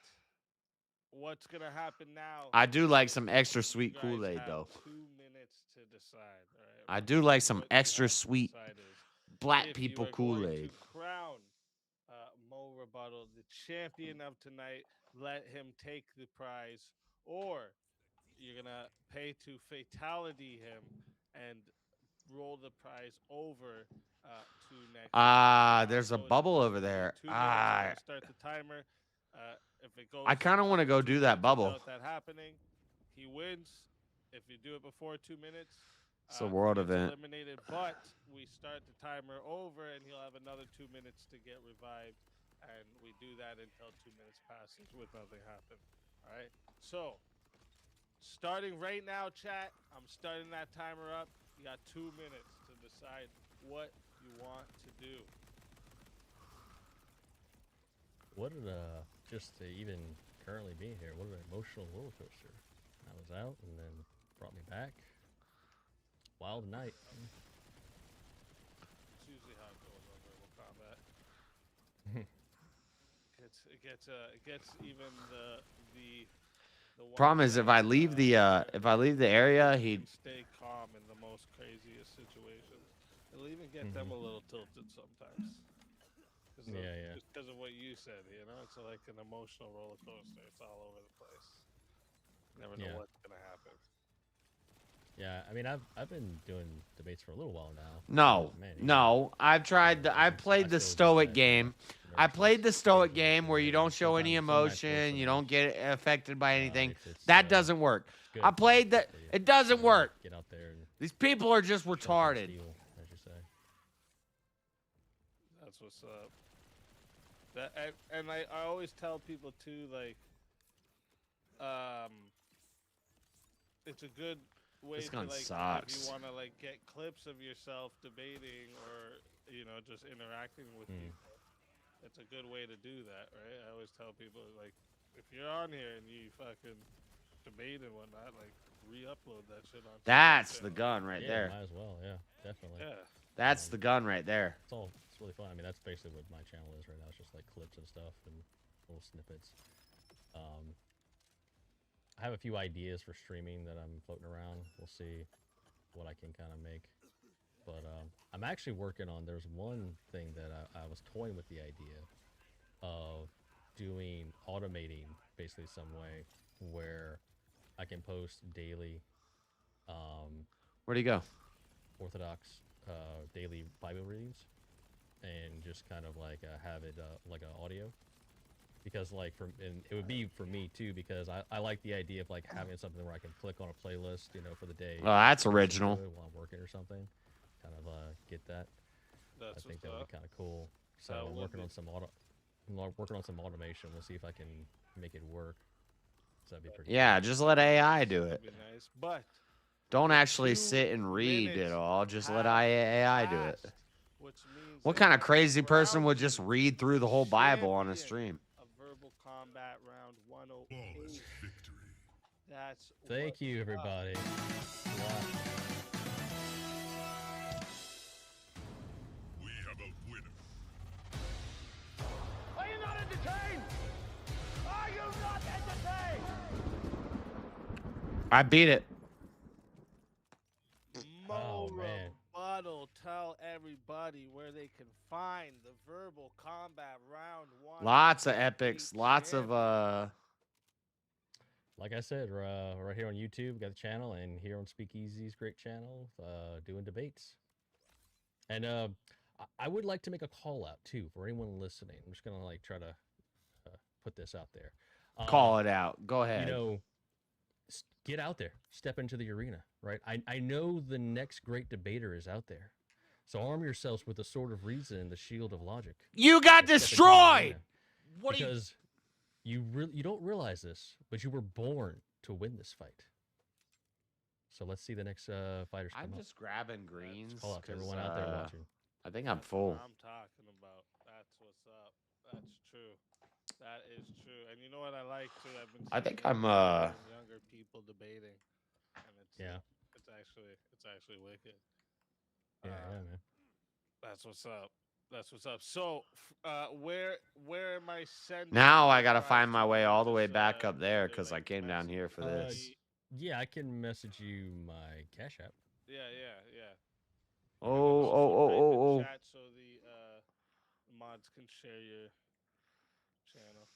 what's gonna happen now?
I do like some extra
You
sweet
guys
Kool-Aid
have
though.
2 minutes to decide. All right?
I do like some
What you
extra
have to
sweet
decide is
black
if
people
you are going
Kool-Aid.
to crown Mo Rebuttal the champion of tonight, let him take the prize, or you're gonna pay to fatality him and roll the prize over to next.
There's a
So it's
bubble
just
over there.
2 minutes. I'm gonna start the timer. If it goes,
I kind of want to go
2
do that
minutes
bubble.
without that happening, he wins. If you do it before 2 minutes,
It's a world
he gets
event.
eliminated. But we start the timer over, and he'll have another 2 minutes to get revived, and we do that until 2 minutes passes with nothing happen. All right. So, starting right now, chat. I'm starting that timer up. You got 2 minutes to decide what you want to do.
What did just to even currently being here, what an emotional roller coaster. I was out and then brought me back. Wild night.
It's usually how it goes on Verbal Combat. It gets even the ones
Problem is,
that,
if I leave the area,
can
he'd.
stay calm in the most craziest situations. It'll even get them a little tilted sometimes.
Yeah.
Just because of what you said, you know, it's like an emotional roller coaster. It's all over the place. Never know
Yeah.
what's gonna happen.
Yeah, I mean, I've been doing debates for a little while now.
No,
Man,
no. I've tried. I played the stoic game. I played the stoic game where you don't show any emotion, you don't get affected by anything. That doesn't work. I played that. It doesn't work.
Get out there and
These people are just retarded.
steal, as you say.
That's what's up. And I always tell people too, like, it's a good way
This
to
gun
like if
sucks.
you want to like get clips of yourself debating or just interacting with people. It's a good way to do that, right? I always tell people, like, if you're on here and you fucking debate and whatnot, like, re-upload that shit on.
That's the gun right
Yeah,
there.
might as well. Yeah, definitely.
Yeah.
That's the gun right there.
It's really fun. I mean, that's basically what my channel is right now. It's just like clips and stuff and little snippets. I have a few ideas for streaming that I'm floating around. We'll see what I can kind of make. But I'm actually working on, there's one thing that I was toying with the idea of automating basically some way where I can post daily
Where'd he go?
Orthodox daily Bible readings and just kind of like have it like an audio. Because like and it would be for me too, because I like the idea of like having something where I can click on a playlist, for the day.
Oh, that's original.
While I'm working or something, kind of get that. I think that would be kind of cool. So I'm working on some automation. We'll see if I can make it work. So that'd be pretty.
Yeah, just let AI do it.
Be nice, but
Don't actually sit and read it all. Just let AI do it. What kind of crazy person would just read through the whole Bible on a stream?
A Verbal Combat round 108. That's
Thank you, everybody.
We have a winner.
Are you not entertained? Are you not entertained?
I beat it.
tell everybody where they can find the Verbal Combat Round 1.
Lots of epics, lots of
Like I said, right here on YouTube, got the channel, and here on Speakeasy's great channel, doing debates. And I would like to make a call out too for anyone listening. I'm just gonna like try to put this out there.
Call it out. Go ahead.
You know, get out there, step into the arena, right? I know the next great debater is out there, so arm yourselves with the sword of reason and the shield of logic.
You got destroyed.
What? Because you don't realize this, but you were born to win this fight. So let's see the next fighters come
I'm
up.
just grabbing greens.
Call out to
'cause,
everyone out there watching.
I think I'm
That's
full.
what I'm talking about. That's what's up. That's true. That is true. And you know what I like too? I've been
I think
seeing
I'm
younger people debating, and it's actually wicked.
Yeah, man.
That's what's up. That's what's up. So, where am I sending?
Now I
you
gotta
guys
find my
to?
way all the
Just,
way back up there because I came down here for this.
Yeah, I can message you my Cash App.
Yeah.
Oh.
Chat so the mods can share your channel.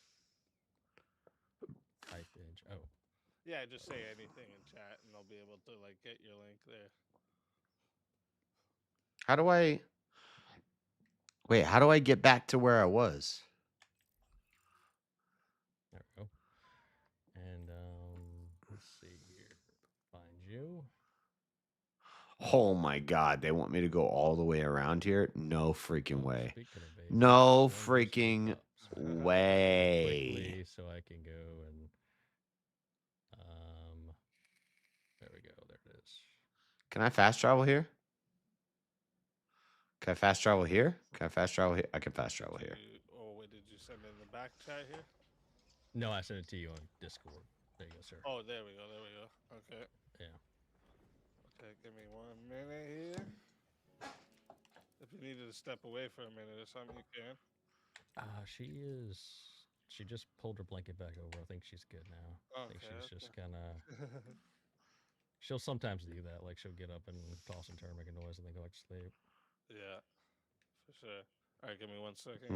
Type in. Oh.
Yeah, just say anything in chat, and they'll be able to like get your link there.
How do I? Wait, how do I get back to where I was?
There we go. And let's see here. Find you.
Oh my God, they want me to go all the way around here? No freaking way. No freaking way.
Quickly, so I can go and there we go. There it is.
Can I fast travel here? Can I fast travel here? Can I fast travel here? I can fast travel here.
Oh wait, did you send it in the back chat here?
No, I sent it to you on Discord. There you go, sir.
Oh, there we go. Okay.
Yeah.
Okay, give me 1 minute here. If you needed to step away for a minute or something, you can.
She just pulled her blanket back over. I think she's good now. I think she's just kind of. She'll sometimes do that. Like she'll get up and toss and turn, make a noise, and then go back to sleep.
Yeah, for sure. All right, give me 1 second.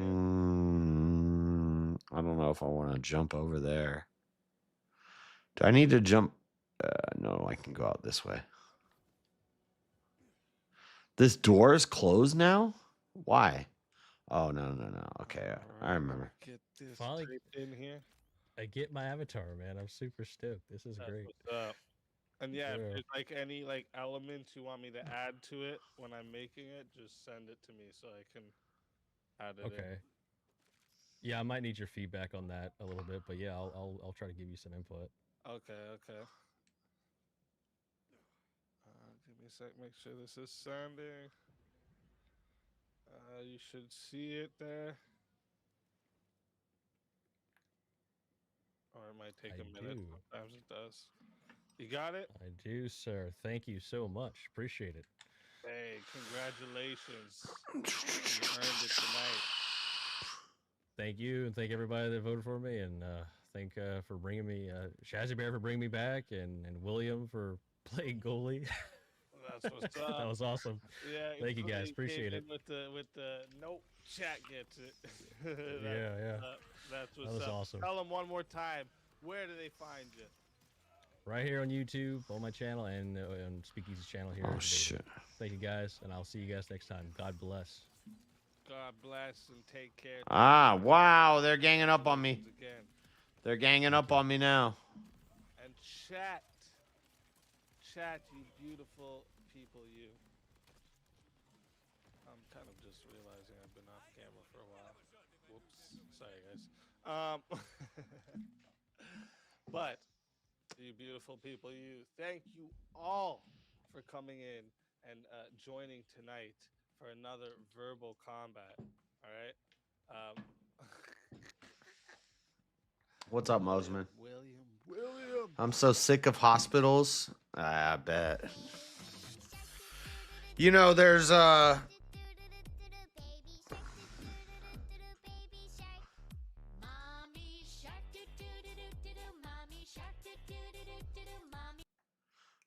I don't know if I want to jump over there. Do I need to jump? No, I can go out this way. This door is closed now? Why? Oh, no. Okay, I remember.
Get this
Finally,
typed in here.
I get my avatar, man. I'm super stoked. This is great.
What's up. And yeah, if
Yeah.
there's like any like elements you want me to add to it when I'm making it, just send it to me so I can add it
Okay. Yeah, I might need your feedback on that a little bit, but yeah, I'll try to give you some input.
in. Okay. Give me a sec. Make sure this is sending. You should see it there. Or it might take a minute.
do.
Sometimes it does. You got it?
I do, sir. Thank you so much. Appreciate it.
Hey, congratulations. You earned it tonight.
Thank you, and thank everybody that voted for me, and thank for bringing me Shazzy Bear for bringing me back, and William for playing goalie.
That's what's up.
That was awesome.
Yeah,
Thank you guys.
came
Appreciate it.
in with the nope, chat gets it.
Yeah.
That's what's
That was
up.
awesome.
Tell them one more time. Where do they find you?
Right here on YouTube, on my channel, and on Speakeasy's channel here.
Oh,
at
shit.
Debated. Thank you guys, and I'll see you guys next time. God bless.
God bless and take care.
Ah, wow, they're ganging up on me.
Again.
They're ganging up on me now.
And chat, you beautiful people, you. I'm kind of just realizing I've been off camera for a while. Whoops, sorry guys. But you beautiful people, you. Thank you all for coming in and joining tonight for another verbal combat. All right.
What's up, Mosman?
William.
I'm so sick of hospitals. I bet. You know, there's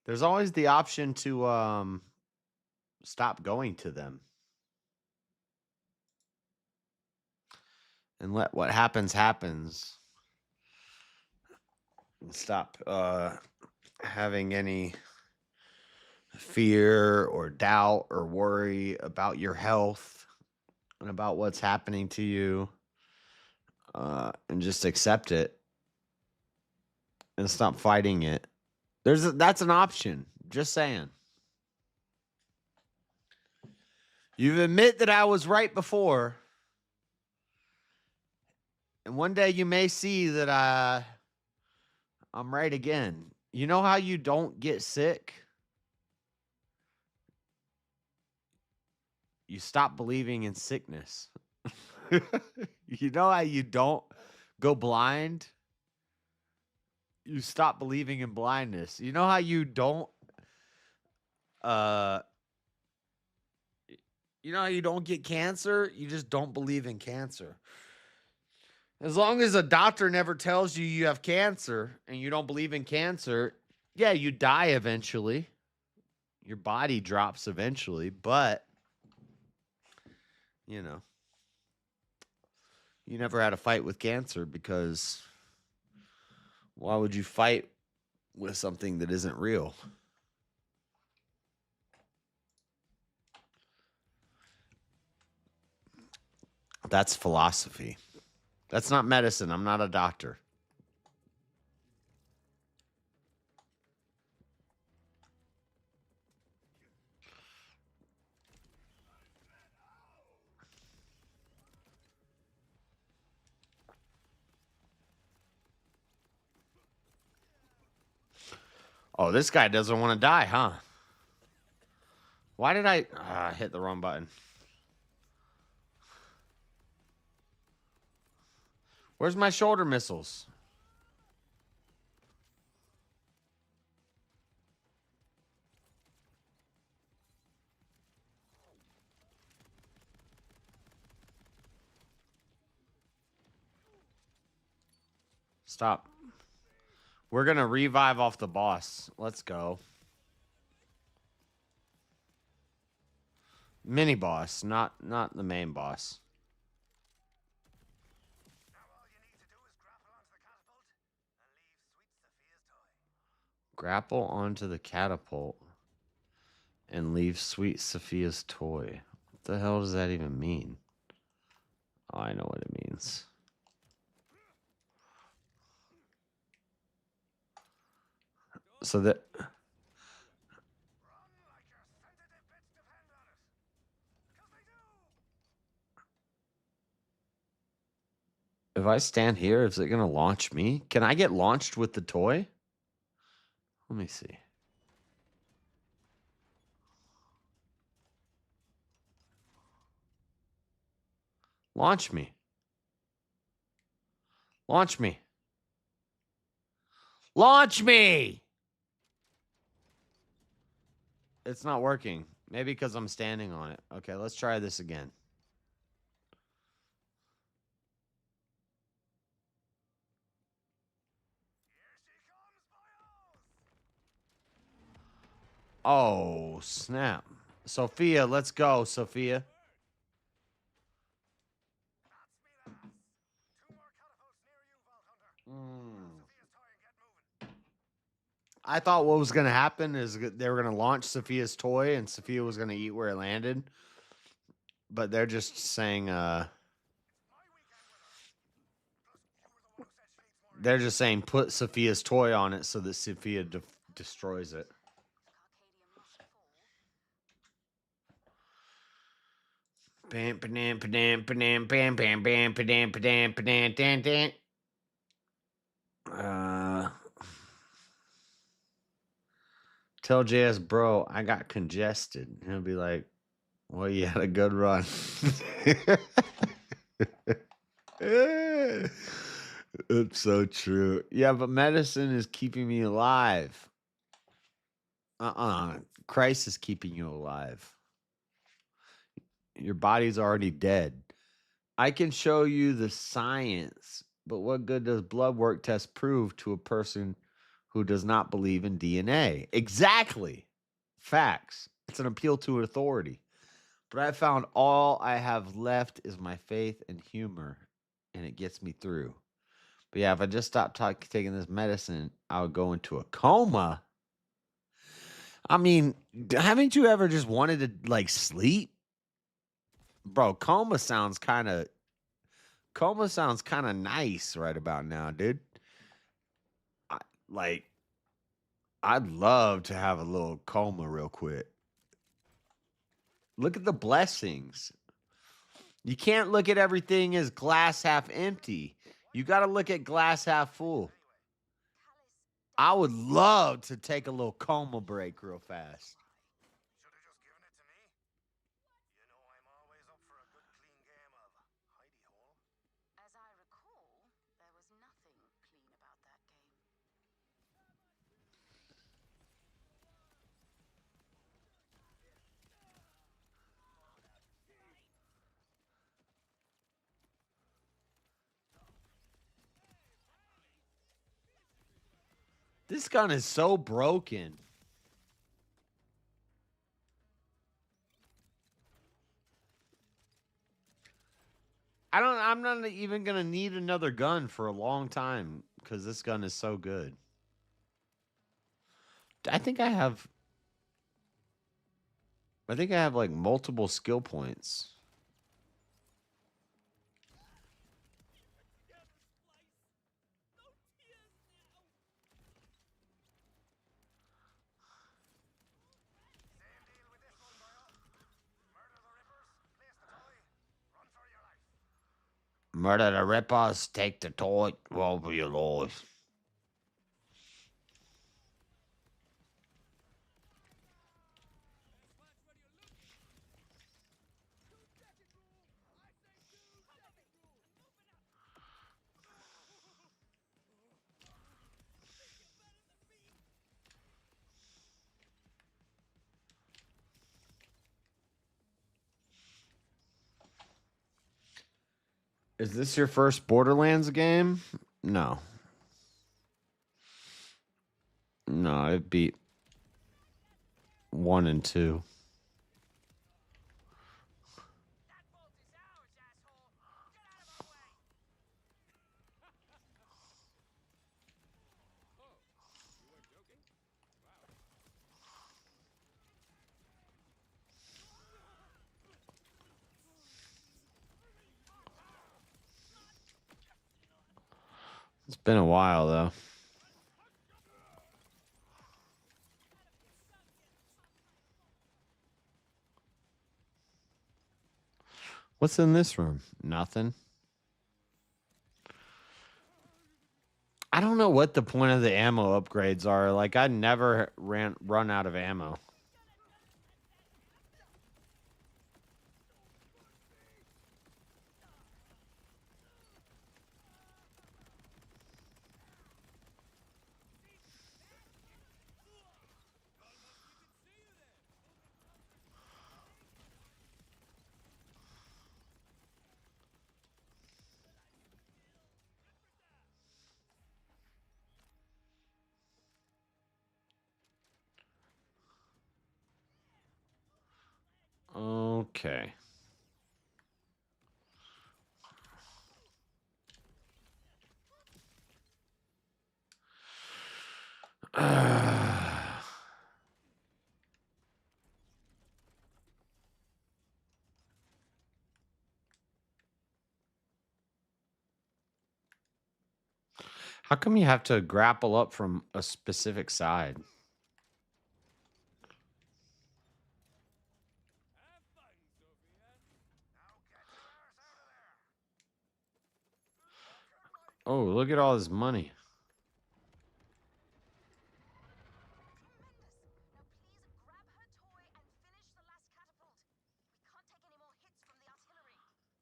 there's always the option to Stop going to them. And let what happens happens. And stop having any fear or doubt or worry about your health and about what's happening to you. And just accept it and stop fighting it. That's an option. Just saying. You admit that I was right before. And one day you may see that I'm right again. You know how you don't get sick? You stop believing in sickness. You know how you don't go blind? You stop believing in blindness. You know how you don't you know how you don't get cancer? You just don't believe in cancer. As long as a doctor never tells you you have cancer and you don't believe in cancer, yeah, you die eventually. Your body drops eventually, but you know, you never had a fight with cancer because why would you fight with something that isn't real? That's philosophy. That's not medicine. I'm not a doctor. Oh, this guy doesn't want to die, huh? Why did I hit the wrong button? Where's my shoulder missiles? Stop. We're going to revive off the boss. Let's go. Mini boss, not the main boss. Grapple onto the catapult and leave Sweet Sophia's toy. What the hell does that even mean? Oh, I know what it means. So that if I stand here, is it going to launch me? Can I get launched with the toy? Let me see. Launch me. Launch me. Launch me! It's not working. Maybe because I'm standing on it. Okay, let's try this again. Oh, snap. Sophia, let's go, Sophia. I thought what was going to happen is they were going to launch Sophia's toy and Sophia was going to eat where it landed. But they're just saying, they're just saying put Sophia's toy on it so that Sophia destroys it. Bam, ba-dam, ba-dam, ba-dam, bam, bam, bam, ba-dam, ba-dam, ba-dam, dan, dan. Tell JS, bro, I got congested. And he'll be like, well, you had a good run. It's so true. Yeah, but medicine is keeping me alive. Christ is keeping you alive. Your body's already dead. I can show you the science, but what good does blood work test prove to a person who does not believe in DNA? Exactly. Facts. It's an appeal to authority. But I found all I have left is my faith and humor, and it gets me through. But yeah, if I just stopped taking this medicine, I would go into a coma. I mean, haven't you ever just wanted to like sleep? Bro, coma sounds kind of nice right about now, dude. Like, I'd love to have a little coma real quick. Look at the blessings. You can't look at everything as glass half empty. You got to look at glass half full. I would love to take a little coma break real fast. This gun is so broken. I'm not even going to need another gun for a long time because this gun is so good. I think I have like multiple skill points. Murder the rippers, take the toy, roll for your life. Is this your first Borderlands game? No. No, I beat 1 and 2. It's been a while, though. What's in this room? Nothing. I don't know what the point of the ammo upgrades are. Like, I never run out of ammo. Okay. How come you have to grapple up from a specific side? Oh, look at all this money.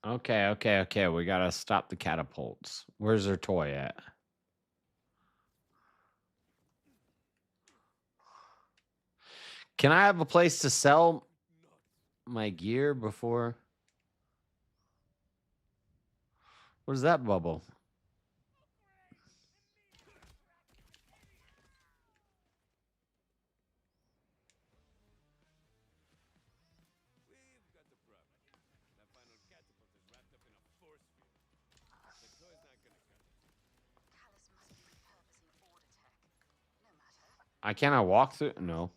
Okay. We gotta stop the catapults. Where's their toy at? Can I have a place to sell my gear before? What is that bubble?
Can I walk through? No.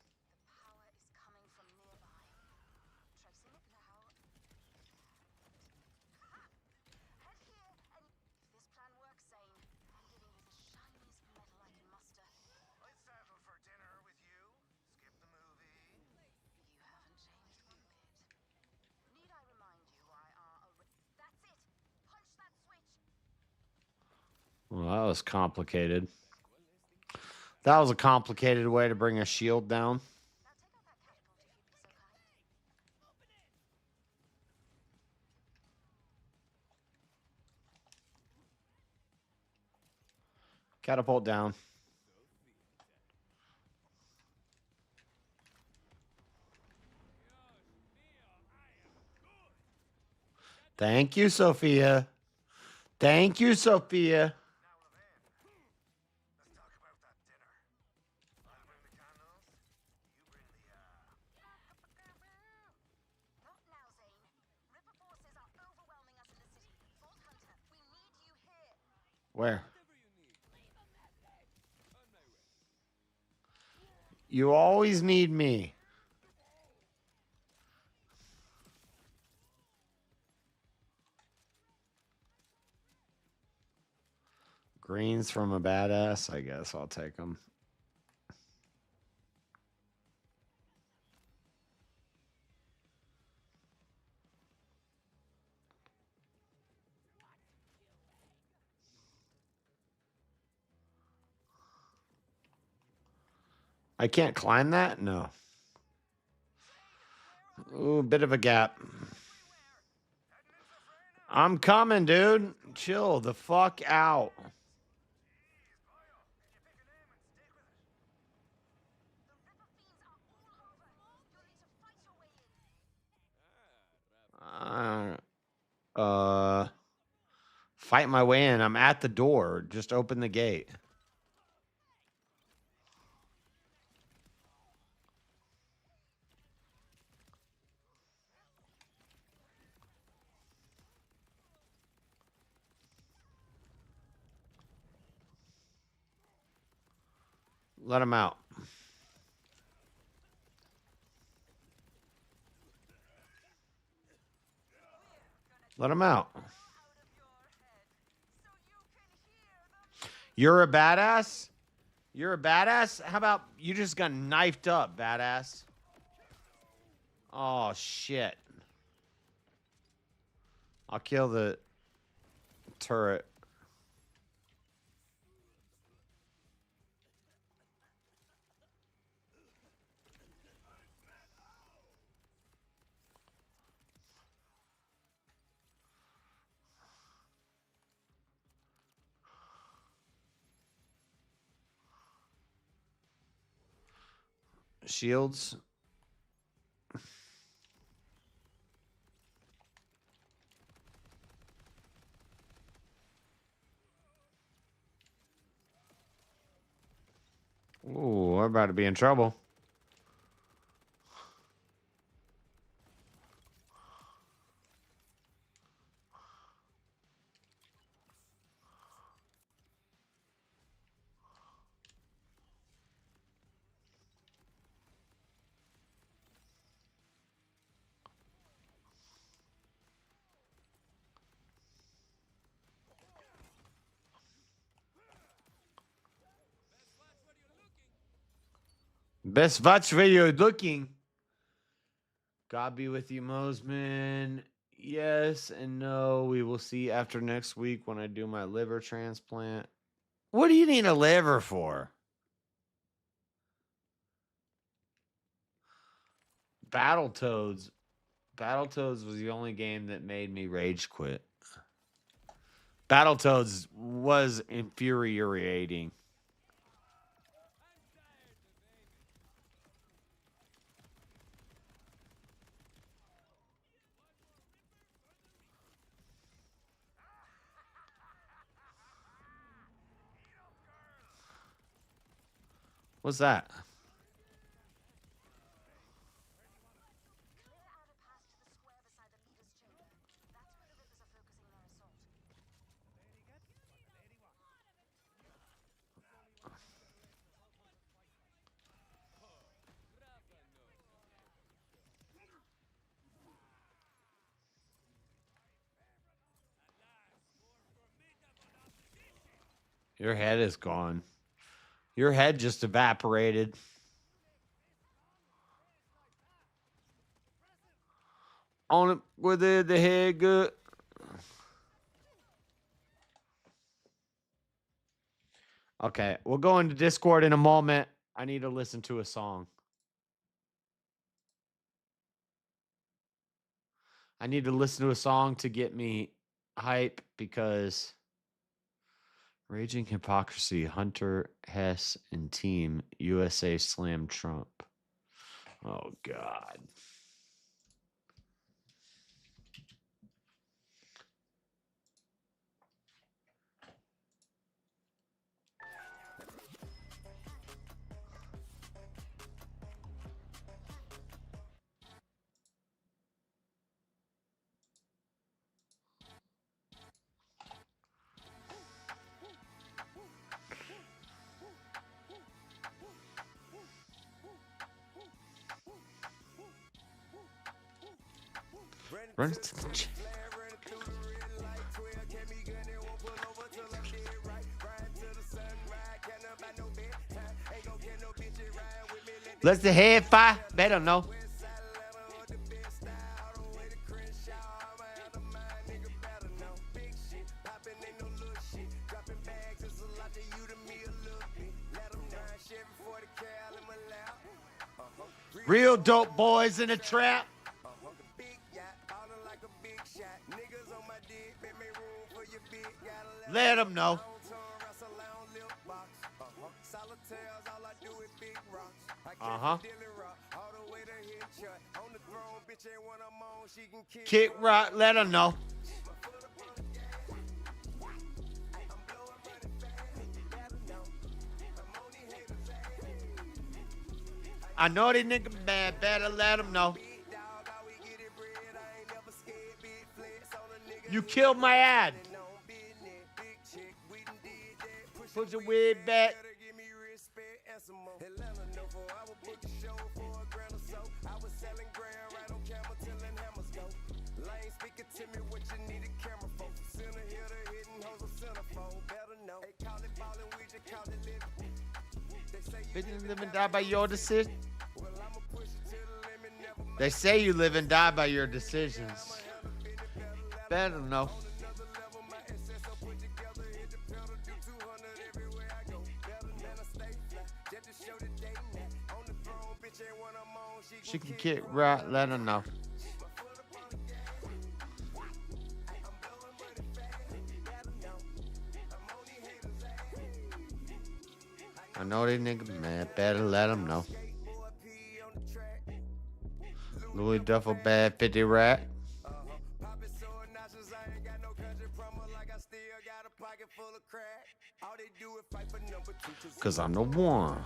Well, that was complicated. That was a complicated way to bring a shield down. Catapult down. Thank you, Sophia. Thank you, Sophia. Where? You always need me. Greens from a badass. I guess I'll take them. I can't climb that? No. Ooh, bit of a gap. I'm coming, dude. Chill the fuck out. Fight my way in. I'm at the door. Just open the gate. Let him out. Let him out. You're a badass? You're a badass? How about you just got knifed up, badass? Oh, shit. I'll kill the turret. Shields. Ooh, we're about to be in trouble. Best watch where you're looking. God be with you, Mosman. Yes and no. We will see after next week when I do my liver transplant. What do you need a liver for? Battletoads. Battletoads was the only game that made me rage quit. Battletoads was infuriating. What's that? Your head is gone. Your head just evaporated. On it with the head good. Okay, we'll go into Discord in a moment. I need to listen to a song. I need to listen to a song to get me hype because Raging Hypocrisy, Hunter Hess, and Team USA slam Trump. Oh, God. Run it to the chin. Let's the head fire. They don't know. Real dope boys in the trap. Let them know. Uh-huh. Kick rock, let them know. I know these niggas bad, better let them know. You killed my ad. Put your wig back. Bitches live and die by your decision. They say you live and die by your decisions. Better know. She can kick right, let her know. I know they niggas mad, better let them know. Louis Duffel bad 50 rat. Cause I'm the one.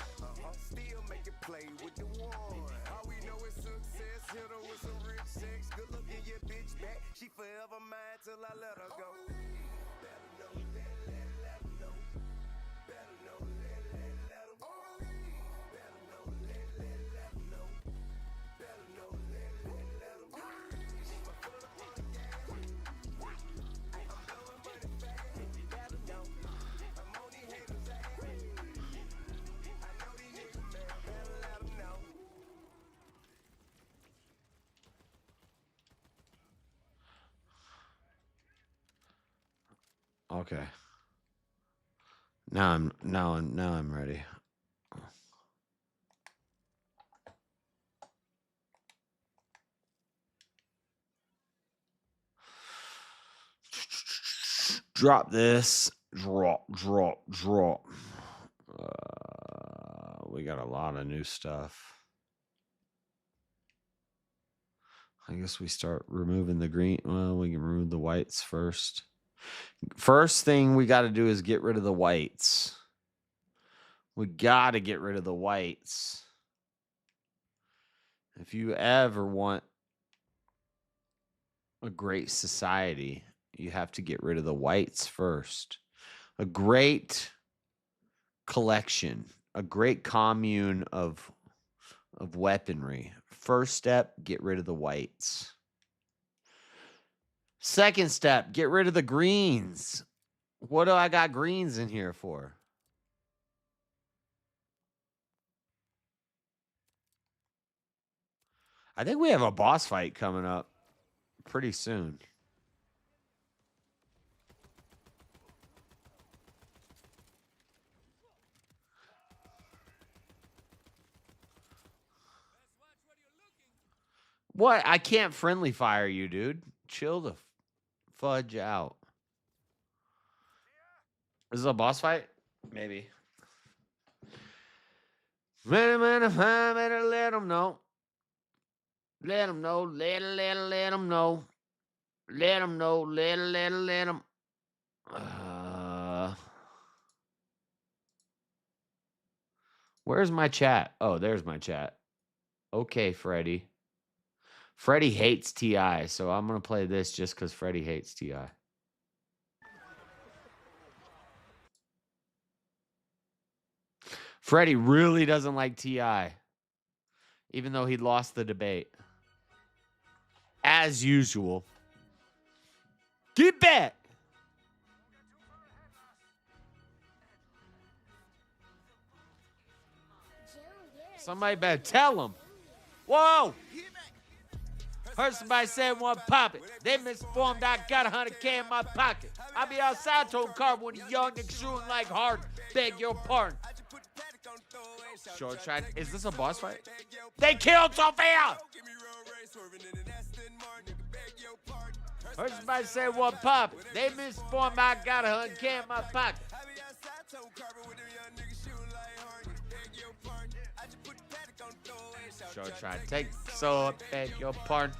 Okay. Now I'm ready. Drop this. Drop. We got a lot of new stuff. I guess we start removing the green. Well, we can remove the whites first. First thing we got to do is get rid of the whites. We got to get rid of the whites. If you ever want a great society, you have to get rid of the whites first. A great collection, a great commune of weaponry. First step, get rid of the whites. Second step, get rid of the greens. What do I got greens in here for? I think we have a boss fight coming up pretty soon. What? I can't friendly fire you, dude. Chill the fudge out. Is this a boss fight? Maybe. Let him know. Let him know. Let him know. Let him know. Let him. Where's my chat? Oh, there's my chat. Okay, Freddy. Freddy hates TI, so I'm going to play this just because Freddy hates TI. Freddy really doesn't like TI, even though he lost the debate. As usual. Get back! Somebody better tell him. Whoa! Heard somebody say one pop it. They misinformed. I got 100K in my pocket. I be outside towing car when a young nigga shooting like hard. Beg your pardon. Short try. Is this a boss fight? They killed Sophia! Heard somebody say one pop it. They misinformed. I got 100K in my pocket. Short try. Take so beg your pardon.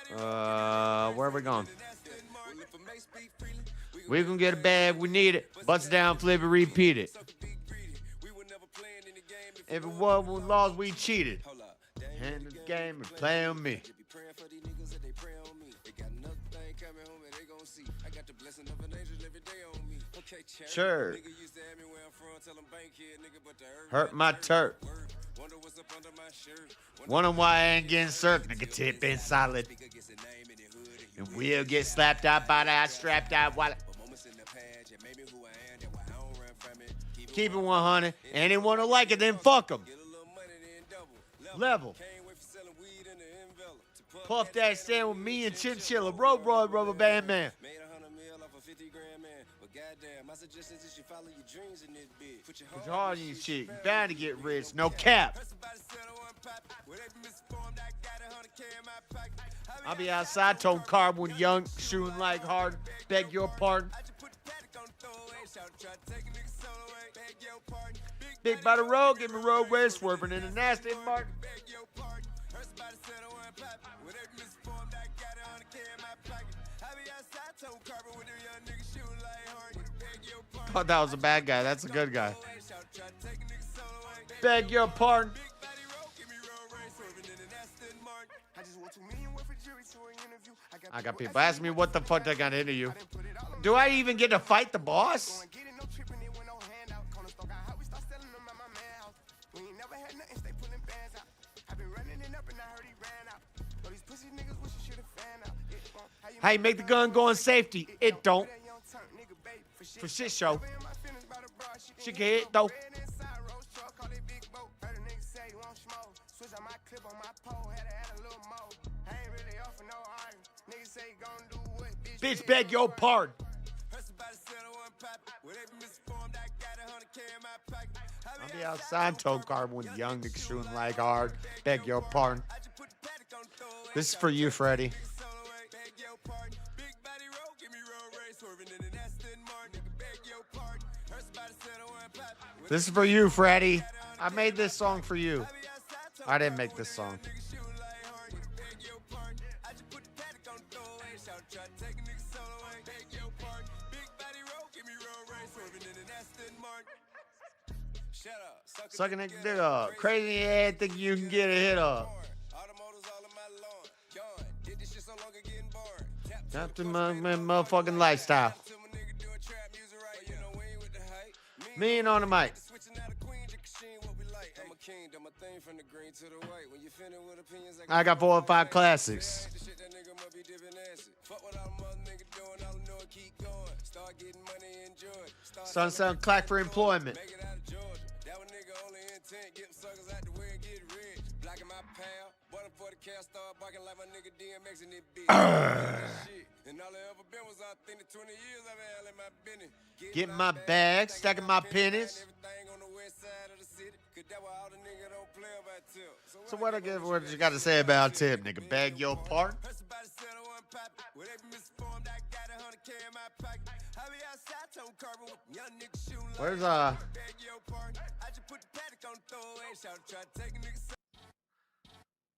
Where are we going? We gonna get a bag. We need it. Bust it down, flip it, repeat it. If it was laws, we cheated. Hand the game and play on me. Sure. Hurt my turf. Wonder why I ain't getting served. Nigga tip in solid. And we'll get slapped out by that strapped out wallet. Keep it 100. Anyone who like it, then fuck them. Level. Puff that stand with me and Chinchilla. Road Roy Rubber Band Man. Put your heart in your shit. You bound to get rich. No cap. I'll be outside towing car when young, shooting like hard. Beg your pardon. Big by the road, give me road race, swerving in a nasty Martin. Thought that was a bad guy. That's a good guy. Beg your pardon. I got people asking me what the fuck they got into you. Do I even get to fight the boss? How you make the gun go in safety? It don't. For shit show. She can hit though. Bitch, beg your pardon. I'll be outside tow car when young niggas shooting like hard. Beg your pardon. This is for you, Freddy. This is for you, Freddy. I made this song for you. I didn't make this song. Suck a nigga dick up. Crazy ass think you can get a hit up. After my motherfucking lifestyle. Me and on the mic. I got 4 or 5 classics. Sunset clack for employment. Getting my bag, stacking my pennies. So what you got to say about Tip, nigga? Beg your pardon? Where's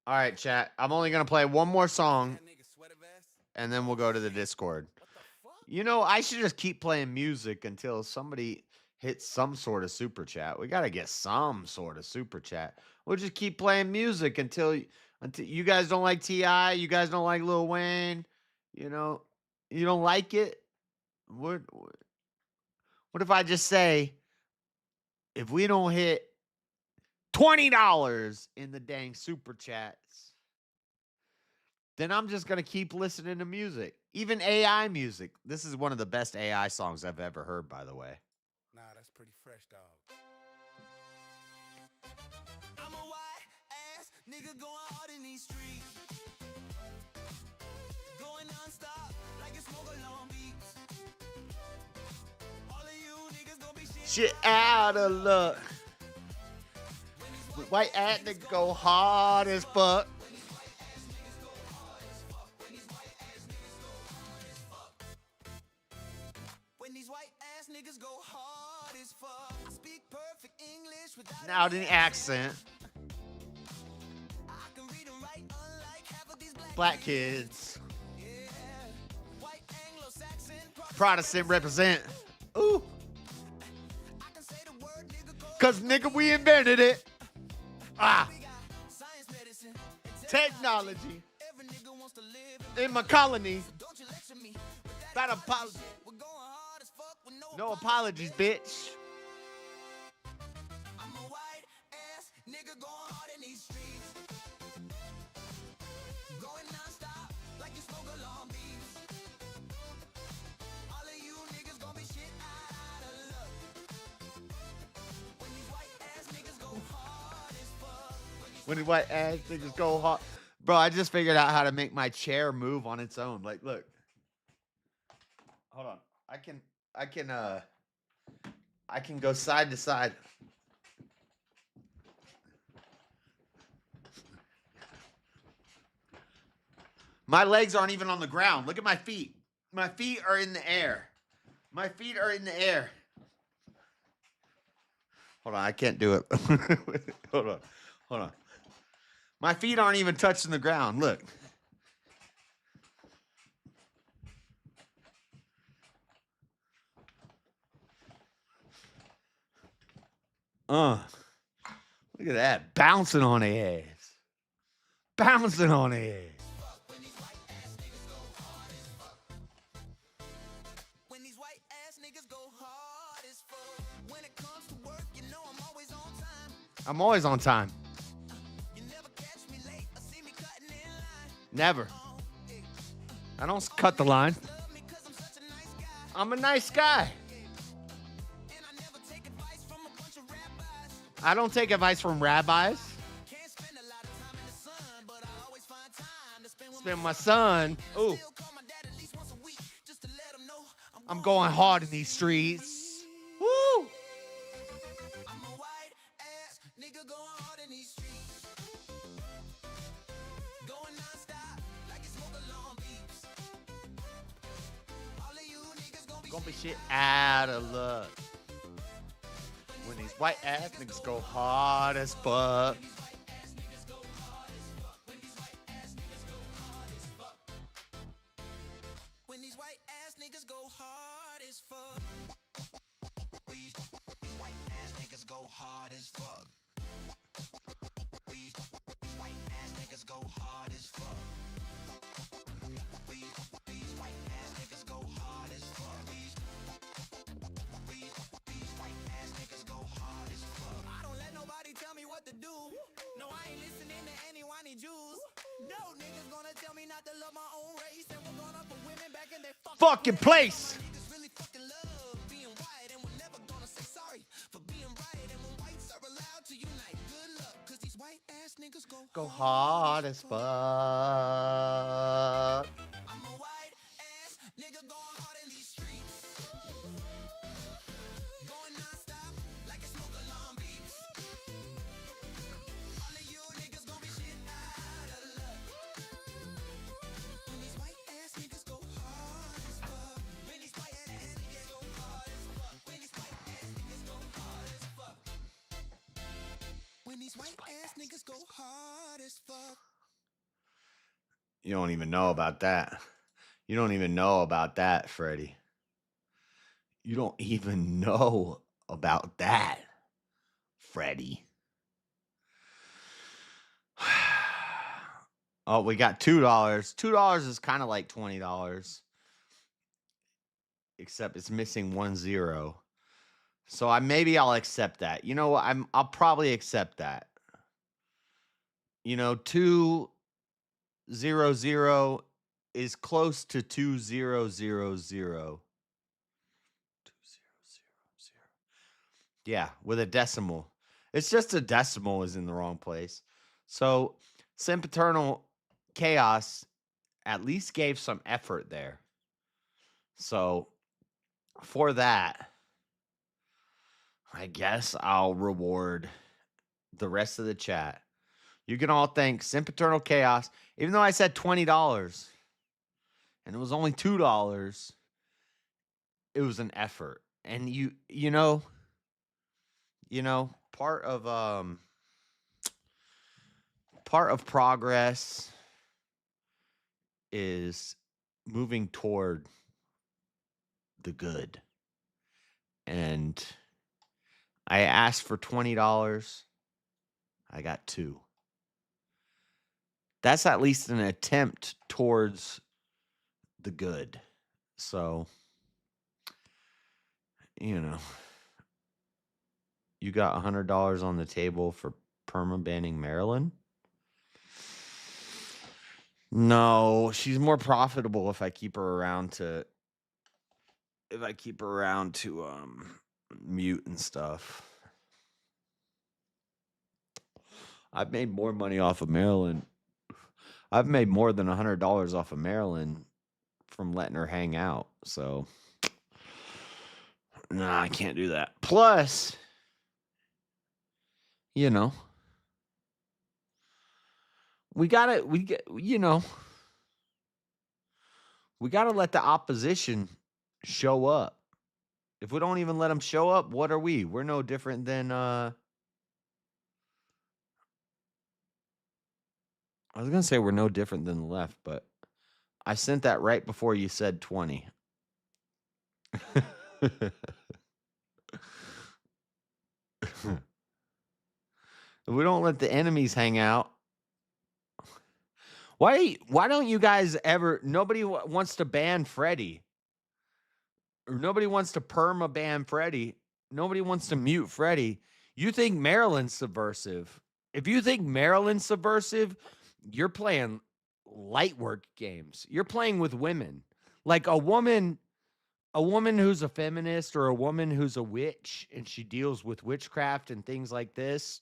All right, chat. I'm only gonna play one more song, and then we'll go to the Discord. You know, I should just keep playing music until somebody hits some sort of super chat. We gotta get some sort of super chat. We'll just keep playing music until you guys don't like T.I., you guys don't like Lil Wayne, you know, you don't like it. What if I just say, if we don't hit $20 in the dang super chats, then I'm just gonna keep listening to music, even AI music. This is one of the best AI songs I've ever heard, by the way.
Nah, that's pretty fresh, dog. I'm a white ass nigga going hard in these streets, going non-stop like you smoke a long beats. All of you niggas gonna be
Shit out of luck. White ass nigga go hard as fuck.
When these white ass niggas go hard as fuck. I speak perfect English without
Now the accent. Black kids. Protestant represent. Ooh. Cause nigga, we invented it. Ah. Technology. In my colony. That apology. No apologies, bitch.
I'm a white ass nigga going hard in these streets, going non-stop like you smoke a long beats. All of you niggas gonna be shit out of luck. When these white ass niggas go hard as fuck.
When these white ass niggas go hard. Bro, I just figured out how to make my chair move on its own. Like, look. Hold on. I can go side to side. My legs aren't even on the ground. Look at my feet. My feet are in the air. My feet are in the air. Hold on, I can't do it. Hold on. My feet aren't even touching the ground. Look. Look at that. Bouncing on the ass. Bouncing on the ass.
When these white ass niggas go hard as fuck. When it comes to work, you know I'm always on time.
I'm always on time.
You never catch me late or see me cutting in line.
Never. I don't cut the line. I'm a nice guy. I don't take advice from rabbis. Spend my son. Ooh. I'm going hard in these streets. Woo!
I'm a white ass nigga going hard in these streets, going non-stop like you smoke a long beats. All of you niggas
Gonna be shit out of luck. When these white ass niggas go hard as fuck.
When these white ass niggas go hard as fuck. These white ass niggas go hard as fuck. These white ass niggas go hard as fuck. These white ass niggas go hard as fuck. These white ass niggas go hard as fuck. I don't let nobody tell me what to do. No, I ain't listening to any whiny Jews. No niggas gonna tell me not to love my own race, and we're gonna put women back in their fucking
fucking place. Go hard as fuck. You don't even know about that. You don't even know about that, Freddie. You don't even know about that, Freddie. Oh, we got $2. $2 is kind of like $20. Except it's missing 1 0. So maybe I'll accept that. You know what? I'll probably accept that. 200 is close to 2000. Yeah, with a decimal. It's just a decimal is in the wrong place. So Sempiternal Chaos at least gave some effort there. So for that, I guess I'll reward the rest of the chat. You can all thank Sempiternal Chaos, even though I said $20 and it was only $2. It was an effort, and you know, part of progress is moving toward the good. And I asked for $20. I got $2. That's at least an attempt towards the good. So, you got $100 on the table for perma-banning Maryland? No, she's more profitable if I keep her around to mute and stuff. I've made more money off of Maryland. I've made more than $100 off of Maryland from letting her hang out. So, nah, I can't do that. Plus, we gotta let the opposition show up. If we don't even let them show up, what are we? We're no different than I was gonna say we're no different than the left, but I sent that right before you said 20. If we don't let the enemies hang out, why don't you guys ever? Nobody wants to ban Freddie, or nobody wants to perma-ban Freddie. Nobody wants to mute Freddie. You think Maryland's subversive? If you think Maryland's subversive, you're playing light work games. You're playing with women, like a woman who's a feminist or a woman who's a witch and she deals with witchcraft and things like this.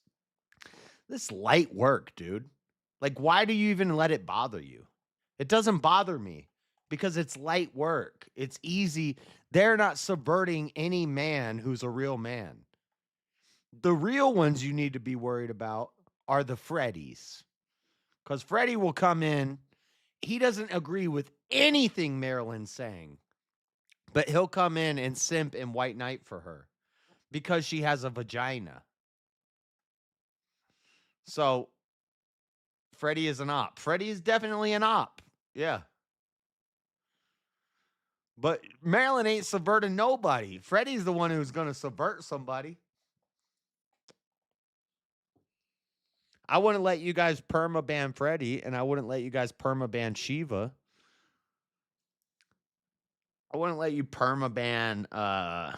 This light work, dude. Like, why do you even let it bother you? It doesn't bother me because it's light work. It's easy. They're not subverting any man who's a real man. The real ones you need to be worried about are the Freddies. Because Freddie will come in. He doesn't agree with anything Marilyn's saying. But he'll come in and simp and white knight for her because she has a vagina. So Freddie is an op. Freddie is definitely an op. Yeah. But Maryland ain't subverting nobody. Freddie's the one who's going to subvert somebody. I wouldn't let you guys perma-ban Freddie, and I wouldn't let you guys perma-ban Shiva. I wouldn't let you perma-ban, and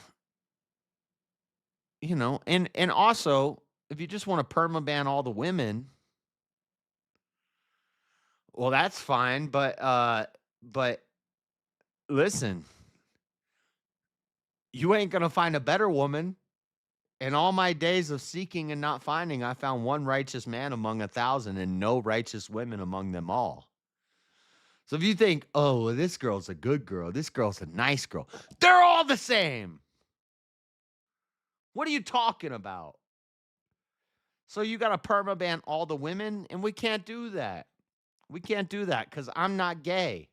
also, if you just want to perma-ban all the women, well, that's fine, but listen, you ain't gonna find a better woman. In all my days of seeking and not finding, I found one righteous man among 1,000 and no righteous women among them all. So if you think, oh, well, this girl's a good girl, this girl's a nice girl, they're all the same. What are you talking about? So you got to permaban all the women, and we can't do that. We can't do that because I'm not gay.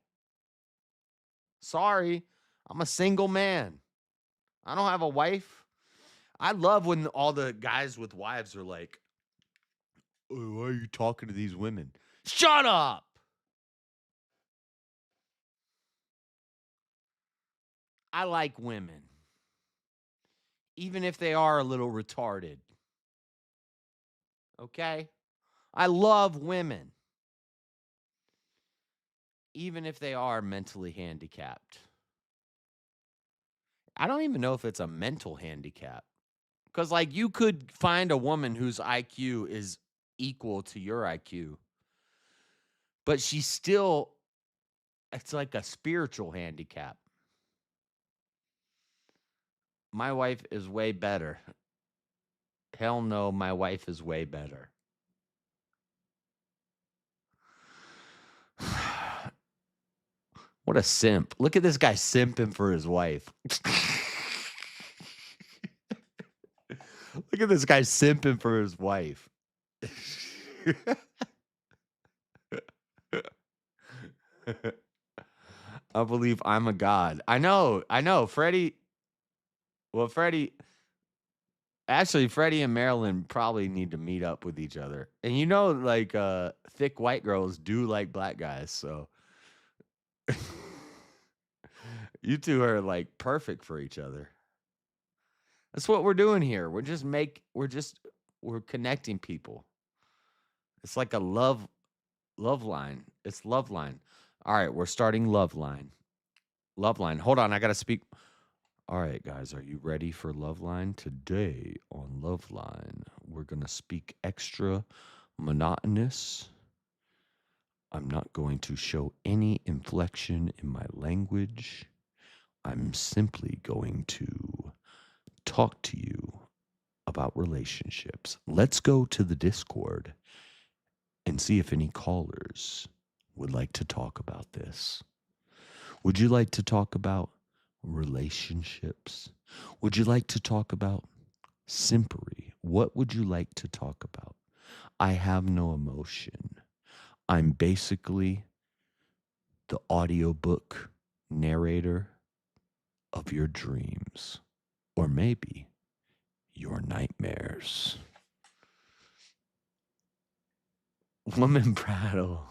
Sorry, I'm a single man. I don't have a wife. I love when all the guys with wives are like, oh, why are you talking to these women? Shut up. I like women, even if they are a little retarded. Okay? I love women, even if they are mentally handicapped. I don't even know if it's a mental handicap. Because, like, you could find a woman whose IQ is equal to your IQ, but she's still, it's like a spiritual handicap. My wife is way better. Hell no, my wife is way better. What a simp. Look at this guy simping for his wife. Look at this guy simping for his wife. I believe I'm a god. I know. Freddie. Well, actually, Freddie and Marilyn probably need to meet up with each other. And you know, like, thick white girls do like black guys, so you two are like perfect for each other. That's what we're doing here. We're connecting people. It's like a love line. It's love line. All right, we're starting love line. Love line. Hold on, I gotta speak. All right, guys, are you ready for love line? Today on love line, we're gonna speak extra monotonous. I'm not going to show any inflection in my language. I'm simply going to talk to you about relationships. Let's go to the Discord and see if any callers would like to talk about this. Would you like to talk about relationships? Would you like to talk about simpery? What would you like to talk about? I have no emotion. I'm basically the audiobook narrator of your dreams, or maybe your nightmares. Woman prattle.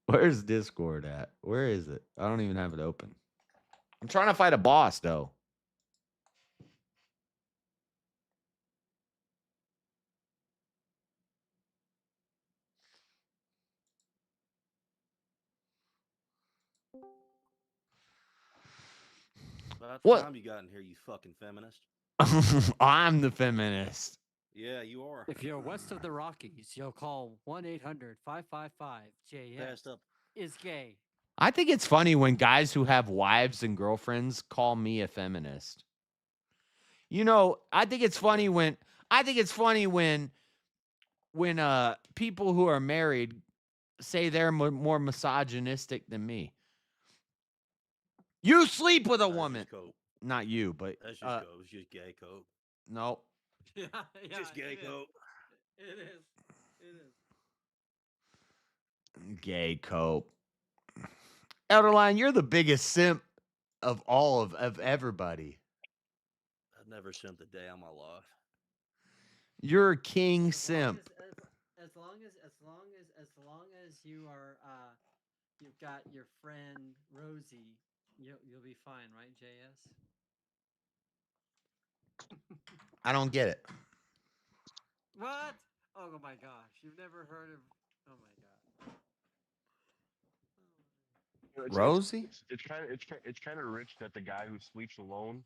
Where's Discord at? Where is it? I don't even have it open. I'm trying to fight a boss, though.
About
What?
time you got in here, you fucking feminist.
I'm the feminist.
Yeah, you are.
If you're west of the Rockies, you'll call 1-800-555-JS.
Passed up.
Is gay.
I think it's funny when guys who have wives and girlfriends call me a feminist. You know, I think it's funny when people who are married say they're more misogynistic than me. You sleep with a woman. Not you, but
That's just it's just gay code.
no.
Yeah,
Just gay code.
It is. It is.
Gay cope. Elderline, you're the biggest simp of all of everybody.
I've never simped a day on my life.
You're a king simp.
As long as you are you've got your friend Rosie, you'll be fine, right, JS?
I don't get it.
What? Oh my gosh, you've never heard of? Oh my god.
Rosie?
It's kind of rich that the guy who sleeps alone,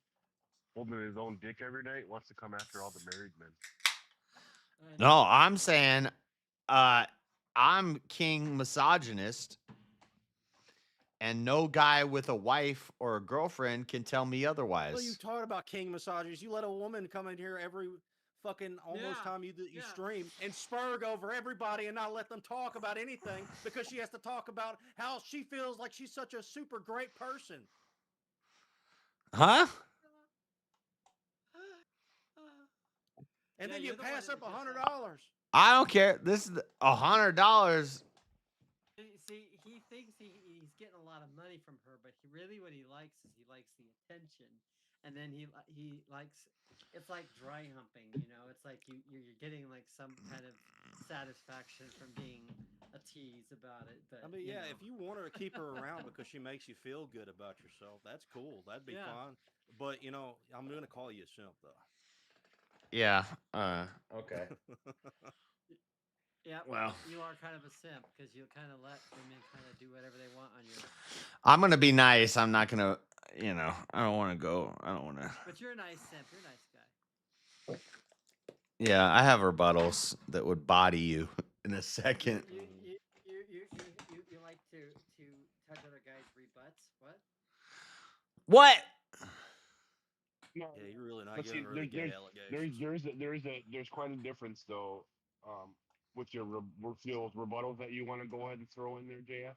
holding his own dick every night, wants to come after all the married men.
No, I'm saying I'm king misogynist, and no guy with a wife or a girlfriend can tell me otherwise.
Well, you talk about king massages. You let a woman come in here every fucking almost time you stream and spurg over everybody and not let them talk about anything because she has to talk about how she feels like she's such a super great person.
Huh?
And then you
you're the
pass
one
up
that
$100.
I don't care. This is $100.
See, he thinks he's getting a lot of money from her, but he really what he likes is he likes the attention, and then he likes. It's like dry humping, you know. It's like you're getting like some kind of satisfaction from being a tease about it. But
I mean,
you
yeah,
know.
if you want her to keep her around because she makes you feel good about yourself, that's cool. That'd be
Yeah.
fine. But, you know, I'm going to call you a simp, though.
Yeah. Okay.
Yeah,
Well.
you are kind of a simp because you kind of let women kind of do whatever they want on you.
I'm gonna be nice. I'm not gonna, I don't want to go. I don't want to.
But you're a nice simp. You're a nice guy.
Yeah, I have rebuttals that would body you in a second.
You like to touch other guys' rebuts? What?
What?
No,
Yeah, you're really not
but
getting
see,
really gay allegations.
there's quite a difference though, with your rebuttals that you want to go ahead and throw in there, JF.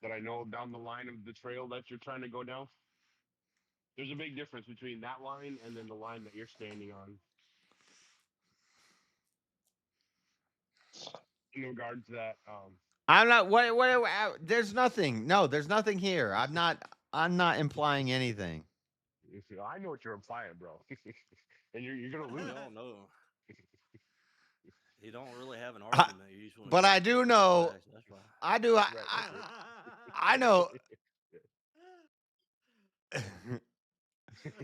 That I know down the line of the trail that you're trying to go down. There's a big difference between that line and then the line that you're standing on. In regard to that,
I'm not. What? There's nothing. No, there's nothing here. I'm not implying anything.
I know what you're implying, bro. And you're gonna lose.
You don't know. You don't really have an argument. You just wanna
But I do know.
that's why.
I do. I know.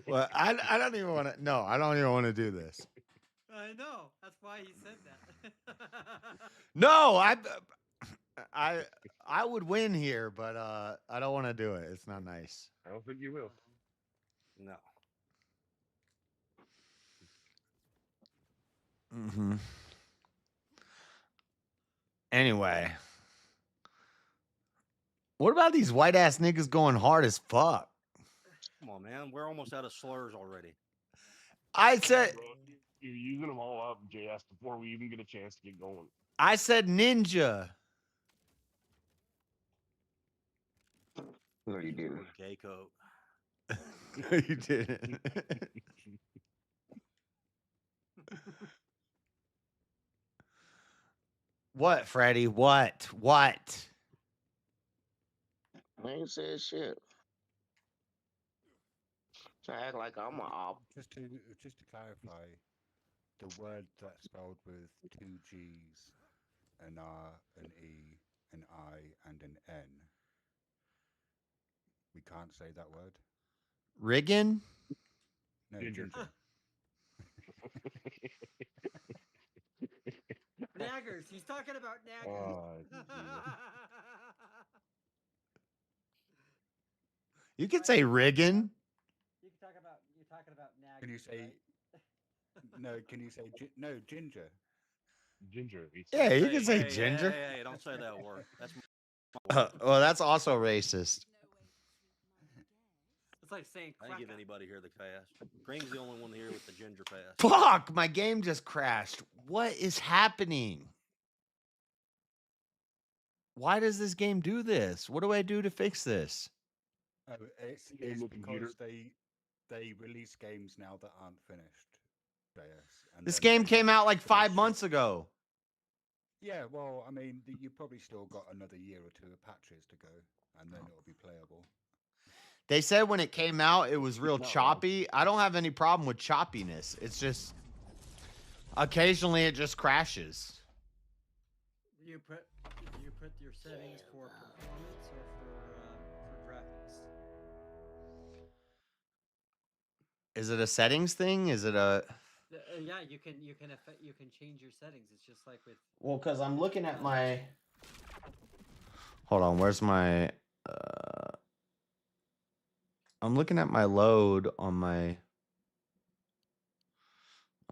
Well, I don't even want to. No, I don't even want to do this.
I know. That's why he said that.
No, I would win here, but I don't want to do it. It's not nice.
I don't think you will.
No.
Mm-hmm. Anyway, what about these white ass niggas going hard as fuck?
Come on, man. We're almost out of slurs already.
I said
Bro, you're using them all up, JS, before we even get a chance to get going.
I said ninja.
No, you didn't.
Gay coat.
No, you didn't. What, Freddie? What? What?
I ain't said shit. So I act like I'm a op.
Just to clarify, the word that's spelled with two G's, an R, an E, an I, and an N. We can't say that word.
Riggin?
No,
Ginger.
ginger.
Naggers. He's talking about naggers.
You could say riggin.
You're talking about naggers.
Can you say?
Right?
No. Can you say no ginger?
Ginger.
Yeah, you can say ginger.
Hey, don't say that word. That's
Well, that's also racist.
It's like saying
I didn't give anybody here the pass. Green's the only one here with the ginger pass.
Fuck, my game just crashed. What is happening? Why does this game do this? What do I do to fix this?
Oh, it's because they release games now that aren't finished. JS.
This game came out like 5 months ago.
Yeah, well, I mean, you probably still got another year or two of patches to go, and then it'll be playable.
They said when it came out, it was real choppy. I don't have any problem with choppiness. It's just occasionally it just crashes.
Do you put your settings for performance or for graphics?
Is it a settings thing? Is it a?
Yeah, you can change your settings. It's just like with.
Well, because I'm looking at my. Hold on, where's my? I'm looking at my load on my.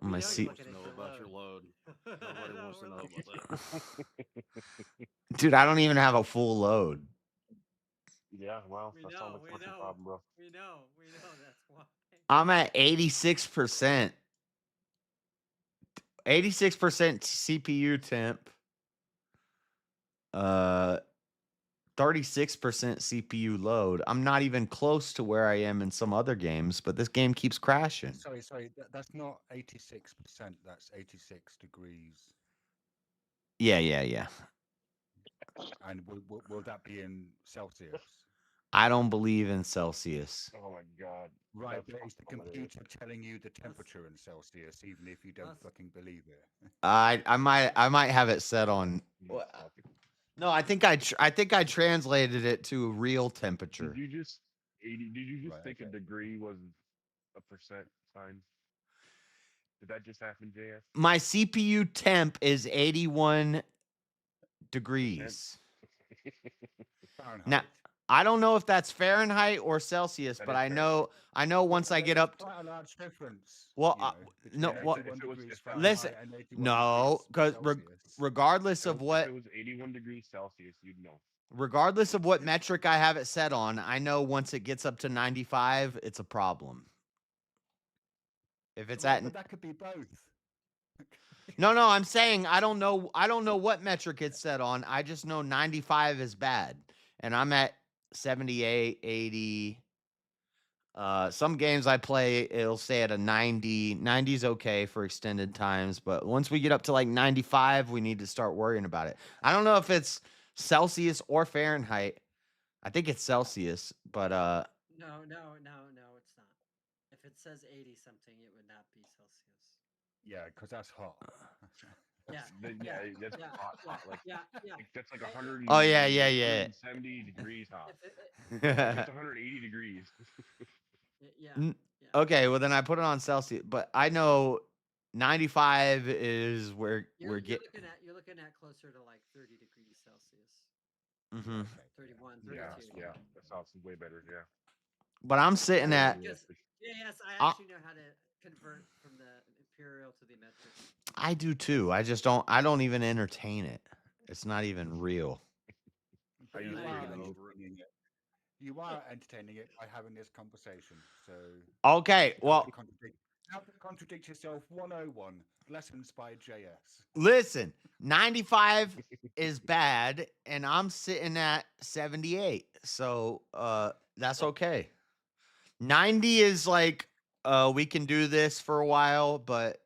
On my seat.
Nobody wants to know about your load. Nobody wants to know about that.
Dude, I don't even have a full load.
Yeah, well,
We
that sounds
know,
like
we
what's your
know,
problem, bro.
we know, that's why.
I'm at 86%. 86% CPU temp. 36% CPU load. I'm not even close to where I am in some other games, but this game keeps crashing.
Sorry, that's not 86%. That's 86 degrees.
Yeah.
And will that be in Celsius?
I don't believe in Celsius.
Oh my god.
Right,
That's
but it's the
fucking hilarious.
computer telling you the temperature in Celsius, even if you don't fucking believe it.
I might have it set on.
That's fucking-
No, I think I think I translated it to real temperature.
Did you just
Right,
think a degree was a percent sign? Did that just happen, JS?
My CPU temp is 81 degrees. Now, I don't know if that's Fahrenheit or Celsius,
That
but
is
I know once I get up to,
quite a large difference.
well,
between
no, well,
81 degrees
listen,
Fahrenheit and 81
no,
degrees
because
Celsius.
regardless of
If
what
it was 81 degrees Celsius, you'd know.
regardless of what metric I have it set on, I know once it gets up to 95, it's a problem. If it's
Right,
at
but that could be both.
No, I'm saying I don't know what metric it's set on. I just know 95 is bad. And I'm at 78, 80. Some games I play, it'll stay at a 90. 90 is okay for extended times, but once we get up to like 95, we need to start worrying about it. I don't know if it's Celsius or Fahrenheit. I think it's Celsius, but
No, it's not. If it says 80 something, it would not be Celsius.
Yeah, because that's hot.
That's hot. Like, that's like 100.
Oh, yeah.
170 degrees hot. It's 180 degrees.
Okay, well then I put it on Celsius, but I know 95 is where
You're
we're
you're looking at closer to like 30 degrees Celsius.
Mm-hmm.
31, 32.
Yeah, that sounds way better. Yeah.
But I'm sitting at.
Yes, I actually know how to convert from the imperial to the metric.
I do too. I just don't. I don't even entertain it. It's not even real.
But you are entertaining it. You are entertaining it by having this conversation. So
okay, well,
how to contradict yourself 101 lessons by JS.
Listen, 95 is bad, and I'm sitting at 78, so that's okay. 90 is like we can do this for a while, but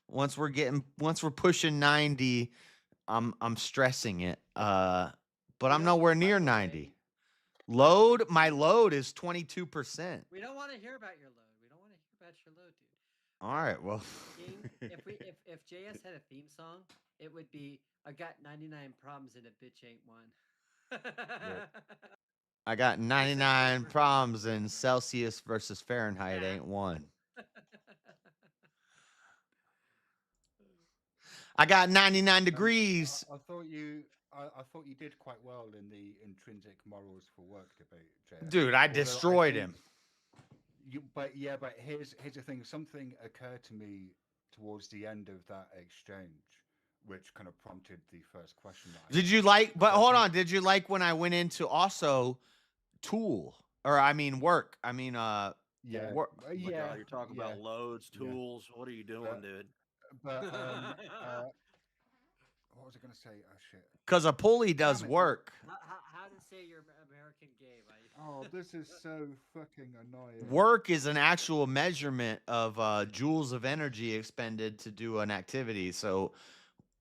once we're pushing 90, I'm stressing it. But I'm nowhere near 90. My load is 22%.
We don't want to hear about your load. We don't want to hear about your load, dude.
All right, well.
if JS had a theme song, it would be I got 99 problems and a bitch ain't one.
I got 99 problems and Celsius versus Fahrenheit ain't one. I got 99 degrees.
I thought you did quite well in the intrinsic morals for work debate, JS.
Dude, I destroyed him.
But here's the thing. Something occurred to me towards the end of that exchange, which kind of prompted the first question.
Did you like? But hold on. Did you like when I went into also tool or work?
Yeah.
Work.
You're talking about loads, tools. What are you doing, dude?
But what was I going to say? Oh shit.
Because a pulley does work.
How to say you're American gay, buddy?
Oh, this is so fucking annoying.
Work is an actual measurement of joules of energy expended to do an activity. So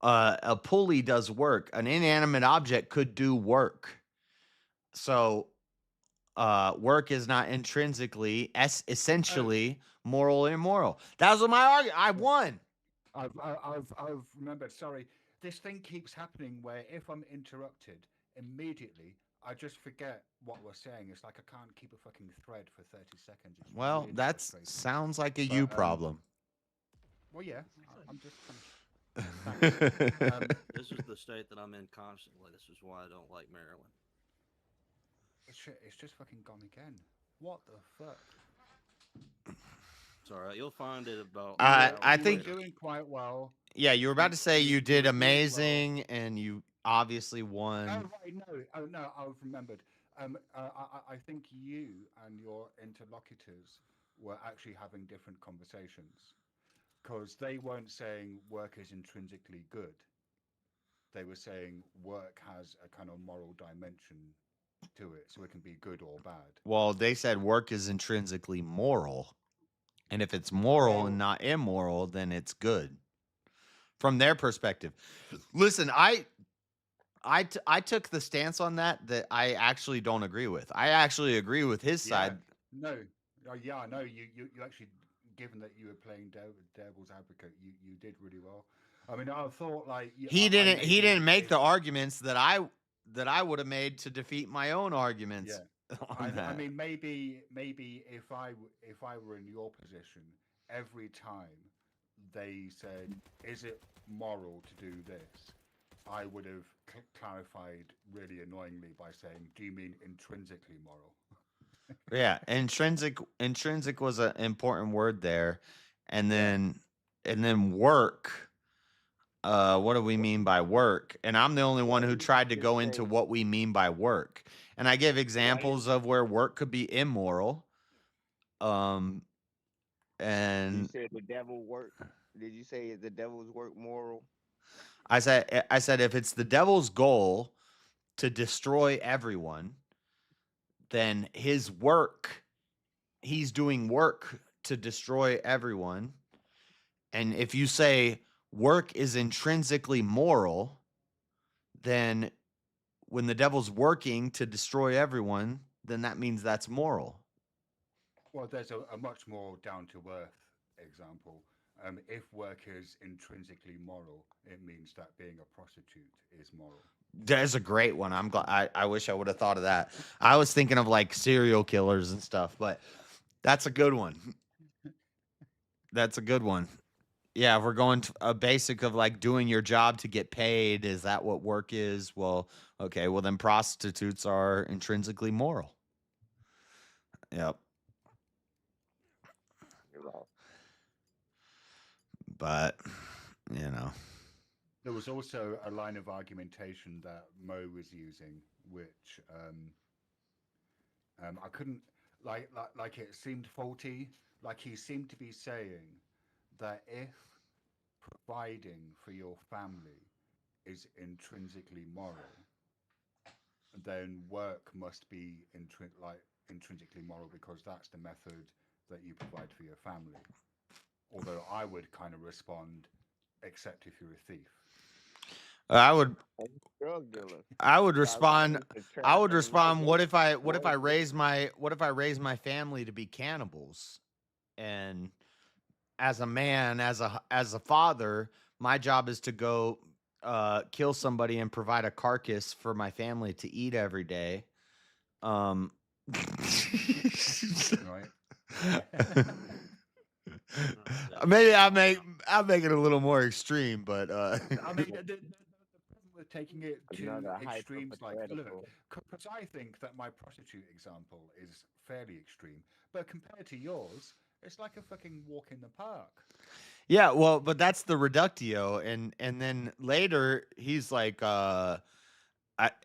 a pulley does work. An inanimate object could do work. So work is not intrinsically, essentially, moral or immoral. That was my argument. I won.
I've remembered. Sorry, this thing keeps happening where if I'm interrupted immediately, I just forget what we're saying. It's like I can't keep a fucking thread for 30 seconds. It's
Well,
really
that sounds like a you problem.
Well, yeah, I'm just
This is the state that I'm in constantly. This is why I don't like Maryland.
It's just fucking gone again. What the fuck?
It's all right. You'll find it about.
I think
you're doing quite well.
Yeah, you were about to say you did amazing, and you obviously won.
Oh right, no, I've remembered. I think you and your interlocutors were actually having different conversations because they weren't saying work is intrinsically good. They were saying work has a kind of moral dimension to it, so it can be good or bad.
Well, they said work is intrinsically moral. And if it's moral and not immoral, then it's good from their perspective. Listen, I took the stance on that I actually don't agree with. I actually agree with his side.
No, yeah, I know you actually, given that you were playing devil's advocate, you did really well. I mean, I thought like
He didn't make the arguments that I would have made to defeat my own arguments.
I mean, maybe if I were in your position, every time they said, "Is it moral to do this?" I would have clarified really annoyingly by saying, "Do you mean intrinsically moral?"
Yeah, intrinsic was an important word there, and then work. What do we mean by work? And I'm the only one who tried to go into what we mean by work. And I give examples of where work could be immoral.
You
And
said the devil work. Did you say the devil's work moral?
I said if it's the devil's goal to destroy everyone, then his work, he's doing work to destroy everyone. And if you say work is intrinsically moral, then when the devil's working to destroy everyone, then that means that's moral.
Well, there's a much more down to earth example. If work is intrinsically moral, it means that being a prostitute is moral.
There's a great one. I'm glad. I wish I would have thought of that. I was thinking of like serial killers and stuff, but that's a good one. That's a good one. Yeah, if we're going to a basic of like doing your job to get paid, is that what work is? Well, okay, well then prostitutes are intrinsically moral. Yep. But, you know.
There was also a line of argumentation that Mo was using, which I couldn't like. It seemed faulty. Like he seemed to be saying that if providing for your family is intrinsically moral, then work must be intrinsically moral because that's the method that you provide for your family. Although I would kind of respond, except if you're a thief.
I would
Drug dealer.
respond. What if I raise my family to be cannibals? And as a man, as a father, my job is to go kill somebody and provide a carcass for my family to eat every day.
Right.
Maybe I make it a little more extreme, but
I mean, the problem with taking it to extremes like because I think that my prostitute example is fairly extreme, but compared to yours, it's like a fucking walk in the park.
yeah, well, but that's the reductio, and then later he's like,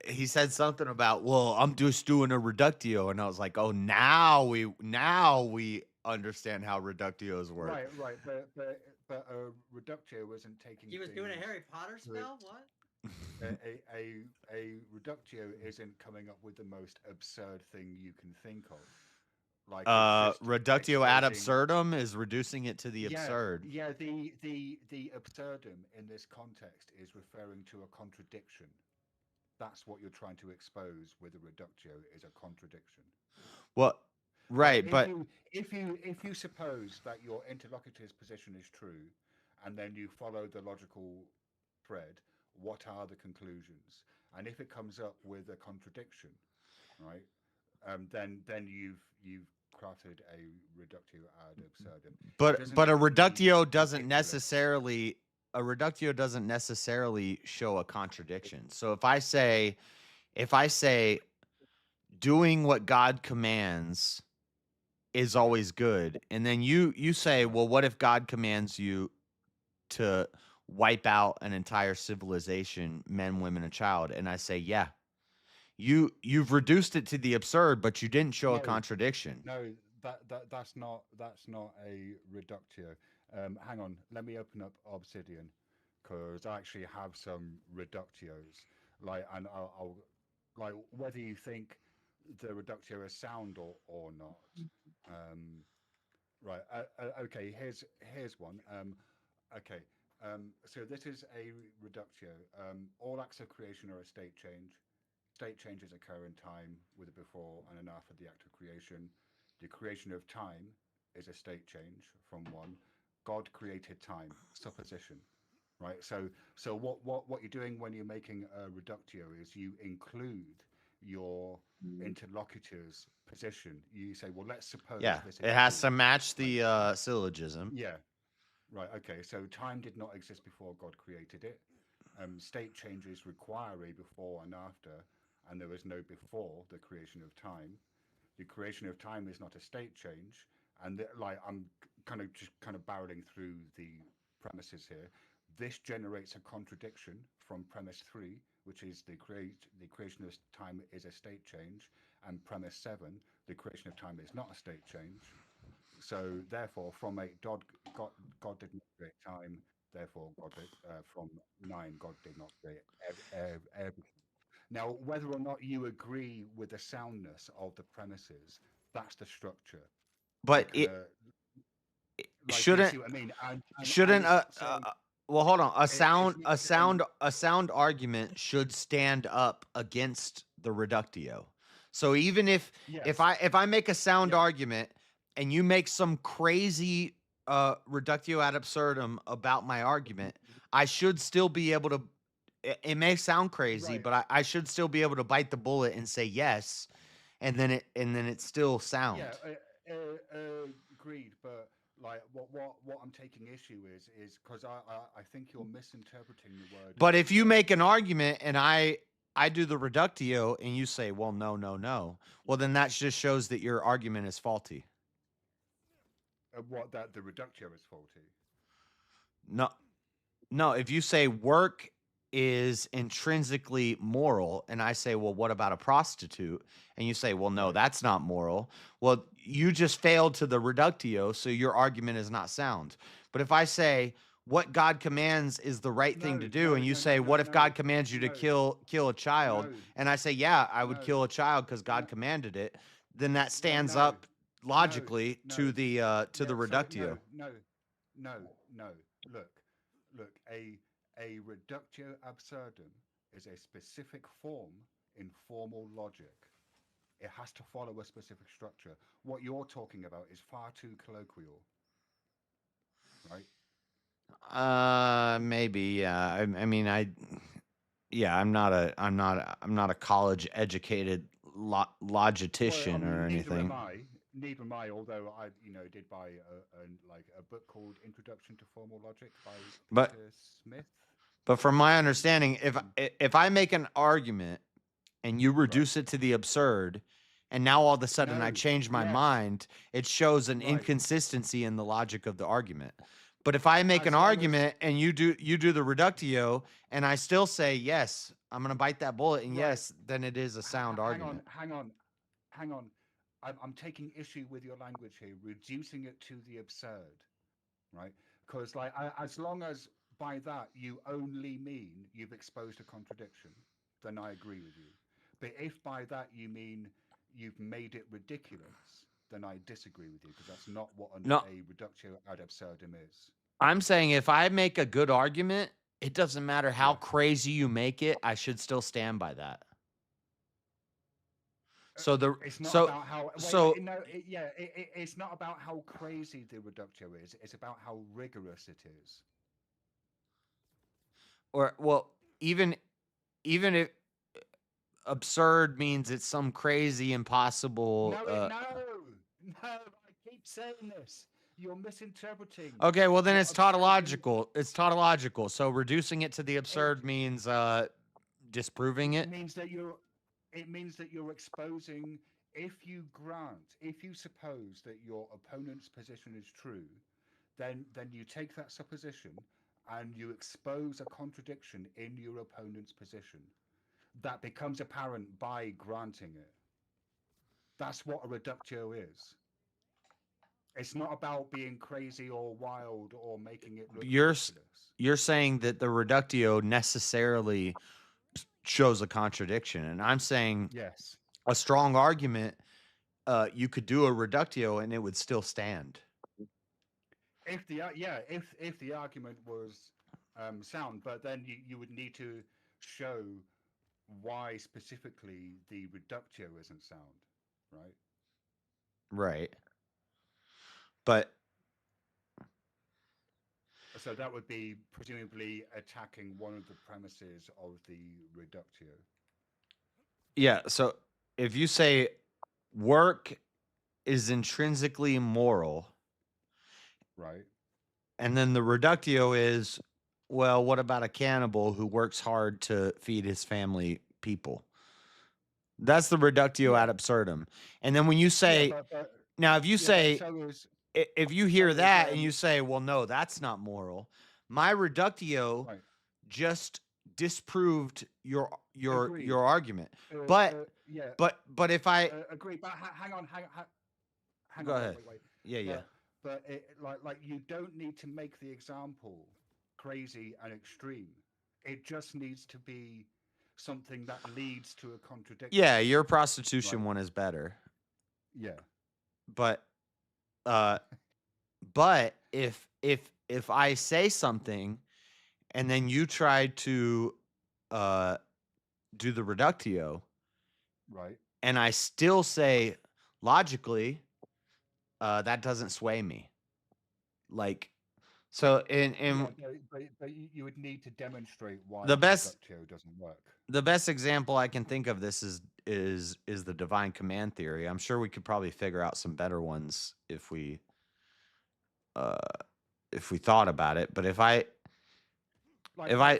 he said something about, well, I'm just doing a reductio, and I was like, oh, now we understand how reductios work.
Right, but reductio isn't taking.
He was doing a Harry Potter spell. What?
A reductio isn't coming up with the most absurd thing you can think of. Like
reductio ad absurdum is reducing it to the absurd.
Yeah, the absurdum in this context is referring to a contradiction. That's what you're trying to expose with a reductio is a contradiction.
Well, right, but
if you suppose that your interlocutor's position is true, and then you follow the logical thread, what are the conclusions? And if it comes up with a contradiction, right, then you've crafted a reductio ad absurdum.
But a reductio doesn't necessarily show a contradiction. So if I say doing what God commands is always good, and then you say, well, what if God commands you to wipe out an entire civilization, men, women, and child? And I say, yeah, You've reduced it to the absurd, but you didn't show a
No,
contradiction.
no, that's not a reductio. Hang on, let me open up Obsidian because I actually have some reductios. Like, and I'll like whether you think the reductio is sound or not. Right. Okay. Here's one. Okay. So this is a reductio. All acts of creation are a state change. State changes occur in time with a before and an after the act of creation. The creation of time is a state change from one. God created time. Supposition. Right. So what you're doing when you're making a reductio is you include your interlocutor's position. You say, well, let's suppose
Yeah,
this is
it has
true.
to match the syllogism.
Yeah. Right. Okay. So time did not exist before God created it. State changes require a before and after, and there is no before the creation of time. The creation of time is not a state change, and like I'm kind of barreling through the premises here. This generates a contradiction from premise 3, which is the creation of time is a state change, and premise 7, the creation of time is not a state change. So therefore, from 8, God did not create time. Therefore, from 9, God did not create everything. Now, whether or not you agree with the soundness of the premises, that's the structure.
But it
Like, you
shouldn't
see what I mean? And
shouldn't
it's not saying
well, hold on.
it's not saying
A sound argument should stand up against the reductio. So even if
yes,
if I make a sound argument and you make some crazy reductio ad absurdum about my argument, I should still be able to. It may sound crazy,
right.
but I should still be able to bite the bullet and say yes, and then it's still sound.
Yeah, agreed. But like, what I'm taking issue is because I think you're misinterpreting the word.
But if you make an argument and I do the reductio and you say, well, no, well, then that just shows that your argument is faulty.
What that the reductio is faulty.
No, if you say work is intrinsically moral, and I say, well, what about a prostitute? And you say, well, no, that's not moral. Well, you just failed to the reductio, so your argument is not sound. But if I say what God commands is the right thing to do, and you say, what if God commands you to kill a child? And I say, yeah, I would kill a child because God commanded it. Then that stands up logically to the reductio.
No. Look. A reductio absurdum is a specific form in formal logic. It has to follow a specific structure. What you're talking about is far too colloquial, right?
Maybe, yeah. I mean, I'm not a college educated logician or anything.
Neither am I. Although I, did buy a book called Introduction to Formal Logic by Peter Smith.
But from my understanding, if I make an argument and you reduce it to the absurd, and now all of a sudden I change my mind, it shows an inconsistency in the logic of the argument. But if I make an argument and you do the reductio, and I still say yes, I'm gonna bite that bullet, and yes, then it is a sound argument.
Hang on. I'm taking issue with your language here, reducing it to the absurd, right? Because as long as by that you only mean you've exposed a contradiction, then I agree with you. But if by that you mean you've made it ridiculous, then I disagree with you because that's not what a reductio ad absurdum is.
I'm saying if I make a good argument, it doesn't matter how crazy you make it, I should still stand by that. So
it's not about how it's not about how crazy the reductio is. It's about how rigorous it is.
Or well, even if absurd means it's some crazy impossible.
No. I keep saying this. You're misinterpreting.
Okay, well then it's tautological. It's tautological. So reducing it to the absurd means disproving it.
It means that you're exposing. If you suppose that your opponent's position is true, then you take that supposition and you expose a contradiction in your opponent's position. that becomes apparent by granting it. That's what a reductio is. It's not about being crazy or wild or making it look ridiculous.
You're saying that the reductio necessarily shows a contradiction, and I'm saying
Yes.
a strong argument. You could do a reductio and it would still stand.
If the if the argument was sound, but then you would need to show why specifically the reductio isn't sound, right?
Right. But
so that would be presumably attacking one of the premises of the reductio.
Yeah, so if you say work is intrinsically immoral,
right,
and then the reductio is, well, what about a cannibal who works hard to feed his family people? That's the reductio ad absurdum. And then when you say, now if you say, if you hear that and you say, well, no, that's not moral, my reductio just disproved your argument. But if I
agree, but hang on,
go ahead.
Wait.
Yeah.
But like you don't need to make the example crazy and extreme. It just needs to be something that leads to a contradiction.
Yeah, your prostitution one is better.
Yeah.
But if I say something and then you try to do the reductio,
right,
and I still say logically that doesn't sway me. Like, so
but you would need to demonstrate why
the best
reductio doesn't work.
The best example I can think of this is the divine command theory. I'm sure we could probably figure out some better ones if we thought about it. But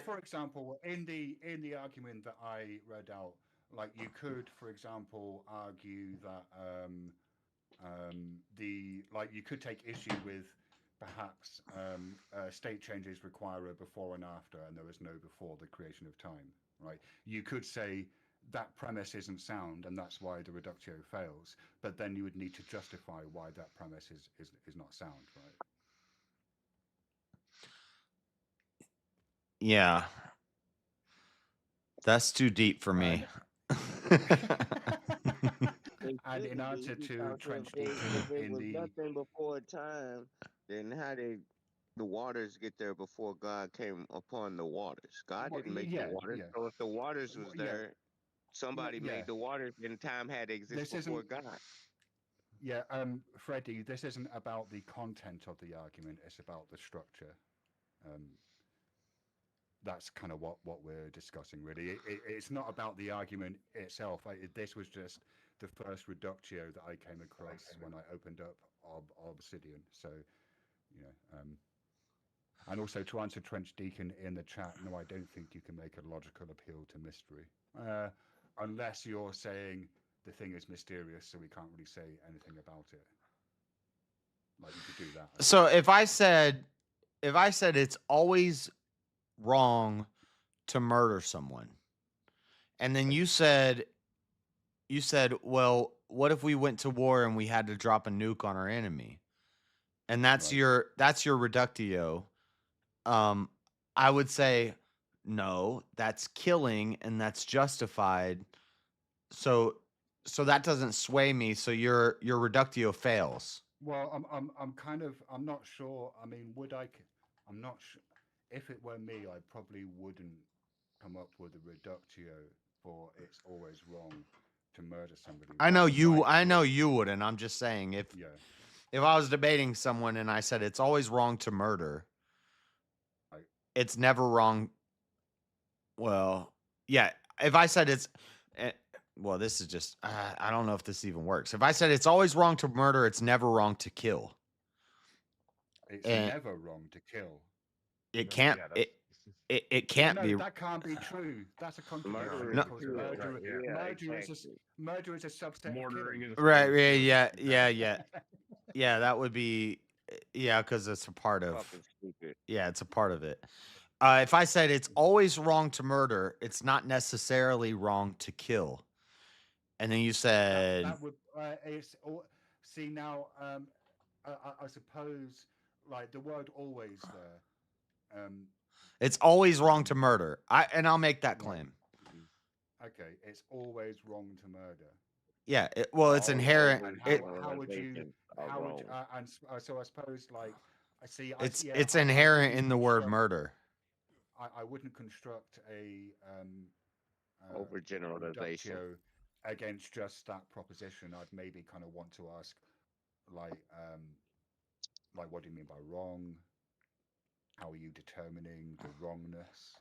for example, in the argument that I read out, like you could, for example, argue that you could take issue with perhaps state changes require a before and after, and there is no before the creation of time. Right? You could say that premise isn't sound, and that's why the reductio fails. But then you would need to justify why that premise is not sound, right?
Yeah, that's too deep for me.
And in answer to Trench
if it was nothing before time, then how did the waters get there before God came upon the waters? God didn't make the waters. So if the waters was there, somebody made the waters, and time had to exist before God.
Yeah, Freddie, this isn't about the content of the argument, it's about the structure. That's kind of what we're discussing, really. It's not about the argument itself. This was just the first reductio that I came across when I opened up Obsidian. So, and also to answer Trench Deacon in the chat, no, I don't think you can make a logical appeal to mystery. Unless you're saying the thing is mysterious, so we can't really say anything about it. Like you could do that.
So if I said it's always wrong to murder someone, and then you said, well, what if we went to war and we had to drop a nuke on our enemy? And that's your reductio. I would say, no, that's killing and that's justified. So that doesn't sway me. So your reductio fails.
Well, I'm not sure. I mean, I'm not sure. If it were me, I probably wouldn't come up with a reductio for it's always wrong to murder somebody.
I know you wouldn't. I'm just saying if I was debating someone and I said it's always wrong to murder, it's never wrong. Well, yeah. If I said it's, well, this is just, I don't know if this even works. If I said it's always wrong to murder, it's never wrong to kill.
It's never wrong to kill.
It can't. It can't be.
That can't be true. That's a contradiction. Murder is a subset.
Murdering is
right. Yeah. That would be. Yeah, because it's a part of.
Fucking stupid.
Yeah, it's a part of it. If I said it's always wrong to murder, it's not necessarily wrong to kill. And then you said
That would see now. I suppose like the word "always" there.
it's always wrong to murder. I'll make that
Right.
claim.
Okay, it's always wrong to murder.
Yeah. Well, it's
All
inherent.
over
How would you?
generalizations are
How would?
wrong.
So I suppose like I see.
It's inherent in the word murder.
I wouldn't construct a
Overgeneralization.
reductio against just that proposition. I'd maybe kind of want to ask, like, what do you mean by wrong? How are you determining the wrongness?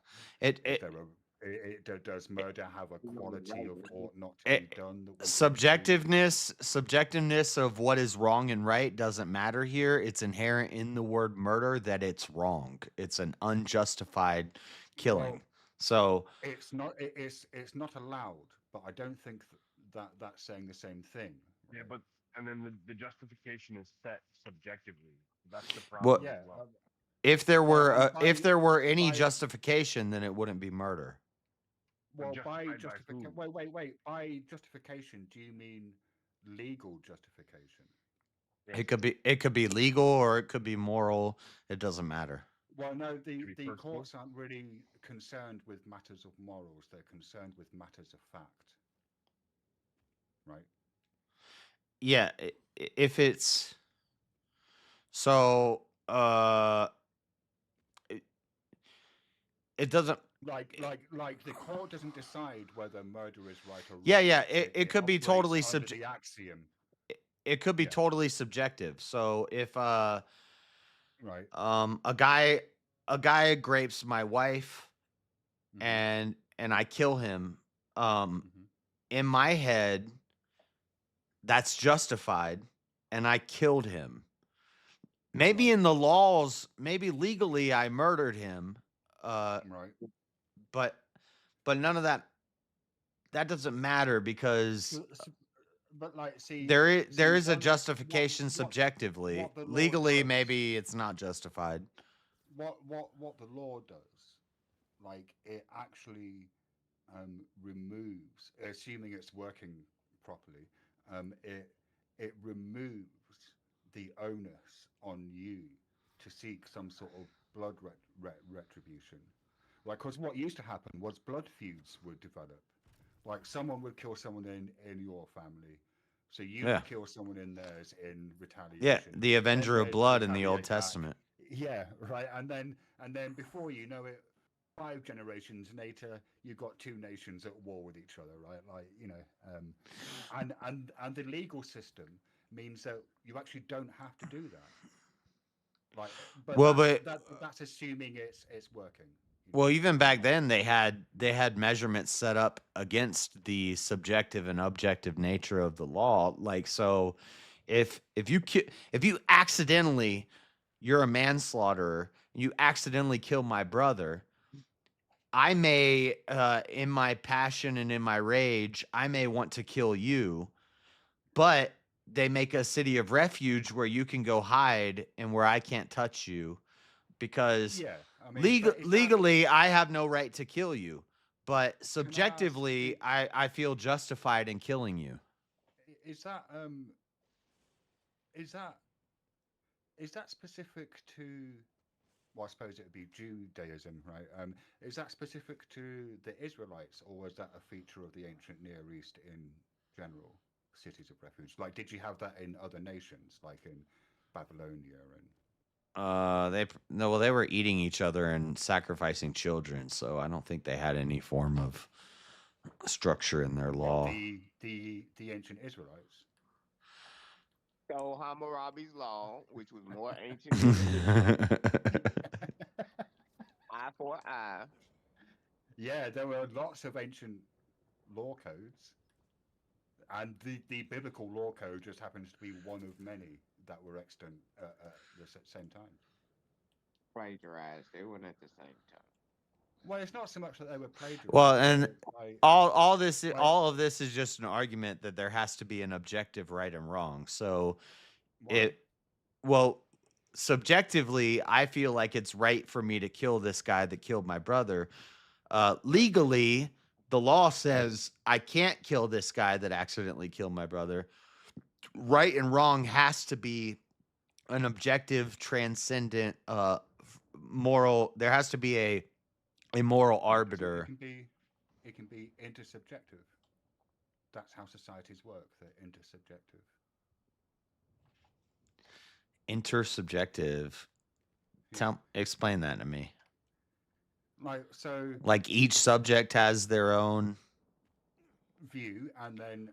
Does murder have a quality of ought not to be done?
Subjectiveness of what is wrong and right doesn't matter here. It's inherent in the word murder that it's wrong. It's an unjustified killing.
Well,
so
it's not. It's not allowed. But I don't think that's saying the same thing.
Yeah, but and then the justification is set subjectively. That's the
Well,
problem. as well.
if there were any justification, then it wouldn't be murder.
Well, by
justified by
justification. Wait. By justification, do you mean legal justification?
It could be legal or it could be moral. It doesn't matter.
Well, no, the courts aren't really concerned with matters of morals. They're concerned with matters of fact. Right?
Yeah, if it's so it doesn't
like the court doesn't decide whether murder is right or wrong.
Yeah, it could be
operates
totally
under the axiom.
It could be totally subjective. So if
Right.
a guy grapes my wife and I kill him, in my head that's justified and I killed him. Maybe in the laws, maybe legally I murdered him.
Right.
But none of that doesn't matter because
But like, see,
there is a
what-
justification subjectively.
what the law
Legally,
does-
maybe it's not justified.
What the law does, like it actually removes, assuming it's working properly, it removes the onus on you to seek some sort of blood retribution. Like, because what used to happen was blood feuds would develop. Like, someone would kill someone in your family, so you
Yeah.
would kill someone in theirs in retaliation.
Yeah, the Avenger of
they'd
Blood in the Old
retaliate back.
Testament.
Yeah, right. And then before you know it, 5 generations later, you've got 2 nations at war with each other, right? Like, and the legal system means that you actually don't have to do that. Like, that's assuming it's working.
Well, even back then they had measurements set up against the subjective and objective nature of the law. Like, so if you accidentally, you're a manslaughterer, you accidentally kill my brother, I may in my passion and in my rage, I may want to kill you, but they make a city of refuge where you can go hide and where I can't touch you because legally I have no right to kill you, but subjectively I feel justified in killing you.
Is that specific to? Well, I suppose it would be Judaism, right? Is that specific to the Israelites, or was that a feature of the ancient Near East in general? Cities of refuge. Like, did you have that in other nations, like in Babylonia and?
They were eating each other and sacrificing children, so I don't think they had any form of structure in their law.
The ancient Israelites.
So Hammurabi's law, which was more ancient. Eye for an eye.
Yeah, there were lots of ancient law codes, and the biblical law code just happens to be one of many that were extant at the same time.
Plagiarized. They weren't at the same time.
Well, it's not so much that they were plagiarized.
Well, and all of this is just an argument that there has to be an objective right and wrong. So subjectively, I feel like it's right for me to kill this guy that killed my brother. Legally, the law says I can't kill this guy that accidentally killed my brother. Right and wrong has to be an objective, transcendent, moral. There has to be a moral arbiter.
It can be intersubjective. That's how societies work. They're intersubjective.
Intersubjective. Explain that to me.
Like
each subject has their own
view, and then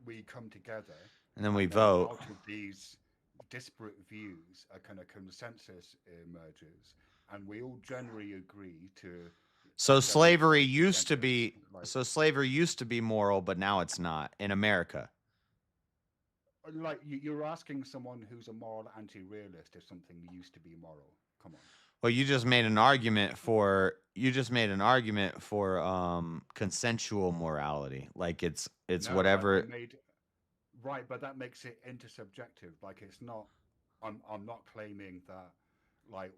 we come together,
and then we
then
vote.
Out of these disparate views, a kind of consensus emerges, and we all generally agree to.
So slavery used to be moral, but now it's not in America.
Like you're asking someone who's a moral anti-realist if something used to be moral. Come on.
Well, you just made an argument for consensual morality. Like it's
No,
whatever.
Right, but that makes it intersubjective. Like it's not. I'm not claiming that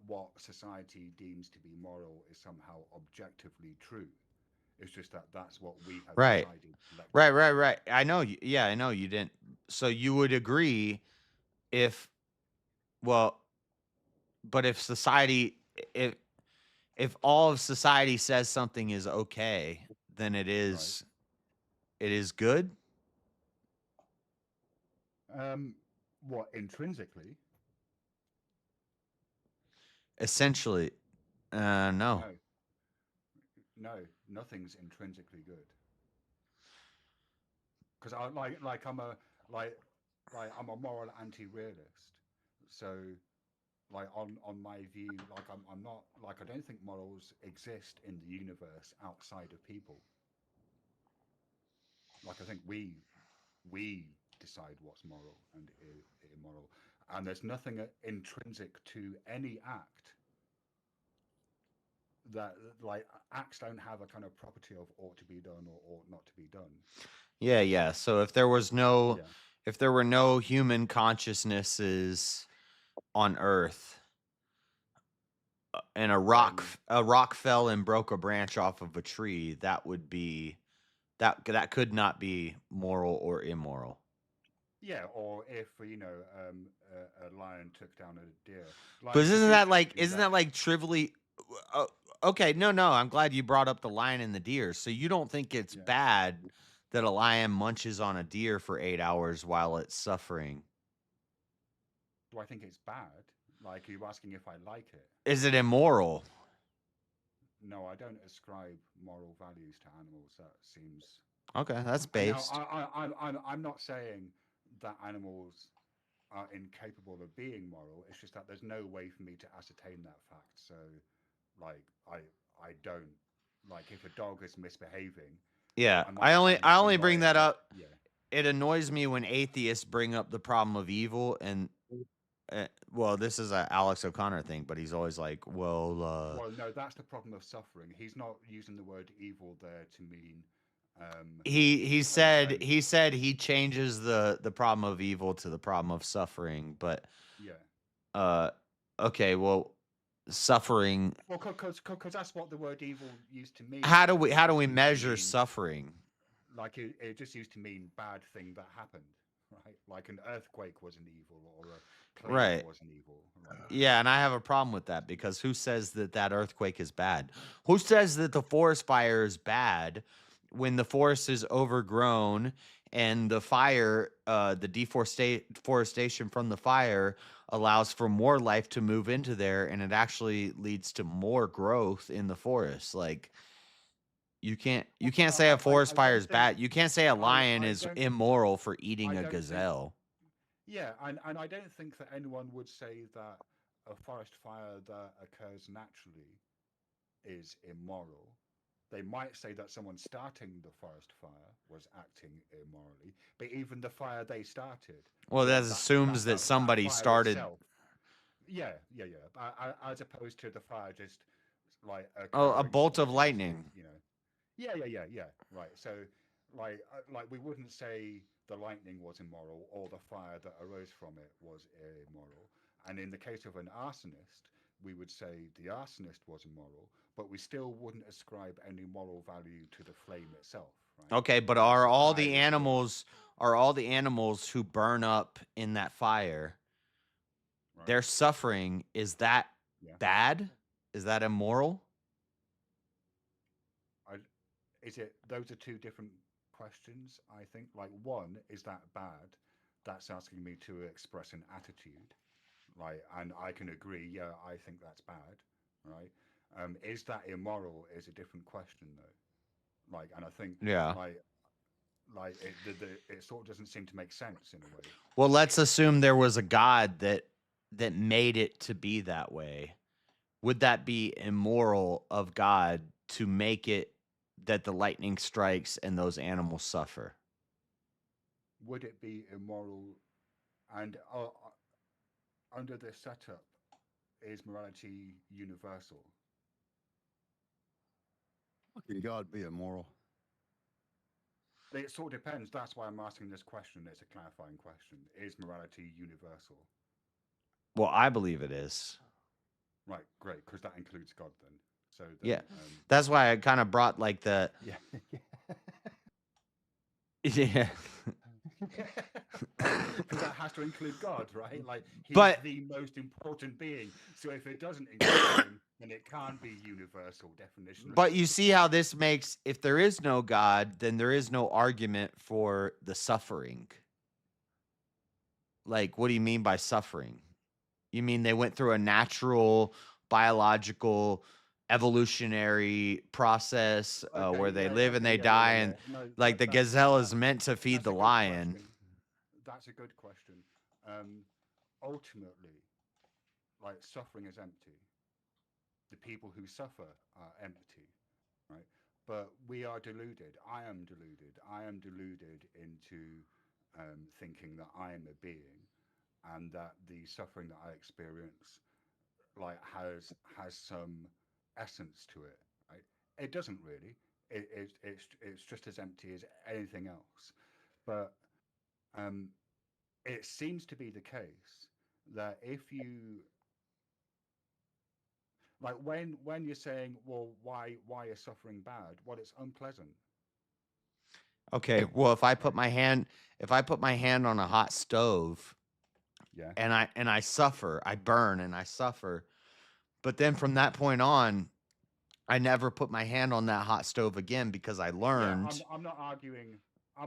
what society deems to be moral is somehow objectively true. It's just that that's what we have decided.
Right. I know. I know you didn't. So you would agree if society, if all of society says something is okay, then it is good.
What intrinsically?
Essentially, no.
No, nothing's intrinsically good. Because I'm a moral anti-realist. So, on my view, I'm not I don't think morals exist in the universe outside of people. I think we decide what's moral and immoral, and there's nothing intrinsic to any act that acts don't have a kind of property of ought to be done or ought not to be done.
Yeah. So if there were no human consciousnesses on Earth, and a rock fell and broke a branch off of a tree, that could not be moral or immoral.
Yeah, or if a lion took down a deer.
But isn't that like trivially? Okay, no. I'm glad you brought up the lion and the deer. So you don't think it's bad that a lion munches on a deer for 8 hours while it's suffering?
Do I think it's bad? Are you asking if I like it?
Is it immoral?
No, I don't ascribe moral values to animals. That seems
okay. That's based.
I'm not saying that animals are incapable of being moral. It's just that there's no way for me to ascertain that fact. So, I don't if a dog is misbehaving.
Yeah, I only bring that up. Yeah. It annoys me when atheists bring up the problem of evil, and this is a Alex O'Connor thing, but he's always like, well,
no, that's the problem of suffering. He's not using the word evil there to mean.
He said he changes the problem of evil to the problem of suffering, but okay, well, suffering.
Well, because that's what the word evil used to mean.
How do we measure suffering?
It just used to mean bad thing that happened, right? Like an earthquake wasn't evil, or a plague wasn't evil. Right?
Yeah, and I have a problem with that because who says that earthquake is bad? Who says that the forest fire is bad when the forest is overgrown and the fire, the deforestation from the fire allows for more life to move into there, and it actually leads to more growth in the forest. You can't say a forest fire is bad. You can't say a lion is immoral for eating a gazelle.
Yeah, and I don't think that anyone would say that a forest fire that occurs naturally is immoral. They might say that someone starting the forest fire was acting immorally, but even the fire they started.
Well, that assumes that somebody started.
Itself, yeah. As opposed to the fire just
a bolt of lightning.
Yeah. Right. So, we wouldn't say the lightning was immoral or the fire that arose from it was immoral. And in the case of an arsonist, we would say the arsonist was immoral, but we still wouldn't ascribe any moral value to the flame itself, right?
Okay, but
Like
are
the
all
fire
the
is still
animals who burn up in that fire, their suffering, is that bad? Is that immoral?
Is it? Those are two different questions. I think. Like one, is that bad? That's asking me to express an attitude, right? And I can agree. Yeah, I think that's bad, right? Is that immoral? Is a different question though. Like, and I think
Yeah.
like it sort of doesn't seem to make sense in a way.
Well, let's assume there was a god that made it to be that way. Would that be immoral of God to make it that the lightning strikes and those animals suffer?
Would it be immoral? And under this setup, is morality universal?
How can God be immoral?
It sort of depends. That's why I'm asking this question. It's a clarifying question. Is morality universal?
Well, I believe it is.
Right, great, because that includes God then. So then,
Yeah. That's why I kind of brought like the
yeah.
yeah.
Because that has to include God, right? Like he's
But-
the most important being. So if it doesn't include him, then it can't be universal definition.
But you see how this makes, if there is no God, then there is no argument for the suffering. Like, what do you mean by suffering? You mean they went through a natural, biological, evolutionary process where they live and they die, and
No,
like the gazelle is meant to feed the lion.
That's a good question. Ultimately, like suffering is empty. The people who suffer are empty, right? But we are deluded. I am deluded. I am deluded into thinking that I am a being, and that the suffering that I experience, like, has some essence to it. Right? It doesn't really. It's just as empty as anything else. But it seems to be the case that if you like when you're saying, well, why is suffering bad? Well, it's unpleasant.
Okay, well, if I put my hand on a hot stove,
yeah,
and I suffer, I burn and I suffer, but then from that point on, I never put my hand on that hot stove again because I learned.
Yeah, I'm not arguing.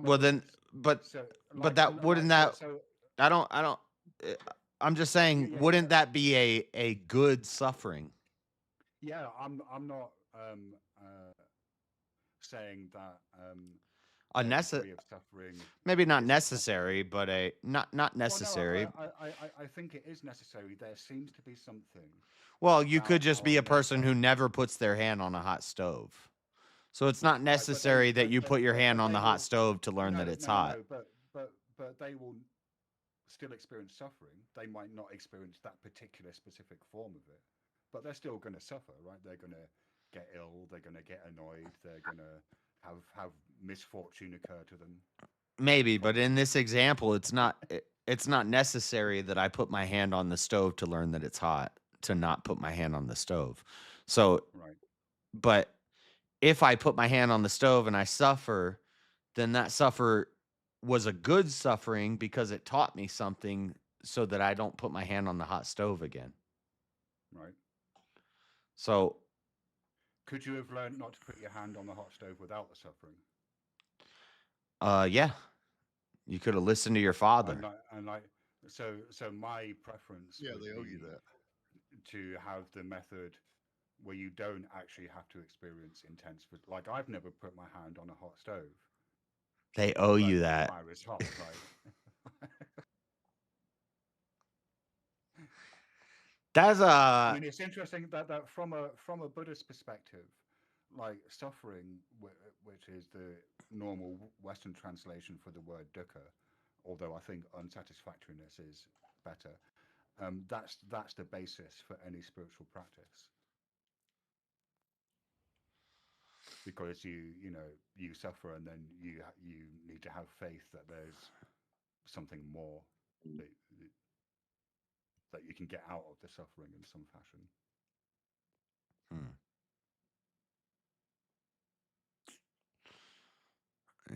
Well, then, but that wouldn't that? I don't. I'm just saying, wouldn't that be a good suffering?
Yeah, I'm not saying that
Unnecessary
suffering.
Maybe not necessary, but not necessary.
Well, no, I think it is necessary. There seems to be something.
Well, you could just be a person who never puts their hand on a hot stove. So it's not necessary that you put your hand on the hot stove to learn that it's hot.
No, but they will still experience suffering. They might not experience that particular specific form of it, but they're still going to suffer, right? They're going to get ill. They're going to get annoyed. They're going to have misfortune occur to them.
Maybe, but in this example, it's not necessary that I put my hand on the stove to learn that it's hot, to not put my hand on the stove. So,
right.
But if I put my hand on the stove and I suffer, then that suffer was a good suffering because it taught me something so that I don't put my hand on the hot stove again.
Right.
So,
could you have learned not to put your hand on the hot stove without the suffering?
Yeah, you could have listened to your father.
So my preference.
Yeah, they owe you that.
To have the method where you don't actually have to experience intense, like I've never put my hand on a hot stove.
They owe you that.
The fire is hot, right?
That's
I mean, it's interesting that from a Buddhist perspective, like suffering, which is the normal Western translation for the word dukkha, although I think unsatisfactoriness is better. That's the basis for any spiritual practice. Because you suffer, and then you need to have faith that there's something more. that you can get out of the suffering in some fashion.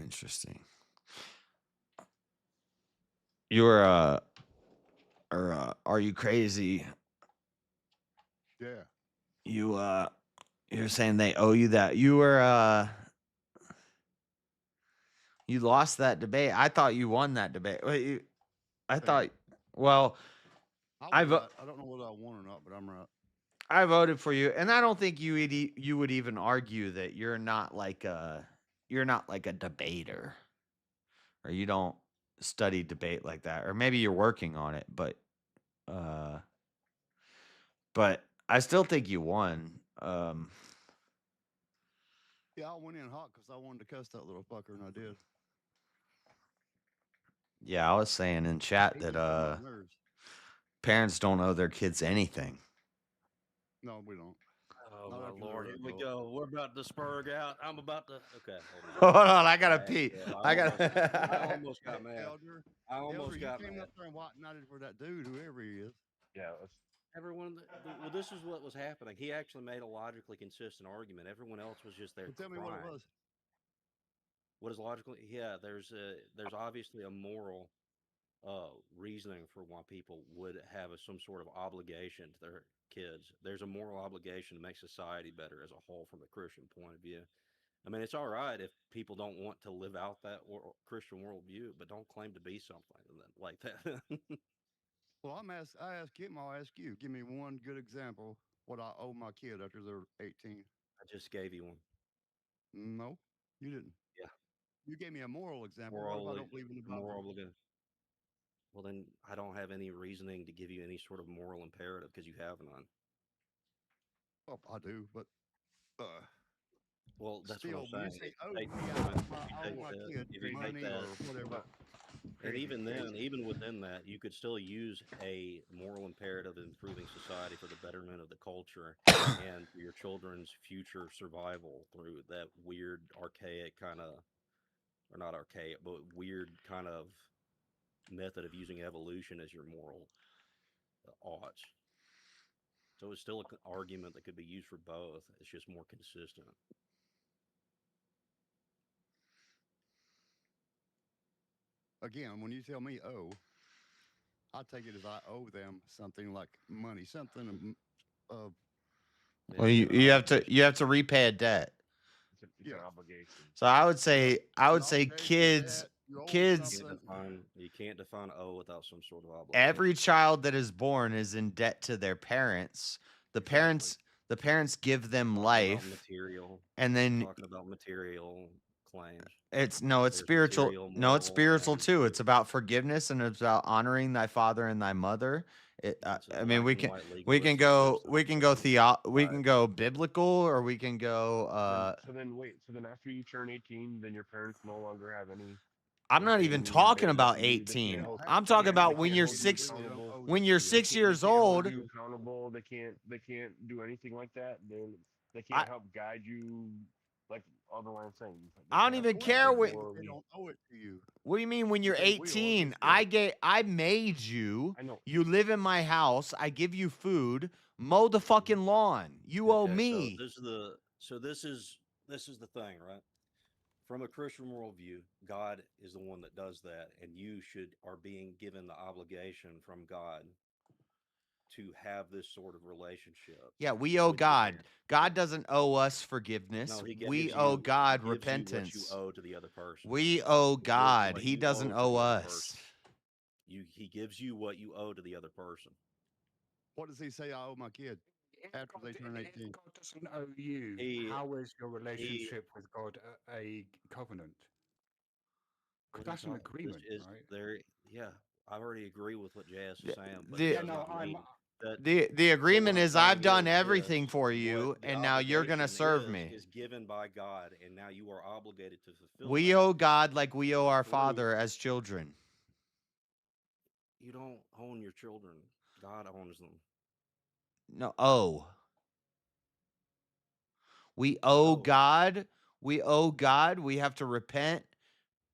Interesting. You're are you crazy?
Yeah.
You're saying they owe you that. You were you lost that debate. I thought you won that debate. Wait, I thought well,
I
I
don't know whether I won or not, but I'm right.
I voted for you, and I don't think you would even argue that you're not like a debater, or you don't study debate like that, or maybe you're working on it, but I still think you won.
Yeah, I went in hot because I wanted to cuss that little fucker, and I did.
Yeah, I was saying in chat
He gets on
that
my nerves.
parents don't owe their kids anything.
No, we don't.
Oh
Not
my
after they're
lord, here we
adult.
go. We're about to spurg out. I'm about to. Okay,
Hold on, I gotta
Yeah,
pee.
yeah,
I got.
I almost got mad.
Elder,
I almost
you
got
came
mad.
up there and white knighted for that dude, whoever he is.
Yeah.
Everyone, well, this is what was happening. He actually made a logically consistent argument. Everyone else was just there.
Well, tell me what it
crying.
was.
What is logically? Yeah, there's obviously a moral reasoning for why people would have some sort of obligation to their kids. There's a moral obligation to make society better as a whole from a Christian point of view. I mean, it's all right if people don't want to live out that Christian worldview, but don't claim to be something like that.
Well, I asked him, I'll ask you. Give me one good example what I owe my kid after they're 18.
I just gave you one.
No, you didn't.
Yeah.
You gave me a moral example. What if I don't believe in the Bible?
Moral obligation. Well, then I don't have any reasoning to give you any sort of moral imperative because you have none.
Well, I do, but
well, that's
still,
what I'm saying.
When you say,
If
oh,
you
I owe my kid
if you
money
take that,
or whatever.
and even then, even within that, you could still use a moral imperative of improving society for the betterment of the culture and for your children's future survival through that weird, archaic kind of, or not archaic, but weird kind of method of using evolution as your moral odds. So it's still an argument that could be used for both. It's just more consistent.
Again, when you tell me owe, I take it as I owe them something like money, something
Well, you have to repay a debt.
It's an obligation.
So I would say kids.
You can't define owe without some sort of obligation.
Every child that is born is in debt to their parents. The parents give them life.
Material,
and then
talking about material claims.
It's spiritual. No, it's spiritual too. It's about forgiveness and it's about honoring thy father and thy mother. I mean, we can go biblical, or we can go.
So then wait. So then after you turn 18, then your parents no longer have any.
I'm not even talking about 18. I'm talking about when you're 6. When you're 6 years old.
You accountable. They can't do anything like that. They can't help guide you. Like otherwise saying.
I don't even care what.
They don't owe it to you.
What do you mean when you're 18? I made you.
I know.
You live in my house. I give you food. Mow the fucking lawn. You owe me.
So this is the thing, right? From a Christian worldview, God is the one that does that, and you are being given the obligation from God to have this sort of relationship.
Yeah, we owe God. God doesn't owe us forgiveness.
No,
we owe God repentance.
You owe to the other person.
We owe God. He doesn't owe us.
He gives you what you owe to the other person.
What does he say I owe my kid after they turn 18?
God doesn't owe you. How is your relationship with God a covenant? Because that's an agreement, right?
Yeah, I already agree with what Jazz is saying. But
the agreement is I've done everything for you, and now you're going to serve me.
Is given by God, and now you are obligated to fulfill.
We owe God like we owe our Father as children.
You don't own your children. God owns them.
No, we owe God. We owe God. We have to repent,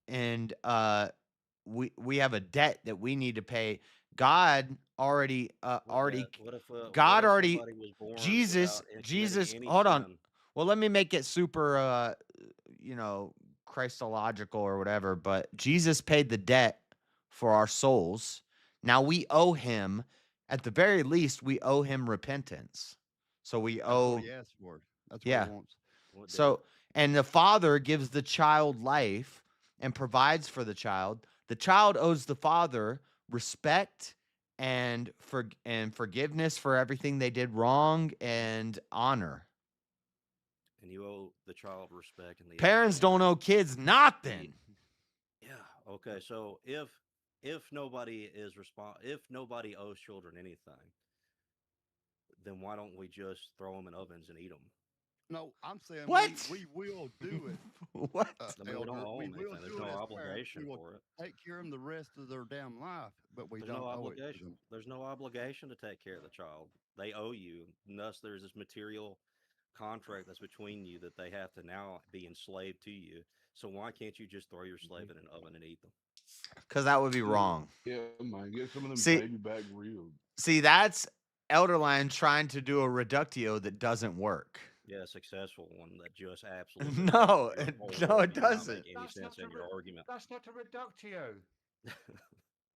and we have a debt that we need to pay.
God already
What if
God already
somebody was born
Jesus
without committing
Jesus
any
hold on.
sin?
Well, let me make it super Christological or whatever, but Jesus paid the debt for our souls. Now we owe him, at the very least, we owe him repentance. So we
That's what
owe
he asked for. That's what
yeah.
he wants.
What
So, and the father gives the child life and provides for the child. The child owes the father respect and forgiveness for everything they did wrong and honor.
And you owe the child respect and the
Parents don't owe kids nothing.
Yeah. Okay. So if nobody if nobody owes children anything, then why don't we just throw them in ovens and eat them?
No, I'm saying
What?
we will do it.
What?
I mean, we don't
Elder.
owe
We
them
will
anything. There's
do
no
it as parents.
obligation
We will
for it.
take care of them the rest of their damn life, but we
There's
don't
no
owe it to
obligation.
them.
There's no obligation to take care of the child. They owe you. And thus, there's this material contract that's between you that they have to now be enslaved to you. So why can't you just throw your slave in an oven and eat them?
Because that would be wrong.
Yeah, man. Get some of them
See-
baby back real.
See, that's Elderline trying to do a reductio that doesn't work.
Yeah, a successful one that just absolutely
No,
your
it-
whole
no,
world
it
does not
doesn't.
make any sense in your argument.
That's not a reductio.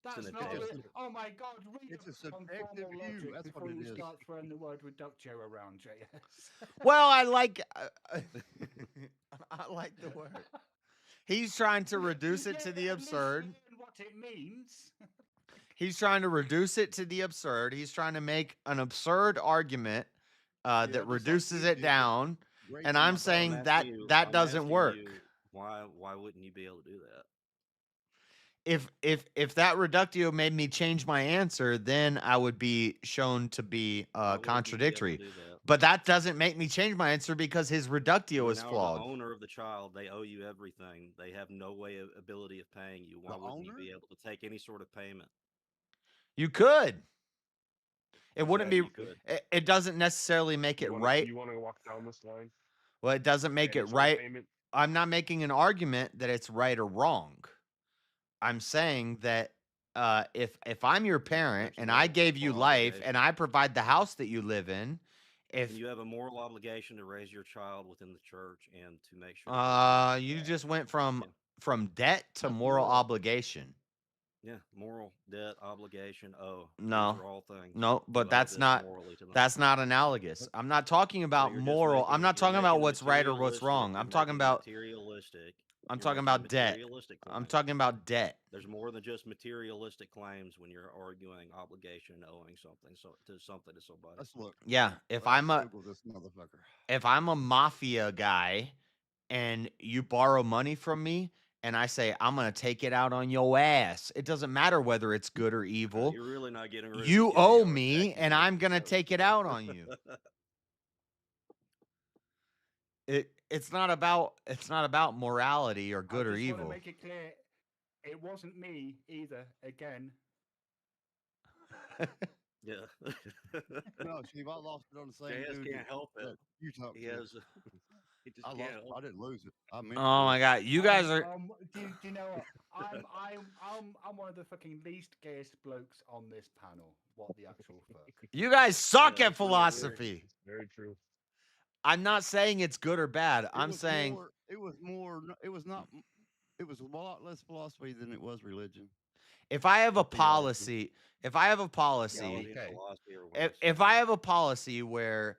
That's
an
not.
addendum.
Oh my God! Read
It's a
up on
subjective
formal
view.
logic
That's what
before
it
you
is.
start throwing the word reductio around, JS.
Well, I like I like the word. He's trying to reduce it to the
At least
absurd.
learn what it means.
He's trying to reduce it to the absurd. He's trying to make an absurd argument
Yeah,
that
just like
reduces
you
it
did.
down,
Great
and
for
I'm
my
saying
brother.
that that
I'm
doesn't
asking
work.
you, why wouldn't you be able to do that?
If that reductio made me change my answer, then I would be shown to be
Why wouldn't you be able to
contradictory.
do that?
But that doesn't make me change my answer because his reductio
You're
is
now
flawed.
the owner of the child. They owe you everything. They have no ability of paying you. Why
The
wouldn't you
owner?
be able to take any sort of payment?
You could. It wouldn't
Yeah,
be.
you could.
It doesn't necessarily make it right.
You want to walk down this line?
Well, it doesn't make
Any
it
sort of
right.
payment?
I'm not making an argument that it's right or wrong. I'm saying that if I'm your parent and I gave you life and I provide the house that you live in, if
And you have a moral obligation to raise your child within the church and to make sure.
you just went from debt to moral obligation.
Yeah, moral, debt, obligation. Oh,
No,
these are all things.
no,
You
but
owe
that's
this
not
morally to them.
that's not analogous. I'm not talking about
you're just
moral. I'm not
you're
talking about
making
what's right or what's
materialistic-
wrong.
you're
I'm talking
making
about
materialistic.
I'm
you're
talking
making
about debt.
materialistic
I'm
claims.
talking about debt.
There's more than just materialistic claims when you're arguing obligation and owing something to somebody.
Let's look.
Yeah, if
Let's
I'm a
Google this motherfucker.
if I'm a mafia guy and you borrow money from me and I say I'm gonna take it out on your ass, it doesn't matter whether it's good or evil.
You're really not getting rid of
You
the
owe
video
me,
attacking
and
you.
I'm gonna take it out on you. It's not about morality or good
I
or
just want to
evil.
make it clear, it wasn't me either. Again.
Yeah.
No, Steve, I lost it on the same
JS
dude
can't
that-
help it.
that You talked
He
to.
has. He just
I
can't
lost.
help
I didn't lose it. I meant
Oh
to.
my god, you guys are
Do you know what? I'm one of the fucking least gayest blokes on this panel. What the actual fuck?
you guys suck
Yeah,
at
it's really
philosophy.
Very true.
I'm not saying it's good or bad. I'm
was
saying
more, it was more. It was not. It was a lot less philosophy than it was religion.
if I have a
or theology.
policy, if I have a policy,
Theology and
Okay.
philosophy are one and
if
the
I have a policy where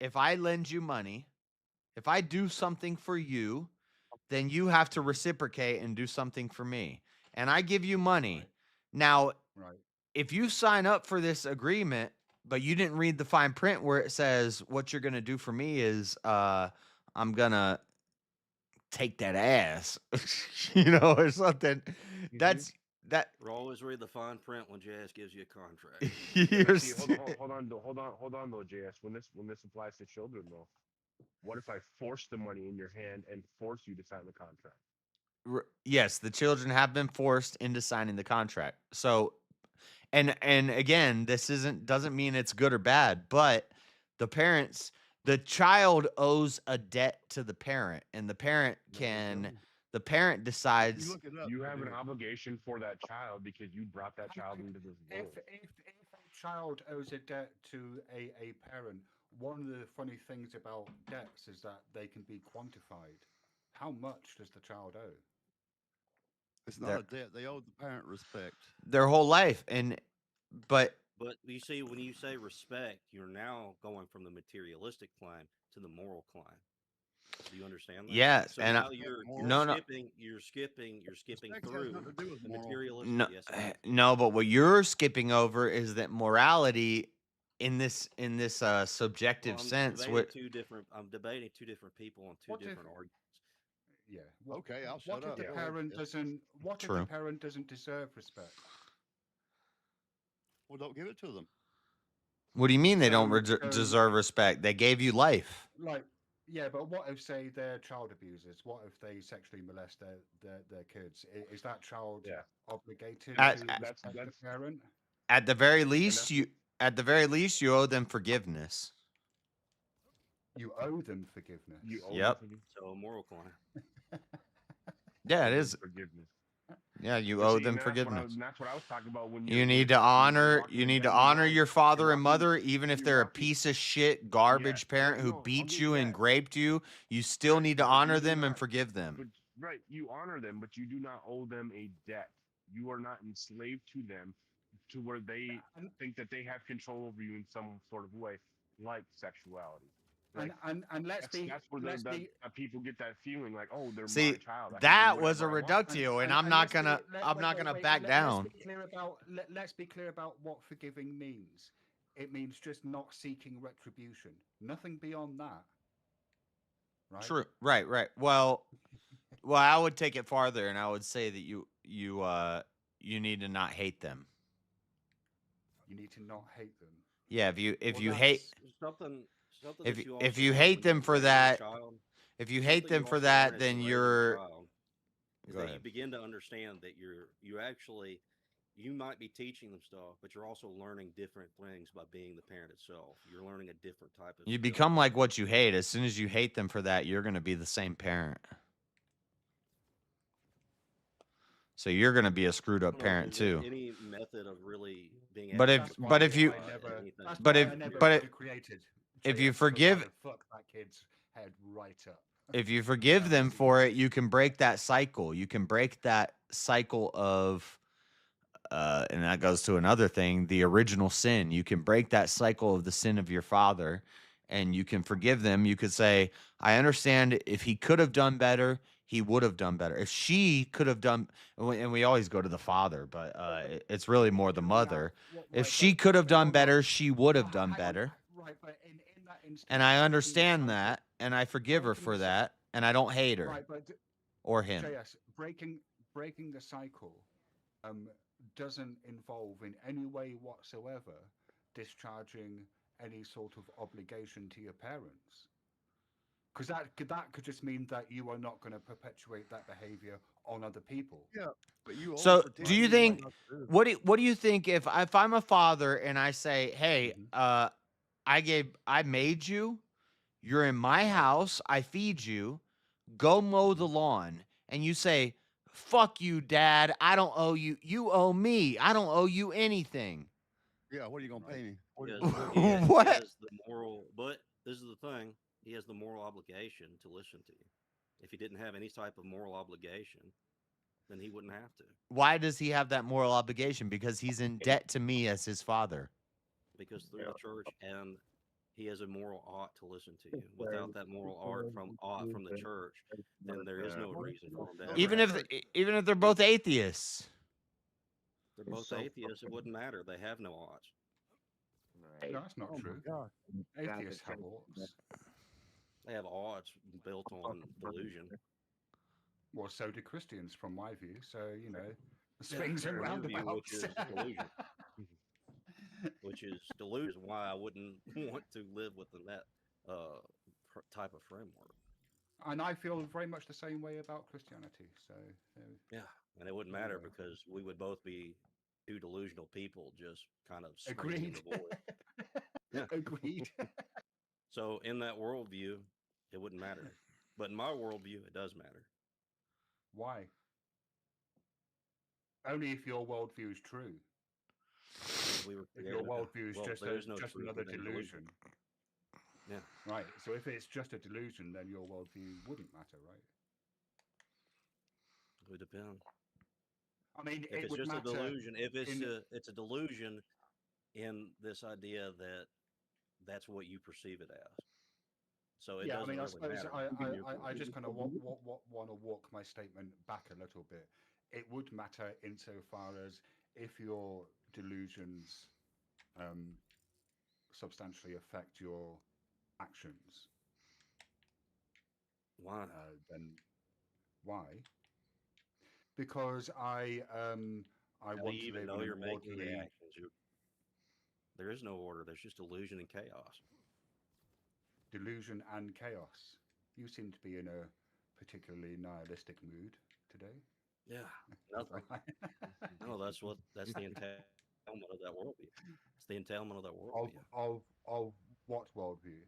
if I lend you money, if I do something for you, then you have to reciprocate and do something for me. And I give you money. Now,
Right.
if you sign up for this agreement, but you didn't read the fine print where it says what you're going to do for me is I'm going to take that ass, or something. That's that.
We'll always read the fine print when JS gives you a contract.
You're
See, hold on though, JS. When this applies to children though, what if I force the money in your hand and force you to sign the contract?
Yes, the children have been forced into signing the contract. So, and again, this doesn't mean it's good or bad, but the child owes a debt to the parent, and the parent can The parent decides.
You look it up.
You have an obligation for that child because you brought that child into this
If
world.
a child owes a debt to a parent, one of the funny things about debts is that they can be quantified. How much does the child owe?
It's not a debt. They owe the parent respect.
Their whole life, but
you see, when you say respect, you're now going from the materialistic climb to the moral climb. Do you understand that?
Yes,
So
and
now you're skipping
Respect has
through
nothing to do with
the
moral.
materialistic.
no,
Yes, it does.
no. But what you're skipping over is that morality, in this subjective
Well,
sense,
I'm debating two different people on two different arguments.
Yeah.
Okay, I'll
What
shut
if
up.
the
Go ahead.
parent
Yeah.
doesn't? What if
True.
the parent doesn't deserve respect?
Well, don't give it to them.
What do you mean they don't
So-
deserve respect? They gave you life.
Like, yeah, but what if, say, they're child abusers? What if they sexually molest their kids? Is that child obligated to respect the parent?
At the very least, you owe them forgiveness.
You owe them forgiveness.
Yep.
So a moral climb.
Yeah, it is.
Forgiveness.
Yeah, you
But
owe
see,
them
that's what I-
forgiveness.
That's what I was talking about when
You
you're
need to
when you're
honor.
walking
You
in
need to
debt,
honor
you
your
know,
father
you're
and
walking-
mother, even if
you're
they're a
walking-
piece of shit, garbage parent who
no, I'll
beat
give
you
you
and
that.
raped you. You still need to
But
honor
you do
them and
not-
forgive them.
But, right, you honor them, but you do not owe them a debt. You are not enslaved to them to where they think that they have control over you in some sort of way, like sexuality. Right?
And let's be
that's where people get that feeling like, oh, they're
See,
my child. I can do
that was a
whatever I want.
reductio, and I'm not gonna. I'm not gonna back down.
Let's be clear about what forgiving means. It means just not seeking retribution. Nothing beyond that. Right?
True. Right. Well, I would take it farther, and I would say that you need to not hate them.
You need to not hate them.
Yeah, if you
Well,
hate
that's something
if
that
you
also
if you
learn
hate
when
them
you
for
raise a
that
child.
if you hate
Something
them
you
for
also
that,
learn as
then
you raise a
you're
child is
Go
that you
ahead.
begin to understand that you might be teaching them stuff, but you're also learning different things by being the parent itself. You're learning a different type of
You
skill.
become like what you hate. As soon as you hate them for that, you're going to be the same parent. So you're going to be a screwed up
I don't know,
parent
is there
too.
any method of really being
But
able
if
to
but if you
quantify anything?
if you forgive
Fuck that kid's head right up.
if you forgive them for it, you can break that cycle. You can break that cycle of and that goes to another thing, the original sin. You can break that cycle of the sin of your father and you can forgive them. You could say, I understand if he could have done better, he would have done better. If she could have done, and we always go to the father, but it's really more the mother. If she could have done better, she would have done better.
Right, but in that instance,
And I understand that, and I forgive her for that, and I don't hate her
right, but
or him.
JS, breaking the cycle doesn't involve in any way whatsoever discharging any sort of obligation to your parents. Because that could just mean that you are not going to perpetuate that behavior on other people.
Yeah, but you.
So, do you think what do you think if I'm a father and I say, "Hey, I made you. You're in my house. I feed you. Go mow the lawn." And you say, "Fuck you, Dad. I don't owe you. You owe me. I don't owe you anything."
Yeah, what are you gonna pay me?
What?
He has the moral, but this is the thing. He has the moral obligation to listen to you. If he didn't have any type of moral obligation, then he wouldn't have to.
Why does he have that moral obligation? Because he's in debt to me as his father.
Because through the church, and he has a moral ought to listen to you. Without that moral ought from the church, then there is no reason for him to ever
Even
have
if they're both atheists.
They're both atheists, it wouldn't matter. They have no oughts.
No, that's not true. Atheists have oughts.
They have oughts built on delusion.
Well, so do Christians, from my view. So swings and roundabouts.
Which is delusion. Why I wouldn't want to live within that type of framework.
And I feel very much the same way about Christianity. So
yeah, and it wouldn't matter because we would both be two delusional people, just kind of screaming in the void. Yeah.
Agreed.
So in that worldview, it wouldn't matter. But in my worldview, it does matter.
Why? Only if your worldview is true.
We were
If your
created.
worldview is
Well,
just
there is no
just
truth
another
within
delusion.
Yeah.
Right. So if it's just a delusion, then your worldview wouldn't matter, right?
It would depend.
I mean,
If
it
it's
would
just a
matter
delusion, if
in
it's a delusion in this idea that that's what you perceive it as. So it
yeah. I
doesn't
mean, I
really
suppose
matter.
I
You can
I, I just kind of want to walk my statement back a little bit. It would matter insofar as if your delusions um, substantially affect your actions.
Why?
Then why? Because I
How do
want
you
to
even
live
know
in an
you're making the
orderly.
actions? There is no order. There's just illusion and chaos.
Delusion and chaos. You seem to be in a particularly nihilistic mood today.
Yeah, nothing. No, that's the entailment of that worldview. It's the entailment of that
of
worldview
of what worldview?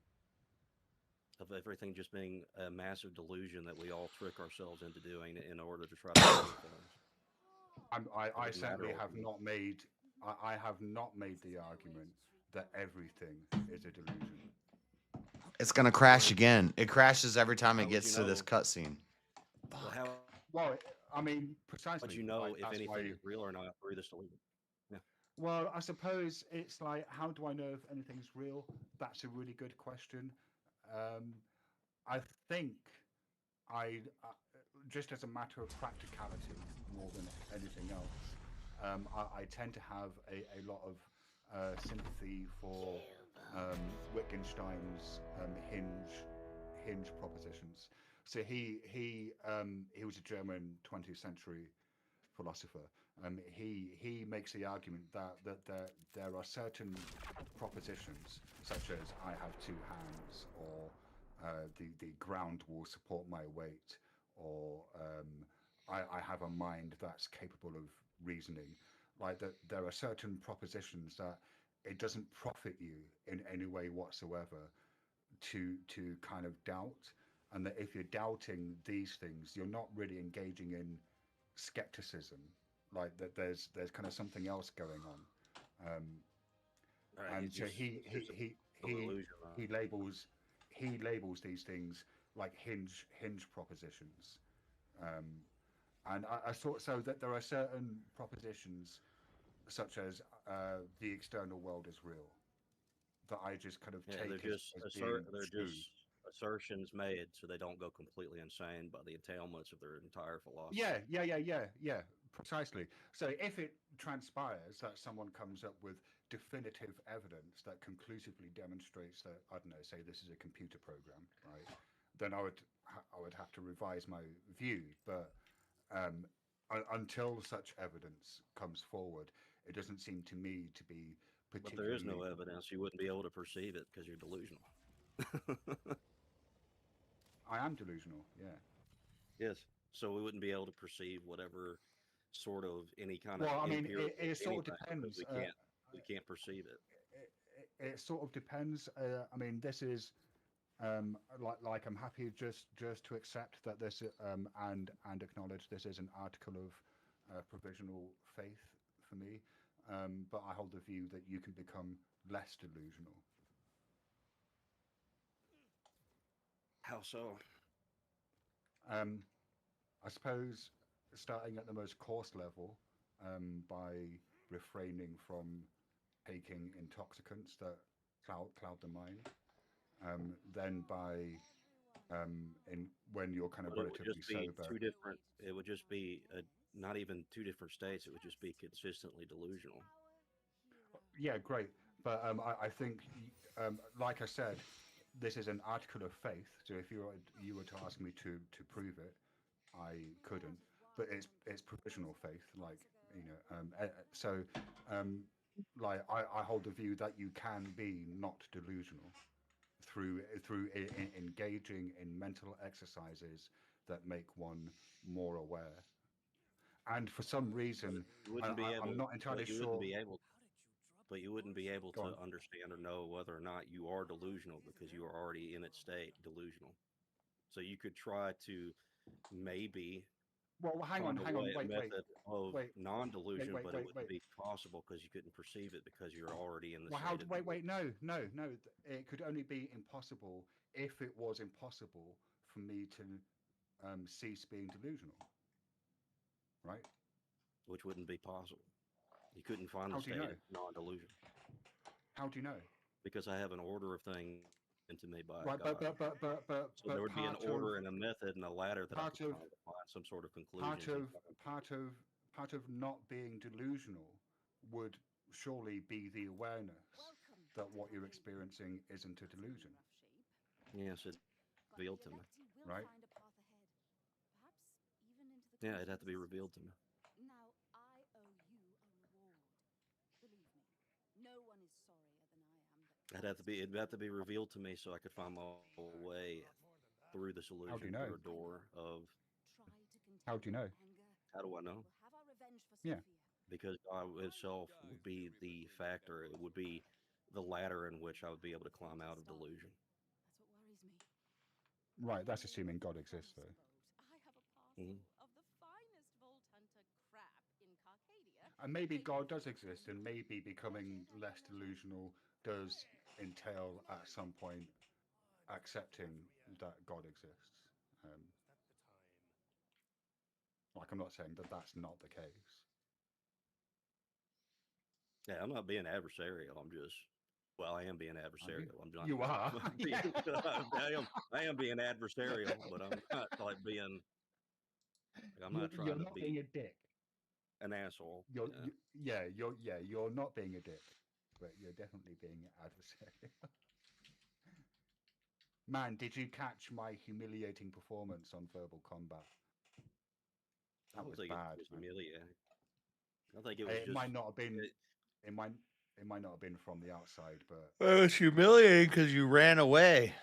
of everything just being a massive delusion that we all trick ourselves into doing in order to try to achieve things. It
I
doesn't matter
certainly have
ultimately.
not made. I have not made the argument that everything is a delusion.
It's gonna crash again. It crashes every time
How
it
would
gets
you
to this
know?
cutscene.
Well, how
Well, I mean,
would
precisely.
you know
Like
if
that's
anything
why.
is real or not through this delusion? Yeah.
Well, I suppose it's like, how do I know if anything's real? That's a really good question. Um, I think just as a matter of practicality, more than anything else, I tend to have a lot of sympathy for Wittgenstein's hinge propositions. So he was a German 20th century philosopher. He makes the argument that there are certain propositions, such as I have two hands, or the ground will support my weight, or I have a mind that's capable of reasoning. Like that, there are certain propositions that it doesn't profit you in any way whatsoever to kind of doubt, and that if you're doubting these things, you're not really engaging in skepticism. Like that, there's kind of something else going on.
Right.
And so
It's just a illusion.
he labels these things like hinge propositions. Um, and I thought so that there are certain propositions such as the external world is real that I just kind of
Yeah,
take as being
they're
true.
just assertions made so they don't go completely insane by the entailments of their entire philosophy.
Yeah, precisely. So if it transpires that someone comes up with definitive evidence that conclusively demonstrates that, I don't know, say this is a computer program, right? Then I would have to revise my view. But until such evidence comes forward, it doesn't seem to me to be
But there is no
particularly.
evidence. You wouldn't be able to perceive it because you're delusional.
I am delusional. Yeah.
Yes. So we wouldn't be able to perceive whatever sort of any kind of
Well, I mean,
empirical
it sort of
anything because
depends.
we can't perceive it.
It sort of depends. I mean, this is like I'm happy just to accept that this and acknowledge this is an article of provisional faith for me, but I hold the view that you can become less delusional.
How so?
I suppose starting at the most coarse level, by refraining from taking intoxicants that cloud the mind, then by in when you're kind of
But it would
relatively
just be
sober.
two different. It would just be not even two different states. It would just be consistently delusional.
Yeah, great. But I think, like I said, this is an article of faith. So if you were to ask me to prove it, I couldn't. But it's provisional faith, like so, um, like I hold the view that you can be not delusional through engaging in mental exercises that make one more aware. And for some
But
reason,
you wouldn't be
I'm
able.
not entirely
But you wouldn't
sure.
be able. But you wouldn't be able
Go
to
on.
understand or know whether or not you are delusional because you are already in its state delusional. So you could try to maybe
Well, hang on,
find a way, a
wait,
method of
wait,
non-delusion,
wait,
but
wait,
it wouldn't
wait.
be possible because you couldn't perceive it because you're already in the
Well, how?
state of
Wait, no. It could only be impossible if it was impossible for me to cease being delusional, right?
which wouldn't be possible. You couldn't find
How
the
do you
state
know?
of non-delusion
How do you know?
because I have an order of things into me by
Right,
God. So there
but
would be an
part of
order and a method and a ladder that I
part
could
of
climb to find some sort of
part
conclusion.
of part of not being delusional would surely be the awareness that what you're experiencing isn't a delusion,
Yes, it revealed to me.
right?
Yeah, it'd have to be revealed to me.
Now, I owe you a reward. Believe me, no one is sorrier than I am.
It'd have to be revealed to me so I could find my way through this
How do you
illusion,
know?
through a door of.
How do you know?
How do I know?
Yeah.
Because God itself would be the factor. It would be the ladder in which I would be able to climb out of delusion.
Right, that's assuming God exists, though.
Mhm.
And maybe God does exist, and maybe becoming less delusional does entail at some point accepting that God exists. Like, I'm not saying that that's not the case.
Yeah, I'm not being adversarial. I'm just. Well, I am being adversarial. I'm not.
You are.
I am being adversarial, but I'm not like being. I'm not trying
You're
to
not
be
being a dick.
an asshole.
You're not being a dick, but you're definitely being adversarial. Man, did you catch my humiliating performance on Verbal Combat?
I
That
don't
was
think
bad.
it was
Man.
humiliating. I think it was
It
just.
might not have been. It might not have been from the outside, but
It was humiliating because you ran away.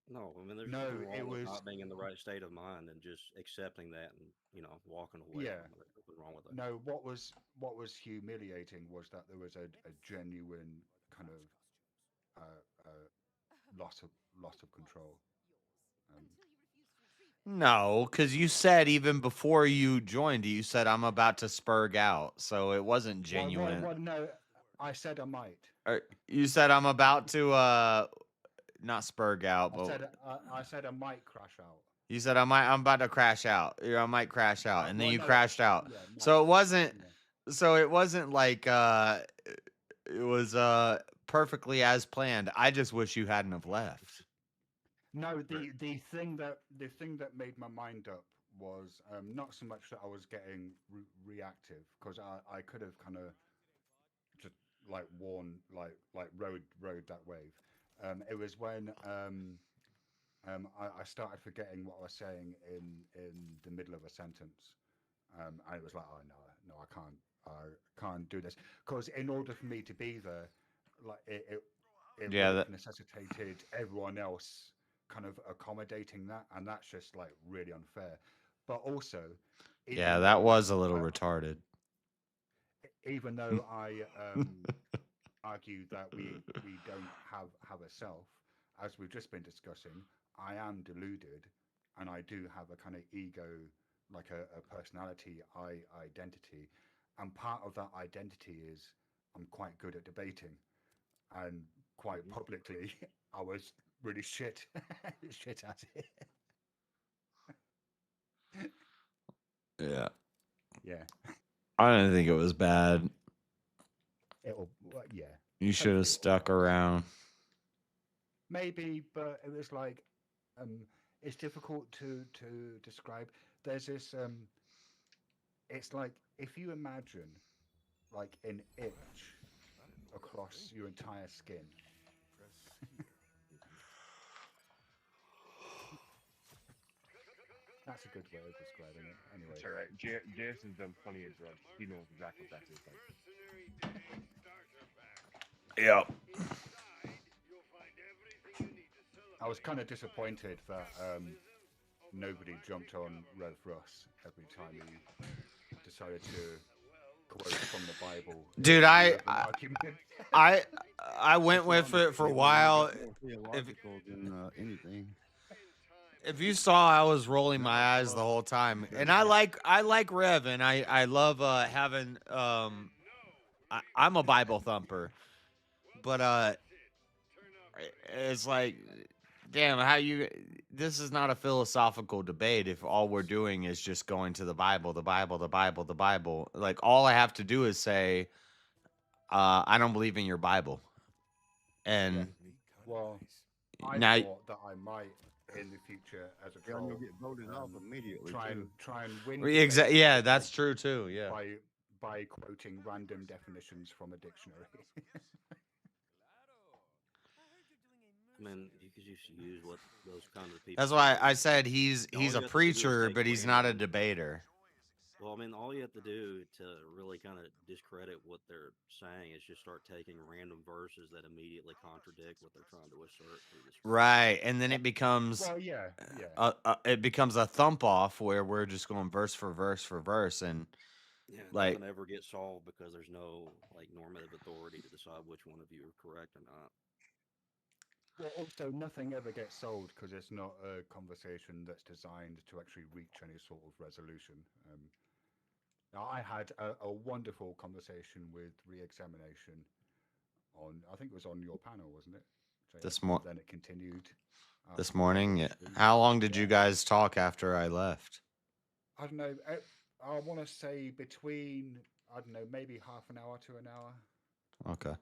No, I mean, there's
No,
nothing wrong
it
with
was-
not being in the right state of mind and just accepting that and walking away.
Yeah.
From it. There's nothing wrong with that.
no. What was humiliating was that there was a genuine kind of loss of control.
No, because you said even before you joined, you said I'm about to spurg out, so it wasn't genuine.
Well, no, I said I might.
Or you said I'm about to not spurg out, but
I said I might crash out.
you said I'm about to crash out. Or I might crash out, and then
well,
you
no,
crashed out.
yeah,
So it wasn't. So it wasn't like it was perfectly as planned. I just wish you hadn't have left.
No, the thing that made my mind up was not so much that I was getting reactive, because I could have kind of just like rode that wave. It was when I started forgetting what I was saying in the middle of a sentence, and it was like, oh no, I can't do this, because in order for me to be there, like it would have necessitated everyone else kind of accommodating that, and that's just like really unfair. But also,
Yeah, that was a little retarded.
even though I argue that we don't have a self, as we've just been discussing, I am deluded, and I do have a kind of ego, like a personality identity, and part of that identity is I'm quite good at debating, and quite publicly I was really shit at it.
Yeah.
Yeah.
I didn't think it was bad.
Yeah.
You should have stuck around.
Maybe, but it was like, it's difficult to describe. There's this, it's like if you imagine like an itch across your entire skin. That's a good way of describing it. Anyway.
That's all right. JS has done plenty of drugs. He knows exactly what that feels like.
Yep.
I was kind of disappointed that nobody jumped on Rev Russ every time he decided to quote from the Bible.
Dude, I went with it for a while.
Theological than anything.
If you saw, I was rolling my eyes the whole time, and I like Rev, and I love having I'm a Bible thumper, but it's like, damn, how you? This is not a philosophical debate. If all we're doing is just going to the Bible, the Bible, the Bible, the Bible, like all I have to do is say, I don't believe in your Bible, and
Well, I
now.
thought that I might in the future as a
Yeah, and
troll
you'll get voted off immediately too.
try and win.
Yeah,
debates
that's true too. Yeah.
by quoting random definitions from a dictionary.
I mean, you could just use what those kind of people.
That's why
say.
I said he's
All
a
you have to do is
preacher,
take
but he's not a
random-
debater.
Well, I mean, all you have to do to really kind of discredit what they're saying is just start taking random verses that immediately contradict what they're trying to assert through this.
Right, and then it becomes
Well, yeah.
it becomes a thump off where we're just going verse for verse, and
Yeah, it
like
doesn't ever get solved because there's no like normative authority to decide which one of you are correct or not.
Well, also, nothing ever gets solved because it's not a conversation that's designed to actually reach any sort of resolution. Now, I had a wonderful conversation with re-examination on, I think it was on your panel, wasn't it? Then it continued.
this morning. Yeah. How long did you guys talk after I left?
I don't know. I want to say between, I don't know, maybe half an hour to an hour.
Okay.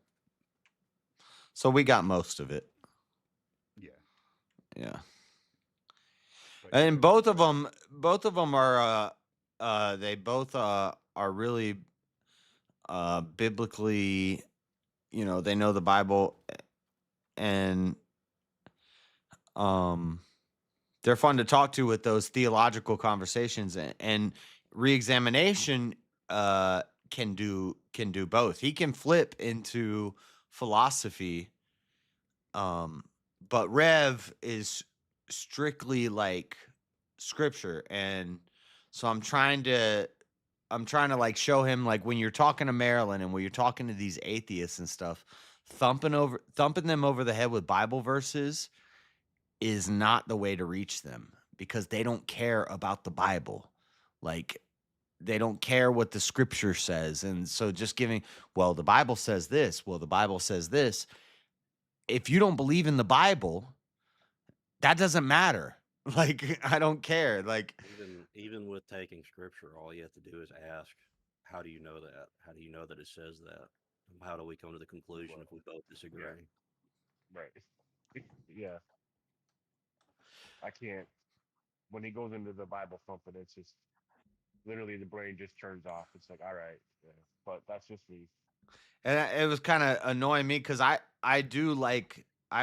So we got most of it.
Yeah.
Yeah. And both of them are they both are really biblically, they know the Bible, and they're fun to talk to with those theological conversations, and re-examination can do both. He can flip into philosophy, but Rev is strictly like scripture, and so I'm trying to like show him, like, when you're talking to Marilyn and when you're talking to these atheists and stuff, thumping them over the head with Bible verses is not the way to reach them, because they don't care about the Bible. Like, they don't care what the scripture says. And so just giving, well, the Bible says this, well, the Bible says this. If you don't believe in the Bible, that doesn't matter. Like, I don't care. Like,
even with taking scripture, all you have to do is ask, how do you know that? How do you know that it says that? How do we come to the conclusion if we both disagree?
Right. Yeah. I can't. When he goes into the Bible thumping, it's just literally the brain just turns off. It's like, all right, yeah. But that's just me.
and it was kind of annoying me, because I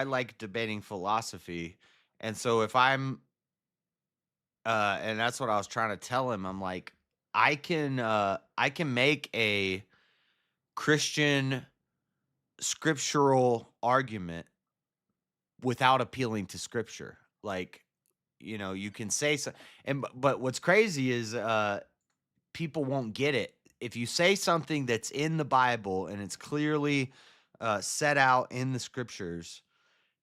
like debating philosophy, and so if I'm and that's what I was trying to tell him. I'm like, I can make a Christian scriptural argument without appealing to scripture. Like, you can say so, but what's crazy is people won't get it. If you say something that's in the Bible and it's clearly set out in the scriptures,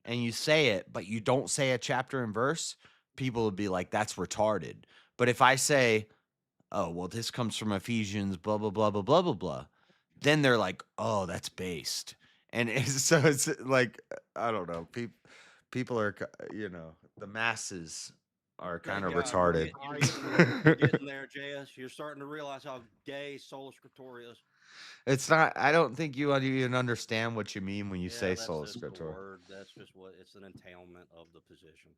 and you say it, but you don't say a chapter and verse, people would be like, that's retarded. But if I say, oh, well, this comes from Ephesians, blah, blah, blah, blah, blah, blah, blah, then they're like, oh, that's based. And so it's like, I don't know. People are, the masses are kind of retarded.
You're getting there, JS. You're starting to realize how gay sola scriptura is.
It's not. I don't think you even understand what you mean when you say
that's
sola
just the
scriptura.
word. That's just what it's an entailment of the position.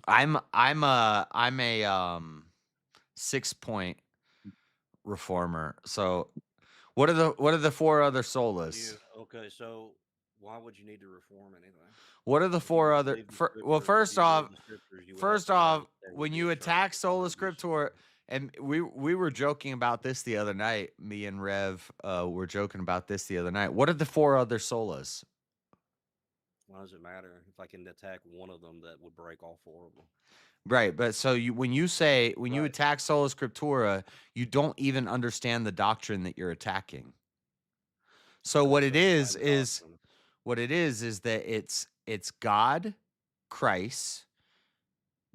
I'm a 6-point reformer. So what are the 4 other solas?
Okay, so why would you need to reform anything?
What are the 4 other? Well, first off, when you attack sola scriptura, and we were joking about this the other night. Me and Rev were joking about this the other night. What are the 4 other solas?
Why does it matter? If I can attack one of them, that would break all 4 of them.
Right, but so when you attack sola scriptura, you don't even understand the doctrine that you're attacking. So what it is that it's God, Christ,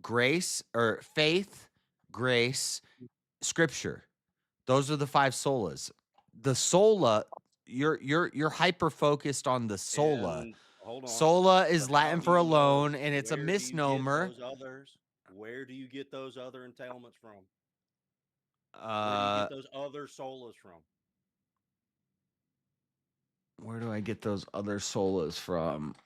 grace or faith, grace, scripture. Those are the 5 solas. The sola, you're hyper focused on the sola.
And hold on.
Sola is
But how
Latin
do
for
you know
alone, and it's a
where do you get
misnomer.
those others? Where do you get those other entailments from? Where do you
Uh,
get those other solas from?
where do I get those other solas from?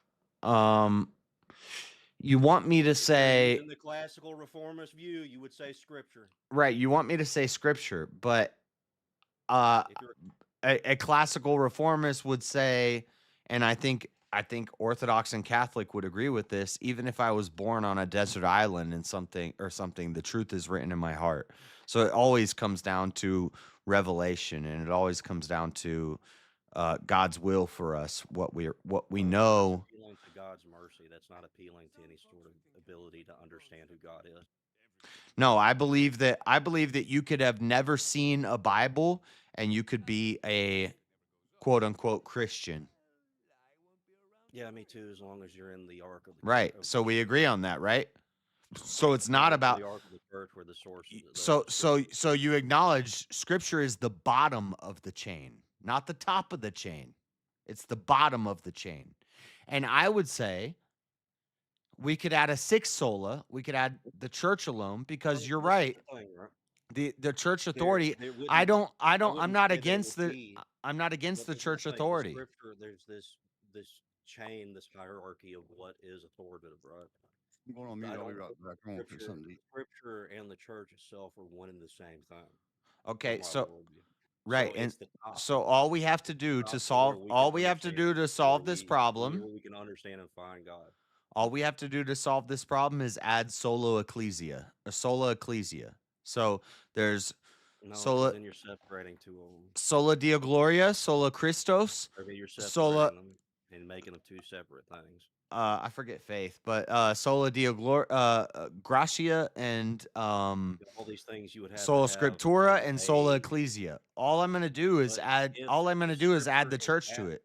You want me to say
In the classical reformist view, you would say scripture.
right? You want me to say scripture, but a classical reformist would say, and I think Orthodox and Catholic would agree with this. Even if I was born on a desert island and something, the truth is written in my heart. So it always comes down to revelation, and it always comes down to God's will for us. What we know.
That's appealing to God's mercy. That's not appealing to any sort of ability to understand who God is.
No, I believe that you could have never seen a Bible and you could be a quote unquote Christian.
Yeah, me too. As long as you're in the ark of the
Right. So we agree on that, right? So it's not about
the ark of the church where the source.
so you acknowledge scripture is the bottom of the chain, not the top of the chain. It's the bottom of the chain. And I would say we could add a 6th sola. We could add the church alone, because you're right. The church authority. I'm not against the church authority.
Scripture, there's this chain, this hierarchy of what is authoritative, right?
I'm going on mute. I'll be right back. I'm gonna get something to eat.
Scripture and the church itself are one and the same thing.
Okay, so
right,
and so all we have to do to solve this problem,
where we can understand and find God.
all we have to do to solve this problem is add sola ecclesia. So there's sola.
Then you're separating two of them.
Sola Deo Gloria, sola Christos,
Okay, you're separating
sola.
them and making them 2 separate things.
I forget faith, but sola Deo Gratia and
all these things you would have
sola
to have
Scriptura and sola Ecclesia. All I'm gonna do is add. All I'm gonna do is add the church to it.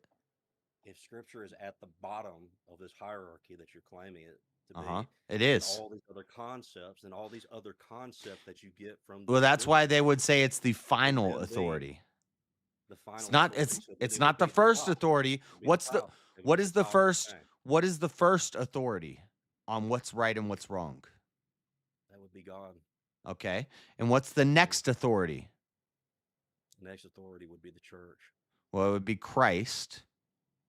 If Scripture is at the bottom of this hierarchy that you're claiming it to be,
it is.
All these other concepts and all these other concepts that you get from.
Well, that's why they would say it's the final authority.
The final.
It's not. It's not the first authority. What is the first? What is the first authority on what's right and what's wrong?
That would be God.
Okay. And what's the next authority?
The next authority would be the church.
Well, it would be Christ.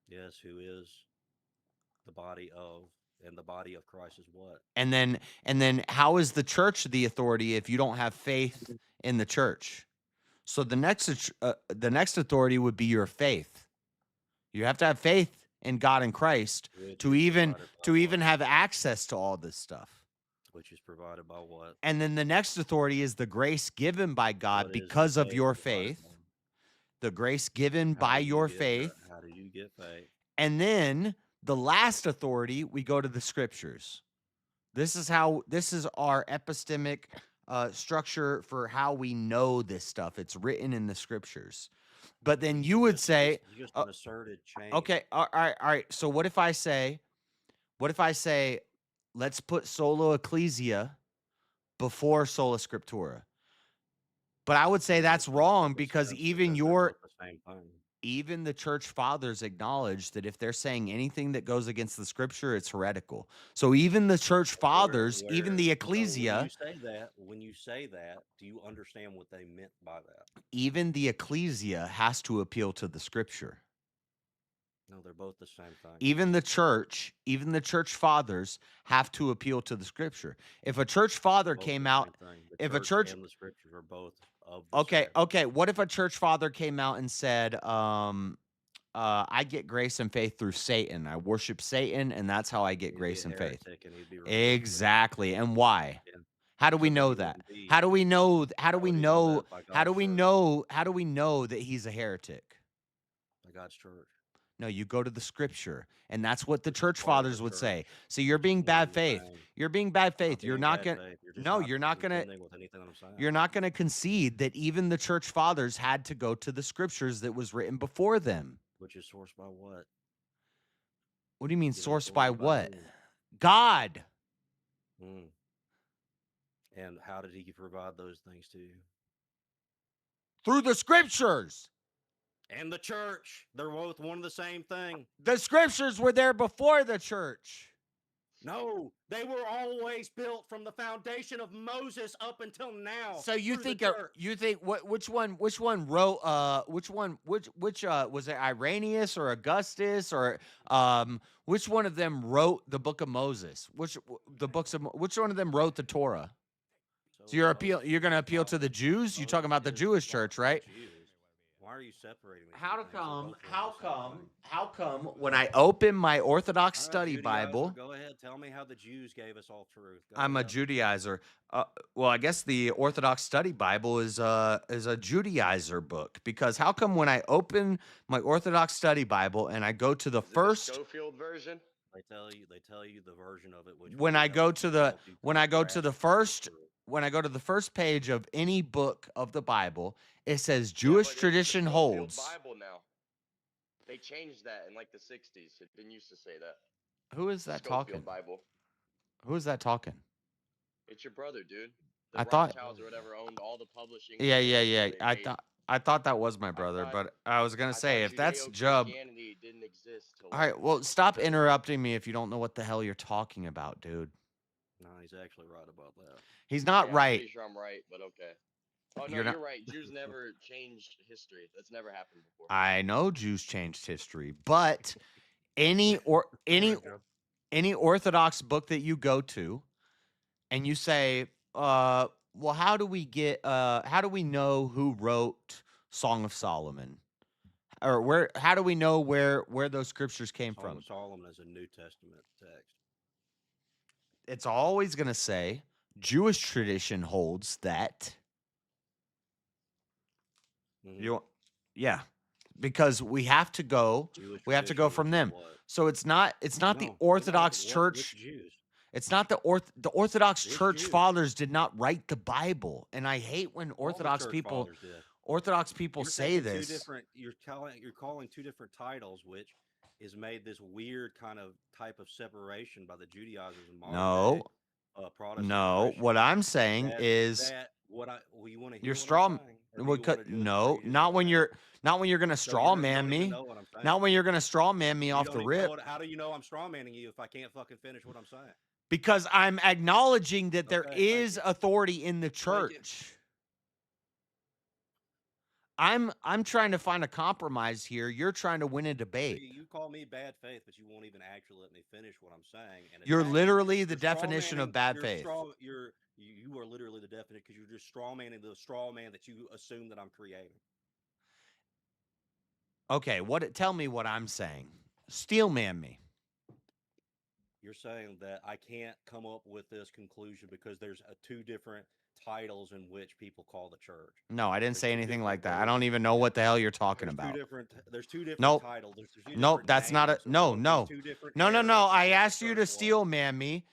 Yes, who is the body of, and the body of Christ is what?
And then how is the church the authority if you don't have faith in the church? So the next authority would be your faith. You have to have faith in God and Christ to even have access to all this stuff.
Which is provided by what?
And then the next authority is the grace given by God because of your faith. The grace given by your faith.
How do you get faith?
And then the last authority, we go to the scriptures. This is our epistemic structure for how we know this stuff. It's written in the scriptures. But then you would say,
just an asserted change.
Okay, all right. So what if I say, let's put sola ecclesia before sola scriptura? But I would say that's wrong, because even the church fathers acknowledge that if they're saying anything that goes against the scripture, it's heretical. So even the church fathers, even the ecclesia.
When you say that, do you understand what they meant by that?
Even the ecclesia has to appeal to the scripture.
No, they're both the same thing.
Even the church fathers have to appeal to the scripture. If a church father came out,
and the scriptures are both of the
okay. What if a church father came out and said, I get grace and faith through Satan. I worship Satan, and that's how I get grace and faith. Exactly. And why?
Yeah.
How do we know that? How do we know that he's a heretic?
By God's church.
No, you go to the scripture, and that's what the church fathers would say. So you're being bad faith. You're being bad faith. You're not going to concede that even the church fathers had to go to the scriptures that was written before them.
Which is sourced by what?
What do you mean sourced by what? God.
And how did he provide those things to you?
Through the scriptures.
And the church. They're both one and the same thing.
The scriptures were there before the church.
No, they were always built from the foundation of Moses up until now.
So you
through the
think
church.
which one wrote which was it Irenaeus or Augustus or which one of them wrote the book of Moses? Which one of them wrote the Torah? So you're going to appeal to the Jews? You're talking about the Jewish church, right?
Why are you separating these
How
two things? They're
come?
both one
How
and the same
come?
thing.
How come when I open my Orthodox
All right,
study
Judaizer,
Bible?
Go ahead. Tell me how the Jews gave us all truth. Go
I'm a
ahead.
Judaizer. Well, I guess the Orthodox Study Bible is a Judaizer book because how come when I open my Orthodox Study Bible and I go to the first
Schofield version?
They tell you the version of it. Which
when
will
I go
help
to
you-
the
help you
when I go to
grasp
the
the
first
truth.
when I go to the first page of any book of the Bible, it says
Yeah,
Jewish
but it's the
tradition
Schofield
holds.
Bible now. They changed that in like the 60s. It didn't used to say that.
Who is that
Schofield
talking?
Bible.
Who is that talking?
It's your brother, dude. The
I thought-
Rothschilds or whatever owned all the publishing.
Yeah,
and
yeah,
everything,
yeah.
so they made-
I thought that was my brother,
thought-
but I was gonna
I
say
thought
if that's Jub.
Judeo-Christianity didn't exist till
All right,
like
well, stop interrupting me if you don't know what the hell you're talking about, dude.
No, he's actually right about that.
He's not
yeah,
right.
I'm pretty sure I'm right, but okay. Oh no,
You're not-
you're right. Jews never changed history. That's never happened before.
I know Jews changed history, but any Orthodox book that you go to, and you say, well, how do we know who wrote Song of Solomon, or how do we know where those scriptures came
Song
from?
of Solomon is a New Testament text.
It's always gonna say Jewish tradition holds that. Yeah, because we have to go.
Jewish
We have to go
tradition
from
is
them.
what?
So it's not the
No,
Orthodox
what-
Church.
which Jews?
It's not the Orthodox
Which
Church
Jews?
fathers did not write the Bible, and I hate when
All the
Orthodox
church
people
fathers did.
You're
say
say this.
You're calling two different titles, which is made this weird kind of type of separation by the Judaizers and modern
No,
day, Protestant
no.
Christians.
What I'm saying
That-
is
that what I well, you want to hear
you're
what I'm
straw.
saying, or do
Well,
you wanna
cut-
do it
no,
the previous
not when
format?
you're gonna
So
straw
you
man
don't even
me.
know what I'm saying.
Not when you're gonna straw man me
You
off
don't
the
even
rip.
know how do you know I'm straw manning you if I can't fucking finish what I'm saying?
Because I'm acknowledging that there
Okay, thank
is authority in the
Thank you.
church. I'm trying to find a compromise here. You're trying to win a debate.
See, you call me bad faith, but you won't even actually let me finish what I'm saying. And
You're
attacking-
literally the
you're straw
definition of
manning-
bad
you're
faith.
You are literally the definition because you're just straw manning the straw man that you assume that I'm creating.
Okay, tell me what I'm saying. Steel man me.
You're saying that I can't come up with this conclusion because there's two different titles in which people call the church.
No, I didn't
There's
say
two
anything
different
like that. I don't
versions.
even know what the hell you're talking
There's
about.
There's two different
Nope.
titles. There's two
Nope,
different
that's not a
names of
no,
what
no.
these two different
No, no,
eras
no.
of
I
what the
asked you to
church was.
steel man me.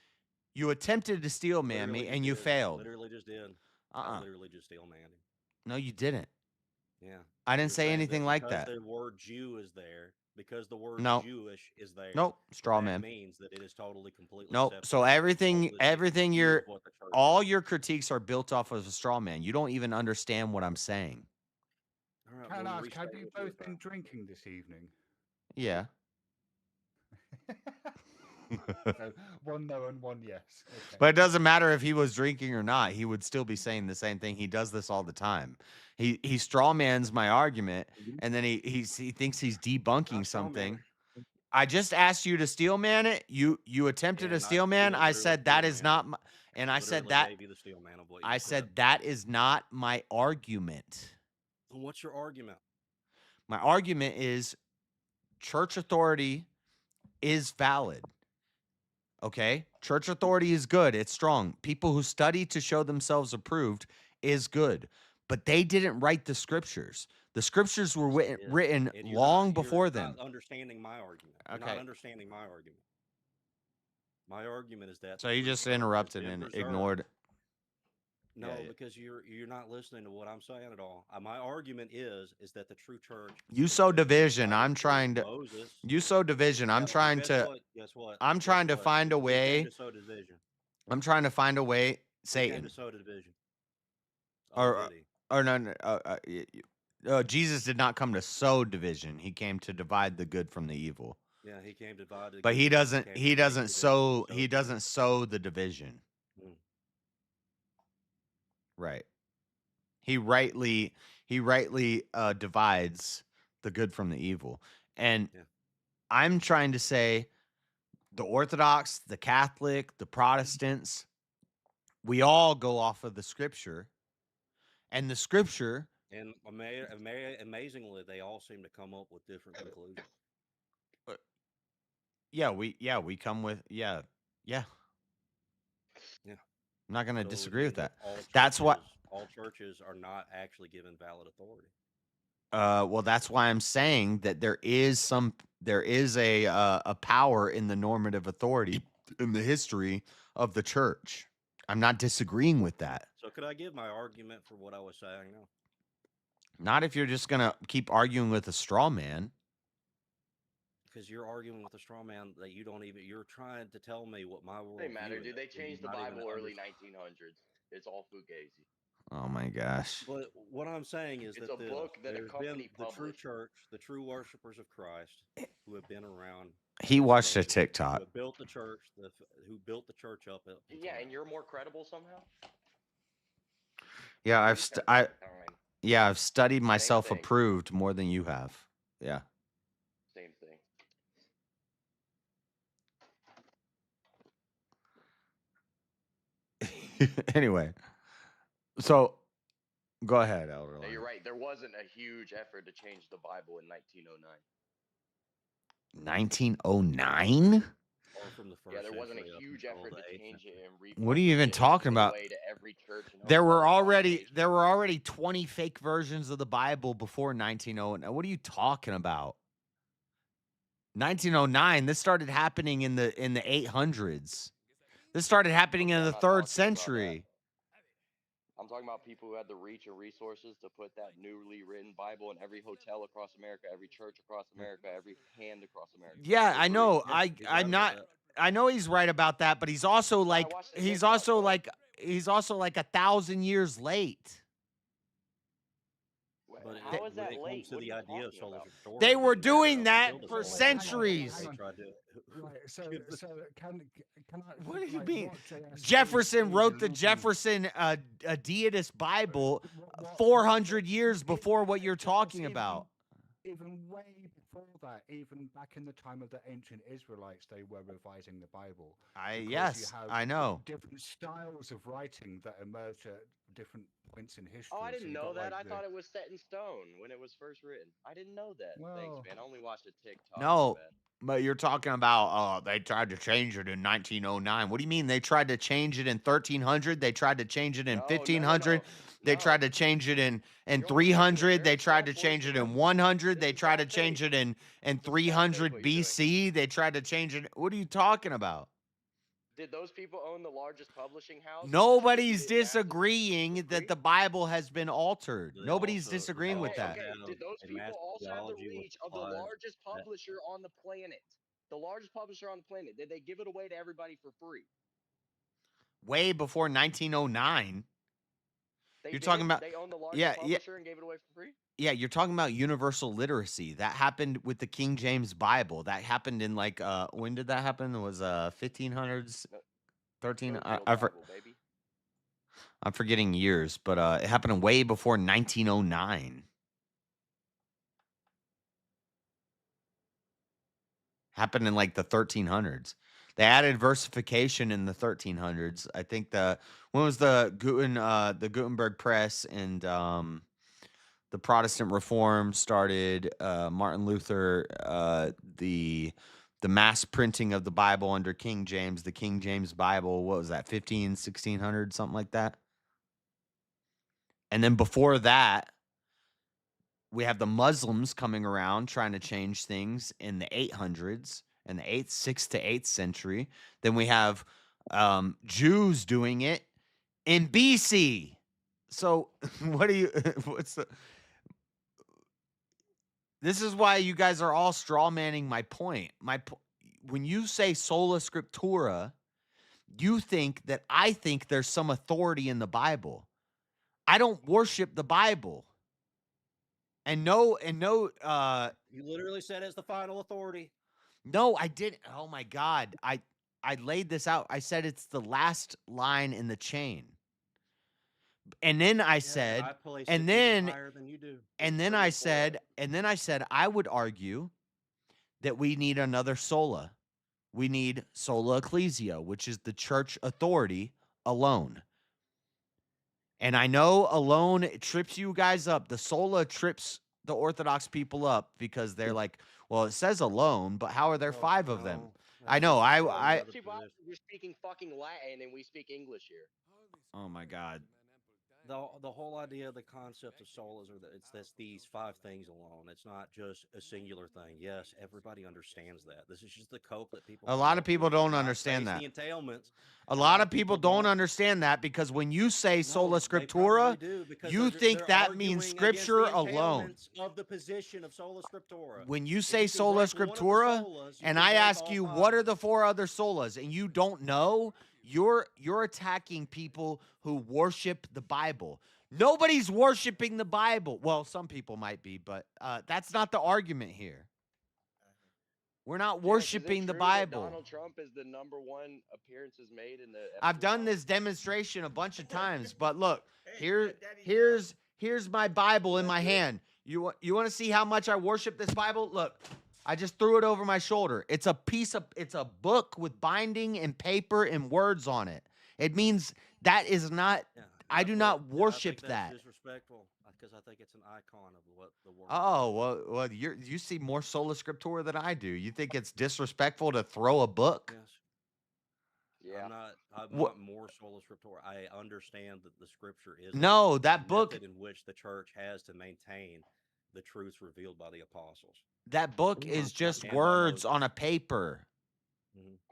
You attempted to steel man me
Literally
and
just
you
did.
failed.
Literally just did. I
Uh-uh.
literally just steel manned him.
No, you didn't.
Yeah.
I didn't
You're
say
saying
anything like
because
that.
the word Jew is there, because the word
No.
Jewish is there.
Nope, straw
that
man.
means that it is totally completely
Nope.
separate.
So
from
everything
the view
you're
of what the church
all
is.
your critiques are built off of a straw man. You don't even understand what I'm saying.
All right,
Can
well,
I ask, have
restate
you
what you were
both been drinking this evening?
Yeah.
So, one no and one yes. Okay.
But it doesn't matter if he was drinking or not. He would still be saying the same thing. He does this all the time. He strawmans my argument, and then he thinks he's debunking something. I just asked you to steel man it. You attempted
And
a steel man. I
literally
said that
steel
is
man
not
it.
my, and I said
Literally
that
gave you the steel man of what you
I
said.
said that is not my argument.
And what's your argument?
My argument is church authority is valid. Okay? Church authority is good. It's strong. People who study to show themselves approved is good. But they didn't write the scriptures. The scriptures were written
And you're
long
not-
before
you're
them.
not understanding my argument. You're
Okay.
not understanding my argument. My argument is that
So
the
you
true
just
church has
interrupted
been
and
preserved.
ignored.
No,
Yeah, yeah.
because you're not listening to what I'm saying at all. My argument is that the true church.
You
is
sow
the
division.
Bible
I'm
through
trying to.
Moses.
You sow division. I'm
Yeah,
trying
guess
to.
what? Guess what?
I'm
Guess
trying to
what?
find a
You came
way.
to sow division.
I'm trying to find a way Satan.
to sow division.
Or no, Jesus did not come to sow division. He came to divide the good from the evil.
Yeah, he came to divide.
But he doesn't.
came
He
to
doesn't
make
sow.
division,
He doesn't sow the division.
Mm.
Right. He rightly divides the good from the evil. And I'm trying to say, the Orthodox, the Catholic, the Protestants, we all go off of the Scripture, and the Scripture.
And amazingly, they all seem to come up with different conclusions.
Yeah, we come with yeah.
Yeah.
I'm not going to
So it would
disagree with
mean
that. That's what.
all churches are not actually given valid authority.
Well, that's why I'm saying that there is a power in the normative authority in the history of the church. I'm not disagreeing with that.
So could I give my argument for what I was saying now?
Not if you're just gonna keep arguing with a straw man.
Because you're arguing with a straw man that you don't even. You're trying to tell me what my world.
They matter, dude. They changed the Bible early 1900s. It's all fugazi.
Oh my gosh.
But what I'm saying is
It's
that
a book that a
there's
company
been the true
published.
church, the true worshipers of Christ, who have been around.
He watched a
Who
TikTok.
have built the church, who built the church up.
Yeah, and you're more credible somehow.
Yeah, I've studied myself approved more than you have. Yeah.
Same thing.
Anyway, so go ahead, Elder.
No, you're right. There wasn't a huge effort to change the Bible in 1909.
1909?
Yeah, there wasn't a huge effort to change it and
What are you even talking about?
to every church and
There were already 20 fake versions of the Bible before 1909. What are you talking about? 1909. This started happening in the 800s. This started happening in the 3rd century.
I'm talking about people who had the reach and resources to put that newly written Bible in every hotel across America, every church across America, every hand across America.
Yeah, I know. I know he's right about that, but he's also like he's also like 1,000 years late.
But
how is that late?
To the idea of sola scriptura,
They were doing that for centuries.
They tried to.
Right, so can I?
What do you
like,
mean?
what JS
Jefferson
is
wrote the
and
Jefferson Deist Bible 400 years before what you're talking about.
even way before that, even back in the time of the ancient Israelites, they were revising the Bible.
Yes, I know.
Different styles of writing that emerge at different points in history.
Oh, I
So
didn't
you've
know
got,
that.
like,
I
the-
thought it was set in stone when it was first written. I didn't know that. Thanks,
Well-
man. I only watched a TikTok.
No, but you're talking about they tried to change it in 1909. What do you mean they tried to change it in 1300? They tried to change it in 1500. They tried to change it in 300. They tried to change it in 100. They tried to change it in 300 BC. They tried to change it. What are you talking about?
Did those people own the largest publishing house?
Nobody's disagreeing that the Bible has been altered. Nobody's disagreeing with that.
Okay. Did those people also have the reach of the largest publisher on the planet? The largest publisher on the planet. Did they give it away to everybody for free?
Way before 1909. You're talking about
They owned the largest publisher and gave it away for free?
Yeah, you're talking about universal literacy. That happened with the King James Bible. That happened in like when did that happen? It was 1500s, 13. I'm forgetting years, but it happened way before 1909. Happened in like the 1300s. They added versification in the 1300s. I think when was the Gutenberg Press and the Protestant Reform started, Martin Luther, the mass printing of the Bible under King James, the King James Bible, what was that, 1600, something like that? And then before that, we have the Muslims coming around trying to change things in the 800s, in the 6th to 8th century. Then we have Jews doing it in BC. So this is why you guys are all straw manning my point. When you say sola scriptura, You think that I think there's some authority in the Bible. I don't worship the Bible. And no,
You literally said it's the final authority.
no, I didn't. Oh my God. I laid this out. I said it's the last line in the chain. And then I said,
I place
and
it even
then,
higher than you do.
and then I said, I would argue that we need another sola. We need sola ecclesia, which is the church authority alone. And I know alone trips you guys up. The sola trips the Orthodox people up because they're like, well, it says alone, but how are there 5 of them? I know.
You're speaking fucking Latin and we speak English here.
Oh my God.
The whole idea of the concept of solas are that that's these 5 things alone. It's not just a singular thing. Yes, everybody understands that. This is just the cope that people.
A lot of people don't understand that.
The entailments.
A lot of people don't understand that because when you say sola scriptura, you think that means scripture alone.
Of the position of sola scriptura.
When you say sola scriptura, and I ask you what are the 4 other solas, and you don't know, you're attacking people who worship the Bible. Nobody's worshiping the Bible. Well, some people might be, but that's not the argument here. We're not worshiping the Bible.
Donald Trump is the #1 appearances made in the.
I've done this demonstration a bunch of times, but look, here's my Bible in my hand. You want to see how much I worship this Bible? Look, I just threw it over my shoulder. It's a book with binding and paper and words on it. It means that is not. I do not worship that.
Disrespectful because I think it's an icon of what the word.
Oh well, you see more sola scriptura than I do. You think it's disrespectful to throw a book?
Yes.
Yeah.
I'm not more sola scriptura. I understand that the scripture is
that book
in which the church has to maintain the truths revealed by the apostles.
That book is just words on a paper.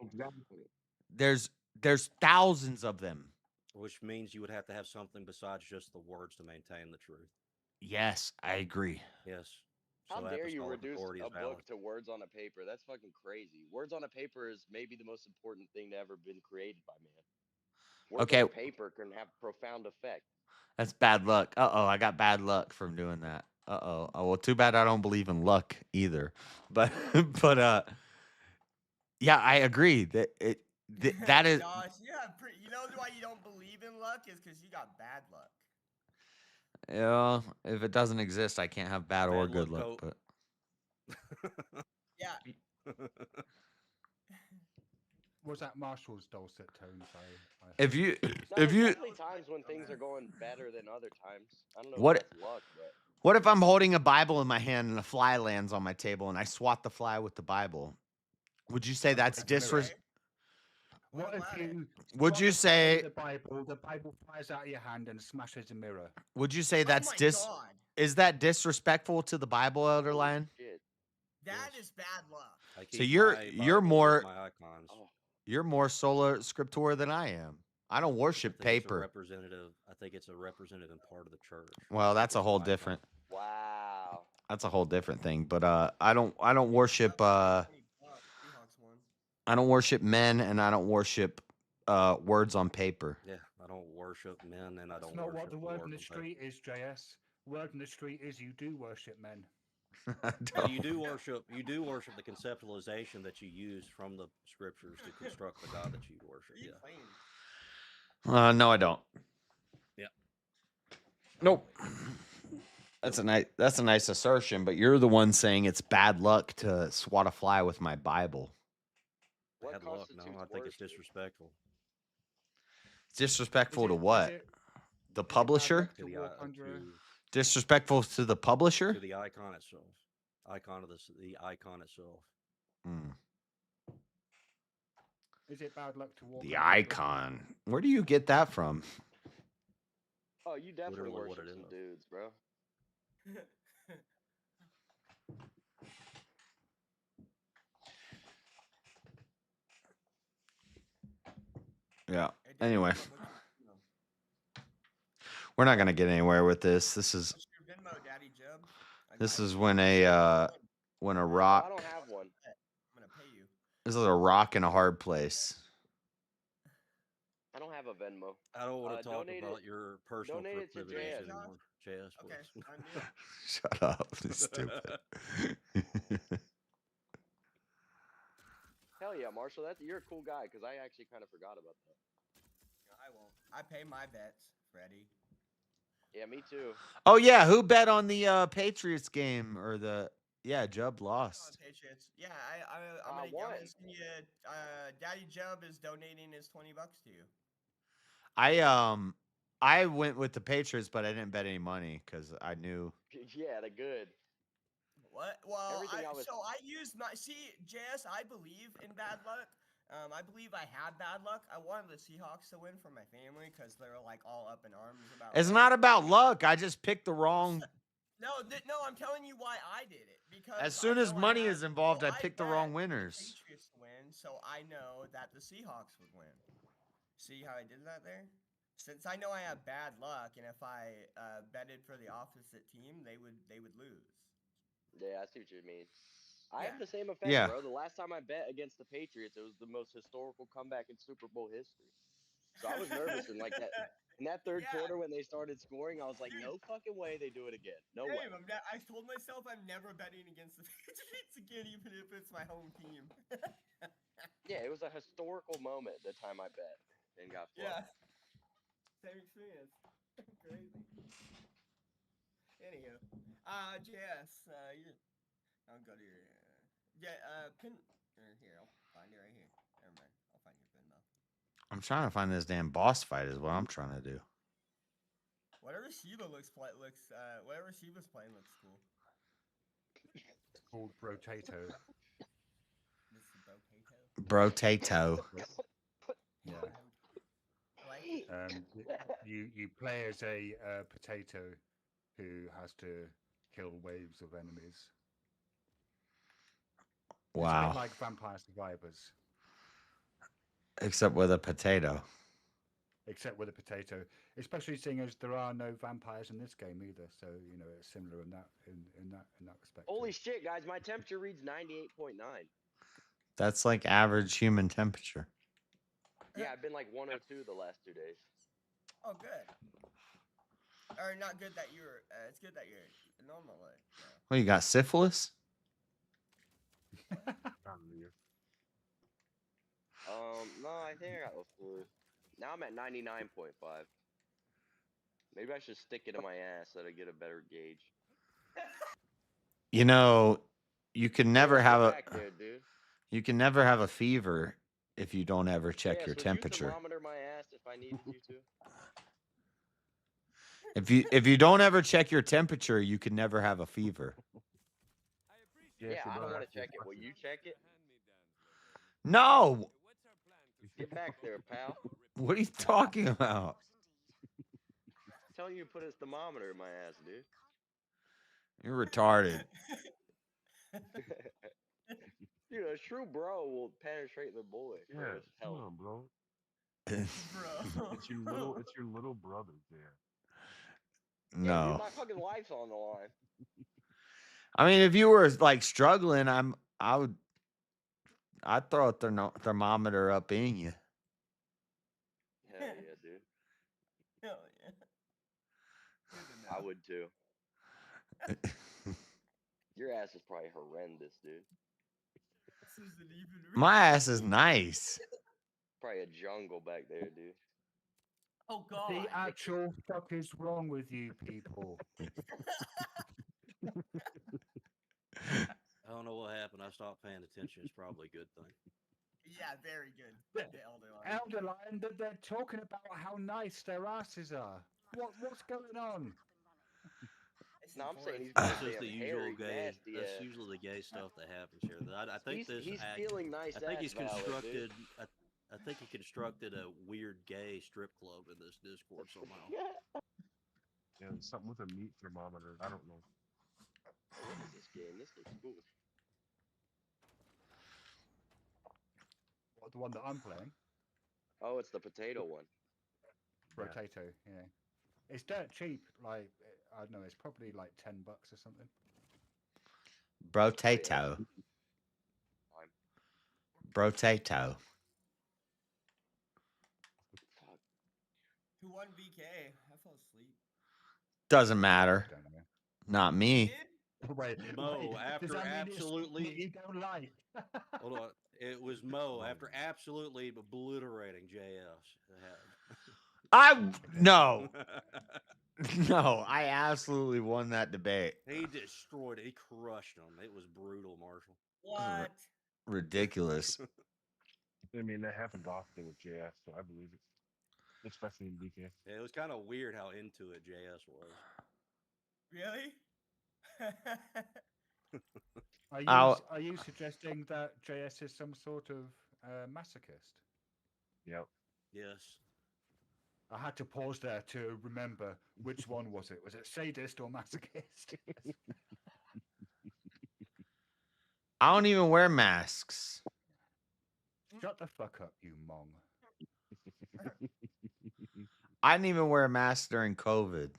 Exactly.
There's thousands of them.
Which means you would have to have something besides just the words to maintain the truth.
Yes, I agree.
Yes.
How
So
dare you
apostolic
reduce
authority is
a
valid.
book to words on a paper? That's fucking crazy. Words on a paper is maybe the most important thing to ever been created by man. Words
Okay.
on a paper can have profound effect.
That's bad luck. I got bad luck from doing that. Oh, well, too bad I don't believe in luck either. But yeah, I agree that that is.
Josh, you know why you don't believe in luck is because you got bad luck.
Yeah, if it doesn't exist, I can't have bad or good luck. But
Yeah.
Was that Marshall's dulcet tones?
if you
There's definitely times when things are going better than other times. I don't know
What-
if that's luck, but
what if I'm holding a Bible in my hand and a fly lands on my table and I swat the fly with the Bible? Would you say that's disrespectful?
What if you?
Would you say?
The Bible flies out of your hand and smashes a mirror?
Would you say that's
my God.
Is that disrespectful to the Bible, Elder Lion?
That is bad luck.
So you're more
my icons.
you're more sola scriptura than I am. I don't worship
I think it's a
paper.
representative. I think it's a representative part of the church.
Well, that's a whole different.
wow.
That's a whole different thing. But I don't worship I don't worship men and I don't worship words on paper.
Yeah, I don't worship men and I don't
That's not
worship
what the word
words
in the
on paper.
street is, JS. Word in the street is you do worship men.
You do worship the conceptualization that you use from the scriptures to construct the God that you worship. Yeah.
No, I don't.
Yeah.
Nope. That's a nice assertion, but you're the one saying it's bad luck to swat a fly with my Bible.
Bad luck. No, I think it's disrespectful.
It's disrespectful to what? The publisher?
To
Disrespectful to the publisher?
the icon itself. The icon itself.
Is it bad luck to walk?
The icon. Where do you get that from?
Oh, you definitely
Literally what
worship
it
some
is.
dudes, bro.
Yeah. Anyway. We're not gonna get anywhere with this. This is when a rock.
I don't have one.
This is a rock in a hard place.
I don't have a Venmo.
I don't want to talk
donate
about
it.
your personal
Donate it to
proclivities
JS.
anymore. JS,
Okay,
please.
sign me up.
Shut up, you stupid.
Hell yeah, Marshall. You're a cool guy because I actually kind of forgot about that.
No, I won't. I pay my bets, Freddie.
Yeah, me too.
Oh yeah, who bet on the Patriots game or the Jub
On
lost.
Patriots. Yeah, I'm
I
gonna
won.
send you. Daddy Jub is donating his $20 to you.
I went with the Patriots, but I didn't bet any money because I knew.
Yeah, they're good.
What? Well,
Everything I was-
so I used my JS. I believe in bad luck. I believe I had bad luck. I wanted the Seahawks to win for my family because they're like all up in arms about.
It's
luck.
not about luck. I just picked the wrong.
No, I'm telling you why I did it because
As soon
I
as
know
money
had-
is involved,
well,
I picked the wrong
bet
winners.
The Patriots to win, so I know that the Seahawks would win. See how I did that there? Since I know I have bad luck, and if I betted for the opposite team, they would lose.
Yeah, I see what you mean. I have the same effect,
Yeah.
bro. The last time I bet against the Patriots, it was the most historical comeback in Super Bowl history. So I was nervous in like that. In that third quarter when they started scoring, I was like, no fucking way they do it again. No way.
I told myself I'm never betting against the Patriots again, even if it's my home team.
Yeah, it was a historical moment the time I bet and got flubbed.
Yeah. Same experience. Crazy. Anywho, JS, I'll go to your pin. Or here, I'll find it right here. Never mind. I'll find your Venmo.
I'm trying to find this damn boss fight. Is what I'm trying to do.
Whatever Sheba whatever Sheba's playing looks cool.
Called Brotato.
This is
Brotato.
Yeah.
Like
you play as a potato who has to kill waves of enemies. It's a
Wow.
bit like Vampire Survivors.
Except with a potato.
Except with a potato, especially seeing as there are no vampires in this game either, so it's similar in that respect.
Holy shit, guys! My temperature reads 98.9.
That's like average human temperature.
Yeah, I've been like 102 the last 2 days.
Oh, good. Or not good that you're. It's good that you're normal.
Well, you got syphilis?
No, I think I got the flu. Now I'm at 99.5. Maybe I should stick it in my ass so I get a better gauge.
You can never have a.
Back there, dude.
You can never have a fever if you don't ever check
Yeah,
your
so
temperature.
You thermometer my ass if I needed you to.
If you don't ever check your temperature, you can never have a fever.
Yeah, I don't want to check it. Will you check it?
No.
Get back there, pal.
What are you talking about?
I'm telling you to put his thermometer in my ass, dude.
You're retarded.
Dude, a true bro will penetrate the boy.
Yeah, come on, bro. It's your little brother there.
No.
Yeah, dude, my fucking life's on the line.
I mean, if you were like struggling, I'd throw a thermometer up in you.
Hell yeah, dude.
Hell yeah.
I would too. Your ass is probably horrendous, dude.
This isn't even real.
My ass is nice.
Probably a jungle back there, dude.
Oh God.
The actual fuck is wrong with you people?
I don't know what happened. I stopped paying attention. It's probably a good thing.
Yeah, very good. The
Elder Lion, they're talking about how nice their asses are. What's going on?
No, I'm saying he's
That's
got
just the usual
hairy,
gay.
nasty
That's
ass.
usually the gay stuff that happens here. I think
He's feeling nice.
I think he's
ass valid,
constructed.
dude.
I think he constructed a weird gay strip club in this Discord somehow.
Yeah, something with a meat thermometer. I don't know.
What is this game? This looks cool.
What, the one that I'm playing?
Oh, it's the potato one.
Potato, yeah. It's dirt cheap. Like I don't know. It's probably like $10 or something.
Brotato. Brotato.
Who won BK? I fell asleep.
Doesn't matter. Not me.
Wait,
Mo,
does
after
that mean it's
absolutely.
what you don't like?
Hold on. It was Mo after absolutely obliterating JS.
No. No, I absolutely won that debate.
He destroyed it. He crushed him. It was brutal, Marshall.
What?
Ridiculous.
I mean, that happens often with JS, so I believe it, especially in BK.
Yeah, it was kind of weird how into it JS was.
Really?
Are you suggesting that JS is some sort of masochist?
Yep.
Yes.
I had to pause there to remember which one was it. Was it sadist or masochist?
I don't even wear masks.
Shut the fuck up, you mong.
I didn't even wear a mask during COVID.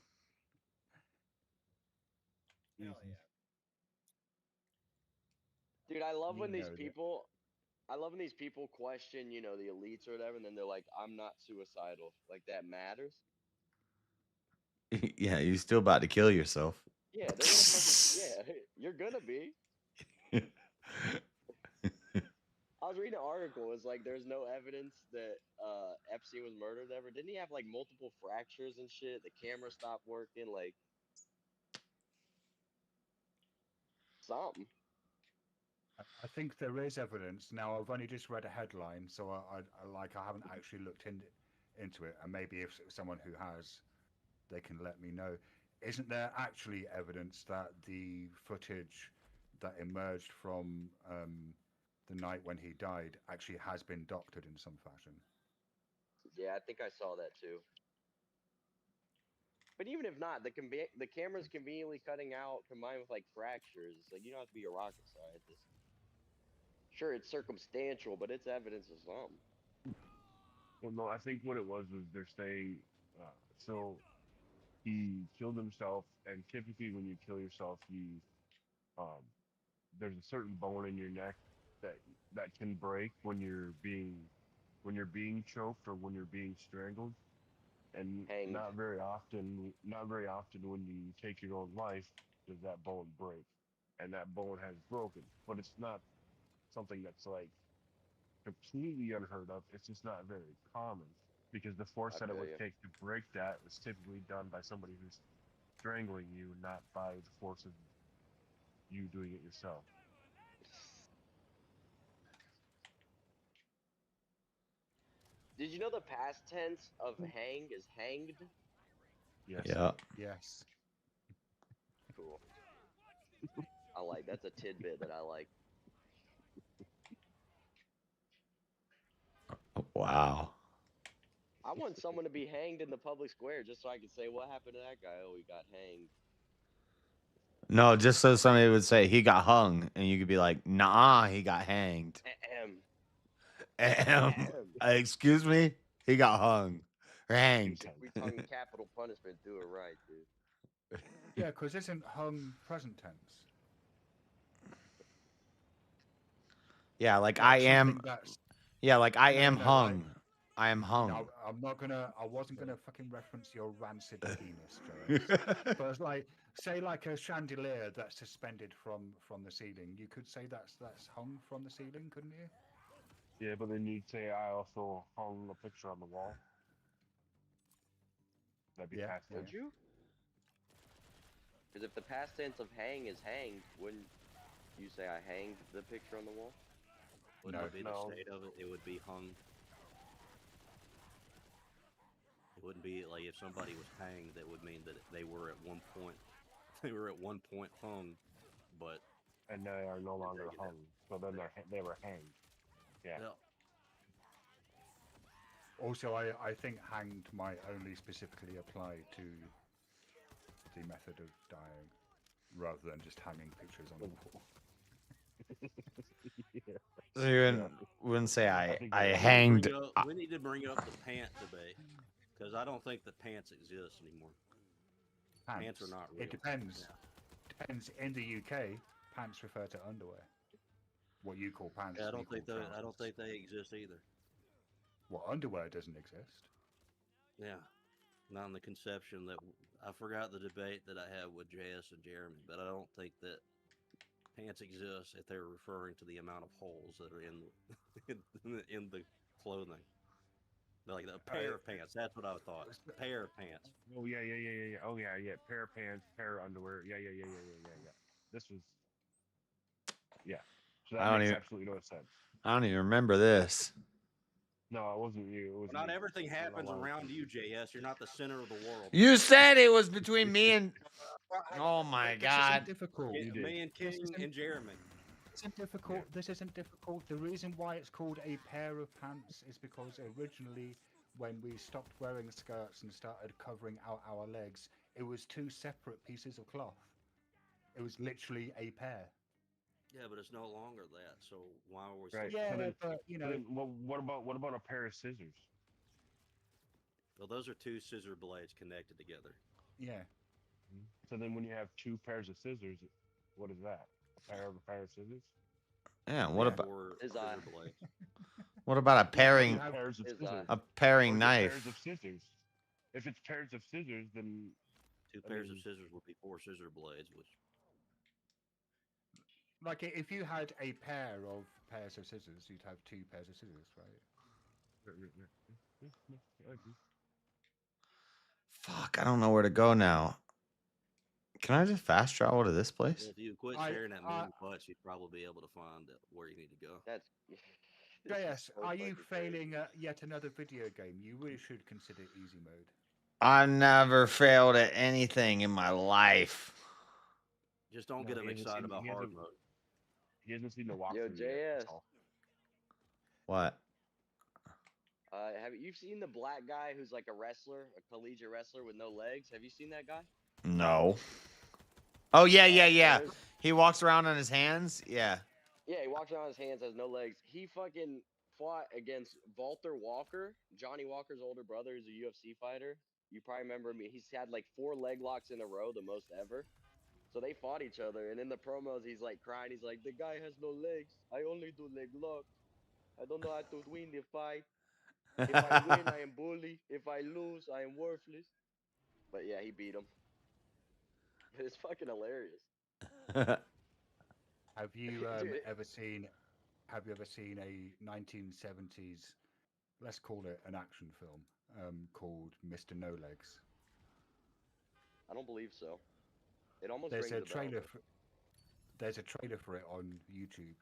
Hell yeah.
Dude, I love when
You
these
know that.
people. I love when these people question, the elites or whatever, and then they're like, "I'm not suicidal." Like that matters.
Yeah, you're still about to kill yourself.
Yeah, they're gonna fucking. Yeah, you're gonna be. I was reading an article. It's like there's no evidence that Epstein was murdered ever. Didn't he have like multiple fractures and shit? The camera stopped working. Like something.
I think there is evidence. Now, I've only just read a headline, so I haven't actually looked into it. And maybe if someone who has, they can let me know. Isn't there actually evidence that the footage that emerged from the night when he died actually has been doctored in some fashion?
Yeah, I think I saw that too. But even if not, the camera's conveniently cutting out combined with like fractures. It's like you don't have to be a rocket scientist. Sure, it's circumstantial, but it's evidence of something.
Well, no, I think what it was they're saying, so he killed himself, and typically when you kill yourself, there's a certain bone in your neck that can break when you're being choked or when you're being strangled, and
Hanged.
not very often when you take your own life does that bone break, and that bone has broken, but it's not something that's like completely unheard of. It's just not very common because the force that it would take to break that was typically done by somebody who's strangling you, not by the force of you doing it yourself.
Did you know the past tense of hang is hanged?
Yes.
Yeah.
Yes.
Cool. That's a tidbit that I like.
Wow.
I want someone to be hanged in the public square just so I can say, what happened to that guy? Oh, he got hanged.
No, just so somebody would say he got hung, and you could be like, nah, he got hanged. Excuse me? He got hung. Or hanged.
We tongue capital punishment, do it right, dude.
Yeah, because isn't hung present tense?
Yeah, like I am. Yeah, like I am hung. I am hung.
No, I wasn't gonna fucking reference your rancid penis, Joe. But it's like, say, like a chandelier that's suspended from the ceiling. You could say that's hung from the ceiling, couldn't you?
Yeah, but then you'd say I also hung a picture on the wall. That'd be past tense.
Would you? Because if the past tense of hang is hanged, wouldn't you say I hanged the picture on the wall?
Wouldn't it be the state of it? It would be hung. It wouldn't be like if somebody was hanged, that would mean that they were at one point hung, but
and they are no longer hung. So then they were hanged. Yeah.
Also, I think hanged might only specifically apply to the method of dying, rather than just hanging pictures on the wall.
So you wouldn't say I hanged.
We need to bring up the pant debate because I don't think that pants exist anymore. Pants are not real.
It depends. Depends. In the UK, pants refer to underwear. What you call pants.
Yeah, I don't think they exist either.
Well, underwear doesn't exist.
Yeah. Not in the conception that I forgot the debate that I had with JS and Jeremy, but I don't think that pants exist if they're referring to the amount of holes that are in in the clothing. Like a pair of pants. That's what I thought. Pair of pants.
Oh yeah. Oh yeah. Pair of pants, pair of underwear. Yeah. This was yeah. So
I
that
don't
makes
even.
absolutely no sense.
I don't even remember this.
No, it wasn't you. It was
Not
me.
everything
I don't know
happens
why I was
around
thinking.
you, JS. You're not the center of the world.
You said it was between me and. Oh my
This isn't
god.
difficult.
Me and
This
King
isn't-
and Jeremy.
isn't difficult. This isn't difficult. The reason why it's called a pair of pants is because originally, when we stopped wearing skirts and started covering out our legs, it was two separate pieces of cloth. It was literally a pair.
Yeah, but it's no longer that. So why are we
Right.
still?
Yeah,
So then,
but you know,
what about a pair of scissors?
Well, those are two scissor blades connected together.
yeah.
So then, when you have two pairs of scissors, what is that? A pair of scissors?
Yeah. What about
Or
His
scissor
eye.
blades.
what about a pairing
Two pairs of
His
scissors.
eye.
a
Or
pairing
is it
knife?
Pairs of scissors. If it's pairs of scissors, then
Two
I
pairs of
mean-
scissors would be four scissor blades, which
Like if you had a pair of pairs of scissors, you'd have two pairs of scissors, right?
Fuck, I don't know where to go now. Can I just fast travel to this place?
if you quit staring at mean butts, you'd probably be able to find where you need to go.
That's.
JS, are you failing at yet another video game? You really should consider easy mode.
I never failed at anything in my life.
Just don't
No,
get him
he hasn't
excited
seen-
about
he
hard
hasn't-
mode.
He hasn't seen the walkthrough
Yo,
yet.
JS.
That's all.
What?
Have you seen the black guy who's like a wrestler, a collegiate wrestler with no legs? Have you seen that guy?
No. Oh yeah.
there's-
He walks around on his hands. Yeah.
Yeah, he walks around with his hands, has no legs. He fucking fought against Walter Walker, Johnny Walker's older brother, who's a UFC fighter. You probably remember me. He's had like 4 leg locks in a row, the most ever. So they fought each other, and in the promos, he's like crying. He's like, "The guy has no legs. I only do leg locks. I don't know how to win the fight. If I win, I am bully. If I lose, I am worthless." But yeah, he beat him. It's fucking hilarious.
Have you
Dude,
ever seen? Have you ever seen a 1970s, let's call it an action film, called Mr. No Legs?
I don't believe so. It almost
There's
rings
a
a bell.
trailer. There's a trailer for it on YouTube.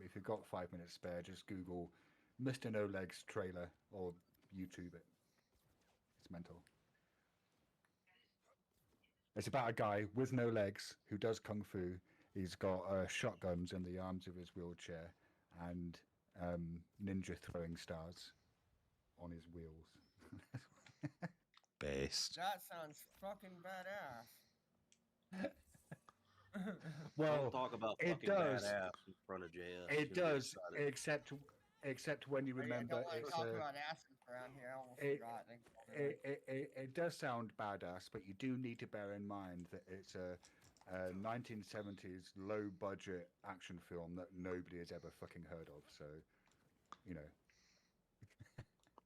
If you've got 5 minutes spare, just Google Mr. No Legs trailer or YouTube it. It's mental. It's about a guy with no legs who does kung fu. He's got shotguns in the arms of his wheelchair and ninja throwing stars on his wheels.
Based.
That sounds fucking badass.
Well,
Don't talk about
it
fucking
does.
badass in front of JS.
It
He'll get
does,
excited.
except when you
Oh, yeah,
remember
don't want to
it's
talk
a.
about asses around here. I almost
It,
forgot.
it does sound badass, but you do need to bear in mind that it's a 1970s low budget action film that nobody has ever fucking heard of. So, you know,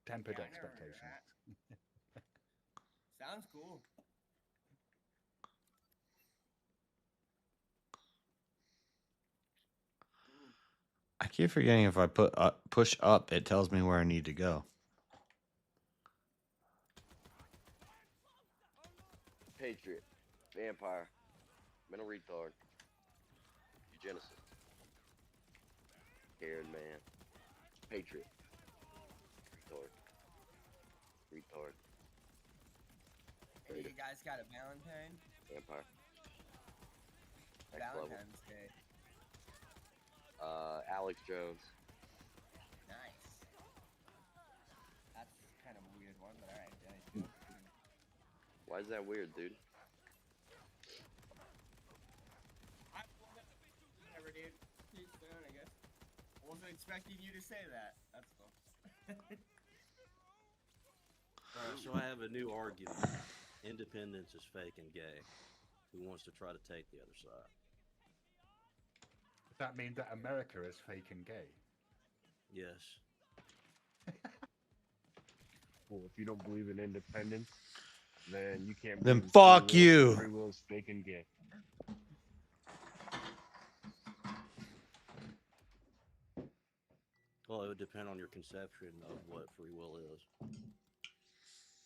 tempered
Yeah, I never heard of
expectations.
Sounds cool.
I keep forgetting if I push up, it tells me where I need to go.
Patriot, vampire, mental retard, eugenicist, scared man, patriot, retard,
Hey, you guys got a Valentine?
vampire, next level,
Valentine's Day.
Alex Jones.
Nice. That's kind of a weird one, but alright. Yeah,
Why is that weird, dude?
whatever, dude. Keep going, I guess. Wasn't expecting you to say that. That's cool.
Alright, so I have a new argument. Independence is fake and gay. Who wants to try to take the other side?
Does that mean that America is fake and gay?
Yes.
Well, if you don't believe in independence, then you can't
Then
bring
fuck
free will.
you.
Free will is fake and gay.
Well, it would depend on your conception of what free will is.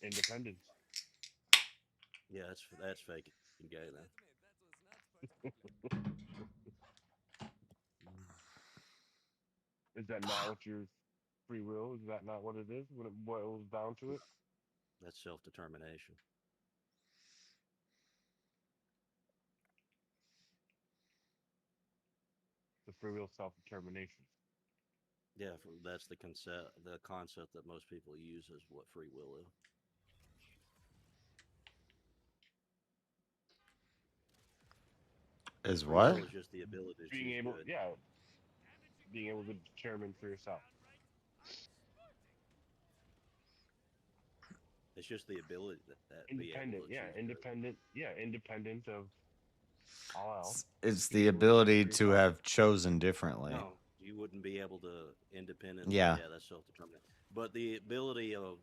Independence.
Yeah, that's fake and gay then.
Is that not what your free will? Is that not what it is? When it boils down to it?
That's self-determination.
The free will self-determination.
Yeah, that's the concept that most people use is what free will is.
Is
Free
what?
will is just the ability to
Being
choose
able,
good.
yeah, being able to determine for yourself.
It's just the ability that be able
Independent,
to
yeah,
choose good.
independent, yeah, independent of all else.
It's
Being
the
able to
ability
choose
to
yourself.
have chosen differently.
No, you wouldn't be able to independently.
Yeah.
Yeah, that's self-determinate. But the ability of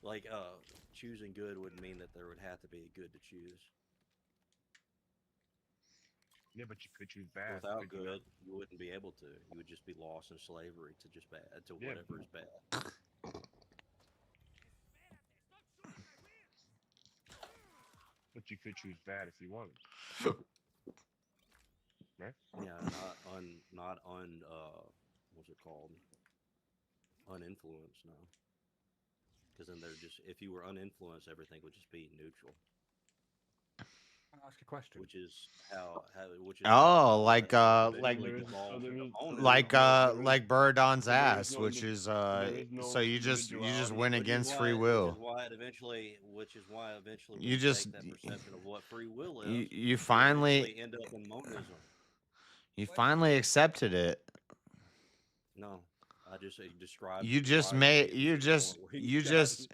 like choosing good wouldn't mean that there would have to be good to choose.
Yeah, but you could choose bad.
Without
could you not?
good, you wouldn't be able to. You would just be lost in slavery to just bad to
Yeah.
whatever is bad.
But you could choose bad if you wanted. Right?
Yeah, not what's it called? Uninfluenced, no. Because then they're just if you were uninfluenced, everything would just be neutral.
Can I ask a question?
Which is how which is
Oh,
like
like Buradon's ass, which is
there is no
so you just
individuality.
went
Which is
against
why-
free will.
Which is why eventually
You
we
just-
take that perception of what free will is.
You
we
finally
eventually end up in monism.
you finally accepted it.
No, I just described.
You just
described
made
it
you
to the
just
point where
you
got-
just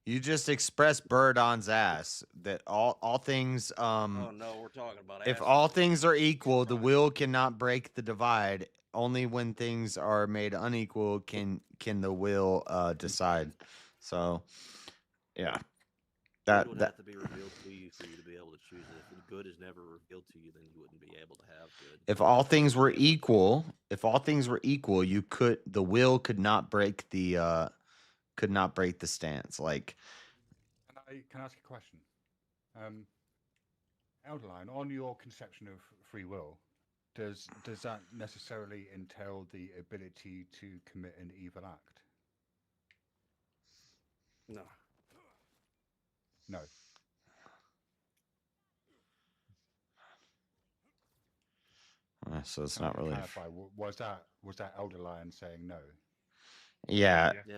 you just expressed Buradon's ass that all things
Oh no, we're talking about.
if
asses.
all things are equal, the will cannot break the divide. Only when things are made unequal can the will decide. So, yeah,
Good would
that
have to be revealed to you for you to be able to choose it. If good is never revealed to you, then you wouldn't be able to have good.
if all things were equal, you could the will could not break the stance. Like,
Can I ask a question? Elderline, on your conception of free will, does that necessarily entail the ability to commit an evil act?
No.
No.
So it's
Can I
not really.
clarify, was that Elderline saying no?
Yeah.
Yeah.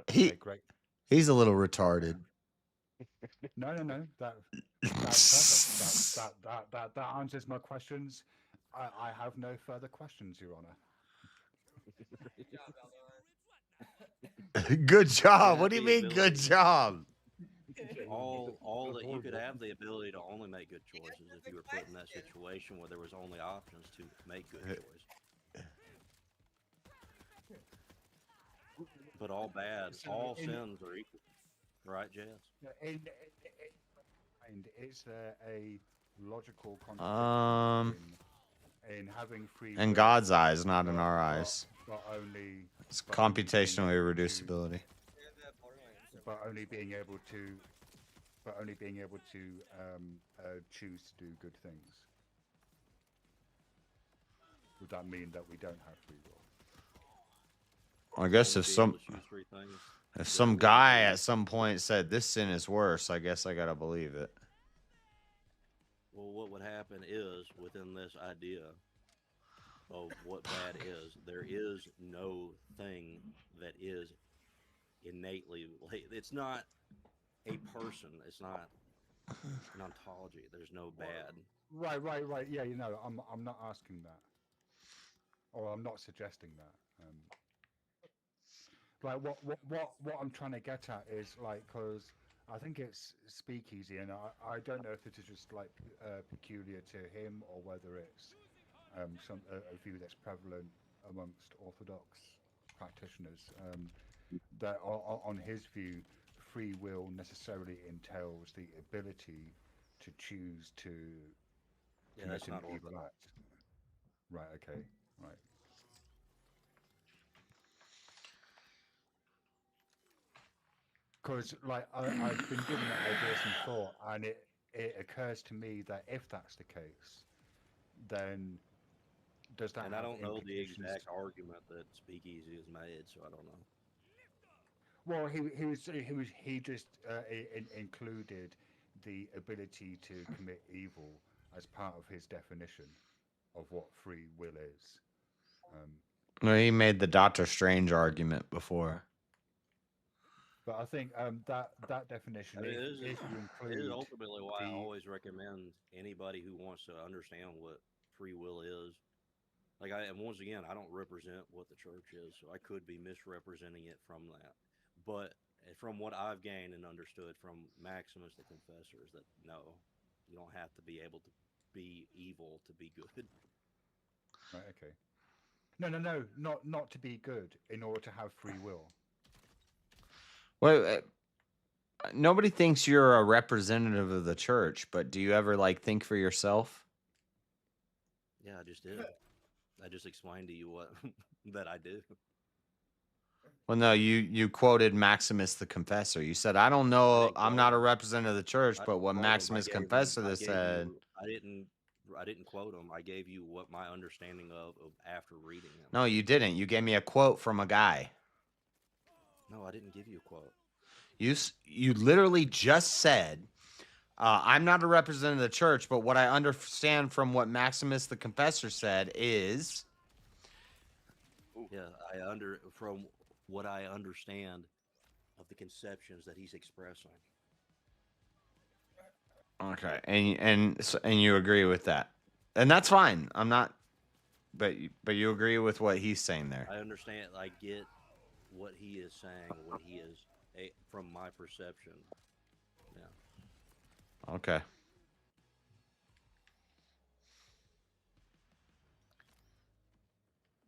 He
Okay, great.
he's a little retarded.
No. That's perfect. That answers my questions. I have no further questions, Your Honor.
Good job.
You
What do
have
you
the
mean, good
ability-
job?
all that you could have the ability to only make good choices if you were put in that situation where there was only options to make good choices. But all
So in-
sins are equal, right, Jazz?
In mind, is there a logical contradiction in having free
In
will,
God's eyes, not in our eyes.
but only
It's
but only being
computational
able
irreducibility.
but only being able to choose to do good things? Would that mean that we don't have free will?
I guess
Only
if
be able
some
to choose three things.
if some guy at some point said this sin is worse, I guess I gotta believe it.
Well, what would happen is within this idea of what bad is, there is no thing that is innately. It's not a person. It's not an ontology. There's no bad.
Right. Yeah, I'm not asking that, or I'm not suggesting that. Like what I'm trying to get at is like, because I think it's speakeasy, and I don't know if this is just like peculiar to him or whether it's a view that's prevalent amongst Orthodox practitioners. That on his view, free will necessarily entails the ability to choose to
Yeah, that's
commit an
not
evil
orthodox.
act. Right. Okay. Right. Because like I've been given that idea some thought, and it occurs to me that if that's the case, then does that
And I
have
don't know the
implications?
exact argument that Speakeasy has made, so I don't know.
Well, he just included the ability to commit evil as part of his definition of what free will is.
Well, he made the Doctor Strange argument before.
But I think that definition,
I mean,
if you
it is
include
ultimately why I
the
always recommend anybody who wants to understand what free will is. Like, and once again, I don't represent what the church is, so I could be misrepresenting it from that. But from what I've gained and understood from Maximus the Confessor is that no, you don't have to be able to be evil to be good.
right, okay, no, not to be good in order to have free will.
Well, nobody thinks you're a representative of the church, but do you ever like think for yourself?
Yeah, I just did. I just explained to you what that I do.
Well, no, you quoted Maximus the Confessor. You said, "I don't know, I'm not a representative of the church, but what Maximus Confessor said."
I didn't quote him. I gave you what my understanding of after reading him.
No, you didn't. You gave me a quote from a guy.
No, I didn't give you a quote.
You literally just said, "I'm not a representative of the church, but what I understand from what Maximus the Confessor said is."
Yeah, from what I understand of the conceptions that he's expressing.
Okay, and you agree with that, and that's fine. I'm not, but you agree with what he's saying there.
I understand. I get what he is saying. What he is from my perception. Yeah.
Okay.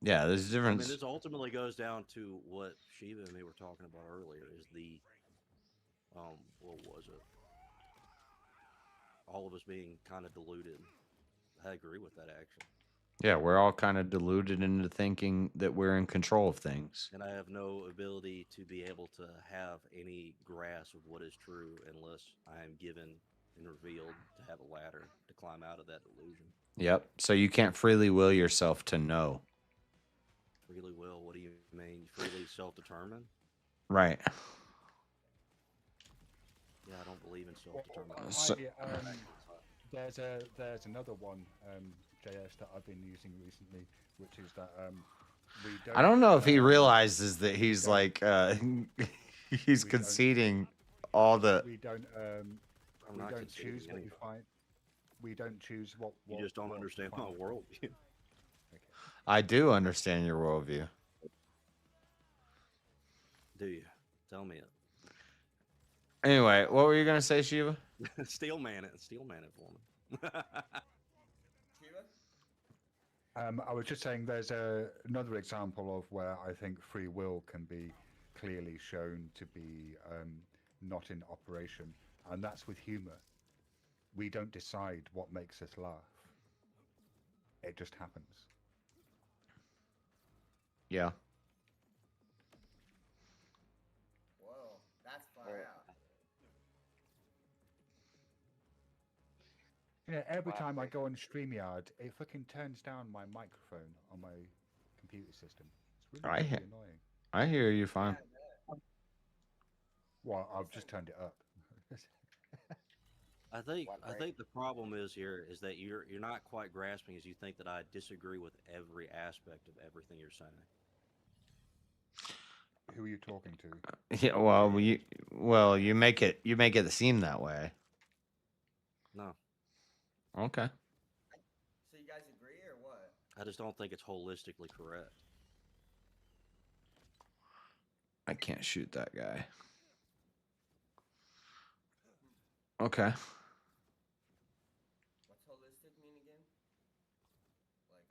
Yeah, there's a difference.
I mean, this ultimately goes down to what Shiva and me were talking about earlier. Is the what was it? All of us being kind of deluded. I agree with that, actually.
Yeah, we're all kind of deluded into thinking that we're in control of things.
And I have no ability to be able to have any grasp of what is true unless I am given and revealed to have a ladder to climb out of that delusion.
Yep. So you can't freely will yourself to know.
Freely will? What do you mean? Freely self-determined?
Right.
Yeah, I don't believe in self-determination.
There's another one, JS, that I've been using recently, which is that we don't.
I don't know if he realizes that he's like he's conceding all the.
We don't choose what we find. We don't choose what
you just don't understand my worldview.
Okay.
I do understand your worldview.
Do you? Tell me it.
Anyway, what were you gonna say, Shiva?
Steel man it for me.
I was just saying there's another example of where I think free will can be clearly shown to be not in operation, and that's with humor. We don't decide what makes us laugh. It just happens.
Yeah.
Whoa, that's far out.
You know, every time I go on StreamYard, it fucking turns down my microphone on my computer system. It's really, really annoying.
I hear you fine.
Well, I've just turned it up.
I think the problem is that you're not quite grasping, as you think that I disagree with every aspect of everything you're saying.
Who are you talking to?
Yeah, you make it seem that way.
No.
Okay.
So you guys agree or what?
I just don't think it's holistically correct.
I can't shoot that guy. Okay.
What's holistic mean again? Like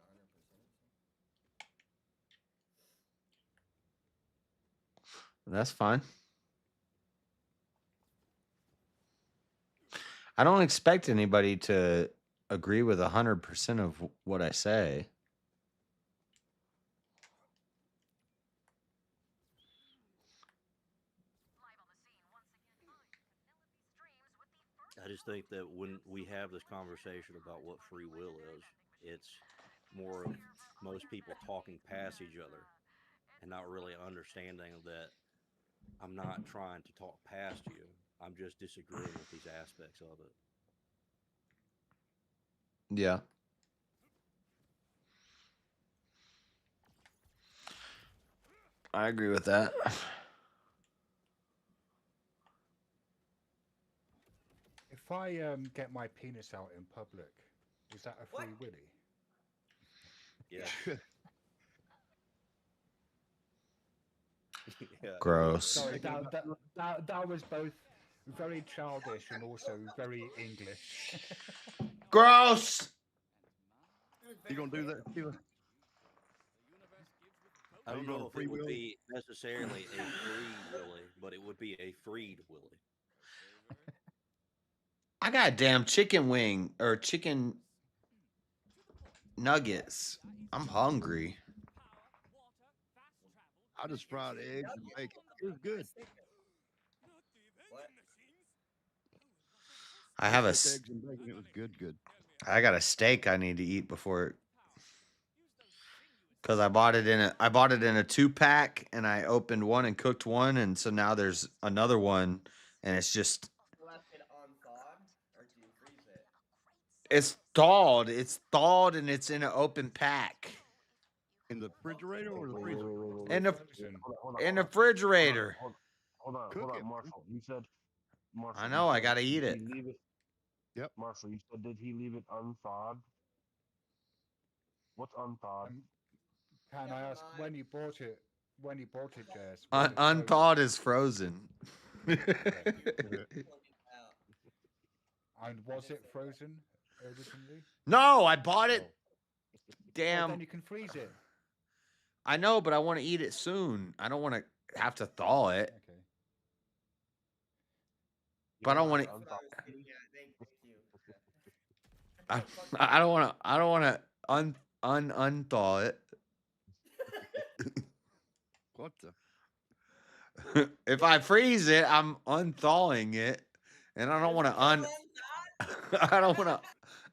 100%?
That's fine. I don't expect anybody to agree with 100% of what I say.
I just think that when we have this conversation about what free will is, it's more of most people talking past each other and not really understanding that I'm not trying to talk past you. I'm just disagreeing with these aspects of it.
Yeah. I agree with that.
If I get my penis out in public, is that a free willy?
Yeah. Yeah.
Gross.
Sorry, that was both very childish and also very English.
Gross.
You gonna do that, Steven?
I don't know if it would be necessarily a free willy, but it would be a freed willy.
I got a damn chicken wing or chicken nuggets. I'm hungry.
I just fried eggs and bacon. It was good.
What?
I have a.
Cooked eggs and bacon. It was good.
I got a steak I need to eat before. Because I bought it in a 2-pack and I opened one and cooked one, and so now there's another one, and it's just
Left it unthawed, or do you freeze it?
it's thawed. It's thawed and it's in an open pack.
In the refrigerator or the freezer?
In the
Hold
in the refrigerator.
Hold on, Marshall. You said, Marshall.
I know. I gotta eat
did
it.
he leave it.
Yep.
Marshall, you said, did he leave it unthawed? What's unthawed?
Can I ask when you bought it? When you bought it, Jess?
Unthawed is frozen.
And was it frozen originally?
No, I bought it. Damn.
Well, then you can freeze it.
I know, but I want to eat it soon. I don't want to have to thaw it.
Okay.
But I don't want to. I don't want to. I don't want to unthaw it.
What the?
If I freeze it, I'm unthawing it, and I don't want to I don't want to.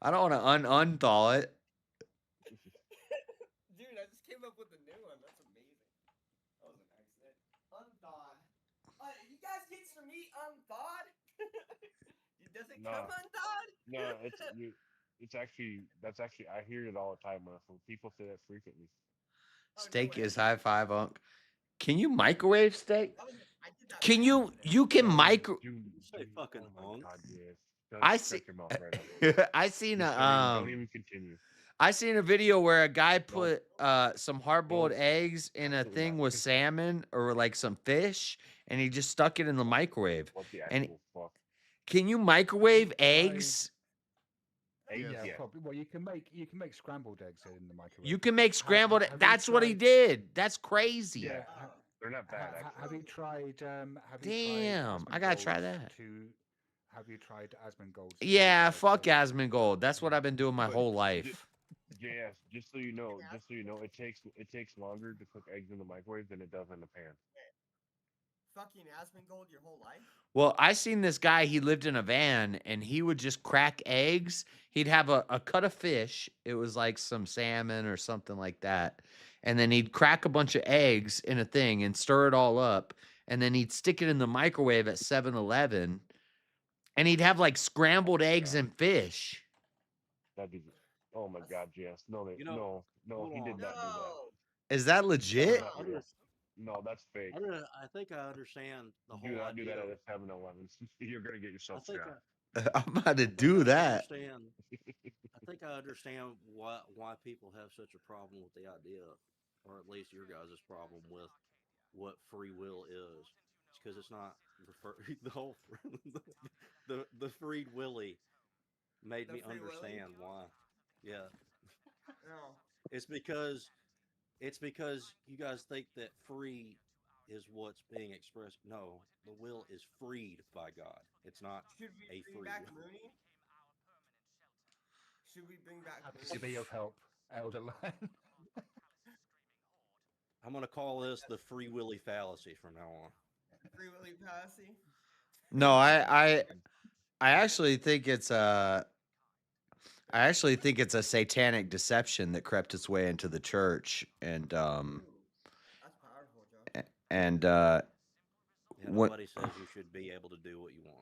I don't want to unthaw it.
Dude, I just came up with a new one. That's amazing. That was an accident. Unthawed. You guys get some meat unthawed? Does it come unthawed?
No, it's actually I hear it all the time, Marshall. People say that frequently.
Steak is high five, Unc. Can you microwave steak? Can you can micro?
Say fucking Unc.
I see. I seen a
Don't even continue.
I seen a video where a guy put some hard-boiled eggs in a thing with salmon or like some fish, and he just stuck it in the microwave. And can you microwave eggs?
Yeah, probably. Well, you can make scrambled eggs in the microwave.
You can make scrambled. That's what he did. That's crazy.
Yeah, they're not bad.
Have you tried?
Damn, I gotta try that.
Have you tried Asmongold?
Yeah, fuck Asmongold. That's what I've been doing my whole life.
JS, just so you know, it takes longer to cook eggs in the microwave than it does in the pan.
Fucking Asmongold your whole life?
Well, I seen this guy, he lived in a van, and he would just crack eggs. He'd have a cut of fish. It was like some salmon or something like that. And then he'd crack a bunch of eggs in a thing and stir it all up. And then he'd stick it in the microwave at 7-Eleven. And he'd have like scrambled eggs and fish.
That'd be, oh my God, JS. No, he did not do that.
Is that legit?
No, that's fake.
I think I understand the whole
Do not
idea.
do that at a 7-Eleven. You're gonna get yourself shot.
I'm about to do that.
I think I understand why people have such a problem with the idea, or at least your guys' problem with what free will is. It's because it's not the whole the freed willy made me understand why. Yeah.
No.
It's because you guys think that free is what's being expressed. No, the will is freed by God. It's not
Should we
a
bring
free
back
will.
Mooney? Should we bring back
Happy to
Mooney?
be of help, Elder Lion.
I'm going to call this the free willy fallacy from now on.
Free Willy Passy?
No, I actually think it's a satanic deception that crept its way into the church, and
That's powerful, Joe.
and
Yeah,
what?
nobody says you should be able to do what you want.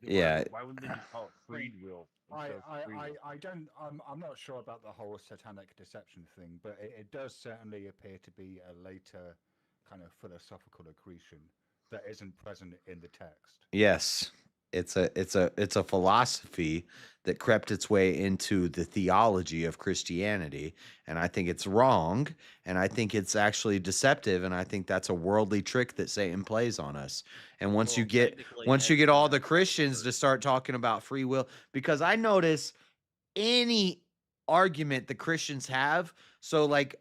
Yeah.
Why wouldn't they just call it freed will instead of free will?
I don't. I'm not sure about the whole satanic deception thing, but it does certainly appear to be a later kind of philosophical accretion that isn't present in the text.
Yes, it's a philosophy that crept its way into the theology of Christianity, and I think it's wrong, and I think it's actually deceptive, and I think that's a worldly trick that Satan plays on us. And once you get all the Christians to start talking about free will, because I notice any argument the Christians have, so like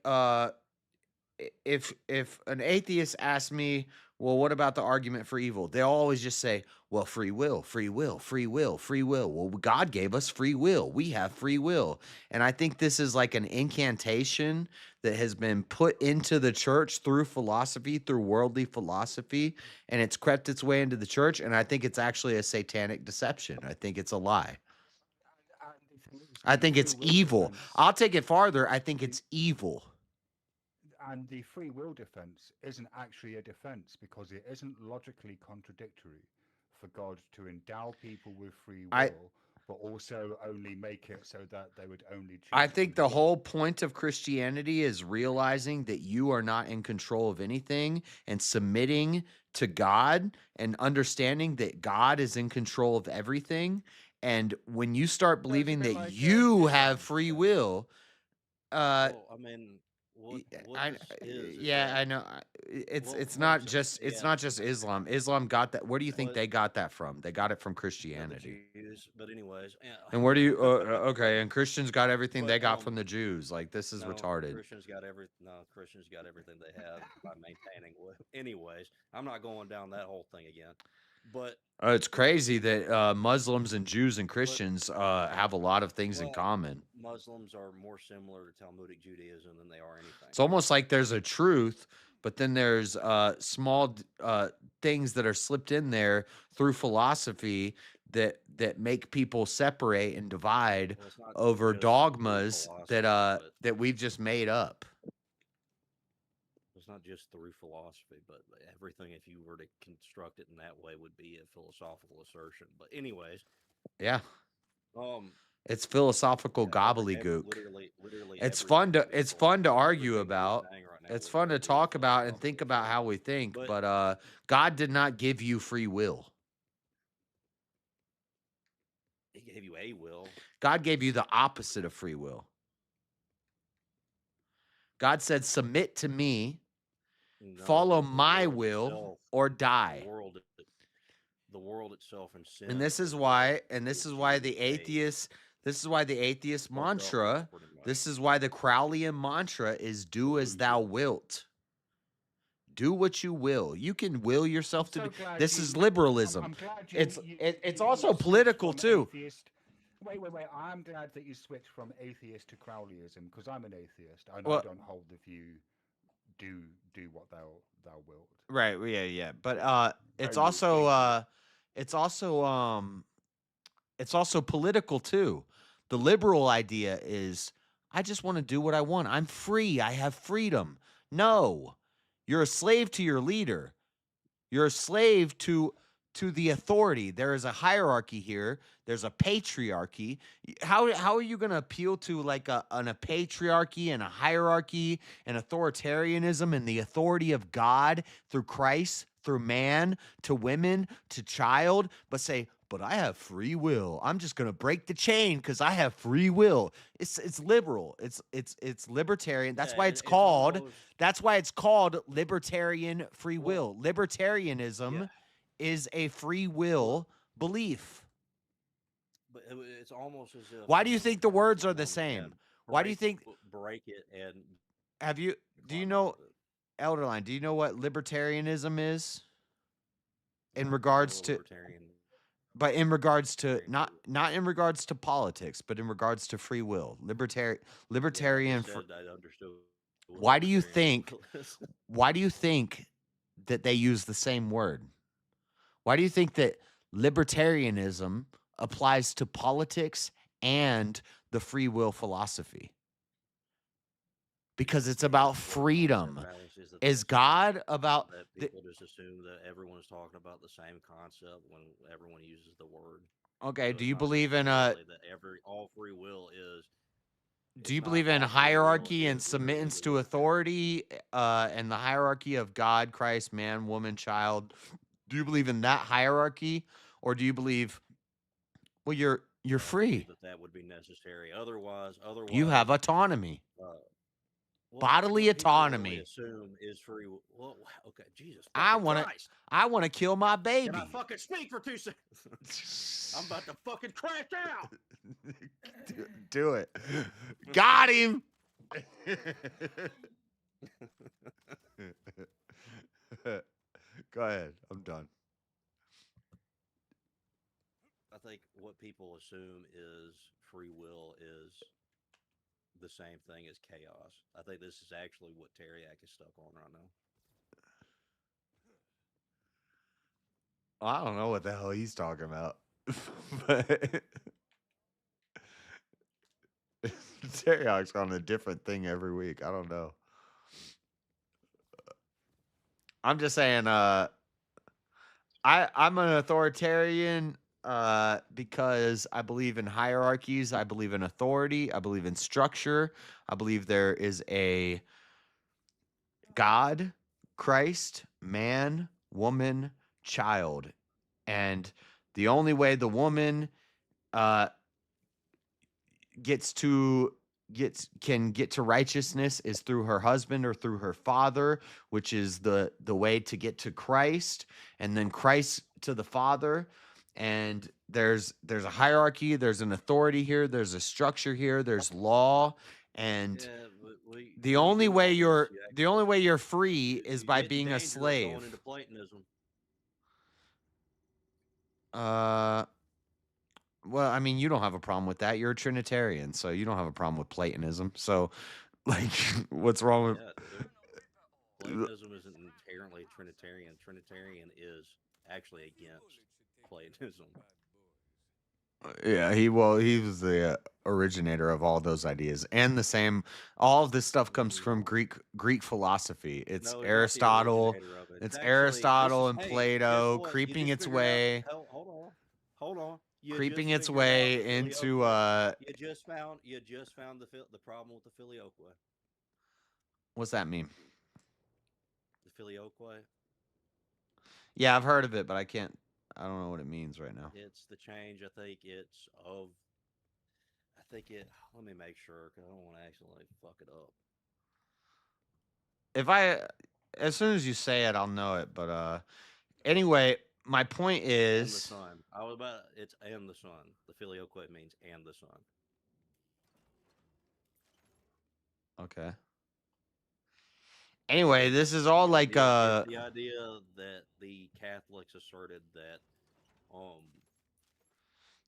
if an atheist asks me, well, what about the argument for evil? They'll always just say, well, free will, free will, free will, free will. Well, God gave us free will. We have free will. And I think this is like an incantation that has been put into the church through philosophy, through worldly philosophy, and it's crept its way into the church. And I think it's actually a satanic deception. I think it's a lie. I think it's evil. I'll take it farther. I think it's evil.
And the free will defense isn't actually a defense because it isn't logically contradictory for God to endow people with free will, but also only make it so that they would only choose.
I think the whole point of Christianity is realizing that you are not in control of anything and submitting to God and understanding that God is in control of everything. And when you start believing that you have free will,
Well, I mean, what this is
yeah,
that,
I know.
well,
It's
like I
not
said,
just
yeah,
not just Islam. Islam got that. Where do you think
But-
they got that from? They got it from
the
Christianity.
Jews, but anyways, yeah.
And where do you? Okay, and Christians got everything
But,
they got from the Jews. Like this is
no,
retarded.
Christians got everything they have by maintaining. Anyways, I'm not going down that whole thing again. But
It's crazy that Muslims and Jews and Christians have a lot of things in
well,
common.
Muslims are more similar to Talmudic Judaism than they are anything.
It's almost like there's a truth, but then there's small things that are slipped in there through philosophy that make people separate and divide
Well, it's not
over
just
dogmas
philosophy,
that we've just made up.
It's not just through philosophy, but everything, if you were to construct it in that way, would be a philosophical assertion. But anyways,
Yeah.
um,
It's philosophical gobbledygook.
literally
It's
everything
fun to argue
you're
about.
saying right now
It's
would
fun to
be a
talk about and
philosophical
think about how we think, but God did not give you free will.
He gave you a will.
God gave you the opposite of free will. God said, "Submit to me,
No,
follow
the
my
world
will,
itself-
or die."
The world itself and sin.
And this is why the atheist mantra, this is why the Crowleyan mantra is do as thou wilt. Do what you will. You can will yourself to do. This is liberalism.
I'm glad
It's also political too.
Wait. I'm glad that you switched from atheist to Crowleyism because I'm an atheist and
Well-
I don't hold the view do what thou wilt.
Right, yeah. But it's
Very
also political too. The liberal idea is I just want to do what I want. I'm free. I have freedom. No. You're a slave to your leader. You're a slave to the authority. There is a hierarchy here. There's a patriarchy. How are you going to appeal to like a patriarchy and a hierarchy and authoritarianism and the authority of God through Christ, through man, to women, to child, but say, but I have free will. I'm just going to break the chain because I have free will. It's liberal. It's libertarian. That's why it's called libertarian free will. Libertarianism is a free will belief.
But it's almost as if.
Why do you think the words are the same? Why do you think
break it and?
Do you know? Elderline, do you know what libertarianism is? In
I
regards
know
to,
libertarian.
but in regards to not in regards to politics, but in regards to free will, libertarian.
Said I understood. what
Why do you
libertarian
think?
was.
Why do you think that they use the same word? Why do you think that libertarianism applies to politics and the free will philosophy? Because it's about freedom. Is God about
that people just assume that everyone's talking about the same concept when everyone uses the word.
Okay,
So
do
it's
you
not
believe in
necessarily that all free will is?
do you
it's not
believe in
all free will
hierarchy and
is literally
submittance
the
to
will.
authority and the hierarchy of God, Christ, man, woman, child? Do you believe in that hierarchy, or do you believe, well, you're
I
free,
believe that would be necessary. Otherwise,
you have autonomy,
well,
bodily
what people really
autonomy?
assume is free. Well, okay, Jesus
I
fucking
want to
Christ.
I want to kill my
Can
baby.
I fucking speak for 2 seconds? I'm about to fucking crash out.
Do it. Got him. Go ahead. I'm done.
I think what people assume is free will is the same thing as chaos. I think this is actually what Teriak is stuck on right now.
I don't know what the hell he's talking about. But Teriak's on a different thing every week. I don't know. I'm just saying I'm an authoritarian because I believe in hierarchies, I believe in authority, I believe in structure, I believe there is a God, Christ, man, woman, child. And the only way the woman can get to righteousness is through her husband or through her father, which is the way to get to Christ, and then Christ to the Father. And there's a hierarchy, there's an authority here, there's a structure here, there's law, and the only way you're free is by being a slave.
Going into Platonism.
Well, I mean, you don't have a problem with that. You're a Trinitarian, so you don't have a problem with Platonism. So, like, what's wrong with
Platonism isn't inherently Trinitarian. Trinitarian is actually against Platonism.
Yeah, he was the originator of all those ideas, and the same. All of this stuff comes from Greek philosophy. It's
No, he's not the
Aristotle.
originator of it.
It's
Actually,
Aristotle and
hey,
Plato
guess what? You
creeping
just
its
figured out-
way.
Hold on. You
Creeping
just
its
figured out
way
the
into
filioque. You just found the problem with the filioque.
what's that mean?
The filioque.
Yeah, I've heard of it, but I don't know what it means right now.
It's the change. I think it. Let me make sure because I don't want to actually fuck it up.
As soon as you say it, I'll know it. But anyway, my point
And the
is,
sun. It's and the sun. The filioque means and the sun.
okay. Anyway, this is all like
It's the idea that the Catholics asserted that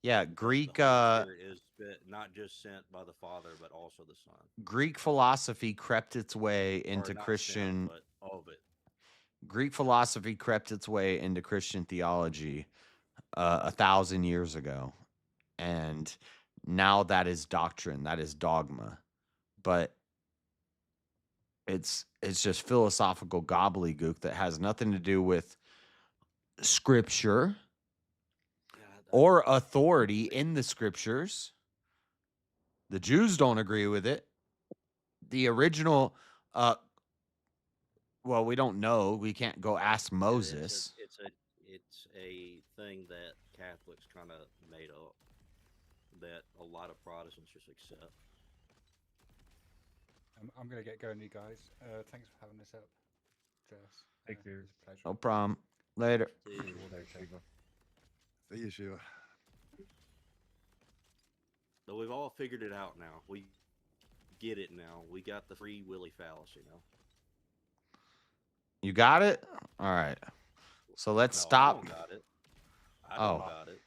yeah, Greek
the Holy Spirit is not just sent by the Father but also the Son.
Greek philosophy crept its way into
not
Christian
sent, but of it.
Greek philosophy crept its way into Christian theology 1,000 years ago, and now that is doctrine, that is dogma, but it's just philosophical gobbledygook that has nothing to do with scripture or authority in the scriptures. The Jews don't agree with it. The original well, we don't know. We can't go ask Moses.
It's a thing that Catholics kind of made up that a lot of Protestants just accept.
I'm going to get going, you guys. Thanks for having us up, Jess.
Thank you.
It's a pleasure.
No problem. Later.
See you.
See you, Sheila.
So we've all figured it out now. We get it now. We got the free willy fallacy now.
You got it? All right. So let's
No, I
stop.
don't got it. I
Oh.
don't got it.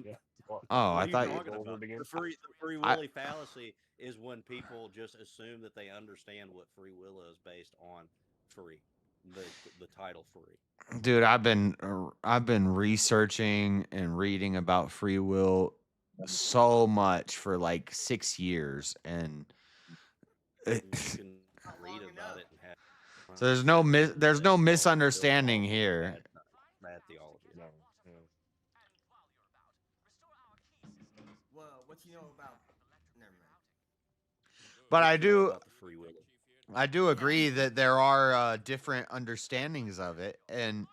Yeah.
Oh,
What
I
are you
thought
talking about? The free
I-
willy fallacy is when people just assume that they understand what free will is based on free, the title free.
Dude, I've been researching and reading about free will so much for like 6 years, and
You can read about it and have.
so there's no misunderstanding here.
Bad theology.
No.
Well, what you know about? Never mind.
But I
What you know
do
about the free will.
I do agree that there are different understandings of it, and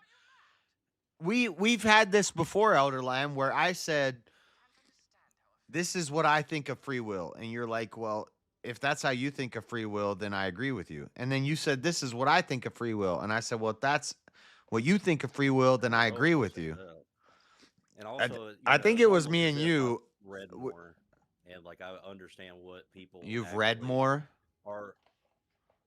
we've had this before, Elder Lamb, where I said, "This is what I think of free will," and you're like, "Well, if that's how you think of free will, then I agree with you." And then you said, "This is what I think of free will," and I said, "Well, if that's what you think of free will, then I agree with you."
And also,
I think it
it's
was
almost
me
as
and
if
you.
I've read more, and like I understand what people.
You've read
actually
more?
Are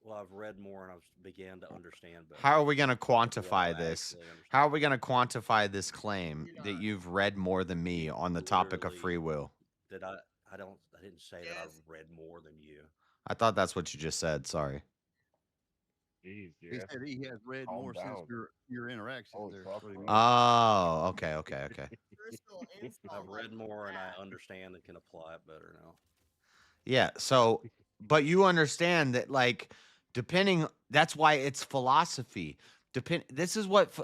well, I've read more, and I've began to understand better.
How are we going to
what I
quantify this?
actually understand.
How are we going to quantify this claim that you've read more than me on the topic of
Literally,
free will?
That I didn't say that I've read more than you.
I thought that's what you just said. Sorry.
Jeez,
He said he has read
Calm
more since
down.
your interaction there. That's what he meant.
Oh, okay.
I've read more, and I understand and can apply it better now.
Yeah. So, but you understand that, like, that's why it's philosophy. This is what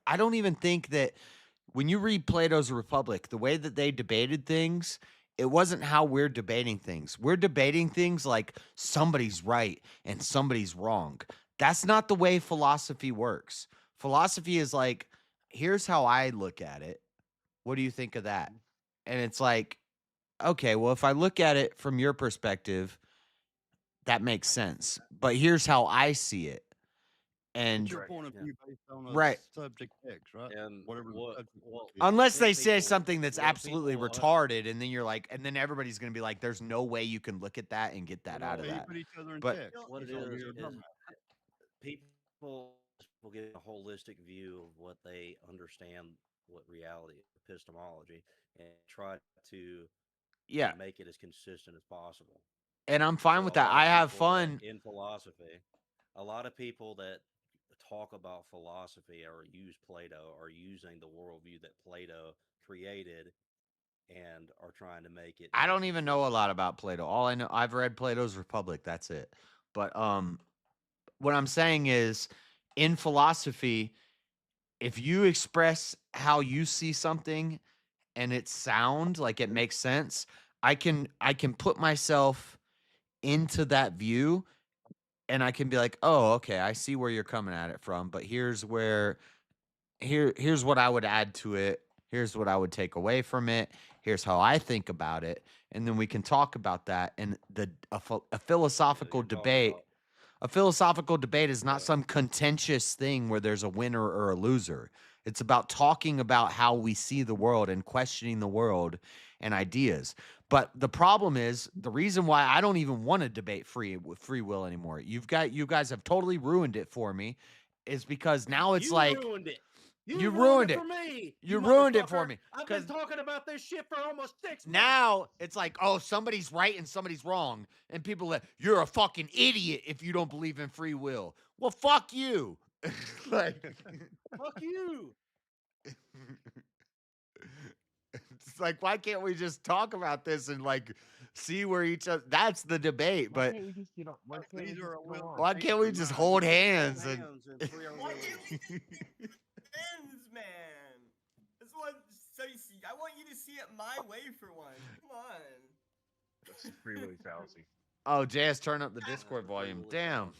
I don't even think that when you read Plato's Republic, the way that they debated things, it wasn't how we're debating things. We're debating things like somebody's right and somebody's wrong. That's not the way philosophy works. Philosophy is like, here's how I look at it. What do you think of that? And it's like, okay, well, if I look at it from your perspective, that makes sense. But here's how I see it. And
It's your point of view based on a
Right.
subject X, right?
And
Whatever the subject is.
Unless they
what
say
people-
something that's
what
absolutely
people,
retarded, and then you're like, and then everybody's gonna be like, "There's no way you can look at that and get that out of
You
that."
put each other in
But
check.
What it
That's all
is
you're talking
people will get a holistic view of what they understand, what reality, epistemology, and try to
Yeah.
make it as consistent as possible.
and I'm fine
So
with
a
that.
lot
I
of
have
people that
fun.
in philosophy. A lot of people that talk about philosophy or use Plato are using the worldview that Plato created and are trying to make it.
I don't even know a lot about Plato. All I know, I've read Plato's Republic. That's it. But what I'm saying is, in philosophy, if you express how you see something and it sound like it makes sense, I can put myself into that view, and I can be like, "Oh, okay, I see where you're coming at it from, but here's what I would add to it. Here's what I would take away from it. Here's how I think about it." And then we can talk about that. And a philosophical debate. A philosophical debate is not some contentious thing where there's a winner or a loser. It's about talking about how we see the world and questioning the world and ideas. But the problem is, the reason why I don't even want to debate free will anymore. You guys have totally ruined it for me, is because now it's like
ruined it.
You ruined it
for me.
You ruined it for
motherfucker.
me.
I've been talking about this shit for almost 6 months.
Now it's like, oh, somebody's right and somebody's wrong, and people are, you're a fucking idiot if you don't believe in free will. Well, fuck you. Like,
fuck you.
It's like, why can't we just talk about this and like see where each other? That's the debate. But why can't we just hold hands and?
Ends, man. That's what. So you see, I want you to see it my way for once. Come on.
That's free will fallacy.
Oh, JS, turn up the Discord volume. Damn.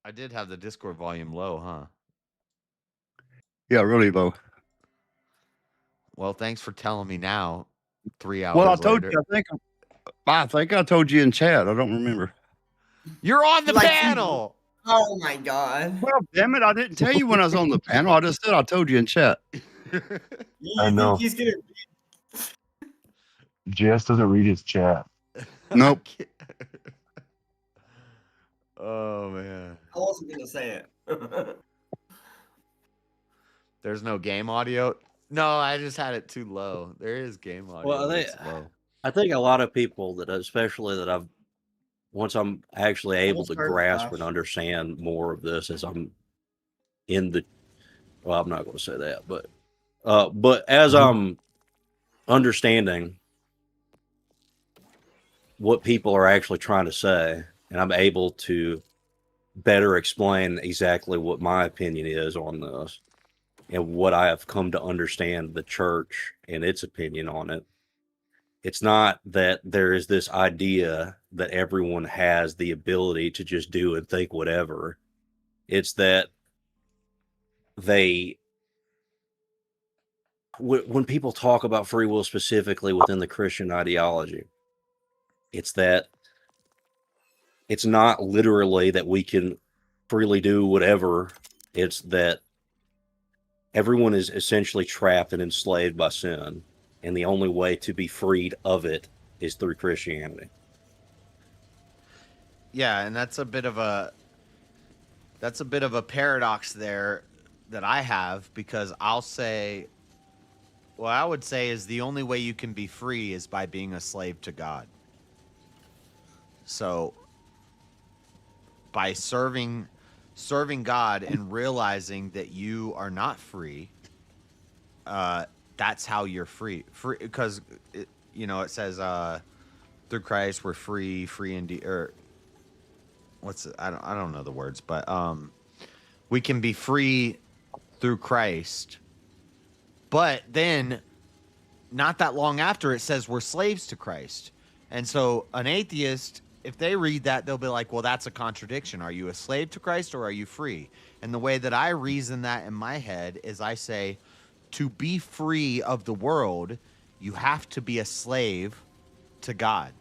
I did have the Discord volume low, huh?
Yeah, really low.
Well, thanks for telling me now. 3 hours
Well, I told
later.
you. I think I told you in chat. I don't remember.
You're on the
Like,
panel.
Oh my god.
Well, damn it! I didn't tell you when I was on the panel. I just said I told you in chat.
I know.
He's gonna.
JS doesn't read his chat.
Nope.
Oh man.
I wasn't gonna say it.
There's no game audio. No, I just had it too low. There is game audio.
Well,
It's low.
I think a lot of people that, especially that I've, once I'm actually able to grasp and understand more of this as I'm in the, well, I'm not going to say that, but as I'm understanding what people are actually trying to say, and I'm able to better explain exactly what my opinion is on this and what I have come to understand the church and its opinion on it. It's not that there is this idea that everyone has the ability to just do and think whatever. It's that when people talk about free will specifically within the Christian ideology, it's that it's not literally that we can freely do whatever. It's that everyone is essentially trapped and enslaved by sin. And the only way to be freed of it is through Christianity.
Yeah, and that's a bit of a paradox there that I have, because I'll say, what I would say is the only way you can be free is by being a slave to God. So by serving God and realizing that you are not free, that's how you're free. Free because it says through Christ we're free indeed, or what's it? I don't know the words, but we can be free through Christ. But then not that long after, it says we're slaves to Christ. And so an atheist, if they read that, they'll be like, well, that's a contradiction. Are you a slave to Christ or are you free? And the way that I reason that in my head is I say, to be free of the world, you have to be a slave to God.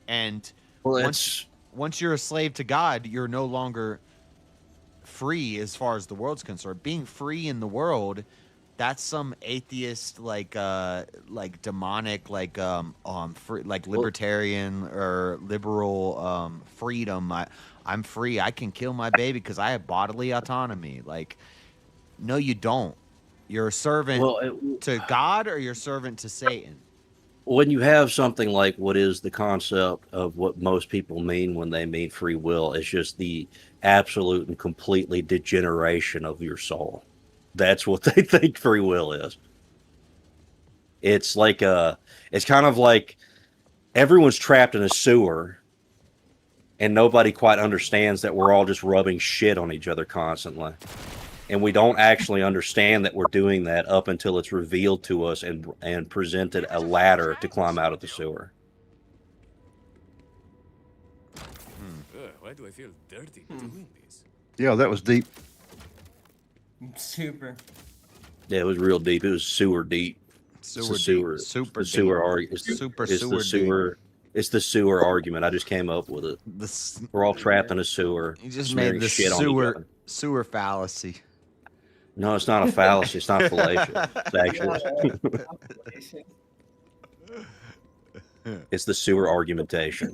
And once you're a slave to God, you're no longer free as far as the world's concerned. Being free in the world, that's some atheist demonic free, like libertarian or liberal freedom. I'm free. I can kill my baby because I have bodily autonomy. Like, no, you don't. You're a servant to God, or you're a servant to Satan.
When you have something like what is the concept of what most people mean when they mean free will, it's just the absolute and completely degeneration of your soul. That's what they think free will is. It's like it's kind of like everyone's trapped in a sewer and nobody quite understands that we're all just rubbing shit on each other constantly. And we don't actually understand that we're doing that up until it's revealed to us and presented a ladder to climb out of the sewer.
Why do I feel dirty doing this?
Yeah, that was deep.
Super.
Yeah, it was real deep. It was sewer deep. It's the sewer argument. I just came up with it. We're all trapped in a sewer.
You just made the sewer fallacy.
No, it's not a fallacy. It's not fallacious. It's actually it's the sewer argumentation.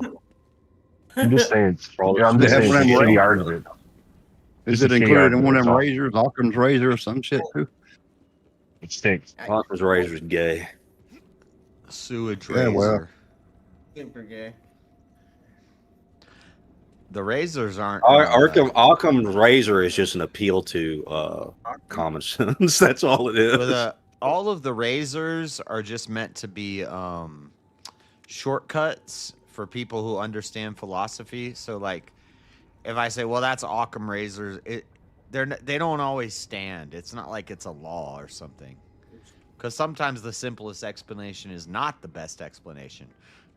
I'm just saying.
I'm just saying it's a shitty argument. Is it included in one of them razors, Occam's razor or some shit too?
It stinks.
Occam's razor's gay.
Sewage
Yeah,
razor.
well.
Super gay.
The razors aren't.
Occam's razor is just an appeal to common sense. That's all it is.
All of the razors are just meant to be shortcuts for people who understand philosophy. So, like, if I say, "Well, that's Occam razors," they don't always stand. It's not like it's a law or something. Because sometimes the simplest explanation is not the best explanation,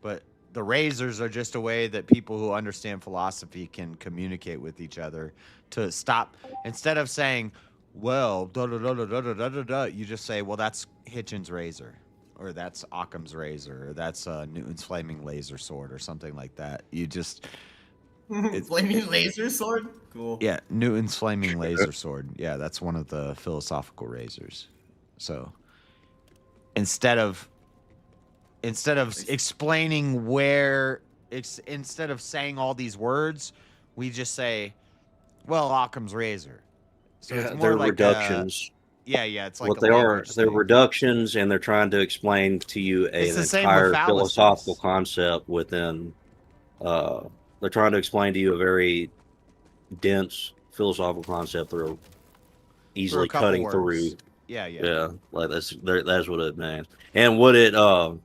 but the razors are just a way that people who understand philosophy can communicate with each other to stop. Instead of saying, well, you just say, well, that's Hitchens' razor, or that's Occam's razor, or that's Newton's flaming laser sword, or something like that. You just...
Flaming laser sword? Cool.
Yeah, Newton's flaming laser sword. Yeah, that's one of the philosophical razors. So instead of explaining where
instead of saying all these words, we just say, "Well, Occam's razor." So it's
Yeah,
more
they're
like
reductions.
it's like
What
a
they are,
language
they're
thing.
reductions, and they're trying to explain to you
It's
an
the same with
entire philosophical
fallacies.
concept within. They're trying to explain to you a very dense philosophical concept they're easily
couple
cutting
words.
through.
Yeah.
Like that's what it means. And what it
But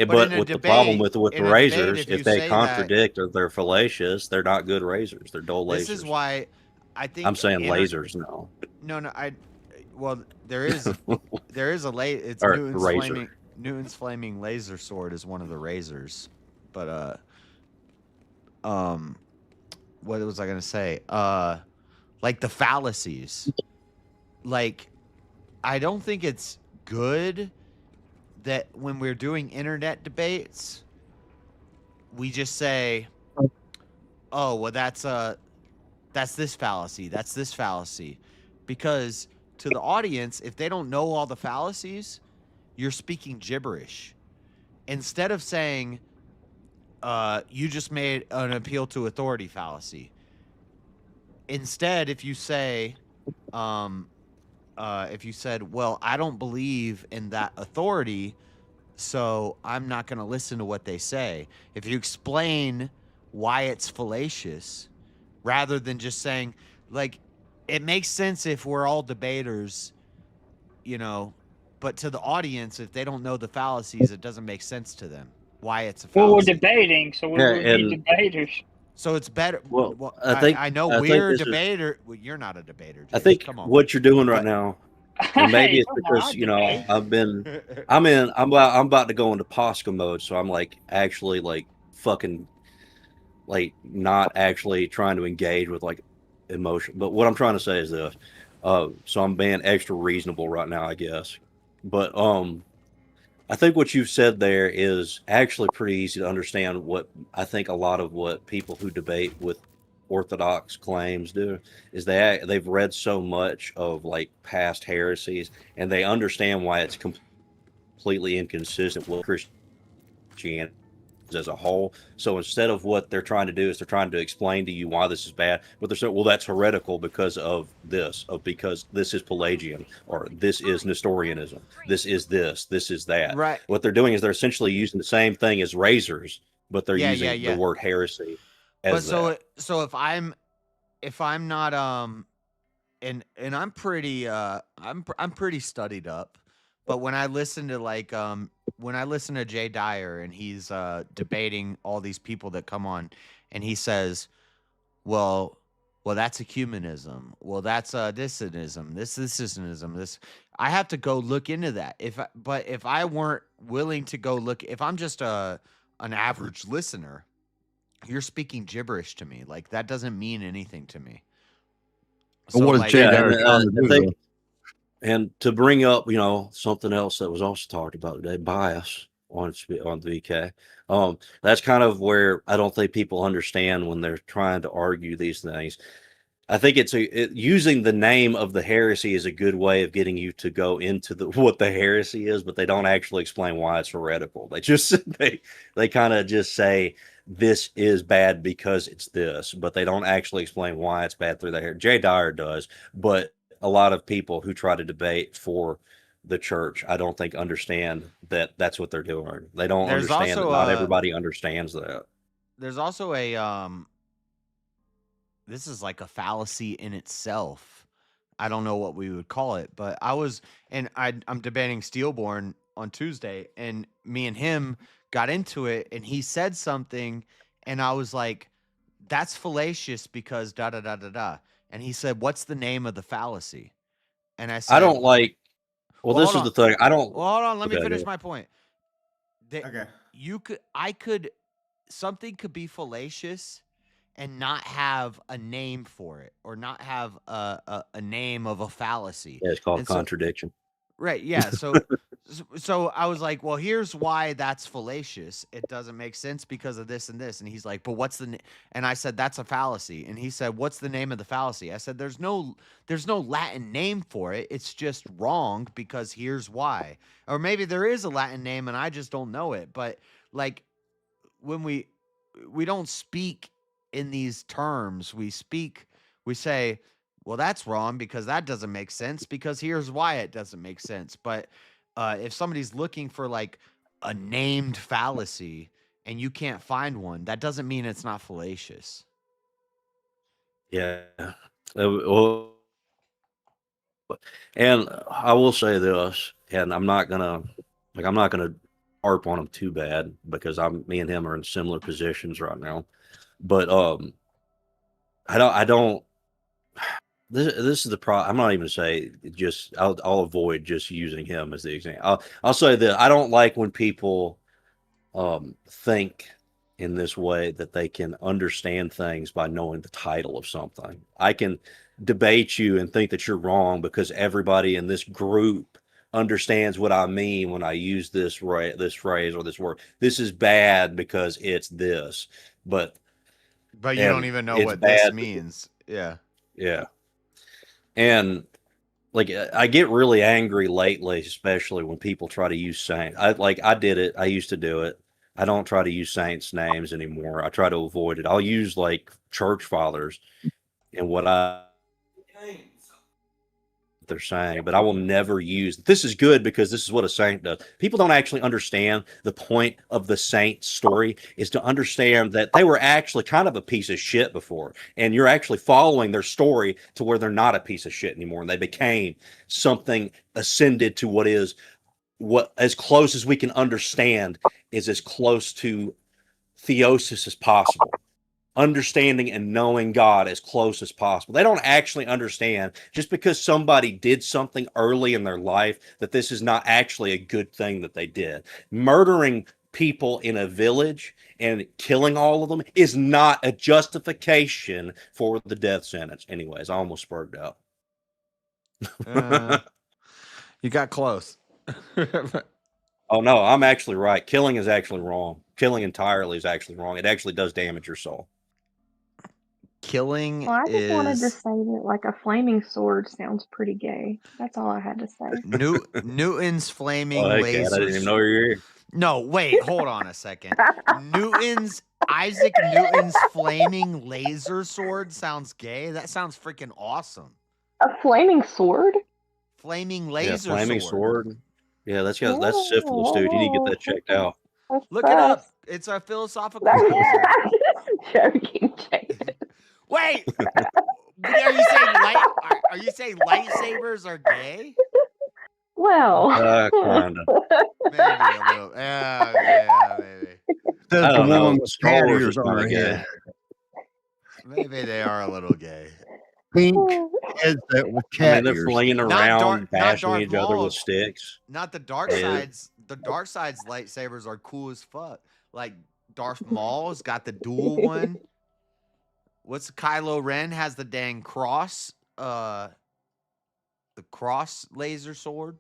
but
in a
with the problem
debate,
with the
in a debate,
razors,
if you
if they
say that,
contradict or they're fallacious, they're not good razors. They're dull
this
lasers.
is why I think
I'm saying lasers now.
No, well, there is a it's
Or razor.
Newton's flaming laser sword is one of the razors. But what was I gonna say? Like the fallacies. Like, I don't think it's good that when we're doing internet debates, we just say, "Oh, well, that's this fallacy. That's this fallacy," because to the audience, if they don't know all the fallacies, you're speaking gibberish. Instead of saying, "You just made an appeal to authority fallacy," instead, if you say, if you said, "Well, I don't believe in that authority, so I'm not going to listen to what they say." If you explain why it's fallacious, rather than just saying, like, it makes sense if we're all debaters, but to the audience, if they don't know the fallacies, it doesn't make sense to them why it's a
Well, we're
fallacy.
debating, so we
Yeah,
would be
and
debaters.
So it's better.
well, I
know
think
we're a
this is.
debater. Well, you're not a debater,
I
Jay.
think
Come on.
what you're doing right now, and maybe
Hey,
it's
come on,
because
I debate.
I'm about to go into Posca mode, so I'm like actually like fucking like not actually trying to engage with like emotion. But what I'm trying to say is this. So I'm being extra reasonable right now, I guess. But I think what you've said there is actually pretty easy to understand. What I think a lot of what people who debate with orthodox claims do is they've read so much of like past heresies, and they understand why it's completely inconsistent with Christianity as a whole. So instead of what they're trying to do is they're trying to explain to you why this is bad, but they're saying, well, that's heretical because of this, because this is Pelagian, or this is Nestorianism, this is that.
Right.
What they're doing is they're essentially using the same thing as razors, but they're
Yeah,
using the word heresy as
But
that.
so if I'm not and I'm pretty I'm pretty studied up, but when I listen to Jay Dyer and he's debating all these people that come on, and he says, well, that's ecumenism. Well, that's thisism. This ism. This I have to go look into that. But if I weren't willing to go look, if I'm just an average listener, you're speaking gibberish to me. Like, that doesn't mean anything to me.
Well, what is Jay Dyer trying to do?
I think, and to bring up, something else that was also talked about today, bias on the VK. That's kind of where I don't think people understand when they're trying to argue these things. I think using the name of the heresy is a good way of getting you to go into what the heresy is, but they don't actually explain why it's heretical. They just they kind of just say this is bad because it's this, but they don't actually explain why it's bad through there. Jay Dyer does, but a lot of people who try to debate for the church, I don't think understand that that's what they're doing. They don't understand that not everybody understands that.
There's also a this is like a fallacy in itself. I don't know what we would call it, but I'm debating Steelborn on Tuesday, and me and him got into it, and he said something, and I was like, that's fallacious because da da da da da. And he said, what's the name of the fallacy? And I said,
I don't like. Well, this is the thing. I don't.
Well, hold on. Let me
Okay,
finish
go.
my point.
Okay.
Something could be fallacious and not have a name for it, or not have a name of a fallacy.
Yeah, it's called
And so-
contradiction.
Right. Yeah. So I was like, well, here's why that's fallacious. It doesn't make sense because of this and this. And he's like, but what's the and I said, that's a fallacy. And he said, what's the name of the fallacy? I said, there's no Latin name for it. It's just wrong because here's why. Or maybe there is a Latin name and I just don't know it. But like when we
we don't speak in these terms. We say, well, that's wrong because that doesn't make sense because here's why it doesn't make sense. But if somebody's looking for like a named fallacy and you can't find one, that doesn't mean it's not fallacious.
Yeah. Well, and I will say this, and I'm not gonna harp on him too bad because me and him are in similar positions right now. But I don't. This is the problem. I'm not even gonna say just. I'll avoid just using him as the example. I'll say that I don't like when people think in this way that they can understand things by knowing the title of something. I can debate you and think that you're wrong because everybody in this group understands what I mean when I use this phrase or this word. This is bad because it's this, but
you don't even know what this means. Yeah.
Yeah. And like I get really angry lately, especially when people try to use saints. I did it. I used to do it. I don't try to use saints' names anymore. I try to avoid it. I'll use like church fathers and what they're saying, but I will never use this is good because this is what a saint does. People don't actually understand the point of the saint story is to understand that they were actually kind of a piece of shit before, and you're actually following their story to where they're not a piece of shit anymore, and they became something ascended to what as close as we can understand is as close to theosis as possible. Understanding and knowing God as close as possible. They don't actually understand just because somebody did something early in their life that this is not actually a good thing that they did. Murdering people in a village and killing all of them is not a justification for the death sentence. Anyways, I almost spurred out.
You got close.
Oh no, I'm actually right. Killing is actually wrong. Killing entirely is actually wrong. It actually does damage your soul.
Killing
Well, I just wanted to
is
say that like a flaming sword sounds pretty gay. That's all I had to say.
Newton's flaming
Oh, hey,
laser.
Kat, I didn't even know you were here.
No, wait, hold on a second. Isaac Newton's flaming laser sword sounds gay. That sounds freaking awesome.
A flaming sword?
Flaming laser
sword. Yeah, that's syphilis, dude. You need to get that checked out.
Look it up. It's a philosophical answer.
Joking, Jason.
Wait, are you saying lightsabers are gay?
Well,
kinda.
Maybe a little. Yeah, maybe.
Says the woman with
Star
cat
Wars
ears
is
on her
kinda
head.
Maybe they are a little gay.
Pink headset with cat
they're
ears.
flinging around, bashing
Darth
each other with
Maul's.
sticks.
Not the dark
Yeah.
sides. The dark side's lightsabers are cool as fuck. Like Darth Maul's got the dual one. What's Kylo Ren has the dang cross? The cross laser sword.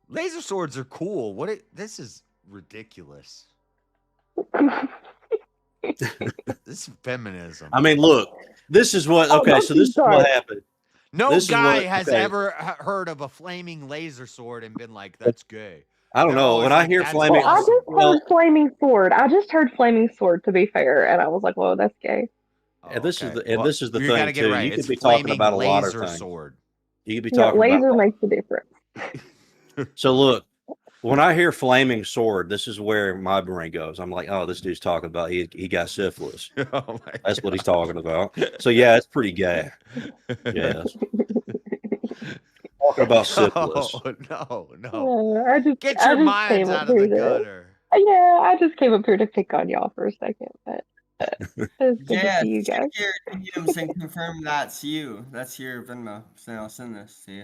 Laser swords are cool. This is ridiculous. This is feminism.
I mean, look, this is what. Okay, so this is what happened.
No
This is
guy
what-
has
okay.
ever heard of a flaming laser sword and been like, "That's gay."
I don't
They're
know.
always
When I
like,
hear
"That's
flaming,
I
awesome."
just heard flaming sword. I just heard flaming sword, to be fair, and I was like, "Whoa, that's gay."
and this is
okay.
the
Well,
this is the
you
thing
gotta get it
too.
right.
You
It's
could be talking
flaming
about a lot of
laser
things.
sword.
You could be
Yeah,
talking
laser
about.
makes a difference.
So look, when I hear flaming sword, this is where my brain goes. I'm like, oh, this dude's talking about he got syphilis.
Oh my
That's what he's talking about. So yeah, it's pretty gay. Yes. Talking about syphilis.
No.
I just
Get
I
your
just
minds
came
out
up
of the
here to-
gutter.
Yeah, I just came up here to pick on y'all for a second, but it's good to see you guys.
Check your DMs and confirm that's you. That's your Venmo. So I'll send this to you.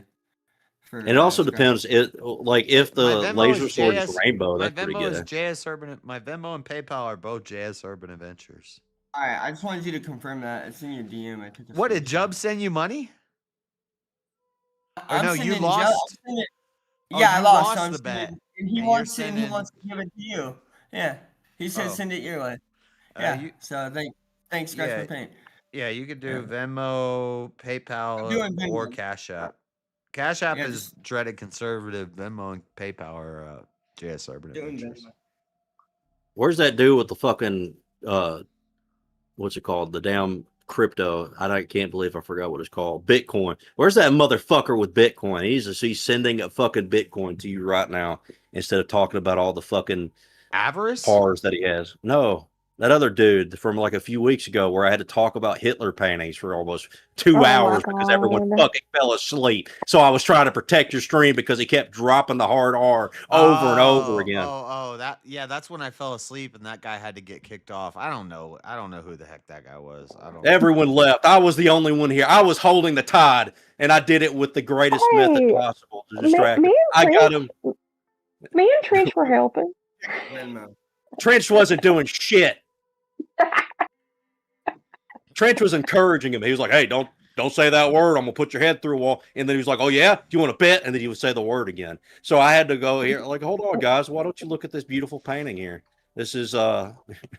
It also depends. If the laser sword is rainbow,
My
that's pretty
Venmo is
good.
JS Urban. My Venmo and PayPal are both JS Urban Adventures.
All right, I just wanted you to confirm that. It's in your DM. I took a
What did
screenshot.
Jub send you money? Or
I'm
no, you
sending
lost.
Joe, I'm sending-
Oh,
yeah, I
you
lost.
lost
So I'm
the bet.
sending- and he
And
wants
you're
to, and he
sending-
wants to give it to you. Yeah, he said
Oh.
send it your way. Yeah. So thanks guys for paying.
Yeah, you could do Venmo, PayPal,
doing Venmo.
or Cash App. Cash App
Yeah,
is Dreaded Conservative. Venmo and PayPal are JS Urban
Doing
Adventures.
Venmo.
Where's that dude with the fucking what's it called? The damn crypto. Can't believe I forgot what it's called. Bitcoin. Where's that motherfucker with Bitcoin? He's sending a fucking Bitcoin to you right now instead of talking about all the fucking
Avarice
pars that he has. No. That other dude from like a few weeks ago where I had to talk about Hitler paintings for almost 2 hours because everyone fucking fell asleep. So I was trying to protect your stream because he kept dropping the hard R over and over again.
That's when I fell asleep and that guy had to get kicked off. I don't know who the heck that guy was.
Everyone left. I was the only one here. I was holding the tide, and I did it with the greatest method possible to distract him. I got him.
Me and Trench were helping.
Trench wasn't doing shit. Trench was encouraging him. He was like, "Hey, don't say that word. I'm gonna put your head through a wall." And then he was like, "Oh yeah, do you want to bet?" And then he would say the word again. So I had to go here. Like, hold on, guys. Why don't you look at this beautiful painting here? This is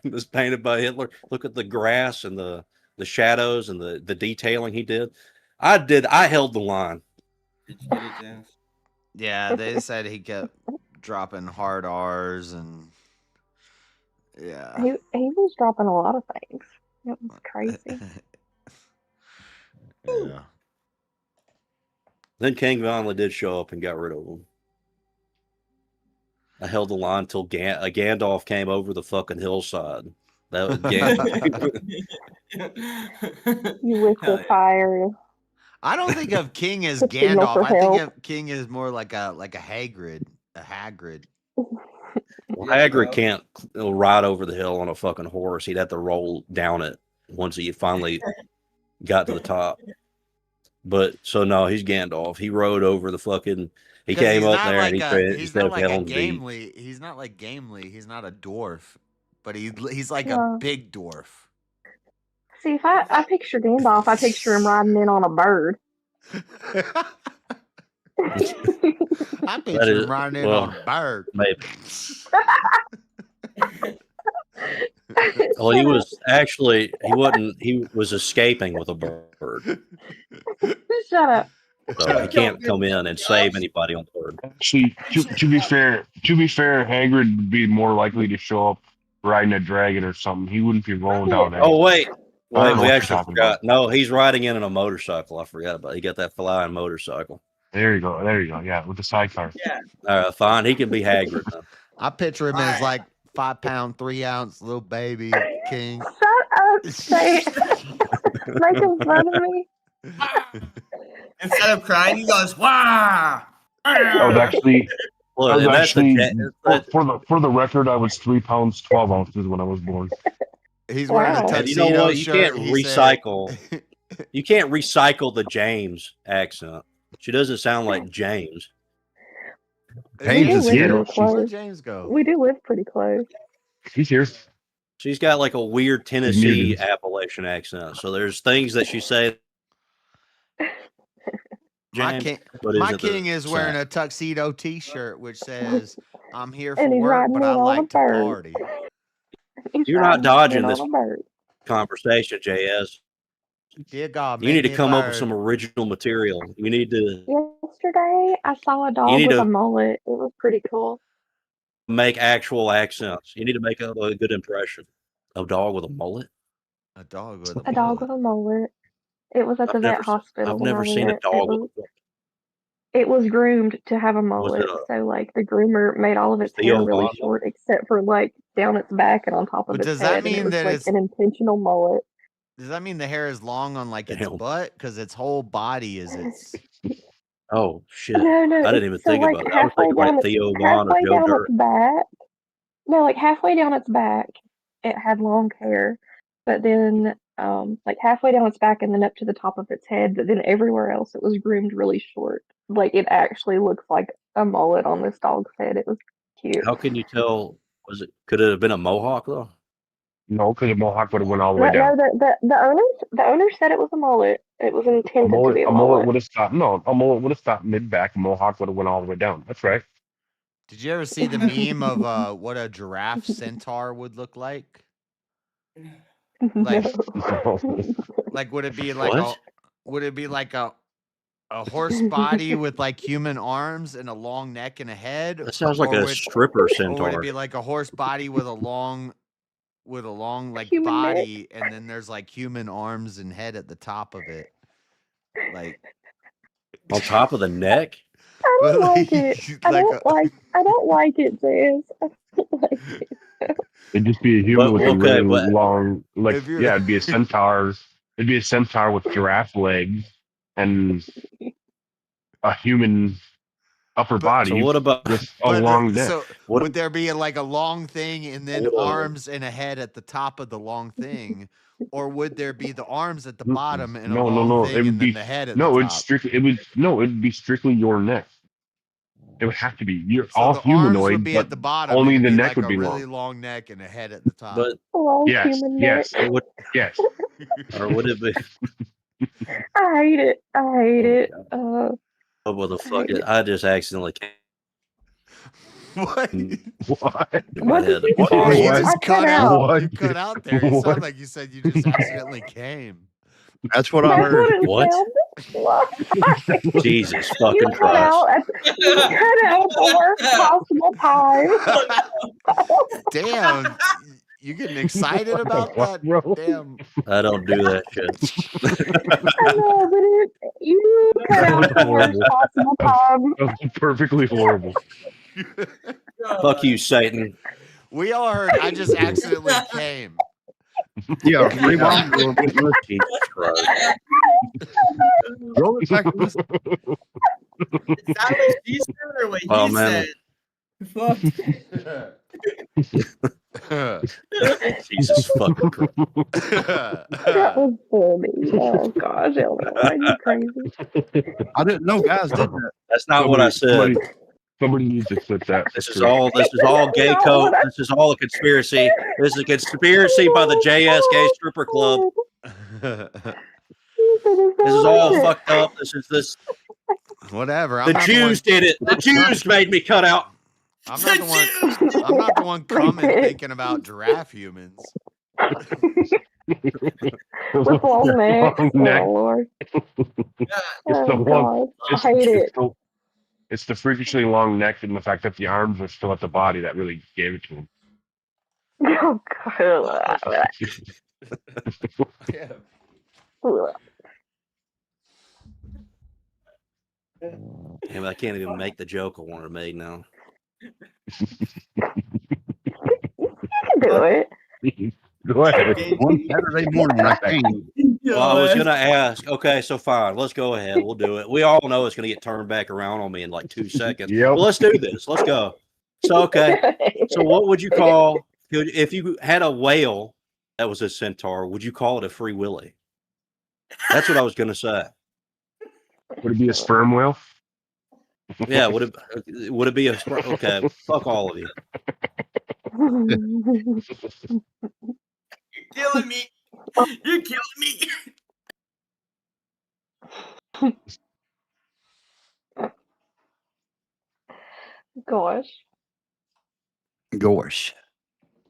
this painted by Hitler. Look at the grass and the shadows and the detailing he did. I held the line.
Yeah, they said he kept dropping hard R's and yeah.
He was dropping a lot of things. It was crazy.
Yeah.
Then King Vonley did show up and got rid of him. I held the line till Gandalf came over the fucking hillside. That was
You wish the fire.
I don't think of King as
The signal
Gandalf.
for
I think
help.
of King as more like a Hagrid. A Hagrid.
Well, Hagrid can't ride over the hill on a fucking horse. He'd have to roll down it once he finally got to the top. But so no, he's Gandalf. He rode over the fucking. He came up there and he said,
he's
instead
not
of
like a
Helm's Deep.
Gimli. He's not like Gimli. He's not a dwarf, but he's like
Yeah.
a big dwarf.
See, if I picture Gandalf, I picture him riding in on a bird.
I picture him riding in on a bird.
Maybe. Well, he was actually he was escaping with a bird.
Shut up.
So he can't come in and save anybody on the bird.
Actually, to be fair, Hagrid would be more likely to show up riding a dragon or something. He wouldn't be rolling down there.
Oh wait,
I don't
we
know what you're
actually
talking
forgot.
about.
No, he's riding in on a motorcycle. I forgot about it. He got that flying motorcycle.
There you go. Yeah, with the sidecar.
Yeah.
Fine. He can be Hagrid now.
I picture him as like 5 pound, 3 ounce little baby King.
Shut up, say making fun of me.
Instead of crying, he goes, "Wah!"
I was actually,
Well,
I was
and that's
actually for the record, I was 3 pounds 12 ounces when I was born.
He's wearing a
Wow.
And you
tuxedo
know what? You
shirt.
can't
He said-
recycle. You can't recycle the James accent. She doesn't sound like James.
James
We do
is
live
here.
pretty close.
Where'd James go?
We do live pretty close.
He's here.
She's got like a weird Tennessee
muted.
Appalachian accent. So there's things that she says.
My
James,
king,
but
my
isn't the
king is wearing
same.
a tuxedo T-shirt which says, "I'm here for
And he's
work,
riding
but
in
I
on a
like to
bird.
party."
He's
You're not
riding
dodging
in
this
on a bird.
conversation, JS.
Dear God,
You
make
need to
me a
come up with
bird.
some original material. You need to
Yesterday, I saw a dog
need
with
to-
a mullet. It was pretty cool.
make actual accents. You need to make a good impression. A dog with a mullet?
A dog with
A dog with a mullet. It was at the vet hospital.
I've
when I
never seen a
went.
dog with
It was groomed to have a
Was
mullet.
it a
So, like, the groomer made all of its hair
Theo
really
Von?
short, except for, like, down its back and on top of
But
its
does
head.
that
And it
mean
was,
that
like,
it's
an intentional mullet.
does that mean the hair is long on like its
Damn.
butt because its whole body is its?
Oh shit!
No,
I didn't even
so,
think
like,
about it. I was
halfway
thinking
down
like
its
Theo Von or
halfway
Joe
down
Dirt.
its back. No, like, halfway down its back, it had long hair. But then, like, halfway down its back and then up to the top of its head. But then everywhere else, it was groomed really short. Like, it actually looks like a mullet on this dog's head. It was cute.
How can you tell? Could it have been a mohawk though?
No, because the mohawk would have went all the way
No,
down.
the owner said it was a mullet. It was intended to be a
A mullet
mullet.
would have stopped. No, a mullet would have stopped mid back. A mohawk would have went all the way down. That's right.
Did you ever see the meme of what a giraffe centaur would look like? Like,
No.
like would it be like
What?
would it be like a a horse body with like human arms and a long neck and a head?
That sounds like
or
a
would,
stripper
or would
centaur.
it be like a horse body with a long like
Human neck.
body, and then there's like human arms and head at the top of it, like
On top of the neck?
I don't
But,
like it. I
like
don't like. I don't like it, Jazz. I don't like it.
It'd just be a human
But-
with
okay,
a really
but-
long, like,
If you're-
yeah, it'd be a centaur. It'd be a centaur with giraffe legs and a human upper body.
So what about-
with a long neck?
So
What-
would there be like a long thing and then
Whoa.
arms and a head at the top of the long thing, or would there be the arms at the bottom and a
no,
long
no.
thing
It would
and
be
then the head at
no.
the
It's
top?
strictly. It'd be strictly your neck. It would have to be. You're
So
all
the arms
humanoid,
would be
but
at the bottom.
only
and
the
it'd be
neck
like
would
a
be
really
long.
long neck and a head at the top.
But
Long
Yes,
human
yes,
neck.
yes.
or would it be?
I hate it. I hate it.
Oh, well, the fuck it. I just accidentally came.
What?
What?
in my head.
did you
Oh,
say?
you
I
just
cut
cut out.
What?
You cut out there. It
What?
sounded like you said you just accidentally came.
That's what I
That's
heard.
what it
What?
sounded.
Jesus
You
fucking
cut
Christ.
out. You cut out the worst possible time.
Damn. You getting excited about that?
Bro.
Damn.
I don't do that shit.
I know, but you cut out the worst possible time.
That was perfectly horrible.
Fuck you, Satan.
We all heard I just accidentally came.
Yeah, rewind.
Jesus Christ.
Roll it back.
Is that what she said or what
Oh,
he
man.
said?
Jesus fucking Christ.
That was funny. Oh gosh, Elmer, are you crazy?
I didn't know guys did that.
That's not what I said.
Somebody needs to clip that.
This is all gay code. This is all a conspiracy. This is a conspiracy by the JS Gay Stripper Club. This is all fucked up. This
Whatever. I'm
the
not
Jews did it. The Jews made me cut out.
I'm not the one. I'm not the one coming thinking about giraffe humans.
With long necks.
Long neck.
Oh Lord.
It's
Oh
the long.
gosh, I hate it.
It's the freakishly long neck and the fact that the arms are still at the body that really gave it to him.
Oh god.
Damn, I can't even make the joke I wanted to make now.
Do it.
Go ahead.
One Saturday morning when I came.
Well, I was gonna ask. Okay, so fine. Let's go ahead. We'll do it. We all know it's gonna get turned back around on me in like 2 seconds.
Yep.
Well, let's do this. Let's go. So okay. So what would you call if you had a whale that was a centaur? Would you call it a free willy? That's what I was gonna say.
Would it be a sperm whale?
Yeah. Would it be a okay? Fuck all of you.
You're killing me. You're killing me.
Gosh.
Gosh.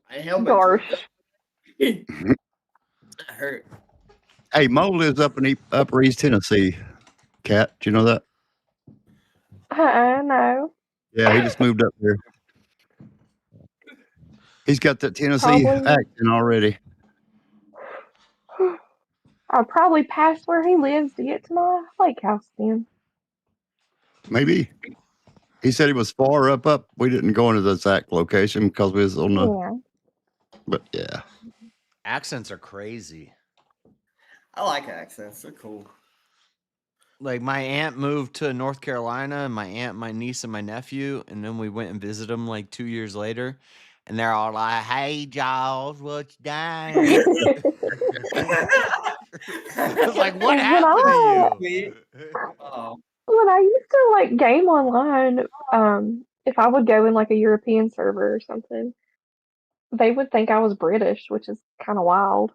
I held my
Gosh.
That hurt.
Hey, Mo lives up in Upper East Tennessee. Cat, do you know that?
No.
Yeah, he just moved up there. He's got that Tennessee
Probably.
accent already.
I'll probably pass where he lives to get to my lake house then.
Maybe. He said he was far up. We didn't go into the exact location because we was on the.
Yeah.
But yeah.
Accents are crazy.
I like accents. They're cool.
Like my aunt moved to North Carolina, and my aunt, my niece, and my nephew, and then we went and visited them like 2 years later, and they're all like, "Hey, Jaws, what's down?" I was like, "What happened to you?"
Oh.
When I used to like game online, if I would go in like a European server or something, they would think I was British, which is kind of wild.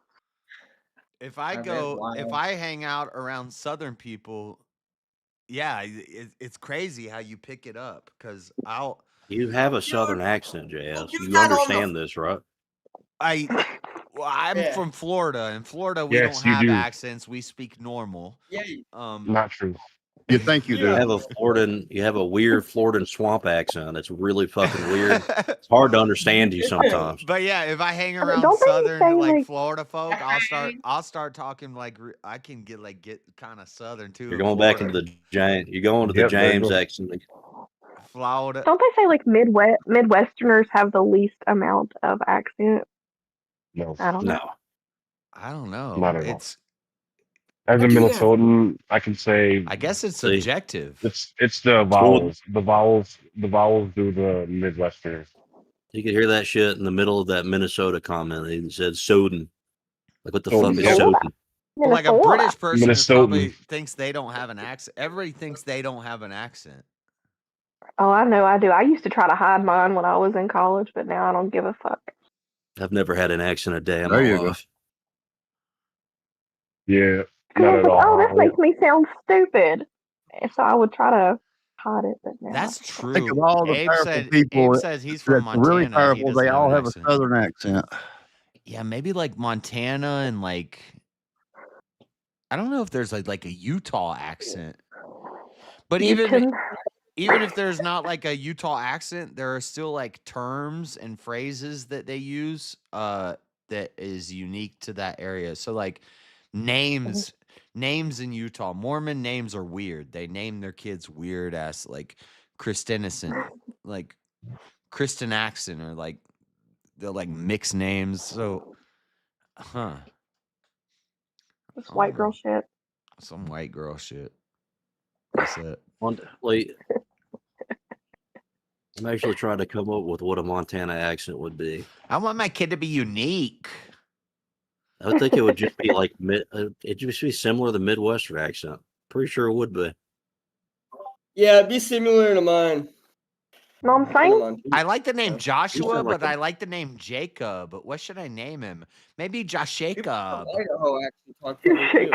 If I go, if I hang out around Southern people, yeah, it's crazy how you pick it up. Because
You have a Southern accent, JS. You
got on the-
understand this, right?
I'm
Yeah.
from Florida. In Florida, we
Yes,
don't
you
have
do.
accents. We speak normal.
Yeah.
Um,
Not true.
You think you
You
do?
have a you have a weird Floridan swamp accent. It's really fucking weird. It's hard to understand you sometimes.
But yeah, if I hang
Don't
around
they
southern
say,
like
like-
Florida folk, I'll start talking like I can get kind of southern too.
You're
in
going back into
Florida.
the James. You're going to the
Yep, there you
James
go.
accent.
Florida.
Don't they say like Midwesterners have the least amount of accent?
No,
I don't know.
No.
I don't know.
not at all.
It's
As a
do that.
Minnesotan, I can say
I guess it's
See.
subjective.
it's the vowels. The vowels do the Midwesterners.
You could hear that shit in the middle of that Minnesota comment. They said Soden. Like, what the
Soden,
fuck is
yep.
Soden?
Well, like a
Minnesota.
British person is
Minnesotan.
probably thinks they don't have an accent. Everybody thinks they don't have an accent.
Oh, I know I do. I used to try to hide mine when I was in college, but now I don't give a fuck.
I've never had an accent a day in
There
my
you go.
life.
Yeah,
Because I
not
was
at
like, oh,
all.
this makes me sound stupid. And so I would try to hide it, but now
That's
Think
true.
of all the
Abe
powerful
said,
people
Abe says he's from
that's really
Montana. He
powerful.
doesn't
They all
an
have a
accent.
southern accent.
Yeah, maybe like Montana and like I don't know if there's like a Utah accent. But even if there's not like a Utah accent, there are still like terms and phrases that they use that is unique to that area. So like names in Utah, Mormon names are weird. They name their kids weird ass like Christenison, like Kristen accent, or like they're like mixed names. So
it's white girl shit.
some white girl shit. That's it.
Wait. I'm actually trying to come up with what a Montana accent would be.
I want my kid to be unique.
I would think it would just be like it'd just be similar to the Midwestern accent. Pretty sure it would be.
Yeah, it'd be similar to mine.
You know what I'm saying?
I like the name Joshua,
sound like
but I like the name Jacob. But what should I name him? Maybe Josh Jacob.
Idaho actually talk funny too.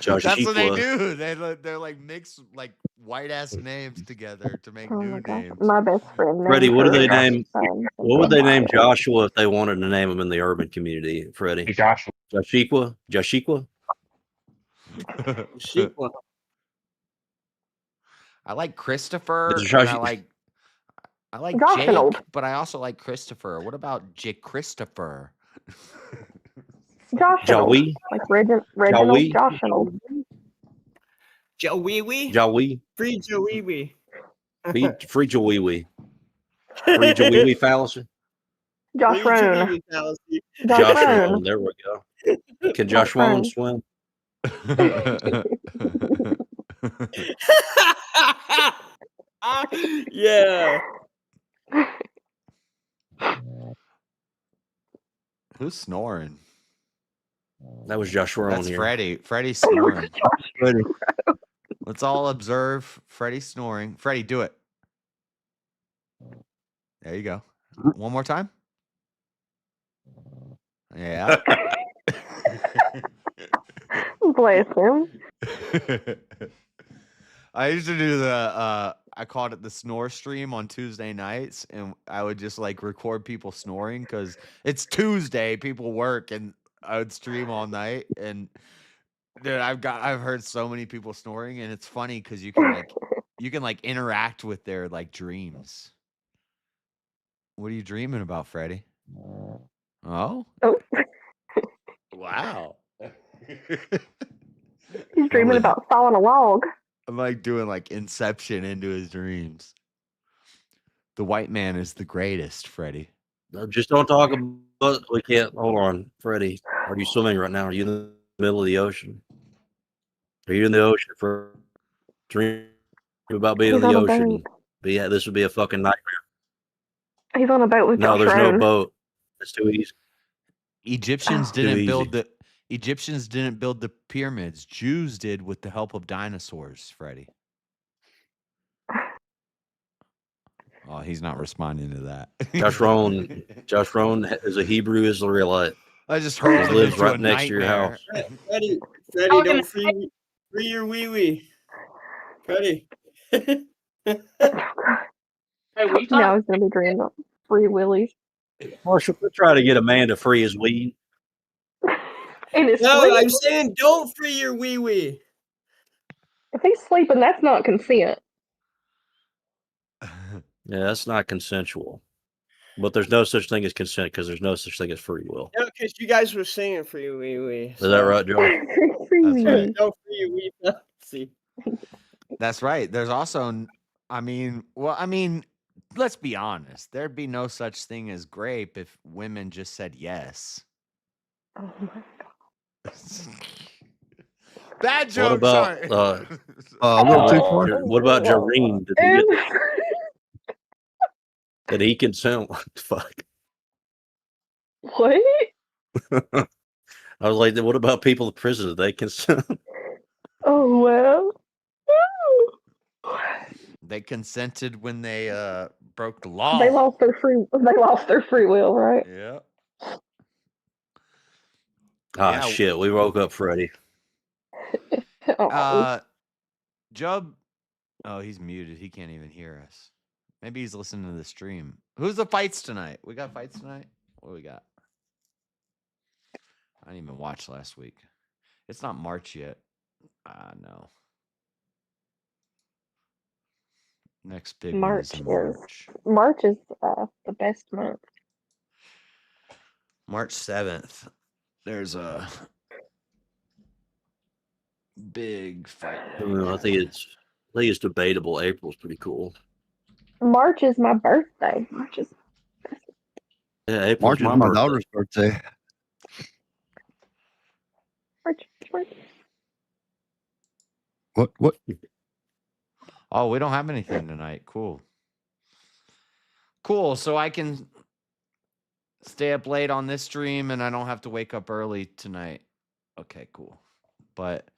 That's what they do. They're like mix like white ass names together to make
Oh
new
my gosh.
names.
My best friend.
Freddie,
named
what do
her
they name?
son
What would they
something
name
like it.
Joshua if they wanted to name him in the urban community? Freddie,
Joshua.
Joshua, Joshua.
Sequel.
I like Christopher.
It's
And
Josh-
I like
Joshua.
Jake, but I also like Christopher. What about Jake Christopher?
Joshua.
Joey?
Like Reginald
Joey?
Joshua.
Joe Wee Wee?
Joey,
Free Joe Wee Wee.
free Joey, free Joey fallacy.
Josh
Free Joe Wee
Roan.
Wee fallacy.
Josh
Josh
Roan.
Roan, there we go. Can Josh Roan swim?
Yeah.
Who's snoring?
That was Josh Roan
That's
here.
Freddie. Freddie's snoring. Let's all observe Freddie snoring. Freddie, do it. There you go. One more time. Yeah.
Bless him.
I used to do the I called it the snore stream on Tuesday nights, and I would just like record people snoring because it's Tuesday, people work, and I would stream all night. And dude, I've heard so many people snoring, and it's funny because you can like interact with their like dreams. What are you dreaming about, Freddie? Oh, wow.
He's dreaming about sawing a log.
I'm like doing like Inception into his dreams. The white man is the greatest, Freddie.
No, just don't talk about. We can't. Hold on, Freddie. Are you swimming right now? Are you in the middle of the ocean? Are you in the ocean for dream about being in
He's
the
on a
ocean?
boat.
But yeah, this would be a fucking nightmare.
He's on a boat with
No,
Josh
there's no
Roan.
boat. It's too easy.
Egyptians
Too
didn't
easy.
build the pyramids. Jews did with the help of dinosaurs, Freddie. Oh, he's not responding to that.
Josh Roan is a Hebrew Israelite.
I just heard
He
him
lives
into
right
a
next to your
nightmare.
house.
Freddie, don't free your wee wee. Freddie.
Now he's gonna be dreaming about free willies.
Marshall, quit trying to get a man to free his weed.
In his
No,
sleep?
I'm saying don't free your wee wee.
If he's sleeping, that's not consent.
Yeah, that's not consensual. But there's no such thing as consent because there's no such thing as free will.
No, because you guys were saying free wee wee.
Is that right, Joe?
That's right.
Don't free your wee. See.
That's right. There's also, I mean, let's be honest. There'd be no such thing as grape if women just said yes.
Oh my god.
Bad joke.
What about
sorry.
A little too far.
what about Jareen? Did he consent? What the fuck?
What?
I was like, what about people in prison? Did they consent?
Oh well.
They consented when they broke the law.
They lost their free will, right?
Yeah.
Ah, shit. We woke up Freddy.
Jub. Oh, he's muted. He can't even hear us. Maybe he's listening to the stream. Who's the fights tonight? We got fights tonight? What do we got? I didn't even watch last week. It's not March yet. No. Next big one is in March.
March is the best month.
March 7th. There's a big fight.
I don't know. I think it's debatable. April's pretty cool.
March is my birthday.
Yeah, April's
March is my daughter's birthday.
March.
What?
Oh, we don't have anything tonight. Cool. So I can stay up late on this stream and I don't have to wake up early tonight. Okay, cool. But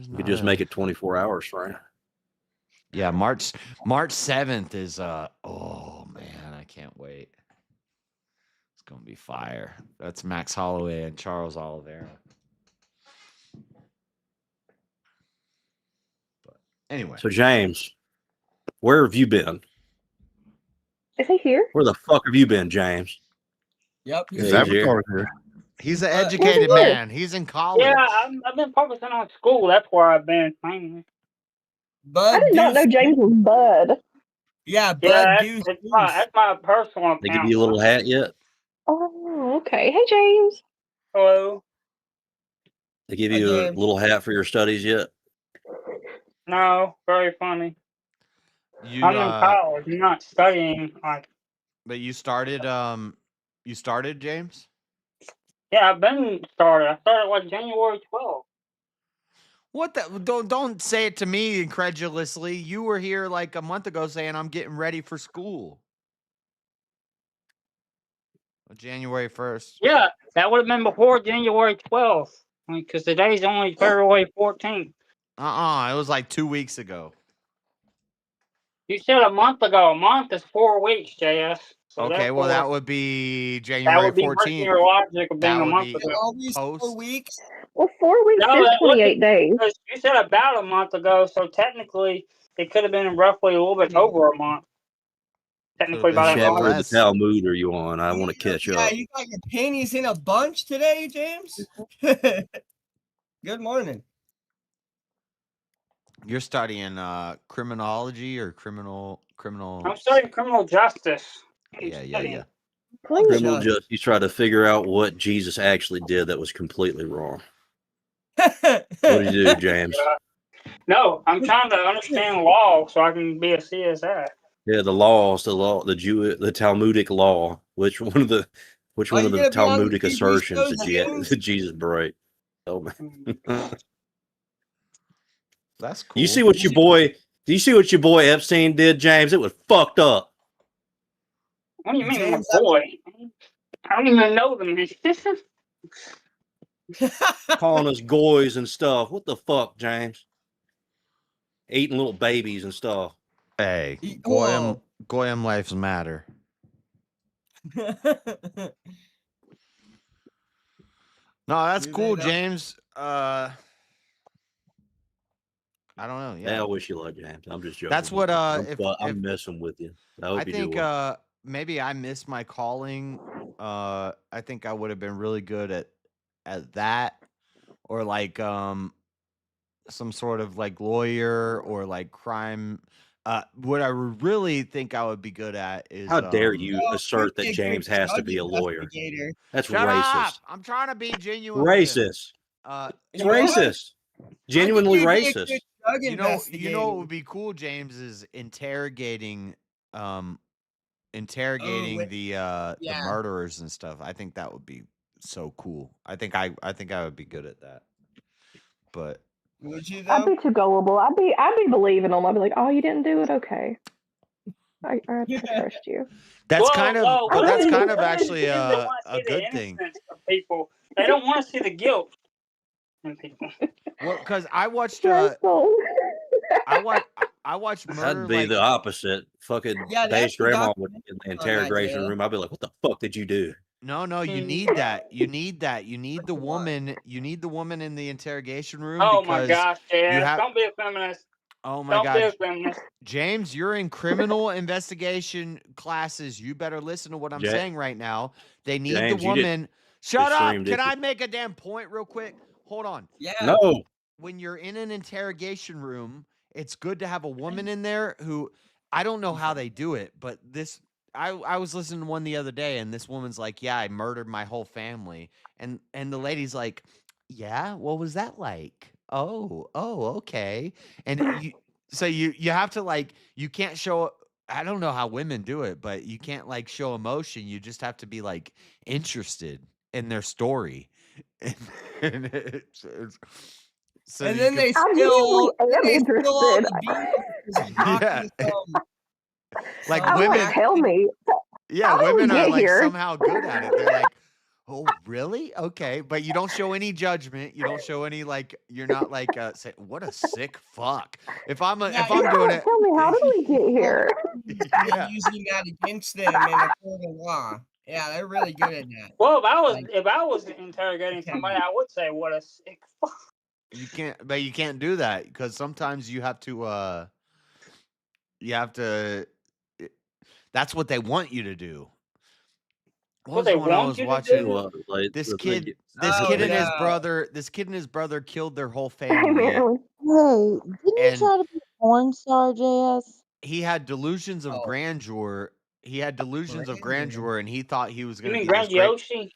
you could just make it 24 hours, right?
Yeah, March 7th is oh man, I can't wait. It's gonna be fire. That's Max Holloway and Charles Oliveira. But anyway.
So James, where have you been?
Is he here?
Where the fuck have you been, James?
Yep.
He's here.
He's an educated man. He's in college.
Yeah, I've been focusing on school. That's where I've been mainly.
Bud,
I did not know James was Bud.
Yeah, Bud.
Yeah, that's my personal account.
They give you a little hat yet?
Oh, okay. Hey, James.
Hello.
They give you a little hat for your studies yet?
No, very funny.
You,
I'm in college. I'm not studying.
But you started, James?
Yeah, I've been started. I started like January 12th.
What the? Don't say it to me incredulously. You were here like a month ago saying I'm getting ready for school. January 1st.
Yeah, that would have been before January 12th. Because today's only February 14th.
It was like 2 weeks ago.
You said a month ago. A month is 4 weeks, JS. So
Okay, well that would be January
that would be
14th.
Your logic of being
That
a
would
month
be
ago.
Always 4 weeks.
Well, 4 weeks
No,
is
that
28 days.
Because you said about a month ago, so technically it could have been roughly a little bit over a month. Technically, by
What
that
chapter of
logic.
the Talmud are you on? I want to catch
Yeah,
up.
you got your panties in a bunch today, James. Good morning.
You're studying criminology or criminal.
I'm studying criminal justice.
Yeah.
Criminal justice. You try to figure out what Jesus actually did that was completely wrong. What did you do, James?
No, I'm trying to understand law so I can be a CSI.
Yeah, the Talmudic law. Which one of the
you gonna be on
Talmudic
the TV
assertions
shows,
did Jesus break? Oh man.
That's cool.
You see what your boy Epstein did, James? It was fucked up.
What do you mean, my boy? I don't even know them.
Calling us goys and stuff. What the fuck, James? Eating little babies and stuff.
Hey,
Whoa.
Goyim lives matter. No, that's cool, James. I don't know. Yeah,
I wish you luck, James. I'm just joking.
That's what.
I'm messing with you. I hope
I
you
think
do well.
maybe I missed my calling I think I would have been really good at that, or like some sort of like lawyer or like crime. What I really think I would be good at is
How dare you assert that James has to be a lawyer? That's
Shut up!
racist.
I'm trying to be genuine. With him.
Racist. It's
You know what?
racist. Genuinely
you'd be a
racist.
good you know what would be cool, James, is interrogating the
yeah.
murderers and stuff. I think that would be so cool. I think I would be good at that. But
would you
I'd be too gullible. I'd be believing them. I'd be like, oh, you didn't do it, okay. I trust you.
that's kind of actually
They
a
want to see the
good thing.
innocence of people. They don't want to see the guilt in people.
Well, because I watched
Stressful.
I watched murder
I'd be
like
the opposite. Fucking
Yeah,
Dave's
that's the
grandma
doc-
would in the
on that
interrogation
jail.
room. I'd be like, "What the fuck did you do?"
no, you need that. You need that. You need the woman. You need the woman in the interrogation room.
Oh
because
my gosh, Dad!
you have.
Don't be a feminist.
Oh my
Don't be a
God,
feminist.
James, you're in criminal investigation classes. You better listen to what I'm
Ja-
saying right now. They need
James,
the
you did-
woman. Shut
the
up!
stream,
Can
did you?
I make a damn point real quick? Hold on.
Yeah.
No.
When you're in an interrogation room, it's good to have a woman in there who I don't know how they do it, but this I was listening to one the other day, and this woman's like, "Yeah, I murdered my whole family," and the lady's like, "Yeah, what was that like? Oh, okay." And you have to like you can't show. I don't know how women do it, but you can't like show emotion. You just have to be like interested in their story, and so
And
you
then
can-
they
I
still,
usually am
spill all
interested.
the beans 'cause he's talking to
like
I'm
women.
like, tell me.
Yeah,
How did we
women are
get
like
here?
somehow good at it. They're like, "Oh, really? Okay," but you don't show any judgment. You don't show any like. You're not like, say, "What a sick fuck." If I'm doing it,
Tell me, how did we get here?
Yeah.
using that against them in a court of law. Yeah, they're really good at that.
Well, if I was interrogating somebody, I would say, "What a sick fuck."
you can't do that because sometimes you have to. That's what they want you to do. What was
they
the one I
want
was
you to
watching?
do?
This
the
kid,
thing-
this
Oh,
kid and his
yeah.
brother, this kid and his brother killed their whole
Hey,
family.
Marilyn.
Hey, didn't you
And-
try to be a porn star, JS?
He had delusions of
Oh.
grandeur. He had delusions of
Grandeur.
grandeur, and he thought he was
You
going to
mean
be this great.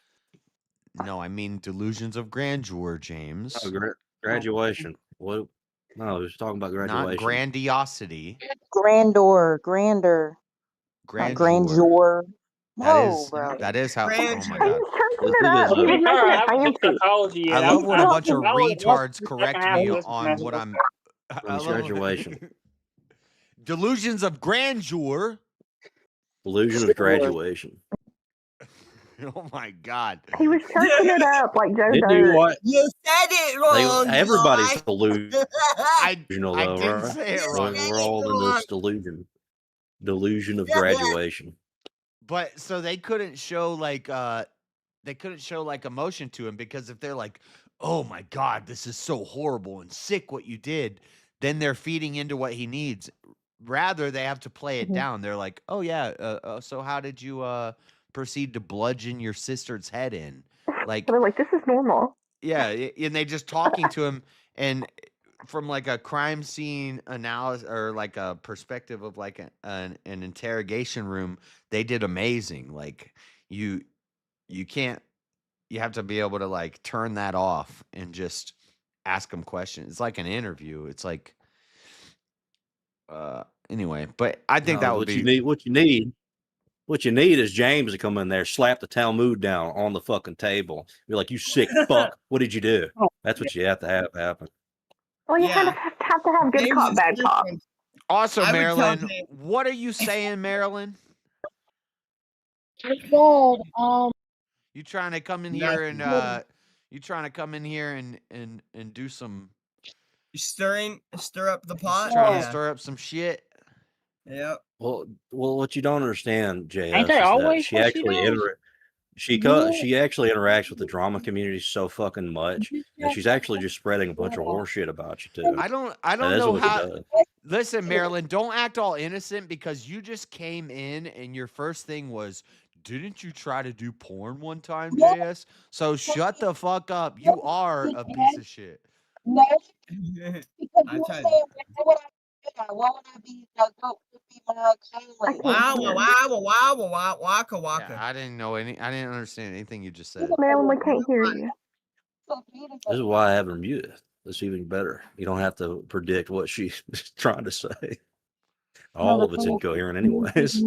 Grandiosi?
No, I mean delusions of grandeur, James.
Oh, graduation. What? No, he's talking about graduation.
Not grandiosity.
Grandeur.
Grandeur.
Grandeur. No, bro.
That is how. Oh my
Grandeur.
god.
Turning it up. He was making
I
it
haven't took
fancy.
psychology yet.
I love when a bunch of
I was
retards
the
correct
second half
me
of this
on
semester.
what I'm.
From his graduation.
Delusions of grandeur.
Illusion of graduation.
Oh my god.
He was churching it up like Joe
Did
Dirt.
you what?
You said it wrong.
Everybody's
Josh.
delusional,
I
though,
didn't
right?
say it wrong.
We're all in this delusion. Delusion of graduation.
But so they couldn't show like emotion to him because if they're like, "Oh my god, this is so horrible and sick what you did," then they're feeding into what he needs. Rather, they have to play it down. They're like, "Oh yeah, so how did you proceed to bludgeon your sister's head in?" Like
They're like, this is normal.
yeah, and they just talking to him and from like a crime scene analysis or like a perspective of like an interrogation room, they did amazing. Like you have to be able to like turn that off and just ask them questions. It's like an interview. It's like anyway, but I think that would
what
be
you need. What you need is James to come in there, slap the Talmud down on the fucking table. Be like, "You sick fuck! What did you do?" That's what you have to have happen.
Well, you
Yeah.
have to have good
James
cop,
is
bad cop.
different.
Also,
I would tell
Marilyn,
him-
what are you saying, Marilyn?
God,
You trying to come in here and and do some
Stir up the pot.
trying to
Yeah.
stir up some shit?
Yep.
Well, what you don't understand, JS,
Ain't that
is that
always
she
what she
actually
does?
she actually interacts with the drama community so fucking much, and she's actually just spreading a bunch of horseshit about you too.
I don't
That is
know
what she
how.
does.
Listen, Marilyn, don't act all innocent because you just came in and your first thing was,
Didn't you try to do porn one time, JS? So shut the fuck up. You are a piece of shit.
No, because you
I
were
tried.
saying, what would I do? What would I be? What would be my family?
Wow, waka waka.
Yeah, I didn't understand anything you just said.
Marilyn, we can't hear you.
This is why I have her muted. That's even better. You don't have to predict what she's trying to say. All of it's incoherent, anyways.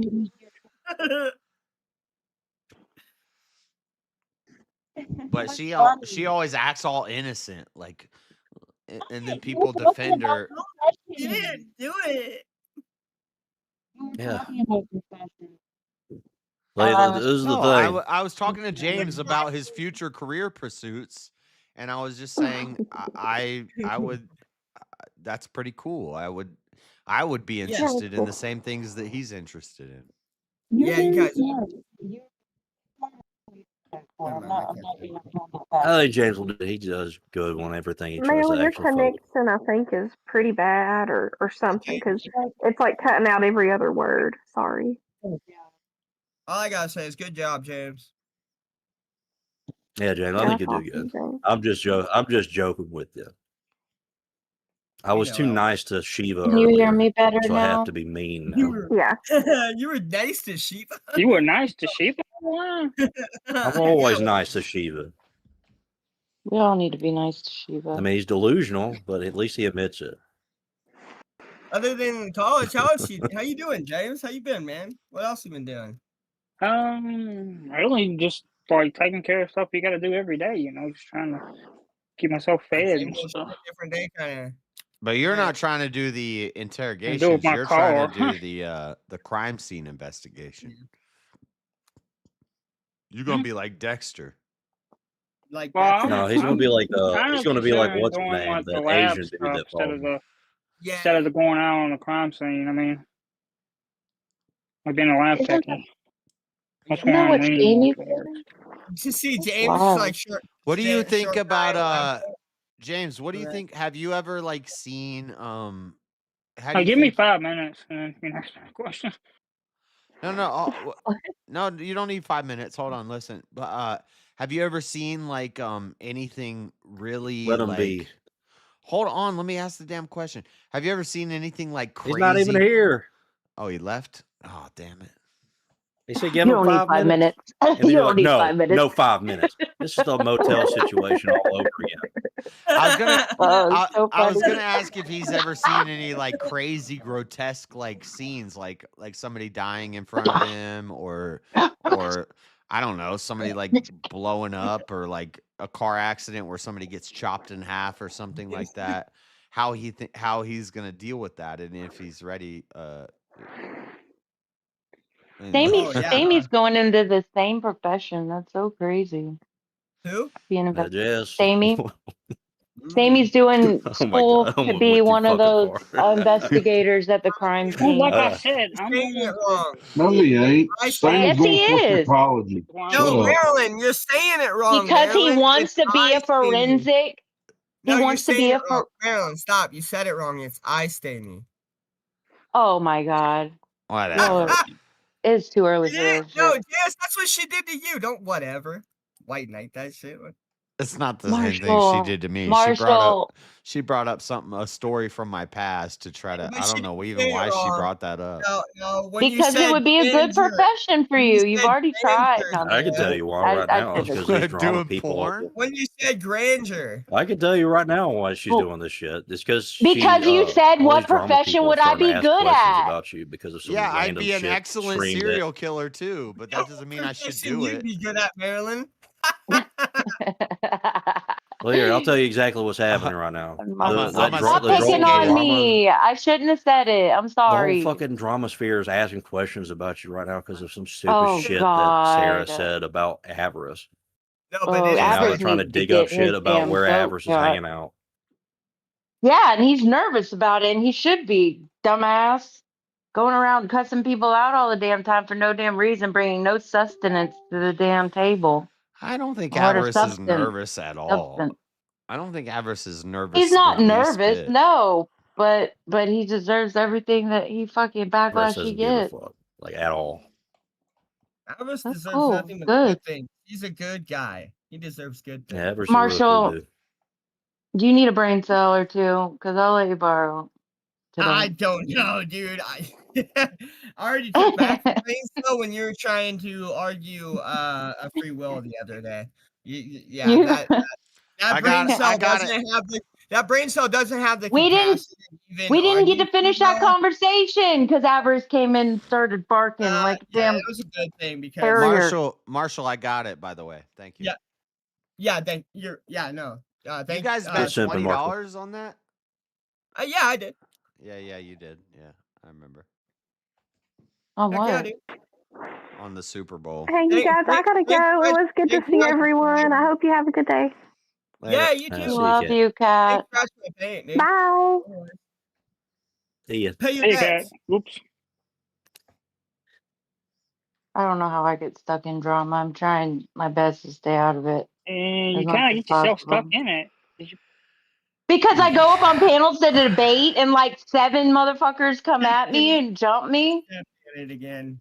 But she always acts all innocent, like, and then people defend her.
You didn't do it.
Yeah. Like, this is the thing.
I was talking to James about his future career pursuits, and I was just saying I would. That's pretty cool. I would be interested in the same things that he's interested in.
Yeah, you guys.
I think James he does good on everything he tries to
Marilyn, your
actually focus.
connection, I think, is pretty bad or something, because it's like cutting out every other word. Sorry.
All I gotta say is good job, James.
Yeah, James, I think you do good. I'm just joking with you. I was too nice to Shiva
Can you hear
earlier,
me better
so I
now?
have to be mean now.
Yeah.
You were nice to Shiva.
You were nice to Shiva?
I'm always nice to Shiva.
We all need to be nice to Shiva.
I mean, he's delusional, but at least he admits it.
Other than college, how you doing, James? How you been, man? What else you been doing?
Really just like taking care of stuff you got to do every day. Just trying to keep myself fed
Same
and
old
stuff.
shit, different day, kind of.
But you're not trying to do the interrogations.
my
You're trying to
car.
do the crime scene investigation. You're gonna be like Dexter.
Like
No, he's gonna be like he's gonna be like what's his
doing
name,
like the
that
lab
Asian dude
stuff
that followed.
instead of the going out on the crime scene. I mean, like being a lab techie. That's
You know
why
what
I'm
Jamie
leaning
To see James
Wow.
like short.
What do you
short
think
guy,
about James? What do you think? Have you ever like seen how do you
give me
think?
5 minutes and then you can ask me a question.
No, you don't need 5 minutes. Hold on, listen. But have you ever seen like anything really
Let him
like?
be.
Hold on, let me ask the damn question. Have you ever seen anything like crazy?
He's not even here.
Oh, he left. Oh, damn it.
He said, "Give
You
him
don't need
5 minutes."
minutes.
And then
You
you're
don't
like,
need
"No,
5 minutes.
no 5 minutes. This is the motel situation all over again."
I was gonna,
So
I was
funny.
gonna ask if he's ever seen any like crazy, grotesque like scenes, like somebody dying in front of him, or I don't know, somebody like blowing up, or like a car accident where somebody gets chopped in half or something like that. How he's gonna deal with that, and if he's ready.
Samey's going into the same profession. That's so crazy.
Who?
Being a
Jess.
Samey. Samey's doing
Oh my
school
God, I
to
almost
be
went too
one of
fucking
those
far.
investigators at the crime
Well,
scene.
like I said, I'm
saying it wrong.
No, he ain't.
I
Sam's
Yes,
going
he
for
is.
psychology.
No,
Shut up.
Marilyn, you're saying it wrong.
Because he
Marilyn.
wants
It's
to be a
eye staining.
forensic. He
No, you're
wants to
saying
be
it wrong. Marilyn, stop. You said it wrong. It's eye staining.
Oh my God.
Whatever.
No, it's too early for
Yeah,
that
no,
shit.
yes, that's what she did to you. Don't whatever. White knight that shit.
It's not the same thing she
Marshall.
did to me.
Marshall.
She brought up a story from my past to try to.
But
I
she
don't know
didn't
even
say it
why she
wrong.
brought that up.
No, when you
Because it
said
would be a good
grandeur,
profession for
when
you. You've
said
already tried.
grandeur,
No,
I can tell you why right now. It's because these drama
Doing
people.
porn?
when you said grandeur.
I can tell you right now why she's doing this shit. It's because
you said,
all
what
these drama
profession
people are
would I
starting to
be
ask
good
questions
at?
about you because of some
Yeah, I'd
random
be an
shit
excellent
streamed
serial killer too, but that doesn't mean I should do
You'd
it.
be good at Marilyn.
Well, here, I'll tell you exactly what's happening right now.
Stop picking on me. I shouldn't have said it. I'm
The whole
sorry.
fucking drama sphere is asking questions about you right now because of some stupid
Oh,
shit that Sarah
God.
said about avarice.
No,
Oh,
So now they're
Avarice
trying to
needs
dig
get
up shit
his
about
damn
where
throat
avarice is
cut.
hanging out.
Yeah, and he's nervous about it, and he should be, dumbass. Going around cussing people out all the damn time for no damn reason, bringing no sustenance to the damn table.
I don't think
What a
Avarice is
substance.
nervous at all.
Substance.
I don't think Avarice is nervous.
He's not
the least
nervous,
bit.
no, but he deserves everything that he fucking
Avarice
backlash he
doesn't give a
gets.
fuck, like at all.
Avarice
That's
deserves
cool.
nothing but
Good.
good things. He's a good guy. He deserves good things.
Yeah, Avarice is a real cool
Marshall,
dude.
do you need a brain cell or two? Because I'll let you borrow
I
today.
don't know, dude. I already took back the brain cell when you were trying to argue a free will the other day. Yeah,
You-
that
I
brain
got
cell
it.
doesn't have the that brain cell doesn't have the
we didn't
capacity to even
we didn't get
argue
to finish
free
that
will.
conversation because Avarice came in and started barking like a
Yeah,
damn
it was a good thing because
terrier.
Marshall, I got it. By the way, thank you.
yeah. Thank you're no.
You
Thank
guys
Quit
bet
simping, Marshall.
$20 on that?
yeah, I did.
Yeah, you did. Yeah, I remember.
Oh,
Heck yeah,
what?
dude.
On the Super Bowl.
Hey, you guys, I gotta go. It was good to see everyone. I hope you have a good day.
Yeah, you
Later.
too.
See
Love
Kat.
you, Cat.
Thanks for my paint, dude.
Bye.
See ya.
Pay your
Hey, Kat.
debts.
Oops.
I don't know how I get stuck in drama. I'm trying my best to stay out of it
And
as
you
much
kind
as
of get yourself stuck
possible.
in it.
Because I go up on panels to debate and like 7 motherfuckers come at me and jump me.
Get it again.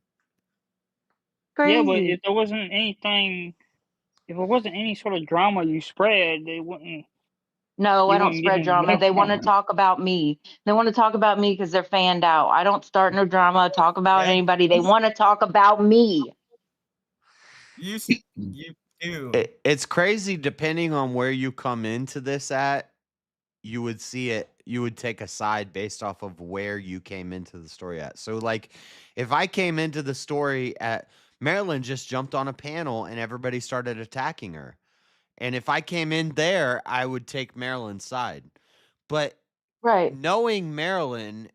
Yeah, but
Crazy.
if there wasn't anything, if it wasn't any sort of drama you spread, they wouldn't.
No,
You
I don't
wouldn't get
spread
any
drama.
love
They want to
from it.
talk about me. They want to talk about me because they're fanned out. I don't start no drama, talk about anybody. They want to talk about me.
You do.
It's crazy depending on where you come into this at. You would see it. You would take a side based off of where you came into the story at. So, like, if I came into the story at Marilyn just jumped on a panel and everybody started attacking her. And if I came in there, I would take Marilyn's side. But
Right.
knowing Marilyn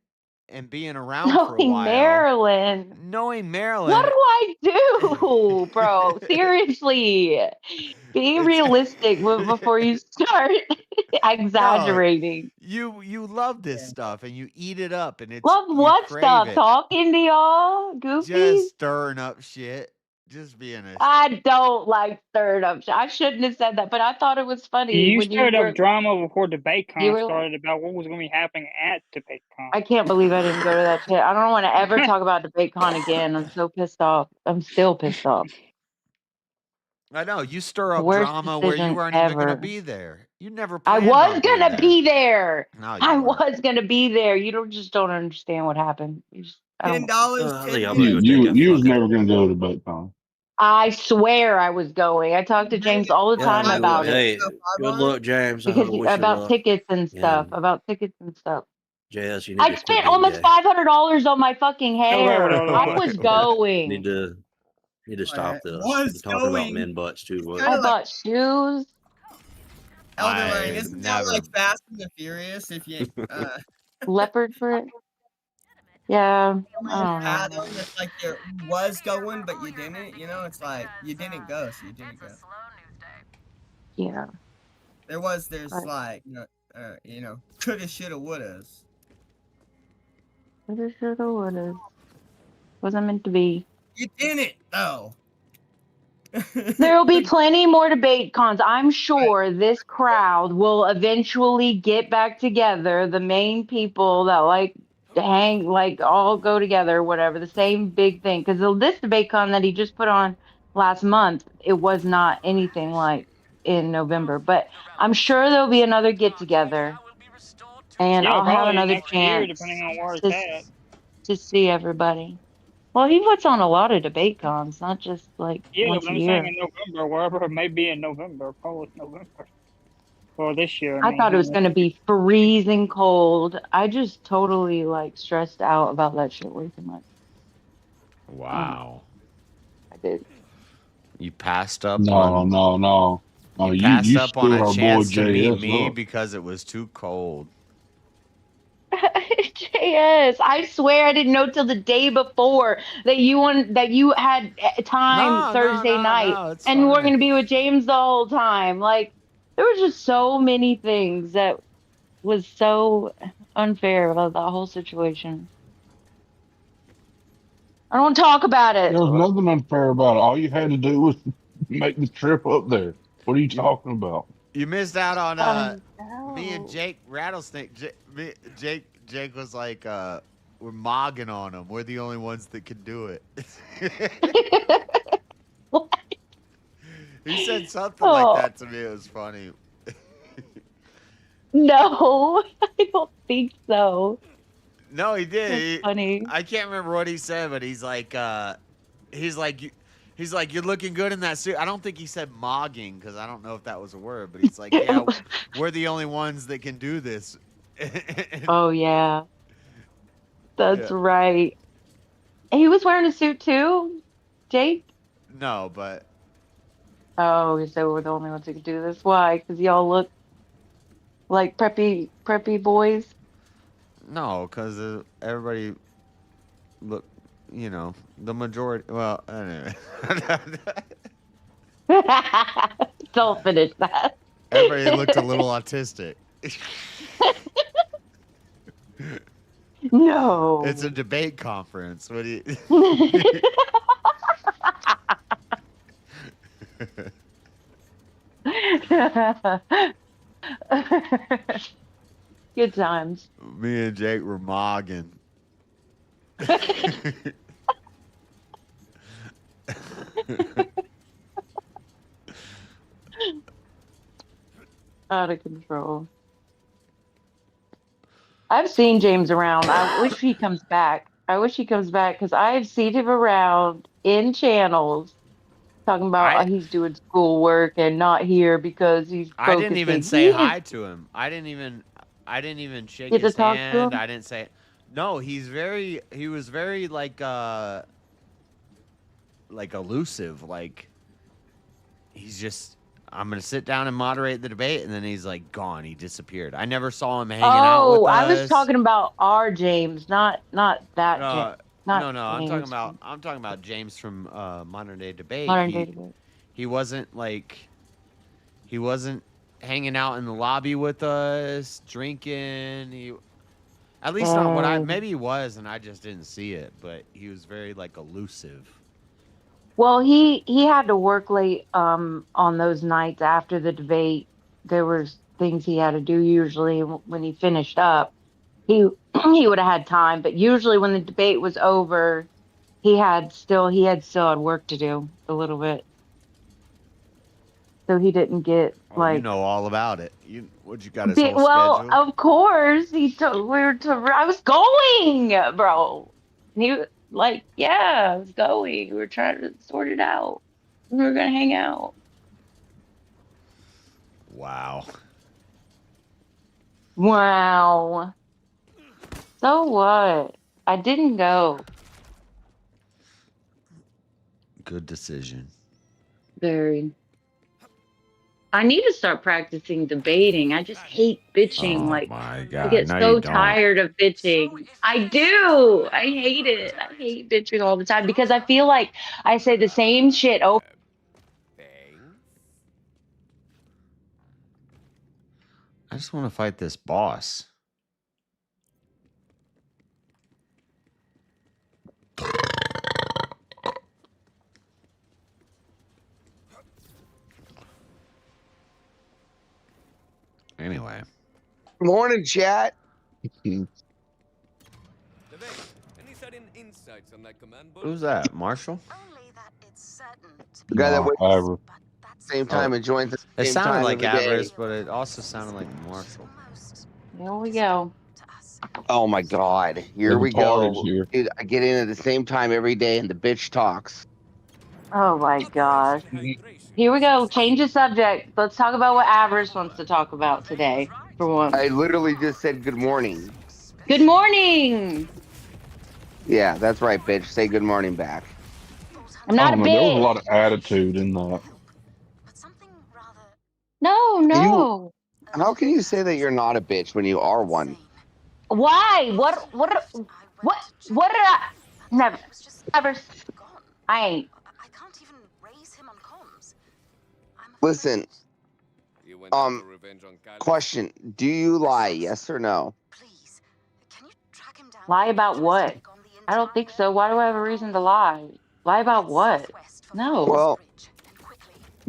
and being around for a
Knowing
while,
Marilyn.
knowing
What
Marilyn,
do I do, bro? Seriously. Be realistic before you start
no,
exaggerating.
you love this stuff and you eat it up and it's
Love
you
what
crave
stuff?
it.
Talking to y'all? Goofies?
Just stirring up shit. Just being a
I don't like stirred up. I shouldn't have said that, but I thought it was funny
You
when you
stirred up
were.
drama before
You
DebateCon
were like,
started about what was going to be happening at DebateCon.
I can't believe I didn't go to that shit. I don't want to ever talk about DebateCon again. I'm so pissed off. I'm still pissed off.
I know you stir up
Worst
drama where you
decision
weren't even gonna
ever.
be there. You never
I
planned
was
on being
gonna
there.
be there.
No, you
I
weren't.
was gonna be there. You don't understand what happened. I don't.
$10,
I
10
think I'm
minutes.
gonna go take a
You was
fucking.
never gonna go to BoatCon.
I swear I was going. I talk to James all the
Yeah,
time about it
hey, good luck, James. I
because
wish you
about
luck.
tickets and stuff.
And
About tickets and stuff.
JS, you need
I
to quit
spent
being
almost
gay.
$500 on my fucking hair. I was going.
Need to stop this.
Was
You're talking about
going.
men butts too much.
I bought shoes.
Elderline, isn't that like Fast and the Furious? If you
Leopard print. Yeah.
pattern, it's like you was going but you didn't. You know, it's like you didn't go, so you didn't go.
Yeah.
There's
Right.
like coulda, shoulda, wouldas.
Woulda, shoulda, woulda. Wasn't meant to be.
You didn't though.
There will be plenty more debate cons. I'm sure this crowd will eventually get back together. The main people that like to hang, like all go together, whatever, the same big thing. Because this debate con that he just put on last month, it was not anything like in November. But I'm sure there'll be another get together. And
Yeah,
I'll have
probably
another
next year,
chance
depending on where it's at.
to see everybody. Well, he puts on a lot of debate cons, not just like
Yeah,
once
but
a
I'm saying
year.
in November, wherever it may be in November, probably November. Or this year,
I thought it was going to be freezing cold. I just totally like stressed out about that shit way too much.
Wow.
I did.
You passed up
No,
on
no, no. No,
you passed
you
up on
screw
a
our boy
chance to meet
JS
me
up.
because it was too cold.
JS, I swear I didn't know till the day before that you had time Thursday night
it's
and you were
fine.
going to be with James the whole time. Like there were just so many things that was so unfair about the whole situation. I don't want to talk about it.
There was nothing unfair about it. All you had to do was make the trip up there. What are you talking about?
You missed out on
I
me and Jake Rattlesnake. Jake was like, we're mogging on him. We're the only ones that can do it. He said something like
Oh.
that to me. It was funny.
No, I don't think so.
No, he did.
That's funny.
I can't remember what he said, but he's like, he's like, you're looking good in that suit. I don't think he said mogging because I don't know if that was a word, but he's like, yeah, we're the only ones that can do this.
Oh yeah, that's
Yeah.
right. He was wearing a suit too, Jake.
No, but
Oh, he said we're the only ones who could do this. Why? Because y'all look like preppy boys.
no, because everybody look, the majority. Well, anyway,
Don't finish that.
everybody looked a little autistic.
No.
It's a debate conference. What do you?
Good times.
Me and Jake were mogging.
Out of control. I've seen James around. I wish he comes back. I wish he comes back because I've seen him around in channels talking about he's doing schoolwork and not here because he's focusing.
I didn't even say hi to him. I didn't even shake
Get to
his
talk to
hand.
him?
I didn't say. No, he was very like elusive. Like he's just, I'm gonna sit down and moderate the debate, and then he's like gone. He disappeared. I never saw him hanging out with us.
Oh, I was talking about our James, not that James.
No, I'm talking about James from Modern Day Debate. He wasn't hanging out in the lobby with us, drinking. At least not what maybe he was, and I just didn't see it. But he was very elusive.
Well, he had to work late on those nights after the debate. There was things he had to do. Usually when he finished up, he would have had time, but usually when the debate was over, he had still had work to do a little bit. So he didn't get
You know all about it. What you got his whole
well,
schedule?
of course I was going, bro. And he was like, yeah, I was going. We were trying to sort it out. We were gonna hang out.
Wow.
Wow. So what? I didn't go.
Good decision.
Very. I need to start practicing debating. I just hate bitching.
Oh
like
my
I
God!
get
No,
so
you don't.
tired of bitching. I do. I hate it. I hate bitching all the time because I feel like I say the same shit over.
I just want to fight this boss. Anyway.
Morning, chat.
Any sudden insights on that command book?
Who's that? Marshall?
The guy that wakes up
Ivor.
at the same time and joins at the
It
same
sounded
time
like
every day.
Avarice, but it also sounded like Marshall.
Here we go.
Oh my God! Here
The
we
party's
go.
here.
Dude, I get in at the same time every day, and the bitch talks.
Oh my gosh. Here we go. Change the subject. Let's talk about what Avarice wants to talk about today. For once.
I literally just said good morning.
Good morning.
Yeah, that's right, bitch. Say good morning back.
I'm not a
There was a
bitch.
lot of attitude in that.
No.
How can you say that you're not a bitch when you are one?
Why? What did I never I ain't.
Listen. Question: do you lie? Yes or no?
Lie about what? I don't think so. Why do I have a reason to lie? Lie about what? No.
Well,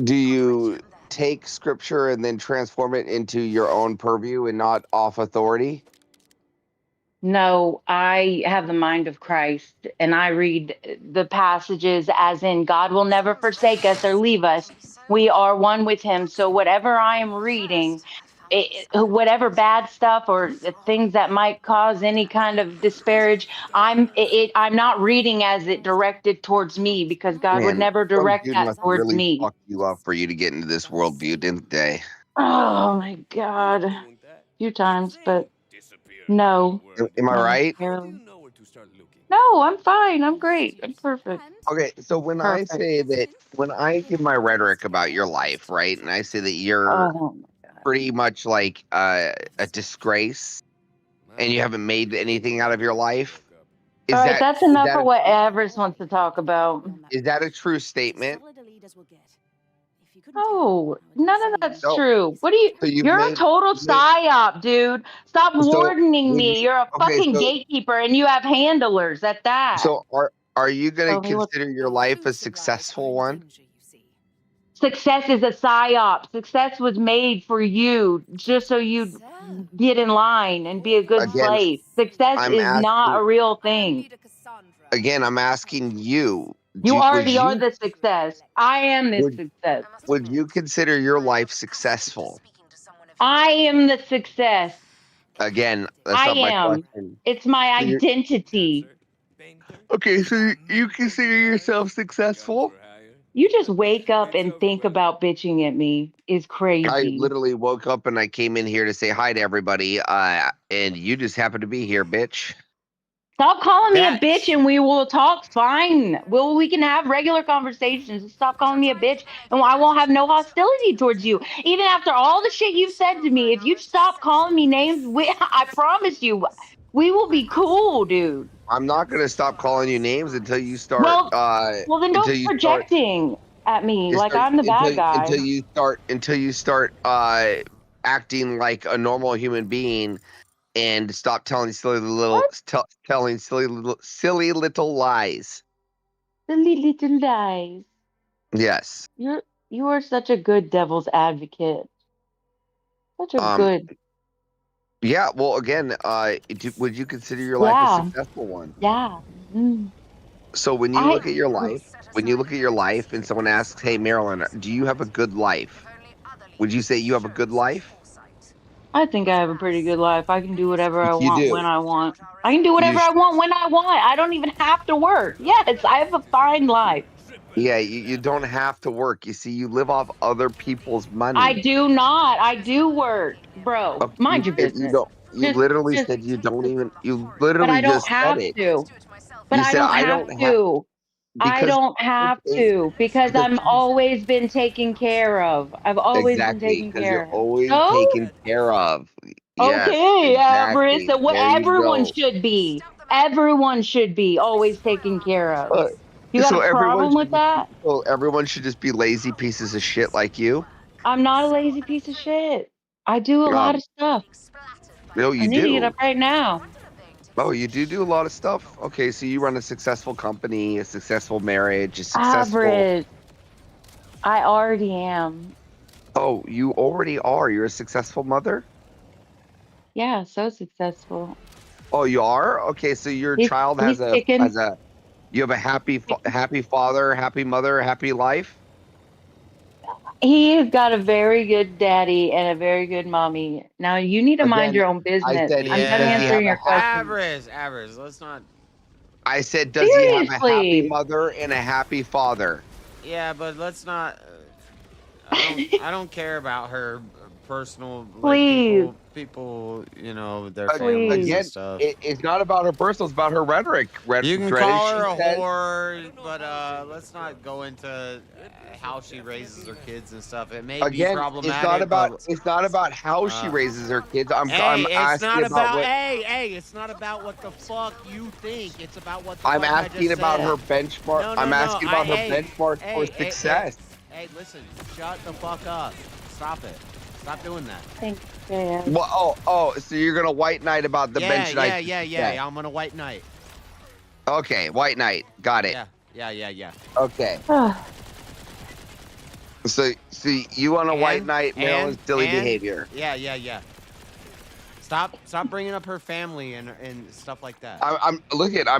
do you take scripture and then transform it into your own purview and not off authority?
No, I have the mind of Christ, and I read the passages as in God will never forsake us or leave us. We are one with Him. So whatever I am reading, whatever bad stuff or the things that might cause any kind of disparage, I'm not reading as it directed towards me because God would
Man,
never
some
direct
dude
that
must have
towards
really
me.
fucked you up for you to get into this worldview, didn't they?
Oh my God, a few times, but no,
Am I
not
right?
necessarily. No, I'm fine. I'm great. I'm perfect.
Okay, so when I
Perfect.
say that, when I give my rhetoric about your life, right, and I say that you're
Oh,
pretty much like a disgrace, and you haven't made anything out of your life,
all
is
right.
that
That's
is
enough
that
of
a,
what Everest wants to talk about.
is that a true statement?
Oh, none of that's
No.
true. What do you?
So you've
You're a
made,
total psyop, dude. Stop
so
warning
would you,
me. You're a
okay,
fucking gatekeeper, and you have handlers at that.
so are you gonna
Tell me what
consider your life a successful one?
success is a psyop. Success was made for you, just so you get in line and be a good
Again,
slave. Success
I'm
is not
asking
a real thing.
again, I'm asking you,
You already are the success. I am the
would
success.
would you consider your life successful?
I am the success.
Again, that's
I
not my
am.
question.
It's my
So you're,
identity.
okay, so you consider yourself successful?
You just wake up and think about bitching at me is
I
crazy.
literally woke up and I came in here to say hi to everybody, and you just happen to be here, bitch.
Stop calling me a bitch
Bitch.
and we will talk fine. We can have regular conversations. Stop calling me a bitch and I won't have no hostility towards you. Even after all the shit you've said to me, if you stop calling me names, I promise you, we will be cool, dude.
I'm not gonna stop calling you names until you start,
Well then
until
don't
you start,
projecting at me
you
like
start
I'm the bad guy.
until you start, acting like a normal human being and stop telling
What?
telling silly little lies.
Silly little lies.
Yes.
You are such a good devil's advocate. Such a
Um.
good.
Yeah. Well, again, would you consider your life a
Yeah.
successful one?
Yeah. Mm.
So when you look at your life, and someone asks, "Hey, Marilyn, do you have a good life?" Would you say you have a good life?
I think I have a pretty good life. I can do whatever I
You
want when
do.
I want. I can do
You
whatever I want when I want. I don't even have to work. Yes, I have a fine life.
Yeah, you don't have to work. You see, you live off other people's
I
money.
do not. I do work, bro. Mind your
If you
business.
don't, you literally
Just,
said you don't even. You
but I
literally
don't
just said
have
it.
to. But
You
I
said
don't
I
have
don't have
to. I
because
don't have
it,
to because
because
I'm always been taken care of. I've always been
exactly
taken
because you're
care of.
always
So,
taken care of. Yes,
okay, Everest.
exactly.
So what
There you
everyone
go.
should be. Everyone should be always taken care of.
Uh,
You got
so
a
everyone
problem
should
with
just
that?
everyone should just be lazy pieces of shit like you.
I'm not a lazy piece of shit. I do a lot
Um,
of stuff.
no,
I
you
need to get
do.
up right now.
Oh, you do a lot of stuff. Okay, so you run a successful company, a successful marriage, a successful.
Average. I already am.
Oh, you already are. You're a successful mother.
Yeah, so successful.
Oh, you are. Okay, so your child
He's kicking.
you have a happy father, happy mother, happy life.
He has got a very good daddy and a very good mommy. Now you need to mind
Again,
your own
I
business.
said,
I'm done
does he
answering
have a
your question.
Average. Let's not.
I said, does he have a happy
Seriously.
mother and a happy father?
Yeah, but let's not. I don't care about her personal like
Please.
people. You know their families
Please.
and
Again,
stuff.
it's not about her personal; it's about her rhetoric.
You can
Dreaded,
call
she
her a
said.
whore, but let's not go into how she raises her kids and stuff. It may be
Again,
problematic, but
it's not about how she raises her kids. I'm
it's
asking
not
about
about
what
it's not about what the fuck you think. It's about what the
I'm
fuck I
asking
just
about
said.
her benchmark.
No,
I'm
no, no.
asking about her benchmark for success.
Hey, listen. Shut the fuck up. Stop it. Stop doing that.
Thanks, Dad.
Well, so you're gonna white knight about the bench knight?
Yeah. I'm gonna white knight.
Okay, white knight. Got it.
Yeah.
Okay. So you want a white knight Maryland's silly behavior.
Yeah.
Stop bringing up her family and stuff like that.
I'm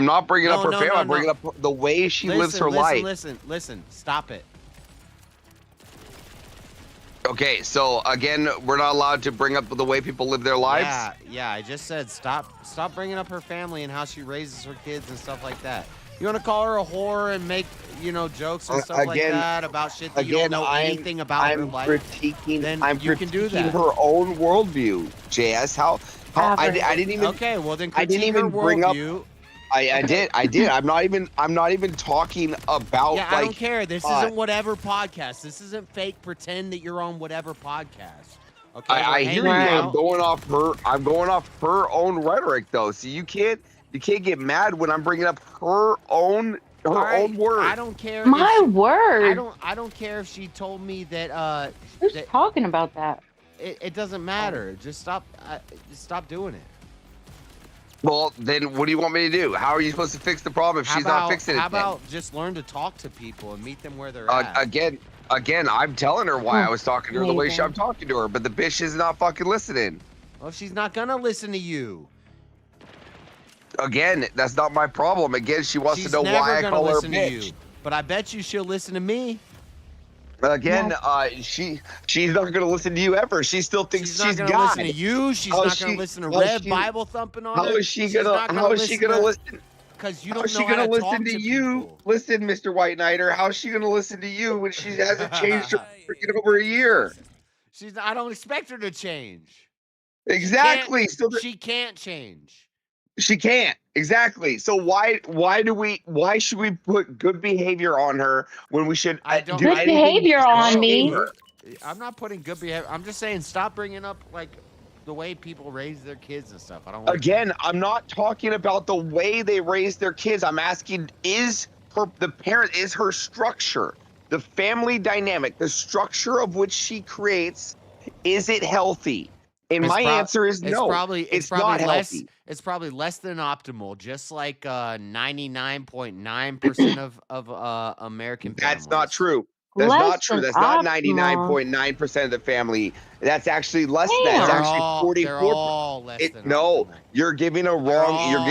not bringing up her family. I'm bringing up the way she lives her life.
Listen. Stop it.
Okay, so again, we're not allowed to bring up the way people live their lives.
Yeah. I just said stop bringing up her family and how she raises her kids and stuff like that. You want to call her a whore and make jokes and stuff like that about shit that you don't know anything about her life?
I'm
you can do that.
her own worldview, JS. How I didn't even.
Okay, well then
I didn't even bring up. I did. I'm not even talking about.
Yeah, I don't care. This isn't whatever podcast. This isn't fake pretend that you're on whatever podcast. Okay.
I hear you. I'm going off her own rhetoric though. So you can't get mad when I'm bringing up her own word.
I don't care.
My word.
I don't care if she told me that.
Who's talking about that?
It doesn't matter. Just stop doing it.
Well, then what do you want me to do? How are you supposed to fix the problem if she's not fixing it?
How about just learn to talk to people and meet them where they're at?
Again, I'm telling her why I was talking to her the way I'm talking to her, but the bitch is not fucking listening.
Well, she's not gonna listen to you.
Again, that's not my problem. Again, she wants to know why I call her a bitch.
But I bet you she'll listen to me.
Again, she's not gonna listen to you ever. She still thinks she's
not gonna listen to you. She's not gonna listen to Red Bible thumping on her.
How is she gonna listen?
Because you don't
How's
know
she
how
gonna
to
listen
talk
to
to
you?
people.
Listen, Mr. White Knighter, how's she gonna listen to you when she hasn't changed her freaking over a year?
I don't expect her to change.
Exactly.
She can't change.
She can't. Exactly. So why should we put good behavior on her when we should do
good behavior on me?
I'm not putting good behavior. I'm just saying stop bringing up like the way people raise their kids and stuff. I don't like
Again, I'm not talking about the way they raise their kids. I'm asking is her structure, the family dynamic, the structure of which she creates, is it healthy? And my answer is no. It's not healthy.
It's probably less than optimal, just like 99.9% of American families.
That's not true. That's not true. That's not 99.9% of the family. That's actually less than that. It's actually 44.
They're all less than
no, you're giving a wrong. You're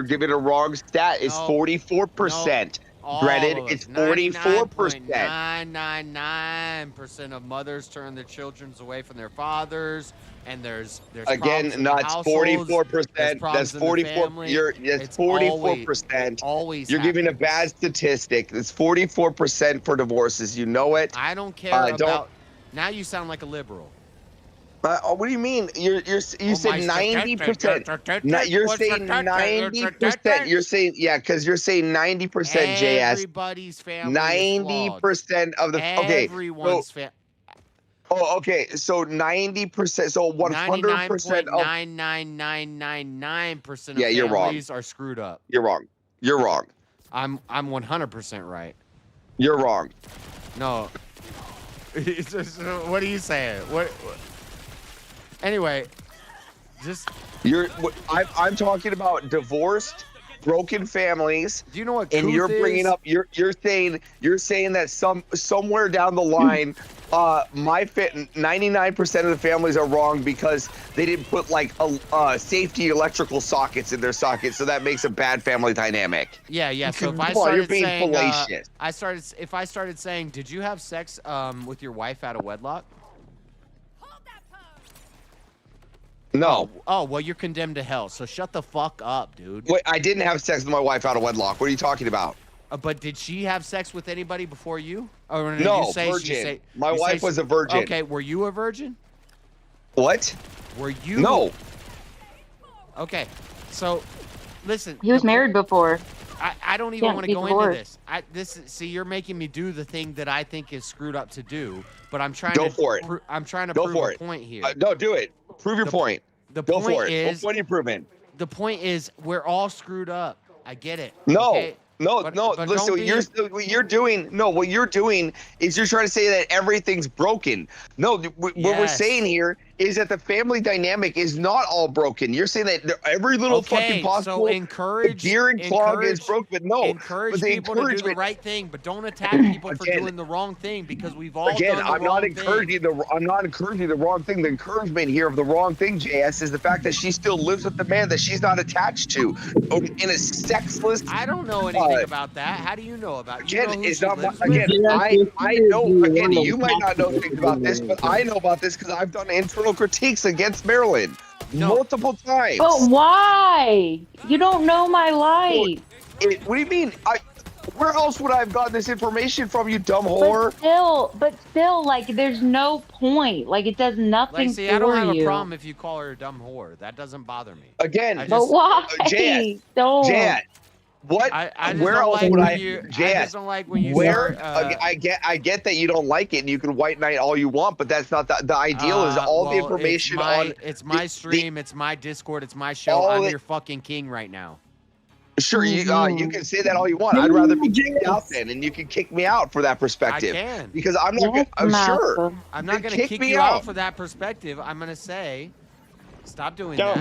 giving a wrong stat. It's 44%. Dreaded, it's 44%.
999% of mothers turn their children away from their fathers, and there's
again, not 44%. That's 44. That's 44%.
Always.
You're giving a bad statistic. It's 44% for divorces. You know it.
I don't care about. Now you sound like a liberal.
What do you mean? You said 90%. You're saying 90%. You're saying because you're saying 90%. JS.
Everybody's family.
90% of the
everyone's family.
Oh, okay. So 90%. So 100% of
99999% of
you're wrong.
families are screwed up.
You're wrong. You're wrong.
I'm 100% right.
You're wrong.
No. What are you saying? What? Anyway,
I'm talking about divorced, broken families.
Do you know what?
And you're bringing up you're saying that somewhere down the line, 99% of the families are wrong because they didn't put like safety electrical sockets in their sockets, so that makes a bad family dynamic.
Yeah. So if I started saying, did you have sex with your wife out of wedlock?
No.
Oh, well, you're condemned to hell. So shut the fuck up, dude.
Wait, I didn't have sex with my wife out of wedlock. What are you talking about?
But did she have sex with anybody before you? Or
no, virgin. My wife was a virgin.
Okay, were you a virgin?
What?
Were you?
No.
Okay, so listen.
He was married before.
I don't even want to go into this. See, you're making me do the thing that I think is screwed up to do, but I'm trying I'm trying to prove a point here.
No, do it. Prove your point.
Go
for it. What point are you proving?
The point is we're all screwed up. I get it.
No.
Okay?
No. Listen, what you're doing is you're trying to say that everything's broken. No, what we're saying here is that the family dynamic is not all broken. You're saying that every little fucking possible
so encourage
gear and clog is broken, but no.
encourage
but the
people to do the
encouragement
right thing, but don't attack people for
Again-
doing the wrong thing because we've all
Again,
done the
I'm
wrong
not
thing.
encouraging I'm not encouraging the wrong thing. The encouragement here of the wrong thing, JS, is the fact that she still lives with the man that she's not attached to, in a sexless.
I don't know anything about that. How do you know about? You
Again,
know who
it's
she
not my,
lives with?
again. I know. Again,
wanna
you might not know
attack
things about this, but I know about this because I've done internal critiques against Maryland multiple times.
But why? You don't know my life.
What do you mean? Where else would I have gotten this information from, you dumb whore?
But still, like, there's no point. Like, it does nothing
Lacey,
for
I don't have
you.
a problem if you call her a dumb whore. That doesn't bother me.
Again,
I
But
just,
why?
Jazz,
Don't.
Jazz, what?
I just
where
don't
else
like
would
when
I?
you. I
Jazz,
just don't like when you
where?
start.
I get that you don't like it, and you can white knight all you want, but that's not the ideal. Is all the information on?
It's my stream. It's my Discord. It's my show.
all
I'm
the-
your fucking king right now.
Sure, you can say that all you want. I'd rather be kicked out then, and you can kick me out for that perspective.
I can.
Because I'm not. I'm sure.
I'm not
Then
gonna kick
me
you out for that perspective. I'm gonna say, stop doing that.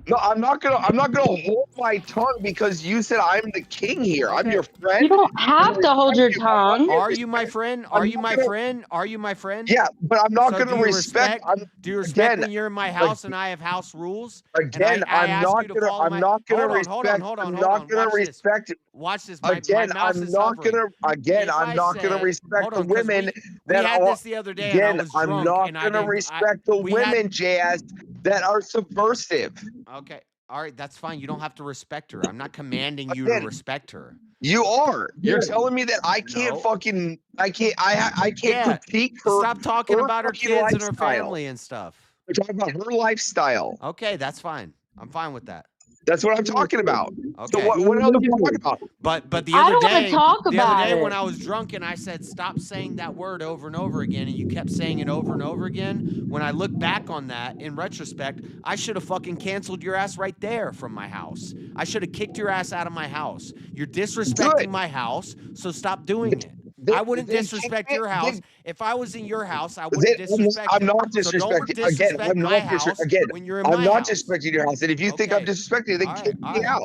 No, I'm not gonna hold my tongue because you said I'm the king here. I'm your friend.
You don't have to hold your tongue.
Are you my friend? Are you my friend? Are you my friend?
Yeah, but I'm not
So
gonna
do you
respect.
Do you respect
again,
when you're in my house and I have house rules?
Again,
I
I'm
ask
not
you to
gonna.
follow
I'm
my-
not gonna
Hold on,
respect.
hold on, hold on,
I'm
hold
not
on.
gonna
Watch this.
respect.
Watch this.
Again,
my mouse
I'm
is
not
hovering.
gonna. Again,
If
I'm
I
not gonna
said-
respect
hold
the
on, 'cause
women
we
that
had
are.
this the other day and I
Again,
was
I'm
drunk
not
and I
gonna
didn't-
respect the
we had-
women, Jazz, that are subversive.
Okay. All right, that's fine. You don't have to respect her. I'm not commanding you to
Again,
respect her.
You are. You're telling me that I can't fucking. I can't. I can't critique her.
Stop talking about her
fucking
kids and her
lifestyle.
family and stuff.
We're talking about her lifestyle.
Okay, that's fine. I'm fine with that.
That's what I'm talking about.
Okay.
So what else are you talking about?
But the
I
other
don't wanna
day,
talk
the other
about
day
it.
when I was drunk and I said stop saying that word over and over again, and you kept saying it over and over again. When I look back on that in retrospect, I should have fucking canceled your ass right there from my house. I should have kicked your ass out of my house. You're disrespecting my house, so stop doing it. I wouldn't
then
disrespect
kick
your
it,
house.
then-
If I was in your house, I wouldn't disrespect
I'm
it.
not
So don't
disrespecting. Again,
disrespect
I'm
my
not
house
again.
when you're in
I'm
my
not
house.
disrespecting your house, and if you think I'm
Okay.
disrespecting, then kick me out.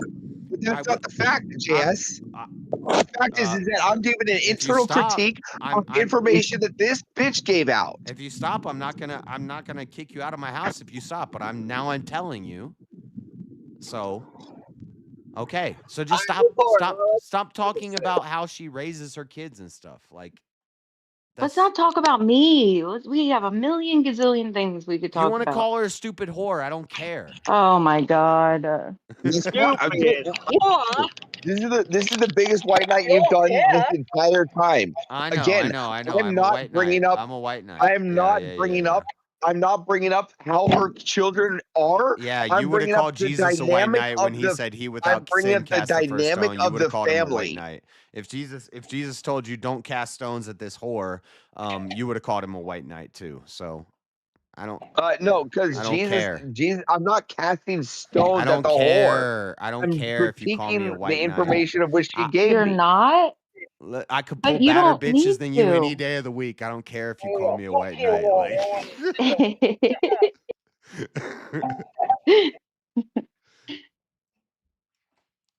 But that's not the fact, JS. The fact is that I'm giving an internal critique of information that this bitch gave out.
If you stop, I'm not gonna kick you out of my house if you stop. But I'm telling you. So, okay. So just stop talking about how she raises her kids and stuff. Like,
Let's not talk about me. We have a million gazillion things we could talk
you
about.
want to call her a stupid whore? I don't care.
Oh my god.
This is the biggest white knight you've done this entire time.
I know.
Again,
I know.
I'm
I'm a
not
white
bringing
knight.
up.
I'm a white knight.
I am
Yeah,
not
yeah,
bringing
yeah,
up. I'm not bringing up how her children are.
Yeah,
I'm
you would have
bringing up
called
the
Jesus a white
dynamic
knight
of
when he
the-
said he
I'm
without
bringing
sin
up the
cast the first
dynamic
stone. You
of
would have
the
called him a white
family.
knight. If Jesus told you don't cast stones at this whore, you would have called him a white knight too. So I don't.
No, because
I don't care.
Jesus, I'm not casting stones
I
at
don't
the whore.
care. I don't
I'm
care if you call me a
critiquing
white
the
knight.
information of which she gave
You're
me.
not?
I could
But
pull
you
badder
don't
bitches
need
than you any
to.
day of the week. I don't care if you call me a white knight.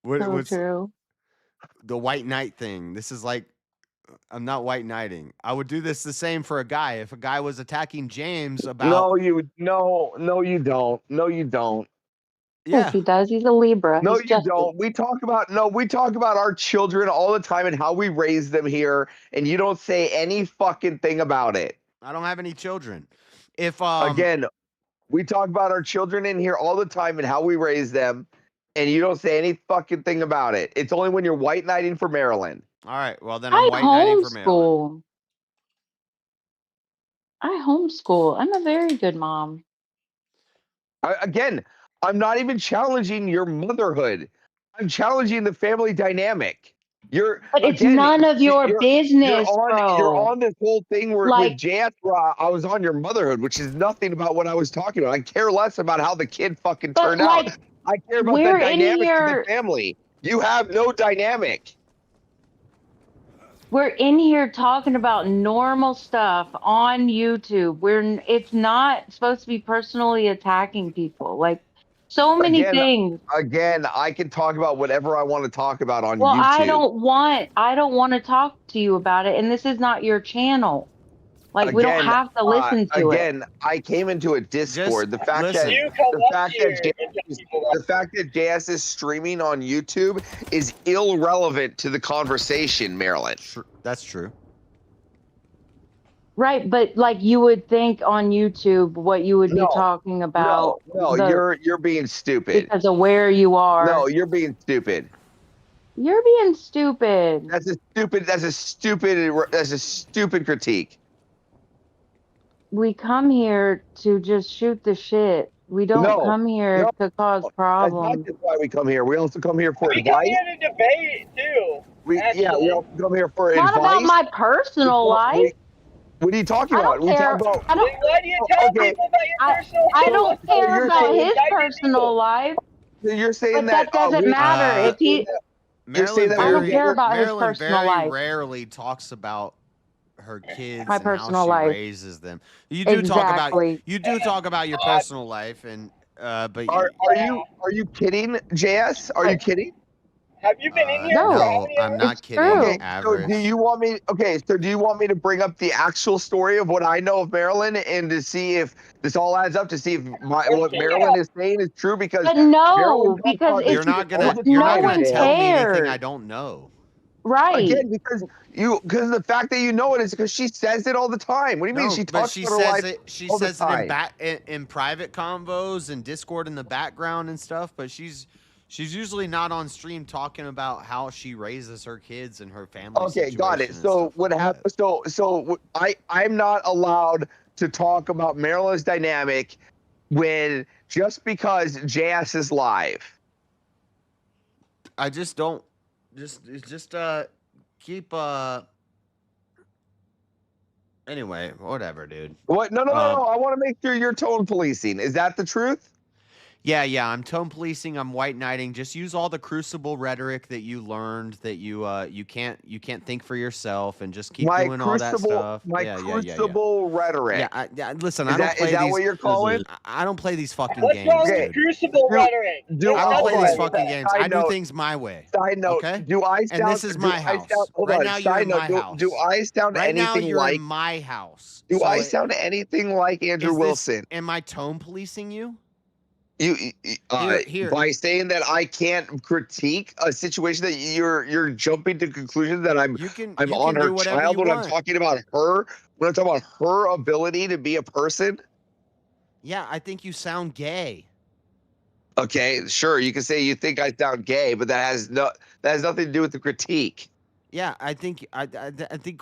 Like,
So
what's
true.
the white knight thing? This is like, I'm not white knighting. I would do this the same for a guy. If a guy was attacking James about,
No, you don't. No, you don't.
Yes, he does. He's a Libra.
No,
He's
you
justice.
don't. We talk about our children all the time and how we raise them here, and you don't say any fucking thing about it.
I don't have any children. If
Again, we talk about our children in here all the time and how we raise them, and you don't say any fucking thing about it. It's only when you're white knighting for Maryland.
all right, well then I'm
I
white knighting for Maryland.
homeschool. I homeschool. I'm a very good mom.
Again, I'm not even challenging your motherhood. I'm challenging the family dynamic.
But it's none of your business,
You're
bro.
on this whole thing where
Like-
with Jazz, I was on your motherhood, which is nothing about what I was talking about. I care less about how the kid fucking
But,
turned
like,
out. I care about the
we're in
dynamic of
here-
the family. You have no dynamic.
We're in here talking about normal stuff on YouTube. It's not supposed to be personally attacking people. Like so many
Again,
things.
I can talk about whatever I want to talk about on
Well, I
YouTube.
don't want to talk to you about it, and this is not your channel. Like we don't have to listen to it.
I came into a Discord.
Just
The fact
listen.
the fact that JS is streaming on YouTube is irrelevant to the conversation, Marilyn.
That's true.
Right, but like you would think on YouTube what you would be talking about.
No, you're being stupid.
Because of where you are.
No, you're being stupid.
You're being stupid.
That's a stupid critique.
We come here to just shoot the shit. We don't come here to cause problems.
That's not just why we come here. We also come here for
We
advice.
come here to debate too.
We also come here for
Not
advice.
about my personal life.
What are you talking about?
I don't care.
We talk about.
I don't.
Why do you tell people about your personal life?
I don't care
you're
about
saying-
his personal life.
You're saying
But that doesn't matter if he.
Marilyn
I don't care about his
Marilyn
personal
very
life.
rarely talks about her kids
My
and
personal
how she
life.
raises them. You do talk about
Exactly.
your personal life, and but
Are you kidding, JS? Are you kidding?
Have you been in here?
no, I'm not kidding.
Okay, so
Avarice.
do you want me? Okay, so do you want me to bring up the actual story of what I know of Marilyn and to see if this all adds up? To see if what Marilyn is saying is true? Because
But no,
Marilyn talks
because
about
it's
you're not gonna
one
tell me anything
cares.
I don't know.
Right.
Again, because the fact that you know it is because she says it all the time. What do you mean?
No,
She
but
talks
she
about her
says
life
it. She
all the
says it
time.
in private convos and Discord in the background and stuff. But she's usually not on stream talking about how she raises her kids and her family.
Okay, got it.
situation and
So
stuff
what
like
happened? I'm not allowed to talk about Marilyn's dynamic when just because JS is live.
I just don't. Just keep Anyway, whatever, dude.
What? No. I want to make sure you're tone policing. Is that the truth?
Yeah. I'm tone policing. I'm white knighting. Just use all the crucible rhetoric that you learned that you can't think for yourself, and just keep doing all that stuff.
Crucible rhetoric.
Yeah. Listen,
Is
I don't
that-
play
is that
these.
what you're calling?
I don't play these fucking
What's
games.
wrong
dude.
with crucible rhetoric?
I don't play these fucking games. I do
note.
things my way.
Side note,
Okay.
do I sound?
And this is my house.
Hold
Right
on.
now, you're
Side
in
note,
my
do-
house.
Do I sound
Right now,
anything
you're
like?
in my house.
Do
So
I sound anything like Andrew Wilson?
Am I tone policing you?
Here. By saying that I can't critique a situation that you're jumping to conclusions that I'm on her child when I'm talking about her, when I'm talking about her ability to be a person.
Yeah, I think you sound gay.
Okay, sure, you can say you think I sound gay, but that has nothing to do with the critique.
Yeah, I think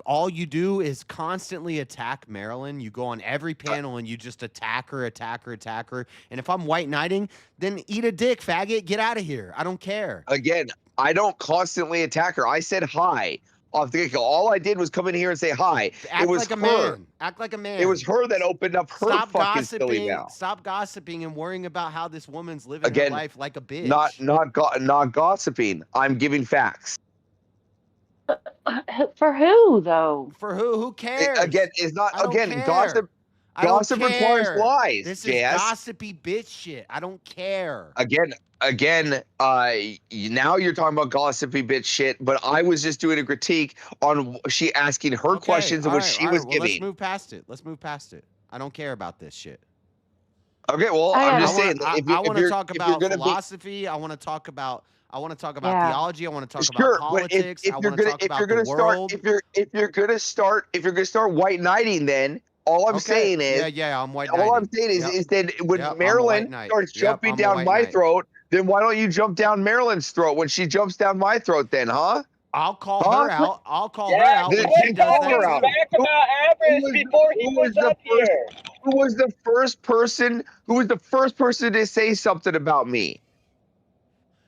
all you do is constantly attack Marilyn. You go on every panel and you just attack her. And if I'm white knighting, then eat a dick, faggot. Get out of here. I don't care.
Again, I don't constantly attack her. I said hi off the get-go. All I did was come in here and say hi.
Act like a man. Act like a man.
It was her that opened up her
Stop
fucking silly
gossiping.
mouth.
Stop gossiping and worrying about how this woman's living
Again,
her life like a bitch.
Not gossiping. I'm giving facts.
For who though?
For who? Who cares?
Again, it's not.
I don't
Again,
care.
gossip.
I don't
Gossip requires
care.
lies.
This
JS.
is gossipy bitch shit. I don't care.
Again. Now you're talking about gossipy bitch shit, but I was just doing a critique on she asking her questions and what she was giving.
Let's move past it. I don't care about this shit.
Okay, well, I'm just saying.
I want to talk about philosophy. I want to talk about theology. I want to talk about politics. I want to talk about the world.
If you're gonna start white knighting, then all I'm saying is
I'm white knighting.
All I'm saying is that when Marilyn starts jumping
I'm a
down
white
my
knight.
throat, then why don't you jump down Marilyn's throat when she jumps down my throat? Then, huh?
I'll call her out. I'll call her out when she does
Talk
that.
back about Avarice before he was up here.
Who was the first person? Who was the first person to say something about me?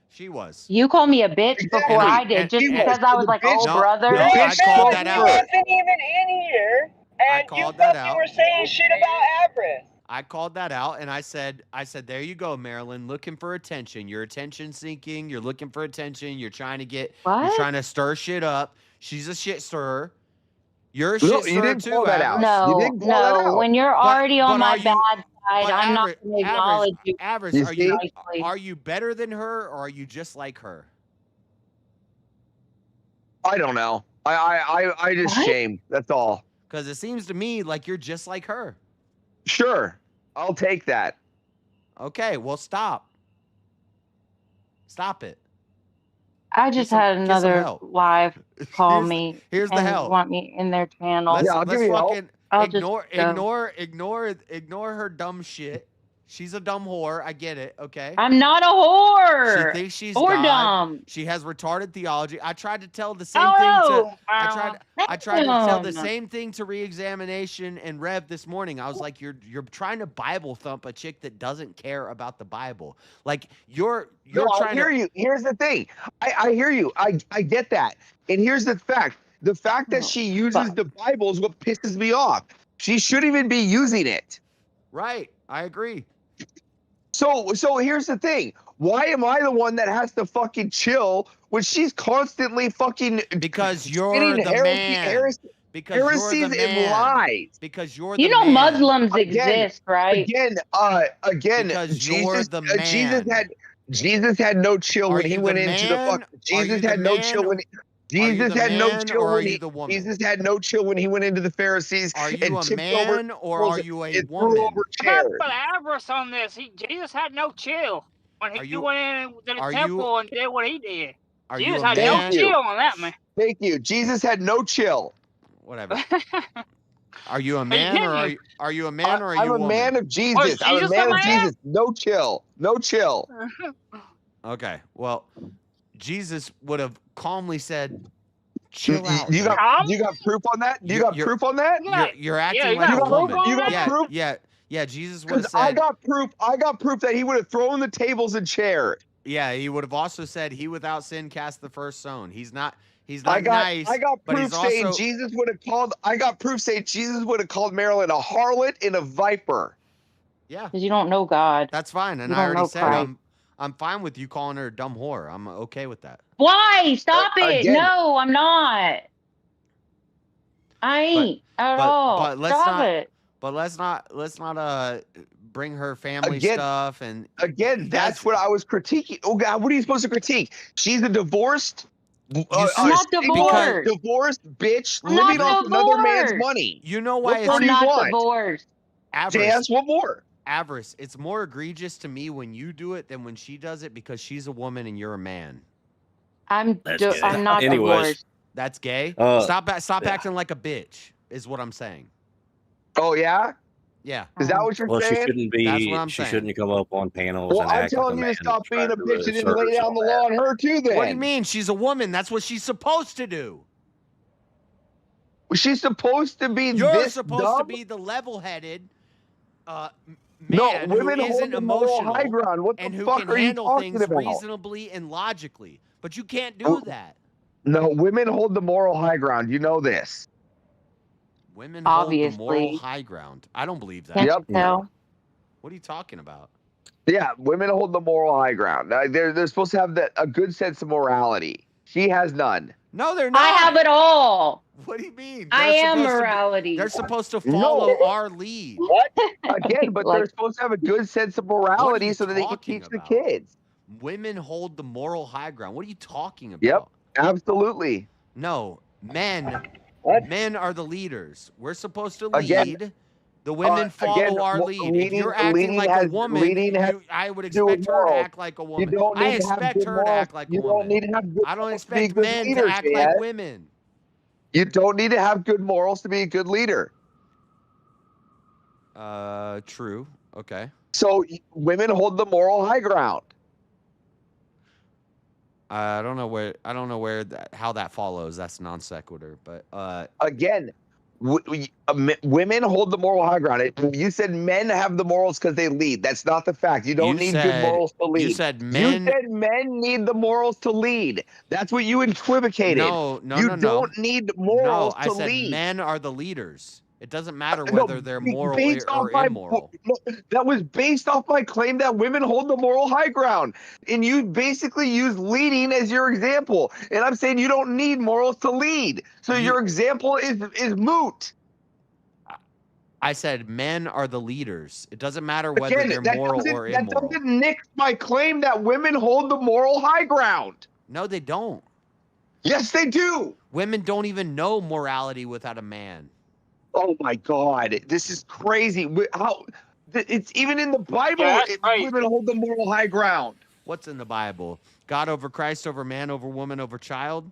She was.
You called me a bitch before I did, just because I was like, oh, brother.
No, I called that
He
out.
wasn't even in here, and you
called that
fucking
out.
were saying shit about Avarice.
I called that out, and I said, there you go, Marilyn, looking for attention. You're attention seeking. You're looking for attention. You're trying to get. You're
What?
trying to stir shit up. She's a shit stirrer. You're a
No,
shit
you
stirrer
didn't call
too,
that out.
Avarice.
You
No,
didn't call that
no.
out.
When you're already on my
are you?
bad side,
But
I'm not going to acknowledge you
Avarice,
You
are you
nicely.
are you better than her or are you just like her?
I don't know. I just
What?
shame. That's all.
Because it seems to me like you're just like her.
Sure, I'll take that.
Okay, well, stop. Stop it.
I just had
get some
another
help.
live call
Here's-
me
here's the
and
help.
want me in their channel.
Let's
I'll give
let's
you help.
fucking
I'll just
ignore her dumb shit. She's a dumb whore. I get it. Okay.
I'm not a whore.
She thinks she's
or
God.
dumb.
She has retarded theology. I tried to tell the same thing to.
Oh,
I tried to tell the
Damn.
same thing to Reexamination and Rev this morning. I was like, you're trying to Bible thump a chick that doesn't care about the Bible. Like you're
No, I
trying
hear
to.
you. Here's the thing. I hear you. I get that. And here's the fact. The fact that she uses the Bible is what pisses me off. She shouldn't even be using it.
Right. I agree.
So here's the thing. Why am I the one that has to fucking chill when she's constantly fucking
Because you're
spitting
the man. Because you're
heresies
the
and
man.
lies.
Because you're the
You know
man.
Muslims
Again,
exist, right?
Again,
Because you're the man.
Jesus had no chill
Are
when he
you
went
the
into the
man?
fuck.
Are
Jesus
you the
had no
man?
chill when he,
Are you
Jesus
the
had no
man
chill
or are
when
you
he
the woman?
Jesus had no chill when he went into the Pharisees
Are you a
and tipped over
man or
tables
are you a
and threw
woman?
over
I got
chairs.
the avarice on this. Jesus had no chill when
Are
he
you-
went in to the
are you-
temple and did what he did.
Are you
Jesus
a
had
man?
no chill on that, man.
Thank you. Jesus had no chill.
Whatever. Are you a
Are you
man or
kidding me?
are you a man or are
I'm
you a
a
woman?
man of
Was
Jesus. I'm a
Jesus
man
the
of
man?
Jesus. No chill. No chill.
Okay. Well, Jesus would have calmly said, "Chill out."
You
man."
got proof on that? You got
You're-
proof on that?
You're acting
you
like
got
a
proof
woman.
on
You got
that?
proof?
Yeah. Jesus would
Because
have said.
I got proof that he would have thrown the tables and chairs.
Yeah, he would have also said, "He without sin cast the first stone." He's not
I got
nice. but
proof
he's
saying
also
Jesus would have called. I got proof saying Jesus would have called Marilyn a harlot and a viper.
yeah.
Because you don't know God.
That's fine, and
You
I
don't
already
know
said
Christ.
I'm fine with you calling her a dumb whore. I'm okay with that.
Why? Stop it.
Again.
No, I'm not. I ain't at all.
But let's
Stop
not.
it.
But let's not bring her family
Again-
stuff and
Again, that's what I was critiquing. Oh God, what are you supposed to critique? She's a divorced.
I'm not divorced.
Divorced bitch
I'm
living
not
off another man's
divorced.
money.
You know
What
why it's
more
I'm
do you
not
want?
divorced.
avarice.
JS, what more?
Avarice. It's more egregious to me when you do it than when she does it because she's a woman and you're a man.
I'm
gay.
not
Anyways.
divorced.
That's gay. Stop
yeah.
acting like a bitch. Is what I'm saying.
Oh yeah,
Yeah.
is that what you're
Well, she
saying?
shouldn't be.
That's what I'm
she
saying.
shouldn't come up on panels
Well,
and
I'm
act
telling
like a
you to
man
stop being a
trying
bitch and then
assert
lay down
herself
the
as.
law on her too. Then
What do you mean? She's a woman. That's what she's supposed to do.
She's supposed to be
You're
this
supposed
dumb?
to be the level-headed man
No,
who
women hold
isn't
the moral high
emotional
ground. What
and
the
who
fuck
can
are you
handle
talking
things
about?
reasonably and logically. But you can't do
Oh.
that.
No, women hold the moral high ground. You know this.
Women hold the moral
Obviously.
high ground. I don't believe that.
Can't
Yep.
you tell?
What are you talking about?
Yeah, women hold the moral high ground. They're supposed to have a good sense of morality. She has none.
No, they're not.
I have it all.
What do you mean?
I
They're
am
supposed to be-
morality.
They're supposed to follow our lead.
What?
Again, but they're supposed to have a good sense of morality
you
so that they can
talking
teach
about?
the kids.
Women hold the moral high ground. What are you talking about?
Yep, absolutely.
No, men.
What?
Men are the leaders. We're supposed to
Again,
lead. The women follow
again,
our lead. If you're acting
leading
like
has-
a woman,
leading has
I would
to do with
expect her to
morals.
act like a
You
woman.
don't
I
need to have
expect
good
her to
morals.
act like a
You
woman.
don't need to have good
I don't
morals to be a
expect
good
men
leader,
to act like
JS.
women.
You don't need to have good morals to be a good leader.
True. Okay.
So women hold the moral high ground.
I don't know where how that follows. That's non sequitur. But
Again, women hold the moral high ground. You said men have the morals because they lead. That's not the fact. You don't need good morals to lead.
You said men.
You said men need the morals to lead. That's what you equivocated.
No.
You don't need morals
No, I
to
said
lead.
men are the leaders.
It doesn't matter
No,
whether they're moral
based
or
off my
immoral.
that was based off my claim that women hold the moral high ground, and you basically use leading as your example. And I'm saying you don't need morals to lead, so your example is moot.
I said men are the leaders. It doesn't matter whether
Again,
they're
that
moral
doesn't
or
that
immoral.
doesn't nix my claim that women hold the moral high ground.
No, they don't.
Yes, they do.
Women don't even know morality without a man.
Oh my God, this is crazy. How it's even in the Bible,
Yeah, that's crazy.
women hold the moral high ground.
What's in the Bible? God over Christ over man over woman over child?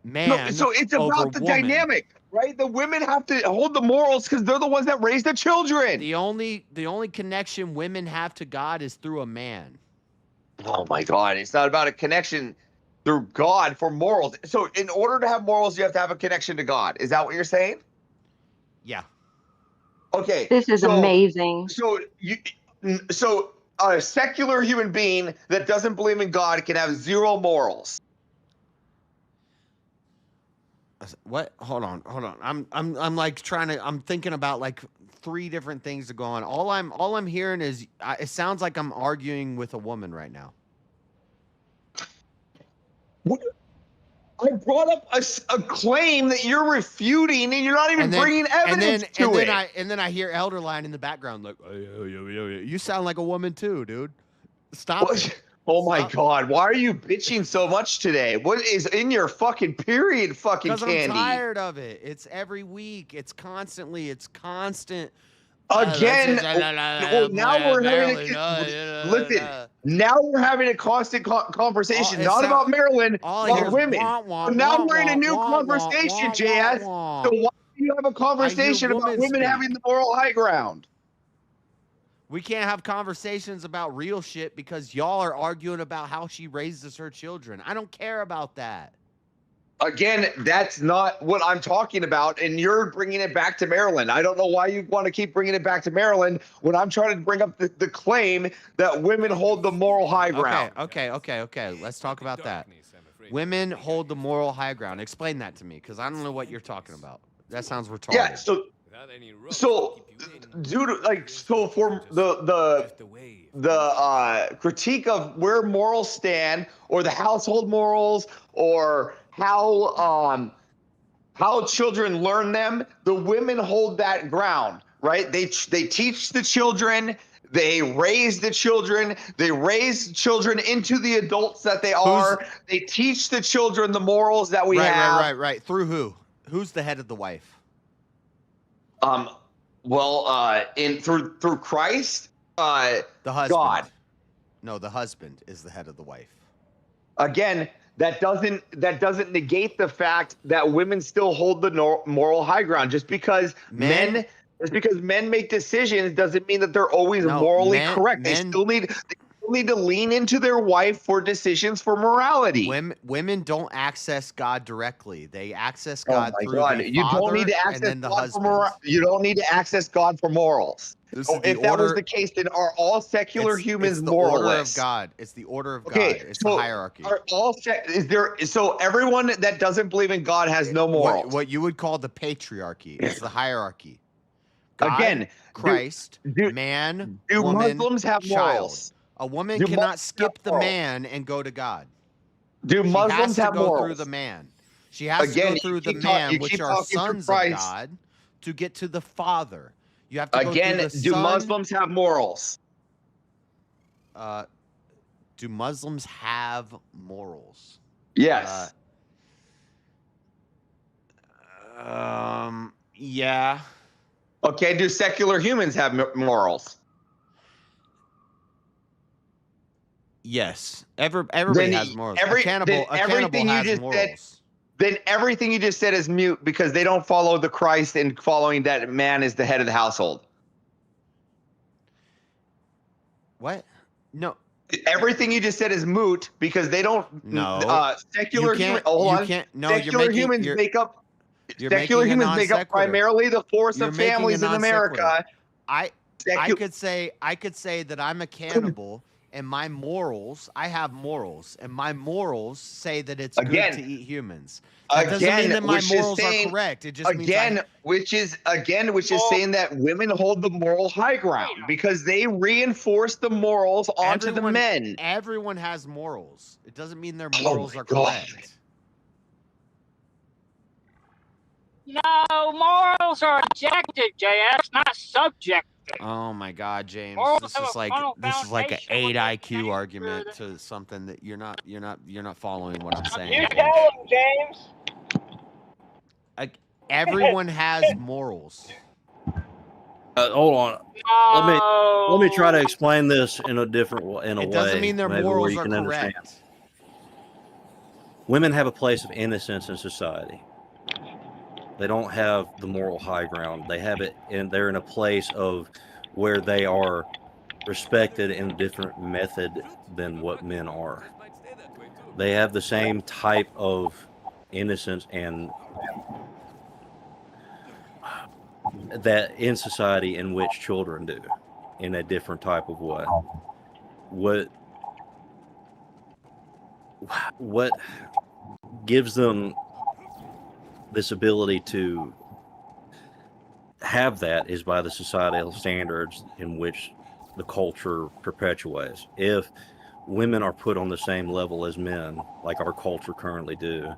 Man
No, so it's
over
about the
woman.
dynamic, right? The women have to hold the morals because they're the ones that raise the children.
The only connection women have to God is through a man.
Oh my God, it's not about a connection through God for morals. So in order to have morals, you have to have a connection to God. Is that what you're saying?
Yeah.
Okay.
This is amazing.
So a secular human being that doesn't believe in God can have zero morals.
What? Hold on. I'm like I'm thinking about like 3 different things to go on. All I'm hearing is it sounds like I'm arguing with a woman right now.
What? I brought up a claim that you're refuting, and you're not even bringing evidence to it.
And then I hear Elderline in the background like, you sound like a woman too, dude. Stop it.
Oh my God, why are you bitching so much today? What is in your fucking period fucking
Because
candy?
I'm tired of it. It's every week. It's constantly. It's constant.
Again, well, now we're having listen. Now we're having a constant conversation, not about Maryland, about women. So now we're in a new conversation, JS. So why do you have a conversation about women having the moral high ground?
We can't have conversations about real shit because y'all are arguing about how she raises her children. I don't care about that.
Again, that's not what I'm talking about, and you're bringing it back to Maryland. I don't know why you want to keep bringing it back to Maryland when I'm trying to bring up the claim that women hold the moral high ground.
Okay. Let's talk about that. Women hold the moral high ground. Explain that to me, because I don't know what you're talking about. That sounds retarded.
Yeah, so due to for the critique of where morals stand, or the household morals, or how children learn them, the women hold that ground, right? They teach the children, they raise the children, they raise children into the adults that they are. They teach the children the morals that we have.
Right. Through who? Who's the head of the wife?
Through Christ,
the husband.
God.
No, the husband is the head of the wife.
Again, that doesn't negate the fact that women still hold the moral high ground. Just because men make decisions doesn't mean that they're always morally correct. They still need to lean into their wife for decisions for morality.
Women don't access God directly. They access God through the
You
father
don't need to access
and then the
God
husband.
you don't need to access God for morals. If that was the case, then are all secular humans moralists?
It's the order of God. It's the hierarchy.
Are all so everyone that doesn't believe in God has no morals?
What you would call the patriarchy. It's the hierarchy. God,
Again,
Christ, man,
do
woman,
Muslims have
child.
morals?
A woman cannot skip the man and go to God.
Do Muslims have
go
morals?
Through the man. She has to go through the man, which are sons of God, to get to the Father. You have to go through the
do Muslims have morals?
Do Muslims have morals?
Yes.
Yeah.
Okay. Do secular humans have morals?
Yes. Everybody has morals. A cannibal has morals.
Then everything you just said is mute because they don't follow the Christ and following that man is the head of the household.
What? No.
Everything you just said is moot because they don't.
No.
Secular humans.
Secular
humans make up. Secular humans make up primarily the force of families in America.
I could say that I'm a cannibal
and my morals, I have morals, and my morals say that it's
Again-
good to eat humans. That doesn't mean
Again,
that my
which is
morals
saying-
are correct. It just means
which is saying that women hold the moral high ground because they reinforce the morals onto the men.
Everyone has morals. It doesn't mean their
Oh
morals
my
are
God.
correct.
No, morals are objective, JS, not subjective.
Oh my God, James!
Morals
This
have
is
a
like
funnel
an
foundation
8
within
IQ argument to something that you're not following what I'm saying.
You
James.
tell him, James.
Like, everyone has morals.
Hold on. Let me try to explain this in a different way.
It doesn't mean their
maybe where
morals
you
are
can understand.
correct.
Women have a place of innocence in society. They don't have the moral high ground. They have it, and they're in a place of where they are respected in a different method than what men are. They have the same type of innocence and that in society in which children do, in a different type of way. What gives them this ability to have that is by the societal standards in which the culture perpetuates. If women are put on the same level as men, like our culture currently does,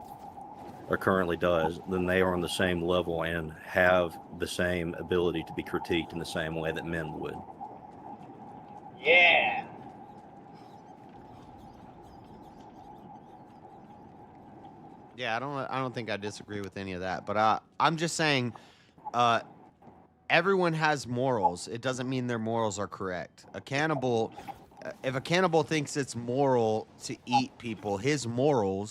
then they are on the same level and have the same ability to be critiqued in the same way that men would.
Yeah.
Yeah, I don't think I disagree with any of that, but I'm just saying, everyone has morals. It doesn't mean their morals are correct. If a cannibal thinks it's moral to eat people, his moral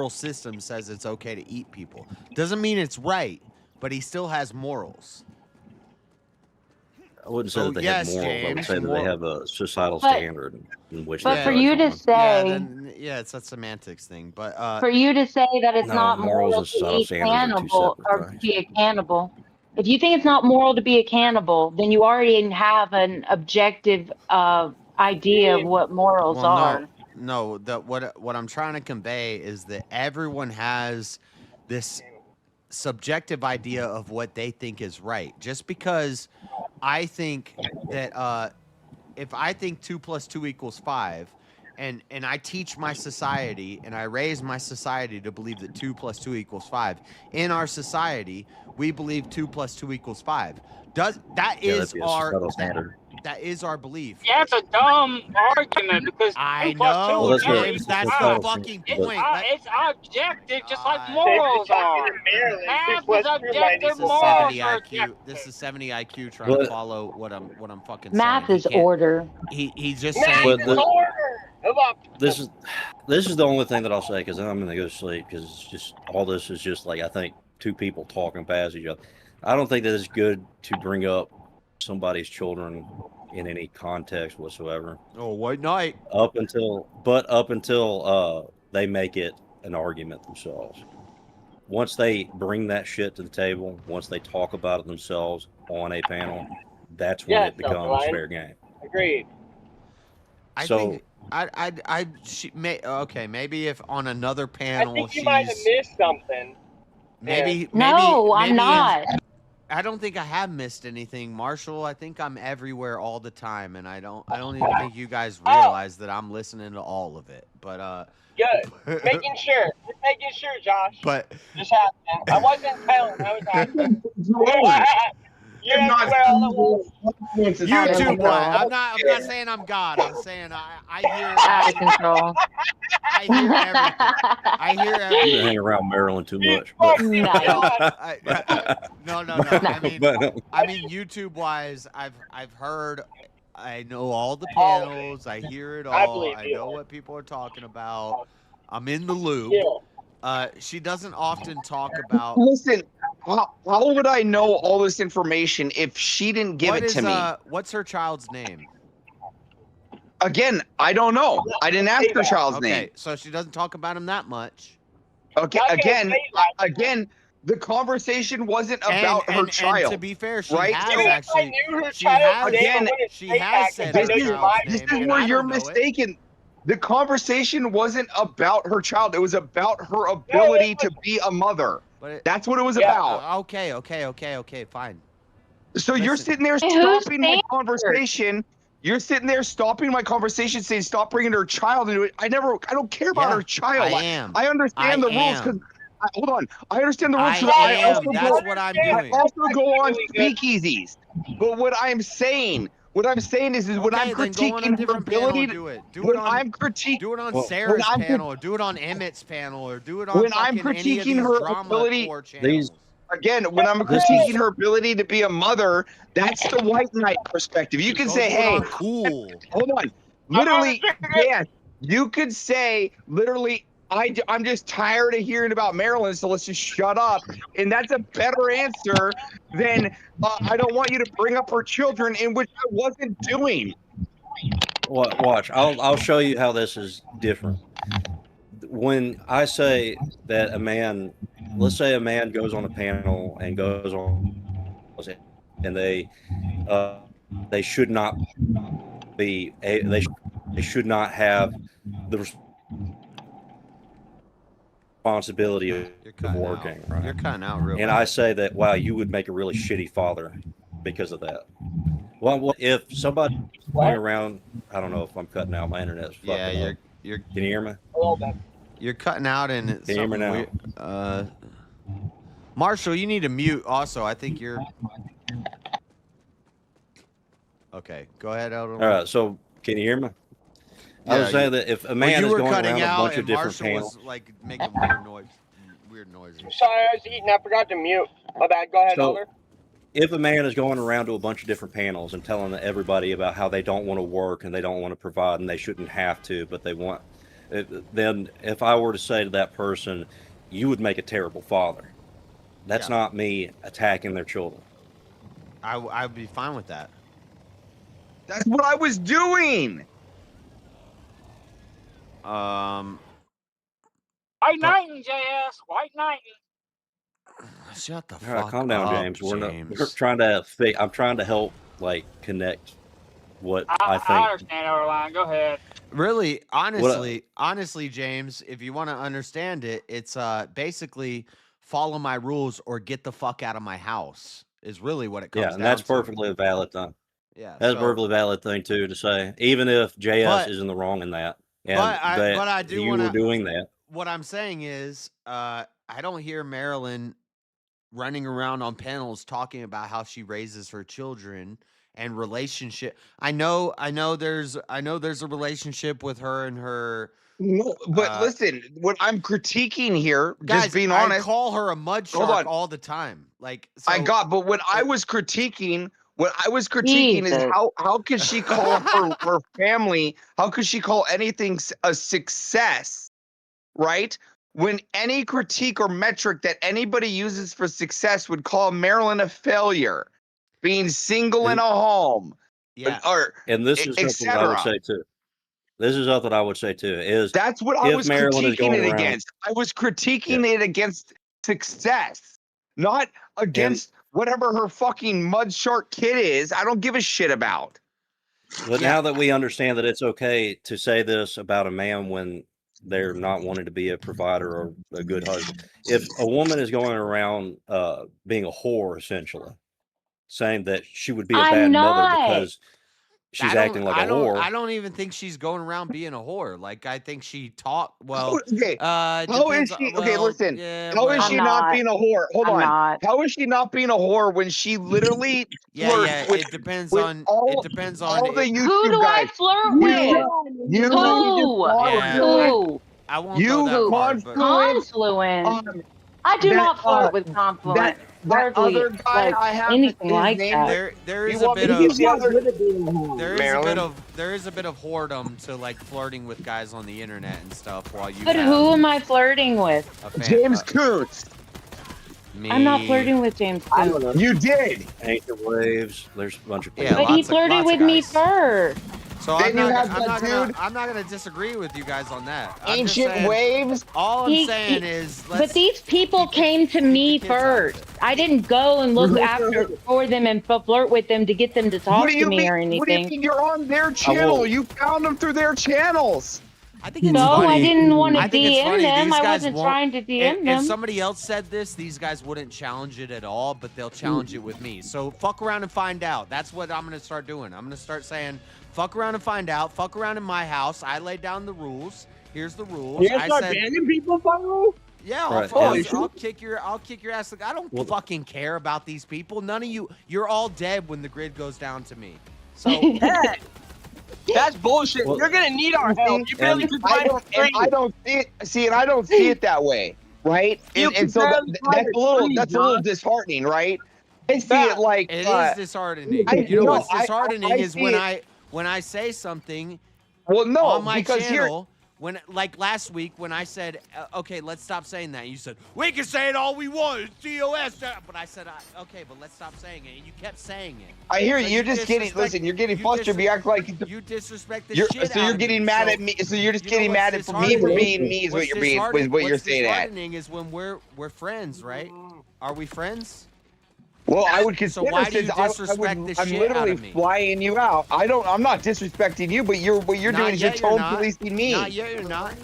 system says it's okay to eat people. Doesn't mean it's right, but he still has morals.
I wouldn't say
So,
that they
yes,
have morals. I would
James,
say that they have a societal
But-
standard in which
But
they
for
judge
you to
on.
say,
it's a semantics thing. But
for you to say that it's
No,
not
morals
moral
and
to
societal
eat
standards are two
cannibal
separate
or to
things.
be a cannibal, if you think it's not moral to be a cannibal, then you already have an objective idea of what morals are.
No. What I'm trying to convey is that everyone has this subjective idea of what they think is right. Just because I think that if I think 2 + 2 = 5, and I teach my society and I raise my society to believe that 2 + 2 = 5. In our society, we believe 2 + 2 = 5. That
Yeah,
is
that'd be a societal standard.
that is our belief.
Yeah, it's a dumb argument because
I
2 + 2
know,
Well, that's
never
what-
James.
equals
That's the
5.
fucking
It's,
point.
it's objective, just like
God.
morals
Talking
are.
to Maryland, 2
Half
+ 2
is
might
objective,
equal
morals
70
are
IQ.
objective.
This is 70 IQ trying to
But-
follow what I'm fucking
Math
saying.
is order.
He's just
Math
saying.
is
But the-
order. Come on.
This is the only thing that I'll say because then I'm gonna go to sleep because it's just all this is just like I think two people talking past each other. I don't think that it's good to bring up somebody's children in any context whatsoever.
Oh, white knight.
Up until they make it an argument themselves. Once they bring that shit to the table, once they talk about it themselves on a panel, that's when
Yeah,
it becomes
Self-Reliant.
fair game.
Agreed.
I
So-
think okay, maybe if on another
I
panel
think you might have missed something.
maybe
No, I'm
maybe
not.
I don't think I have missed anything, Marshall. I think I'm everywhere all the time, and I don't even think you guys realize that I'm listening to all of it. But
Good. Making sure. Just making sure, Josh.
but
Just happened. I wasn't telling. I was asking. You're everywhere all at once.
YouTube wise, I'm not saying I'm God. I'm saying I hear
Out of control.
I hear everything. I hear
You
everything.
hang around Maryland too much. But...
No.
But-
I mean, YouTube wise, I've heard. I know all the panels. I hear it all.
believe
I
you.
know what people are talking about. I'm in the loop. She doesn't often talk about.
Listen, how would I know all this information if she didn't give it to me?
What's her child's name?
Again, I don't know. I didn't ask her child's name.
Okay, so she doesn't talk about him that much.
Okay, again, The conversation wasn't about her child.
And to be fair, she
right?
has
Even if I
actually.
knew her
She
child's
has
name, I
Again,
wouldn't
she
say
has
that
said
because I
her
know your
child's
mind.
this
name,
is
and
where
I
you're
don't know it.
mistaken. The conversation wasn't about her child. It was about her
No,
ability
it
to
was.
be a mother.
But
That's what it was
Yeah.
about.
Okay, fine.
So you're
Listen.
sitting there
Hey, who's
stopping my conversation. You're sitting there stopping my conversation, saying stop bringing her child into it. I don't care about
Yeah,
her child.
I am.
I understand
I
the rules because
am.
hold on. I understand the rules
I
because I
am.
also
That's
go,
what I'm
I
doing.
also go on
Really good.
speakeasies. But what I'm saying is when I'm
Okay, then go on a
critiquing her
different panel
ability
and
to
do it. Do
when
it on.
I'm critiquing
Do it on
Well,
Sarah's
I'm
panel, or do it on Emmett's panel, or do it on
when I'm
fucking any of
critiquing
these
her
drama
ability
core channels.
again, when I'm
This
critiquing
is
her ability to be a mother, that's the white knight perspective. You can
Go
say,
do it
hey,
on cool.
hold on. Literally, yes, you could say, literally, I'm just tired of hearing about Maryland, so let's just shut up. And that's a better answer than I don't want you to bring up her children, in which I wasn't doing.
Watch. I'll show you how this is different. When I say that a man, let's say a man goes on a panel and goes on, and they should not be they should not have the responsibility of working, right?
You're cutting out real
And
bad.
I say that, wow, you would make a really shitty father because of that. Well, if somebody going around, I don't know if I'm cutting out. My internet's fucking
Yeah,
up.
you're.
Can you hear me?
A little bit.
You're cutting out, and it's
Can you hear me
something
now?
weird. Marshall, you need to mute. Also, I think you're. Okay, go ahead, Elder.
All right. So can you hear me? I was saying that if a man
you
is
were
going
cutting
around a
out,
bunch of
and
different
Marshall
panels.
was like making weird noises.
Sorry, I was eating. I forgot to mute. My bad. Go ahead,
So,
Elder.
if a man is going around to a bunch of different panels and telling everybody about how they don't want to work and they don't want to provide and they shouldn't have to, but they want, then if I were to say to that person, you would make a terrible father, that's not me attacking their children.
I'd be fine with that.
That's what I was doing.
White Knighting, JS. White Knighting.
Shut the
All right,
fuck
calm down,
up,
James. We're
James.
trying to I'm trying to help connect what I
I
think.
understand, Overline. Go ahead.
Really, honestly, James, if you want to understand it, it's basically follow my rules or get the fuck out of my house is really what it comes down to.
Yeah, and that's perfectly a valid thing.
Yeah,
that's a perfectly valid thing too to say, even if JS is in the wrong in that. And
but I do
you
want
were doing that.
What I'm saying is, I don't hear Marilyn running around on panels talking about how she raises her children and relationship. I know there's a relationship with her and her.
No, but listen, what I'm critiquing here,
guys,
just being honest.
I call her a mud shark all the time. Like, so,
but what I was critiquing is how could she call her family? How could she call anything a success, right? When any critique or metric that anybody uses for success would call Marilyn a failure, being single in a home,
and this is something I would say too. This is something I would say too. Is
that's what I was
Marilyn
critiquing it against. I was critiquing it against success, not against whatever her fucking mud shark kid is. I don't give a shit about.
But now that we understand that it's okay to say this about a man when they're not wanting to be a provider or a good husband, if a woman is going around being a whore, essentially saying that she would be a bad mother because she's acting like a whore.
I don't even think she's going around being a whore. Like, I think she taught well.
How is she? Okay, listen. How is she not being a whore? Hold on. How is she not being a whore when she literally flirts with?
It depends
with
on.
All,
it depends on
all the YouTube
Who do
guys.
I flirt with? Who?
I won't go that far, but
Confluence. I do not flirt with Confluence.
That other guy I have
anything
his
like
name
that.
there is a bit of whoredom to like flirting with guys on the internet and stuff while you.
But who am I flirting with?
James Kuntz.
Me.
I'm not flirting with James Kuntz.
You did.
Ancient Waves. There's a bunch of
But he flirted with me first.
So
Then you have
I'm
that dude.
I'm not gonna disagree with you guys on that. I'm just
Ancient
saying,
waves.
all I'm saying is,
But these people came to me first. I didn't go and look after for them and flirt with them to get them to
What
talk
do
to
you
me
mean?
or
What do you
anything.
mean you're on their channel? You found them through their channels.
I think it's
No,
funny.
I didn't want to
I think it's
DM
funny.
them.
These
I
guys
wasn't
won't-
trying to DM
if
them.
somebody else said this, these guys wouldn't challenge it at all, but they'll challenge it with me. So fuck around and find out. That's what I'm gonna start doing. I'm gonna start saying, fuck around and find out. Fuck around in my house. I laid down the rules. Here's the rules.
You gonna
I
start
said,
banning people, Pyro?
yeah,
Right,
I'll kick your ass. Like, I don't
Well-
fucking care about these people. None of you. You're all dead when the grid goes down to me. So
Hey, that's bullshit.
Well,
You're gonna need our help. You barely could
I
find
don't, and I don't see it. See, and I don't see it that way, right?
You
And
can
so
barely find
that's
a
a little
tree,
that's a little
Josh.
disheartening, right? I see it like
it is disheartening.
I-
You know
no,
what's
I-
disheartening
I
is
see
when
it-
I say something
well, no,
on my
because here
channel. When, like last week, when I said, okay, let's stop saying that, you said, we can say it all we want, it's DOS. But I said, okay, but let's stop saying it. And you kept saying it.
I hear
So
you. You're just getting. Listen, you're getting flustered. You act like
you disrespect the
you're.
shit
So
out
you're
of
getting
me.
mad
So,
at me. So you're just
you know
getting
what's
mad at me for being me. Is what
what's
you're being.
disheartening-
Is what you're
what's
saying at.
disheartening is when we're friends, right? Are we friends?
Well, I would
So
consider
why do you
since
disrespect the
I'm
shit
literally
out of me?
flying you out. I'm not disrespecting you, but what you're
Not
doing is you're
yet, you're
tone
not.
policing me.
Not yet, you're not.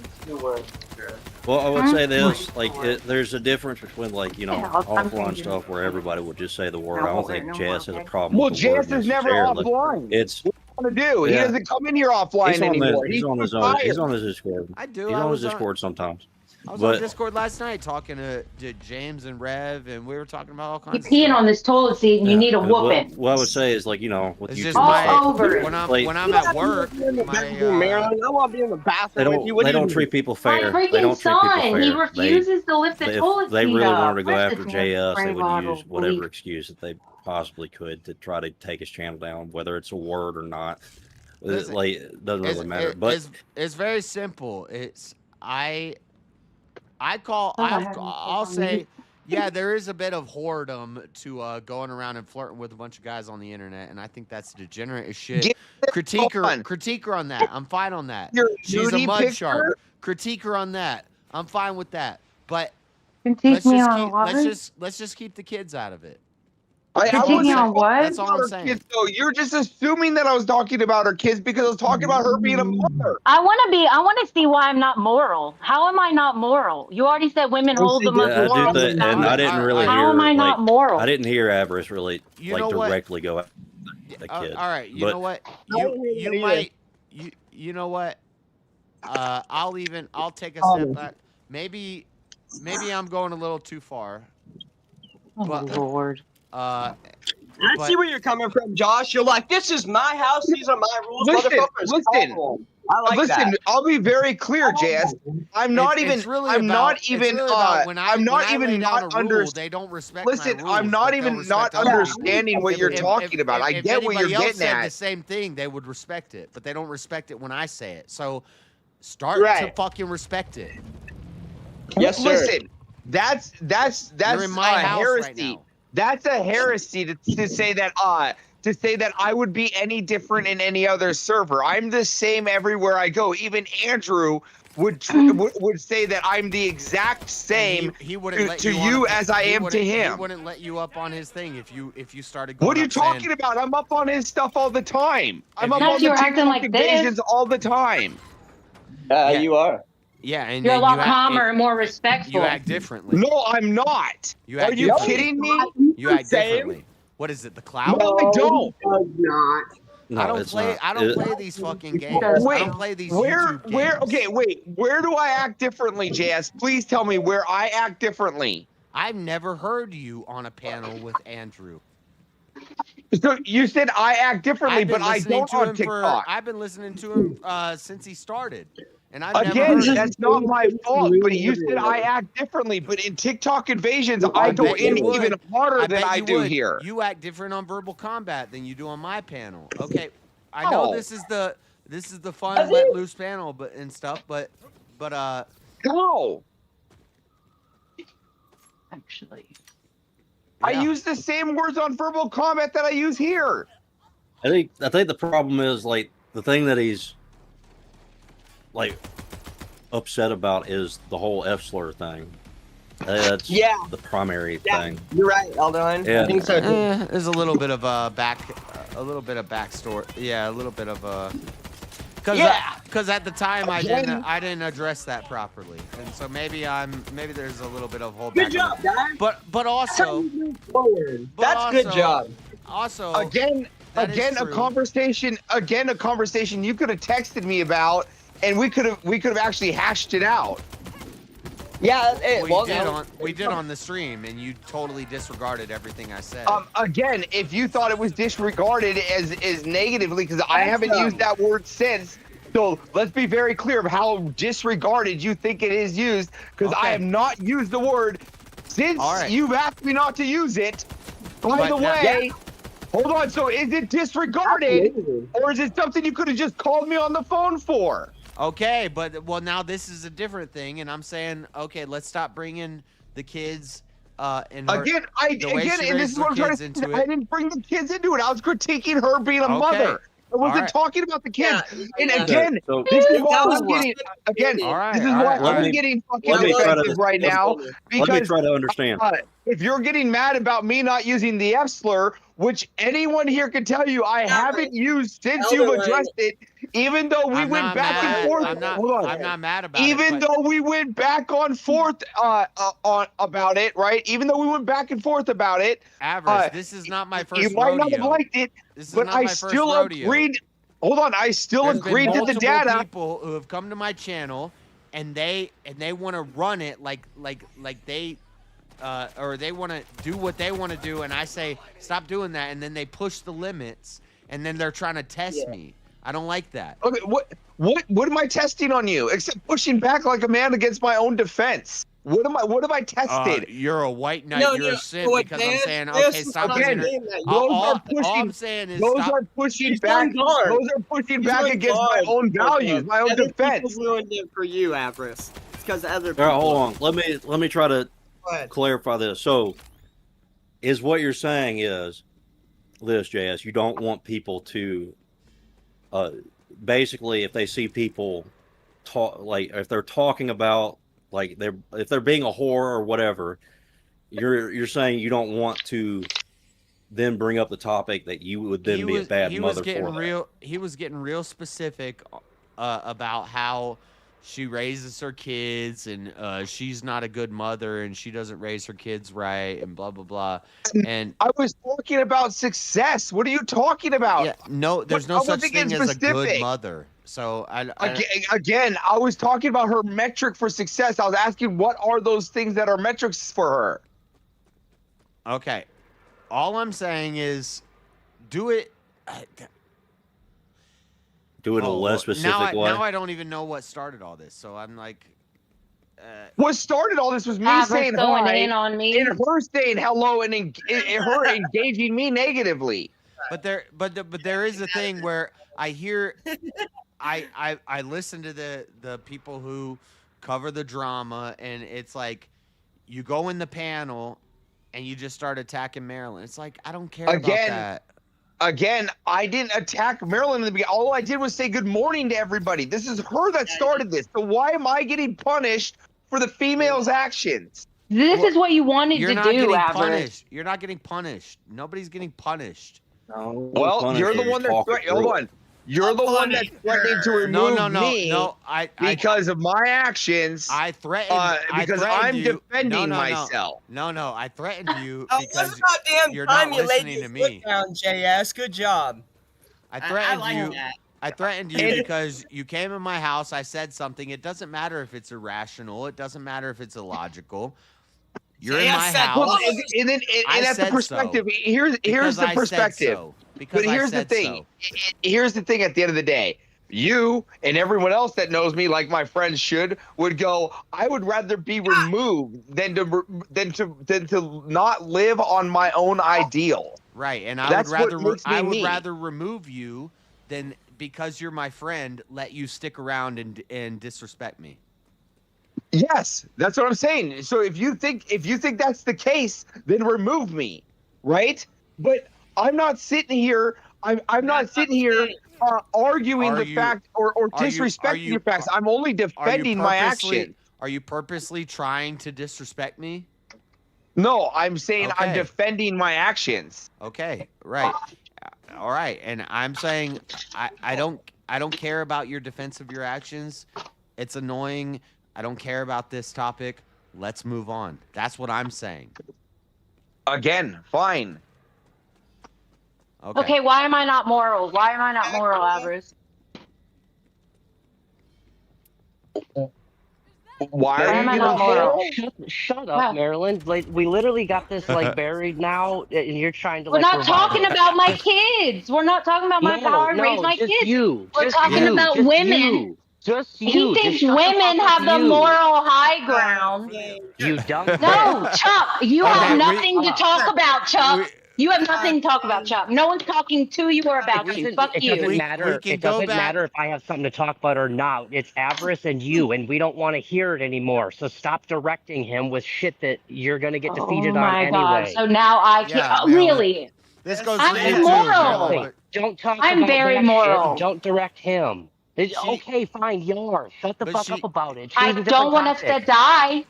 Well, I would say this: like, there's a difference between, like, you know, offline stuff where everybody would just say the word. I don't think Jazz has a problem.
Well,
with the word
Jazz is never
necessarily.
offline.
It's
What do you want to do? He
Yeah.
doesn't come in here offline
he's on
anymore.
He's on his own.
retired.
He's on his Discord.
I do.
He's
I
on his
was on-
Discord sometimes.
I was
But
on Discord last night talking to James and Rev, and we were talking about all
You're
kinds of
peeing
stuff.
on this toilet seat and you need a whooping.
What I would say is, like, you know, with
It's
YouTube
just
and
my
stuff,
over it.
when I'm
like,
when I'm at work.
Maryland, I want to be in the
they
bathroom with you. What
don't
do you
treat
mean?
people
My
fair.
freaking
They don't treat people
son,
fair.
he refuses to lift the
if
toilet
they
seat
really
up.
wanted to go
Where's
after
this man's
JS,
spray
they would
bottle,
use whatever
please?
excuse that they possibly could to try to take his channel down, whether it's a word or not.
Listen,
Like, it doesn't really matter. But
it's very simple.
Oh,
I'll say, yeah, there is a bit of whoredom to going around and flirting with a bunch of guys on the internet, and I think that's degenerate as shit.
Get
Critique her
on.
on that. I'm fine on that.
Your
She's a
nudie
mud
picture?
shark. Critique her on that. I'm fine with that. But
Critique me on what?
let's just keep the kids out of it.
I
Critique
wasn't
me on
talking
what?
That's all
about
I'm
her
saying.
kids, though. You're just assuming that I was talking about her kids because I was talking about her being a mother.
I want to see why I'm not moral. How am I not moral? You already said women hold the most
I
moral
do that, and I
standard.
didn't really
How
hear.
am I not
like,
moral?
I didn't hear Avarice really
You know what?
directly go at the kid.
All right, you
But
know what? You know what? I'll take a step back. Maybe I'm going a little too far.
Oh Lord.
I see where you're coming from, Josh. You're like, this is my house. These are my rules. Motherfuckers, follow them. I like
Listen,
that.
I'll be very clear, Jazz. I'm not even.
It's really
I'm
about-
not
it's
even.
really about when
I'm not
when I lay
even
down
not
a
under.
rule, they don't respect my
Listen,
rules,
I'm not
but they'll
even not
respect other rules.
understanding what you're talking about. I
If
get what you're
anybody else
getting
said the
at.
same thing, they would respect it, but they don't respect it when I say it. So start to fucking respect it.
Yes, sir.
Listen, that's
You're in my
a
house
heresy.
right now.
That's a heresy to say that I would be any different in any other server. I'm the same everywhere I go. Even Andrew would say that I'm the exact same
He wouldn't let
to
you
you
on a-
as I
he
am to
wouldn't-
him.
He wouldn't let you up on his thing if you started going
What are you
up saying-
talking about? I'm up on his stuff all the time. I'm up
Not
on
if
the
you're acting
TikTok
like this.
invasions all the time.
You are.
Yeah, and
You're a
then
lot
you act-
calmer
it-
and more respectful.
You act differently.
No, I'm not.
You
Are
act
you
differently.
kidding me?
You act differently. What is it? The cloud?
No, I don't.
Not.
No,
I don't
it's
play.
not.
I don't play these fucking games.
Wait,
I don't play these
where,
YouTube games.
okay, wait, where do I act differently, Jazz? Please tell me where I act differently.
I've never heard you on a panel with Andrew.
So you said I act differently,
I've been
but I
listening
don't
to
on
him
TikTok.
I've been listening to him since he started, and I've never
Again,
heard him.
that's not my fault, but you said I act differently. But in TikTok invasions, I go
bet you
in
would.
even harder than
bet
I
you
do
would.
here.
You act different on Verbal Combat than you do on my panel. Okay, I know
Oh.
this is the fun let loose panel, and stuff, but
Go.
Actually,
I use the same words on Verbal Combat that I use here.
I think the problem is, like, the thing that he's like upset about is the whole F slur thing. That's the primary thing.
You're right, Eldon. I think so too.
There's a little bit of a backstory. Yeah, a little bit of a. Because at the time I didn't address that properly, and so maybe there's a little bit of holdback.
Good job, guys.
But also,
That's good job.
Also,
again, a conversation you could have texted me about, and we could have actually hashed it out.
Yeah,
we did on the stream, and you totally disregarded everything I said.
Again, if you thought it was disregarded as negatively, because I haven't used that word since. So let's be very clear of how disregarded you think it is used, because I have not used the word since you've asked me not to use it. By the way, hold on. So is it disregarded, or is it something you could have just called me on the phone for?
Okay, but now this is a different thing, and I'm saying, okay, let's stop bringing the kids and
and this is what I'm trying to say. I didn't bring the kids into it. I was critiquing her being a mother. I wasn't talking about the kids. This is why I'm getting I'm getting fucking defensive right now, because
let me try to understand.
If you're getting mad about me not using the F slur, which anyone here can tell you I haven't used since you've addressed it, even though we went back and forth.
I'm not mad about it.
Even though we went back and forth about it, right? Even though we went back and forth about it.
Average, this is not my first
rodeo. You might not have liked it, but I still agreed. Hold on, I still agreed to the data.
People who have come to my channel, and they want to run it like they. Or they want to do what they want to do, and I say stop doing that, and then they push the limits, and then they're trying to test me. I don't like that.
Okay, what am I testing on you except pushing back like a man against my own defense? What have I tested?
You're a white knight. You're a simp because I'm saying okay, stop. All I'm saying is
those are pushing back. Those are pushing back against my own values, my own defense.
People ruined it for you, Avarice. It's because other people.
All right, hold on. Let me try to clarify this. So, is what you're saying is this, JS? You don't want people to, basically, if they see people talk, like if they're talking about, like if they're being a whore or whatever, you're saying you don't want to then bring up the topic that you would then be a bad mother for that.
He was getting real specific about how she raises her kids, and she's not a good mother, and she doesn't raise her kids right, and blah blah blah. And
I was talking about success. What are you talking about?
Yeah, no, there's no such thing as a good mother. So
again, I was talking about her metric for success. I was asking what are those things that are metrics for her.
Okay, all I'm saying is, do it.
Do it in a less specific way.
Now I don't even know what started all this. So I'm like,
what started all this was me saying hi in on me, and her saying hello, and her engaging me negatively.
But there is a thing where I hear, I listen to the people who cover the drama, and it's like, you go in the panel, and you just start attacking Marilyn. It's like, I don't care about that.
Again, I didn't attack Marilyn in the beginning. All I did was say good morning to everybody. This is her that started this. So why am I getting punished for the female's actions?
This is what you wanted
You're
to
not
do,
getting
Avarice.
punished. You're not getting punished. Nobody's getting punished.
No,
well, you're the one that's hold on. You're the one that's threatening to remove me because of my actions.
I threatened
because I'm defending myself.
No, I threatened you
Oh,
because
what's goddamn
you're
time
not
you laid
listening
this
to
foot
me.
down, JS. Good job.
I threatened
like
you.
that.
I threatened you because you came in my house. I said something. It doesn't matter if it's irrational. It doesn't matter if it's illogical. You're in my house.
And that's the perspective. Here's the perspective. But here's the thing. Here's the thing. At the end of the day, you and everyone else that knows me, like my friends would go, I would rather be removed than to not live on my own ideal.
Right, and I would rather remove you than, because you're my friend, let you stick around and disrespect me.
Yes, that's what I'm saying. So if you think that's the case, then remove me, right? But I'm not sitting here I'm not sitting here arguing the fact or disrespecting your facts. I'm only defending my action.
Are you purposely trying to disrespect me?
No, I'm saying I'm
Okay.
defending my actions.
Okay, right. All right, and I'm saying I don't care about your defense of your actions. It's annoying. I don't care about this topic. Let's move on. That's what I'm saying.
Again, fine.
Okay, why am I not moral? Why am I not moral, Avarice?
Why
am I not moral?
Shut up, Marilyn. Like, we literally got this like buried now, and you're trying to
We're
like.
not
revive
talking
it.
about my kids. We're not talking about my power to raise my
just
kids.
you.
We're
Just
talking
you.
about
Just
women.
you. Just
He
you.
thinks
Just shut the
women
fuck up,
have the
you.
moral high ground.
You dumb.
No, Chuck, you
Okay,
have nothing to talk about, Chuck. You have
Uh,
nothing to talk about, Chuck. No one's talking to you or about you. Fuck
It
you.
doesn't matter. It doesn't matter if I have something to talk about or not. It's Avarice and you, and we don't want to hear it anymore. So stop directing him with shit that you're gonna get defeated on
my
anyway.
God. So now I can't. Really?
This goes
I'm
for you too,
moral.
Marilyn.
Don't talk
I'm
about
very
that
moral.
shit. Don't direct him. Okay, fine, yours. Shut the fuck up about it.
I
Choose a
don't
different
want us
topic.
to die.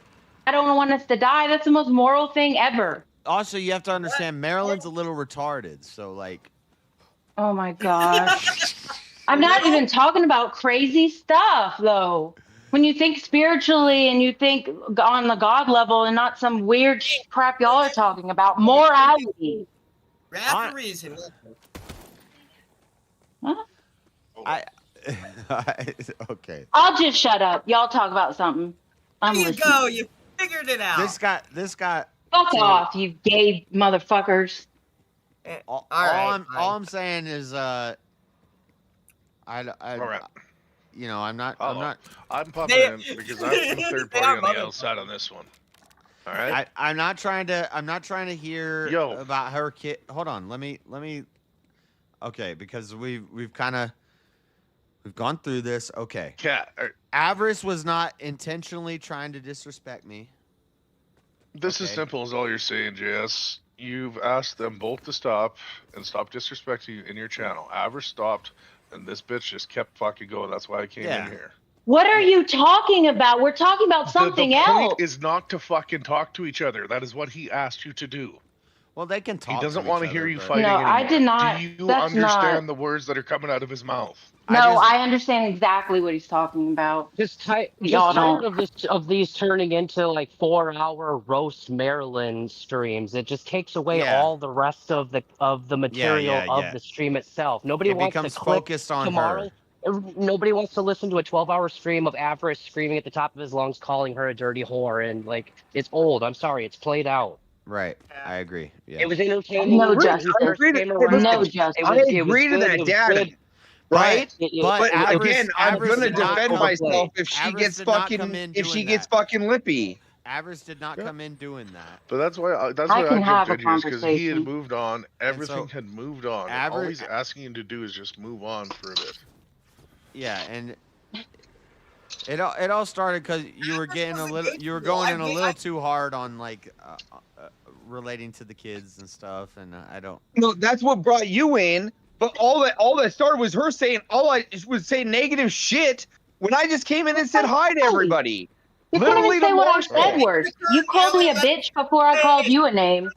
I don't want us to die. That's the most moral thing ever.
Also, you have to understand Marilyn's a little retarded, so like.
Oh my gosh. I'm not even talking about crazy stuff though. When you think spiritually and you think on the God level and not some weird crap y'all are talking about, morality.
That's the reason.
Huh?
Okay.
I'll just shut up. Y'all talk about something.
There you go. You figured it out.
This got.
Fuck off, you gay motherfuckers.
All
right,
I'm saying is,
All right.
You know, I'm not.
I'm popping in because I'm the third party on the outside on this one. All right.
I'm not trying to hear about her kid. Hold on. Let me. Okay, because we've gone through this. Okay. Avarice was not intentionally trying to disrespect me.
This is simple as all you're saying, JS. You've asked them both to stop and stop disrespecting you in your channel. Avarice stopped, and this bitch just kept fucking going. That's why I came in here.
What are you talking about? We're talking about something
the
else.
point is not to fucking talk to each other. That is what he asked you to do.
Well, they can talk.
He doesn't
to
want to
each
hear
other,
you
but-
fighting
No,
anymore.
I did not.
Do you
That's
understand
not-
the words that are coming out of his mouth?
No, I understand exactly what he's talking about. Y'all
tired
don't.
of these turning into like 4-hour roast Maryland streams. It just takes away all the rest of the material of the stream itself. Nobody
It
wants
becomes
to click
focused on
tomorrow.
her.
Nobody wants to listen to a 12-hour stream of Avarice screaming at the top of his lungs, calling her a dirty whore, and like it's old. I'm sorry, it's played out.
Right. I agree. Yeah.
It was entertaining.
No,
when
Justin.
he first came around.
No, Justin.
I agree to
good,
that,
it was
Dad.
good.
Right?
But Avarice-
again, I'm
Avarice
gonna
did not
defend
come-
myself if she
Avarice
gets
did not come
fucking
in
if she
doing
gets
that.
fucking lippy.
Avarice did not come in doing that.
But that's why I
can
jumped
have a
in here because he had
conversation.
moved on. Everything
so
had moved on. And all he's asking you to do is just move on for a bit.
Yeah, and it all started because you were getting you were going in a little too hard on like relating to the kids and stuff, and I don't.
No, that's what brought you in. But all that started was her saying I was saying negative shit when I just came in and said hi to everybody.
You couldn't
Literally
even say what I
the
said worse. You called me a bitch before I called you a name.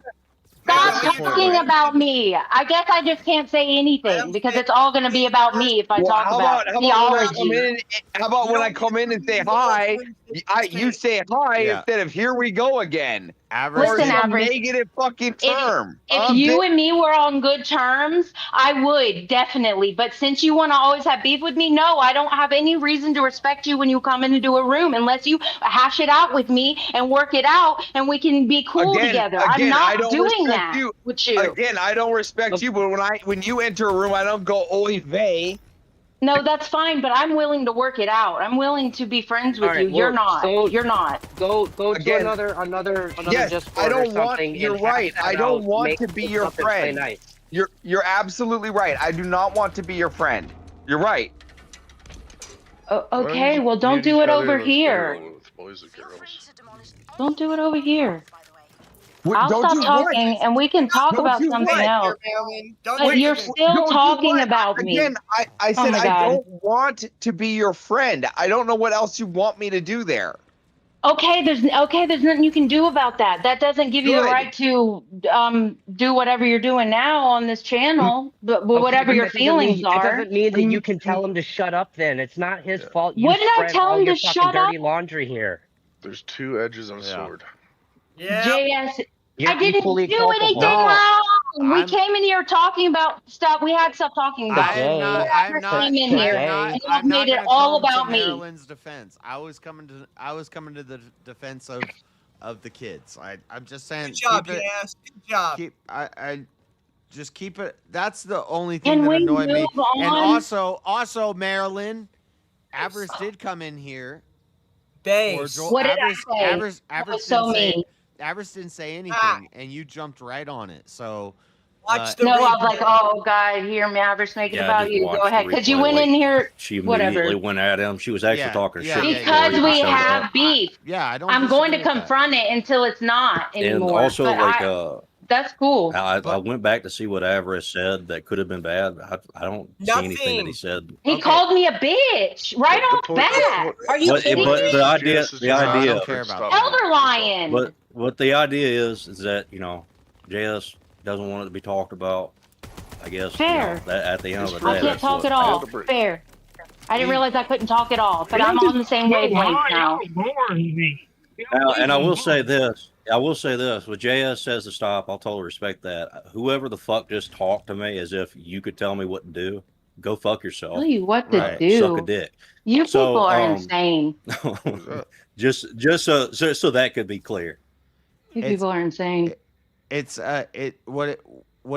Stop
That's the point,
talking
right?
about me. I guess I just can't say anything because it's all going to be about me if I talk about theology.
How about when I come in and say hi, you say hi instead of here we go again. Or
Listen,
some
Avarice,
negative fucking term.
If you and me were on good terms, I would definitely. But since you want to always have beef with me, no, I don't have any reason to respect you when you come into a room unless you hash it out with me and work it out and we can be cool together. I'm
I
not
don't
doing
respect
that
you.
with you.
Again, I don't respect you, but when you enter a room, I don't go oy vey.
No, that's fine, but I'm willing to work it out. I'm willing to be friends with
All right,
you. You're
well,
not. You're not.
Go
Again,
to another
Yes,
Discord
I don't
or something.
want. You're
and
right.
hash that
I don't
out,
want
make
to be
it
your
something play
friend.
nice.
You're absolutely right. I do not want to be your friend. You're right.
Okay, well, don't do it over here.
Boys and girls.
Don't do it over here. I'll
Don't
stop
you
talking
what?
and we can talk
Don't
about
you
something
what?
else.
Don't
But
take
you're
it.
still
Don't you
talking
what?
about me.
Again, I
Oh
said
my
I
God.
don't want to be your friend. I don't know what else you want me to do there.
Okay, there's nothing you can do about that. That doesn't give you the
Good.
right to do whatever you're doing now on this channel, but
Okay,
whatever
but
your
that doesn't mean
feelings are.
that doesn't mean that you can tell him to shut up. Then it's not his fault. You
Wouldn't I
spread
tell
all
him
your
to
fucking
shut up?
dirty laundry here.
There's two edges on a sword.
Yeah.
JS,
You're
I didn't
equally
do
culpable.
anything
No,
wrong. We
I'm-
came in here talking about stuff. We had stuff talking about.
I'm not. I'm not.
Came in here and y'all
I'm not
made it
gonna
all
come to
about me.
Marilyn's defense. I was coming to the defense of the kids. I'm just saying.
Good job,
keep it,
yes. Good job.
I just keep it. That's the only thing
Can
that
we
annoyed me.
move
And
on?
also, Marilyn, Avarice did come in here.
Base.
What did I say? That was so mean.
Avarice didn't say anything, and you jumped right on it. So.
Watch the
No, I was
replay.
like, oh God, here, Mavericks, make it
Yeah, I
about
just
you. Go
watched the
ahead, because you
replay,
went
like,
in here.
She
Whatever.
immediately went at him. She was actually talking shit.
Because
before he
we
showed
have
up.
beef.
Yeah, I don't.
I'm going to
disagree with that.
confront it until it's not
And
anymore.
also,
But
like,
that's cool.
I went back to see what Avarice said that could have been bad. I don't see anything that he said.
He called me a bitch right off bat. Are you kidding
But
me?
the idea,
I don't care about that.
Elder Lion.
But what the idea is that JS doesn't want it to be talked about. I guess
Fair.
That at the end of the day,
I can't talk at all. Fair. I didn't realize I couldn't talk at all, but I'm on the same wavelength now.
And I will say this. When JS says to stop, I'll totally respect that. Whoever the fuck just talked to me as if you could tell me what to do, go fuck yourself.
Tell you what to do.
Suck a dick.
You people are insane.
just so that could be clear.
You people are insane.
It's what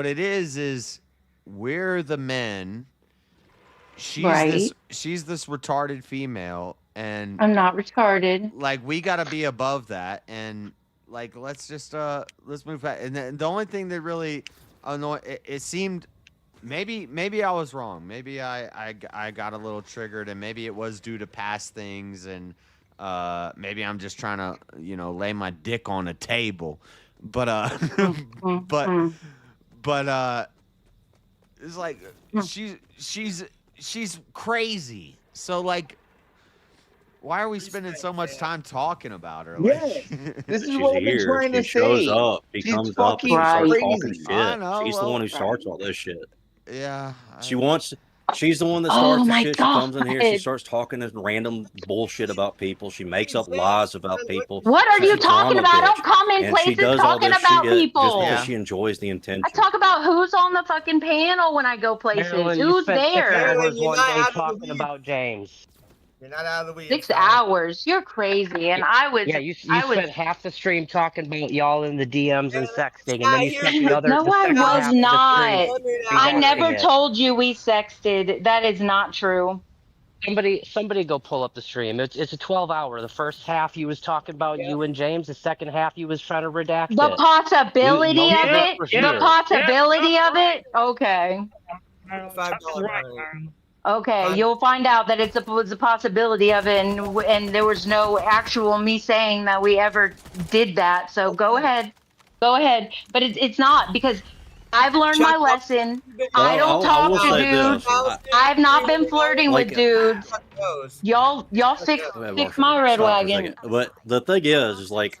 it is we're the men. She's this retarded female, and
I'm not retarded.
Like, we gotta be above that, and like let's move back. And the only thing that really annoyed it seemed maybe I was wrong. Maybe I got a little triggered, and maybe it was due to past things, and maybe I'm just trying to lay my dick on a table, but it's like she's crazy. So like, why are we spending so much time talking about her? Like,
This is
She's
what I've been
here.
trying to
She shows
say.
up. She
She's
comes up and she
fucking
starts
crazy.
talking shit.
I know,
She's the one who starts all this shit.
Yeah.
She's the one that starts the
my
shit. She comes in here. She
God.
starts talking this random bullshit about people. She makes up lies about people.
What are
She's
you
a
talking
drama
about? I don't
bitch.
come in
And she
places
does all
talking
this
about
shit
people.
just because she enjoys the attention.
I talk about who's on the fucking panel when I go places.
Marilyn, you
Who's
spent 6
there?
hours one day
out of the
talking
weeds.
about James.
You're not out of the weeds.
6 hours. You're crazy. And I was.
Yeah, you spent half the stream talking about y'all in the DMs and sexting, and then you spent the
No,
second
I
half
was
of the
not.
stream
I never
rejecting it.
told you we sexted. That is not true.
Somebody go pull up the stream. It's a 12-hour. The first half he was talking about you and James. The second half he was trying to redact
The
it.
possibility
Most
of
us
it.
were
The
here.
possibility of it. Okay.
$5
Okay, you'll find out that it was a possibility of it, and there was no actual me saying that we ever did that. So go ahead, but it's not, because I've learned my lesson. I don't
I will
talk to
say
dudes.
this.
I've not been flirting with dudes. Y'all fix my red
Stop for a
wagon.
second. But the thing is like,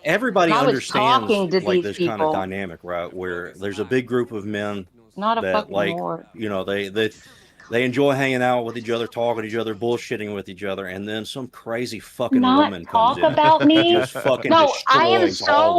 everybody
I was
understands
talking to
like
these
this kind of
people.
dynamic, right? Where there's a big group of men
Not a
that
fucking
like
whore.
they enjoy hanging out with each other, talking to each other, bullshitting with each other, and then some crazy fucking
Not
woman comes
talk
in
about
and
me.
just fucking
No, I am
destroys all
so